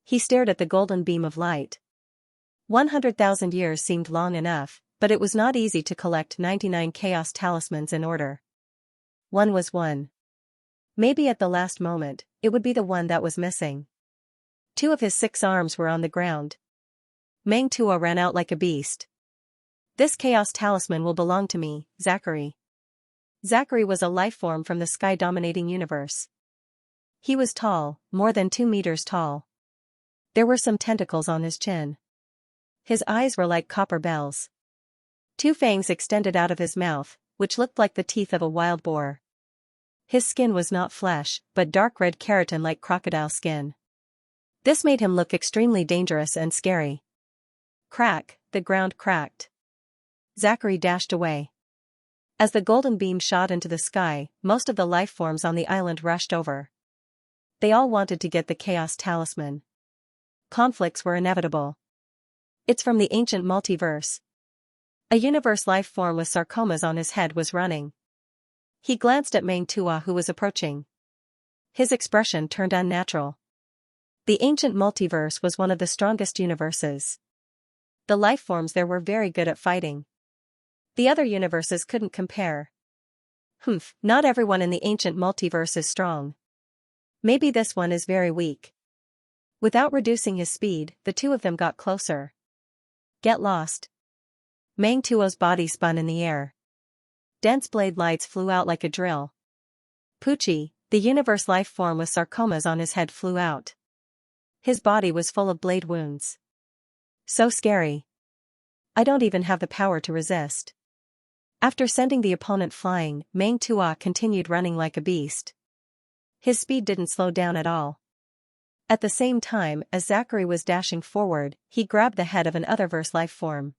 He stared at the golden beam of light. 100,000 years seemed long enough, but it was not easy to collect 99 Chaos Talismans in order. One was one. Maybe at the last moment, it would be the one that was missing. 2 of his 6 arms were on the ground. Meng Tuo ran out like a beast. This Chaos Talisman will belong to me, Zachary. Zachary was a life-form from the sky-dominating universe. He was tall, more than 2 meters tall. There were some tentacles on his chin. His eyes were like copper bells. 2 fangs extended out of his mouth, which looked like the teeth of a wild boar. His skin was not flesh, but dark red keratin like crocodile skin. This made him look extremely dangerous and scary. Crack, the ground cracked. Zachary dashed away. As the golden beam shot into the sky, most of the life forms on the island rushed over. They all wanted to get the Chaos Talisman. Conflicts were inevitable. It's from the ancient multiverse. A universe life form with sarcomas on his head was running. He glanced at Meng Tuo who was approaching. His expression turned unnatural. The ancient multiverse was one of the strongest universes. The life forms there were very good at fighting. The other universes couldn't compare. Not everyone in the ancient multiverse is strong. Maybe this one is very weak. Without reducing his speed, the 2 of them got closer. Get lost. Meng Tuo's body spun in the air. Dense blade lights flew out like a drill. Poochie, the universe life form with sarcomas on his head, flew out. His body was full of blade wounds. So scary. I don't even have the power to resist. After sending the opponent flying, Meng Tuo continued running like a beast. His speed didn't slow down at all. At the same time, as Zachary was dashing forward, he grabbed the head of an otherverse life form.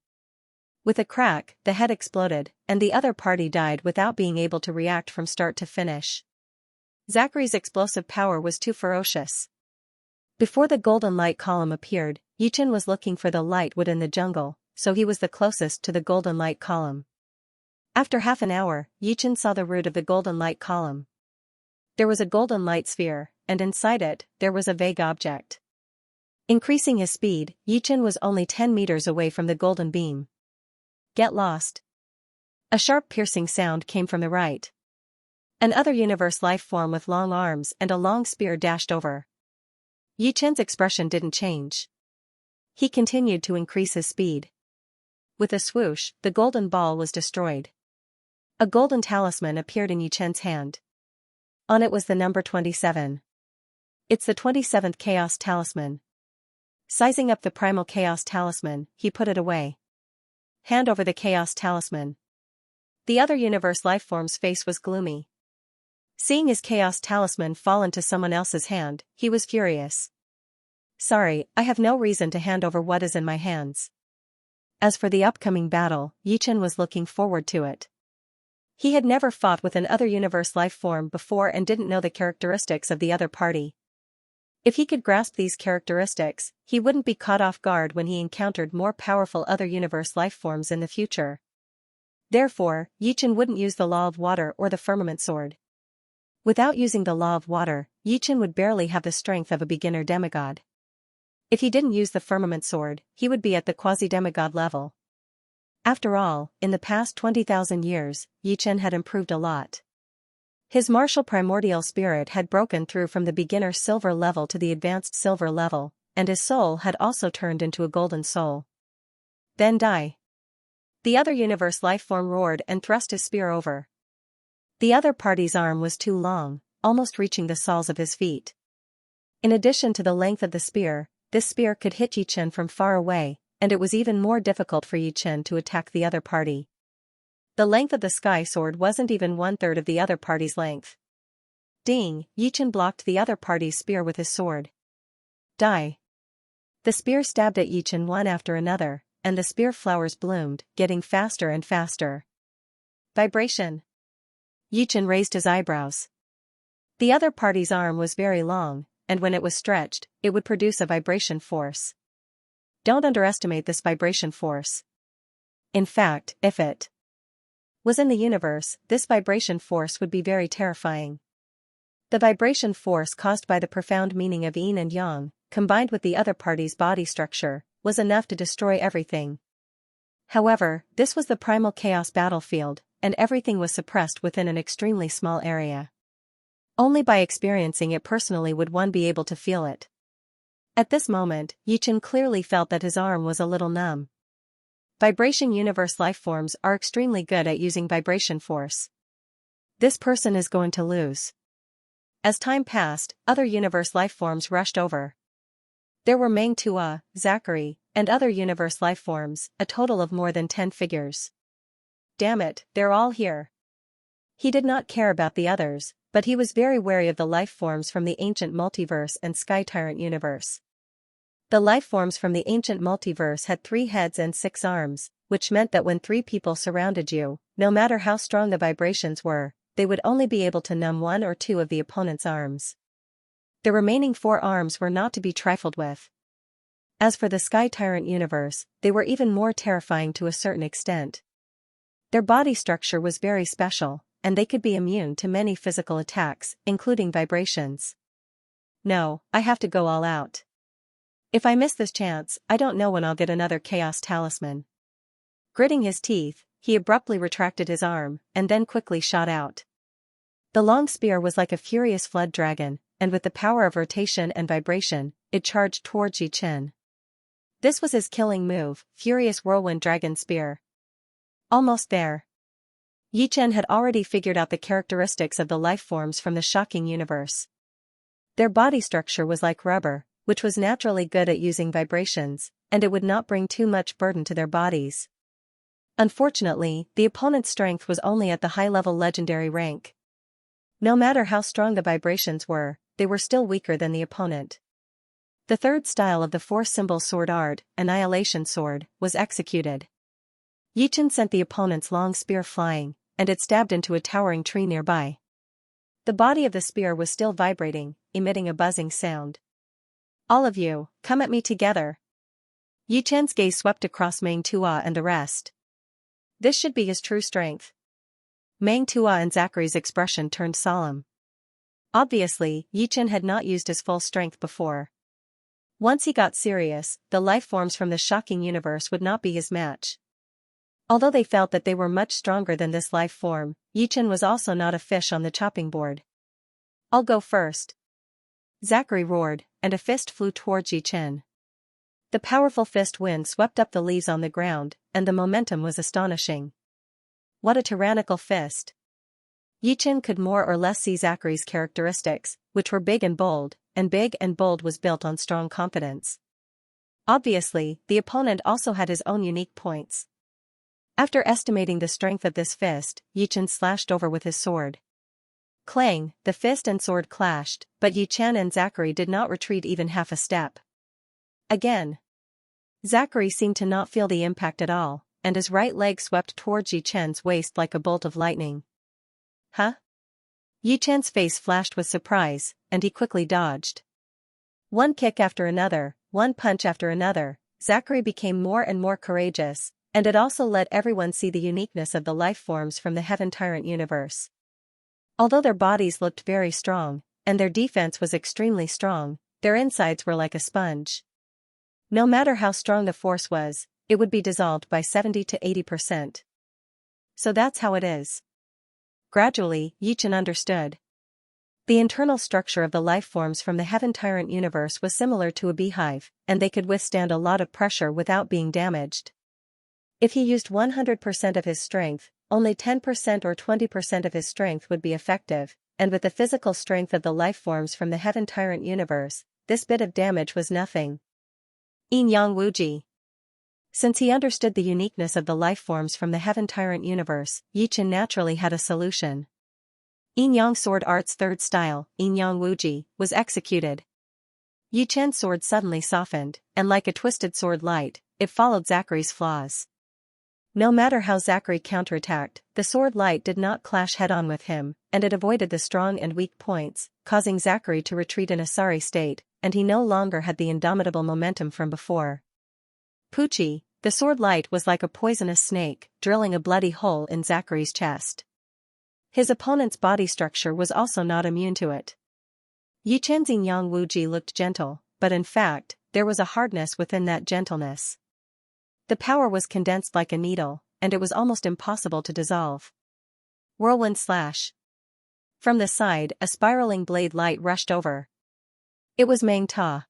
With a crack, the head exploded, and the other party died without being able to react from start to finish. Zachary's explosive power was too ferocious. Before the golden light column appeared, Yichen was looking for the light wood in the jungle, so he was the closest to the golden light column. After half an hour, Yichen saw the root of the golden light column. There was a golden light sphere, and inside it, there was a vague object. Increasing his speed, Yichen was only 10 meters away from the golden beam. Get lost. A sharp piercing sound came from the right. An other universe life form with long arms and a long spear dashed over. Yichen's expression didn't change. He continued to increase his speed. With a swoosh, the golden ball was destroyed. A golden talisman appeared in Yichen's hand. On it was the number 27. It's the 27th Chaos Talisman. Sizing up the primal Chaos Talisman, he put it away. Hand over the Chaos Talisman. The other universe lifeform's face was gloomy. Seeing his Chaos Talisman fall into someone else's hand, he was furious. Sorry, I have no reason to hand over what is in my hands. As for the upcoming battle, Yichen was looking forward to it. He had never fought with an other universe life form before and didn't know the characteristics of the other party. If he could grasp these characteristics, he wouldn't be caught off guard when he encountered more powerful other universe life forms in the future. Therefore, Yichen wouldn't use the Law of Water or the Firmament Sword. Without using the Law of Water, Yichen would barely have the strength of a beginner demigod. If he didn't use the Firmament Sword, he would be at the quasi-demigod level. After all, in the past 20,000 years, Yichen had improved a lot. His martial primordial spirit had broken through from the beginner silver level to the advanced silver level, and his soul had also turned into a golden soul. Then die. The other universe lifeform roared and thrust his spear over. The other party's arm was too long, almost reaching the soles of his feet. In addition to the length of the spear, this spear could hit Yichen from far away, and it was even more difficult for Yichen to attack the other party. The length of the sky sword wasn't even 1/3 of the other party's length. Ding! Yichen blocked the other party's spear with his sword. Die! The spear stabbed at Yichen one after another, and the spear flowers bloomed, getting faster and faster. Vibration! Yichen raised his eyebrows. The other party's arm was very long, and when it was stretched, it would produce a vibration force. Don't underestimate this vibration force. In fact, if it was in the universe, this vibration force would be very terrifying. The vibration force caused by the profound meaning of yin and yang, combined with the other party's body structure, was enough to destroy everything. However, this was the primal chaos battlefield, and everything was suppressed within an extremely small area. Only by experiencing it personally would one be able to feel it. At this moment, Yichen clearly felt that his arm was a little numb. Vibration universe lifeforms are extremely good at using vibration force. This person is going to lose. As time passed, other universe lifeforms rushed over. There were Meng Tua, Zachary, and other universe lifeforms, a total of more than 10 figures. Damn it, they're all here. He did not care about the others, but he was very wary of the lifeforms from the ancient multiverse and Sky Tyrant universe. The lifeforms from the ancient multiverse had 3 heads and 6 arms, which meant that when 3 people surrounded you, no matter how strong the vibrations were, they would only be able to numb 1 or 2 of the opponent's arms. The remaining 4 arms were not to be trifled with. As for the Sky Tyrant universe, they were even more terrifying to a certain extent. Their body structure was very special, and they could be immune to many physical attacks, including vibrations. No, I have to go all out. If I miss this chance, I don't know when I'll get another Chaos Talisman. Gritting his teeth, he abruptly retracted his arm, and then quickly shot out. The long spear was like a furious flood dragon, and with the power of rotation and vibration, it charged towards Yichen. This was his killing move, Furious Whirlwind Dragon Spear. Almost there. Yichen had already figured out the characteristics of the lifeforms from the shocking universe. Their body structure was like rubber, which was naturally good at using vibrations, and it would not bring too much burden to their bodies. Unfortunately, the opponent's strength was only at the high-level legendary rank. No matter how strong the vibrations were, they were still weaker than the opponent. The third style of the 4-symbol sword art, Annihilation Sword, was executed. Yichen sent the opponent's long spear flying, and it stabbed into a towering tree nearby. The body of the spear was still vibrating, emitting a buzzing sound. All of you, come at me together. Yichen's gaze swept across Meng Tua and the rest. This should be his true strength. Meng Tua and Zachary's expression turned solemn. Obviously, Yichen had not used his full strength before. Once he got serious, the lifeforms from the shocking universe would not be his match. Although they felt that they were much stronger than this life form, Yichen was also not a fish on the chopping board. I'll go first. Zachary roared, and a fist flew towards Yichen. The powerful fist wind swept up the leaves on the ground, and the momentum was astonishing. What a tyrannical fist! Yichen could more or less see Zachary's characteristics, which were big and bold was built on strong confidence. Obviously, the opponent also had his own unique points. After estimating the strength of this fist, Yichen slashed over with his sword. Clang, the fist and sword clashed, but Yichen and Zachary did not retreat even half a step. Again. Zachary seemed to not feel the impact at all, and his right leg swept towards Yichen's waist like a bolt of lightning. Huh? Yichen's face flashed with surprise, and he quickly dodged. One kick after another, one punch after another, Zachary became more and more courageous, and it also let everyone see the uniqueness of the lifeforms from the Heaven Tyrant universe. Although their bodies looked very strong, and their defense was extremely strong, their insides were like a sponge. No matter how strong the force was, it would be dissolved by 70 to 80%. So that's how it is. Gradually, Yichen understood. The internal structure of the life forms from the Heaven Tyrant universe was similar to a beehive, and they could withstand a lot of pressure without being damaged. If he used 100% of his strength, only 10% or 20% of his strength would be effective, and with the physical strength of the life forms from the Heaven Tyrant universe, this bit of damage was nothing. Yin Yang Wuji. Since he understood the uniqueness of the life forms from the Heaven Tyrant universe, Yichen naturally had a solution. Yin Yang Sword Art's third style, Yin Yang Wuji, was executed. Yichen's sword suddenly softened, and like a twisted sword light, it followed Zachary's flaws. No matter how Zachary counterattacked, the sword light did not clash head-on with him, and it avoided the strong and weak points, causing Zachary to retreat in a sorry state, and he no longer had the indomitable momentum from before. Poochie, the sword light was like a poisonous snake, drilling a bloody hole in Zachary's chest. His opponent's body structure was also not immune to it. Yichen's Yin Yang Wuji looked gentle, but in fact, there was a hardness within that gentleness. The power was condensed like a needle, and it was almost impossible to dissolve. Whirlwind slash. From the side, a spiraling blade light rushed over. It was Meng Ta.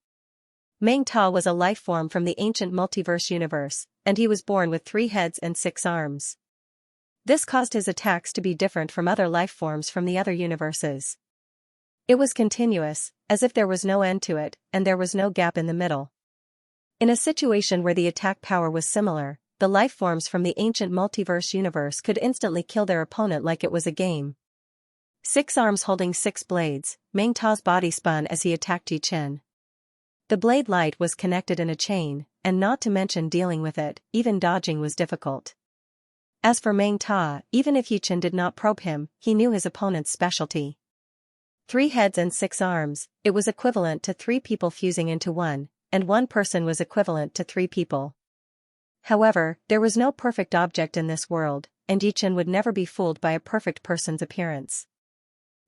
Meng Ta was a life form from the ancient multiverse universe, and he was born with 3 heads and 6 arms. This caused his attacks to be different from other life forms from the other universes. It was continuous, as if there was no end to it, and there was no gap in the middle. In a situation where the attack power was similar, the life forms from the ancient multiverse universe could instantly kill their opponent like it was a game. 6 arms holding 6 blades, Meng Ta's body spun as he attacked Yichen. The blade light was connected in a chain, and not to mention dealing with it, even dodging was difficult. As for Meng Ta, even if Yichen did not probe him, he knew his opponent's specialty. 3 heads and 6 arms, it was equivalent to 3 people fusing into one, and 1 person was equivalent to 3 people. However, there was no perfect object in this world, and Yichen would never be fooled by a perfect person's appearance.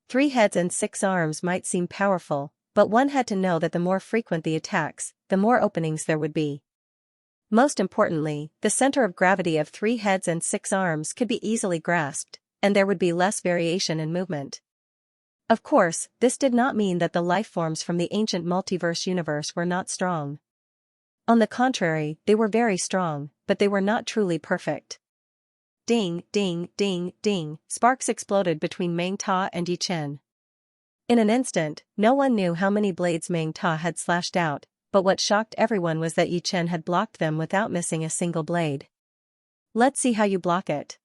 3 heads and 6 arms might seem powerful, but one had to know that the more frequent the attacks, the more openings there would be. Most importantly, the center of gravity of 3 heads and 6 arms could be easily grasped, and there would be less variation in movement. Of course, this did not mean that the life forms from the ancient multiverse universe were not strong. On the contrary, they were very strong, but they were not truly perfect. Ding, ding, ding, ding, sparks exploded between Meng Ta and Yichen. In an instant, no one knew how many blades Meng Ta had slashed out, but what shocked everyone was that Yichen had blocked them without missing a single blade. Let's see how you block it.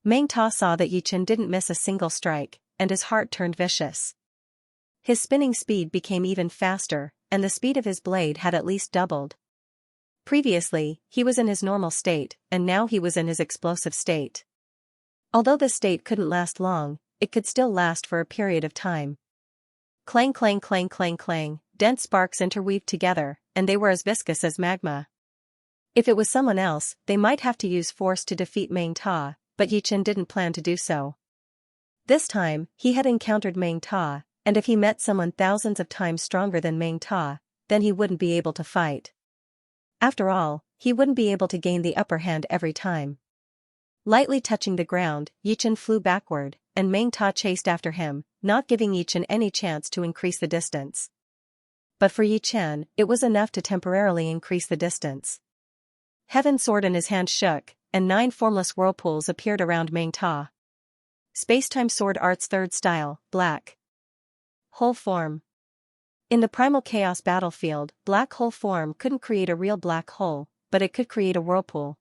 Meng Ta saw that Yichen didn't miss a single strike, and his heart turned vicious. His spinning speed became even faster, and the speed of his blade had at least doubled. Previously, he was in his normal state, and now he was in his explosive state. Although this state couldn't last long, it could still last for a period of time. Clang clang clang clang clang, dense sparks interweaved together, and they were as viscous as magma. If it was someone else, they might have to use force to defeat Meng Ta, but Yichen didn't plan to do so. This time, he had encountered Meng Ta, and if he met someone thousands of times stronger than Meng Ta, then he wouldn't be able to fight. After all, he wouldn't be able to gain the upper hand every time. Lightly touching the ground, Yichen flew backward, and Meng Ta chased after him, not giving Yichen any chance to increase the distance. But for Yichen, it was enough to temporarily increase the distance. Heaven's sword in his hand shook, and 9 formless whirlpools appeared around Meng Ta. Spacetime Sword Art's third style, Black Hole Form. In the primal chaos battlefield, black hole form couldn't create a real black hole, but it could create a whirlpool.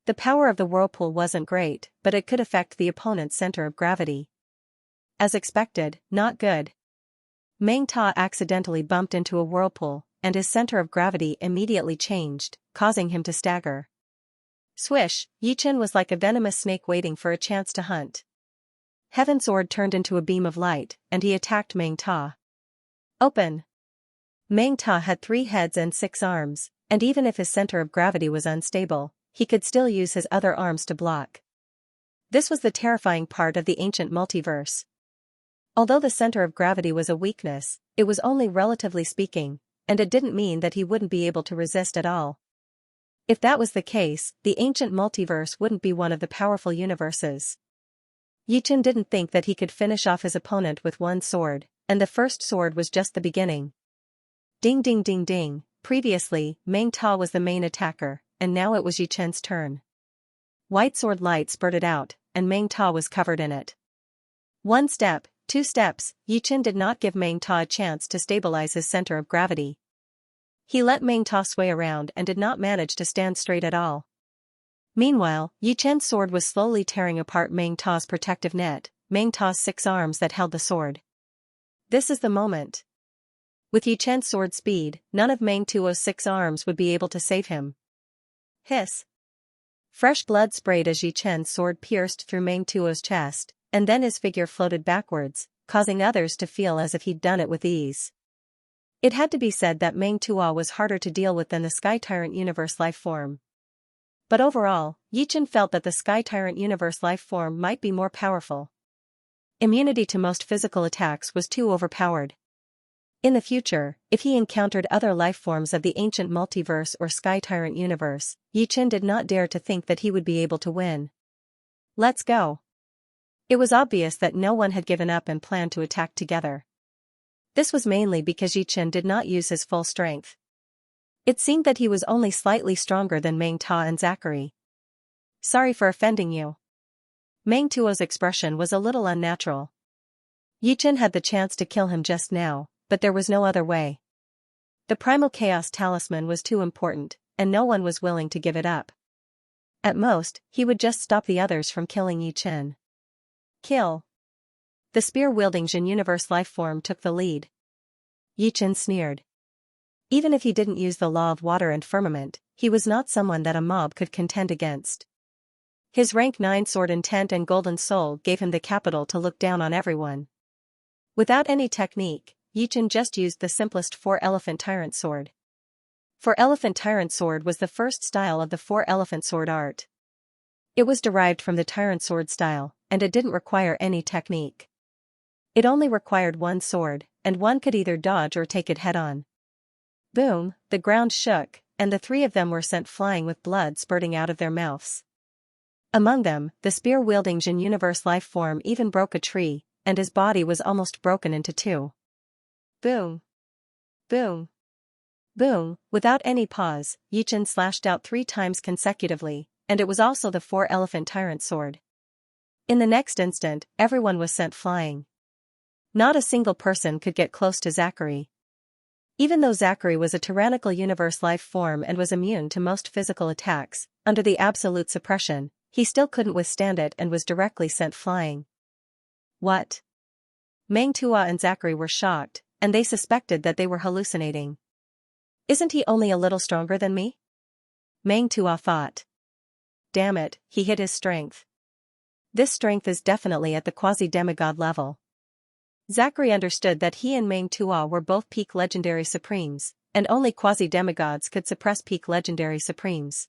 The power of the whirlpool wasn't great, but it could affect the opponent's center of gravity. As expected, not good. Meng Ta accidentally bumped into a whirlpool, and his center of gravity immediately changed, causing him to stagger. Swish, Yichen was like a venomous snake waiting for a chance to hunt. Heaven's sword turned into a beam of light, and he attacked Meng Ta. Open! Meng Ta had 3 heads and 6 arms, and even if his center of gravity was unstable, he could still use his other arms to block. This was the terrifying part of the ancient multiverse. Although the center of gravity was a weakness, it was only relatively speaking, and it didn't mean that he wouldn't be able to resist at all. If that was the case, the ancient multiverse wouldn't be one of the powerful universes. Yichen didn't think that he could finish off his opponent with one sword, and the first sword was just the beginning. Ding ding ding ding, previously, Meng Ta was the main attacker, and now it was Yichen's turn. White sword light spurted out, and Meng Ta was covered in it. One step, two steps, Yichen did not give Meng Ta a chance to stabilize his center of gravity. He let Meng Ta sway around and did not manage to stand straight at all. Meanwhile, Yichen's sword was slowly tearing apart Meng Ta's protective net, Meng Ta's 6 arms that held the sword. This is the moment. With Yichen's sword speed, none of Meng Tuo's 6 arms would be able to save him. Hiss. Fresh blood sprayed as Yichen's sword pierced through Meng Tuo's chest, and then his figure floated backwards, causing others to feel as if he'd done it with ease. It had to be said that Meng Tuo was harder to deal with than the Sky Tyrant Universe life form. But overall, Yichen felt that the Sky Tyrant Universe life form might be more powerful. Immunity to most physical attacks was too overpowered. In the future, if he encountered other life forms of the ancient multiverse or Sky Tyrant Universe, Yichen did not dare to think that he would be able to win. Let's go. It was obvious that no one had given up and planned to attack together. This was mainly because Yichen did not use his full strength. It seemed that he was only slightly stronger than Meng Ta and Zachary. Sorry for offending you. Meng Tuo's expression was a little unnatural. Yichen had the chance to kill him just now, but there was no other way. The Primal Chaos Talisman was too important, and no one was willing to give it up. At most, he would just stop the others from killing Yichen. Kill. The spear-wielding Jin Universe life form took the lead. Yichen sneered. Even if he didn't use the law of water and firmament, he was not someone that a mob could contend against. His rank 9 sword intent and golden soul gave him the capital to look down on everyone. Without any technique, Yichen just used the simplest 4-elephant tyrant sword. 4-elephant tyrant sword was the first style of the 4-elephant sword art. It was derived from the tyrant sword style, and it didn't require any technique. It only required one sword, and one could either dodge or take it head-on. Boom, the ground shook, and the 3 of them were sent flying with blood spurting out of their mouths. Among them, the spear-wielding Jin Universe life form even broke a tree, and his body was almost broken into 2. Boom. Boom. Boom, without any pause, Yichen slashed out 3 times consecutively, and it was also the 4-elephant tyrant sword. In the next instant, everyone was sent flying. Not a single person could get close to Zachary. Even though Zachary was a tyrannical universe life form and was immune to most physical attacks, under the absolute suppression, he still couldn't withstand it and was directly sent flying. What? Meng Tuo and Zachary were shocked, and they suspected that they were hallucinating. Isn't he only a little stronger than me? Meng Tuo thought. Damn it, he hid his strength. This strength is definitely at the quasi-demigod level. Zachary understood that he and Meng Tuo were both peak legendary supremes, and only quasi-demigods could suppress peak legendary supremes.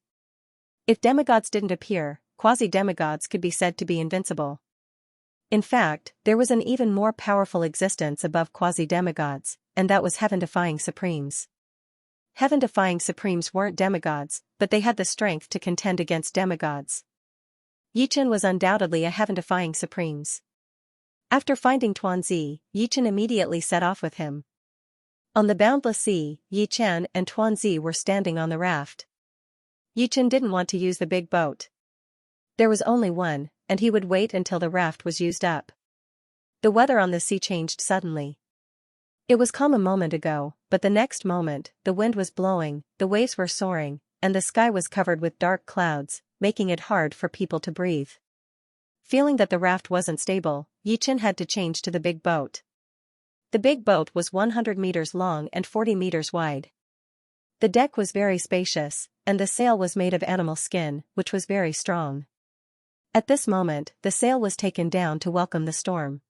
If demigods didn't appear, quasi-demigods could be said to be invincible. In fact, there was an even more powerful existence above quasi-demigods, and that was heaven-defying supremes. Heaven-defying supremes weren't demigods, but they had the strength to contend against demigods. Yichen was undoubtedly a heaven-defying supremes. After finding Tuanzi, Yichen immediately set off with him. On the boundless sea, Yichen and Tuanzi were standing on the raft. Yichen didn't want to use the big boat. There was only one, and he would wait until the raft was used up. The weather on the sea changed suddenly. It was calm a moment ago, but the next moment, the wind was blowing, the waves were soaring, and the sky was covered with dark clouds, making it hard for people to breathe. Feeling that the raft wasn't stable, Yichen had to change to the big boat. The big boat was 100 meters long and 40 meters wide. The deck was very spacious, and the sail was made of animal skin, which was very strong. At this moment, the sail was taken down to welcome the storm.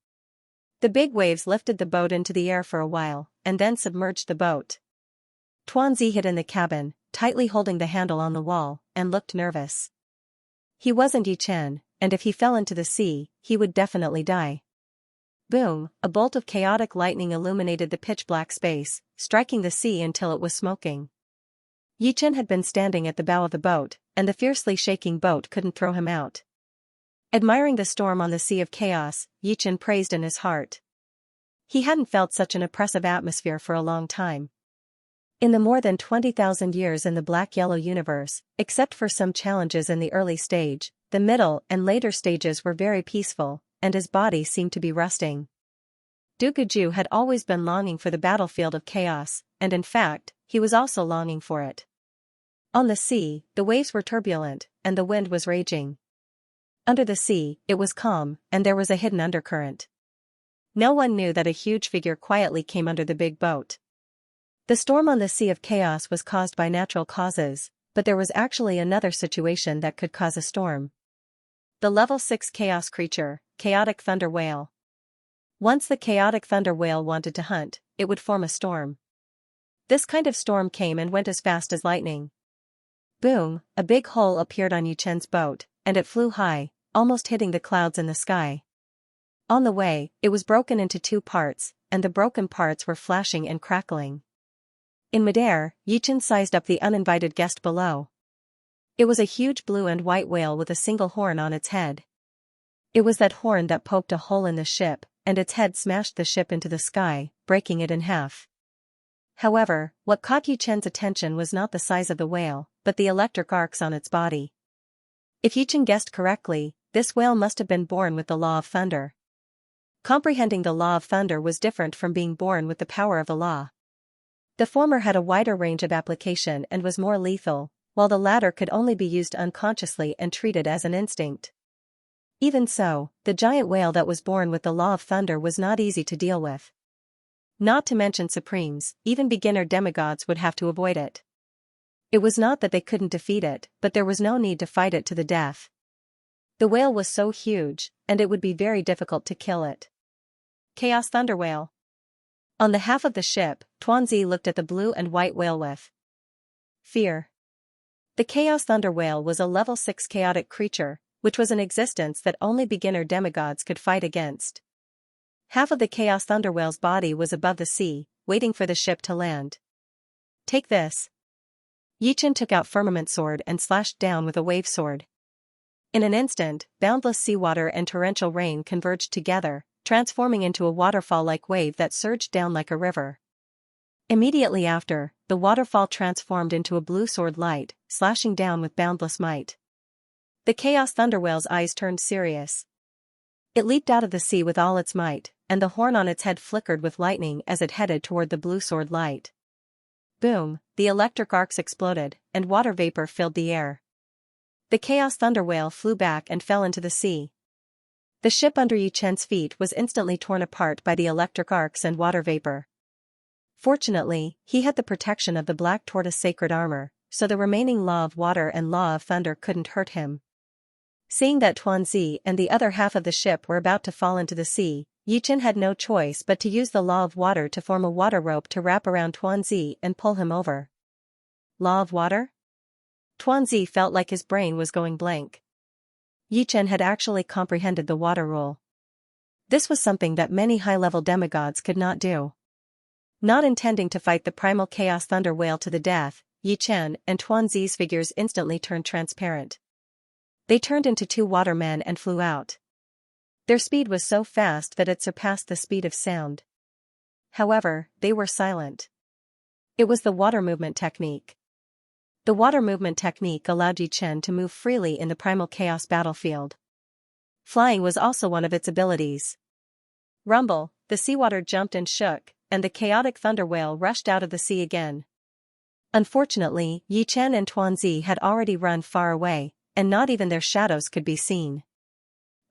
The big waves lifted the boat into the air for a while, and then submerged the boat. Tuanzi hid in the cabin, tightly holding the handle on the wall, and looked nervous. He wasn't Yichen, and if he fell into the sea, he would definitely die. Boom, a bolt of chaotic lightning illuminated the pitch-black space, striking the sea until it was smoking. Yichen had been standing at the bow of the boat, and the fiercely shaking boat couldn't throw him out. Admiring the storm on the Sea of Chaos, Yichen praised in his heart. He hadn't felt such an oppressive atmosphere for a long time. In the more than 20,000 years in the black-yellow universe, except for some challenges in the early stage, the middle and later stages were very peaceful, and his body seemed to be resting. Duguju had always been longing for the battlefield of chaos, and in fact, he was also longing for it. On the sea, the waves were turbulent, and the wind was raging. Under the sea, it was calm, and there was a hidden undercurrent. No one knew that a huge figure quietly came under the big boat. The storm on the Sea of Chaos was caused by natural causes, but there was actually another situation that could cause a storm. The Level 6 Chaos Creature, Chaotic Thunder Whale. Once the Chaotic Thunder Whale wanted to hunt, it would form a storm. This kind of storm came and went as fast as lightning. Boom, a big hole appeared on Yichen's boat, and it flew high, almost hitting the clouds in the sky. On the way, it was broken into 2 parts, and the broken parts were flashing and crackling. In midair, Yichen sized up the uninvited guest below. It was a huge blue and white whale with a single horn on its head. It was that horn that poked a hole in the ship, and its head smashed the ship into the sky, breaking it in half. However, what caught Yichen's attention was not the size of the whale, but the electric arcs on its body. If Yichen guessed correctly, this whale must have been born with the law of thunder. Comprehending the law of thunder was different from being born with the power of the law. The former had a wider range of application and was more lethal, while the latter could only be used unconsciously and treated as an instinct. Even so, the giant whale that was born with the law of thunder was not easy to deal with. Not to mention supremes, even beginner demigods would have to avoid it. It was not that they couldn't defeat it, but there was no need to fight it to the death. The whale was so huge, and it would be very difficult to kill it. Chaos Thunder Whale. On the half of the ship, Tuanzi looked at the blue and white whale with fear. The Chaos Thunder Whale was a level 6 chaotic creature, which was an existence that only beginner demigods could fight against. Half of the Chaos Thunder Whale's body was above the sea, waiting for the ship to land. Take this. Yichen took out Firmament Sword and slashed down with a wave sword. In an instant, boundless seawater and torrential rain converged together, transforming into a waterfall-like wave that surged down like a river. Immediately after, the waterfall transformed into a blue sword light, slashing down with boundless might. The Chaos Thunder Whale's eyes turned serious. It leaped out of the sea with all its might, and the horn on its head flickered with lightning as it headed toward the blue sword light. Boom, the electric arcs exploded, and water vapor filled the air. The Chaos Thunder Whale flew back and fell into the sea. The ship under Yichen's feet was instantly torn apart by the electric arcs and water vapor. Fortunately, he had the protection of the Black Tortoise sacred armor, so the remaining law of water and law of thunder couldn't hurt him. Seeing that Tuanzi and the other half of the ship were about to fall into the sea, Yichen had no choice but to use the law of water to form a water rope to wrap around Tuanzi and pull him over. Law of water? Tuanzi felt like his brain was going blank. Yichen had actually comprehended the water rule. This was something that many high-level demigods could not do. Not intending to fight the primal Chaos Thunder Whale to the death, Yichen and Tuanzi's figures instantly turned transparent. They turned into 2 watermen and flew out. Their speed was so fast that it surpassed the speed of sound. However, they were silent. It was the water movement technique. The water movement technique allowed Yichen to move freely in the primal chaos battlefield. Flying was also one of its abilities. Rumble, the seawater jumped and shook, and the chaotic thunder whale rushed out of the sea again. Unfortunately, Yichen and Tuanzi had already run far away, and not even their shadows could be seen.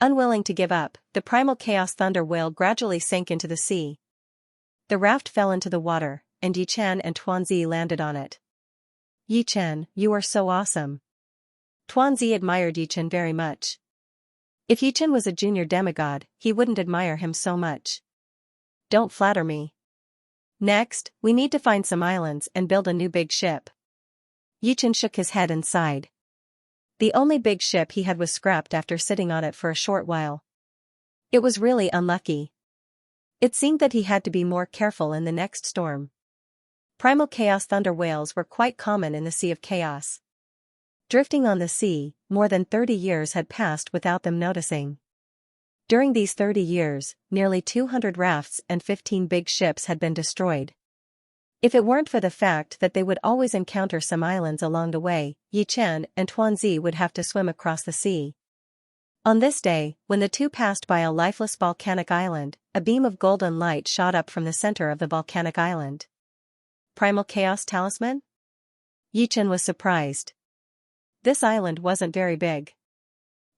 Unwilling to give up, the primal chaos thunder whale gradually sank into the sea. The raft fell into the water, and Yichen and Tuanzi landed on it. Yichen, you are so awesome. Tuanzi admired Yichen very much. If Yichen was a junior demigod, he wouldn't admire him so much. Don't flatter me. Next, we need to find some islands and build a new big ship. Yichen shook his head and sighed. The only big ship he had was scrapped after sitting on it for a short while. It was really unlucky. It seemed that he had to be more careful in the next storm. Primal chaos thunder whales were quite common in the Sea of Chaos. Drifting on the sea, more than 30 years had passed without them noticing. During these 30 years, nearly 200 rafts and 15 big ships had been destroyed. If it weren't for the fact that they would always encounter some islands along the way, Yichen and Tuanzi would have to swim across the sea. On this day, when the two passed by a lifeless volcanic island, a beam of golden light shot up from the center of the volcanic island. Primal Chaos Talisman? Yichen was surprised. This island wasn't very big.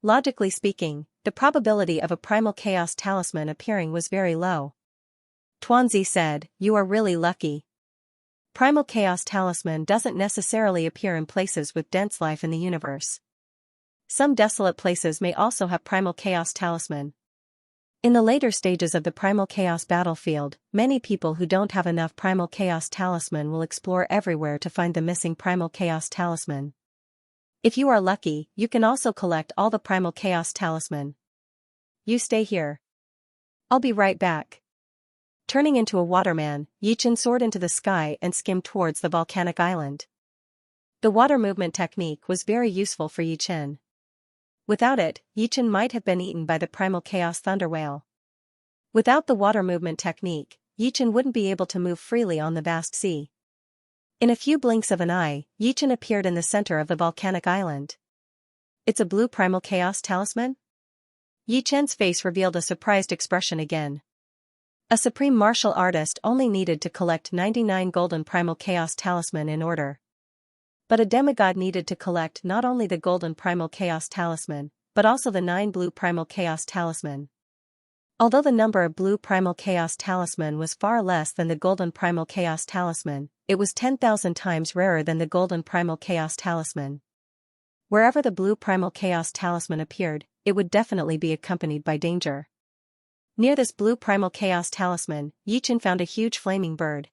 Logically speaking, the probability of a Primal Chaos Talisman appearing was very low. Tuanzi said, "You are really lucky. Primal Chaos Talisman doesn't necessarily appear in places with dense life in the universe. Some desolate places may also have Primal Chaos Talisman. In the later stages of the Primal Chaos battlefield, many people who don't have enough Primal Chaos Talisman will explore everywhere to find the missing Primal Chaos Talisman. If you are lucky, you can also collect all the Primal Chaos Talisman. You stay here. I'll be right back." Turning into a waterman, Yichen soared into the sky and skimmed towards the volcanic island. The water movement technique was very useful for Yichen. Without it, Yichen might have been eaten by the Primal Chaos thunder whale. Without the water movement technique, Yichen wouldn't be able to move freely on the vast sea. In a few blinks of an eye, Yichen appeared in the center of the volcanic island. "It's a blue Primal Chaos Talisman?" Yichen's face revealed a surprised expression again. A supreme martial artist only needed to collect 99 golden Primal Chaos Talisman in order. But a demigod needed to collect not only the golden Primal Chaos Talisman, but also the 9 blue Primal Chaos Talisman. Although the number of blue Primal Chaos Talisman was far less than the golden Primal Chaos Talisman, it was 10,000 times rarer than the golden Primal Chaos Talisman. Wherever the blue Primal Chaos Talisman appeared, it would definitely be accompanied by danger. Near this blue Primal Chaos Talisman, Yichen found a huge flaming bird.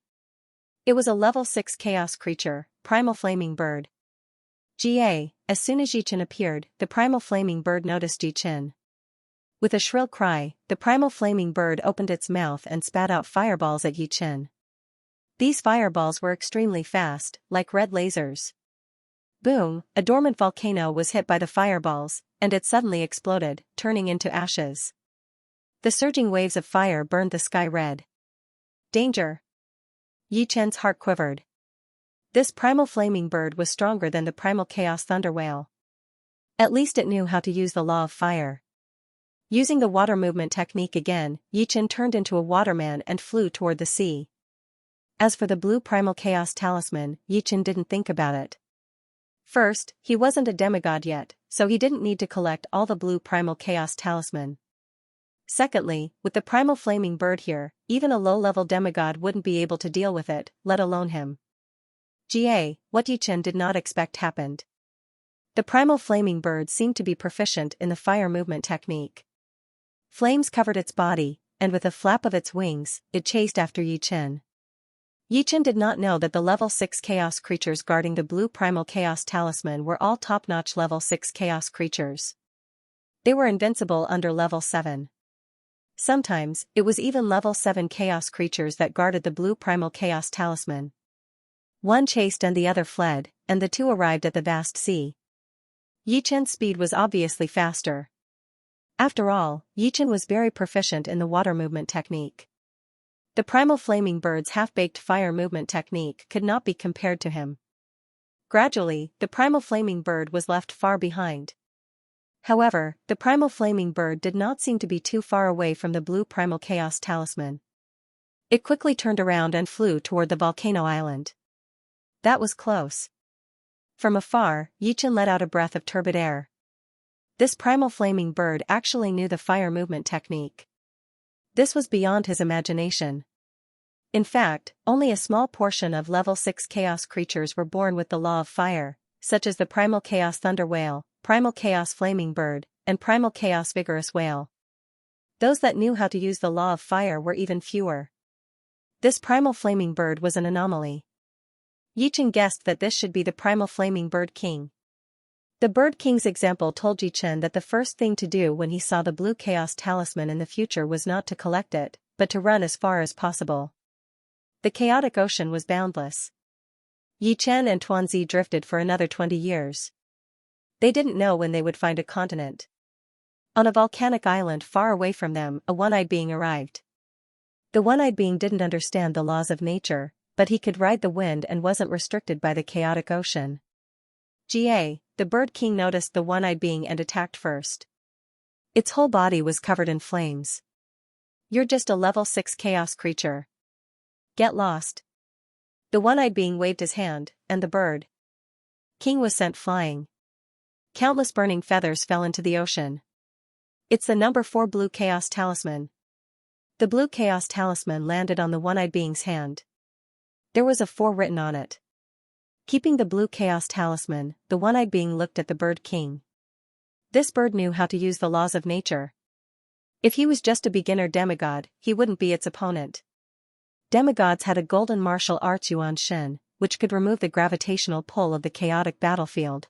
It was a level 6 chaos creature, Primal Flaming Bird. As soon as Yichen appeared, the Primal Flaming Bird noticed Yichen. With a shrill cry, the Primal Flaming Bird opened its mouth and spat out fireballs at Yichen. These fireballs were extremely fast, like red lasers. Boom, a dormant volcano was hit by the fireballs, and it suddenly exploded, turning into ashes. The surging waves of fire burned the sky red. Danger! Yichen's heart quivered. This Primal Flaming Bird was stronger than the Primal Chaos thunder whale. At least it knew how to use the law of fire. Using the water movement technique again, Yichen turned into a waterman and flew toward the sea. As for the blue Primal Chaos Talisman, Yichen didn't think about it. First, he wasn't a demigod yet, so he didn't need to collect all the blue Primal Chaos Talisman. Secondly, with the Primal Flaming Bird here, even a low-level demigod wouldn't be able to deal with it, let alone him. What Yichen did not expect happened. The Primal Flaming Bird seemed to be proficient in the fire movement technique. Flames covered its body, and with a flap of its wings, it chased after Yichen. Yichen did not know that the level 6 chaos creatures guarding the blue Primal Chaos Talisman were all top-notch level 6 chaos creatures. They were invincible under level 7. Sometimes, it was even level 7 chaos creatures that guarded the blue Primal Chaos Talisman. One chased and the other fled, and the two arrived at the vast sea. Yichen's speed was obviously faster. After all, Yichen was very proficient in the water movement technique. The Primal Flaming Bird's half-baked fire movement technique could not be compared to him. Gradually, the Primal Flaming Bird was left far behind. However, the Primal Flaming Bird did not seem to be too far away from the blue Primal Chaos Talisman. It quickly turned around and flew toward the volcano island. That was close. From afar, Yichen let out a breath of turbid air. This Primal Flaming Bird actually knew the fire movement technique. This was beyond his imagination. In fact, only a small portion of level 6 chaos creatures were born with the law of fire, such as the Primal Chaos Thunder Whale, Primal Chaos Flaming Bird, and Primal Chaos Vigorous Whale. Those that knew how to use the law of fire were even fewer. This Primal Flaming Bird was an anomaly. Yichen guessed that this should be the Primal Flaming Bird King. The Bird King's example told Yichen that the first thing to do when he saw the blue Chaos Talisman in the future was not to collect it, but to run as far as possible. The chaotic ocean was boundless. Yi Chen and Tuanzi drifted for another 20 years. They didn't know when they would find a continent. On a volcanic island far away from them, a one-eyed being arrived. The one-eyed being didn't understand the laws of nature, but he could ride the wind and wasn't restricted by the chaotic ocean. Ga, the bird king, noticed the one-eyed being and attacked first. Its whole body was covered in flames. "You're just a level 6 chaos creature. Get lost." The one-eyed being waved his hand, and the bird king was sent flying. Countless burning feathers fell into the ocean. "It's the number 4 blue chaos talisman." The blue chaos talisman landed on the one-eyed being's hand. There was a 4 written on it. Keeping the blue chaos talisman, the one-eyed being looked at the bird king. This bird knew how to use the laws of nature. If he was just a beginner demigod, he wouldn't be its opponent. Demigods had a golden martial arts Yuan Shen, which could remove the gravitational pull of the chaotic battlefield.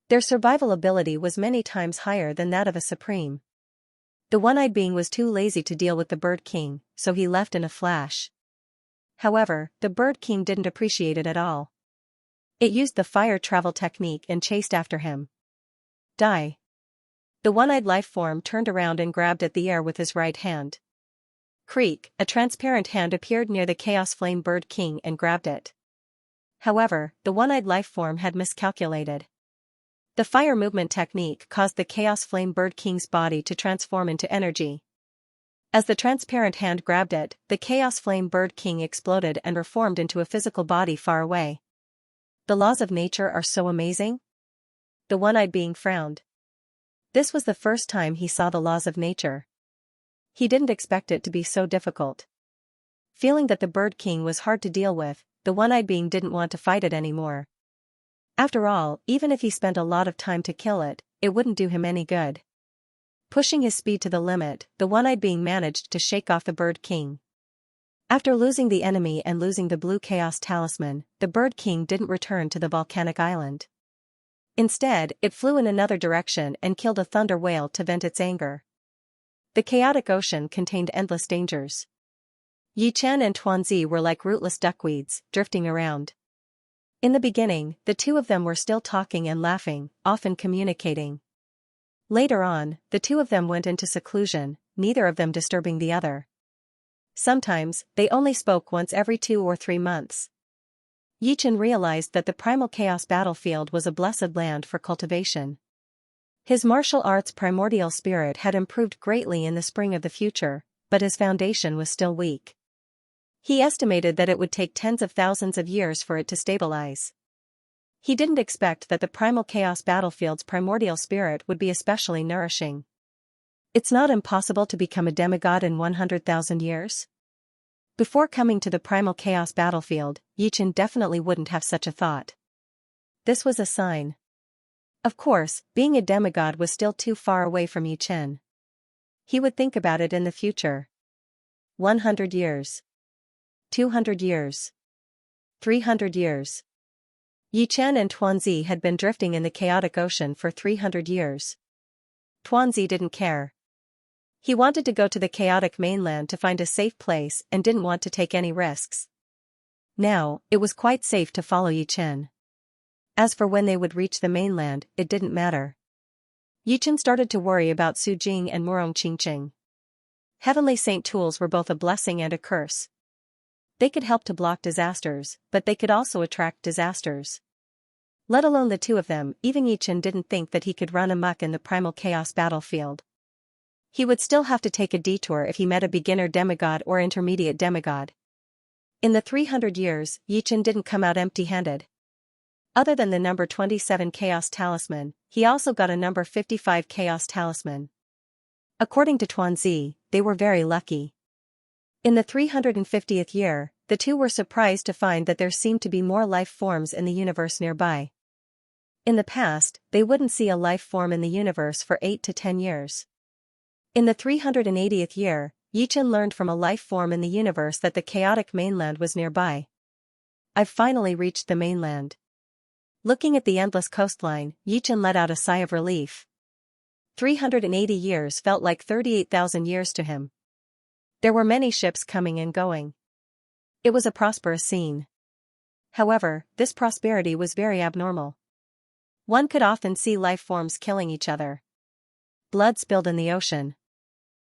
Their survival ability was many times higher than that of a supreme. The one-eyed being was too lazy to deal with the bird king, so he left in a flash. However, the bird king didn't appreciate it at all. It used the fire travel technique and chased after him. Die. The one-eyed life form turned around and grabbed at the air with his right hand. Creak, a transparent hand appeared near the Chaos Flame Bird King and grabbed it. However, the one-eyed life form had miscalculated. The fire movement technique caused the Chaos Flame Bird King's body to transform into energy. As the transparent hand grabbed it, the Chaos Flame Bird King exploded and reformed into a physical body far away. The laws of nature are so amazing? The one-eyed being frowned. This was the first time he saw the laws of nature. He didn't expect it to be so difficult. Feeling that the Bird King was hard to deal with, the one-eyed being didn't want to fight it anymore. After all, even if he spent a lot of time to kill it, it wouldn't do him any good. Pushing his speed to the limit, the one-eyed being managed to shake off the Bird King. After losing the enemy and losing the blue chaos talisman, the Bird King didn't return to the volcanic island. Instead, it flew in another direction and killed a thunder whale to vent its anger. The chaotic ocean contained endless dangers. Yi Chen and Tuanzi were like rootless duckweeds, drifting around. In the beginning, the two of them were still talking and laughing, often communicating. Later on, the two of them went into seclusion, neither of them disturbing the other. Sometimes, they only spoke once every 2 or 3 months. Yi Chen realized that the primal chaos battlefield was a blessed land for cultivation. His martial arts primordial spirit had improved greatly in the spring of the future, but his foundation was still weak. He estimated that it would take tens of thousands of years for it to stabilize. He didn't expect that the primal chaos battlefield's primordial spirit would be especially nourishing. It's not impossible to become a demigod in 100,000 years. Before coming to the primal chaos battlefield, Yi Chen definitely wouldn't have such a thought. This was a sign. Of course, being a demigod was still too far away from Yi Chen. He would think about it in the future. 100 years. 200 years. 300 years. Yi Chen and Tuanzi had been drifting in the chaotic ocean for 300 years. Tuanzi didn't care. He wanted to go to the chaotic mainland to find a safe place and didn't want to take any risks. Now, it was quite safe to follow Yi Chen. As for when they would reach the mainland, it didn't matter. Yi Chen started to worry about Su Jing and Murong Qingqing. Heavenly Saint tools were both a blessing and a curse. They could help to block disasters, but they could also attract disasters. Let alone the two of them, even Yi Chen didn't think that he could run amok in the primal chaos battlefield. He would still have to take a detour if he met a beginner demigod or intermediate demigod. In the 300 years, Yi Chen didn't come out empty-handed. Other than the number 27 Chaos Talisman, he also got a number 55 Chaos Talisman. According to Tuanzi, they were very lucky. In the 350th year, the two were surprised to find that there seemed to be more life forms in the universe nearby. In the past, they wouldn't see a life form in the universe for 8 to 10 years. In the 380th year, Yi Chen learned from a life form in the universe that the chaotic mainland was nearby. I've finally reached the mainland. Looking at the endless coastline, Yi Chen let out a sigh of relief. 380 years felt like 38,000 years to him. There were many ships coming and going. It was a prosperous scene. However, this prosperity was very abnormal. One could often see life forms killing each other. Blood spilled in the ocean.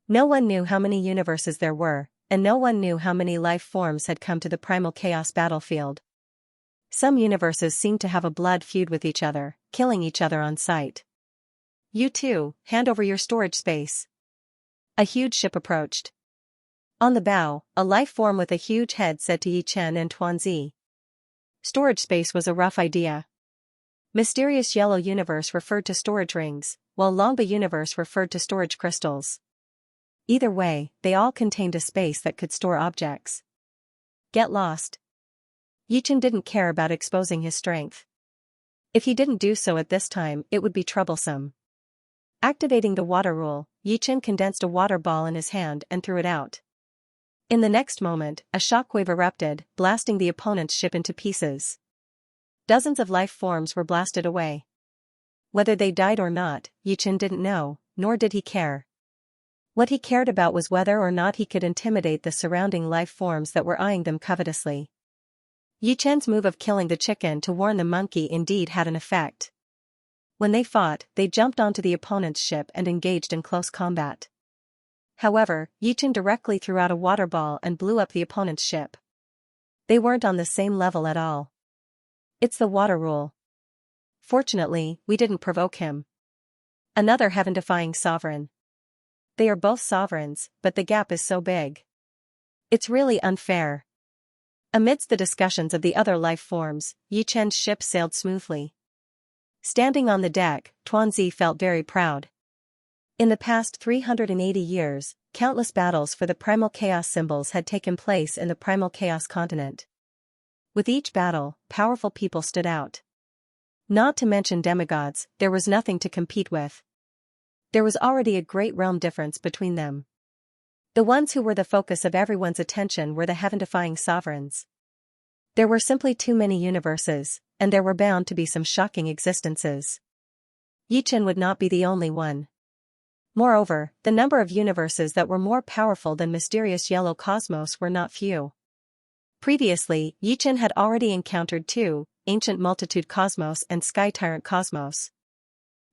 No one knew how many universes there were, and no one knew how many life forms had come to the primal chaos battlefield. Some universes seemed to have a blood feud with each other, killing each other on sight. You two, hand over your storage space. A huge ship approached. On the bow, a life form with a huge head said to Yi Chen and Tuanzi. Storage space was a rough idea. Mysterious Yellow Universe referred to storage rings, while Longba Universe referred to storage crystals. Either way, they all contained a space that could store objects. Get lost. Yi Chen didn't care about exposing his strength. If he didn't do so at this time, it would be troublesome. Activating the water rule, Yi Chen condensed a water ball in his hand and threw it out. In the next moment, a shockwave erupted, blasting the opponent's ship into pieces. Dozens of life forms were blasted away. Whether they died or not, Yi Chen didn't know, nor did he care. What he cared about was whether or not he could intimidate the surrounding life forms that were eyeing them covetously. Yi Chen's move of killing the chicken to warn the monkey indeed had an effect. When they fought, they jumped onto the opponent's ship and engaged in close combat. However, Yi Chen directly threw out a water ball and blew up the opponent's ship. They weren't on the same level at all. It's the water rule. Fortunately, we didn't provoke him. Another heaven-defying sovereign. They are both sovereigns, but the gap is so big. It's really unfair. Amidst the discussions of the other life forms, Yi Chen's ship sailed smoothly. Standing on the deck, Tuanzi felt very proud. In the past 380 years, countless battles for the primal chaos symbols had taken place in the primal chaos continent. With each battle, powerful people stood out. Not to mention demigods, there was nothing to compete with. There was already a great realm difference between them. The ones who were the focus of everyone's attention were the heaven-defying sovereigns. There were simply too many universes, and there were bound to be some shocking existences. Yi Chen would not be the only one. Moreover, the number of universes that were more powerful than mysterious yellow cosmos were not few. Previously, Yi Chen had already encountered two, Ancient Multitude Cosmos and Sky Tyrant Cosmos.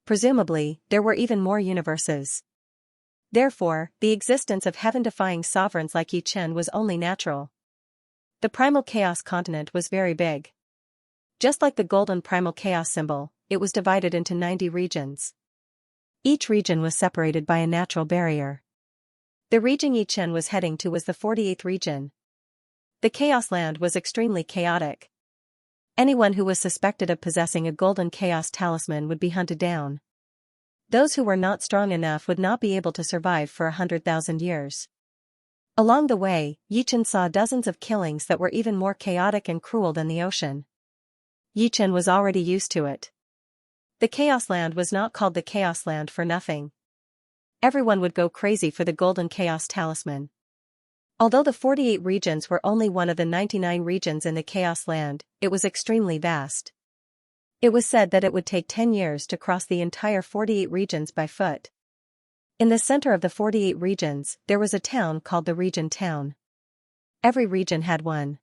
Presumably, there were even more universes. Therefore, the existence of heaven-defying sovereigns like Yi Chen was only natural. The primal chaos continent was very big. Just like the golden primal chaos symbol, it was divided into 90 regions. Each region was separated by a natural barrier. The region Yi Chen was heading to was the 48th region. The Chaos Land was extremely chaotic. Anyone who was suspected of possessing a golden chaos talisman would be hunted down. Those who were not strong enough would not be able to survive for 100,000 years. Along the way, Yi Chen saw dozens of killings that were even more chaotic and cruel than the ocean. Yi Chen was already used to it. The Chaos Land was not called the Chaos Land for nothing. Everyone would go crazy for the golden chaos talisman. Although the 48 regions were only one of the 99 regions in the Chaos Land, it was extremely vast. It was said that it would take 10 years to cross the entire 48 regions by foot. In the center of the 48 regions, there was a town called the Region Town. Every region had one.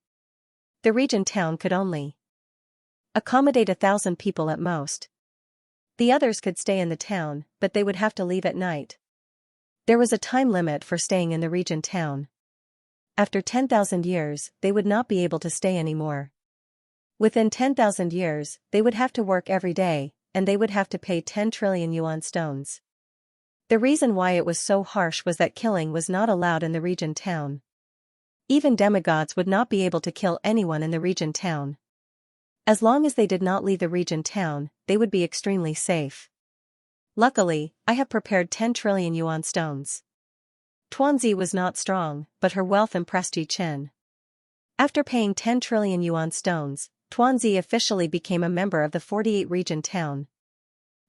The Region Town could only accommodate 1,000 people at most. The others could stay in the town, but they would have to leave at night. There was a time limit for staying in the Region Town. After 10,000 years, they would not be able to stay anymore. Within 10,000 years, they would have to work every day, and they would have to pay 10 trillion yuan stones. The reason why it was so harsh was that killing was not allowed in the Region Town. Even demigods would not be able to kill anyone in the Region Town. As long as they did not leave the Region Town, they would be extremely safe. Luckily, I have prepared 10 trillion yuan stones. Tuanzi was not strong, but her wealth impressed Yi Chen. After paying 10 trillion yuan stones, Tuanzi officially became a member of the 48 Region Town.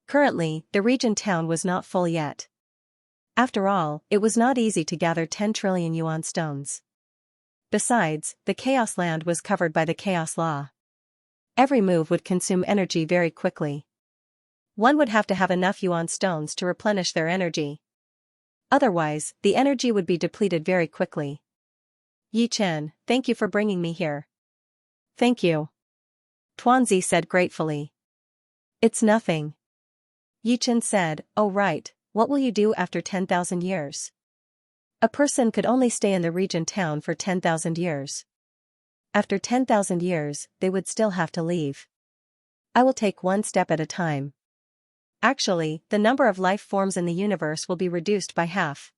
Currently, the Region Town was not full yet. After all, it was not easy to gather 10 trillion yuan stones. Besides, the Chaos Land was covered by the Chaos Law. Every move would consume energy very quickly. One would have to have enough yuan stones to replenish their energy. Otherwise, the energy would be depleted very quickly. Yi Chen, thank you for bringing me here. Thank you. Tuanzi said gratefully. It's nothing. Yi Chen said, oh right, what will you do after 10,000 years? A person could only stay in the region town for 10,000 years. After 10,000 years, they would still have to leave. I will take one step at a time. Actually, the number of life forms in the universe will be reduced by half.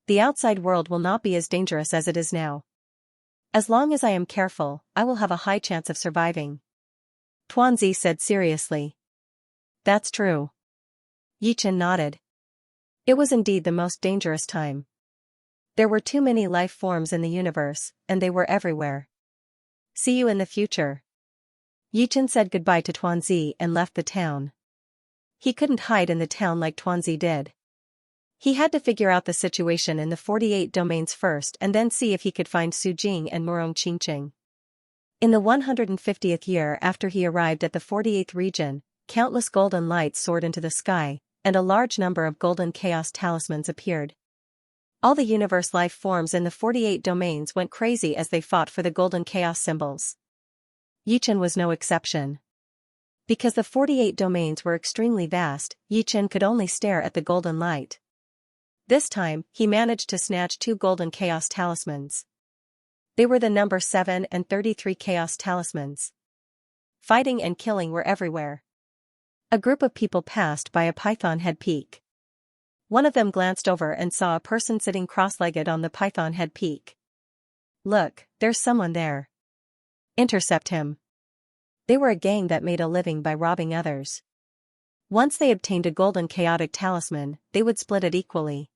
The outside world will not be as dangerous as it is now. As long as I am careful, I will have a high chance of surviving. Tuanzi said seriously. That's true. Yi Chen nodded. It was indeed the most dangerous time. There were too many life forms in the universe, and they were everywhere. See you in the future. Yi Chen said goodbye to Tuanzi and left the town. He couldn't hide in the town like Tuanzi did. He had to figure out the situation in the 48 domains first and then see if he could find Su Jing and Murong Qingqing. In the 150th year after he arrived at the 48th region, countless golden lights soared into the sky, and a large number of golden chaos talismans appeared. All the universe life forms in the 48 domains went crazy as they fought for the golden chaos symbols. Yi Chen was no exception. Because the 48 domains were extremely vast, Yi Chen could only stare at the golden light. This time, he managed to snatch 2 golden chaos talismans. They were the number 7 and 33 chaos talismans. Fighting and killing were everywhere. A group of people passed by a python head peak. One of them glanced over and saw a person sitting cross-legged on the python head peak. Look, there's someone there. Intercept him. They were a gang that made a living by robbing others. Once they obtained a golden chaotic talisman, they would split it equally.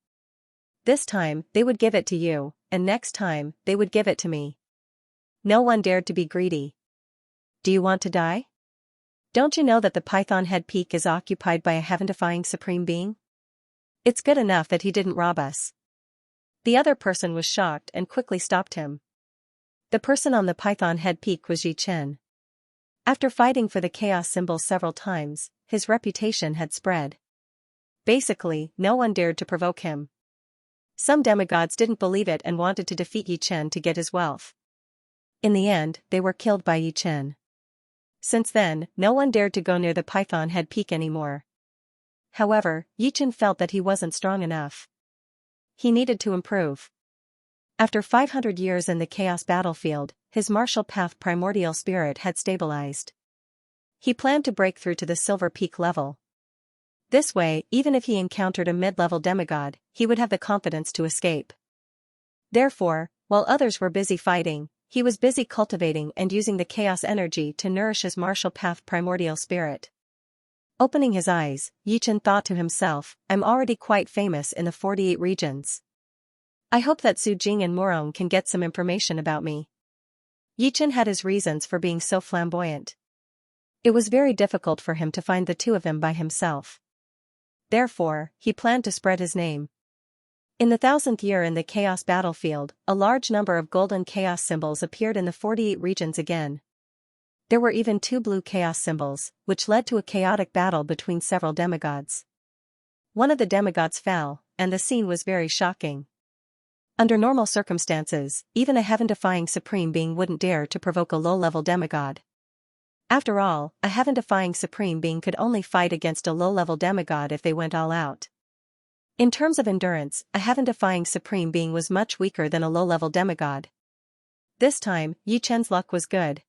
This time, they would give it to you, and next time, they would give it to me. No one dared to be greedy. Do you want to die? Don't you know that the python head peak is occupied by a heaven-defying supreme being? It's good enough that he didn't rob us. The other person was shocked and quickly stopped him. The person on the python head peak was Yi Chen. After fighting for the chaos symbol several times, his reputation had spread. Basically, no one dared to provoke him. Some demigods didn't believe it and wanted to defeat Yi Chen to get his wealth. In the end, they were killed by Yi Chen. Since then, no one dared to go near the python head peak anymore. However, Yi Chen felt that he wasn't strong enough. He needed to improve. After 500 years in the chaos battlefield, his martial path primordial spirit had stabilized. He planned to break through to the silver peak level. This way, even if he encountered a mid-level demigod, he would have the confidence to escape. Therefore, while others were busy fighting, he was busy cultivating and using the chaos energy to nourish his martial path primordial spirit. Opening his eyes, Yi Chen thought to himself, I'm already quite famous in the 48 regions. I hope that Su Jing and Murong can get some information about me. Yi Chen had his reasons for being so flamboyant. It was very difficult for him to find the two of them by himself. Therefore, he planned to spread his name. In the 1000th year in the chaos battlefield, a large number of golden chaos symbols appeared in the 48 regions again. There were even 2 blue chaos symbols, which led to a chaotic battle between several demigods. One of the demigods fell, and the scene was very shocking. Under normal circumstances, even a heaven-defying supreme being wouldn't dare to provoke a low-level demigod. After all, a heaven-defying supreme being could only fight against a low-level demigod if they went all out. In terms of endurance, a heaven-defying supreme being was much weaker than a low-level demigod. This time, Yi Chen's luck was good.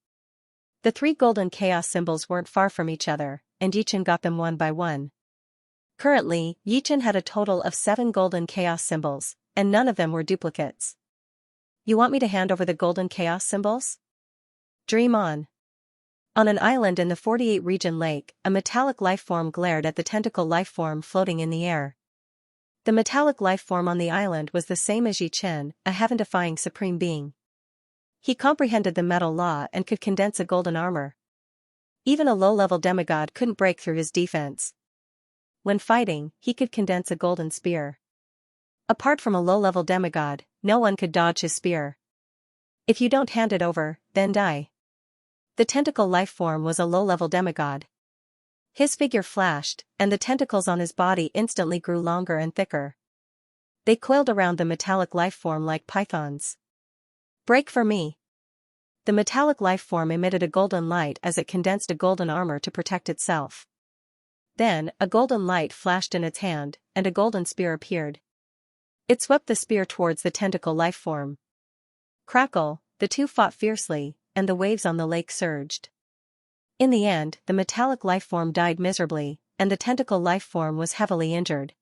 The 3 golden chaos symbols weren't far from each other, and Yi Chen got them one by one. Currently, Yi Chen had a total of 7 golden chaos symbols, and none of them were duplicates. You want me to hand over the golden chaos symbols? Dream on. On an island in the 48 region lake, a metallic lifeform glared at the tentacle lifeform floating in the air. The metallic lifeform on the island was the same as Yi Chen, a heaven-defying supreme being. He comprehended the metal law and could condense a golden armor. Even a low-level demigod couldn't break through his defense. When fighting, he could condense a golden spear. Apart from a low-level demigod, no one could dodge his spear. If you don't hand it over, then die. The tentacle lifeform was a low-level demigod. His figure flashed, and the tentacles on his body instantly grew longer and thicker. They coiled around the metallic lifeform like pythons. Break for me. The metallic life form emitted a golden light as it condensed a golden armor to protect itself. Then, a golden light flashed in its hand, and a golden spear appeared. It swept the spear towards the tentacle life form. Crackle, the two fought fiercely, and the waves on the lake surged. In the end, the metallic life form died miserably, and the tentacle life form was heavily injured.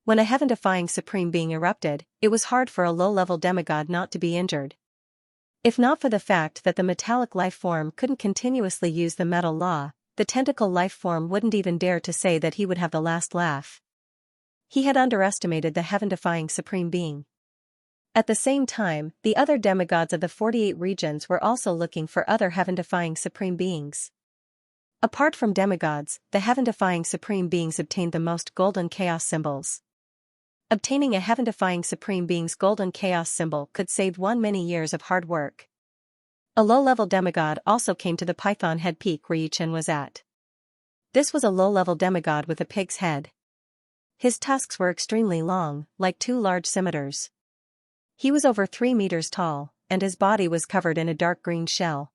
When a heaven-defying supreme being erupted, it was hard for a low-level demigod not to be injured. If not for the fact that the metallic life form couldn't continuously use the metal law, the tentacle life form wouldn't even dare to say that he would have the last laugh. He had underestimated the heaven-defying supreme being. At the same time, the other demigods of the 48 regions were also looking for other heaven-defying supreme beings. Apart from demigods, the heaven-defying supreme beings obtained the most golden chaos symbols. Obtaining a heaven-defying supreme being's golden chaos symbol could save one many years of hard work. A low-level demigod also came to the Python Head Peak where Yichen was at. This was a low-level demigod with a pig's head. His tusks were extremely long, like two large scimitars. He was over 3 meters tall, and his body was covered in a dark green shell.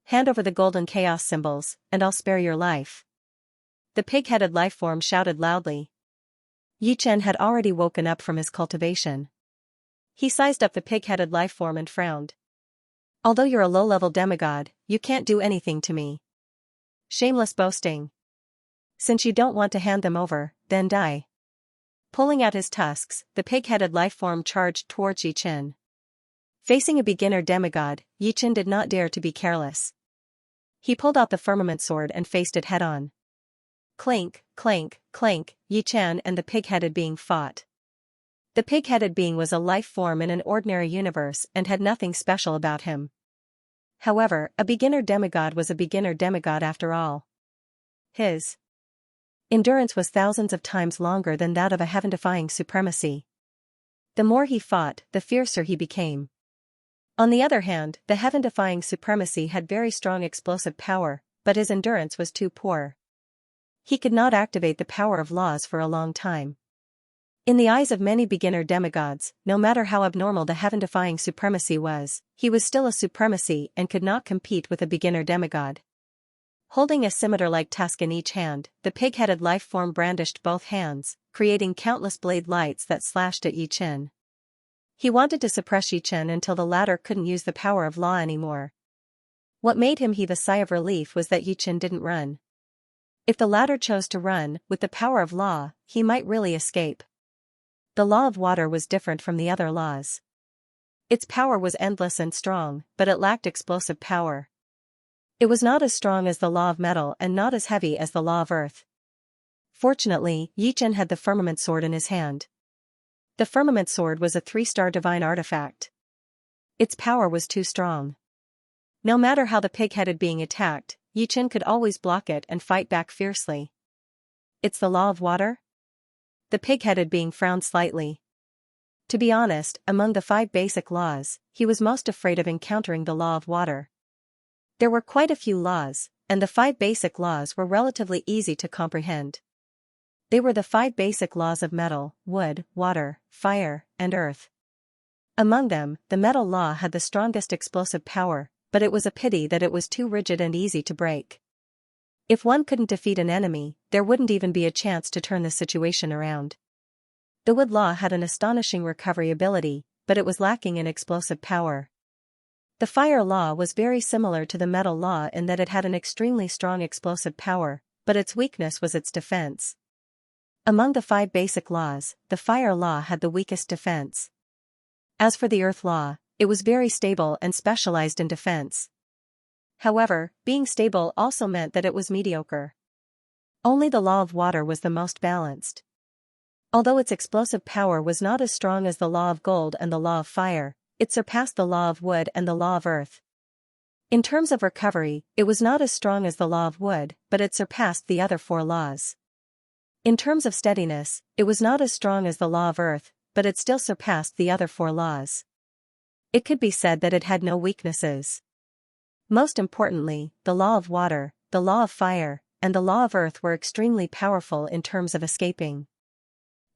Hand over the golden chaos symbols, and I'll spare your life. The pig-headed life form shouted loudly. Yichen had already woken up from his cultivation. He sized up the pig-headed life form and frowned. Although you're a low-level demigod, you can't do anything to me. Shameless boasting. Since you don't want to hand them over, then die. Pulling out his tusks, the pig-headed life form charged towards Yichen. Facing a beginner demigod, Yichen did not dare to be careless. He pulled out the firmament sword and faced it head-on. Clink, clank, clank, Yichen and the pig-headed being fought. The pig-headed being was a life form in an ordinary universe and had nothing special about him. However, a beginner demigod was a beginner demigod after all. His endurance was thousands of times longer than that of a heaven-defying supremacy. The more he fought, the fiercer he became. On the other hand, the heaven-defying supremacy had very strong explosive power, but his endurance was too poor. He could not activate the power of laws for a long time. In the eyes of many beginner demigods, no matter how abnormal the heaven-defying supremacy was, he was still a supremacy and could not compete with a beginner demigod. Holding a scimitar-like tusk in each hand, the pig-headed life form brandished both hands, creating countless blade lights that slashed at Yichen. He wanted to suppress Yichen until the latter couldn't use the power of law anymore. What made him heave a sigh of relief was that Yichen didn't run. If the latter chose to run, with the power of law, he might really escape. The law of water was different from the other laws. Its power was endless and strong, but it lacked explosive power. It was not as strong as the law of metal and not as heavy as the law of earth. Fortunately, Yichen had the firmament sword in his hand. The firmament sword was a 3-star divine artifact. Its power was too strong. No matter how the pig-headed being attacked, Yichen could always block it and fight back fiercely. It's the law of water? The pig-headed being frowned slightly. To be honest, among the 5 basic laws, he was most afraid of encountering the law of water. There were quite a few laws, and the 5 basic laws were relatively easy to comprehend. They were the 5 basic laws of metal, wood, water, fire, and earth. Among them, the metal law had the strongest explosive power, but it was a pity that it was too rigid and easy to break. If one couldn't defeat an enemy, there wouldn't even be a chance to turn the situation around. The wood law had an astonishing recovery ability, but it was lacking in explosive power. The fire law was very similar to the metal law in that it had an extremely strong explosive power, but its weakness was its defense. Among the 5 basic laws, the fire law had the weakest defense. As for the earth law, it was very stable and specialized in defense. However, being stable also meant that it was mediocre. Only the law of water was the most balanced. Although its explosive power was not as strong as the law of gold and the law of fire, it surpassed the law of wood and the law of earth. In terms of recovery, it was not as strong as the law of wood, but it surpassed the other 4 laws. In terms of steadiness, it was not as strong as the law of earth, but it still surpassed the other 4 laws. It could be said that it had no weaknesses. Most importantly, the law of water, the law of fire, and the law of earth were extremely powerful in terms of escaping.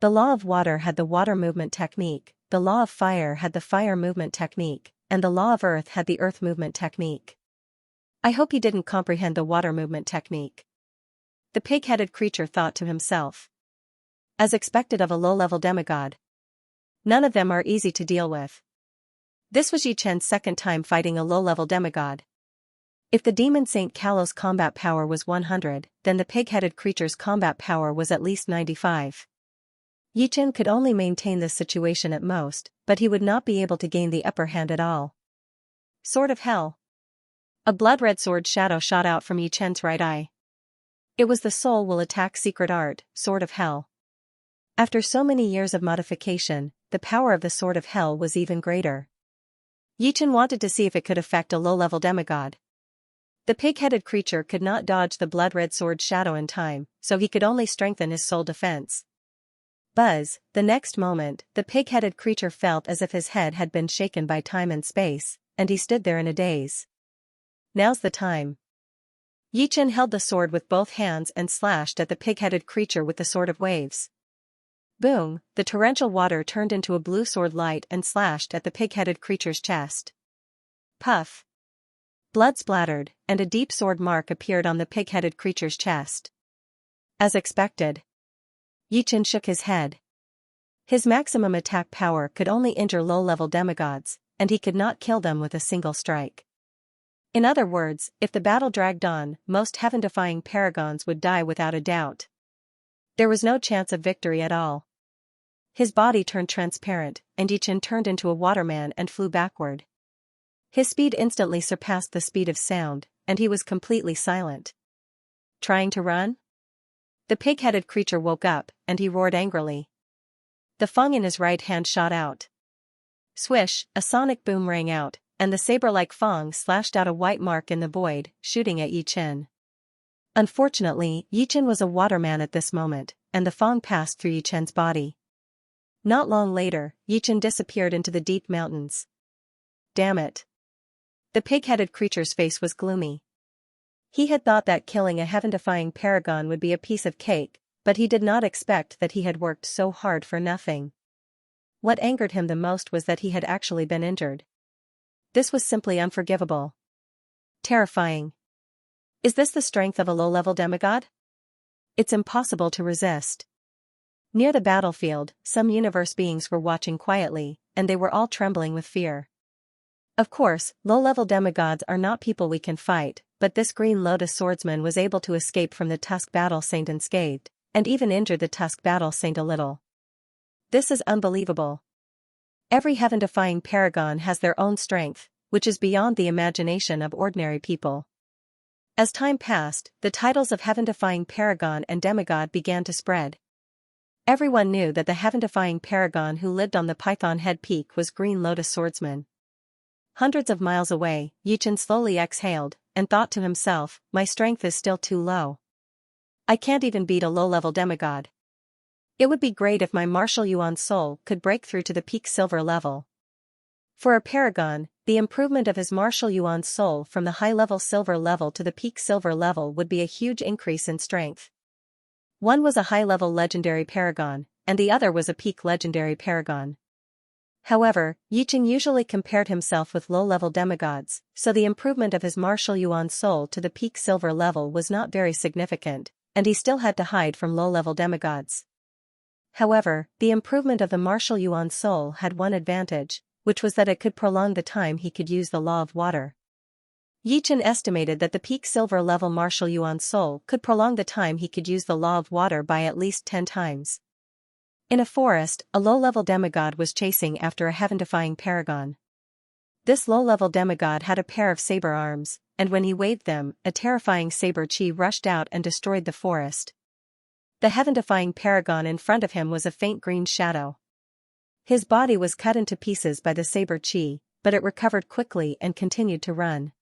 The law of water had the water movement technique, the law of fire had the fire movement technique, and the law of earth had the earth movement technique. I hope he didn't comprehend the water movement technique. The pig-headed creature thought to himself. As expected of a low-level demigod. None of them are easy to deal with. This was Yi Chen's second time fighting a low-level demigod. If the demon Saint Kalo's combat power was 100, then the pig-headed creature's combat power was at least 95. Yi Chen could only maintain this situation at most, but he would not be able to gain the upper hand at all. Sword of Hell. A blood-red sword shadow shot out from Yi Chen's right eye. It was the soul will attack secret art, Sword of Hell. After so many years of modification, the power of the Sword of Hell was even greater. Yi Chen wanted to see if it could affect a low-level demigod. The pig-headed creature could not dodge the blood-red sword shadow in time, so he could only strengthen his soul defense. Buzz, the next moment, the pig-headed creature felt as if his head had been shaken by time and space, and he stood there in a daze. Now's the time. Yi Chen held the sword with both hands and slashed at the pig-headed creature with the Sword of Waves. Boom, the torrential water turned into a blue sword light and slashed at the pig-headed creature's chest. Puff. Blood splattered, and a deep sword mark appeared on the pig-headed creature's chest. As expected. Yi Chen shook his head. His maximum attack power could only injure low-level demigods, and he could not kill them with a single strike. In other words, if the battle dragged on, most heaven-defying paragons would die without a doubt. There was no chance of victory at all. His body turned transparent, and Yi Chen turned into a waterman and flew backward. His speed instantly surpassed the speed of sound, and he was completely silent. Trying to run? The pig-headed creature woke up, and he roared angrily. The fang in his right hand shot out. Swish, a sonic boom rang out, and the saber-like fang slashed out a white mark in the void, shooting at Yi Chen. Unfortunately, Yi Chen was a waterman at this moment, and the fang passed through Yi Chen's body. Not long later, Yi Chen disappeared into the deep mountains. Damn it. The pig-headed creature's face was gloomy. He had thought that killing a heaven-defying paragon would be a piece of cake, but he did not expect that he had worked so hard for nothing. What angered him the most was that he had actually been injured. This was simply unforgivable. Terrifying. Is this the strength of a low-level demigod? It's impossible to resist. Near the battlefield, some universe beings were watching quietly, and they were all trembling with fear. Of course, low-level demigods are not people we can fight, but this Green Lotus swordsman was able to escape from the Tusk Battle Saint unscathed, and even injured the Tusk Battle Saint a little. This is unbelievable. Every heaven-defying paragon has their own strength, which is beyond the imagination of ordinary people. As time passed, the titles of heaven-defying paragon and demigod began to spread. Everyone knew that the heaven-defying paragon who lived on the Python Head Peak was Green Lotus swordsman. Hundreds of miles away, Yi Chen slowly exhaled, and thought to himself, my strength is still too low. I can't even beat a low-level demigod. It would be great if my martial yuan soul could break through to the peak silver level. For a paragon, the improvement of his martial yuan soul from the high-level silver level to the peak silver level would be a huge increase in strength. One was a high-level legendary paragon, and the other was a peak legendary paragon. However, Yi Chen usually compared himself with low-level demigods, so the improvement of his martial yuan soul to the peak silver level was not very significant, and he still had to hide from low-level demigods. However, the improvement of the martial yuan soul had one advantage, which was that it could prolong the time he could use the law of water. Yi Chen estimated that the peak silver level martial yuan soul could prolong the time he could use the law of water by at least 10 times. In a forest, a low-level demigod was chasing after a heaven-defying paragon. This low-level demigod had a pair of saber arms, and when he waved them, a terrifying saber chi rushed out and destroyed the forest. The heaven-defying paragon in front of him was a faint green shadow. His body was cut into pieces by the saber chi, but it recovered quickly and continued to run.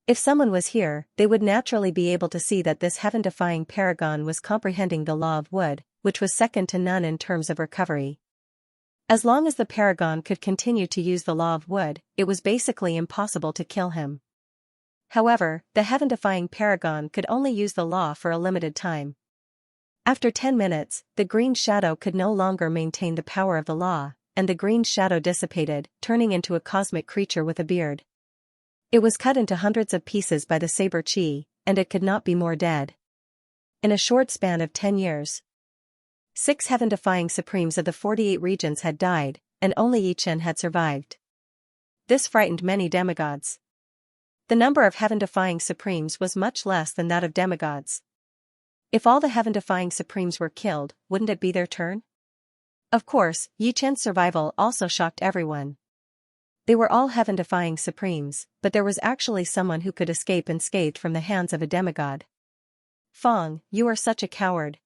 If someone was here, they would naturally be able to see that this heaven-defying paragon was comprehending the law of wood, which was second to none in terms of recovery. As long as the paragon could continue to use the law of wood, it was basically impossible to kill him. However, the heaven-defying paragon could only use the law for a limited time. After 10 minutes, the green shadow could no longer maintain the power of the law, and the green shadow dissipated, turning into a cosmic creature with a beard. It was cut into hundreds of pieces by the saber chi, and it could not be more dead. In a short span of 10 years, 6 heaven-defying supremes of the 48 regions had died, and only Yichen had survived. This frightened many demigods. The number of heaven-defying supremes was much less than that of demigods. If all the heaven-defying supremes were killed, wouldn't it be their turn? Of course, Yichen's survival also shocked everyone. They were all heaven-defying supremes, but there was actually someone who could escape unscathed from the hands of a demigod. Fong, you are such a coward.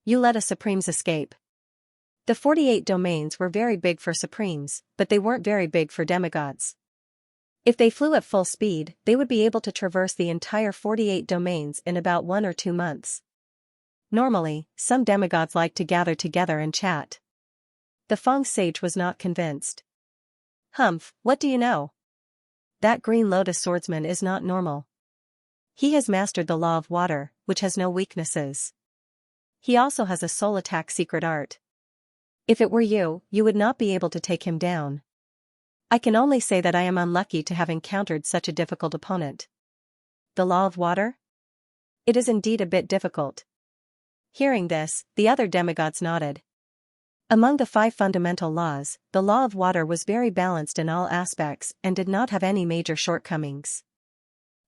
You let a supremes escape. The 48 domains were very big for supremes, but they weren't very big for demigods. If they flew at full speed, they would be able to traverse the entire 48 domains in about 1 or 2 months. Normally, some demigods like to gather together and chat. The Fong sage was not convinced. Humph, what do you know? That green lotus swordsman is not normal. He has mastered the law of water, which has no weaknesses. He also has a soul attack secret art. If it were you, you would not be able to take him down. I can only say that I am unlucky to have encountered such a difficult opponent. The law of water? It is indeed a bit difficult. Hearing this, the other demigods nodded. Among the 5 fundamental laws, the law of water was very balanced in all aspects and did not have any major shortcomings.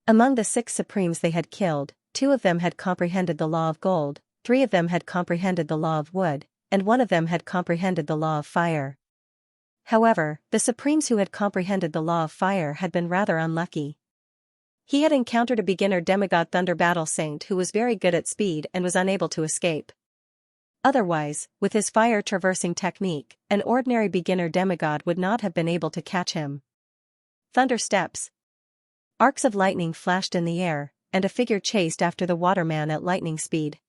Among the 6 supremes they had killed, 2 of them had comprehended the law of gold, 3 of them had comprehended the law of wood, and 1 of them had comprehended the law of fire. However, the supremes who had comprehended the law of fire had been rather unlucky. He had encountered a beginner demigod thunder battle saint who was very good at speed and was unable to escape. Otherwise, with his fire traversing technique, an ordinary beginner demigod would not have been able to catch him. Thunder steps. Arcs of lightning flashed in the air, and a figure chased after the waterman at lightning speed.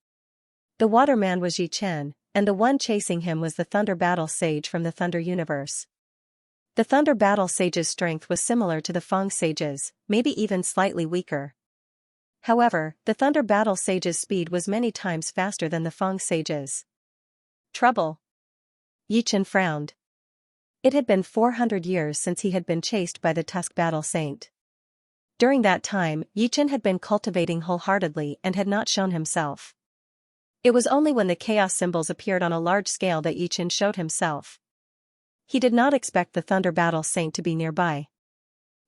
The waterman was Yichen, and the one chasing him was the Thunder Battle Sage from the Thunder Universe. The Thunder Battle Sage's strength was similar to the Fong Sage's, maybe even slightly weaker. However, the Thunder Battle Sage's speed was many times faster than the Fong Sage's. Trouble. Yichen frowned. It had been 400 years since he had been chased by the Tusk Battle Saint. During that time, Yichen had been cultivating wholeheartedly and had not shown himself. It was only when the chaos symbols appeared on a large scale that Yichen showed himself. He did not expect the Thunder Battle Saint to be nearby.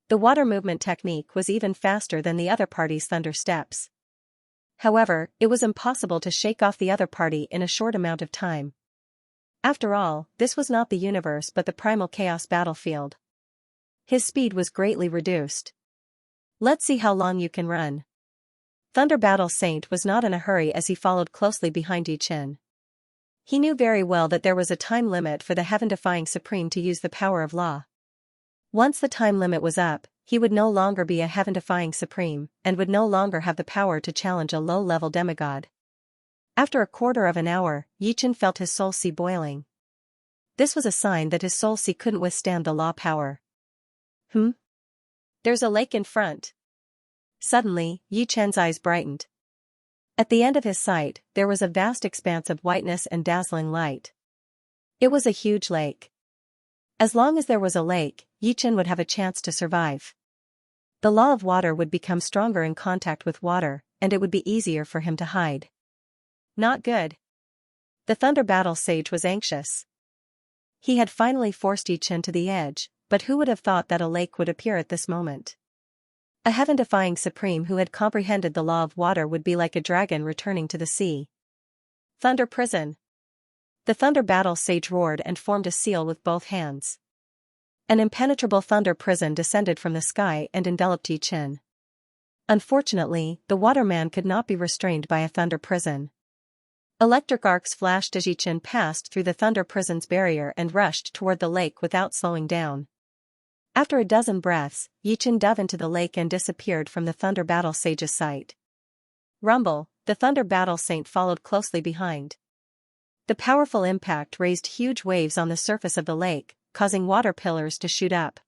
The water movement technique was even faster than the other party's thunder steps. However, it was impossible to shake off the other party in a short amount of time. After all, this was not the universe but the primal chaos battlefield. His speed was greatly reduced. Let's see how long you can run. Thunder Battle Saint was not in a hurry as he followed closely behind Yichen. He knew very well that there was a time limit for the heaven-defying supreme to use the power of law. Once the time limit was up, he would no longer be a heaven-defying supreme, and would no longer have the power to challenge a low-level demigod. After a quarter of an hour, Yichen felt his soul sea boiling. This was a sign that his soul sea couldn't withstand the law power. There's a lake in front. Suddenly, Yichen's eyes brightened. At the end of his sight, there was a vast expanse of whiteness and dazzling light. It was a huge lake. As long as there was a lake, Yichen would have a chance to survive. The law of water would become stronger in contact with water, and it would be easier for him to hide. Not good. The Thunder Battle Sage was anxious. He had finally forced Yichen to the edge, but who would have thought that a lake would appear at this moment? A heaven-defying supreme who had comprehended the law of water would be like a dragon returning to the sea. Thunder Prison. The Thunder Battle Sage roared and formed a seal with both hands. An impenetrable thunder prison descended from the sky and enveloped Yichen. Unfortunately, the waterman could not be restrained by a thunder prison. Electric arcs flashed as Yichen passed through the thunder prison's barrier and rushed toward the lake without slowing down. After a dozen breaths, Yichen dove into the lake and disappeared from the Thunder Battle Sage's sight. Rumble, the Thunder Battle Saint followed closely behind. The powerful impact raised huge waves on the surface of the lake, causing water pillars to shoot up.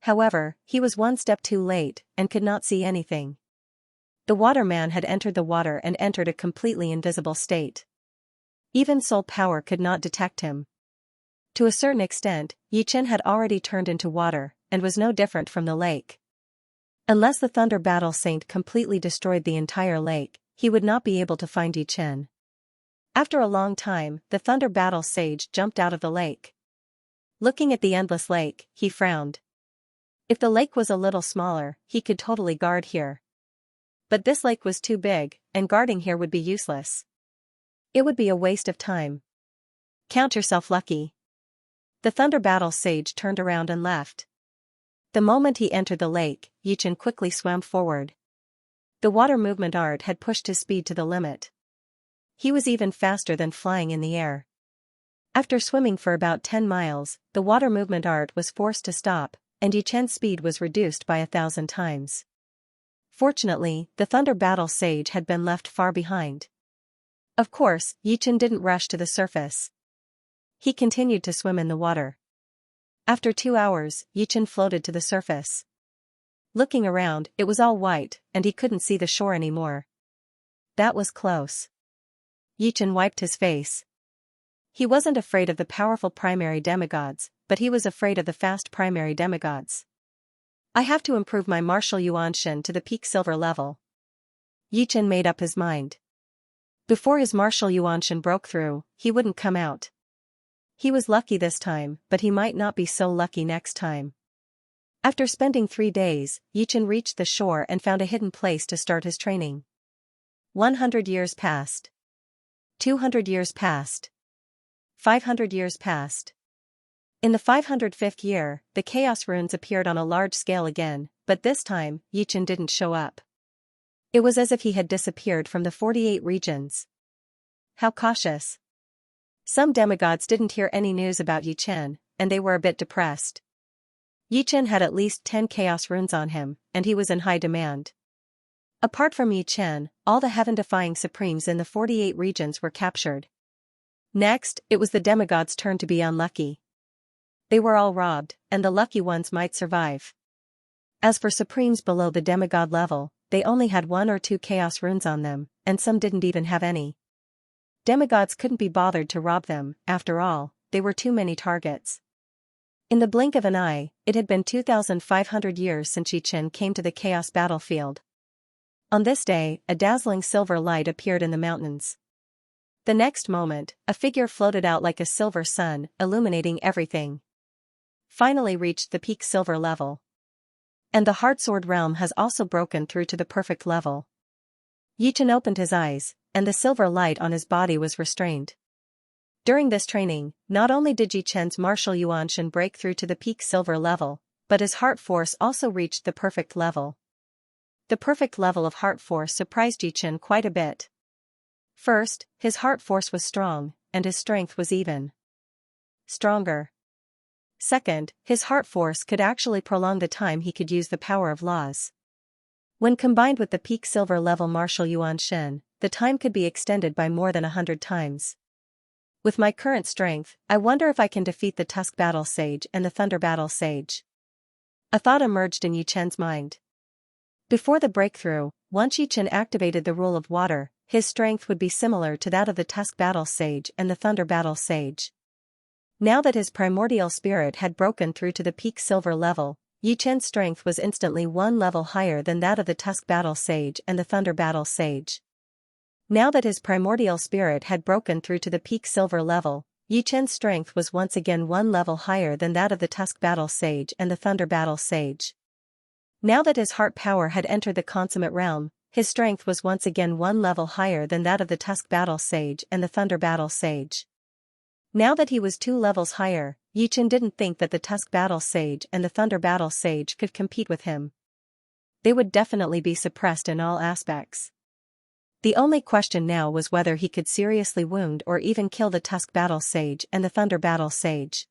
However, he was one step too late and could not see anything. The waterman had entered the water and entered a completely invisible state. Even soul power could not detect him. To a certain extent, Yichen had already turned into water, and was no different from the lake. Unless the Thunder Battle Saint completely destroyed the entire lake, he would not be able to find Yichen. After a long time, the Thunder Battle Sage jumped out of the lake. Looking at the endless lake, he frowned. If the lake was a little smaller, he could totally guard here. But this lake was too big, and guarding here would be useless. It would be a waste of time. Count yourself lucky. The Thunder Battle Sage turned around and left. The moment he entered the lake, Yichen quickly swam forward. The water movement art had pushed his speed to the limit. He was even faster than flying in the air. After swimming for about 10 miles, the water movement art was forced to stop, and Yichen's speed was reduced by 1,000 times. Fortunately, the Thunder Battle Sage had been left far behind. Of course, Yichen didn't rush to the surface. He continued to swim in the water. After 2 hours, Yichen floated to the surface. Looking around, it was all white, and he couldn't see the shore anymore. That was close. Yichen wiped his face. He wasn't afraid of the powerful primary demigods, but he was afraid of the fast primary demigods. I have to improve my martial Yuanshan to the peak silver level. Yichen made up his mind. Before his martial Yuanshan broke through, he wouldn't come out. He was lucky this time, but he might not be so lucky next time. After spending 3 days, Yichen reached the shore and found a hidden place to start his training. 100 years passed. 200 years passed. 500 years passed. In the 505th year, the Chaos Runes appeared on a large scale again, but this time, Yichen didn't show up. It was as if he had disappeared from the 48 regions. How cautious. Some demigods didn't hear any news about Yichen, and they were a bit depressed. Yichen had at least 10 Chaos Runes on him, and he was in high demand. Apart from Yichen, all the heaven-defying supremes in the 48 regions were captured. Next, it was the demigods' turn to be unlucky. They were all robbed, and the lucky ones might survive. As for supremes below the demigod level, they only had 1 or 2 Chaos Runes on them, and some didn't even have any. Demigods couldn't be bothered to rob them, after all, they were too many targets. In the blink of an eye, it had been 2,500 years since Yichen came to the Chaos battlefield. On this day, a dazzling silver light appeared in the mountains. The next moment, a figure floated out like a silver sun, illuminating everything. Finally reached the peak silver level. And the Heartsword realm has also broken through to the perfect level. Yichen opened his eyes, and the silver light on his body was restrained. During this training, not only did Yichen's martial Yuanshan break through to the peak silver level, but his heart force also reached the perfect level. The perfect level of heart force surprised Yichen quite a bit. First, his heart force was strong, and his strength was even stronger. Second, his heart force could actually prolong the time he could use the power of laws. When combined with the peak silver level martial Yuanshan, the time could be extended by more than 100 times. With my current strength, I wonder if I can defeat the Tusk Battle Sage and the Thunder Battle Sage. A thought emerged in Yichen's mind. Before the breakthrough, once Yichen activated the rule of water, his strength would be similar to that of the Tusk Battle Sage and the Thunder Battle Sage. Now that his primordial spirit had broken through to the peak silver level, Yichen's strength was instantly 1 level higher than that of the Tusk Battle Sage and the Thunder Battle Sage. Now that his primordial spirit had broken through to the peak silver level, Yichen's strength was once again 1 level higher than that of the Tusk Battle Sage and the Thunder Battle Sage. Now that his heart power had entered the consummate realm, his strength was once again 1 level higher than that of the Tusk Battle Sage and the Thunder Battle Sage. Now that he was 2 levels higher, Yichen didn't think that the Tusk Battle Sage and the Thunder Battle Sage could compete with him. They would definitely be suppressed in all aspects. The only question now was whether he could seriously wound or even kill the Tusk Battle Sage and the Thunder Battle Sage.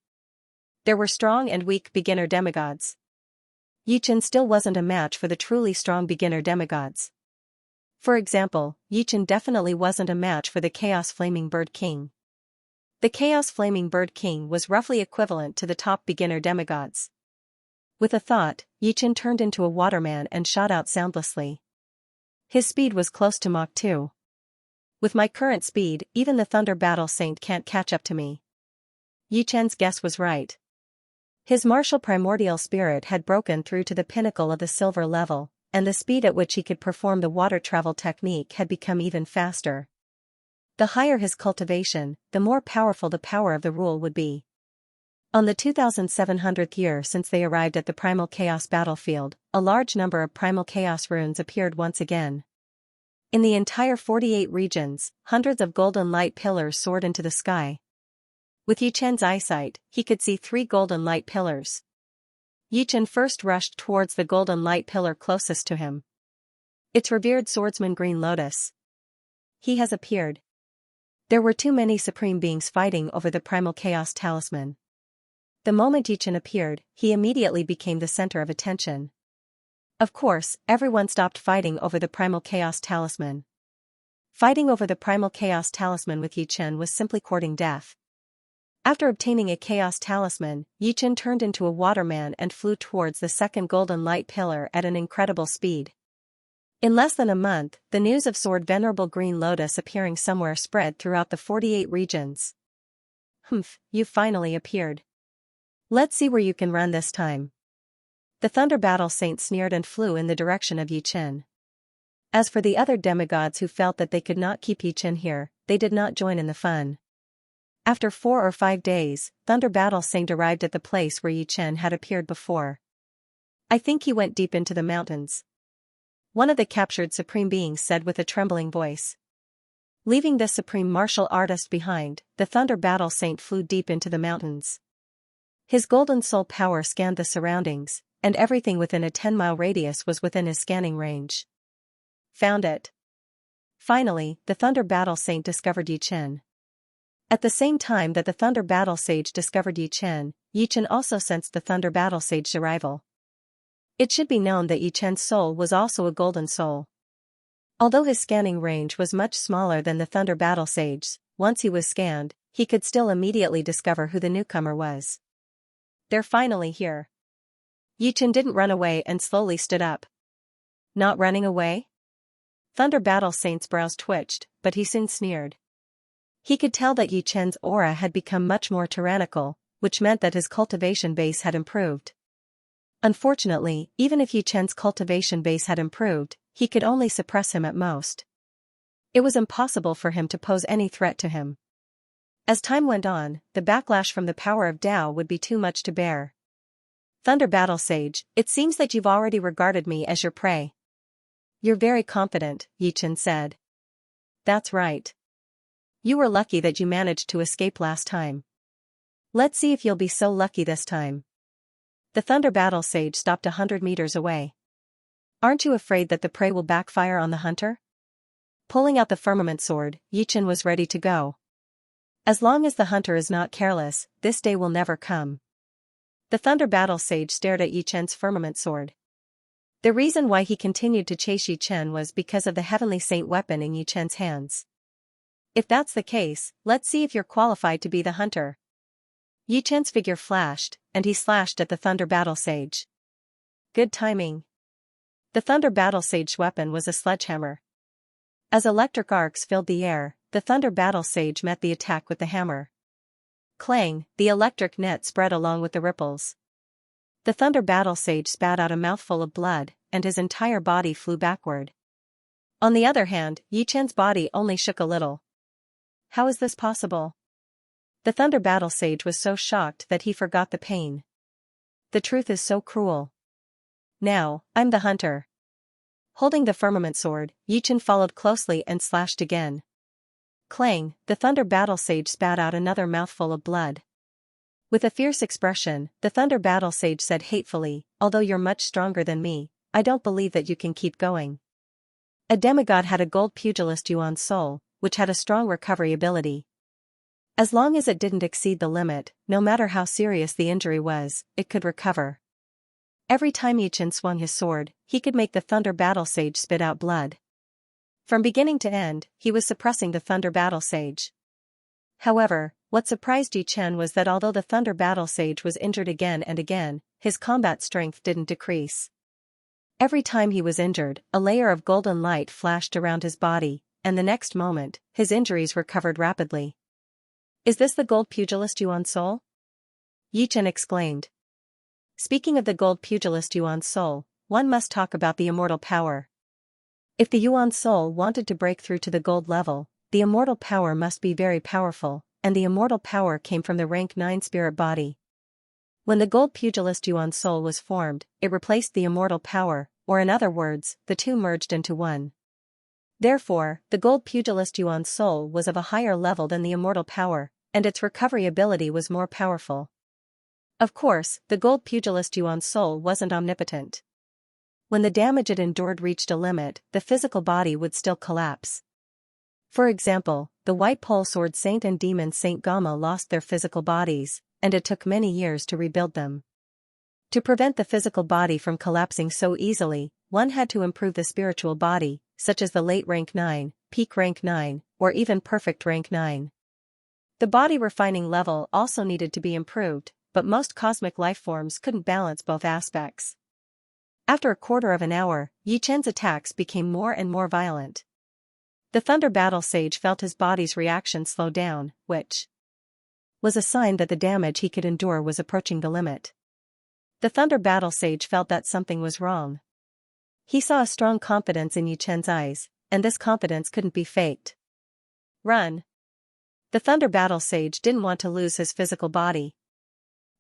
There were strong and weak beginner demigods. Yichen still wasn't a match for the truly strong beginner demigods. For example, Yichen definitely wasn't a match for the Chaos Flaming Bird King. The Chaos Flaming Bird King was roughly equivalent to the top beginner demigods. With a thought, Yichen turned into a waterman and shot out soundlessly. His speed was close to Mach 2. With my current speed, even the Thunder Battle Saint can't catch up to me. Yi Chen's guess was right. His martial primordial spirit had broken through to the pinnacle of the silver level, and the speed at which he could perform the water travel technique had become even faster. The higher his cultivation, the more powerful the power of the rule would be. On the 2700th year since they arrived at the Primal Chaos battlefield, a large number of Primal Chaos runes appeared once again. In the entire 48 regions, hundreds of golden light pillars soared into the sky. With Yi Chen's eyesight, he could see 3 golden light pillars. Yi Chen first rushed towards the golden light pillar closest to him. It's revered swordsman Green Lotus. He has appeared. There were too many supreme beings fighting over the Primal Chaos talisman. The moment Yi Chen appeared, he immediately became the center of attention. Of course, everyone stopped fighting over the Primal Chaos talisman. Fighting over the Primal Chaos talisman with Yi Chen was simply courting death. After obtaining a Chaos talisman, Yi Chen turned into a waterman and flew towards the second golden light pillar at an incredible speed. In less than a month, the news of Sword Venerable Green Lotus appearing somewhere spread throughout the 48 regions. Humph, you finally appeared. Let's see where you can run this time. The Thunder Battle Saint sneered and flew in the direction of Yi Chen. As for the other demigods who felt that they could not keep Yi Chen here, they did not join in the fun. After 4 or 5 days, Thunder Battle Saint arrived at the place where Yi Chen had appeared before. I think he went deep into the mountains. One of the captured supreme beings said with a trembling voice. Leaving this supreme martial artist behind, the Thunder Battle Saint flew deep into the mountains. His golden soul power scanned the surroundings, and everything within a 10-mile radius was within his scanning range. Found it. Finally, the Thunder Battle Saint discovered Yi Chen. At the same time that the Thunder Battle Sage discovered Yi Chen also sensed the Thunder Battle Sage's arrival. It should be known that Yi Chen's soul was also a golden soul. Although his scanning range was much smaller than the Thunder Battle Sage's, once he was scanned, he could still immediately discover who the newcomer was. They're finally here. Yi Chen didn't run away and slowly stood up. Not running away? Thunder Battle Saint's brows twitched, but he soon sneered. He could tell that Yi Chen's aura had become much more tyrannical, which meant that his cultivation base had improved. Unfortunately, even if Yi Chen's cultivation base had improved, he could only suppress him at most. It was impossible for him to pose any threat to him. As time went on, the backlash from the power of Tao would be too much to bear. Thunder Battle Sage, it seems that you've already regarded me as your prey. You're very confident, Yi Chen said. That's right. You were lucky that you managed to escape last time. Let's see if you'll be so lucky this time. The Thunder Battle Sage stopped 100 meters away. Aren't you afraid that the prey will backfire on the hunter? Pulling out the firmament sword, Yi Chen was ready to go. As long as the hunter is not careless, this day will never come. The Thunder Battle Sage stared at Yi Chen's firmament sword. The reason why he continued to chase Yi Chen was because of the Heavenly Saint weapon in Yi Chen's hands. If that's the case, let's see if you're qualified to be the hunter. Yi Chen's figure flashed, and he slashed at the Thunder Battle Sage. Good timing. The Thunder Battle Sage's weapon was a sledgehammer. As electric arcs filled the air, the Thunder Battle Sage met the attack with the hammer. Clang, the electric net spread along with the ripples. The Thunder Battle Sage spat out a mouthful of blood, and his entire body flew backward. On the other hand, Yi Chen's body only shook a little. How is this possible? The Thunder Battle Sage was so shocked that he forgot the pain. The truth is so cruel. Now, I'm the hunter. Holding the firmament sword, Yi Chen followed closely and slashed again. Clang, the Thunder Battle Sage spat out another mouthful of blood. With a fierce expression, the Thunder Battle Sage said hatefully, although you're much stronger than me, I don't believe that you can keep going. A demigod had a gold pugilist Yuan soul, which had a strong recovery ability. As long as it didn't exceed the limit, no matter how serious the injury was, it could recover. Every time Yi Chen swung his sword, he could make the Thunder Battle Sage spit out blood. From beginning to end, he was suppressing the Thunder Battle Sage. However, what surprised Yi Chen was that although the Thunder Battle Sage was injured again and again, his combat strength didn't decrease. Every time he was injured, a layer of golden light flashed around his body, and the next moment, his injuries recovered rapidly. Is this the gold pugilist Yuan's soul? Yi Chen exclaimed. Speaking of the gold pugilist Yuan's soul, one must talk about the immortal power. If the Yuan soul wanted to break through to the gold level, the immortal power must be very powerful, and the immortal power came from the rank 9 spirit body. When the gold pugilist Yuan soul was formed, it replaced the immortal power, or in other words, the two merged into one. Therefore, the gold pugilist Yuan soul was of a higher level than the immortal power, and its recovery ability was more powerful. Of course, the gold pugilist Yuan soul wasn't omnipotent. When the damage it endured reached a limit, the physical body would still collapse. For example, the White Pole Sword Saint and Demon Saint Gama lost their physical bodies, and it took many years to rebuild them. To prevent the physical body from collapsing so easily, one had to improve the spiritual body, such as the late rank 9, peak rank 9, or even perfect rank 9. The body refining level also needed to be improved, but most cosmic life forms couldn't balance both aspects. After a quarter of an hour, Yi Chen's attacks became more and more violent. The Thunder Battle Sage felt his body's reaction slow down, which was a sign that the damage he could endure was approaching the limit. The Thunder Battle Sage felt that something was wrong. He saw a strong confidence in Yi Chen's eyes, and this confidence couldn't be faked. Run! The Thunder Battle Sage didn't want to lose his physical body.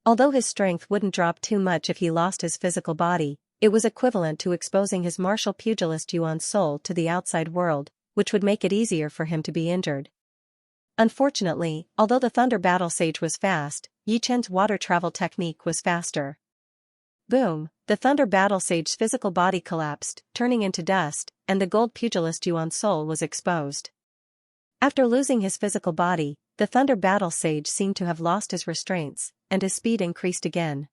Although his strength wouldn't drop too much if he lost his physical body, it was equivalent to exposing his martial pugilist Yuan's soul to the outside world, which would make it easier for him to be injured. Unfortunately, although the Thunder Battle Sage was fast, Yi Chen's water travel technique was faster. Boom! The Thunder Battle Sage's physical body collapsed, turning into dust, and the gold pugilist Yuan's soul was exposed. After losing his physical body, the Thunder Battle Sage seemed to have lost his restraints, and his speed increased again.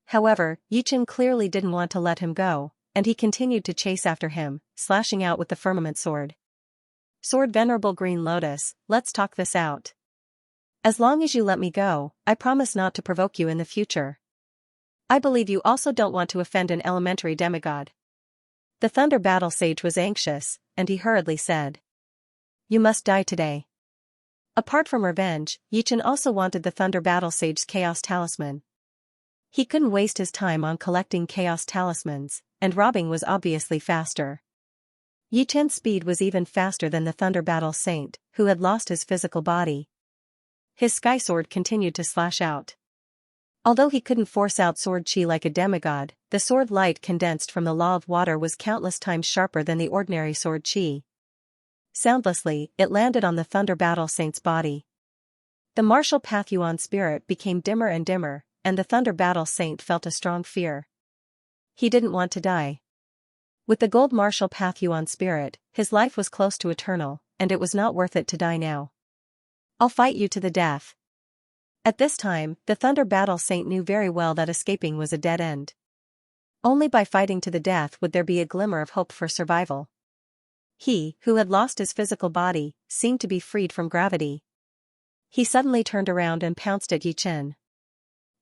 However, Yi Chen clearly didn't want to let him go, and he continued to chase after him, slashing out with the firmament sword. Sword Venerable Green Lotus, let's talk this out. As long as you let me go, I promise not to provoke you in the future. I believe you also don't want to offend an elementary demigod. The Thunder Battle Sage was anxious, and he hurriedly said. You must die today. Apart from revenge, Yi Chen also wanted the Thunder Battle Sage's Chaos Talisman. He couldn't waste his time on collecting Chaos Talismans, and robbing was obviously faster. Yi Chen's speed was even faster than the Thunder Battle Saint, who had lost his physical body. His sky sword continued to slash out. Although he couldn't force out sword chi like a demigod, the sword light condensed from the law of water was countless times sharper than the ordinary sword chi. Soundlessly, it landed on the Thunder Battle Saint's body. The martial path Yuan spirit became dimmer and dimmer, and the Thunder Battle Saint felt a strong fear. He didn't want to die. With the gold martial path Yuan spirit, his life was close to eternal, and it was not worth it to die now. I'll fight you to the death. At this time, the Thunder Battle Saint knew very well that escaping was a dead end. Only by fighting to the death would there be a glimmer of hope for survival. He, who had lost his physical body, seemed to be freed from gravity. He suddenly turned around and pounced at Yi Chen.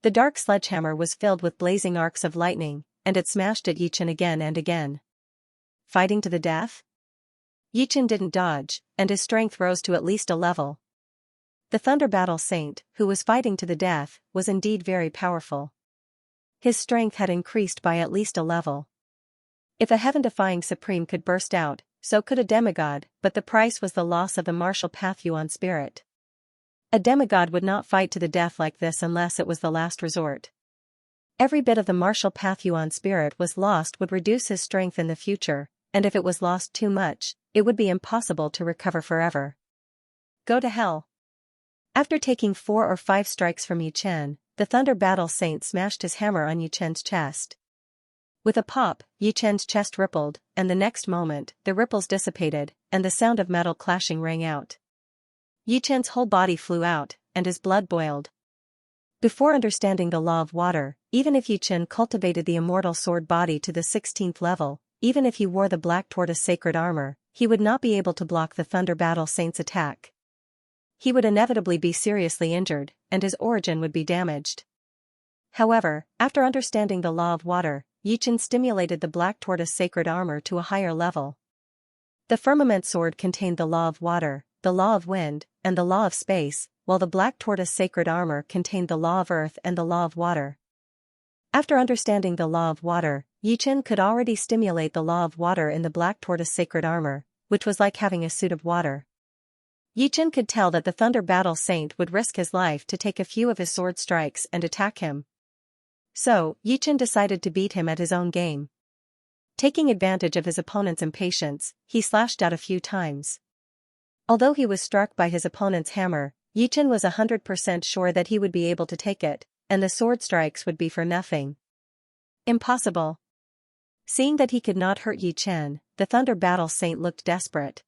The dark sledgehammer was filled with blazing arcs of lightning, and it smashed at Yi Chen again and again. Fighting to the death? Yi Chen didn't dodge, and his strength rose to at least a level. The Thunder Battle Saint, who was fighting to the death, was indeed very powerful. His strength had increased by at least a level. If a heaven-defying supreme could burst out, so could a demigod, but the price was the loss of the martial path Yuan spirit. A demigod would not fight to the death like this unless it was the last resort. Every bit of the martial path Yuan spirit was lost would reduce his strength in the future, and if it was lost too much, it would be impossible to recover forever. Go to hell. After taking 4 or 5 strikes from Yi Chen, the Thunder Battle Saint smashed his hammer on Yi Chen's chest. With a pop, Yi Chen's chest rippled, and the next moment, the ripples dissipated, and the sound of metal clashing rang out. Yi Chen's whole body flew out, and his blood boiled. Before understanding the law of water, even if Yi Chen cultivated the immortal sword body to the 16th level, even if he wore the Black Tortoise sacred armor, he would not be able to block the Thunder Battle Saint's attack. He would inevitably be seriously injured, and his origin would be damaged. However, after understanding the law of water, Yi Chen stimulated the Black Tortoise sacred armor to a higher level. The firmament sword contained the law of water, the law of wind, and the law of space, while the black tortoise sacred armor contained the law of earth and the law of water. After understanding the law of water, Yichen could already stimulate the law of water in the black tortoise sacred armor, which was like having a suit of water. Yichen could tell that the Thunder Battle Saint would risk his life to take a few of his sword strikes and attack him. So, Yichen decided to beat him at his own game. Taking advantage of his opponent's impatience, he slashed out a few times. Although he was struck by his opponent's hammer, Yichen was 100% sure that he would be able to take it, and the sword strikes would be for nothing. Impossible. Seeing that he could not hurt Yichen, the Thunder Battle Saint looked desperate.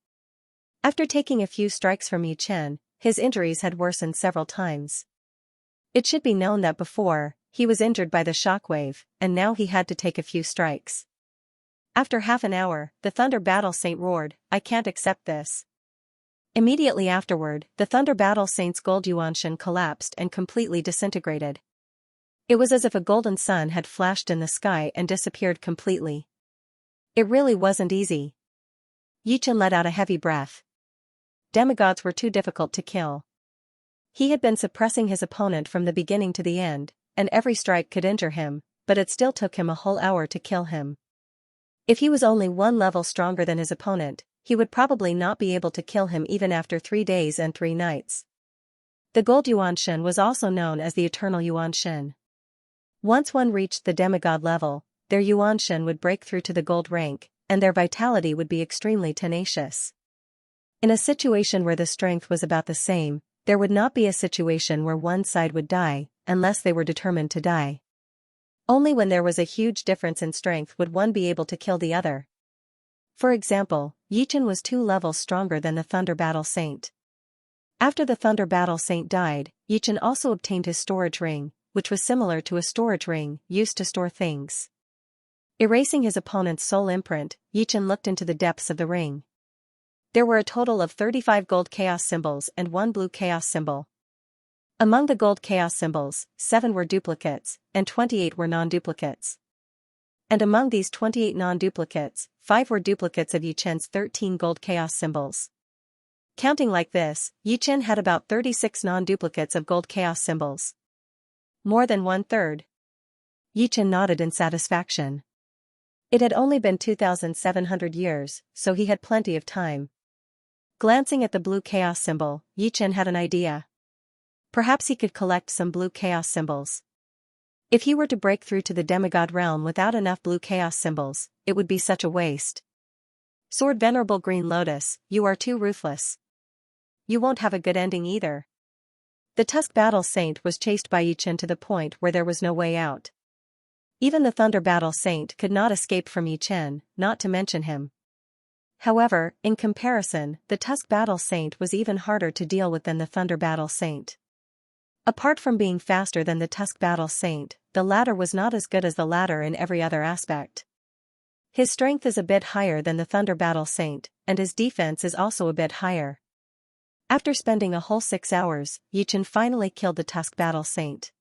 After taking a few strikes from Yichen, his injuries had worsened several times. It should be known that before, he was injured by the shockwave, and now he had to take a few strikes. After half an hour, the Thunder Battle Saint roared, "I can't accept this." Immediately afterward, the Thunder Battle Saint's gold Yuanshan collapsed and completely disintegrated. It was as if a golden sun had flashed in the sky and disappeared completely. It really wasn't easy. Yichen let out a heavy breath. Demigods were too difficult to kill. He had been suppressing his opponent from the beginning to the end, and every strike could injure him, but it still took him a whole hour to kill him. If he was only one level stronger than his opponent, he would probably not be able to kill him even after 3 days and 3 nights. The gold Yuanshan was also known as the Eternal Yuanshan. Once one reached the demigod level, their Yuanshan would break through to the gold rank, and their vitality would be extremely tenacious. In a situation where the strength was about the same, there would not be a situation where one side would die, unless they were determined to die. Only when there was a huge difference in strength would one be able to kill the other. For example, Yichen was 2 levels stronger than the Thunder Battle Saint. After the Thunder Battle Saint died, Yichen also obtained his storage ring, which was similar to a storage ring used to store things. Erasing his opponent's soul imprint, Yichen looked into the depths of the ring. There were a total of 35 gold chaos symbols and 1 blue chaos symbol. Among the gold chaos symbols, 7 were duplicates, and 28 were non-duplicates. And among these 28 non-duplicates, 5 were duplicates of Yichen's 13 gold chaos symbols. Counting like this, Yichen had about 36 non-duplicates of gold chaos symbols. More than 1/3. Yichen nodded in satisfaction. It had only been 2,700 years, so he had plenty of time. Glancing at the blue chaos symbol, Yichen had an idea. Perhaps he could collect some blue chaos symbols. If he were to break through to the demigod realm without enough blue chaos symbols, it would be such a waste. Sword Venerable Green Lotus, you are too ruthless. You won't have a good ending either. The Tusk Battle Saint was chased by Yichen to the point where there was no way out. Even the Thunder Battle Saint could not escape from Yichen, not to mention him. However, in comparison, the Tusk Battle Saint was even harder to deal with than the Thunder Battle Saint. Apart from being faster than the Tusk Battle Saint, the latter was not as good as the latter in every other aspect. His strength is a bit higher than the Thunder Battle Saint, and his defense is also a bit higher. After spending a whole 6 hours, Yichen finally killed the Tusk Battle Saint.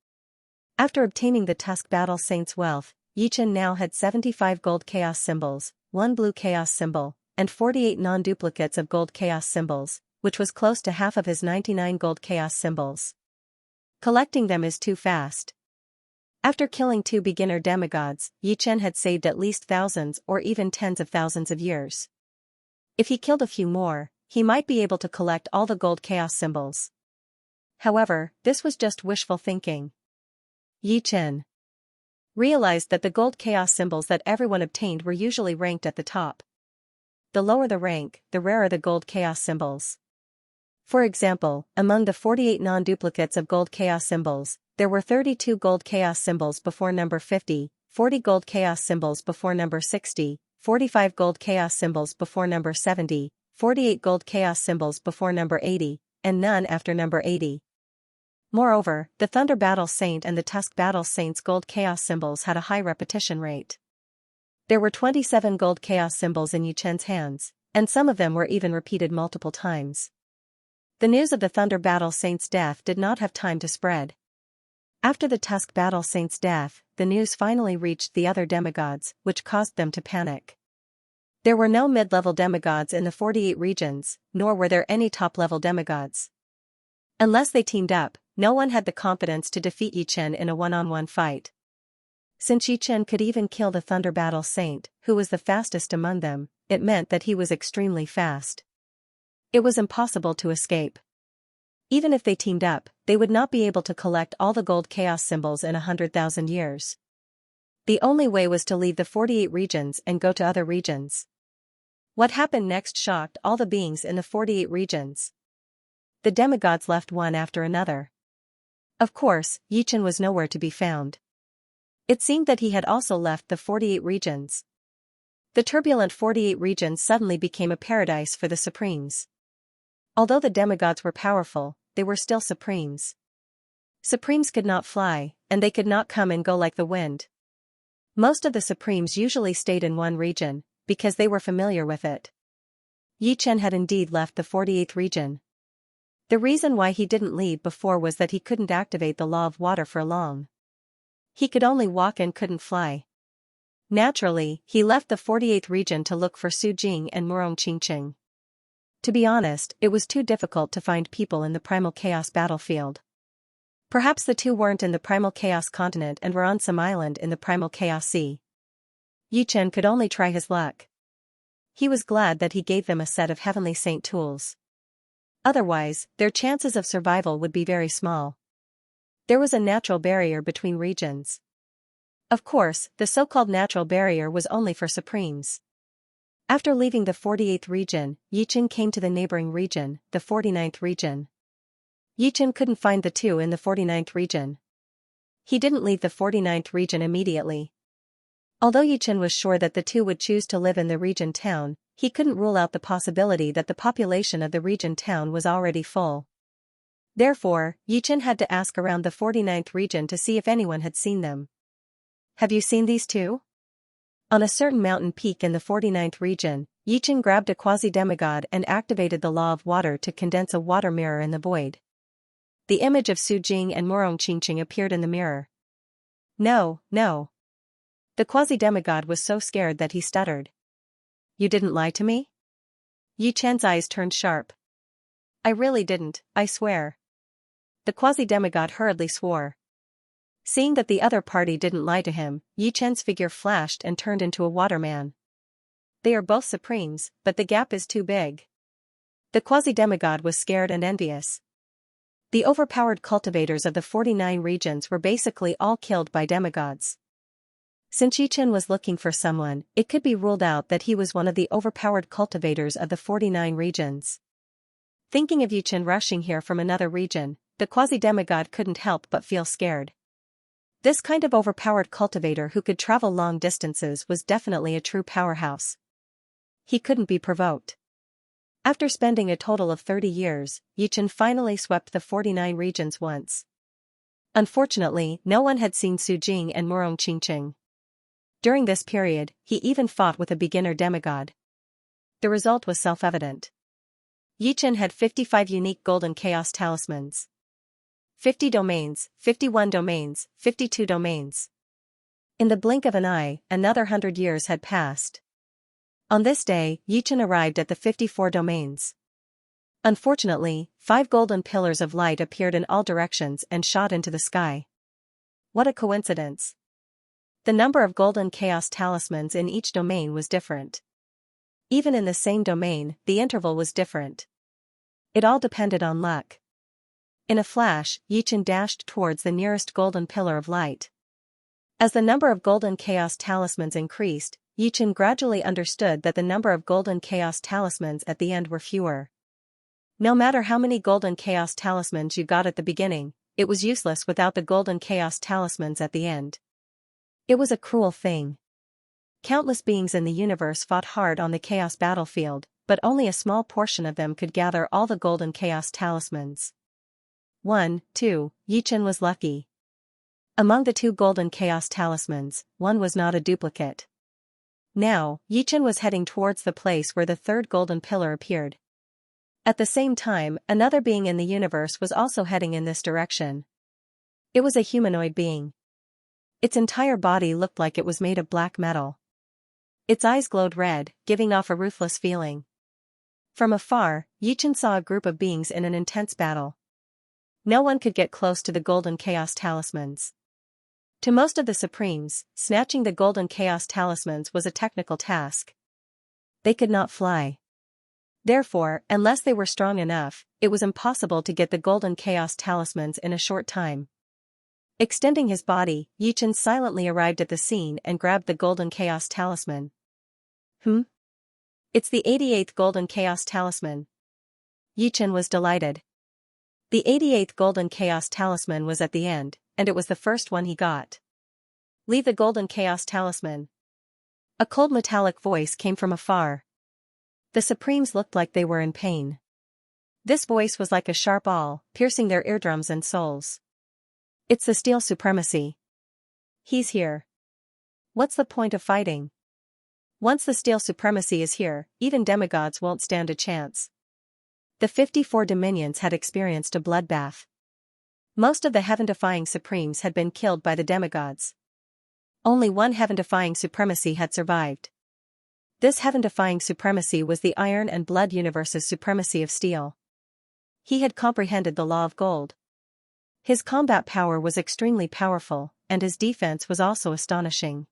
After obtaining the Tusk Battle Saint's wealth, Yichen now had 75 gold chaos symbols, 1 blue chaos symbol, and 48 non-duplicates of gold chaos symbols, which was close to half of his 99 gold chaos symbols. Collecting them is too fast. After killing 2 beginner demigods, Yichen had saved at least thousands or even tens of thousands of years. If he killed a few more, he might be able to collect all the gold chaos symbols. However, this was just wishful thinking. Yichen realized that the gold chaos symbols that everyone obtained were usually ranked at the top. The lower the rank, the rarer the gold chaos symbols. For example, among the 48 non-duplicates of gold chaos symbols, there were 32 gold chaos symbols before number 50, 40 gold chaos symbols before number 60, 45 gold chaos symbols before number 70, 48 gold chaos symbols before number 80, and none after number 80. Moreover, the Thunder Battle Saint and the Tusk Battle Saint's gold chaos symbols had a high repetition rate. There were 27 gold chaos symbols in Yichen's hands, and some of them were even repeated multiple times. The news of the Thunder Battle Saint's death did not have time to spread. After the Tusk Battle Saint's death, the news finally reached the other demigods, which caused them to panic. There were no mid-level demigods in the 48 regions, nor were there any top-level demigods. Unless they teamed up, no one had the confidence to defeat Yichen in a one-on-one fight. Since Yichen could even kill the Thunder Battle Saint, who was the fastest among them, it meant that he was extremely fast. It was impossible to escape. Even if they teamed up, they would not be able to collect all the gold chaos symbols in 100,000 years. The only way was to leave the 48 regions and go to other regions. What happened next shocked all the beings in the 48 regions. The demigods left one after another. Of course, Yichen was nowhere to be found. It seemed that he had also left the 48 regions. The turbulent 48 regions suddenly became a paradise for the Supremes. Although the demigods were powerful, they were still Supremes. Supremes could not fly, and they could not come and go like the wind. Most of the Supremes usually stayed in one region, because they were familiar with it. Yichen had indeed left the 48th region. The reason why he didn't leave before was that he couldn't activate the law of water for long. He could only walk and couldn't fly. Naturally, he left the 48th region to look for Su Jing and Murong Qingqing. To be honest, it was too difficult to find people in the Primal Chaos battlefield. Perhaps the two weren't in the Primal Chaos continent and were on some island in the Primal Chaos Sea. Yichen could only try his luck. He was glad that he gave them a set of Heavenly Saint tools. Otherwise, their chances of survival would be very small. There was a natural barrier between regions. Of course, the so-called natural barrier was only for Supremes. After leaving the 48th region, Yichen came to the neighboring region, the 49th region. Yichen couldn't find the two in the 49th region. He didn't leave the 49th region immediately. Although Yichen was sure that the two would choose to live in the region town, he couldn't rule out the possibility that the population of the region town was already full. Therefore, Yichen had to ask around the 49th region to see if anyone had seen them. Have you seen these two? On a certain mountain peak in the 49th region, Yichen grabbed a quasi-demigod and activated the law of water to condense a water mirror in the void. The image of Su Jing and Murong Qingqing appeared in the mirror. No, no. The quasi-demigod was so scared that he stuttered. You didn't lie to me? Yichen's eyes turned sharp. I really didn't, I swear. The quasi-demigod hurriedly swore. Seeing that the other party didn't lie to him, Yichen's figure flashed and turned into a waterman. They are both Supremes, but the gap is too big. The quasi-demigod was scared and envious. The overpowered cultivators of the 49 regions were basically all killed by demigods. Since Yichen was looking for someone, it could be ruled out that he was one of the overpowered cultivators of the 49 regions. Thinking of Yichen rushing here from another region, the quasi-demigod couldn't help but feel scared. This kind of overpowered cultivator who could travel long distances was definitely a true powerhouse. He couldn't be provoked. After spending a total of 30 years, Yichen finally swept the 49 regions once. Unfortunately, no one had seen Su Jing and Murong Qingqing. During this period, he even fought with a beginner demigod. The result was self-evident. Yichen had 55 unique golden chaos talismans. 50 domains, 51 domains, 52 domains. In the blink of an eye, another 100 years had passed. On this day, Yichen arrived at the 54 domains. Unfortunately, 5 golden pillars of light appeared in all directions and shot into the sky. What a coincidence. The number of golden chaos talismans in each domain was different. Even in the same domain, the interval was different. It all depended on luck. In a flash, Yichen dashed towards the nearest golden pillar of light. As the number of golden chaos talismans increased, Yichen gradually understood that the number of golden chaos talismans at the end were fewer. No matter how many golden chaos talismans you got at the beginning, it was useless without the golden chaos talismans at the end. It was a cruel thing. Countless beings in the universe fought hard on the chaos battlefield, but only a small portion of them could gather all the golden chaos talismans. 2. Yichen was lucky. Among the 2 golden chaos talismans, one was not a duplicate. Now, Yichen was heading towards the place where the 3rd golden pillar appeared. At the same time, another being in the universe was also heading in this direction. It was a humanoid being. Its entire body looked like it was made of black metal. Its eyes glowed red, giving off a ruthless feeling. From afar, Yichen saw a group of beings in an intense battle. No one could get close to the golden chaos talismans. To most of the Supremes, snatching the golden chaos talismans was a technical task. They could not fly. Therefore, unless they were strong enough, it was impossible to get the golden chaos talismans in a short time. Extending his body, Yichen silently arrived at the scene and grabbed the golden chaos talisman. It's the 88th golden chaos talisman. Yichen was delighted. The 88th golden chaos talisman was at the end, and it was the first one he got. Leave the golden chaos talisman. A cold metallic voice came from afar. The Supremes looked like they were in pain. This voice was like a sharp awl, piercing their eardrums and souls. It's the Steel Supremacy. He's here. What's the point of fighting? Once the Steel Supremacy is here, even demigods won't stand a chance. The 54 dominions had experienced a bloodbath. Most of the heaven-defying Supremes had been killed by the demigods. Only one heaven-defying supremacy had survived. This heaven-defying supremacy was the Iron and Blood Universe's supremacy of steel. He had comprehended the law of gold. His combat power was extremely powerful, and his defense was also astonishing.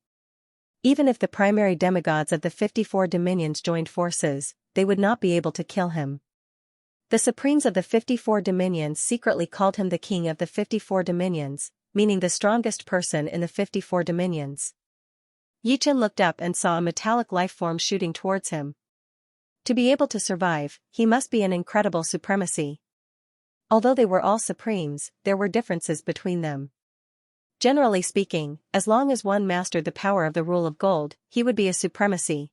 Even if the primary demigods of the 54 dominions joined forces, they would not be able to kill him. The Supremes of the 54 dominions secretly called him the King of the 54 dominions, meaning the strongest person in the 54 dominions. Yichen looked up and saw a metallic life form shooting towards him. To be able to survive, he must be an incredible supremacy. Although they were all Supremes, there were differences between them. Generally speaking, as long as one mastered the power of the rule of gold, he would be a supremacy.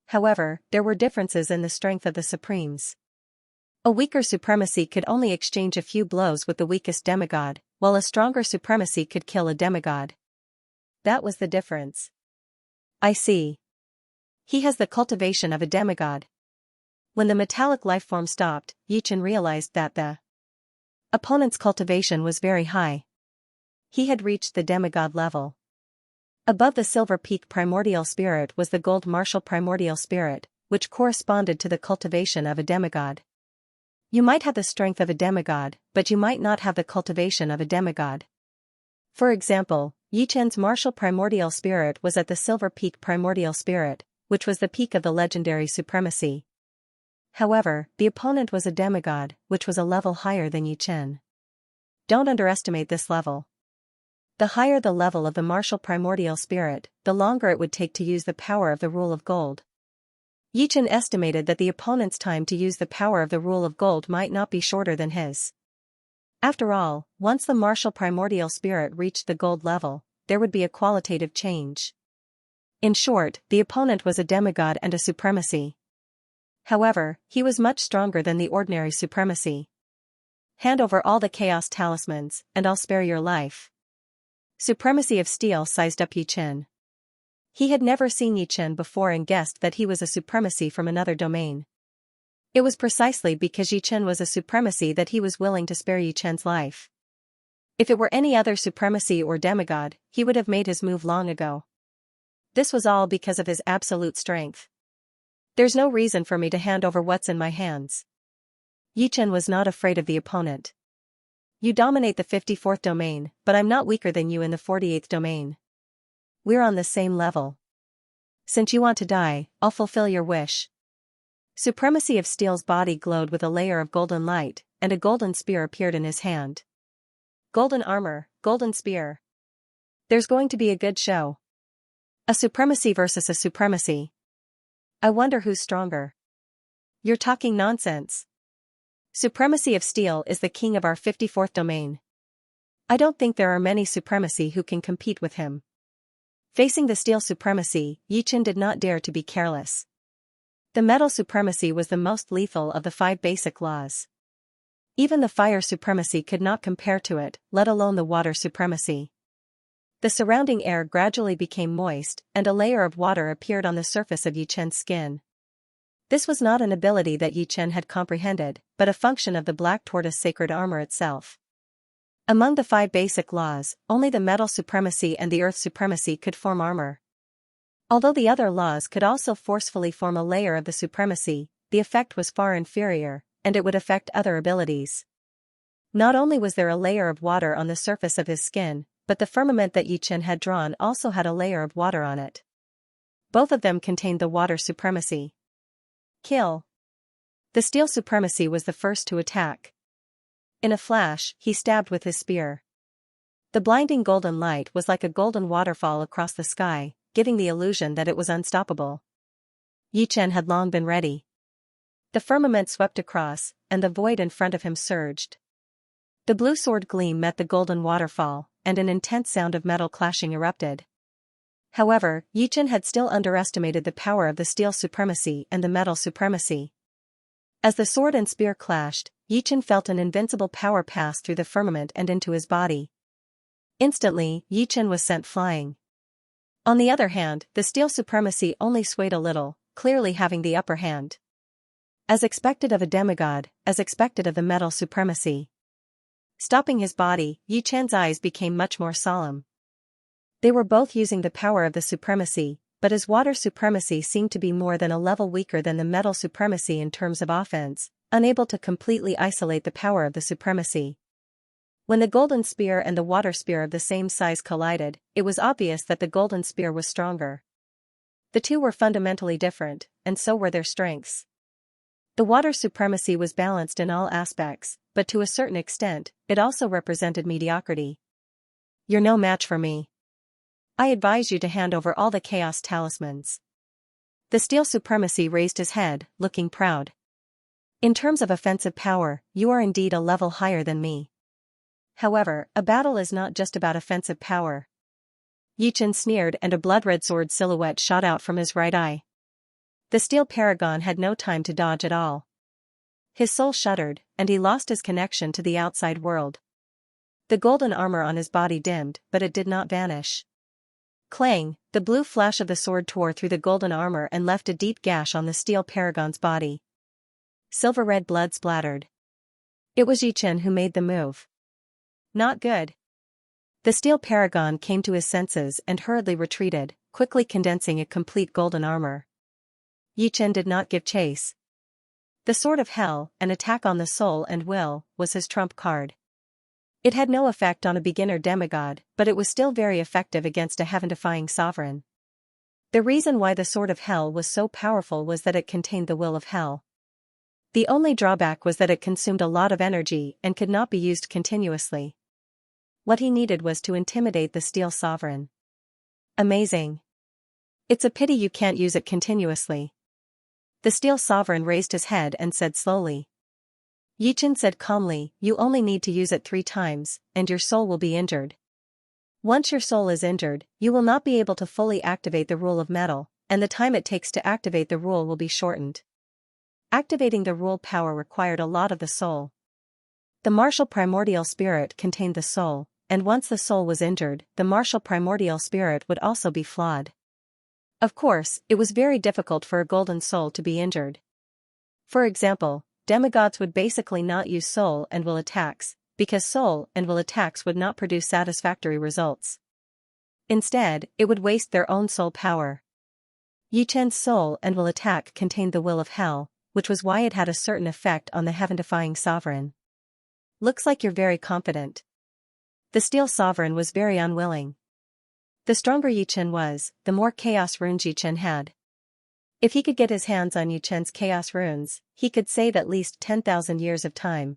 However, there were differences in the strength of the Supremes. A weaker supremacy could only exchange a few blows with the weakest demigod, while a stronger supremacy could kill a demigod. That was the difference. I see. He has the cultivation of a demigod. When the metallic lifeform stopped, Yichen realized that the opponent's cultivation was very high. He had reached the demigod level. Above the silver peak primordial spirit was the gold martial primordial spirit, which corresponded to the cultivation of a demigod. You might have the strength of a demigod, but you might not have the cultivation of a demigod. For example, Yichen's martial primordial spirit was at the silver peak primordial spirit, which was the peak of the legendary supremacy. However, the opponent was a demigod, which was a level higher than Yichen. Don't underestimate this level. The higher the level of the martial primordial spirit, the longer it would take to use the power of the rule of gold. Yichen estimated that the opponent's time to use the power of the rule of gold might not be shorter than his. After all, once the martial primordial spirit reached the gold level, there would be a qualitative change. In short, the opponent was a demigod and a supremacy. However, he was much stronger than the ordinary supremacy. Hand over all the chaos talismans, and I'll spare your life. Supremacy of Steel sized up Yichen. He had never seen Yichen before and guessed that he was a supremacy from another domain. It was precisely because Yichen was a supremacy that he was willing to spare Yichen's life. If it were any other supremacy or demigod, he would have made his move long ago. This was all because of his absolute strength. There's no reason for me to hand over what's in my hands. Yichen was not afraid of the opponent. You dominate the 54th domain, but I'm not weaker than you in the 48th domain. We're on the same level. Since you want to die, I'll fulfill your wish. Supremacy of Steel's body glowed with a layer of golden light, and a golden spear appeared in his hand. Golden armor, golden spear. There's going to be a good show. A supremacy versus a supremacy. I wonder who's stronger. You're talking nonsense. Supremacy of Steel is the king of our 54th domain. I don't think there are many supremacy who can compete with him. Facing the Steel supremacy, Yichen did not dare to be careless. The metal supremacy was the most lethal of the 5 basic laws. Even the fire supremacy could not compare to it, let alone the water supremacy. The surrounding air gradually became moist, and a layer of water appeared on the surface of Yichen's skin. This was not an ability that Yichen had comprehended, but a function of the black tortoise sacred armor itself. Among the 5 basic laws, only the metal supremacy and the earth supremacy could form armor. Although the other laws could also forcefully form a layer of the supremacy, the effect was far inferior, and it would affect other abilities. Not only was there a layer of water on the surface of his skin, but the firmament that Yichen had drawn also had a layer of water on it. Both of them contained the water supremacy. Kill. The steel supremacy was the first to attack. In a flash, he stabbed with his spear. The blinding golden light was like a golden waterfall across the sky, giving the illusion that it was unstoppable. Yichen had long been ready. The firmament swept across, and the void in front of him surged. The blue sword gleam met the golden waterfall, and an intense sound of metal clashing erupted. However, Yichen had still underestimated the power of the steel supremacy and the metal supremacy. As the sword and spear clashed, Yichen felt an invincible power pass through the firmament and into his body. Instantly, Yichen was sent flying. On the other hand, the steel supremacy only swayed a little, clearly having the upper hand. As expected of a demigod, as expected of the metal supremacy. Stopping his body, Yichen's eyes became much more solemn. They were both using the power of the supremacy, but his water supremacy seemed to be more than a level weaker than the metal supremacy in terms of offense, unable to completely isolate the power of the supremacy. When the golden spear and the water spear of the same size collided, it was obvious that the golden spear was stronger. The two were fundamentally different, and so were their strengths. The water supremacy was balanced in all aspects, but to a certain extent, it also represented mediocrity. You're no match for me. I advise you to hand over all the chaos talismans. The steel supremacy raised his head, looking proud. In terms of offensive power, you are indeed a level higher than me. However, a battle is not just about offensive power. Yichen sneered, and a blood-red sword silhouette shot out from his right eye. The steel paragon had no time to dodge at all. His soul shuddered, and he lost his connection to the outside world. The golden armor on his body dimmed, but it did not vanish. Clang, the blue flash of the sword tore through the golden armor and left a deep gash on the steel paragon's body. Silver-red blood splattered. It was Yichen who made the move. Not good. The steel paragon came to his senses and hurriedly retreated, quickly condensing a complete golden armor. Yichen did not give chase. The Sword of Hell, an attack on the soul and will, was his trump card. It had no effect on a beginner demigod, but it was still very effective against a heaven-defying sovereign. The reason why the Sword of Hell was so powerful was that it contained the will of hell. The only drawback was that it consumed a lot of energy and could not be used continuously. What he needed was to intimidate the steel sovereign. Amazing. It's a pity you can't use it continuously. The steel sovereign raised his head and said slowly. Yichen said calmly, you only need to use it 3 times, and your soul will be injured. Once your soul is injured, you will not be able to fully activate the rule of metal, and the time it takes to activate the rule will be shortened. Activating the rule power required a lot of the soul. The martial primordial spirit contained the soul, and once the soul was injured, the martial primordial spirit would also be flawed. Of course, it was very difficult for a golden soul to be injured. For example, demigods would basically not use soul and will attacks, because soul and will attacks would not produce satisfactory results. Instead, it would waste their own soul power. Yichen's soul and will attack contained the will of hell, which was why it had a certain effect on the heaven-defying sovereign. Looks like you're very confident. The steel sovereign was very unwilling. The stronger Yichen was, the more chaos runes Yichen had. If he could get his hands on Yichen's chaos runes, he could save at least 10,000 years of time.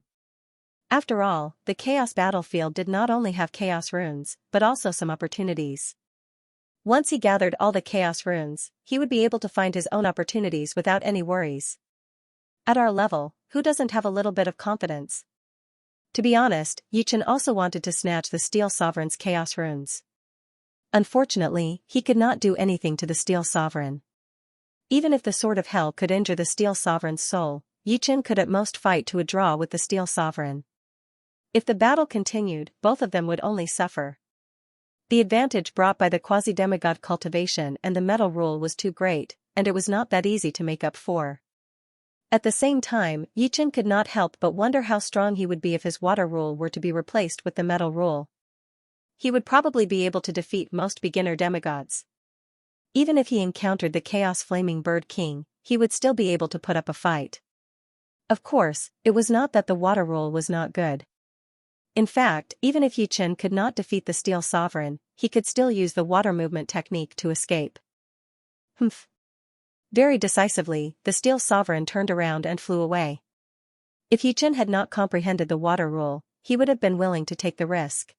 After all, the chaos battlefield did not only have chaos runes, but also some opportunities. Once he gathered all the chaos runes, he would be able to find his own opportunities without any worries. At our level, who doesn't have a little bit of confidence? To be honest, Yichen also wanted to snatch the Steel Sovereign's chaos runes. Unfortunately, he could not do anything to the Steel Sovereign. Even if the Sword of Hell could injure the Steel Sovereign's soul, Yichen could at most fight to a draw with the Steel Sovereign. If the battle continued, both of them would only suffer. The advantage brought by the quasi-demigod cultivation and the metal rule was too great, and it was not that easy to make up for. At the same time, Yichen could not help but wonder how strong he would be if his water rule were to be replaced with the metal rule. He would probably be able to defeat most beginner demigods. Even if he encountered the Chaos Flaming Bird King, he would still be able to put up a fight. Of course, it was not that the water rule was not good. In fact, even if Yi Chen could not defeat the Steel Sovereign, he could still use the water movement technique to escape. Humph. Very decisively, the Steel Sovereign turned around and flew away. If Yi Chen had not comprehended the water rule, he would have been willing to take the risk.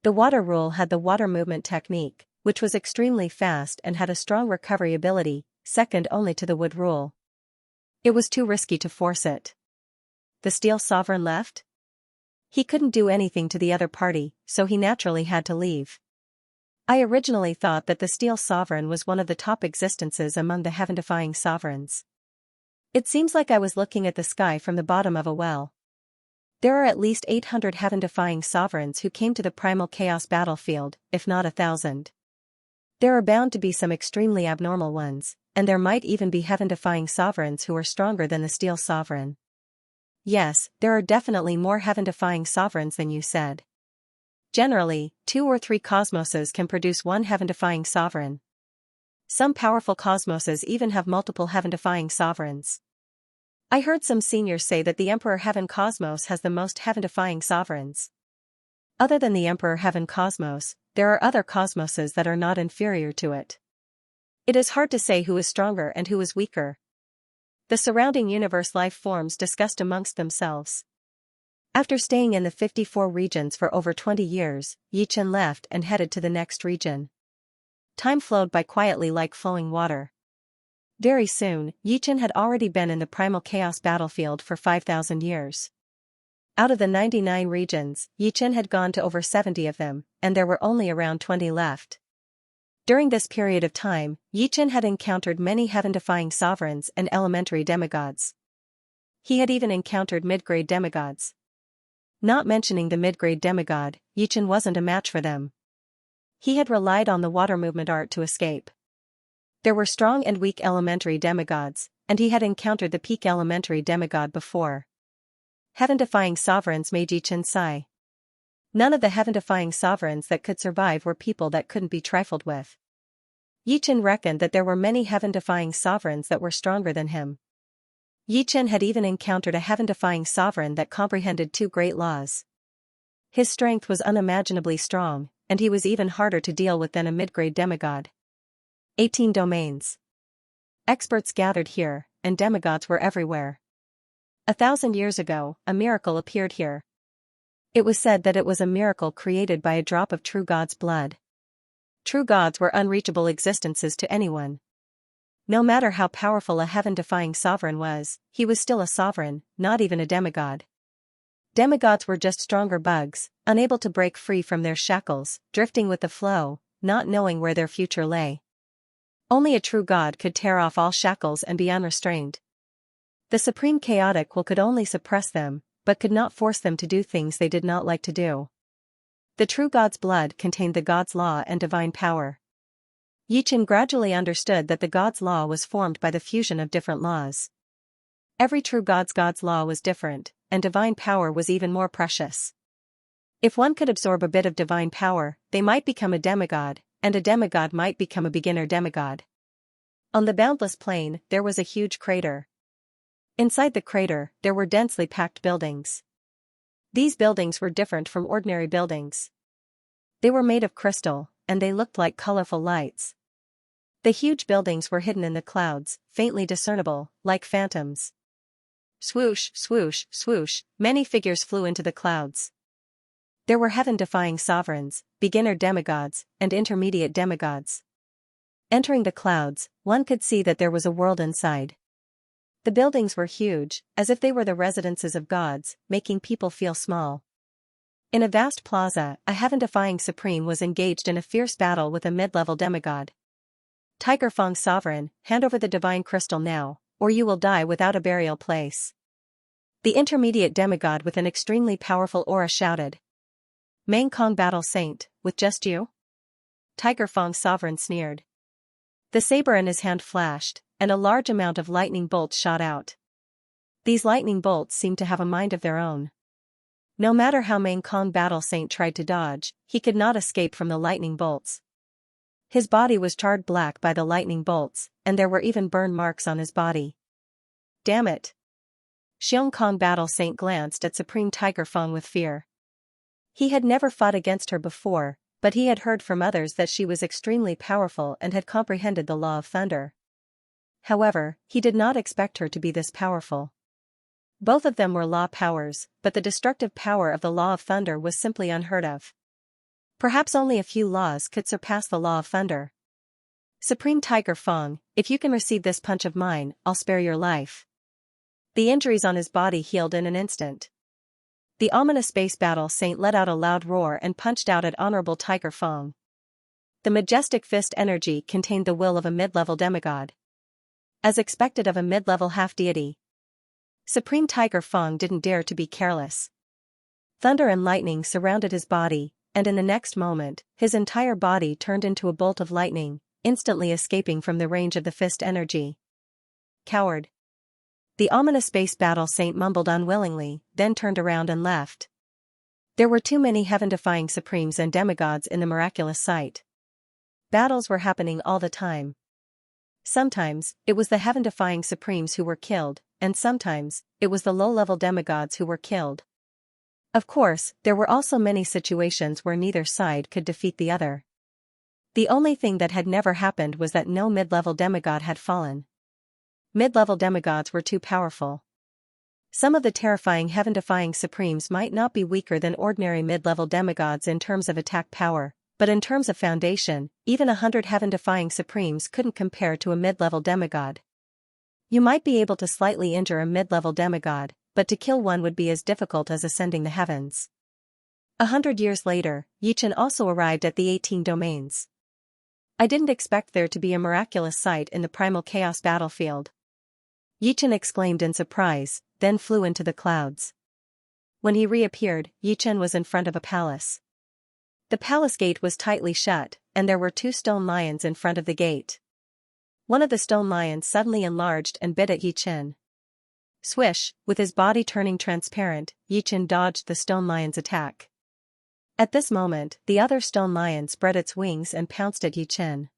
The water rule had the water movement technique, which was extremely fast and had a strong recovery ability, second only to the wood rule. It was too risky to force it. The Steel Sovereign left? He couldn't do anything to the other party, so he naturally had to leave. I originally thought that the Steel Sovereign was one of the top existences among the heaven-defying sovereigns. It seems like I was looking at the sky from the bottom of a well. There are at least 800 heaven-defying sovereigns who came to the primal chaos battlefield, if not 1,000. There are bound to be some extremely abnormal ones, and there might even be heaven-defying sovereigns who are stronger than the Steel Sovereign. Yes, there are definitely more heaven-defying sovereigns than you said. Generally, 2 or 3 cosmoses can produce one heaven-defying sovereign. Some powerful cosmoses even have multiple heaven-defying sovereigns. I heard some seniors say that the Emperor Heaven Cosmos has the most heaven-defying sovereigns. Other than the Emperor Heaven Cosmos, there are other cosmoses that are not inferior to it. It is hard to say who is stronger and who is weaker. The surrounding universe life forms discussed amongst themselves. After staying in the 54 regions for over 20 years, Yi Chen left and headed to the next region. Time flowed by quietly like flowing water. Very soon, Yi Chen had already been in the primal chaos battlefield for 5,000 years. Out of the 99 regions, Yi Chen had gone to over 70 of them, and there were only around 20 left. During this period of time, Yi Chen had encountered many heaven-defying sovereigns and elementary demigods. He had even encountered mid-grade demigods. Not mentioning the mid-grade demigod, Yi Chen wasn't a match for them. He had relied on the water movement art to escape. There were strong and weak elementary demigods, and he had encountered the peak elementary demigod before. Heaven-defying sovereigns made Yi Chen sigh. None of the heaven-defying sovereigns that could survive were people that couldn't be trifled with. Yi Chen reckoned that there were many heaven-defying sovereigns that were stronger than him. Yi Chen had even encountered a heaven-defying sovereign that comprehended 2 great laws. His strength was unimaginably strong, and he was even harder to deal with than a mid-grade demigod. 18 domains. Experts gathered here, and demigods were everywhere. 1,000 years ago, a miracle appeared here. It was said that it was a miracle created by a drop of true God's blood. True gods were unreachable existences to anyone. No matter how powerful a heaven-defying sovereign was, he was still a sovereign, not even a demigod. Demigods were just stronger bugs, unable to break free from their shackles, drifting with the flow, not knowing where their future lay. Only a true god could tear off all shackles and be unrestrained. The Supreme Chaotic Will could only suppress them, but could not force them to do things they did not like to do. The true God's blood contained the God's law and divine power. Yi Chen gradually understood that the God's law was formed by the fusion of different laws. Every true God's law was different, and divine power was even more precious. If one could absorb a bit of divine power, they might become a demigod, and a demigod might become a beginner demigod. On the boundless plain, there was a huge crater. Inside the crater, there were densely packed buildings. These buildings were different from ordinary buildings. They were made of crystal, and they looked like colorful lights. The huge buildings were hidden in the clouds, faintly discernible, like phantoms. Swoosh, swoosh, swoosh, many figures flew into the clouds. There were heaven-defying sovereigns, beginner demigods, and intermediate demigods. Entering the clouds, one could see that there was a world inside. The buildings were huge, as if they were the residences of gods, making people feel small. In a vast plaza, a heaven-defying supreme was engaged in a fierce battle with a mid-level demigod. Tiger Fong Sovereign, hand over the divine crystal now, or you will die without a burial place. The intermediate demigod with an extremely powerful aura shouted. Main Kong Battle Saint, with just you? Tiger Fong Sovereign sneered. The saber in his hand flashed, and a large amount of lightning bolts shot out. These lightning bolts seemed to have a mind of their own. No matter how Main Kong Battle Saint tried to dodge, he could not escape from the lightning bolts. His body was charred black by the lightning bolts, and there were even burn marks on his body. Damn it! Xiong Kong Battle Saint glanced at Supreme Tiger Fong with fear. He had never fought against her before, but he had heard from others that she was extremely powerful and had comprehended the law of thunder. However, he did not expect her to be this powerful. Both of them were law powers, but the destructive power of the law of thunder was simply unheard of. Perhaps only a few laws could surpass the law of thunder. Supreme Tiger Fong, if you can receive this punch of mine, I'll spare your life. The injuries on his body healed in an instant. The ominous space battle saint let out a loud roar and punched out at Honorable Tiger Fong. The majestic fist energy contained the will of a mid-level demigod. As expected of a mid-level half-deity, Supreme Tiger Fong didn't dare to be careless. Thunder and lightning surrounded his body, and in the next moment, his entire body turned into a bolt of lightning, instantly escaping from the range of the fist energy. Coward. The ominous space battle saint mumbled unwillingly, then turned around and left. There were too many heaven-defying supremes and demigods in the miraculous sight. Battles were happening all the time. Sometimes, it was the heaven-defying supremes who were killed, and sometimes, it was the low-level demigods who were killed. Of course, there were also many situations where neither side could defeat the other. The only thing that had never happened was that no mid-level demigod had fallen. Mid-level demigods were too powerful. Some of the terrifying heaven-defying supremes might not be weaker than ordinary mid-level demigods in terms of attack power, but in terms of foundation, even 100 heaven-defying supremes couldn't compare to a mid-level demigod. You might be able to slightly injure a mid-level demigod, but to kill one would be as difficult as ascending the heavens. 100 years later, Yichen also arrived at the 18 domains. I didn't expect there to be a miraculous sight in the primal chaos battlefield. Yichen exclaimed in surprise, then flew into the clouds. When he reappeared, Yichen was in front of a palace. The palace gate was tightly shut, and there were 2 stone lions in front of the gate. One of the stone lions suddenly enlarged and bit at Yichen. Swish, with his body turning transparent, Yichen dodged the stone lion's attack. At this moment, the other stone lion spread its wings and pounced at Yichen.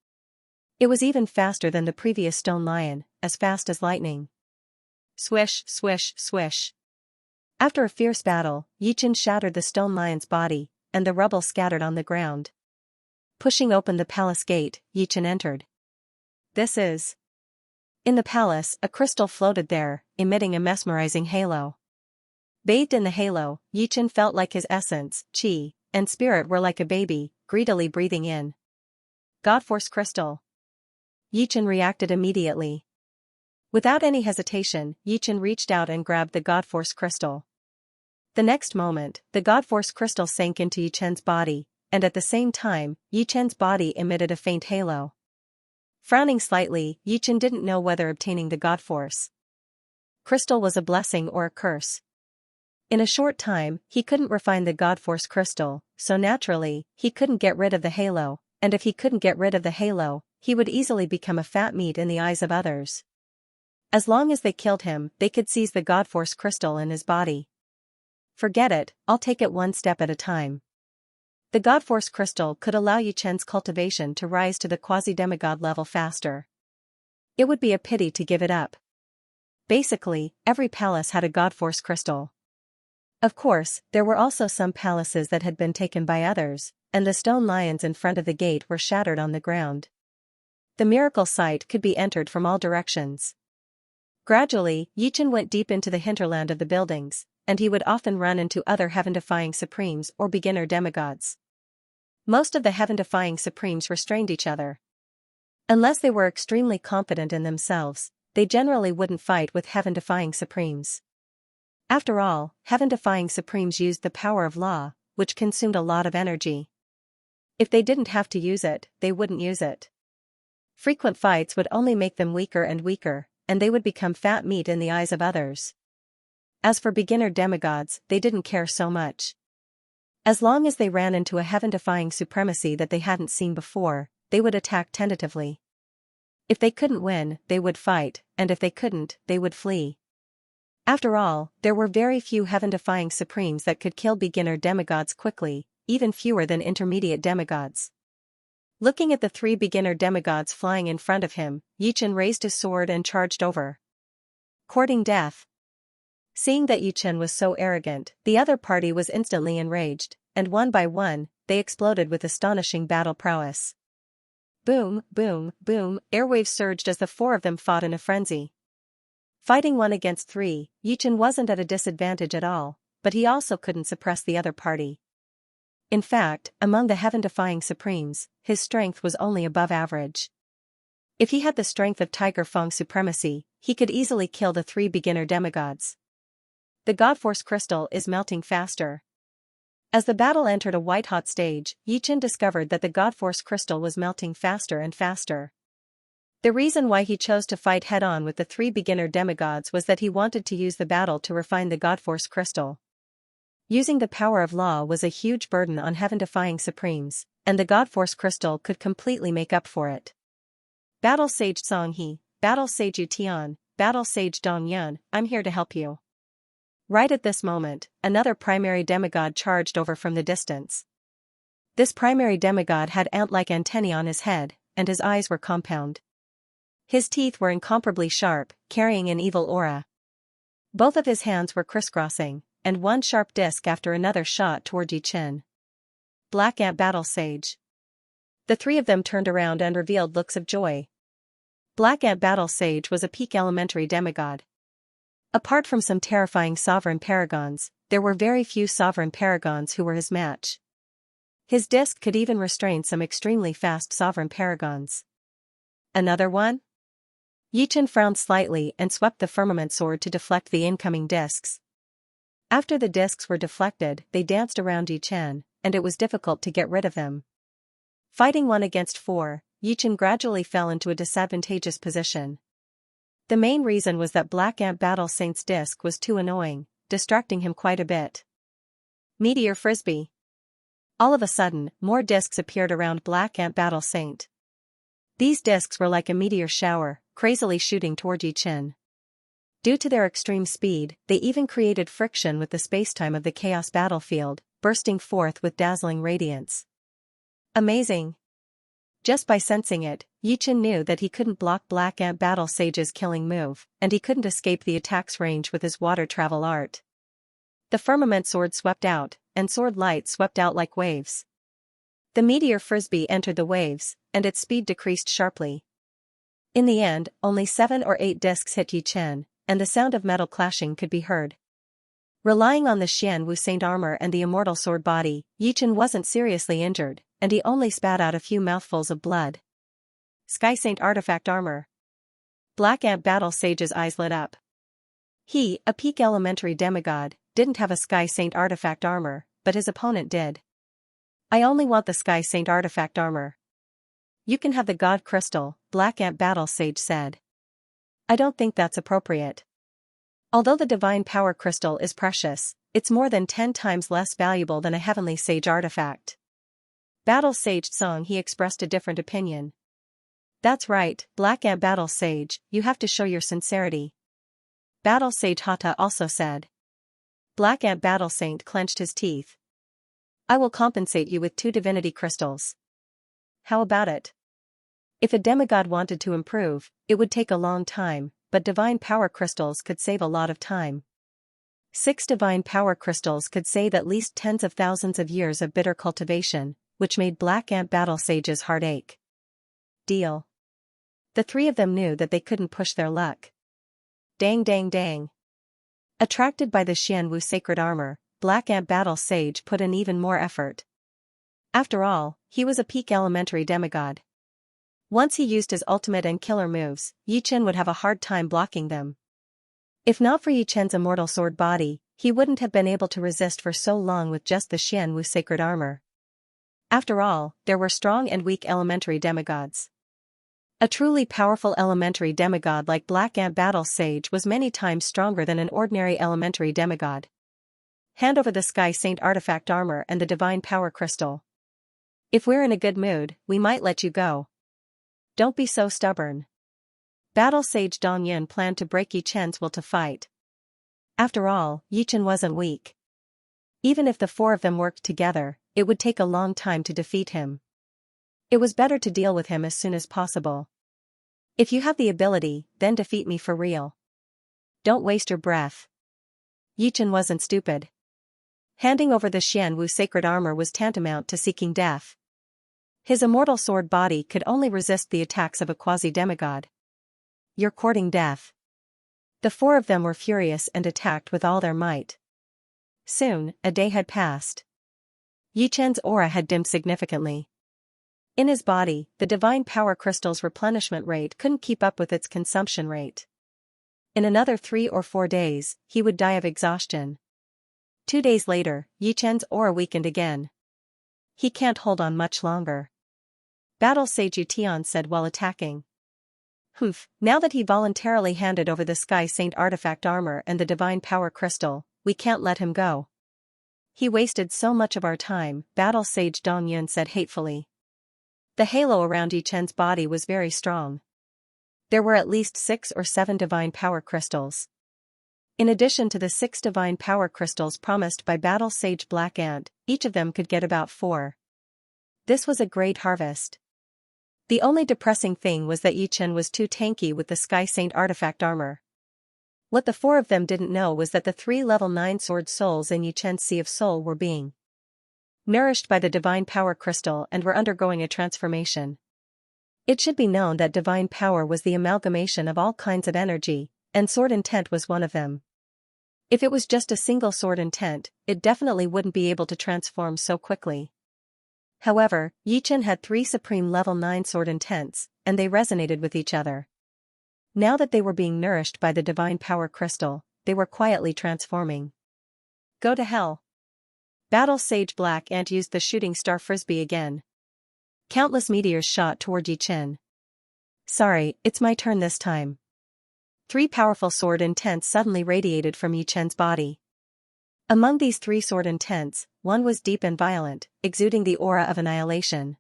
It was even faster than the previous stone lion, as fast as lightning. Swish, swish, swish. After a fierce battle, Yichen shattered the stone lion's body, and the rubble scattered on the ground. Pushing open the palace gate, Yichen entered. This is. In the palace, a crystal floated there, emitting a mesmerizing halo. Bathed in the halo, Yichen felt like his essence, qi, and spirit were like a baby, greedily breathing in. Godforce crystal. Yichen reacted immediately. Without any hesitation, Yichen reached out and grabbed the Godforce crystal. The next moment, the Godforce crystal sank into Yichen's body, and at the same time, Yichen's body emitted a faint halo. Frowning slightly, Yichen didn't know whether obtaining the Godforce crystal was a blessing or a curse. In a short time, he couldn't refine the Godforce crystal, so naturally, he couldn't get rid of the halo, and if he couldn't get rid of the halo, he would easily become a fat meat in the eyes of others. As long as they killed him, they could seize the Godforce crystal in his body. Forget it, I'll take it one step at a time. The Godforce crystal could allow Yichen's cultivation to rise to the quasi-demigod level faster. It would be a pity to give it up. Basically, every palace had a Godforce crystal. Of course, there were also some palaces that had been taken by others, and the stone lions in front of the gate were shattered on the ground. The miracle site could be entered from all directions. Gradually, Yichen went deep into the hinterland of the buildings, and he would often run into other heaven-defying supremes or beginner demigods. Most of the heaven-defying supremes restrained each other. Unless they were extremely confident in themselves, they generally wouldn't fight with heaven-defying supremes. After all, heaven-defying supremes used the power of law, which consumed a lot of energy. If they didn't have to use it, they wouldn't use it. Frequent fights would only make them weaker and weaker, and they would become fat meat in the eyes of others. As for beginner demigods, they didn't care so much. As long as they ran into a heaven-defying supremacy that they hadn't seen before, they would attack tentatively. If they couldn't win, they would fight, and if they couldn't, they would flee. After all, there were very few heaven-defying supremes that could kill beginner demigods quickly, even fewer than intermediate demigods. Looking at the 3 beginner demigods flying in front of him, Yichen raised his sword and charged over. Courting death. Seeing that Yichen was so arrogant, the other party was instantly enraged, and one by one, they exploded with astonishing battle prowess. Boom, boom, boom, airwaves surged as the four of them fought in a frenzy. Fighting 1 against 3, Yichen wasn't at a disadvantage at all, but he also couldn't suppress the other party. In fact, among the heaven-defying supremes, his strength was only above average. If he had the strength of Tiger Feng supremacy, he could easily kill the 3 beginner demigods. The Godforce crystal is melting faster. As the battle entered a white-hot stage, Yichen discovered that the Godforce crystal was melting faster and faster. The reason why he chose to fight head-on with the 3 beginner demigods was that he wanted to use the battle to refine the Godforce crystal. Using the power of law was a huge burden on heaven-defying supremes, and the Godforce crystal could completely make up for it. Battle Sage Songhe, Battle Sage Yutian, Battle Sage Dongyun, I'm here to help you. Right at this moment, another primary demigod charged over from the distance. This primary demigod had ant-like antennae on his head, and his eyes were compound. His teeth were incomparably sharp, carrying an evil aura. Both of his hands were crisscrossing, and one sharp disc after another shot toward Yichen. Black Ant Battle Sage. The 3 of them turned around and revealed looks of joy. Black Ant Battle Sage was a peak elementary demigod. Apart from some terrifying sovereign paragons, there were very few sovereign paragons who were his match. His disc could even restrain some extremely fast sovereign paragons. Another one? Yichen frowned slightly and swept the firmament sword to deflect the incoming discs. After the discs were deflected, they danced around Yichen, and it was difficult to get rid of them. Fighting 1 against 4, Yichen gradually fell into a disadvantageous position. The main reason was that Black Ant Battle Saint's disc was too annoying, distracting him quite a bit. Meteor Frisbee. All of a sudden, more discs appeared around Black Ant Battle Saint. These discs were like a meteor shower, crazily shooting toward Yichen. Due to their extreme speed, they even created friction with the spacetime of the chaos battlefield, bursting forth with dazzling radiance. Amazing! Just by sensing it, Yichen knew that he couldn't block Black Ant Battle Sage's killing move, and he couldn't escape the attack's range with his water travel art. The firmament sword swept out, and sword light swept out like waves. The meteor frisbee entered the waves, and its speed decreased sharply. In the end, only 7 or 8 discs hit Yichen, and the sound of metal clashing could be heard. Relying on the Xianwu Saint armor and the Immortal sword body, Yichen wasn't seriously injured, and he only spat out a few mouthfuls of blood. Sky Saint artifact armor. Black Ant Battle Sage's eyes lit up. He, a peak elementary demigod, didn't have a Sky Saint artifact armor, but his opponent did. I only want the Sky Saint artifact armor. You can have the God Crystal, Black Ant Battle Sage said. I don't think that's appropriate. Although the Divine Power Crystal is precious, it's more than 10 times less valuable than a Heavenly Sage artifact. Battle Sage Songhe expressed a different opinion. That's right, Black Ant Battle Sage, you have to show your sincerity. Battle Sage Hata also said. Black Ant Battle Saint clenched his teeth. I will compensate you with 2 divinity crystals. How about it? If a demigod wanted to improve, it would take a long time, but divine power crystals could save a lot of time. 6 divine power crystals could save at least tens of thousands of years of bitter cultivation, which made Black Ant Battle Sage's heart ache. Deal. The 3 of them knew that they couldn't push their luck. Dang dang dang. Attracted by the Xianwu sacred armor, Black Ant Battle Sage put in even more effort. After all, he was a peak elementary demigod. Once he used his ultimate and killer moves, Yichen would have a hard time blocking them. If not for Yichen's immortal sword body, he wouldn't have been able to resist for so long with just the Xianwu sacred armor. After all, there were strong and weak elementary demigods. A truly powerful elementary demigod like Black Ant Battle Sage was many times stronger than an ordinary elementary demigod. Hand over the Sky Saint artifact armor and the Divine Power Crystal. If we're in a good mood, we might let you go. Don't be so stubborn. Battle Sage Dongyun planned to break Yichen's will to fight. After all, Yichen wasn't weak. Even if the 4 of them worked together, it would take a long time to defeat him. It was better to deal with him as soon as possible. If you have the ability, then defeat me for real. Don't waste your breath. Yichen wasn't stupid. Handing over the Xianwu sacred armor was tantamount to seeking death. His immortal sword body could only resist the attacks of a quasi-demigod. You're courting death. The four of them were furious and attacked with all their might. Soon, a day had passed. Yi Chen's aura had dimmed significantly. In his body, the divine power crystal's replenishment rate couldn't keep up with its consumption rate. In another 3 or 4 days, he would die of exhaustion. 2 days later, Yi Chen's aura weakened again. He can't hold on much longer. Battle Sage Yu Tian said while attacking. Now that he voluntarily handed over the Sky Saint artifact armor and the divine power crystal, we can't let him go. He wasted so much of our time, Battle Sage Dong Yun said hatefully. The halo around Yi Chen's body was very strong. There were at least 6 or 7 divine power crystals. In addition to the 6 divine power crystals promised by Battle Sage Black Ant, each of them could get about 4. This was a great harvest. The only depressing thing was that Yi Chen was too tanky with the Sky Saint artifact armor. What the 4 of them didn't know was that the 3 level 9 sword souls in Yi Chen's Sea of Soul were being nourished by the divine power crystal and were undergoing a transformation. It should be known that divine power was the amalgamation of all kinds of energy, and sword intent was one of them. If it was just a single sword intent, it definitely wouldn't be able to transform so quickly. However, Yi Chen had 3 supreme level 9 sword intents, and they resonated with each other. Now that they were being nourished by the divine power crystal, they were quietly transforming. Go to hell. Battle Sage Black Ant used the shooting star frisbee again. Countless meteors shot toward Yi Chen. Sorry, it's my turn this time. 3 powerful sword intents suddenly radiated from Yi Chen's body. Among these 3 sword intents, one was deep and violent, exuding the aura of annihilation.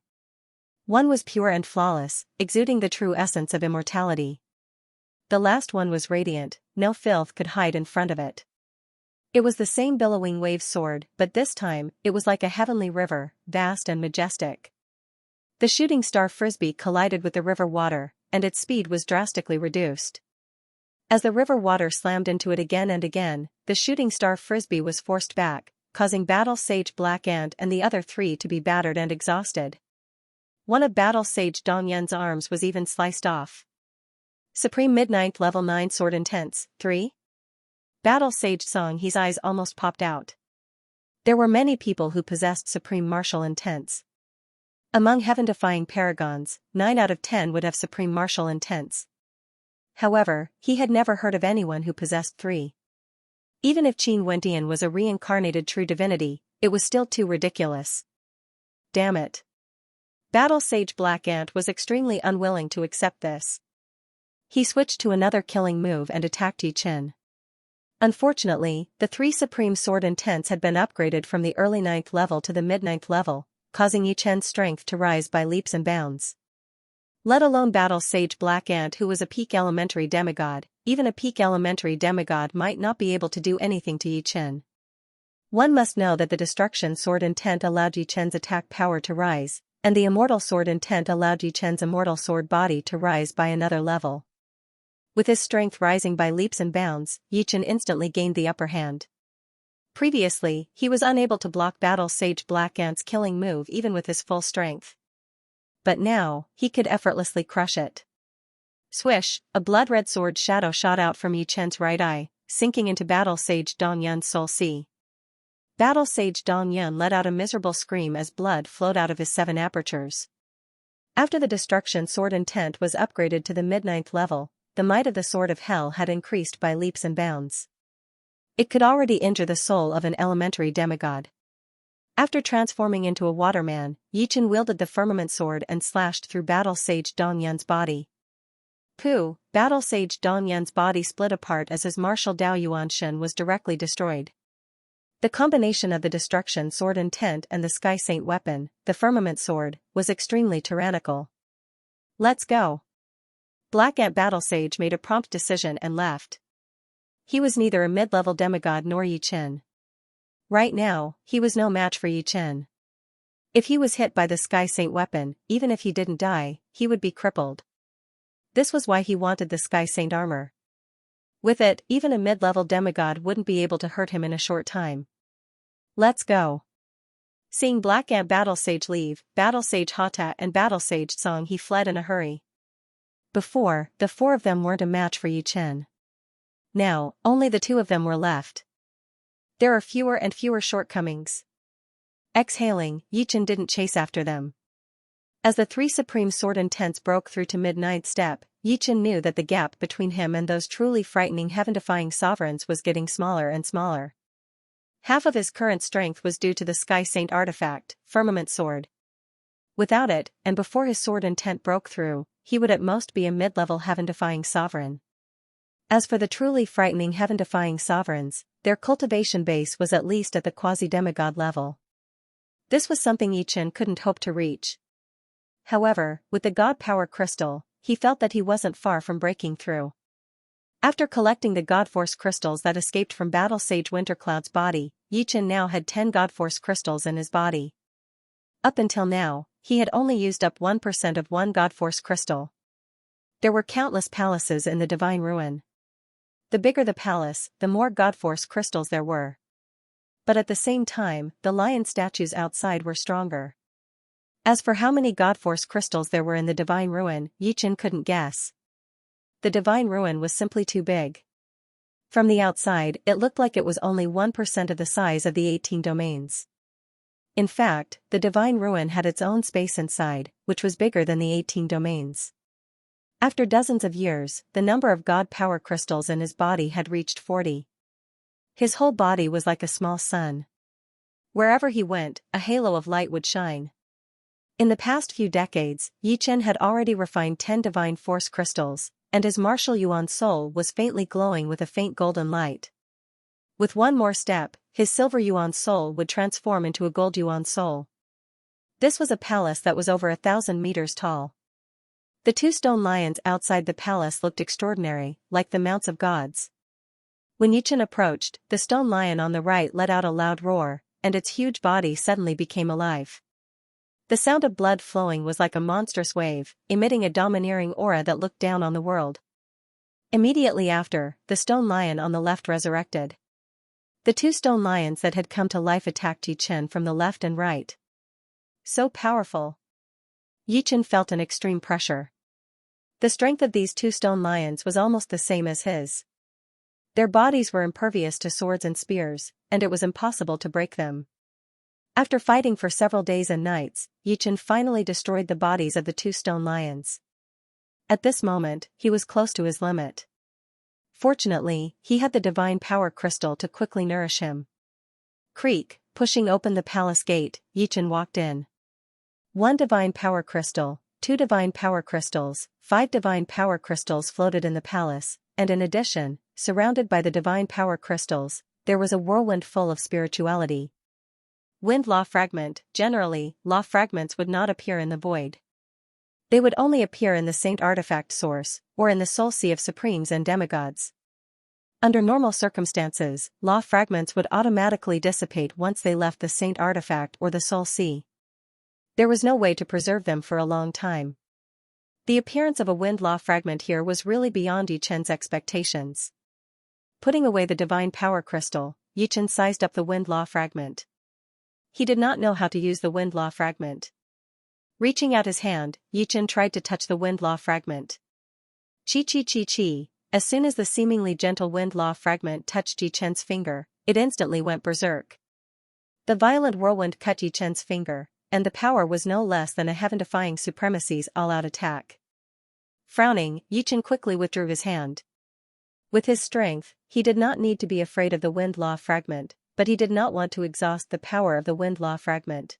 One was pure and flawless, exuding the true essence of immortality. The last one was radiant, no filth could hide in front of it. It was the same billowing wave sword, but this time, it was like a heavenly river, vast and majestic. The shooting star frisbee collided with the river water, and its speed was drastically reduced. As the river water slammed into it again and again, the shooting star frisbee was forced back, causing Battle Sage Black Ant and the other 3 to be battered and exhausted. One of Battle Sage Dong Yun's arms was even sliced off. Supreme Midnight Level 9 Sword Intense, 3? Battle Sage Song He's eyes almost popped out. There were many people who possessed Supreme Martial Intents. Among heaven-defying paragons, 9 out of 10 would have Supreme Martial Intents. However, he had never heard of anyone who possessed 3. Even if Qin Wendian was a reincarnated true divinity, it was still too ridiculous. Damn it. Battle Sage Black Ant was extremely unwilling to accept this. He switched to another killing move and attacked Yi Chen. Unfortunately, the 3 supreme sword intents had been upgraded from the early 9th level to the mid-9th level, causing Yi Chen's strength to rise by leaps and bounds. Let alone Battle Sage Black Ant, who was a peak elementary demigod. Even a peak elementary demigod might not be able to do anything to Yi Chen. One must know that the destruction sword intent allowed Yi Chen's attack power to rise, and the immortal sword intent allowed Yi Chen's immortal sword body to rise by another level. With his strength rising by leaps and bounds, Yi Chen instantly gained the upper hand. Previously, he was unable to block Battle Sage Black Ant's killing move even with his full strength. But now, he could effortlessly crush it. Swish, a blood-red sword shadow shot out from Yi Chen's right eye, sinking into Battle Sage Dong Yun's soul sea. Battle Sage Dong Yun let out a miserable scream as blood flowed out of his 7 apertures. After the destruction sword intent was upgraded to the mid-9th level, the might of the Sword of Hell had increased by leaps and bounds. It could already injure the soul of an elementary demigod. After transforming into a waterman, Yi Chen wielded the firmament sword and slashed through Battle Sage Dong Yun's body. Pooh! Battle Sage Dong Yun's body split apart as his martial Dao Yuan Shen was directly destroyed. The combination of the destruction sword intent and the Sky Saint weapon, the firmament sword, was extremely tyrannical. Let's go. Black Ant Battle Sage made a prompt decision and left. He was neither a mid-level demigod nor Yi Chen. Right now, he was no match for Yi Chen. If he was hit by the Sky Saint weapon, even if he didn't die, he would be crippled. This was why he wanted the Sky Saint armor. With it, even a mid-level demigod wouldn't be able to hurt him in a short time. Let's go. Seeing Black Ant Battle Sage leave, Battle Sage Hata and Battle Sage Song, he fled in a hurry. Before, the four of them weren't a match for Yi Chen. Now, only the two of them were left. There are fewer and fewer shortcomings. Exhaling, Yi Chen didn't chase after them. As the three supreme sword intents broke through to mid-ninth step, Yi Chen knew that the gap between him and those truly frightening heaven-defying sovereigns was getting smaller and smaller. Half of his current strength was due to the Sky Saint artifact, Firmament Sword. Without it, and before his sword intent broke through, he would at most be a mid-level heaven-defying sovereign. As for the truly frightening heaven-defying sovereigns, their cultivation base was at least at the quasi-demigod level. This was something Yi Chen couldn't hope to reach. However, with the God Power Crystal, he felt that he wasn't far from breaking through. After collecting the God Force crystals that escaped from Battle Sage Wintercloud's body, Yi Chen now had 10 God Force crystals in his body. Up until now, he had only used up 1% of one God Force crystal. There were countless palaces in the Divine Ruin. The bigger the palace, the more God Force crystals there were. But at the same time, the lion statues outside were stronger. As for how many God Force crystals there were in the Divine Ruin, Yi Chen couldn't guess. The Divine Ruin was simply too big. From the outside, it looked like it was only 1% of the size of the 18 domains. In fact, the Divine Ruin had its own space inside, which was bigger than the 18 domains. After dozens of years, the number of God Power crystals in his body had reached 40. His whole body was like a small sun. Wherever he went, a halo of light would shine. In the past few decades, Yi Chen had already refined 10 Divine Force crystals, and his martial Yuan soul was faintly glowing with a faint golden light. With one more step, his silver Yuan soul would transform into a gold Yuan soul. This was a palace that was over 1,000 meters tall. The two stone lions outside the palace looked extraordinary, like the mounts of gods. When Yi Chen approached, the stone lion on the right let out a loud roar, and its huge body suddenly became alive. The sound of blood flowing was like a monstrous wave, emitting a domineering aura that looked down on the world. Immediately after, the stone lion on the left resurrected. The two stone lions that had come to life attacked Yi Chen from the left and right. So powerful. Yi Chen felt an extreme pressure. The strength of these two stone lions was almost the same as his. Their bodies were impervious to swords and spears, and it was impossible to break them. After fighting for several days and nights, Yi Chen finally destroyed the bodies of the two stone lions. At this moment, he was close to his limit. Fortunately, he had the Divine Power Crystal to quickly nourish him. Creak, pushing open the palace gate, Yi Chen walked in. 1 Divine Power Crystal, 2 Divine Power Crystals, 5 Divine Power Crystals floated in the palace, and in addition, surrounded by the Divine Power Crystals, there was a whirlwind full of spirituality. Wind Law Fragment. Generally, law fragments would not appear in the void. They would only appear in the Saint Artifact source, or in the Soul Sea of Supremes and Demigods. Under normal circumstances, law fragments would automatically dissipate once they left the Saint Artifact or the Soul Sea. There was no way to preserve them for a long time. The appearance of a wind law fragment here was really beyond Yi Chen's expectations. Putting away the Divine Power Crystal, Yi Chen sized up the wind law fragment. He did not know how to use the wind law fragment. Reaching out his hand, Yi Chen tried to touch the wind law fragment. Chi. As soon as the seemingly gentle wind law fragment touched Yi Chen's finger, it instantly went berserk. The violent whirlwind cut Yi Chen's finger, and the power was no less than a heaven-defying supremacy's all-out attack. Frowning, Yi Chen quickly withdrew his hand. With his strength, he did not need to be afraid of the wind law fragment, but he did not want to exhaust the power of the wind law fragment.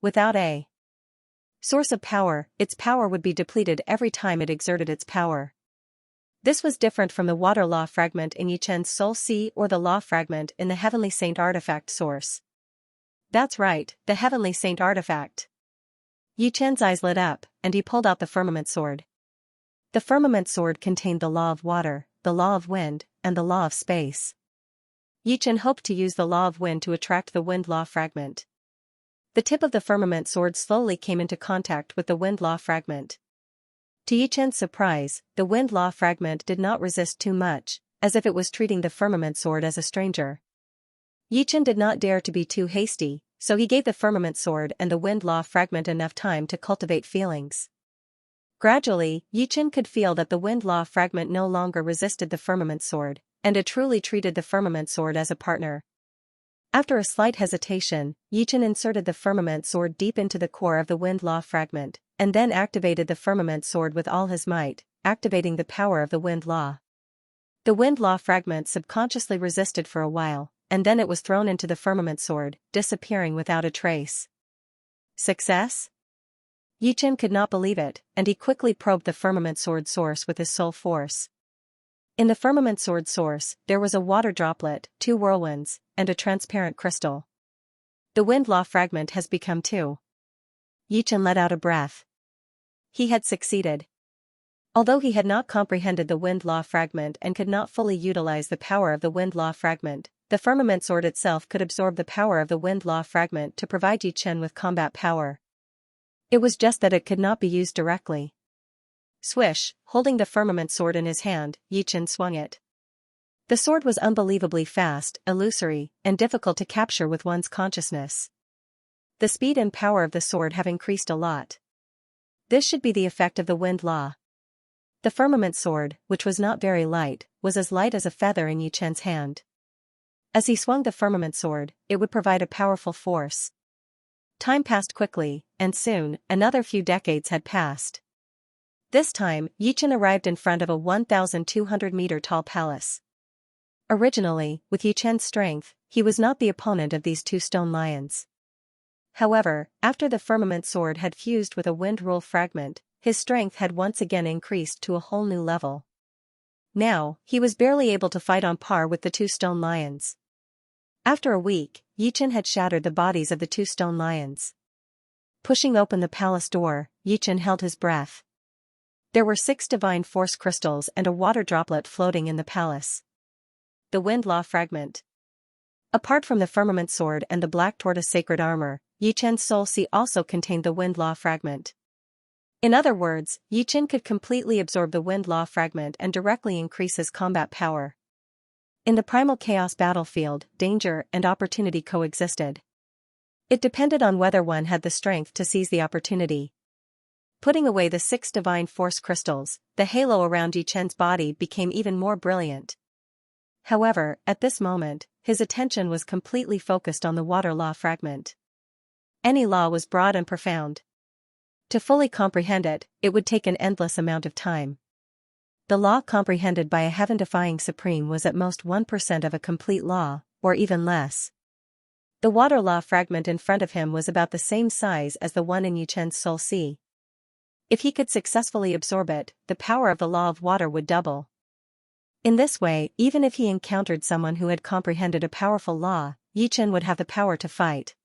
Without a source of power, its power would be depleted every time it exerted its power. This was different from the water law fragment in Yi Chen's Soul Sea or the law fragment in the Heavenly Saint Artifact source. That's right, the Heavenly Saint Artifact. Yi Chen's eyes lit up, and he pulled out the Firmament Sword. The Firmament Sword contained the law of water, the law of wind, and the law of space. Yi Chen hoped to use the law of wind to attract the wind law fragment. The tip of the Firmament Sword slowly came into contact with the wind law fragment. To Yi Chen's surprise, the wind law fragment did not resist too much, as if it was treating the Firmament Sword as a stranger. Yichen did not dare to be too hasty, so he gave the firmament sword and the wind law fragment enough time to cultivate feelings. Gradually, Yichen could feel that the wind law fragment no longer resisted the firmament sword, and it truly treated the firmament sword as a partner. After a slight hesitation, Yichen inserted the firmament sword deep into the core of the wind law fragment, and then activated the firmament sword with all his might, activating the power of the wind law. The wind law fragment subconsciously resisted for a while, and then it was thrown into the firmament sword, disappearing without a trace. Success? Yichen could not believe it, and he quickly probed the firmament sword source with his soul force. In the firmament sword source, there was a water droplet, 2 whirlwinds, and a transparent crystal. The wind law fragment has become 2. Yichen let out a breath. He had succeeded. Although he had not comprehended the wind law fragment and could not fully utilize the power of the wind law fragment, the firmament sword itself could absorb the power of the wind law fragment to provide Yichen with combat power. It was just that it could not be used directly. Swish, holding the firmament sword in his hand, Yichen swung it. The sword was unbelievably fast, illusory, and difficult to capture with one's consciousness. The speed and power of the sword have increased a lot. This should be the effect of the wind law. The firmament sword, which was not very light, was as light as a feather in Yichen's hand. As he swung the firmament sword, it would provide a powerful force. Time passed quickly, and soon, another few decades had passed. This time, Yichen arrived in front of a 1,200-meter-tall palace. Originally, with Yichen's strength, he was not the opponent of these 2 stone lions. However, after the firmament sword had fused with a wind rule fragment, his strength had once again increased to a whole new level. Now, he was barely able to fight on par with the 2 stone lions. After a week, Yichen had shattered the bodies of the 2 stone lions. Pushing open the palace door, Yichen held his breath. There were 6 divine force crystals and a water droplet floating in the palace. The wind law fragment. Apart from the firmament sword and the black tortoise sacred armor, Yichen's soul sea also contained the wind law fragment. In other words, Yichen could completely absorb the wind law fragment and directly increase his combat power. In the primal chaos battlefield, danger and opportunity coexisted. It depended on whether one had the strength to seize the opportunity. Putting away the 6 divine force crystals, the halo around Yichen's body became even more brilliant. However, at this moment, his attention was completely focused on the water law fragment. Any law was broad and profound. To fully comprehend it, it would take an endless amount of time. The law comprehended by a heaven-defying supreme was at most 1% of a complete law, or even less. The water law fragment in front of him was about the same size as the one in Yichen's soul sea. If he could successfully absorb it, the power of the law of water would double. In this way, even if he encountered someone who had comprehended a powerful law, Yichen would have the power to fight.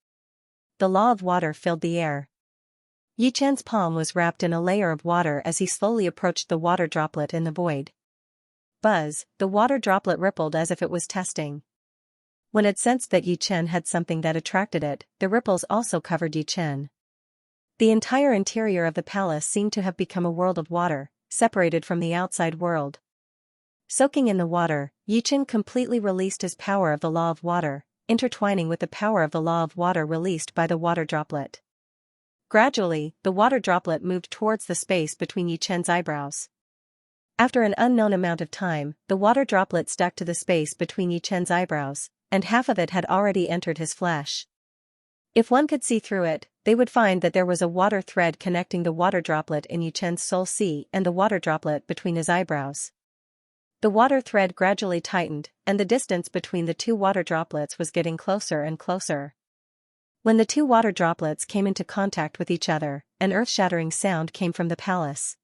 The law of water filled the air. Yichen's palm was wrapped in a layer of water as he slowly approached the water droplet in the void. Buzz, the water droplet rippled as if it was testing. When it sensed that Yichen had something that attracted it, the ripples also covered Yichen. The entire interior of the palace seemed to have become a world of water, separated from the outside world. Soaking in the water, Yichen completely released his power of the law of water, intertwining with the power of the law of water released by the water droplet. Gradually, the water droplet moved towards the space between Yichen's eyebrows. After an unknown amount of time, the water droplet stuck to the space between Yichen's eyebrows, and half of it had already entered his flesh. If one could see through it, they would find that there was a water thread connecting the water droplet in Yichen's soul sea and the water droplet between his eyebrows. The water thread gradually tightened, and the distance between the 2 water droplets was getting closer and closer. When the 2 water droplets came into contact with each other, an earth-shattering sound came from the palace.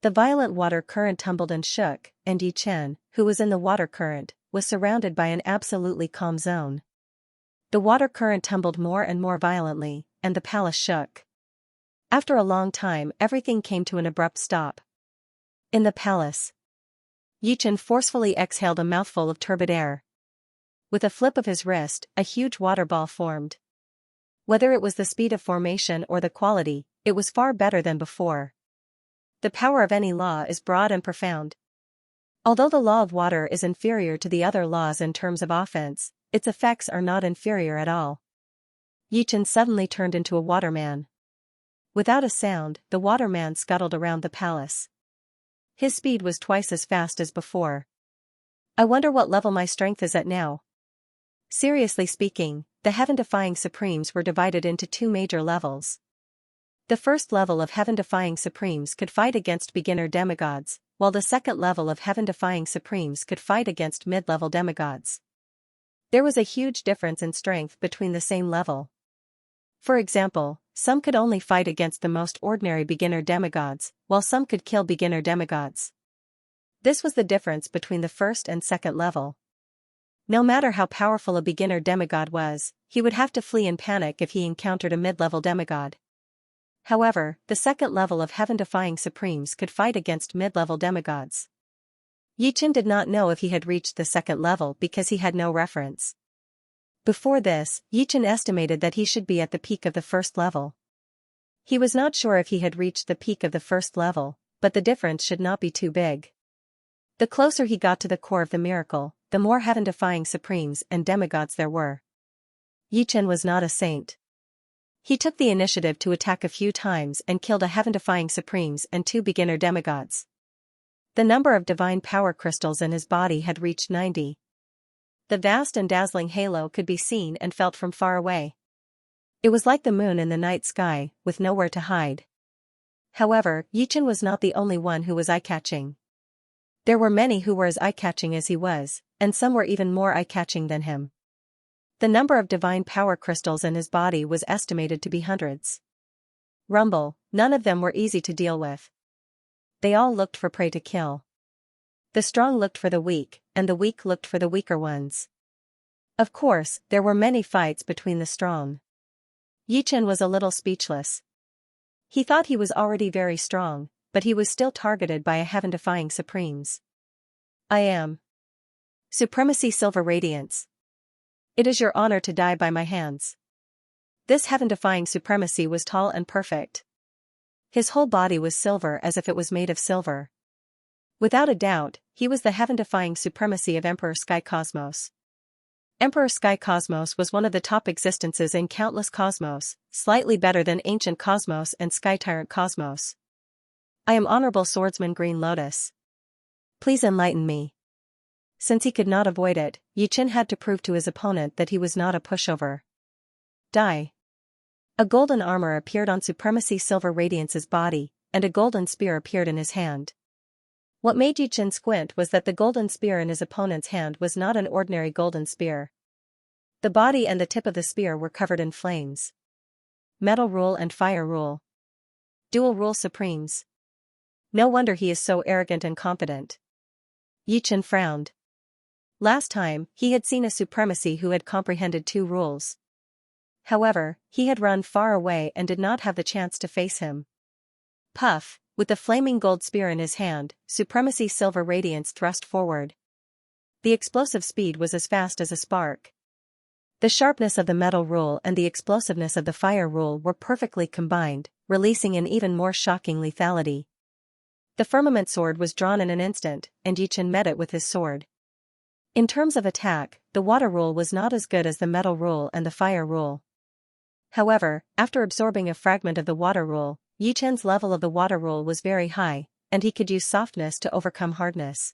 The violent water current tumbled and shook, and Yichen, who was in the water current, was surrounded by an absolutely calm zone. The water current tumbled more and more violently, and the palace shook. After a long time, everything came to an abrupt stop. In the palace, Yichen forcefully exhaled a mouthful of turbid air. With a flip of his wrist, a huge water ball formed. Whether it was the speed of formation or the quality, it was far better than before. The power of any law is broad and profound. Although the law of water is inferior to the other laws in terms of offense, its effects are not inferior at all. Yichen suddenly turned into a waterman. Without a sound, the waterman scuttled around the palace. His speed was twice as fast as before. I wonder what level my strength is at now. Seriously speaking, the heaven-defying supremes were divided into two major levels. The first level of heaven-defying supremes could fight against beginner demigods, while the second level of heaven-defying supremes could fight against mid-level demigods. There was a huge difference in strength between the same level. For example, some could only fight against the most ordinary beginner demigods, while some could kill beginner demigods. This was the difference between the first and second level. No matter how powerful a beginner demigod was, he would have to flee in panic if he encountered a mid-level demigod. However, the second level of heaven-defying supremes could fight against mid-level demigods. Yichen did not know if he had reached the second level because he had no reference. Before this, Yichen estimated that he should be at the peak of the first level. He was not sure if he had reached the peak of the first level, but the difference should not be too big. The closer he got to the core of the miracle, the more heaven-defying supremes and demigods there were. Yichen was not a saint. He took the initiative to attack a few times and killed a heaven-defying supremes and 2 beginner demigods. The number of divine power crystals in his body had reached 90. The vast and dazzling halo could be seen and felt from far away. It was like the moon in the night sky, with nowhere to hide. However, Yichen was not the only one who was eye-catching. There were many who were as eye-catching as he was, and some were even more eye-catching than him. The number of divine power crystals in his body was estimated to be hundreds. Rumble, none of them were easy to deal with. They all looked for prey to kill. The strong looked for the weak, and the weak looked for the weaker ones. Of course, there were many fights between the strong. Yichen was a little speechless. He thought he was already very strong, but he was still targeted by a heaven-defying supremes. I am Supremacy Silver Radiance. It is your honor to die by my hands. This heaven-defying supremacy was tall and perfect. His whole body was silver as if it was made of silver. Without a doubt, he was the heaven-defying supremacy of Emperor Sky Cosmos. Emperor Sky Cosmos was one of the top existences in countless cosmos, slightly better than Ancient Cosmos and Sky Tyrant Cosmos. I am Honorable Swordsman Green Lotus. Please enlighten me. Since he could not avoid it, Yichen had to prove to his opponent that he was not a pushover. Die. A golden armor appeared on Supremacy Silver Radiance's body, and a golden spear appeared in his hand. What made Yichen squint was that the golden spear in his opponent's hand was not an ordinary golden spear. The body and the tip of the spear were covered in flames. Metal Rule and Fire Rule. Dual Rule Supremes. No wonder he is so arrogant and confident. Yichen frowned. Last time, he had seen a supremacy who had comprehended 2 rules. However, he had run far away and did not have the chance to face him. Puff, with the flaming gold spear in his hand, Supremacy Silver Radiance thrust forward. The explosive speed was as fast as a spark. The sharpness of the metal rule and the explosiveness of the fire rule were perfectly combined, releasing an even more shocking lethality. The firmament sword was drawn in an instant, and Yichen met it with his sword. In terms of attack, the water rule was not as good as the metal rule and the fire rule. However, after absorbing a fragment of the water rule, Yichen's level of the water rule was very high, and he could use softness to overcome hardness.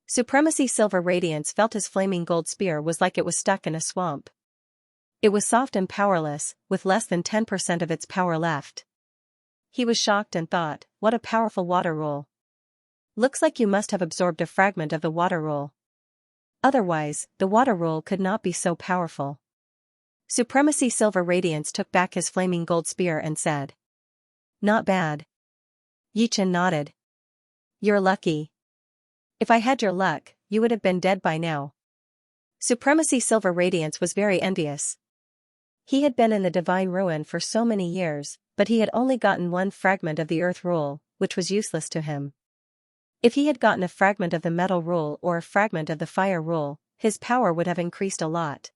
Supremacy Silver Radiance felt his flaming gold spear was like it was stuck in a swamp. It was soft and powerless, with less than 10% of its power left. He was shocked and thought, what a powerful water rule. Looks like you must have absorbed a fragment of the water rule. Otherwise, the water rule could not be so powerful. Supremacy Silver Radiance took back his flaming gold spear and said, "Not bad." Yichen nodded. "You're lucky. If I had your luck, you would have been dead by now." Supremacy Silver Radiance was very envious. He had been in the Divine Ruin for so many years, but he had only gotten 1 fragment of the Earth Rule, which was useless to him. If he had gotten a fragment of the Metal Rule or a fragment of the Fire Rule, his power would have increased a lot.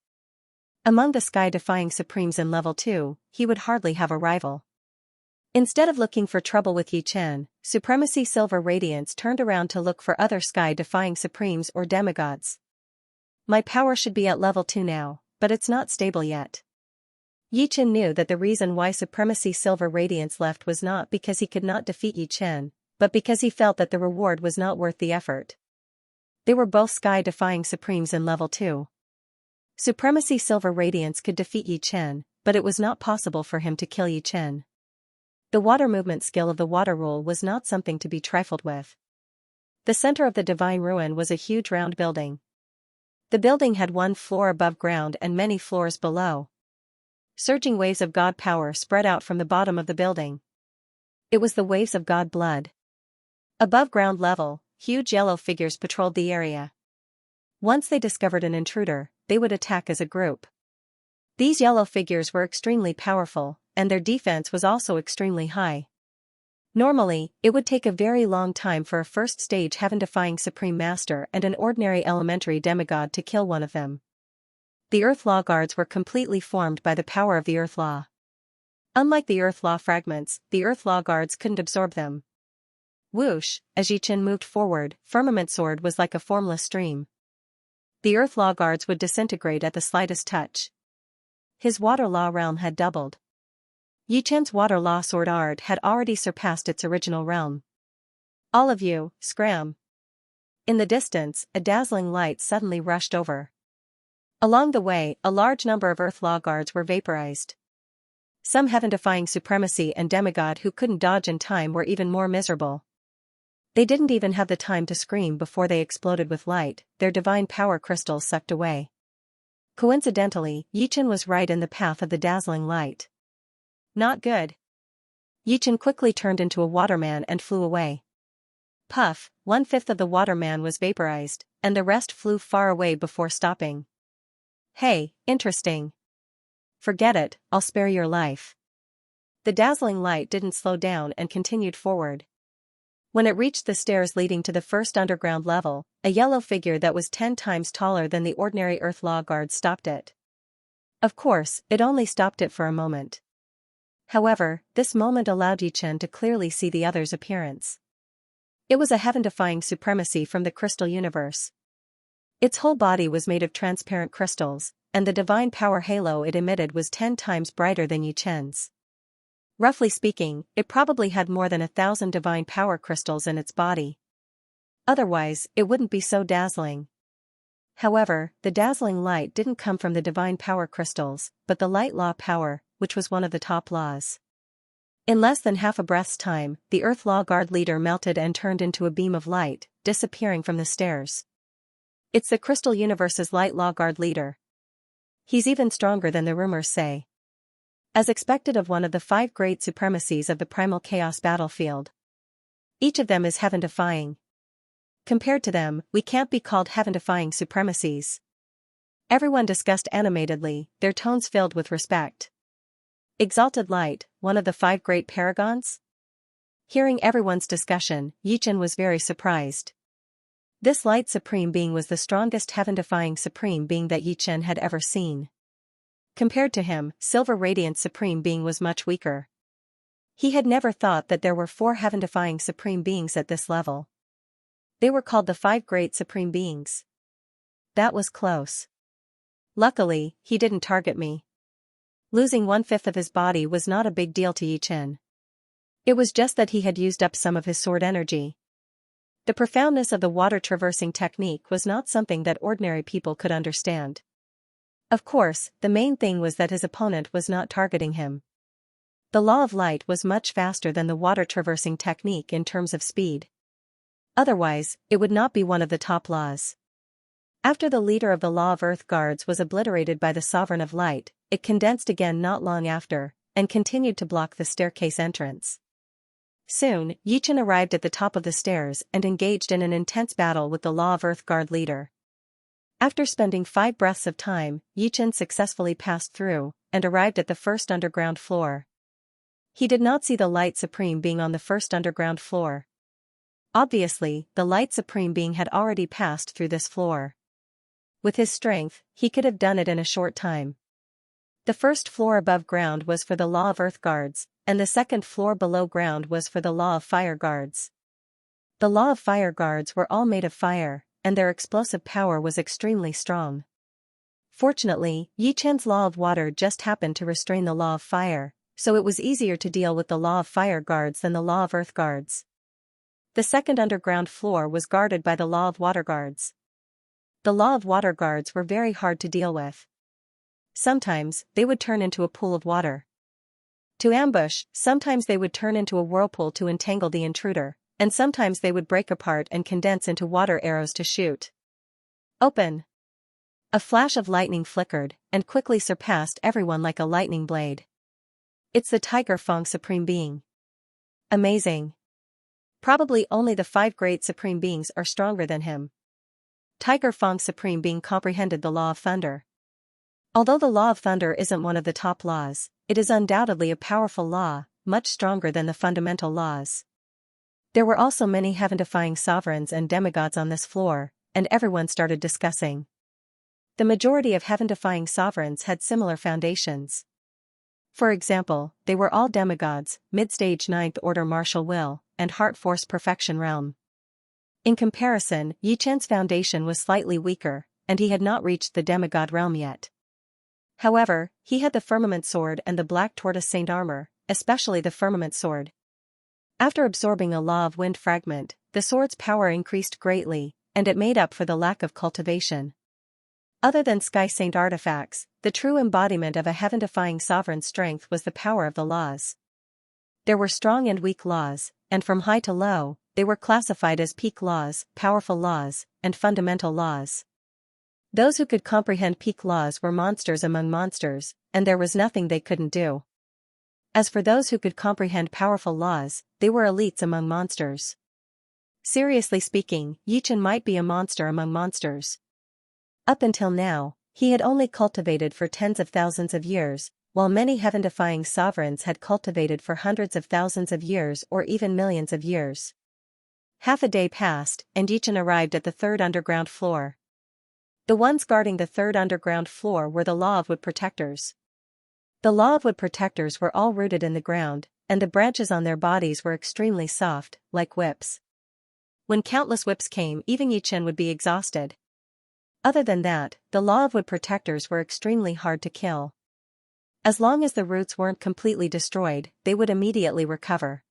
Among the sky-defying Supremes in Level 2, he would hardly have a rival. Instead of looking for trouble with Yichen, Supremacy Silver Radiance turned around to look for other sky-defying Supremes or demigods. My power should be at level 2 now, but it's not stable yet. Yichen knew that the reason why Supremacy Silver Radiance left was not because he could not defeat Yichen, but because he felt that the reward was not worth the effort. They were both sky-defying Supremes in level 2. Supremacy Silver Radiance could defeat Yichen, but it was not possible for him to kill Yichen. The water movement skill of the water rule was not something to be trifled with. The center of the divine ruin was a huge round building. The building had one floor above ground and many floors below. Surging waves of God power spread out from the bottom of the building. It was the waves of God blood. Above ground level, huge yellow figures patrolled the area. Once they discovered an intruder, they would attack as a group. These yellow figures were extremely powerful, and their defense was also extremely high. Normally, it would take a very long time for a first-stage heaven-defying Supreme Master and an ordinary elementary demigod to kill one of them. The Earth Law Guards were completely formed by the power of the Earth Law. Unlike the Earth Law fragments, the Earth Law Guards couldn't absorb them. Whoosh, as Yichen moved forward, Firmament Sword was like a formless stream. The Earth Law Guards would disintegrate at the slightest touch. His Water Law realm had doubled. Yichen's Water Law Sword art had already surpassed its original realm. All of you, scram! In the distance, a dazzling light suddenly rushed over. Along the way, a large number of Earth Law Guards were vaporized. Some heaven-defying supremacy and demigod who couldn't dodge in time were even more miserable. They didn't even have the time to scream before they exploded with light, their divine power crystals sucked away. Coincidentally, Yichen was right in the path of the dazzling light. Not good. Yichen quickly turned into a waterman and flew away. Puff, 1/5 of the waterman was vaporized, and the rest flew far away before stopping. Hey, interesting. Forget it, I'll spare your life. The dazzling light didn't slow down and continued forward. When it reached the stairs leading to the first underground level, a yellow figure that was 10 times taller than the ordinary Earth Law Guard stopped it. Of course, it only stopped it for a moment. However, this moment allowed Yichen to clearly see the other's appearance. It was a heaven-defying supremacy from the crystal universe. Its whole body was made of transparent crystals, and the divine power halo it emitted was 10 times brighter than Yichen's. Roughly speaking, it probably had more than 1,000 divine power crystals in its body. Otherwise, it wouldn't be so dazzling. However, the dazzling light didn't come from the divine power crystals, but the light law power, which was one of the top laws. In less than half a breath's time, the Earth Law Guard leader melted and turned into a beam of light, disappearing from the stairs. It's the Crystal Universe's Light Law Guard leader. He's even stronger than the rumors say. As expected of one of the 5 great supremacies of the primal chaos battlefield. Each of them is heaven-defying. Compared to them, we can't be called heaven-defying supremacies. Everyone discussed animatedly, their tones filled with respect. Exalted Light, one of the 5 great paragons? Hearing everyone's discussion, Yichen was very surprised. This Light Supreme Being was the strongest heaven-defying Supreme Being that Yichen had ever seen. Compared to him, Silver Radiance Supreme Being was much weaker. He had never thought that there were 4 heaven-defying Supreme Beings at this level. They were called the 5 Great Supreme Beings. That was close. Luckily, he didn't target me. Losing 1/5 of his body was not a big deal to Yichen. It was just that he had used up some of his sword energy. The profoundness of the water-traversing technique was not something that ordinary people could understand. Of course, the main thing was that his opponent was not targeting him. The Law of Light was much faster than the water-traversing technique in terms of speed. Otherwise, it would not be one of the top laws. After the leader of the Law of Earth Guards was obliterated by the Sovereign of Light, it condensed again not long after, and continued to block the staircase entrance. Soon, Yichen arrived at the top of the stairs and engaged in an intense battle with the Law of Earth Guard leader. After spending 5 breaths of time, Yichen successfully passed through, and arrived at the first underground floor. He did not see the Light Supreme Being on the first underground floor. Obviously, the Light Supreme Being had already passed through this floor. With his strength, he could have done it in a short time. The first floor above ground was for the Law of Earth Guards, and the second floor below ground was for the Law of Fire Guards. The Law of Fire Guards were all made of fire, and their explosive power was extremely strong. Fortunately, Yi Chen's law of water just happened to restrain the law of fire, so it was easier to deal with the law of fire guards than the law of earth guards. The second underground floor was guarded by the law of water guards. The law of water guards were very hard to deal with. Sometimes, they would turn into a pool of water to ambush, sometimes they would turn into a whirlpool to entangle the intruder, and sometimes they would break apart and condense into water arrows to shoot. Open! A flash of lightning flickered, and quickly surpassed everyone like a lightning blade. It's the Tiger Fang Supreme Being. Amazing. Probably only the 5 great Supreme Beings are stronger than him. Tiger Fang Supreme Being comprehended the law of thunder. Although the law of thunder isn't one of the top laws, it is undoubtedly a powerful law, much stronger than the fundamental laws. There were also many heaven-defying sovereigns and demigods on this floor, and everyone started discussing. The majority of heaven-defying sovereigns had similar foundations. For example, they were all demigods, mid-stage 9th order martial will, and heart force perfection realm. In comparison, Yi Chen's foundation was slightly weaker, and he had not reached the demigod realm yet. However, he had the firmament sword and the black tortoise saint armor, especially the firmament sword. After absorbing the law of wind fragment, the sword's power increased greatly, and it made up for the lack of cultivation. Other than sky saint artifacts, the true embodiment of a heaven-defying sovereign's strength was the power of the laws. There were strong and weak laws, and from high to low, they were classified as peak laws, powerful laws, and fundamental laws. Those who could comprehend peak laws were monsters among monsters, and there was nothing they couldn't do. As for those who could comprehend powerful laws, they were elites among monsters. Seriously speaking, Yi Chen might be a monster among monsters. Up until now, he had only cultivated for tens of thousands of years, while many heaven-defying sovereigns had cultivated for hundreds of thousands of years or even millions of years. Half a day passed, and Yi Chen arrived at the 3rd underground floor. The ones guarding the 3rd underground floor were the law of wood protectors. The law of wood protectors were all rooted in the ground, and the branches on their bodies were extremely soft, like whips. When countless whips came, even Yi Chen would be exhausted. Other than that, the law of wood protectors were extremely hard to kill. As long as the roots weren't completely destroyed, they would immediately recover.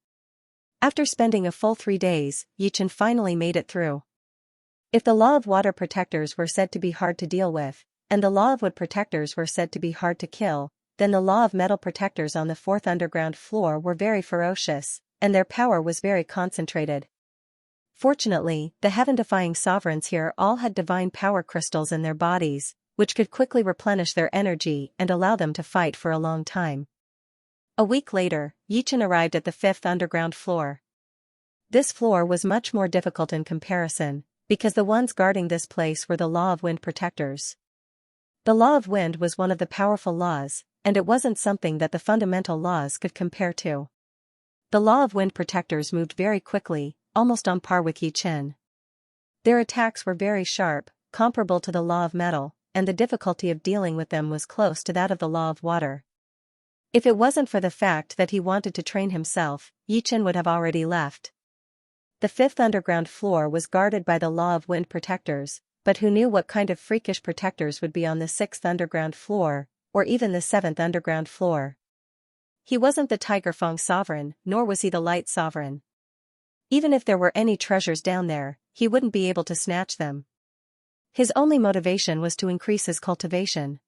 After spending a full 3 days, Yi Chen finally made it through. If the law of water protectors were said to be hard to deal with, and the law of wood protectors were said to be hard to kill, then the law of metal protectors on the 4th underground floor were very ferocious, and their power was very concentrated. Fortunately, the heaven-defying sovereigns here all had divine power crystals in their bodies, which could quickly replenish their energy and allow them to fight for a long time. A week later, Yi Chen arrived at the 5th underground floor. This floor was much more difficult in comparison, because the ones guarding this place were the law of wind protectors. The law of wind was one of the powerful laws, and it wasn't something that the fundamental laws could compare to. The law of wind protectors moved very quickly, almost on par with Yi Chen. Their attacks were very sharp, comparable to the law of metal, and the difficulty of dealing with them was close to that of the law of water. If it wasn't for the fact that he wanted to train himself, Yi Chen would have already left. The 5th underground floor was guarded by the law of wind protectors, but who knew what kind of freakish protectors would be on the 6th underground floor, or even the 7th underground floor. He wasn't the Tiger Fang sovereign, nor was he the light sovereign. Even if there were any treasures down there, he wouldn't be able to snatch them. His only motivation was to increase his cultivation.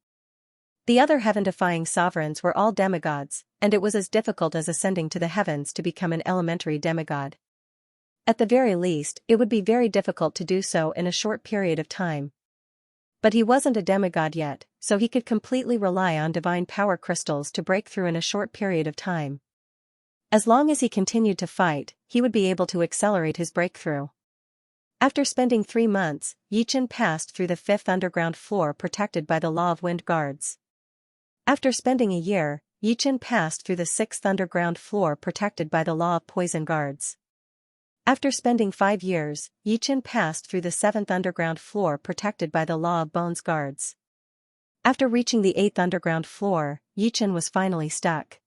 The other heaven-defying sovereigns were all demigods, and it was as difficult as ascending to the heavens to become an elementary demigod. At the very least, it would be very difficult to do so in a short period of time. But he wasn't a demigod yet, so he could completely rely on divine power crystals to break through in a short period of time. As long as he continued to fight, he would be able to accelerate his breakthrough. After spending 3 months, Yi Chen passed through the 5th underground floor protected by the law of wind guards. After spending a year, Yi Chen passed through the 6th underground floor protected by the law of poison guards. After spending 5 years, Yi Chen passed through the 7th underground floor protected by the law of bones guards. After reaching the 8th underground floor, Yi Chen was finally stuck.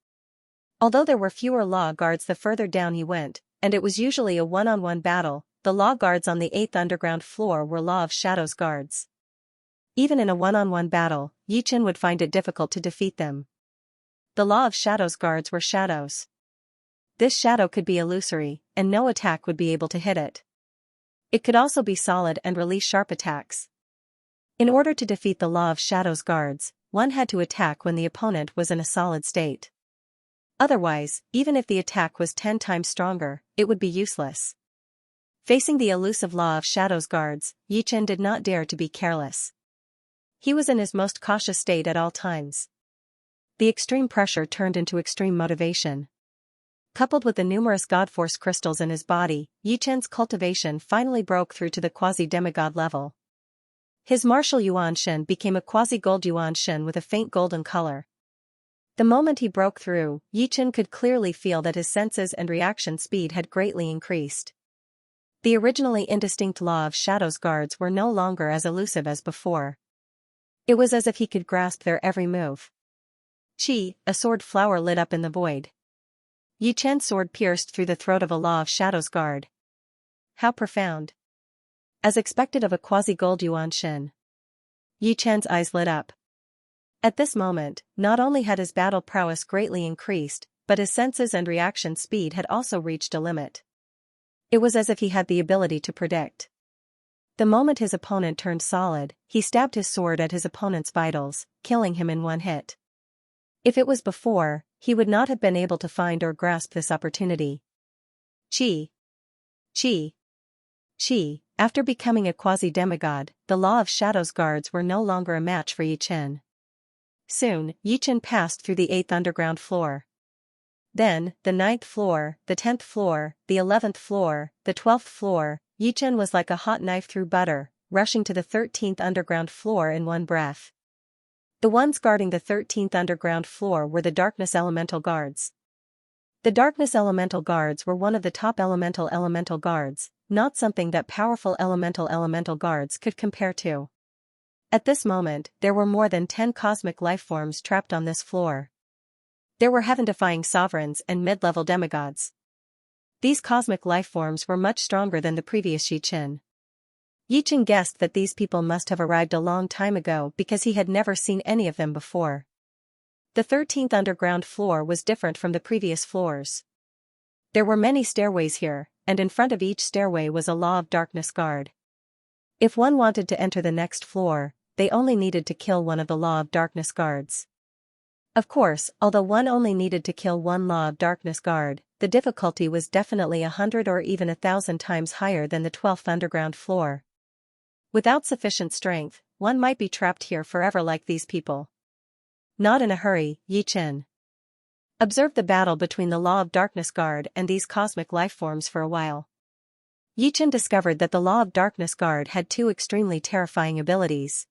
Although there were fewer law guards the further down he went, and it was usually a one-on-one battle, the law guards on the 8th underground floor were Law of Shadows guards. Even in a one-on-one battle, Yichen would find it difficult to defeat them. The Law of Shadows guards were shadows. This shadow could be illusory, and no attack would be able to hit it. It could also be solid and release sharp attacks. In order to defeat the Law of Shadows guards, one had to attack when the opponent was in a solid state. Otherwise, even if the attack was 10 times stronger, it would be useless. Facing the elusive Law of Shadows guards, Yichen did not dare to be careless. He was in his most cautious state at all times. The extreme pressure turned into extreme motivation. Coupled with the numerous God Force crystals in his body, Yichen's cultivation finally broke through to the quasi-demigod level. His martial Yuan Shen became a quasi-gold Yuan Shen with a faint golden color. The moment he broke through, Yichen could clearly feel that his senses and reaction speed had greatly increased. The originally indistinct Law of Shadows guards were no longer as elusive as before. It was as if he could grasp their every move. Chi, a sword flower lit up in the void. Yichen's sword pierced through the throat of a Law of Shadows guard. How profound. As expected of a quasi-gold Yuan Shen. Yichen's eyes lit up. At this moment, not only had his battle prowess greatly increased, but his senses and reaction speed had also reached a limit. It was as if he had the ability to predict. The moment his opponent turned solid, he stabbed his sword at his opponent's vitals, killing him in one hit. If it was before, he would not have been able to find or grasp this opportunity. Chi. After becoming a quasi-demigod, the Law of Shadows guards were no longer a match for Yichen. Soon, Yichen passed through the 8th underground floor. Then, the 9th floor, the 10th floor, the 11th floor, the 12th floor. Yichen was like a hot knife through butter, rushing to the 13th underground floor in one breath. The ones guarding the 13th underground floor were the Darkness Elemental Guards. The Darkness Elemental Guards were one of the top elemental guards, not something that powerful elemental guards could compare to. At this moment, there were more than 10 cosmic lifeforms trapped on this floor. There were heaven-defying sovereigns and mid-level demigods. These cosmic lifeforms were much stronger than the previous Yichen. Yichen guessed that these people must have arrived a long time ago because he had never seen any of them before. The 13th underground floor was different from the previous floors. There were many stairways here, and in front of each stairway was a Law of Darkness guard. If one wanted to enter the next floor, they only needed to kill one of the Law of Darkness guards. Of course, although one only needed to kill one Law of Darkness guard, the difficulty was definitely 100 or even 1,000 times higher than the 12th underground floor. Without sufficient strength, one might be trapped here forever like these people. Not in a hurry, Yichen observed the battle between the Law of Darkness guard and these cosmic lifeforms for a while. Yichen discovered that the Law of Darkness guard had two extremely terrifying abilities.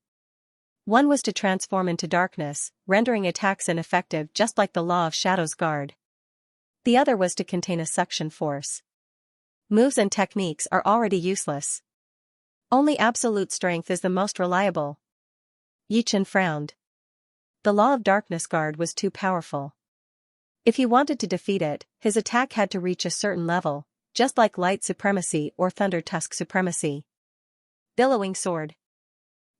One was to transform into darkness, rendering attacks ineffective just like the Law of Shadows guard. The other was to contain a suction force. Moves and techniques are already useless. Only absolute strength is the most reliable. Yichen frowned. The Law of Darkness guard was too powerful. If he wanted to defeat it, his attack had to reach a certain level, just like Light Supremacy or Thunder Tusk Supremacy. Billowing Sword.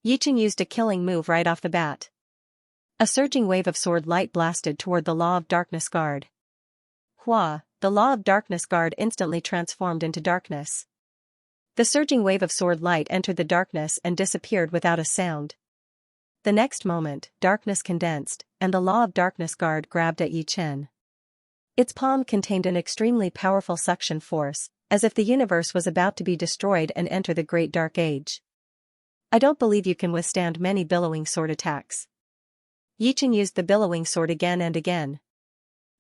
Yichen used a killing move right off the bat. A surging wave of sword light blasted toward the Law of Darkness guard. Hua, the Law of Darkness guard instantly transformed into darkness. The surging wave of sword light entered the darkness and disappeared without a sound. The next moment, darkness condensed, and the Law of Darkness guard grabbed at Yichen. Its palm contained an extremely powerful suction force, as if the universe was about to be destroyed and enter the Great Dark Age. I don't believe you can withstand many billowing sword attacks. Yichen used the billowing sword again and again.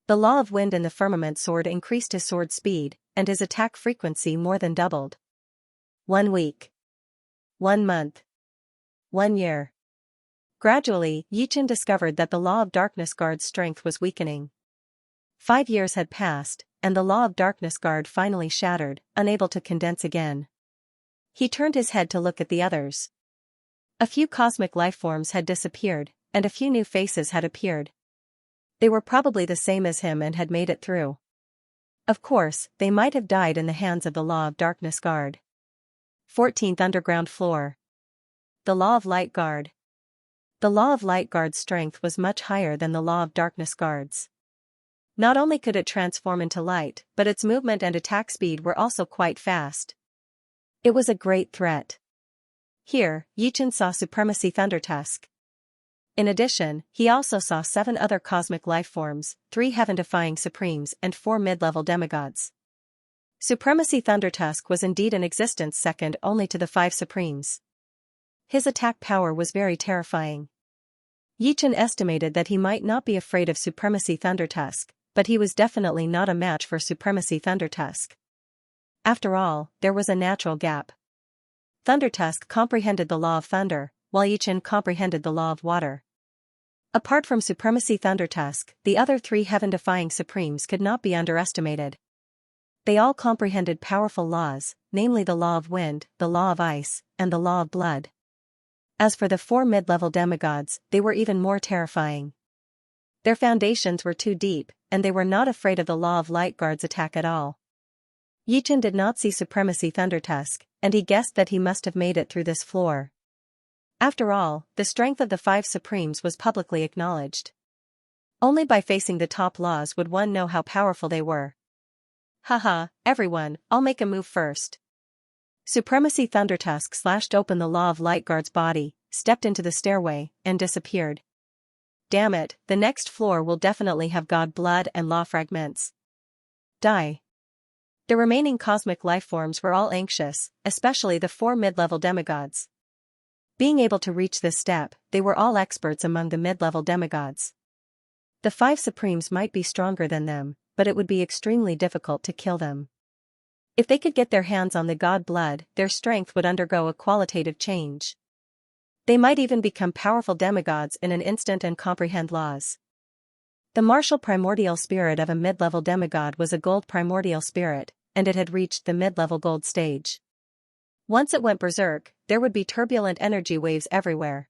The Law of Wind in the Firmament sword increased his sword speed, and his attack frequency more than doubled. 1 week. 1 month. 1 year. Gradually, Yichen discovered that the Law of Darkness guard's strength was weakening. 5 years had passed, and the Law of Darkness guard finally shattered, unable to condense again. He turned his head to look at the others. A few cosmic lifeforms had disappeared, and a few new faces had appeared. They were probably the same as him and had made it through. Of course, they might have died in the hands of the Law of Darkness guard. 14th underground floor. The Law of Light Guard. The Law of Light Guard's strength was much higher than the Law of Darkness Guard's. Not only could it transform into light, but its movement and attack speed were also quite fast. It was a great threat. Here, Yichen saw Supremacy Thundertusk. In addition, he also saw 7 other cosmic lifeforms, 3 heaven-defying supremes and 4 mid-level demigods. Supremacy Thundertusk was indeed in existence second only to the 5 supremes. His attack power was very terrifying. Yichen estimated that he might not be afraid of Supremacy Thundertusk, but he was definitely not a match for Supremacy Thundertusk. After all, there was a natural gap. Thundertusk comprehended the law of thunder, while Yichen comprehended the law of water. Apart from Supremacy Thundertusk, the other 3 heaven-defying supremes could not be underestimated. They all comprehended powerful laws, namely the law of wind, the law of ice, and the law of blood. As for the 4 mid-level demigods, they were even more terrifying. Their foundations were too deep, and they were not afraid of the Law of Light Guard's attack at all. Yichen did not see Supremacy Thundertusk, and he guessed that he must have made it through this floor. After all, the strength of the 5 supremes was publicly acknowledged. Only by facing the top laws would one know how powerful they were. Haha, everyone, I'll make a move first. Supremacy Thundertusk slashed open the Law of Light Guard's body, stepped into the stairway, and disappeared. Damn it, the next floor will definitely have God blood and law fragments. Die. The remaining cosmic lifeforms were all anxious, especially the 4 mid-level demigods. Being able to reach this step, they were all experts among the mid-level demigods. The 5 supremes might be stronger than them, but it would be extremely difficult to kill them. If they could get their hands on the god blood, their strength would undergo a qualitative change. They might even become powerful demigods in an instant and comprehend laws. The martial primordial spirit of a mid-level demigod was a gold primordial spirit, and it had reached the mid-level gold stage. Once it went berserk, there would be turbulent energy waves everywhere.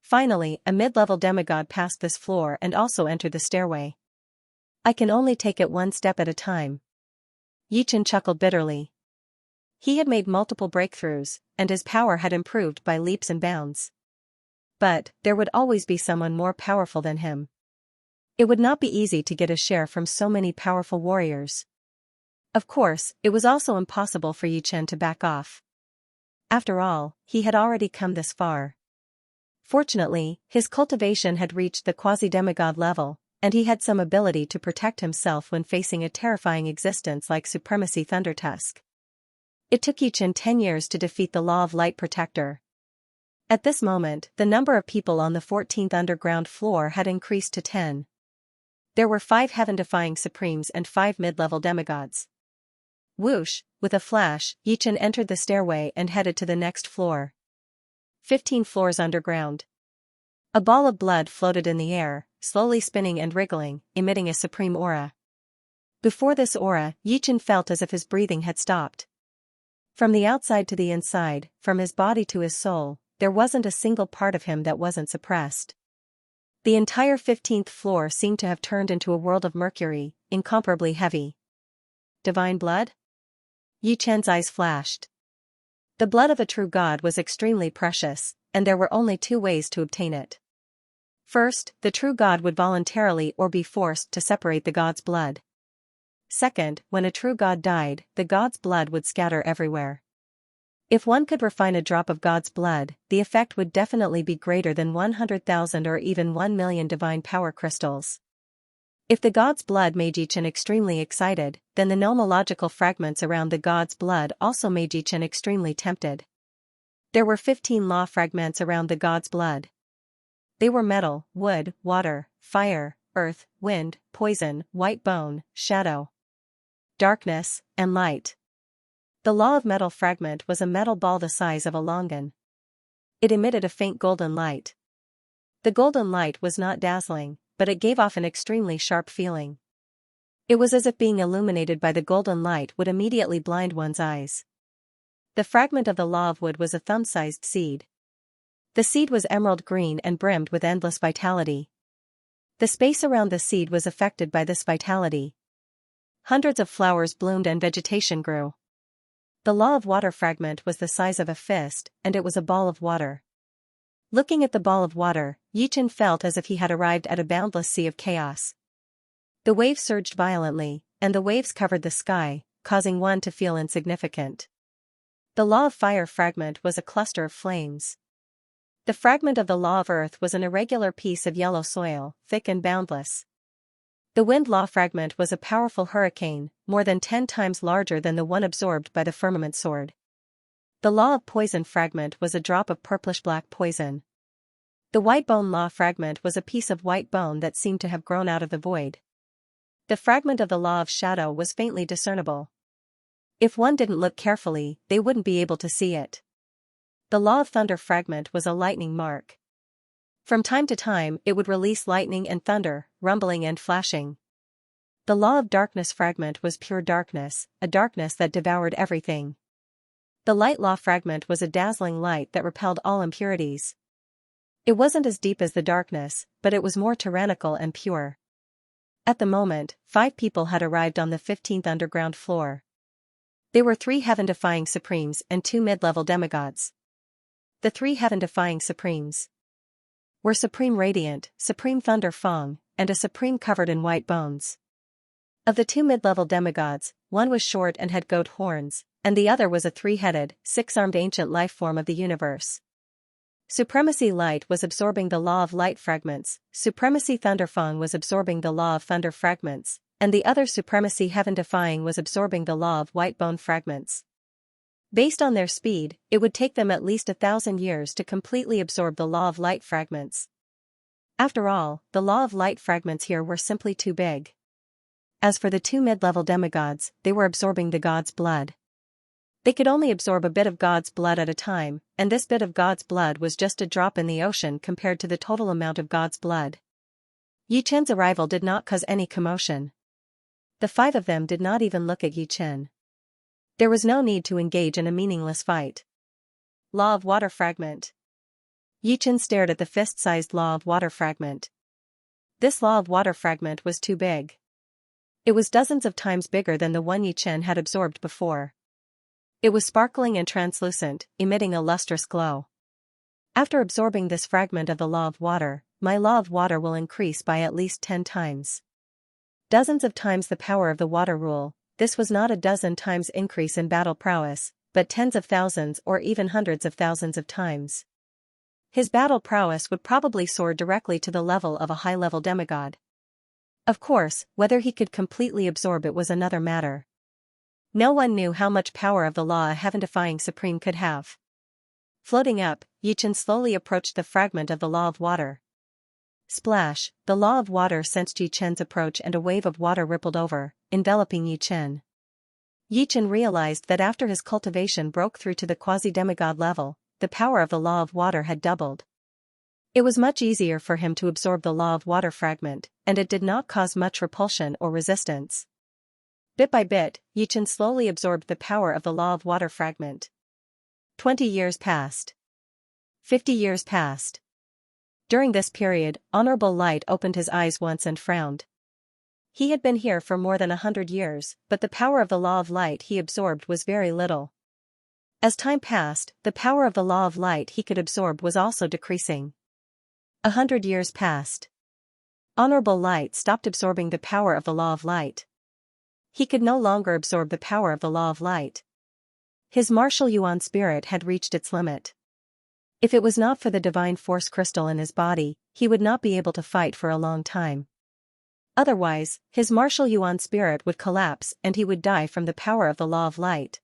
Finally, a mid-level demigod passed this floor and also entered the stairway. I can only take it one step at a time. Yichen chuckled bitterly. He had made multiple breakthroughs, and his power had improved by leaps and bounds. But, there would always be someone more powerful than him. It would not be easy to get a share from so many powerful warriors. Of course, it was also impossible for Yichen to back off. After all, he had already come this far. Fortunately, his cultivation had reached the quasi-demigod level, and he had some ability to protect himself when facing a terrifying existence like Supremacy Thundertusk. It took Yichen 10 years to defeat the Law of Light Protector. At this moment, the number of people on the 14th underground floor had increased to 10. There were 5 heaven-defying supremes and 5 mid-level demigods. Whoosh, with a flash, Yichen entered the stairway and headed to the next floor. 15 floors underground. A ball of blood floated in the air, slowly spinning and wriggling, emitting a supreme aura. Before this aura, Yichen felt as if his breathing had stopped. From the outside to the inside, from his body to his soul, there wasn't a single part of him that wasn't suppressed. The entire 15th floor seemed to have turned into a world of mercury, incomparably heavy. Divine blood? Yichen's eyes flashed. The blood of a true god was extremely precious, and there were only 2 ways to obtain it. First, the true god would voluntarily or be forced to separate the god's blood. Second, when a true god died, the god's blood would scatter everywhere. If one could refine a drop of God's blood, the effect would definitely be greater than 100,000 or even 1 million divine power crystals. If the god's blood made Yichen extremely excited, then the nomological fragments around the god's blood also made Yichen extremely tempted. There were 15 law fragments around the god's blood. They were metal, wood, water, fire, earth, wind, poison, white bone, shadow, darkness, and light. The law of metal fragment was a metal ball the size of a longan. It emitted a faint golden light. The golden light was not dazzling, but it gave off an extremely sharp feeling. It was as if being illuminated by the golden light would immediately blind one's eyes. The fragment of the law of wood was a thumb-sized seed. The seed was emerald green and brimmed with endless vitality. The space around the seed was affected by this vitality. Hundreds of flowers bloomed and vegetation grew. The law of water fragment was the size of a fist, and it was a ball of water. Looking at the ball of water, Yichen felt as if he had arrived at a boundless sea of chaos. The waves surged violently, and the waves covered the sky, causing one to feel insignificant. The law of fire fragment was a cluster of flames. The fragment of the law of earth was an irregular piece of yellow soil, thick and boundless. The wind law fragment was a powerful hurricane, more than 10 times larger than the one absorbed by the firmament sword. The law of poison fragment was a drop of purplish-black poison. The white bone law fragment was a piece of white bone that seemed to have grown out of the void. The fragment of the law of shadow was faintly discernible. If one didn't look carefully, they wouldn't be able to see it. The law of thunder fragment was a lightning mark. From time to time, it would release lightning and thunder, rumbling and flashing. The law of darkness fragment was pure darkness, a darkness that devoured everything. The light law fragment was a dazzling light that repelled all impurities. It wasn't as deep as the darkness, but it was more tyrannical and pure. At the moment, 5 people had arrived on the 15th underground floor. They were 3 heaven-defying supremes and 2 mid-level demigods. The 3 heaven-defying supremes were Supreme Radiant, Supreme Thunder Fong, and a Supreme covered in white bones. Of the 2 mid-level demigods, one was short and had goat horns, and the other was a 3-headed, 6-armed ancient life form of the universe. Supremacy Light was absorbing the law of light fragments, Supremacy Thunderfang was absorbing the law of thunder fragments, and the other Supremacy Heaven-defying was absorbing the law of white bone fragments. Based on their speed, it would take them at least 1,000 years to completely absorb the law of light fragments. After all, the law of light fragments here were simply too big. As for the 2 mid-level demigods, they were absorbing the god's blood. They could only absorb a bit of God's blood at a time, and this bit of God's blood was just a drop in the ocean compared to the total amount of God's blood. Yichen's arrival did not cause any commotion. The 5 of them did not even look at Yichen. There was no need to engage in a meaningless fight. Law of water fragment. Yichen stared at the fist-sized law of water fragment. This law of water fragment was too big. It was dozens of times bigger than the one Yichen had absorbed before. It was sparkling and translucent, emitting a lustrous glow. After absorbing this fragment of the law of water, my law of water will increase by at least 10 times. Dozens of times the power of the water rule. This was not a dozen times increase in battle prowess, but tens of thousands or even hundreds of thousands of times. His battle prowess would probably soar directly to the level of a high-level demigod. Of course, whether he could completely absorb it was another matter. No one knew how much power of the law a heaven-defying supreme could have. Floating up, Yichen slowly approached the fragment of the law of water. Splash, the law of water sensed Yichen's approach and a wave of water rippled over, enveloping Yichen. Yichen realized that after his cultivation broke through to the quasi-demigod level, the power of the law of water had doubled. It was much easier for him to absorb the law of water fragment, and it did not cause much repulsion or resistance. Bit by bit, Yichen slowly absorbed the power of the law of water fragment. 20 years passed. 50 years passed. During this period, Honorable Light opened his eyes once and frowned. He had been here for more than 100 years, but the power of the law of light he absorbed was very little. As time passed, the power of the law of light he could absorb was also decreasing. 100 years passed. Honorable Light stopped absorbing the power of the law of light. He could no longer absorb the power of the law of light. His martial yuan spirit had reached its limit. If it was not for the divine force crystal in his body, he would not be able to fight for a long time. Otherwise, his martial yuan spirit would collapse and he would die from the power of the law of light.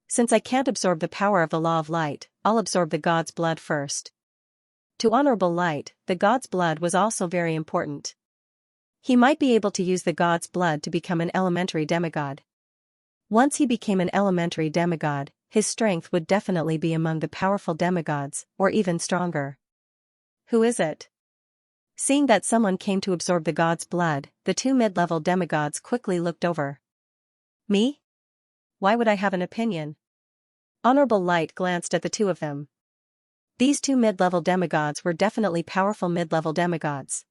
Since I can't absorb the power of the law of light, I'll absorb the god's blood first. To Honorable Light, the god's blood was also very important. He might be able to use the god's blood to become an elementary demigod. Once he became an elementary demigod, his strength would definitely be among the powerful demigods, or even stronger. Who is it? Seeing that someone came to absorb the god's blood, the 2 mid-level demigods quickly looked over. Me? Why would I have an opinion? Honorable Light glanced at the 2 of them. These 2 mid-level demigods were definitely powerful mid-level demigods.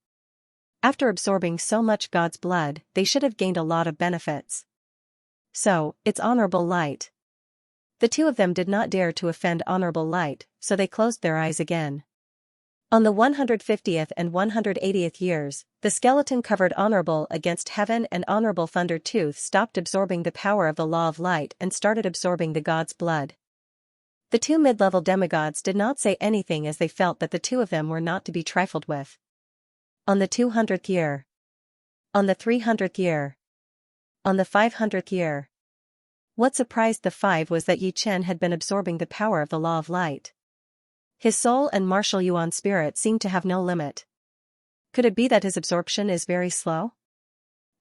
After absorbing so much god's blood, they should have gained a lot of benefits. So, it's Honorable Light. The two of them did not dare to offend Honorable Light, so they closed their eyes again. On the 150th and 180th years, the skeleton covered Honorable Against Heaven and Honorable Thunder Tooth stopped absorbing the power of the Law of Light and started absorbing the god's blood. The two mid-level demigods did not say anything as they felt that the two of them were not to be trifled with. On the 200th year. On the 300th year. On the 500th year. What surprised the five was that Yi Chen had been absorbing the power of the Law of Light. His soul and martial yuan spirit seemed to have no limit. Could it be that his absorption is very slow?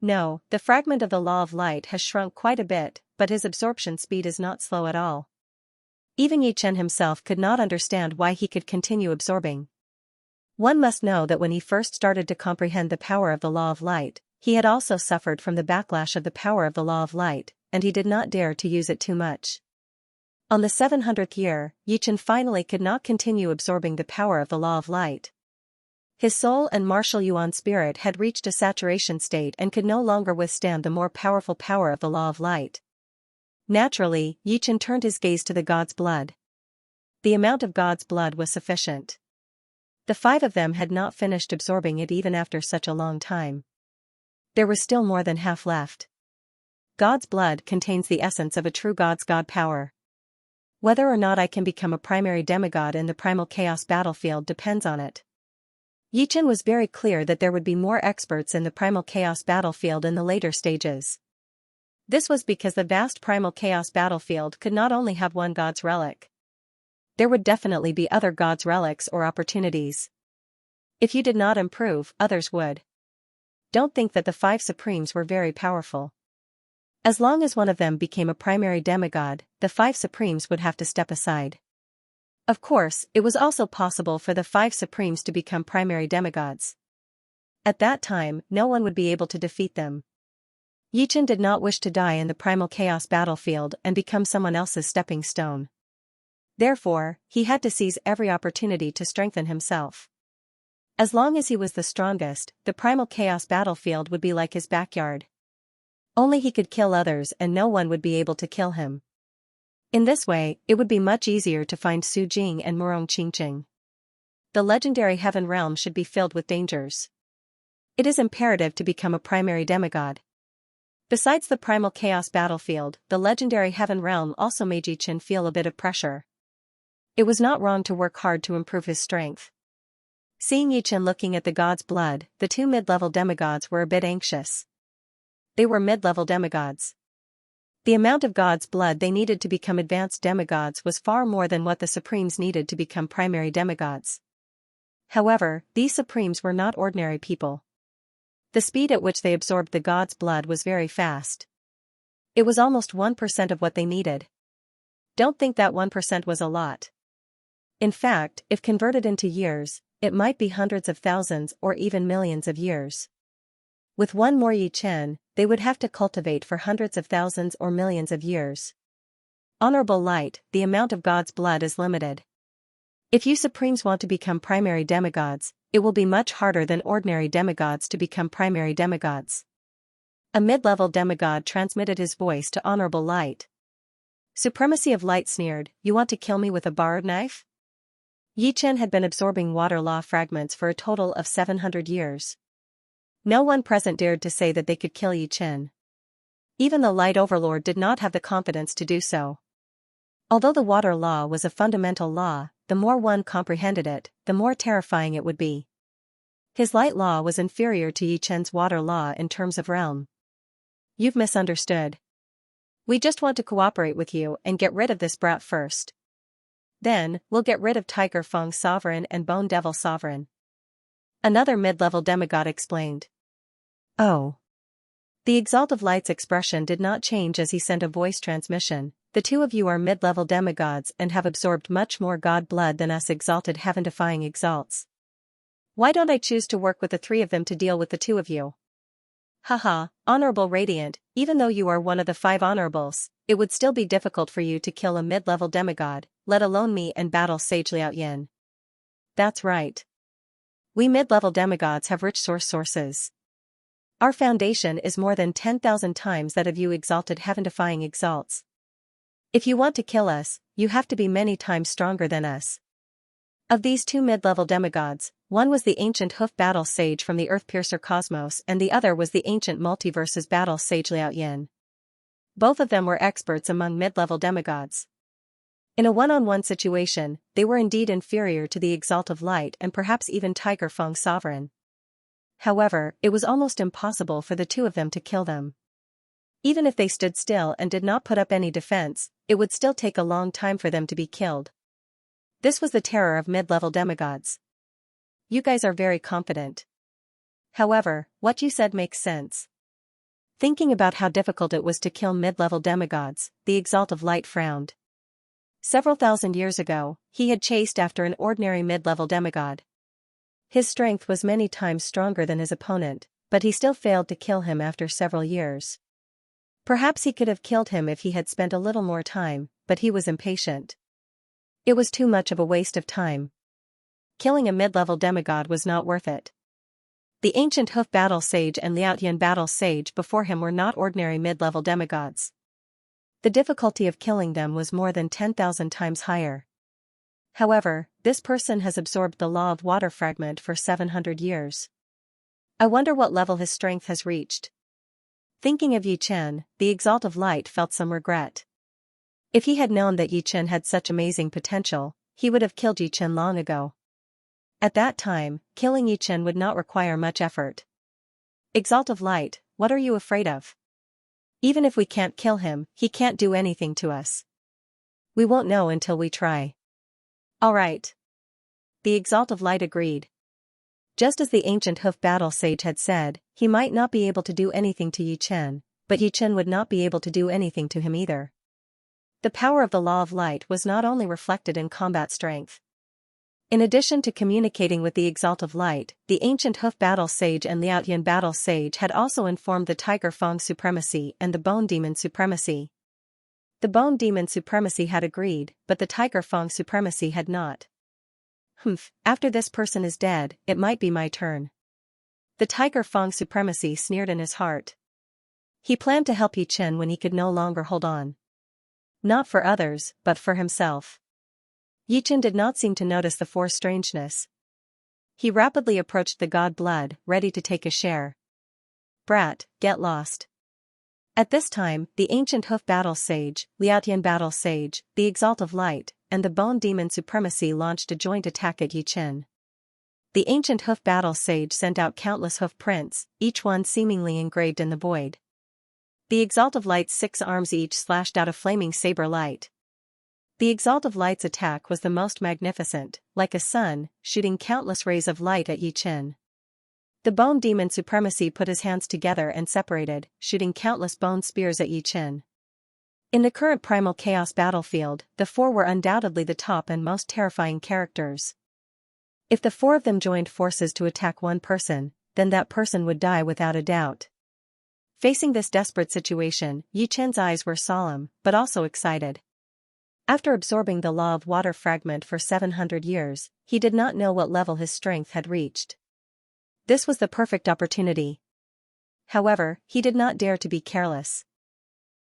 No, the fragment of the Law of Light has shrunk quite a bit, but his absorption speed is not slow at all. Even Yi Chen himself could not understand why he could continue absorbing. One must know that when he first started to comprehend the power of the Law of Light, he had also suffered from the backlash of the power of the Law of Light, and he did not dare to use it too much. On the 700th year, Yi Chen finally could not continue absorbing the power of the Law of Light. His soul and martial yuan spirit had reached a saturation state and could no longer withstand the more powerful power of the Law of Light. Naturally, Yi Chen turned his gaze to the god's blood. The amount of god's blood was sufficient. The five of them had not finished absorbing it even after such a long time. There was still more than half left. God's blood contains the essence of a true god's god power. Whether or not I can become a primary demigod in the primal chaos battlefield depends on it. Yi Chen was very clear that there would be more experts in the primal chaos battlefield in the later stages. This was because the vast primal chaos battlefield could not only have one god's relic. There would definitely be other god's relics or opportunities. If you did not improve, others would. Don't think that the five supremes were very powerful. As long as one of them became a primary demigod, the five supremes would have to step aside. Of course, it was also possible for the five supremes to become primary demigods. At that time, no one would be able to defeat them. Yi Chen did not wish to die in the primal chaos battlefield and become someone else's stepping stone. Therefore, he had to seize every opportunity to strengthen himself. As long as he was the strongest, the primal chaos battlefield would be like his backyard. Only he could kill others and no one would be able to kill him. In this way, it would be much easier to find Su Jing and Murong Qingqing. The legendary heaven realm should be filled with dangers. It is imperative to become a primary demigod. Besides the primal chaos battlefield, the legendary heaven realm also made Yi Chen feel a bit of pressure. It was not wrong to work hard to improve his strength. Seeing Yi Chen looking at the god's blood, the two mid-level demigods were a bit anxious. They were mid-level demigods. The amount of god's blood they needed to become advanced demigods was far more than what the supremes needed to become primary demigods. However, these supremes were not ordinary people. The speed at which they absorbed the god's blood was very fast. It was almost 1% of what they needed. Don't think that 1% was a lot. In fact, if converted into years, it might be hundreds of thousands or even millions of years. With one more Yi Chen, they would have to cultivate for hundreds of thousands or millions of years. Honorable Light, the amount of God's blood is limited. If you Supremes want to become primary demigods, it will be much harder than ordinary demigods to become primary demigods. A mid-level demigod transmitted his voice to Honorable Light. Supremacy of Light sneered, "You want to kill me with a borrowed knife?" Yi Chen had been absorbing water law fragments for a total of 700 years. No one present dared to say that they could kill Yi Chen. Even the Light Overlord did not have the confidence to do so. Although the water law was a fundamental law, the more one comprehended it, the more terrifying it would be. His light law was inferior to Yi Chen's water law in terms of realm. You've misunderstood. We just want to cooperate with you and get rid of this brat first. Then, we'll get rid of Tiger Feng Sovereign and Bone Devil Sovereign. Another mid-level demigod explained. Oh. The Exalt of Light's expression did not change as he sent a voice transmission. The two of you are mid-level demigods and have absorbed much more god blood than us exalted heaven-defying exalts. Why don't I choose to work with the three of them to deal with the two of you? Haha, Honorable Radiant, even though you are one of the 5 honorables, it would still be difficult for you to kill a mid-level demigod, let alone me and battle Sage Liao Yin. That's right. We mid-level demigods have rich sources. Our foundation is more than 10,000 times that of you exalted heaven-defying exalts. If you want to kill us, you have to be many times stronger than us. Of these two mid-level demigods, one was the ancient hoof battle sage from the Earth-Piercer Cosmos and the other was the ancient multiverses battle sage Xianxia. Both of them were experts among mid-level demigods. In a one-on-one situation, they were indeed inferior to the Exalt of Light and perhaps even Tiger Feng Sovereign. However, it was almost impossible for the two of them to kill them. Even if they stood still and did not put up any defense, it would still take a long time for them to be killed. This was the terror of mid-level demigods. You guys are very confident. However, what you said makes sense. Thinking about how difficult it was to kill mid-level demigods, the Exalt of Light frowned. Several thousand years ago, he had chased after an ordinary mid-level demigod. His strength was many times stronger than his opponent, but he still failed to kill him after several years. Perhaps he could have killed him if he had spent a little more time, but he was impatient. It was too much of a waste of time. Killing a mid-level demigod was not worth it. The ancient hoof battle sage and Xianxia battle sage before him were not ordinary mid-level demigods. The difficulty of killing them was more than 10,000 times higher. However, this person has absorbed the law of water fragment for 700 years. I wonder what level his strength has reached. Thinking of Yichen, the Exalt of Light felt some regret. If he had known that Yichen had such amazing potential, he would have killed Yichen long ago. At that time, killing Yichen would not require much effort. Exalt of Light, what are you afraid of? Even if we can't kill him, he can't do anything to us. We won't know until we try. All right. The Exalt of Light agreed. Just as the ancient hoof battle sage had said, he might not be able to do anything to Yichen, but Yichen would not be able to do anything to him either. The power of the law of light was not only reflected in combat strength. In addition to communicating with the Exalt of Light, the ancient hoof battle sage and Xianxia battle sage had also informed the Tiger Feng supremacy and the Bone Demon supremacy. The Bone Demon supremacy had agreed, but the Tiger Feng supremacy had not. After this person is dead, it might be my turn. The Tiger Feng supremacy sneered in his heart. He planned to help Yichen when he could no longer hold on. Not for others, but for himself. Yichen did not seem to notice the forced strangeness. He rapidly approached the god blood, ready to take a share. Brat, get lost. At this time, the ancient hoof battle sage, Xianxia battle sage, the Exalt of Light, and the Bone Demon supremacy launched a joint attack at Yichen. The ancient hoof battle sage sent out countless hoof prints, each one seemingly engraved in the void. The Exalt of Light's 6 arms each slashed out a flaming saber light. The Exalt of Light's attack was the most magnificent, like a sun, shooting countless rays of light at Yichen. The Bone Demon supremacy put his hands together and separated, shooting countless bone spears at Yichen. In the current primal chaos battlefield, the 4 were undoubtedly the top and most terrifying characters. If the 4 of them joined forces to attack one person, then that person would die without a doubt. Facing this desperate situation, Yichen's eyes were solemn, but also excited. After absorbing the law of water fragment for 700 years, he did not know what level his strength had reached. This was the perfect opportunity. However, he did not dare to be careless.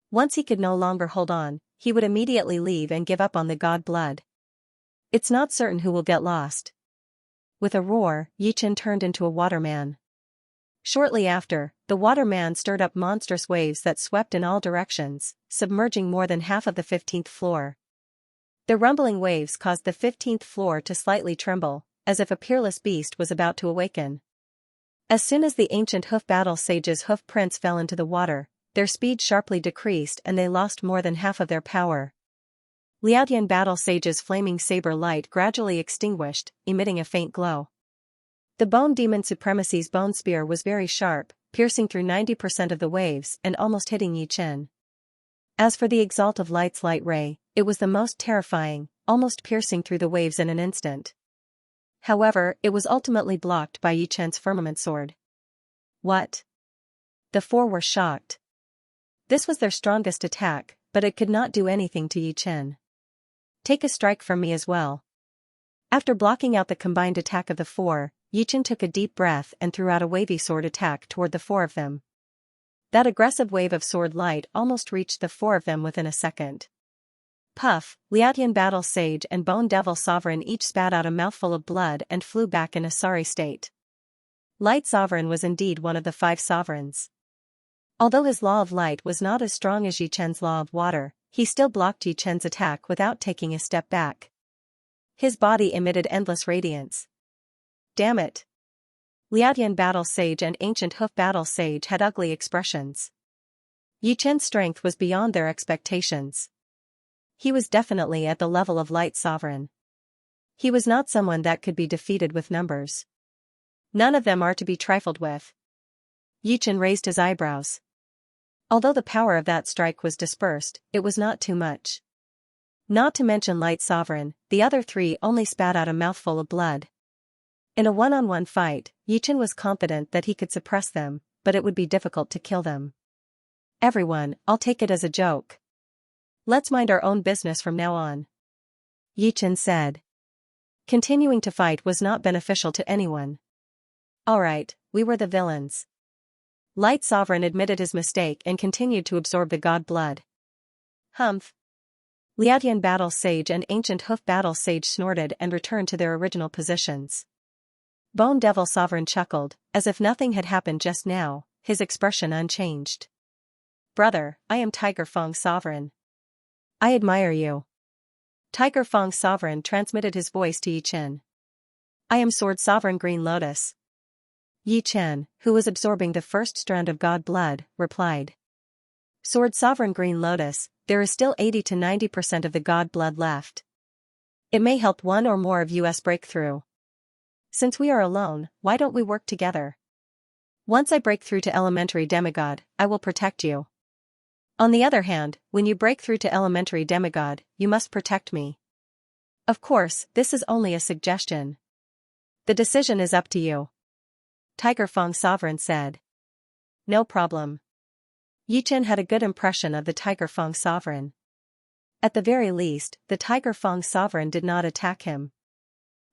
Once he could no longer hold on, he would immediately leave and give up on the god blood. It's not certain who will get lost. With a roar, Yichen turned into a waterman. Shortly after, the waterman stirred up monstrous waves that swept in all directions, submerging more than half of the 15th floor. The rumbling waves caused the 15th floor to slightly tremble, as if a peerless beast was about to awaken. As soon as the ancient hoof battle sage's hoof prints fell into the water, their speed sharply decreased and they lost more than half of their power. Xianxia battle sage's flaming saber light gradually extinguished, emitting a faint glow. The Bone Demon supremacy's bone spear was very sharp, piercing through 90% of the waves and almost hitting Yichen. As for the Exalt of Light's light ray, it was the most terrifying, almost piercing through the waves in an instant. However, it was ultimately blocked by Yichen's firmament sword. What? The 4 were shocked. This was their strongest attack, but it could not do anything to Yichen. Take a strike from me as well. After blocking out the combined attack of the 4, Yichen took a deep breath and threw out a wavy sword attack toward the 4 of them. That aggressive wave of sword light almost reached the 4 of them within a second. Puff, Liaotian Battle Sage and Bone Devil Sovereign each spat out a mouthful of blood and flew back in a sorry state. Light Sovereign was indeed one of the 5 sovereigns. Although his law of light was not as strong as Yi Chen's law of water, he still blocked Yi Chen's attack without taking a step back. His body emitted endless radiance. Damn it! Liaotian Battle Sage and Ancient Hoof Battle Sage had ugly expressions. Yi Chen's strength was beyond their expectations. He was definitely at the level of Light Sovereign. He was not someone that could be defeated with numbers. None of them are to be trifled with. Yi Chen raised his eyebrows. Although the power of that strike was dispersed, it was not too much. Not to mention Light Sovereign, the other 3 only spat out a mouthful of blood. In a one-on-one fight, Yi Chen was confident that he could suppress them, but it would be difficult to kill them. Everyone, I'll take it as a joke. Let's mind our own business from now on. Yi Chen said. Continuing to fight was not beneficial to anyone. Alright, we were the villains. Light Sovereign admitted his mistake and continued to absorb the god blood. Humph. Liaotian Battle Sage and Ancient Hoof Battle Sage snorted and returned to their original positions. Bone Devil Sovereign chuckled, as if nothing had happened just now, his expression unchanged. Brother, I am Tiger Fong Sovereign. I admire you. Tiger Fong Sovereign transmitted his voice to Yi Chen. I am Sword Sovereign Green Lotus. Yi Chen, who was absorbing the first strand of god blood, replied. Sword Sovereign Green Lotus, there is still 80 to 90% of the god blood left. It may help one or more of us break through. Since we are alone, why don't we work together? Once I break through to Elementary Demigod, I will protect you. On the other hand, when you break through to Elementary Demigod, you must protect me. Of course, this is only a suggestion. The decision is up to you. Tiger Fong Sovereign said. No problem. Yi Chen had a good impression of the Tiger Fong Sovereign. At the very least, the Tiger Fong Sovereign did not attack him.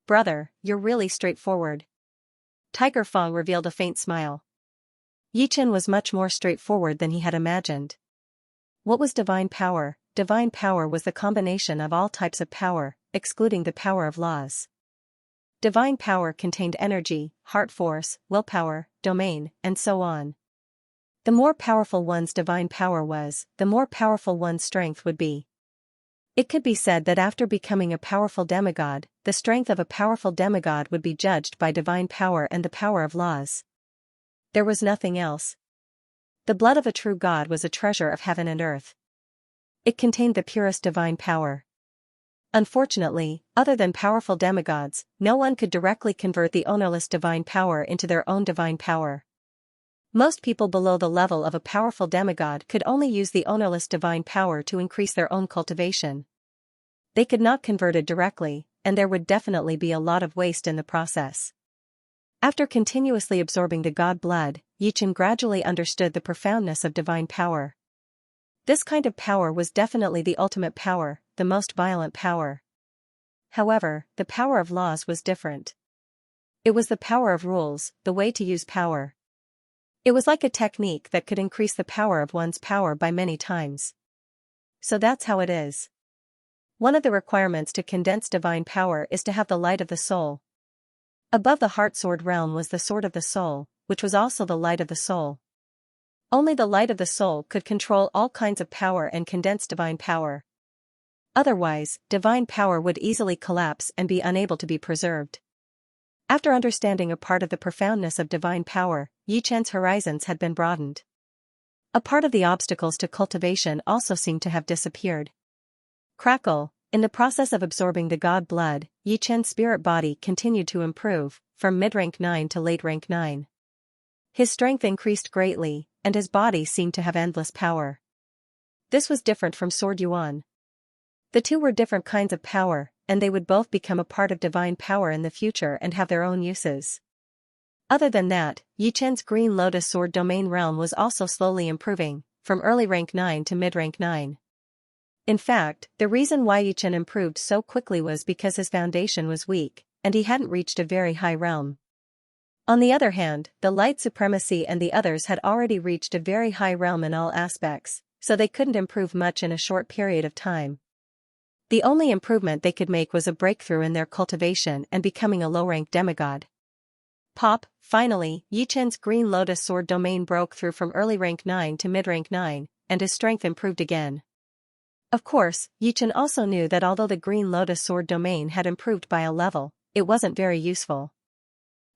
Brother, you're really straightforward. Tiger Fong revealed a faint smile. Yi Chen was much more straightforward than he had imagined. What was divine power? Divine power was the combination of all types of power, excluding the power of laws. Divine power contained energy, heart force, willpower, domain, and so on. The more powerful one's divine power was, the more powerful one's strength would be. It could be said that after becoming a powerful demigod, the strength of a powerful demigod would be judged by divine power and the power of laws. There was nothing else. The blood of a true god was a treasure of heaven and earth. It contained the purest divine power. Unfortunately, other than powerful demigods, no one could directly convert the ownerless divine power into their own divine power. Most people below the level of a powerful demigod could only use the ownerless divine power to increase their own cultivation. They could not convert it directly, and there would definitely be a lot of waste in the process. After continuously absorbing the god blood, Yi Chen gradually understood the profoundness of divine power. This kind of power was definitely the ultimate power, the most violent power. However, the power of laws was different. It was the power of rules, the way to use power. It was like a technique that could increase the power of one's power by many times. So that's how it is. One of the requirements to condense divine power is to have the light of the soul. Above the heart sword realm was the sword of the soul, which was also the light of the soul. Only the light of the soul could control all kinds of power and condense divine power. Otherwise, divine power would easily collapse and be unable to be preserved. After understanding a part of the profoundness of divine power, Yi Chen's horizons had been broadened. A part of the obstacles to cultivation also seemed to have disappeared. Crackle. In the process of absorbing the god blood, Yi Chen's spirit body continued to improve, from mid-rank 9 to late rank 9. His strength increased greatly, and his body seemed to have endless power. This was different from Sword Yuan. The two were different kinds of power, and they would both become a part of divine power in the future and have their own uses. Other than that, Yi Chen's Green Lotus Sword domain realm was also slowly improving, from early rank 9 to mid-rank 9. In fact, the reason why Yi Chen improved so quickly was because his foundation was weak, and he hadn't reached a very high realm. On the other hand, the Light Supremacy and the others had already reached a very high realm in all aspects, so they couldn't improve much in a short period of time. The only improvement they could make was a breakthrough in their cultivation and becoming a low-rank demigod. Pop, finally, Yichen's Green Lotus Sword domain broke through from early rank 9 to mid-rank 9, and his strength improved again. Of course, Yichen also knew that although the Green Lotus Sword domain had improved by a level, it wasn't very useful.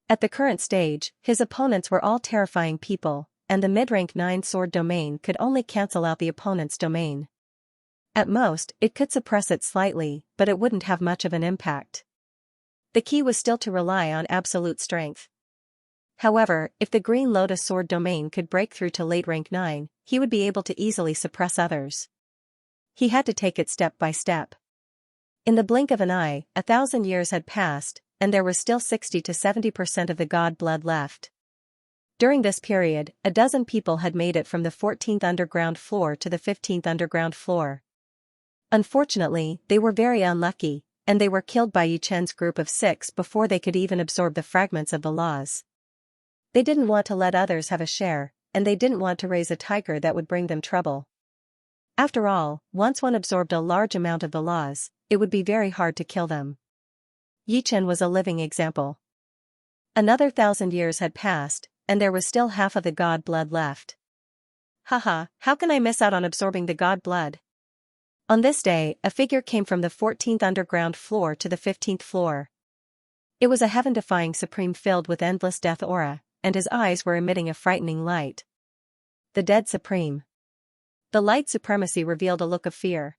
At the current stage, his opponents were all terrifying people, and the mid-rank 9 sword domain could only cancel out the opponent's domain. At most, it could suppress it slightly, but it wouldn't have much of an impact. The key was still to rely on absolute strength. However, if the Green Lotus Sword domain could break through to late rank 9, he would be able to easily suppress others. He had to take it step by step. In the blink of an eye, 1,000 years had passed, and there was still 60 to 70% of the god blood left. During this period, a dozen people had made it from the 14th underground floor to the 15th underground floor. Unfortunately, they were very unlucky, and they were killed by Yichen's group of 6 before they could even absorb the fragments of the laws. They didn't want to let others have a share, and they didn't want to raise a tiger that would bring them trouble. After all, once one absorbed a large amount of the laws, it would be very hard to kill them. Yichen was a living example. Another 1,000 years had passed, and there was still half of the god blood left. Haha, how can I miss out on absorbing the god blood? On this day, a figure came from the 14th underground floor to the 15th floor. It was a heaven-defying supreme filled with endless death aura, and his eyes were emitting a frightening light. The Dead Supreme. The light supremacy revealed a look of fear.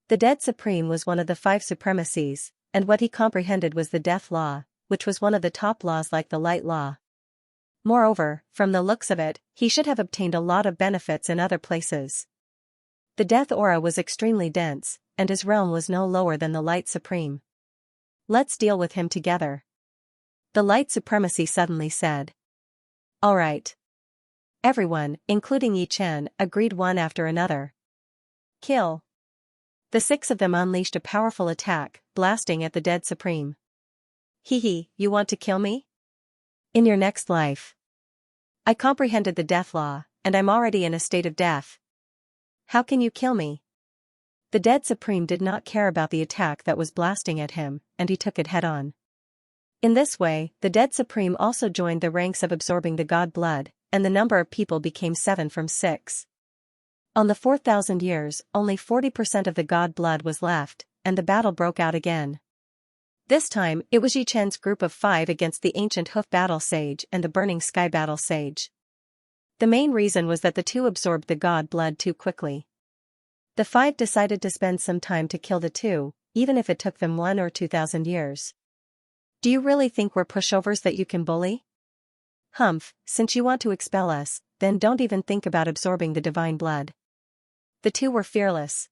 The Dead Supreme was one of the 5 supremacies, and what he comprehended was the death law, which was one of the top laws like the light law. Moreover, from the looks of it, he should have obtained a lot of benefits in other places. The death aura was extremely dense, and his realm was no lower than the Light Supreme. Let's deal with him together. The Light Supremacy suddenly said. All right. Everyone, including Yichen, agreed one after another. Kill. The 6 of them unleashed a powerful attack, blasting at the Dead Supreme. Hee, you want to kill me? In your next life. I comprehended the death law, and I'm already in a state of death. How can you kill me? The Dead Supreme did not care about the attack that was blasting at him, and he took it head-on. In this way, the Dead Supreme also joined the ranks of absorbing the god blood, and the number of people became 7 from 6. On the 4,000 years, only 40% of the god blood was left, and the battle broke out again. This time, it was Yichen's group of 5 against the Ancient Hoof Battle Sage and the Burning Sky Battle Sage. The main reason was that the 2 absorbed the god blood too quickly. The 5 decided to spend some time to kill the 2, even if it took them 1 or 2,000 years. Do you really think we're pushovers that you can bully? Humph, since you want to expel us, then don't even think about absorbing the divine blood. The 2 were fearless.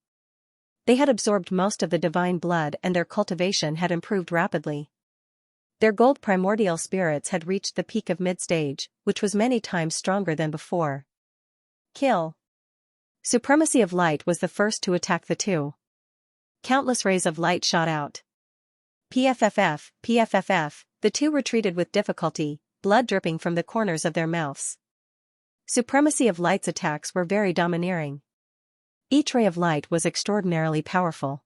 They had absorbed most of the divine blood and their cultivation had improved rapidly. Their gold primordial spirits had reached the peak of mid-stage, which was many times stronger than before. Kill. Supremacy of Light was the first to attack the 2. Countless rays of light shot out. PFFF, the 2 retreated with difficulty, blood dripping from the corners of their mouths. Supremacy of Light's attacks were very domineering. Each ray of light was extraordinarily powerful.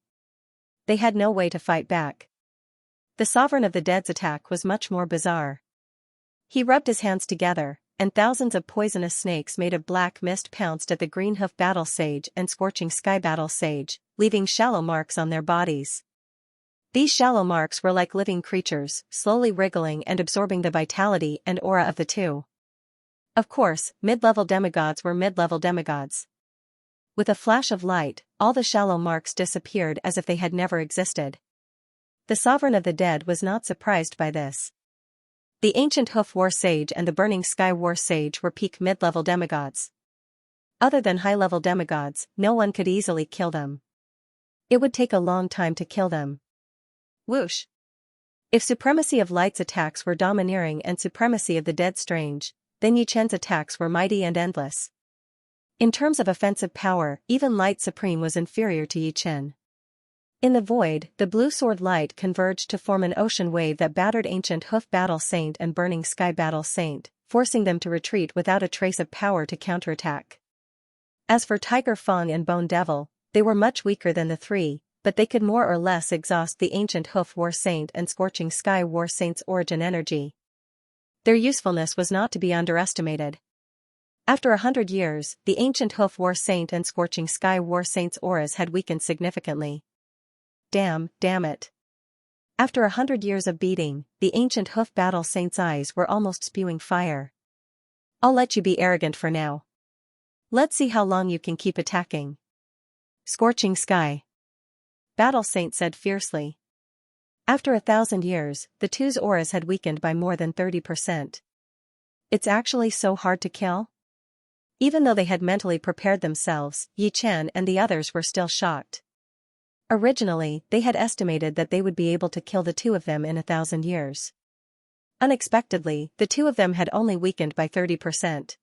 They had no way to fight back. The Sovereign of the Dead's attack was much more bizarre. He rubbed his hands together, and thousands of poisonous snakes made of black mist pounced at the Green Hoof Battle Sage and Scorching Sky Battle Sage, leaving shallow marks on their bodies. These shallow marks were like living creatures, slowly wriggling and absorbing the vitality and aura of the 2. Of course, mid-level demigods were mid-level demigods. With a flash of light, all the shallow marks disappeared as if they had never existed. The Sovereign of the Dead was not surprised by this. The Ancient Hoof War Sage and the Burning Sky War Sage were peak mid-level demigods. Other than high-level demigods, no one could easily kill them. It would take a long time to kill them. Whoosh! If Supremacy of Light's attacks were domineering and Supremacy of the Dead strange, then Yichen's attacks were mighty and endless. In terms of offensive power, even Light Supreme was inferior to Yichen. In the void, the blue sword light converged to form an ocean wave that battered Ancient Hoof Battle Saint and Burning Sky Battle Saint, forcing them to retreat without a trace of power to counterattack. As for Tiger Fang and Bone Devil, they were much weaker than the 3, but they could more or less exhaust the ancient Hoof War Saint and Scorching Sky War Saint's origin energy. Their usefulness was not to be underestimated. After 100 years, the ancient Hoof War Saint and Scorching Sky War Saint's auras had weakened significantly. Damn it. After 100 years of beating, the ancient Hoof Battle Saint's eyes were almost spewing fire. I'll let you be arrogant for now. Let's see how long you can keep attacking. Scorching Sky. Battle Saint said fiercely. After 1,000 years, the two's auras had weakened by more than 30%. It's actually so hard to kill? Even though they had mentally prepared themselves, Yi Chen and the others were still shocked. Originally, they had estimated that they would be able to kill the two of them in 1,000 years. Unexpectedly, the two of them had only weakened by 30%.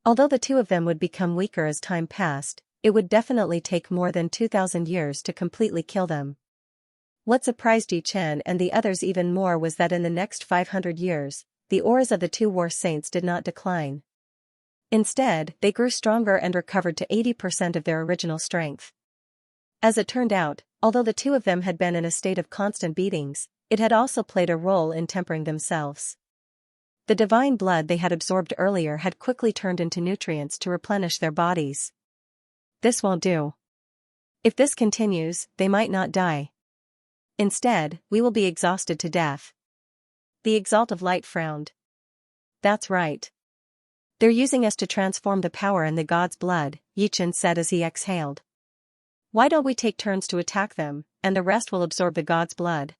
Although the two of them would become weaker as time passed, it would definitely take more than 2,000 years to completely kill them. What surprised Yi Chen and the others even more was that in the next 500 years, the auras of the two war saints did not decline. Instead, they grew stronger and recovered to 80% of their original strength. As it turned out, although the two of them had been in a state of constant beatings, it had also played a role in tempering themselves. The divine blood they had absorbed earlier had quickly turned into nutrients to replenish their bodies. This won't do. If this continues, they might not die. Instead, we will be exhausted to death. The Exalt of Light frowned. That's right. They're using us to transform the power in the god's blood, Yi Chen said as he exhaled. Why don't we take turns to attack them, and the rest will absorb the god's blood?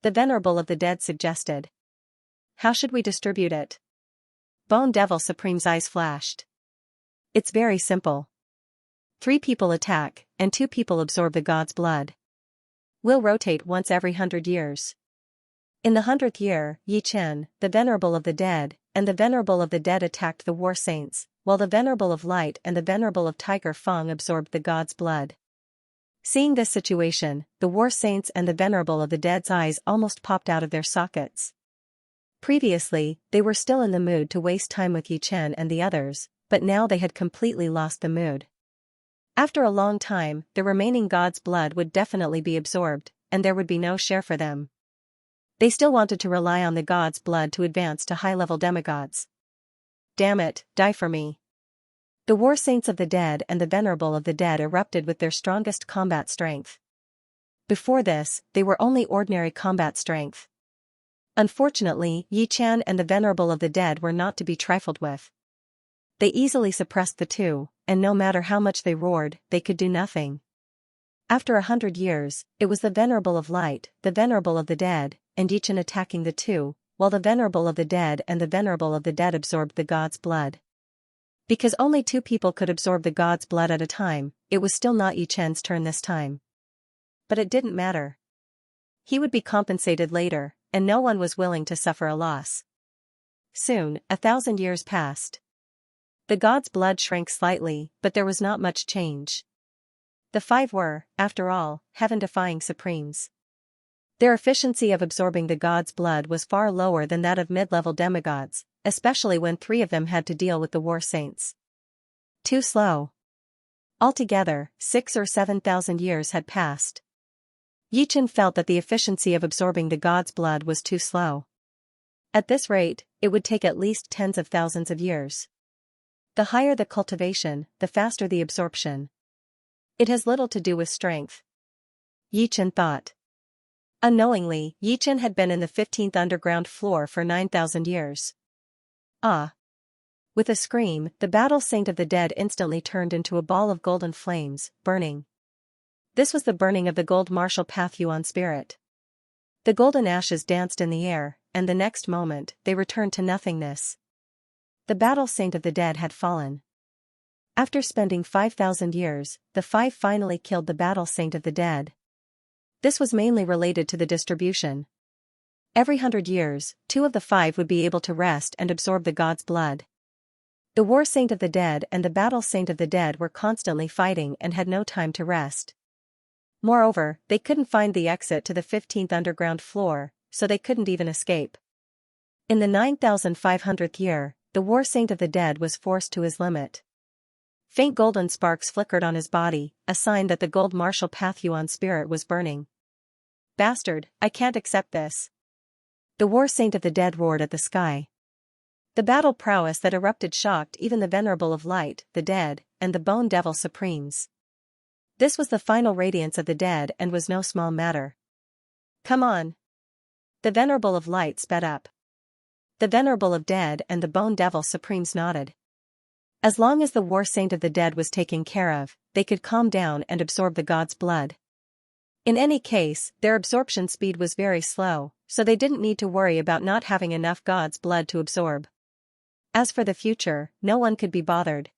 The Venerable of the Dead suggested. How should we distribute it? Bone Devil Supreme's eyes flashed. It's very simple. 3 people attack, and 2 people absorb the god's blood. We'll rotate once every 100 years. In the 100th year, Yi Chen, the Venerable of the Dead, and the Venerable of the Dead attacked the War Saints, while the Venerable of Light and the Venerable of Tiger Fang absorbed the god's blood. Seeing this situation, the War Saints and the Venerable of the Dead's eyes almost popped out of their sockets. Previously, they were still in the mood to waste time with Yi Chen and the others, but now they had completely lost the mood. After a long time, the remaining god's blood would definitely be absorbed, and there would be no share for them. They still wanted to rely on the god's blood to advance to high-level demigods. Damn it, die for me. The War Saints of the Dead and the Venerable of the Dead erupted with their strongest combat strength. Before this, they were only ordinary combat strength. Unfortunately, Yi Chen and the Venerable of the Dead were not to be trifled with. They easily suppressed the two, and no matter how much they roared, they could do nothing. After 100 years, it was the Venerable of Light, the Venerable of the Dead, and Yi Chen attacking the two, while the Venerable of the Dead and the Venerable of the Dead absorbed the god's blood. Because only 2 people could absorb the god's blood at a time, it was still not Yi Chen's turn this time. But it didn't matter. He would be compensated later, and no one was willing to suffer a loss. Soon, 1,000 years passed. The god's blood shrank slightly, but there was not much change. The 5 were, after all, heaven-defying supremes. Their efficiency of absorbing the god's blood was far lower than that of mid-level demigods, especially when 3 of them had to deal with the War Saints. Too slow. Altogether, 6 or 7,000 years had passed. Yi Chen felt that the efficiency of absorbing the god's blood was too slow. At this rate, it would take at least tens of thousands of years. The higher the cultivation, the faster the absorption. It has little to do with strength. Yi Chen thought. Unknowingly, Yi Chen had been in the 15th underground floor for 9,000 years. Ah! With a scream, the Battle Saint of the Dead instantly turned into a ball of golden flames, burning. This was the burning of the gold martial path Yuan spirit. The golden ashes danced in the air, and the next moment, they returned to nothingness. The Battle Saint of the Dead had fallen. After spending 5,000 years, the 5 finally killed the Battle Saint of the Dead. This was mainly related to the distribution. Every 100 years, 2 of the 5 would be able to rest and absorb the god's blood. The War Saint of the Dead and the Battle Saint of the Dead were constantly fighting and had no time to rest. Moreover, they couldn't find the exit to the 15th underground floor, so they couldn't even escape. In the 9,500th year, the War Saint of the Dead was forced to his limit. Faint golden sparks flickered on his body, a sign that the gold martial path Yuan spirit was burning. Bastard, I can't accept this. The war saint of the dead roared at the sky. The battle prowess that erupted shocked even the venerable of light, the dead, and the bone devil supremes. This was the final radiance of the dead and was no small matter. Come on. The venerable of light sped up. The venerable of dead and the bone devil supremes nodded. As long as the war saint of the dead was taken care of, they could calm down and absorb the god's blood. In any case, their absorption speed was very slow, so they didn't need to worry about not having enough god's blood to absorb. As for the future, no one could be bothered.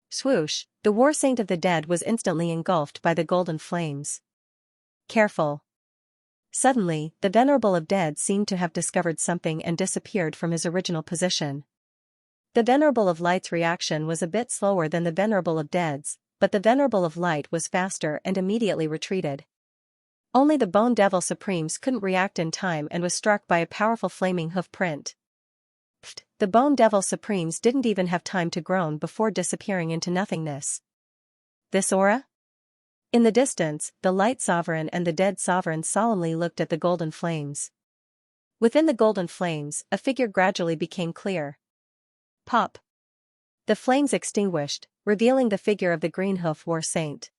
Swoosh, the war saint of the dead was instantly engulfed by the golden flames. Careful. Suddenly, the venerable of dead seemed to have discovered something and disappeared from his original position. The venerable of light's reaction was a bit slower than the venerable of dead's, but the venerable of light was faster and immediately retreated. Only the bone devil supremes couldn't react in time and was struck by a powerful flaming hoof print. The bone devil supremes didn't even have time to groan before disappearing into nothingness. This aura? In the distance, the light sovereign and the dead sovereign solemnly looked at the golden flames. Within the golden flames, a figure gradually became clear. Pop. The flames extinguished, revealing the figure of the green-hoof war saint.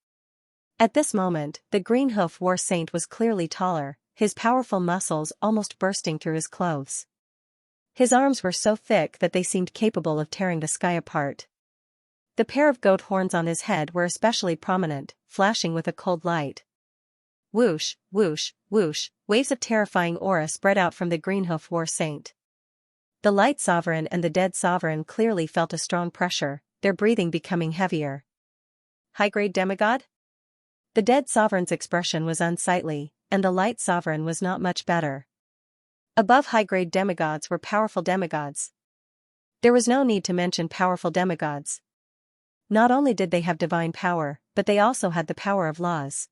At this moment, the green-hoof war saint was clearly taller, his powerful muscles almost bursting through his clothes. His arms were so thick that they seemed capable of tearing the sky apart. The pair of goat horns on his head were especially prominent, flashing with a cold light. Whoosh, whoosh, whoosh, waves of terrifying aura spread out from the green-hoof war saint. The light sovereign and the dead sovereign clearly felt a strong pressure, their breathing becoming heavier. High-grade demigod? The dead sovereign's expression was unsightly, and the light sovereign was not much better. Above high-grade demigods were powerful demigods. There was no need to mention powerful demigods. Not only did they have divine power, but they also had the power of laws.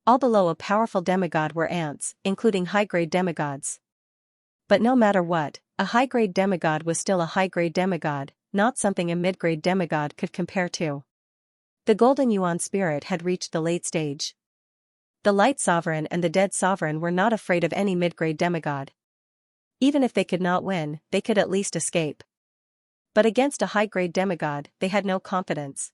All below a powerful demigod were ants, including high-grade demigods. But no matter what, a high-grade demigod was still a high-grade demigod, not something a mid-grade demigod could compare to. The golden yuan spirit had reached the late stage. The light sovereign and the dead sovereign were not afraid of any mid-grade demigod. Even if they could not win, they could at least escape. But against a high-grade demigod, they had no confidence.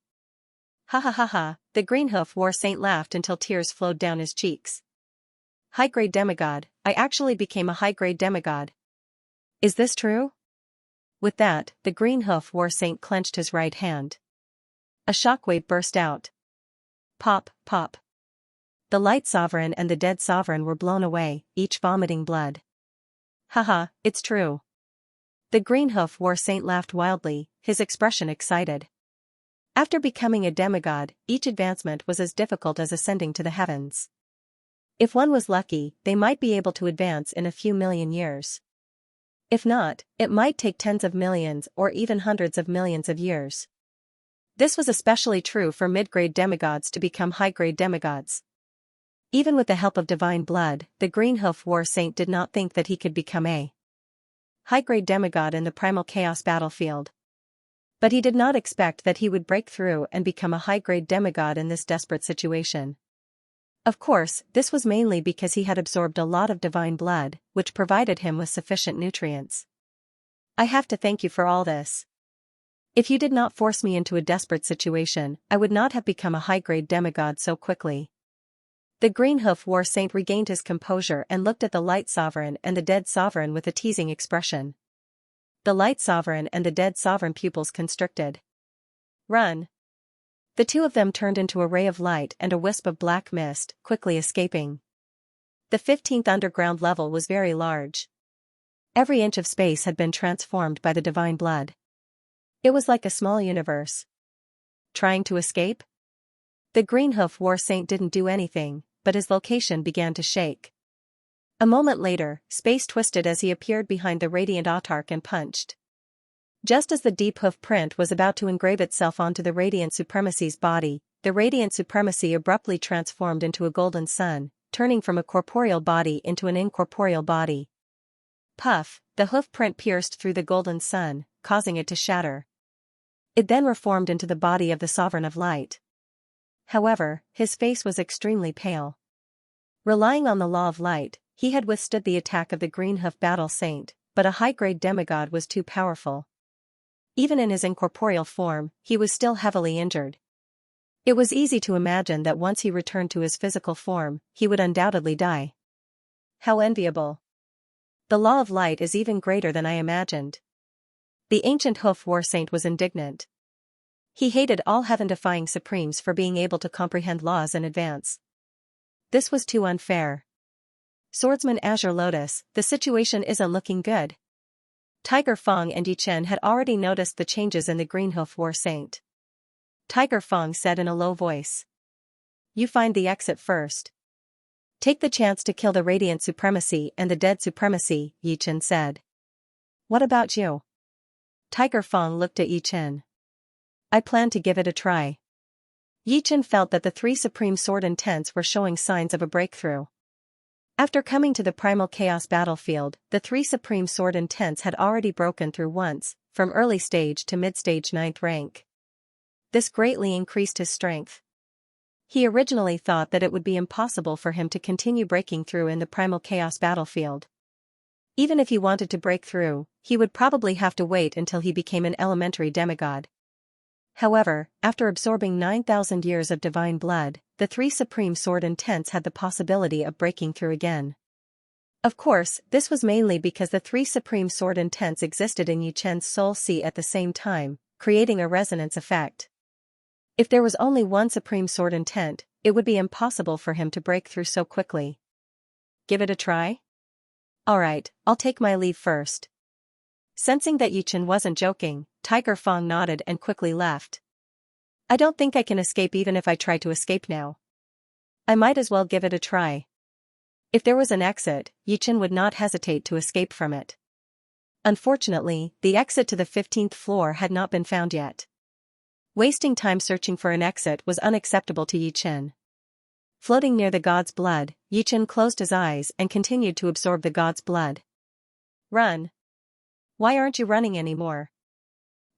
Ha ha ha ha, the green-hoof war saint laughed until tears flowed down his cheeks. High-grade demigod, I actually became a high-grade demigod. Is this true? With that, the green-hoof war saint clenched his right hand. A shockwave burst out. Pop, pop. The light sovereign and the dead sovereign were blown away, each vomiting blood. Haha, it's true. The green-hoof war saint laughed wildly, his expression excited. After becoming a demigod, each advancement was as difficult as ascending to the heavens. If one was lucky, they might be able to advance in a few million years. If not, it might take tens of millions or even hundreds of millions of years. This was especially true for mid-grade demigods to become high-grade demigods. Even with the help of divine blood, the green-hoof war saint did not think that he could become a high-grade demigod in the primal chaos battlefield. But he did not expect that he would break through and become a high-grade demigod in this desperate situation. Of course, this was mainly because he had absorbed a lot of divine blood, which provided him with sufficient nutrients. I have to thank you for all this. If you did not force me into a desperate situation, I would not have become a high-grade demigod so quickly. The green-hoof war saint regained his composure and looked at the light sovereign and the dead sovereign with a teasing expression. The light sovereign and the dead sovereign pupils constricted. Run! The two of them turned into a ray of light and a wisp of black mist, quickly escaping. The 15th underground level was very large. Every inch of space had been transformed by the divine blood. It was like a small universe. Trying to escape? The green-hoof war saint didn't do anything, but his location began to shake. A moment later, space twisted as he appeared behind the radiant autarch and punched. Just as the deep hoof print was about to engrave itself onto the Radiant Supremacy's body, the Radiant Supremacy abruptly transformed into a golden sun, turning from a corporeal body into an incorporeal body. Puff, the hoof print pierced through the golden sun, causing it to shatter. It then reformed into the body of the Sovereign of Light. However, his face was extremely pale. Relying on the law of light, he had withstood the attack of the Greenhoof Battle Saint, but a high-grade demigod was too powerful. Even in his incorporeal form, he was still heavily injured. It was easy to imagine that once he returned to his physical form, he would undoubtedly die. How enviable. The law of light is even greater than I imagined. The ancient Hoof War Saint was indignant. He hated all heaven-defying supremes for being able to comprehend laws in advance. This was too unfair. Swordsman Azure Lotus, the situation isn't looking good. Tiger Fong and Yi Chen had already noticed the changes in the Greenhoof War Saint. Tiger Fong said in a low voice. You find the exit first. Take the chance to kill the Radiant Supremacy and the Dead Supremacy, Yi Chen said. What about you? Tiger Fong looked at Yi Chen. I plan to give it a try. Yi Chen felt that the three Supreme Sword Intents were showing signs of a breakthrough. After coming to the Primal Chaos battlefield, the three Supreme Sword Intents had already broken through once, from early stage to mid-stage 9th rank. This greatly increased his strength. He originally thought that it would be impossible for him to continue breaking through in the Primal Chaos battlefield. Even if he wanted to break through, he would probably have to wait until he became an elementary demigod. However, after absorbing 9,000 years of divine blood, the three Supreme Sword Intents had the possibility of breaking through again. Of course, this was mainly because the three Supreme Sword Intents existed in Yi Chen's soul sea at the same time, creating a resonance effect. If there was only one Supreme Sword Intent, it would be impossible for him to break through so quickly. Give it a try? Alright, I'll take my leave first. Sensing that Yi Chen wasn't joking, Tiger Fong nodded and quickly left. I don't think I can escape even if I try to escape now. I might as well give it a try. If there was an exit, Yi Chen would not hesitate to escape from it. Unfortunately, the exit to the 15th floor had not been found yet. Wasting time searching for an exit was unacceptable to Yi Chen. Floating near the god's blood, Yi Chen closed his eyes and continued to absorb the god's blood. Run. Why aren't you running anymore?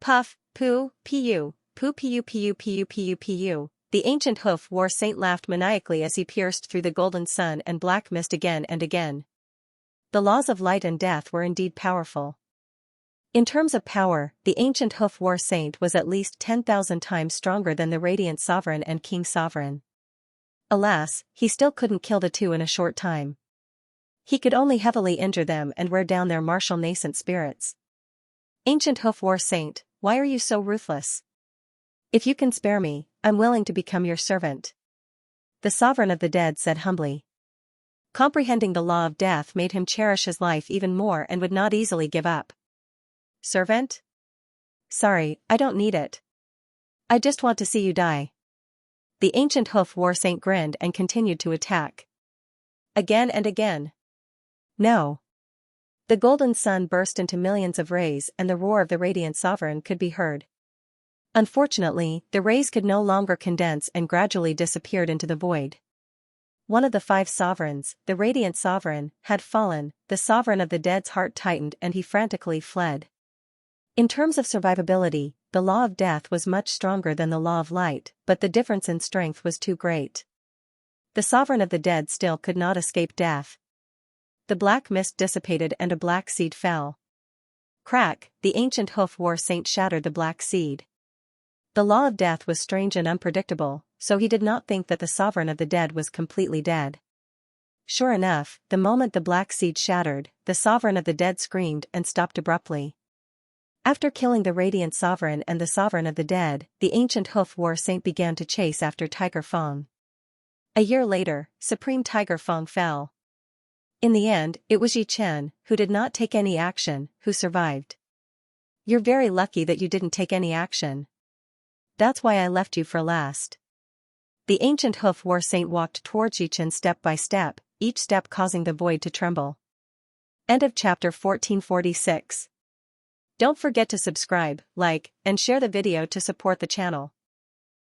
Puff, poo, pu, pu pu pu pu pu pu. The ancient Hoof War Saint laughed maniacally as he pierced through the golden sun and black mist again and again. The laws of light and death were indeed powerful. In terms of power, the ancient Hoof War Saint was at least 10,000 times stronger than the Radiant Sovereign and King Sovereign. Alas, he still couldn't kill the two in a short time. He could only heavily injure them and wear down their martial nascent spirits. Ancient Hoof War Saint, why are you so ruthless? If you can spare me, I'm willing to become your servant. The Sovereign of the Dead said humbly. Comprehending the law of death made him cherish his life even more and would not easily give up. Servant? Sorry, I don't need it. I just want to see you die. The ancient Hoof War Saint grinned and continued to attack. Again and again. No. The golden sun burst into millions of rays and the roar of the Radiant Sovereign could be heard. Unfortunately, the rays could no longer condense and gradually disappeared into the void. One of the five sovereigns, the Radiant Sovereign, had fallen. The Sovereign of the Dead's heart tightened and he frantically fled. In terms of survivability, the law of death was much stronger than the law of light, but the difference in strength was too great. The Sovereign of the Dead still could not escape death. The black mist dissipated and a black seed fell. Crack, the ancient Hoof War Saint shattered the black seed. The law of death was strange and unpredictable, so he did not think that the Sovereign of the Dead was completely dead. Sure enough, the moment the black seed shattered, the Sovereign of the Dead screamed and stopped abruptly. After killing the Radiant Sovereign and the Sovereign of the Dead, the ancient Hoof War Saint began to chase after Tiger Fong. A year later, Supreme Tiger Fong fell. In the end, it was Yi Chen, who did not take any action, who survived. You're very lucky that you didn't take any action. That's why I left you for last. The ancient Hoof War Saint walked towards Yi Chen step by step, each step causing the void to tremble. End of chapter 1446. Don't forget to subscribe, like, and share the video to support the channel.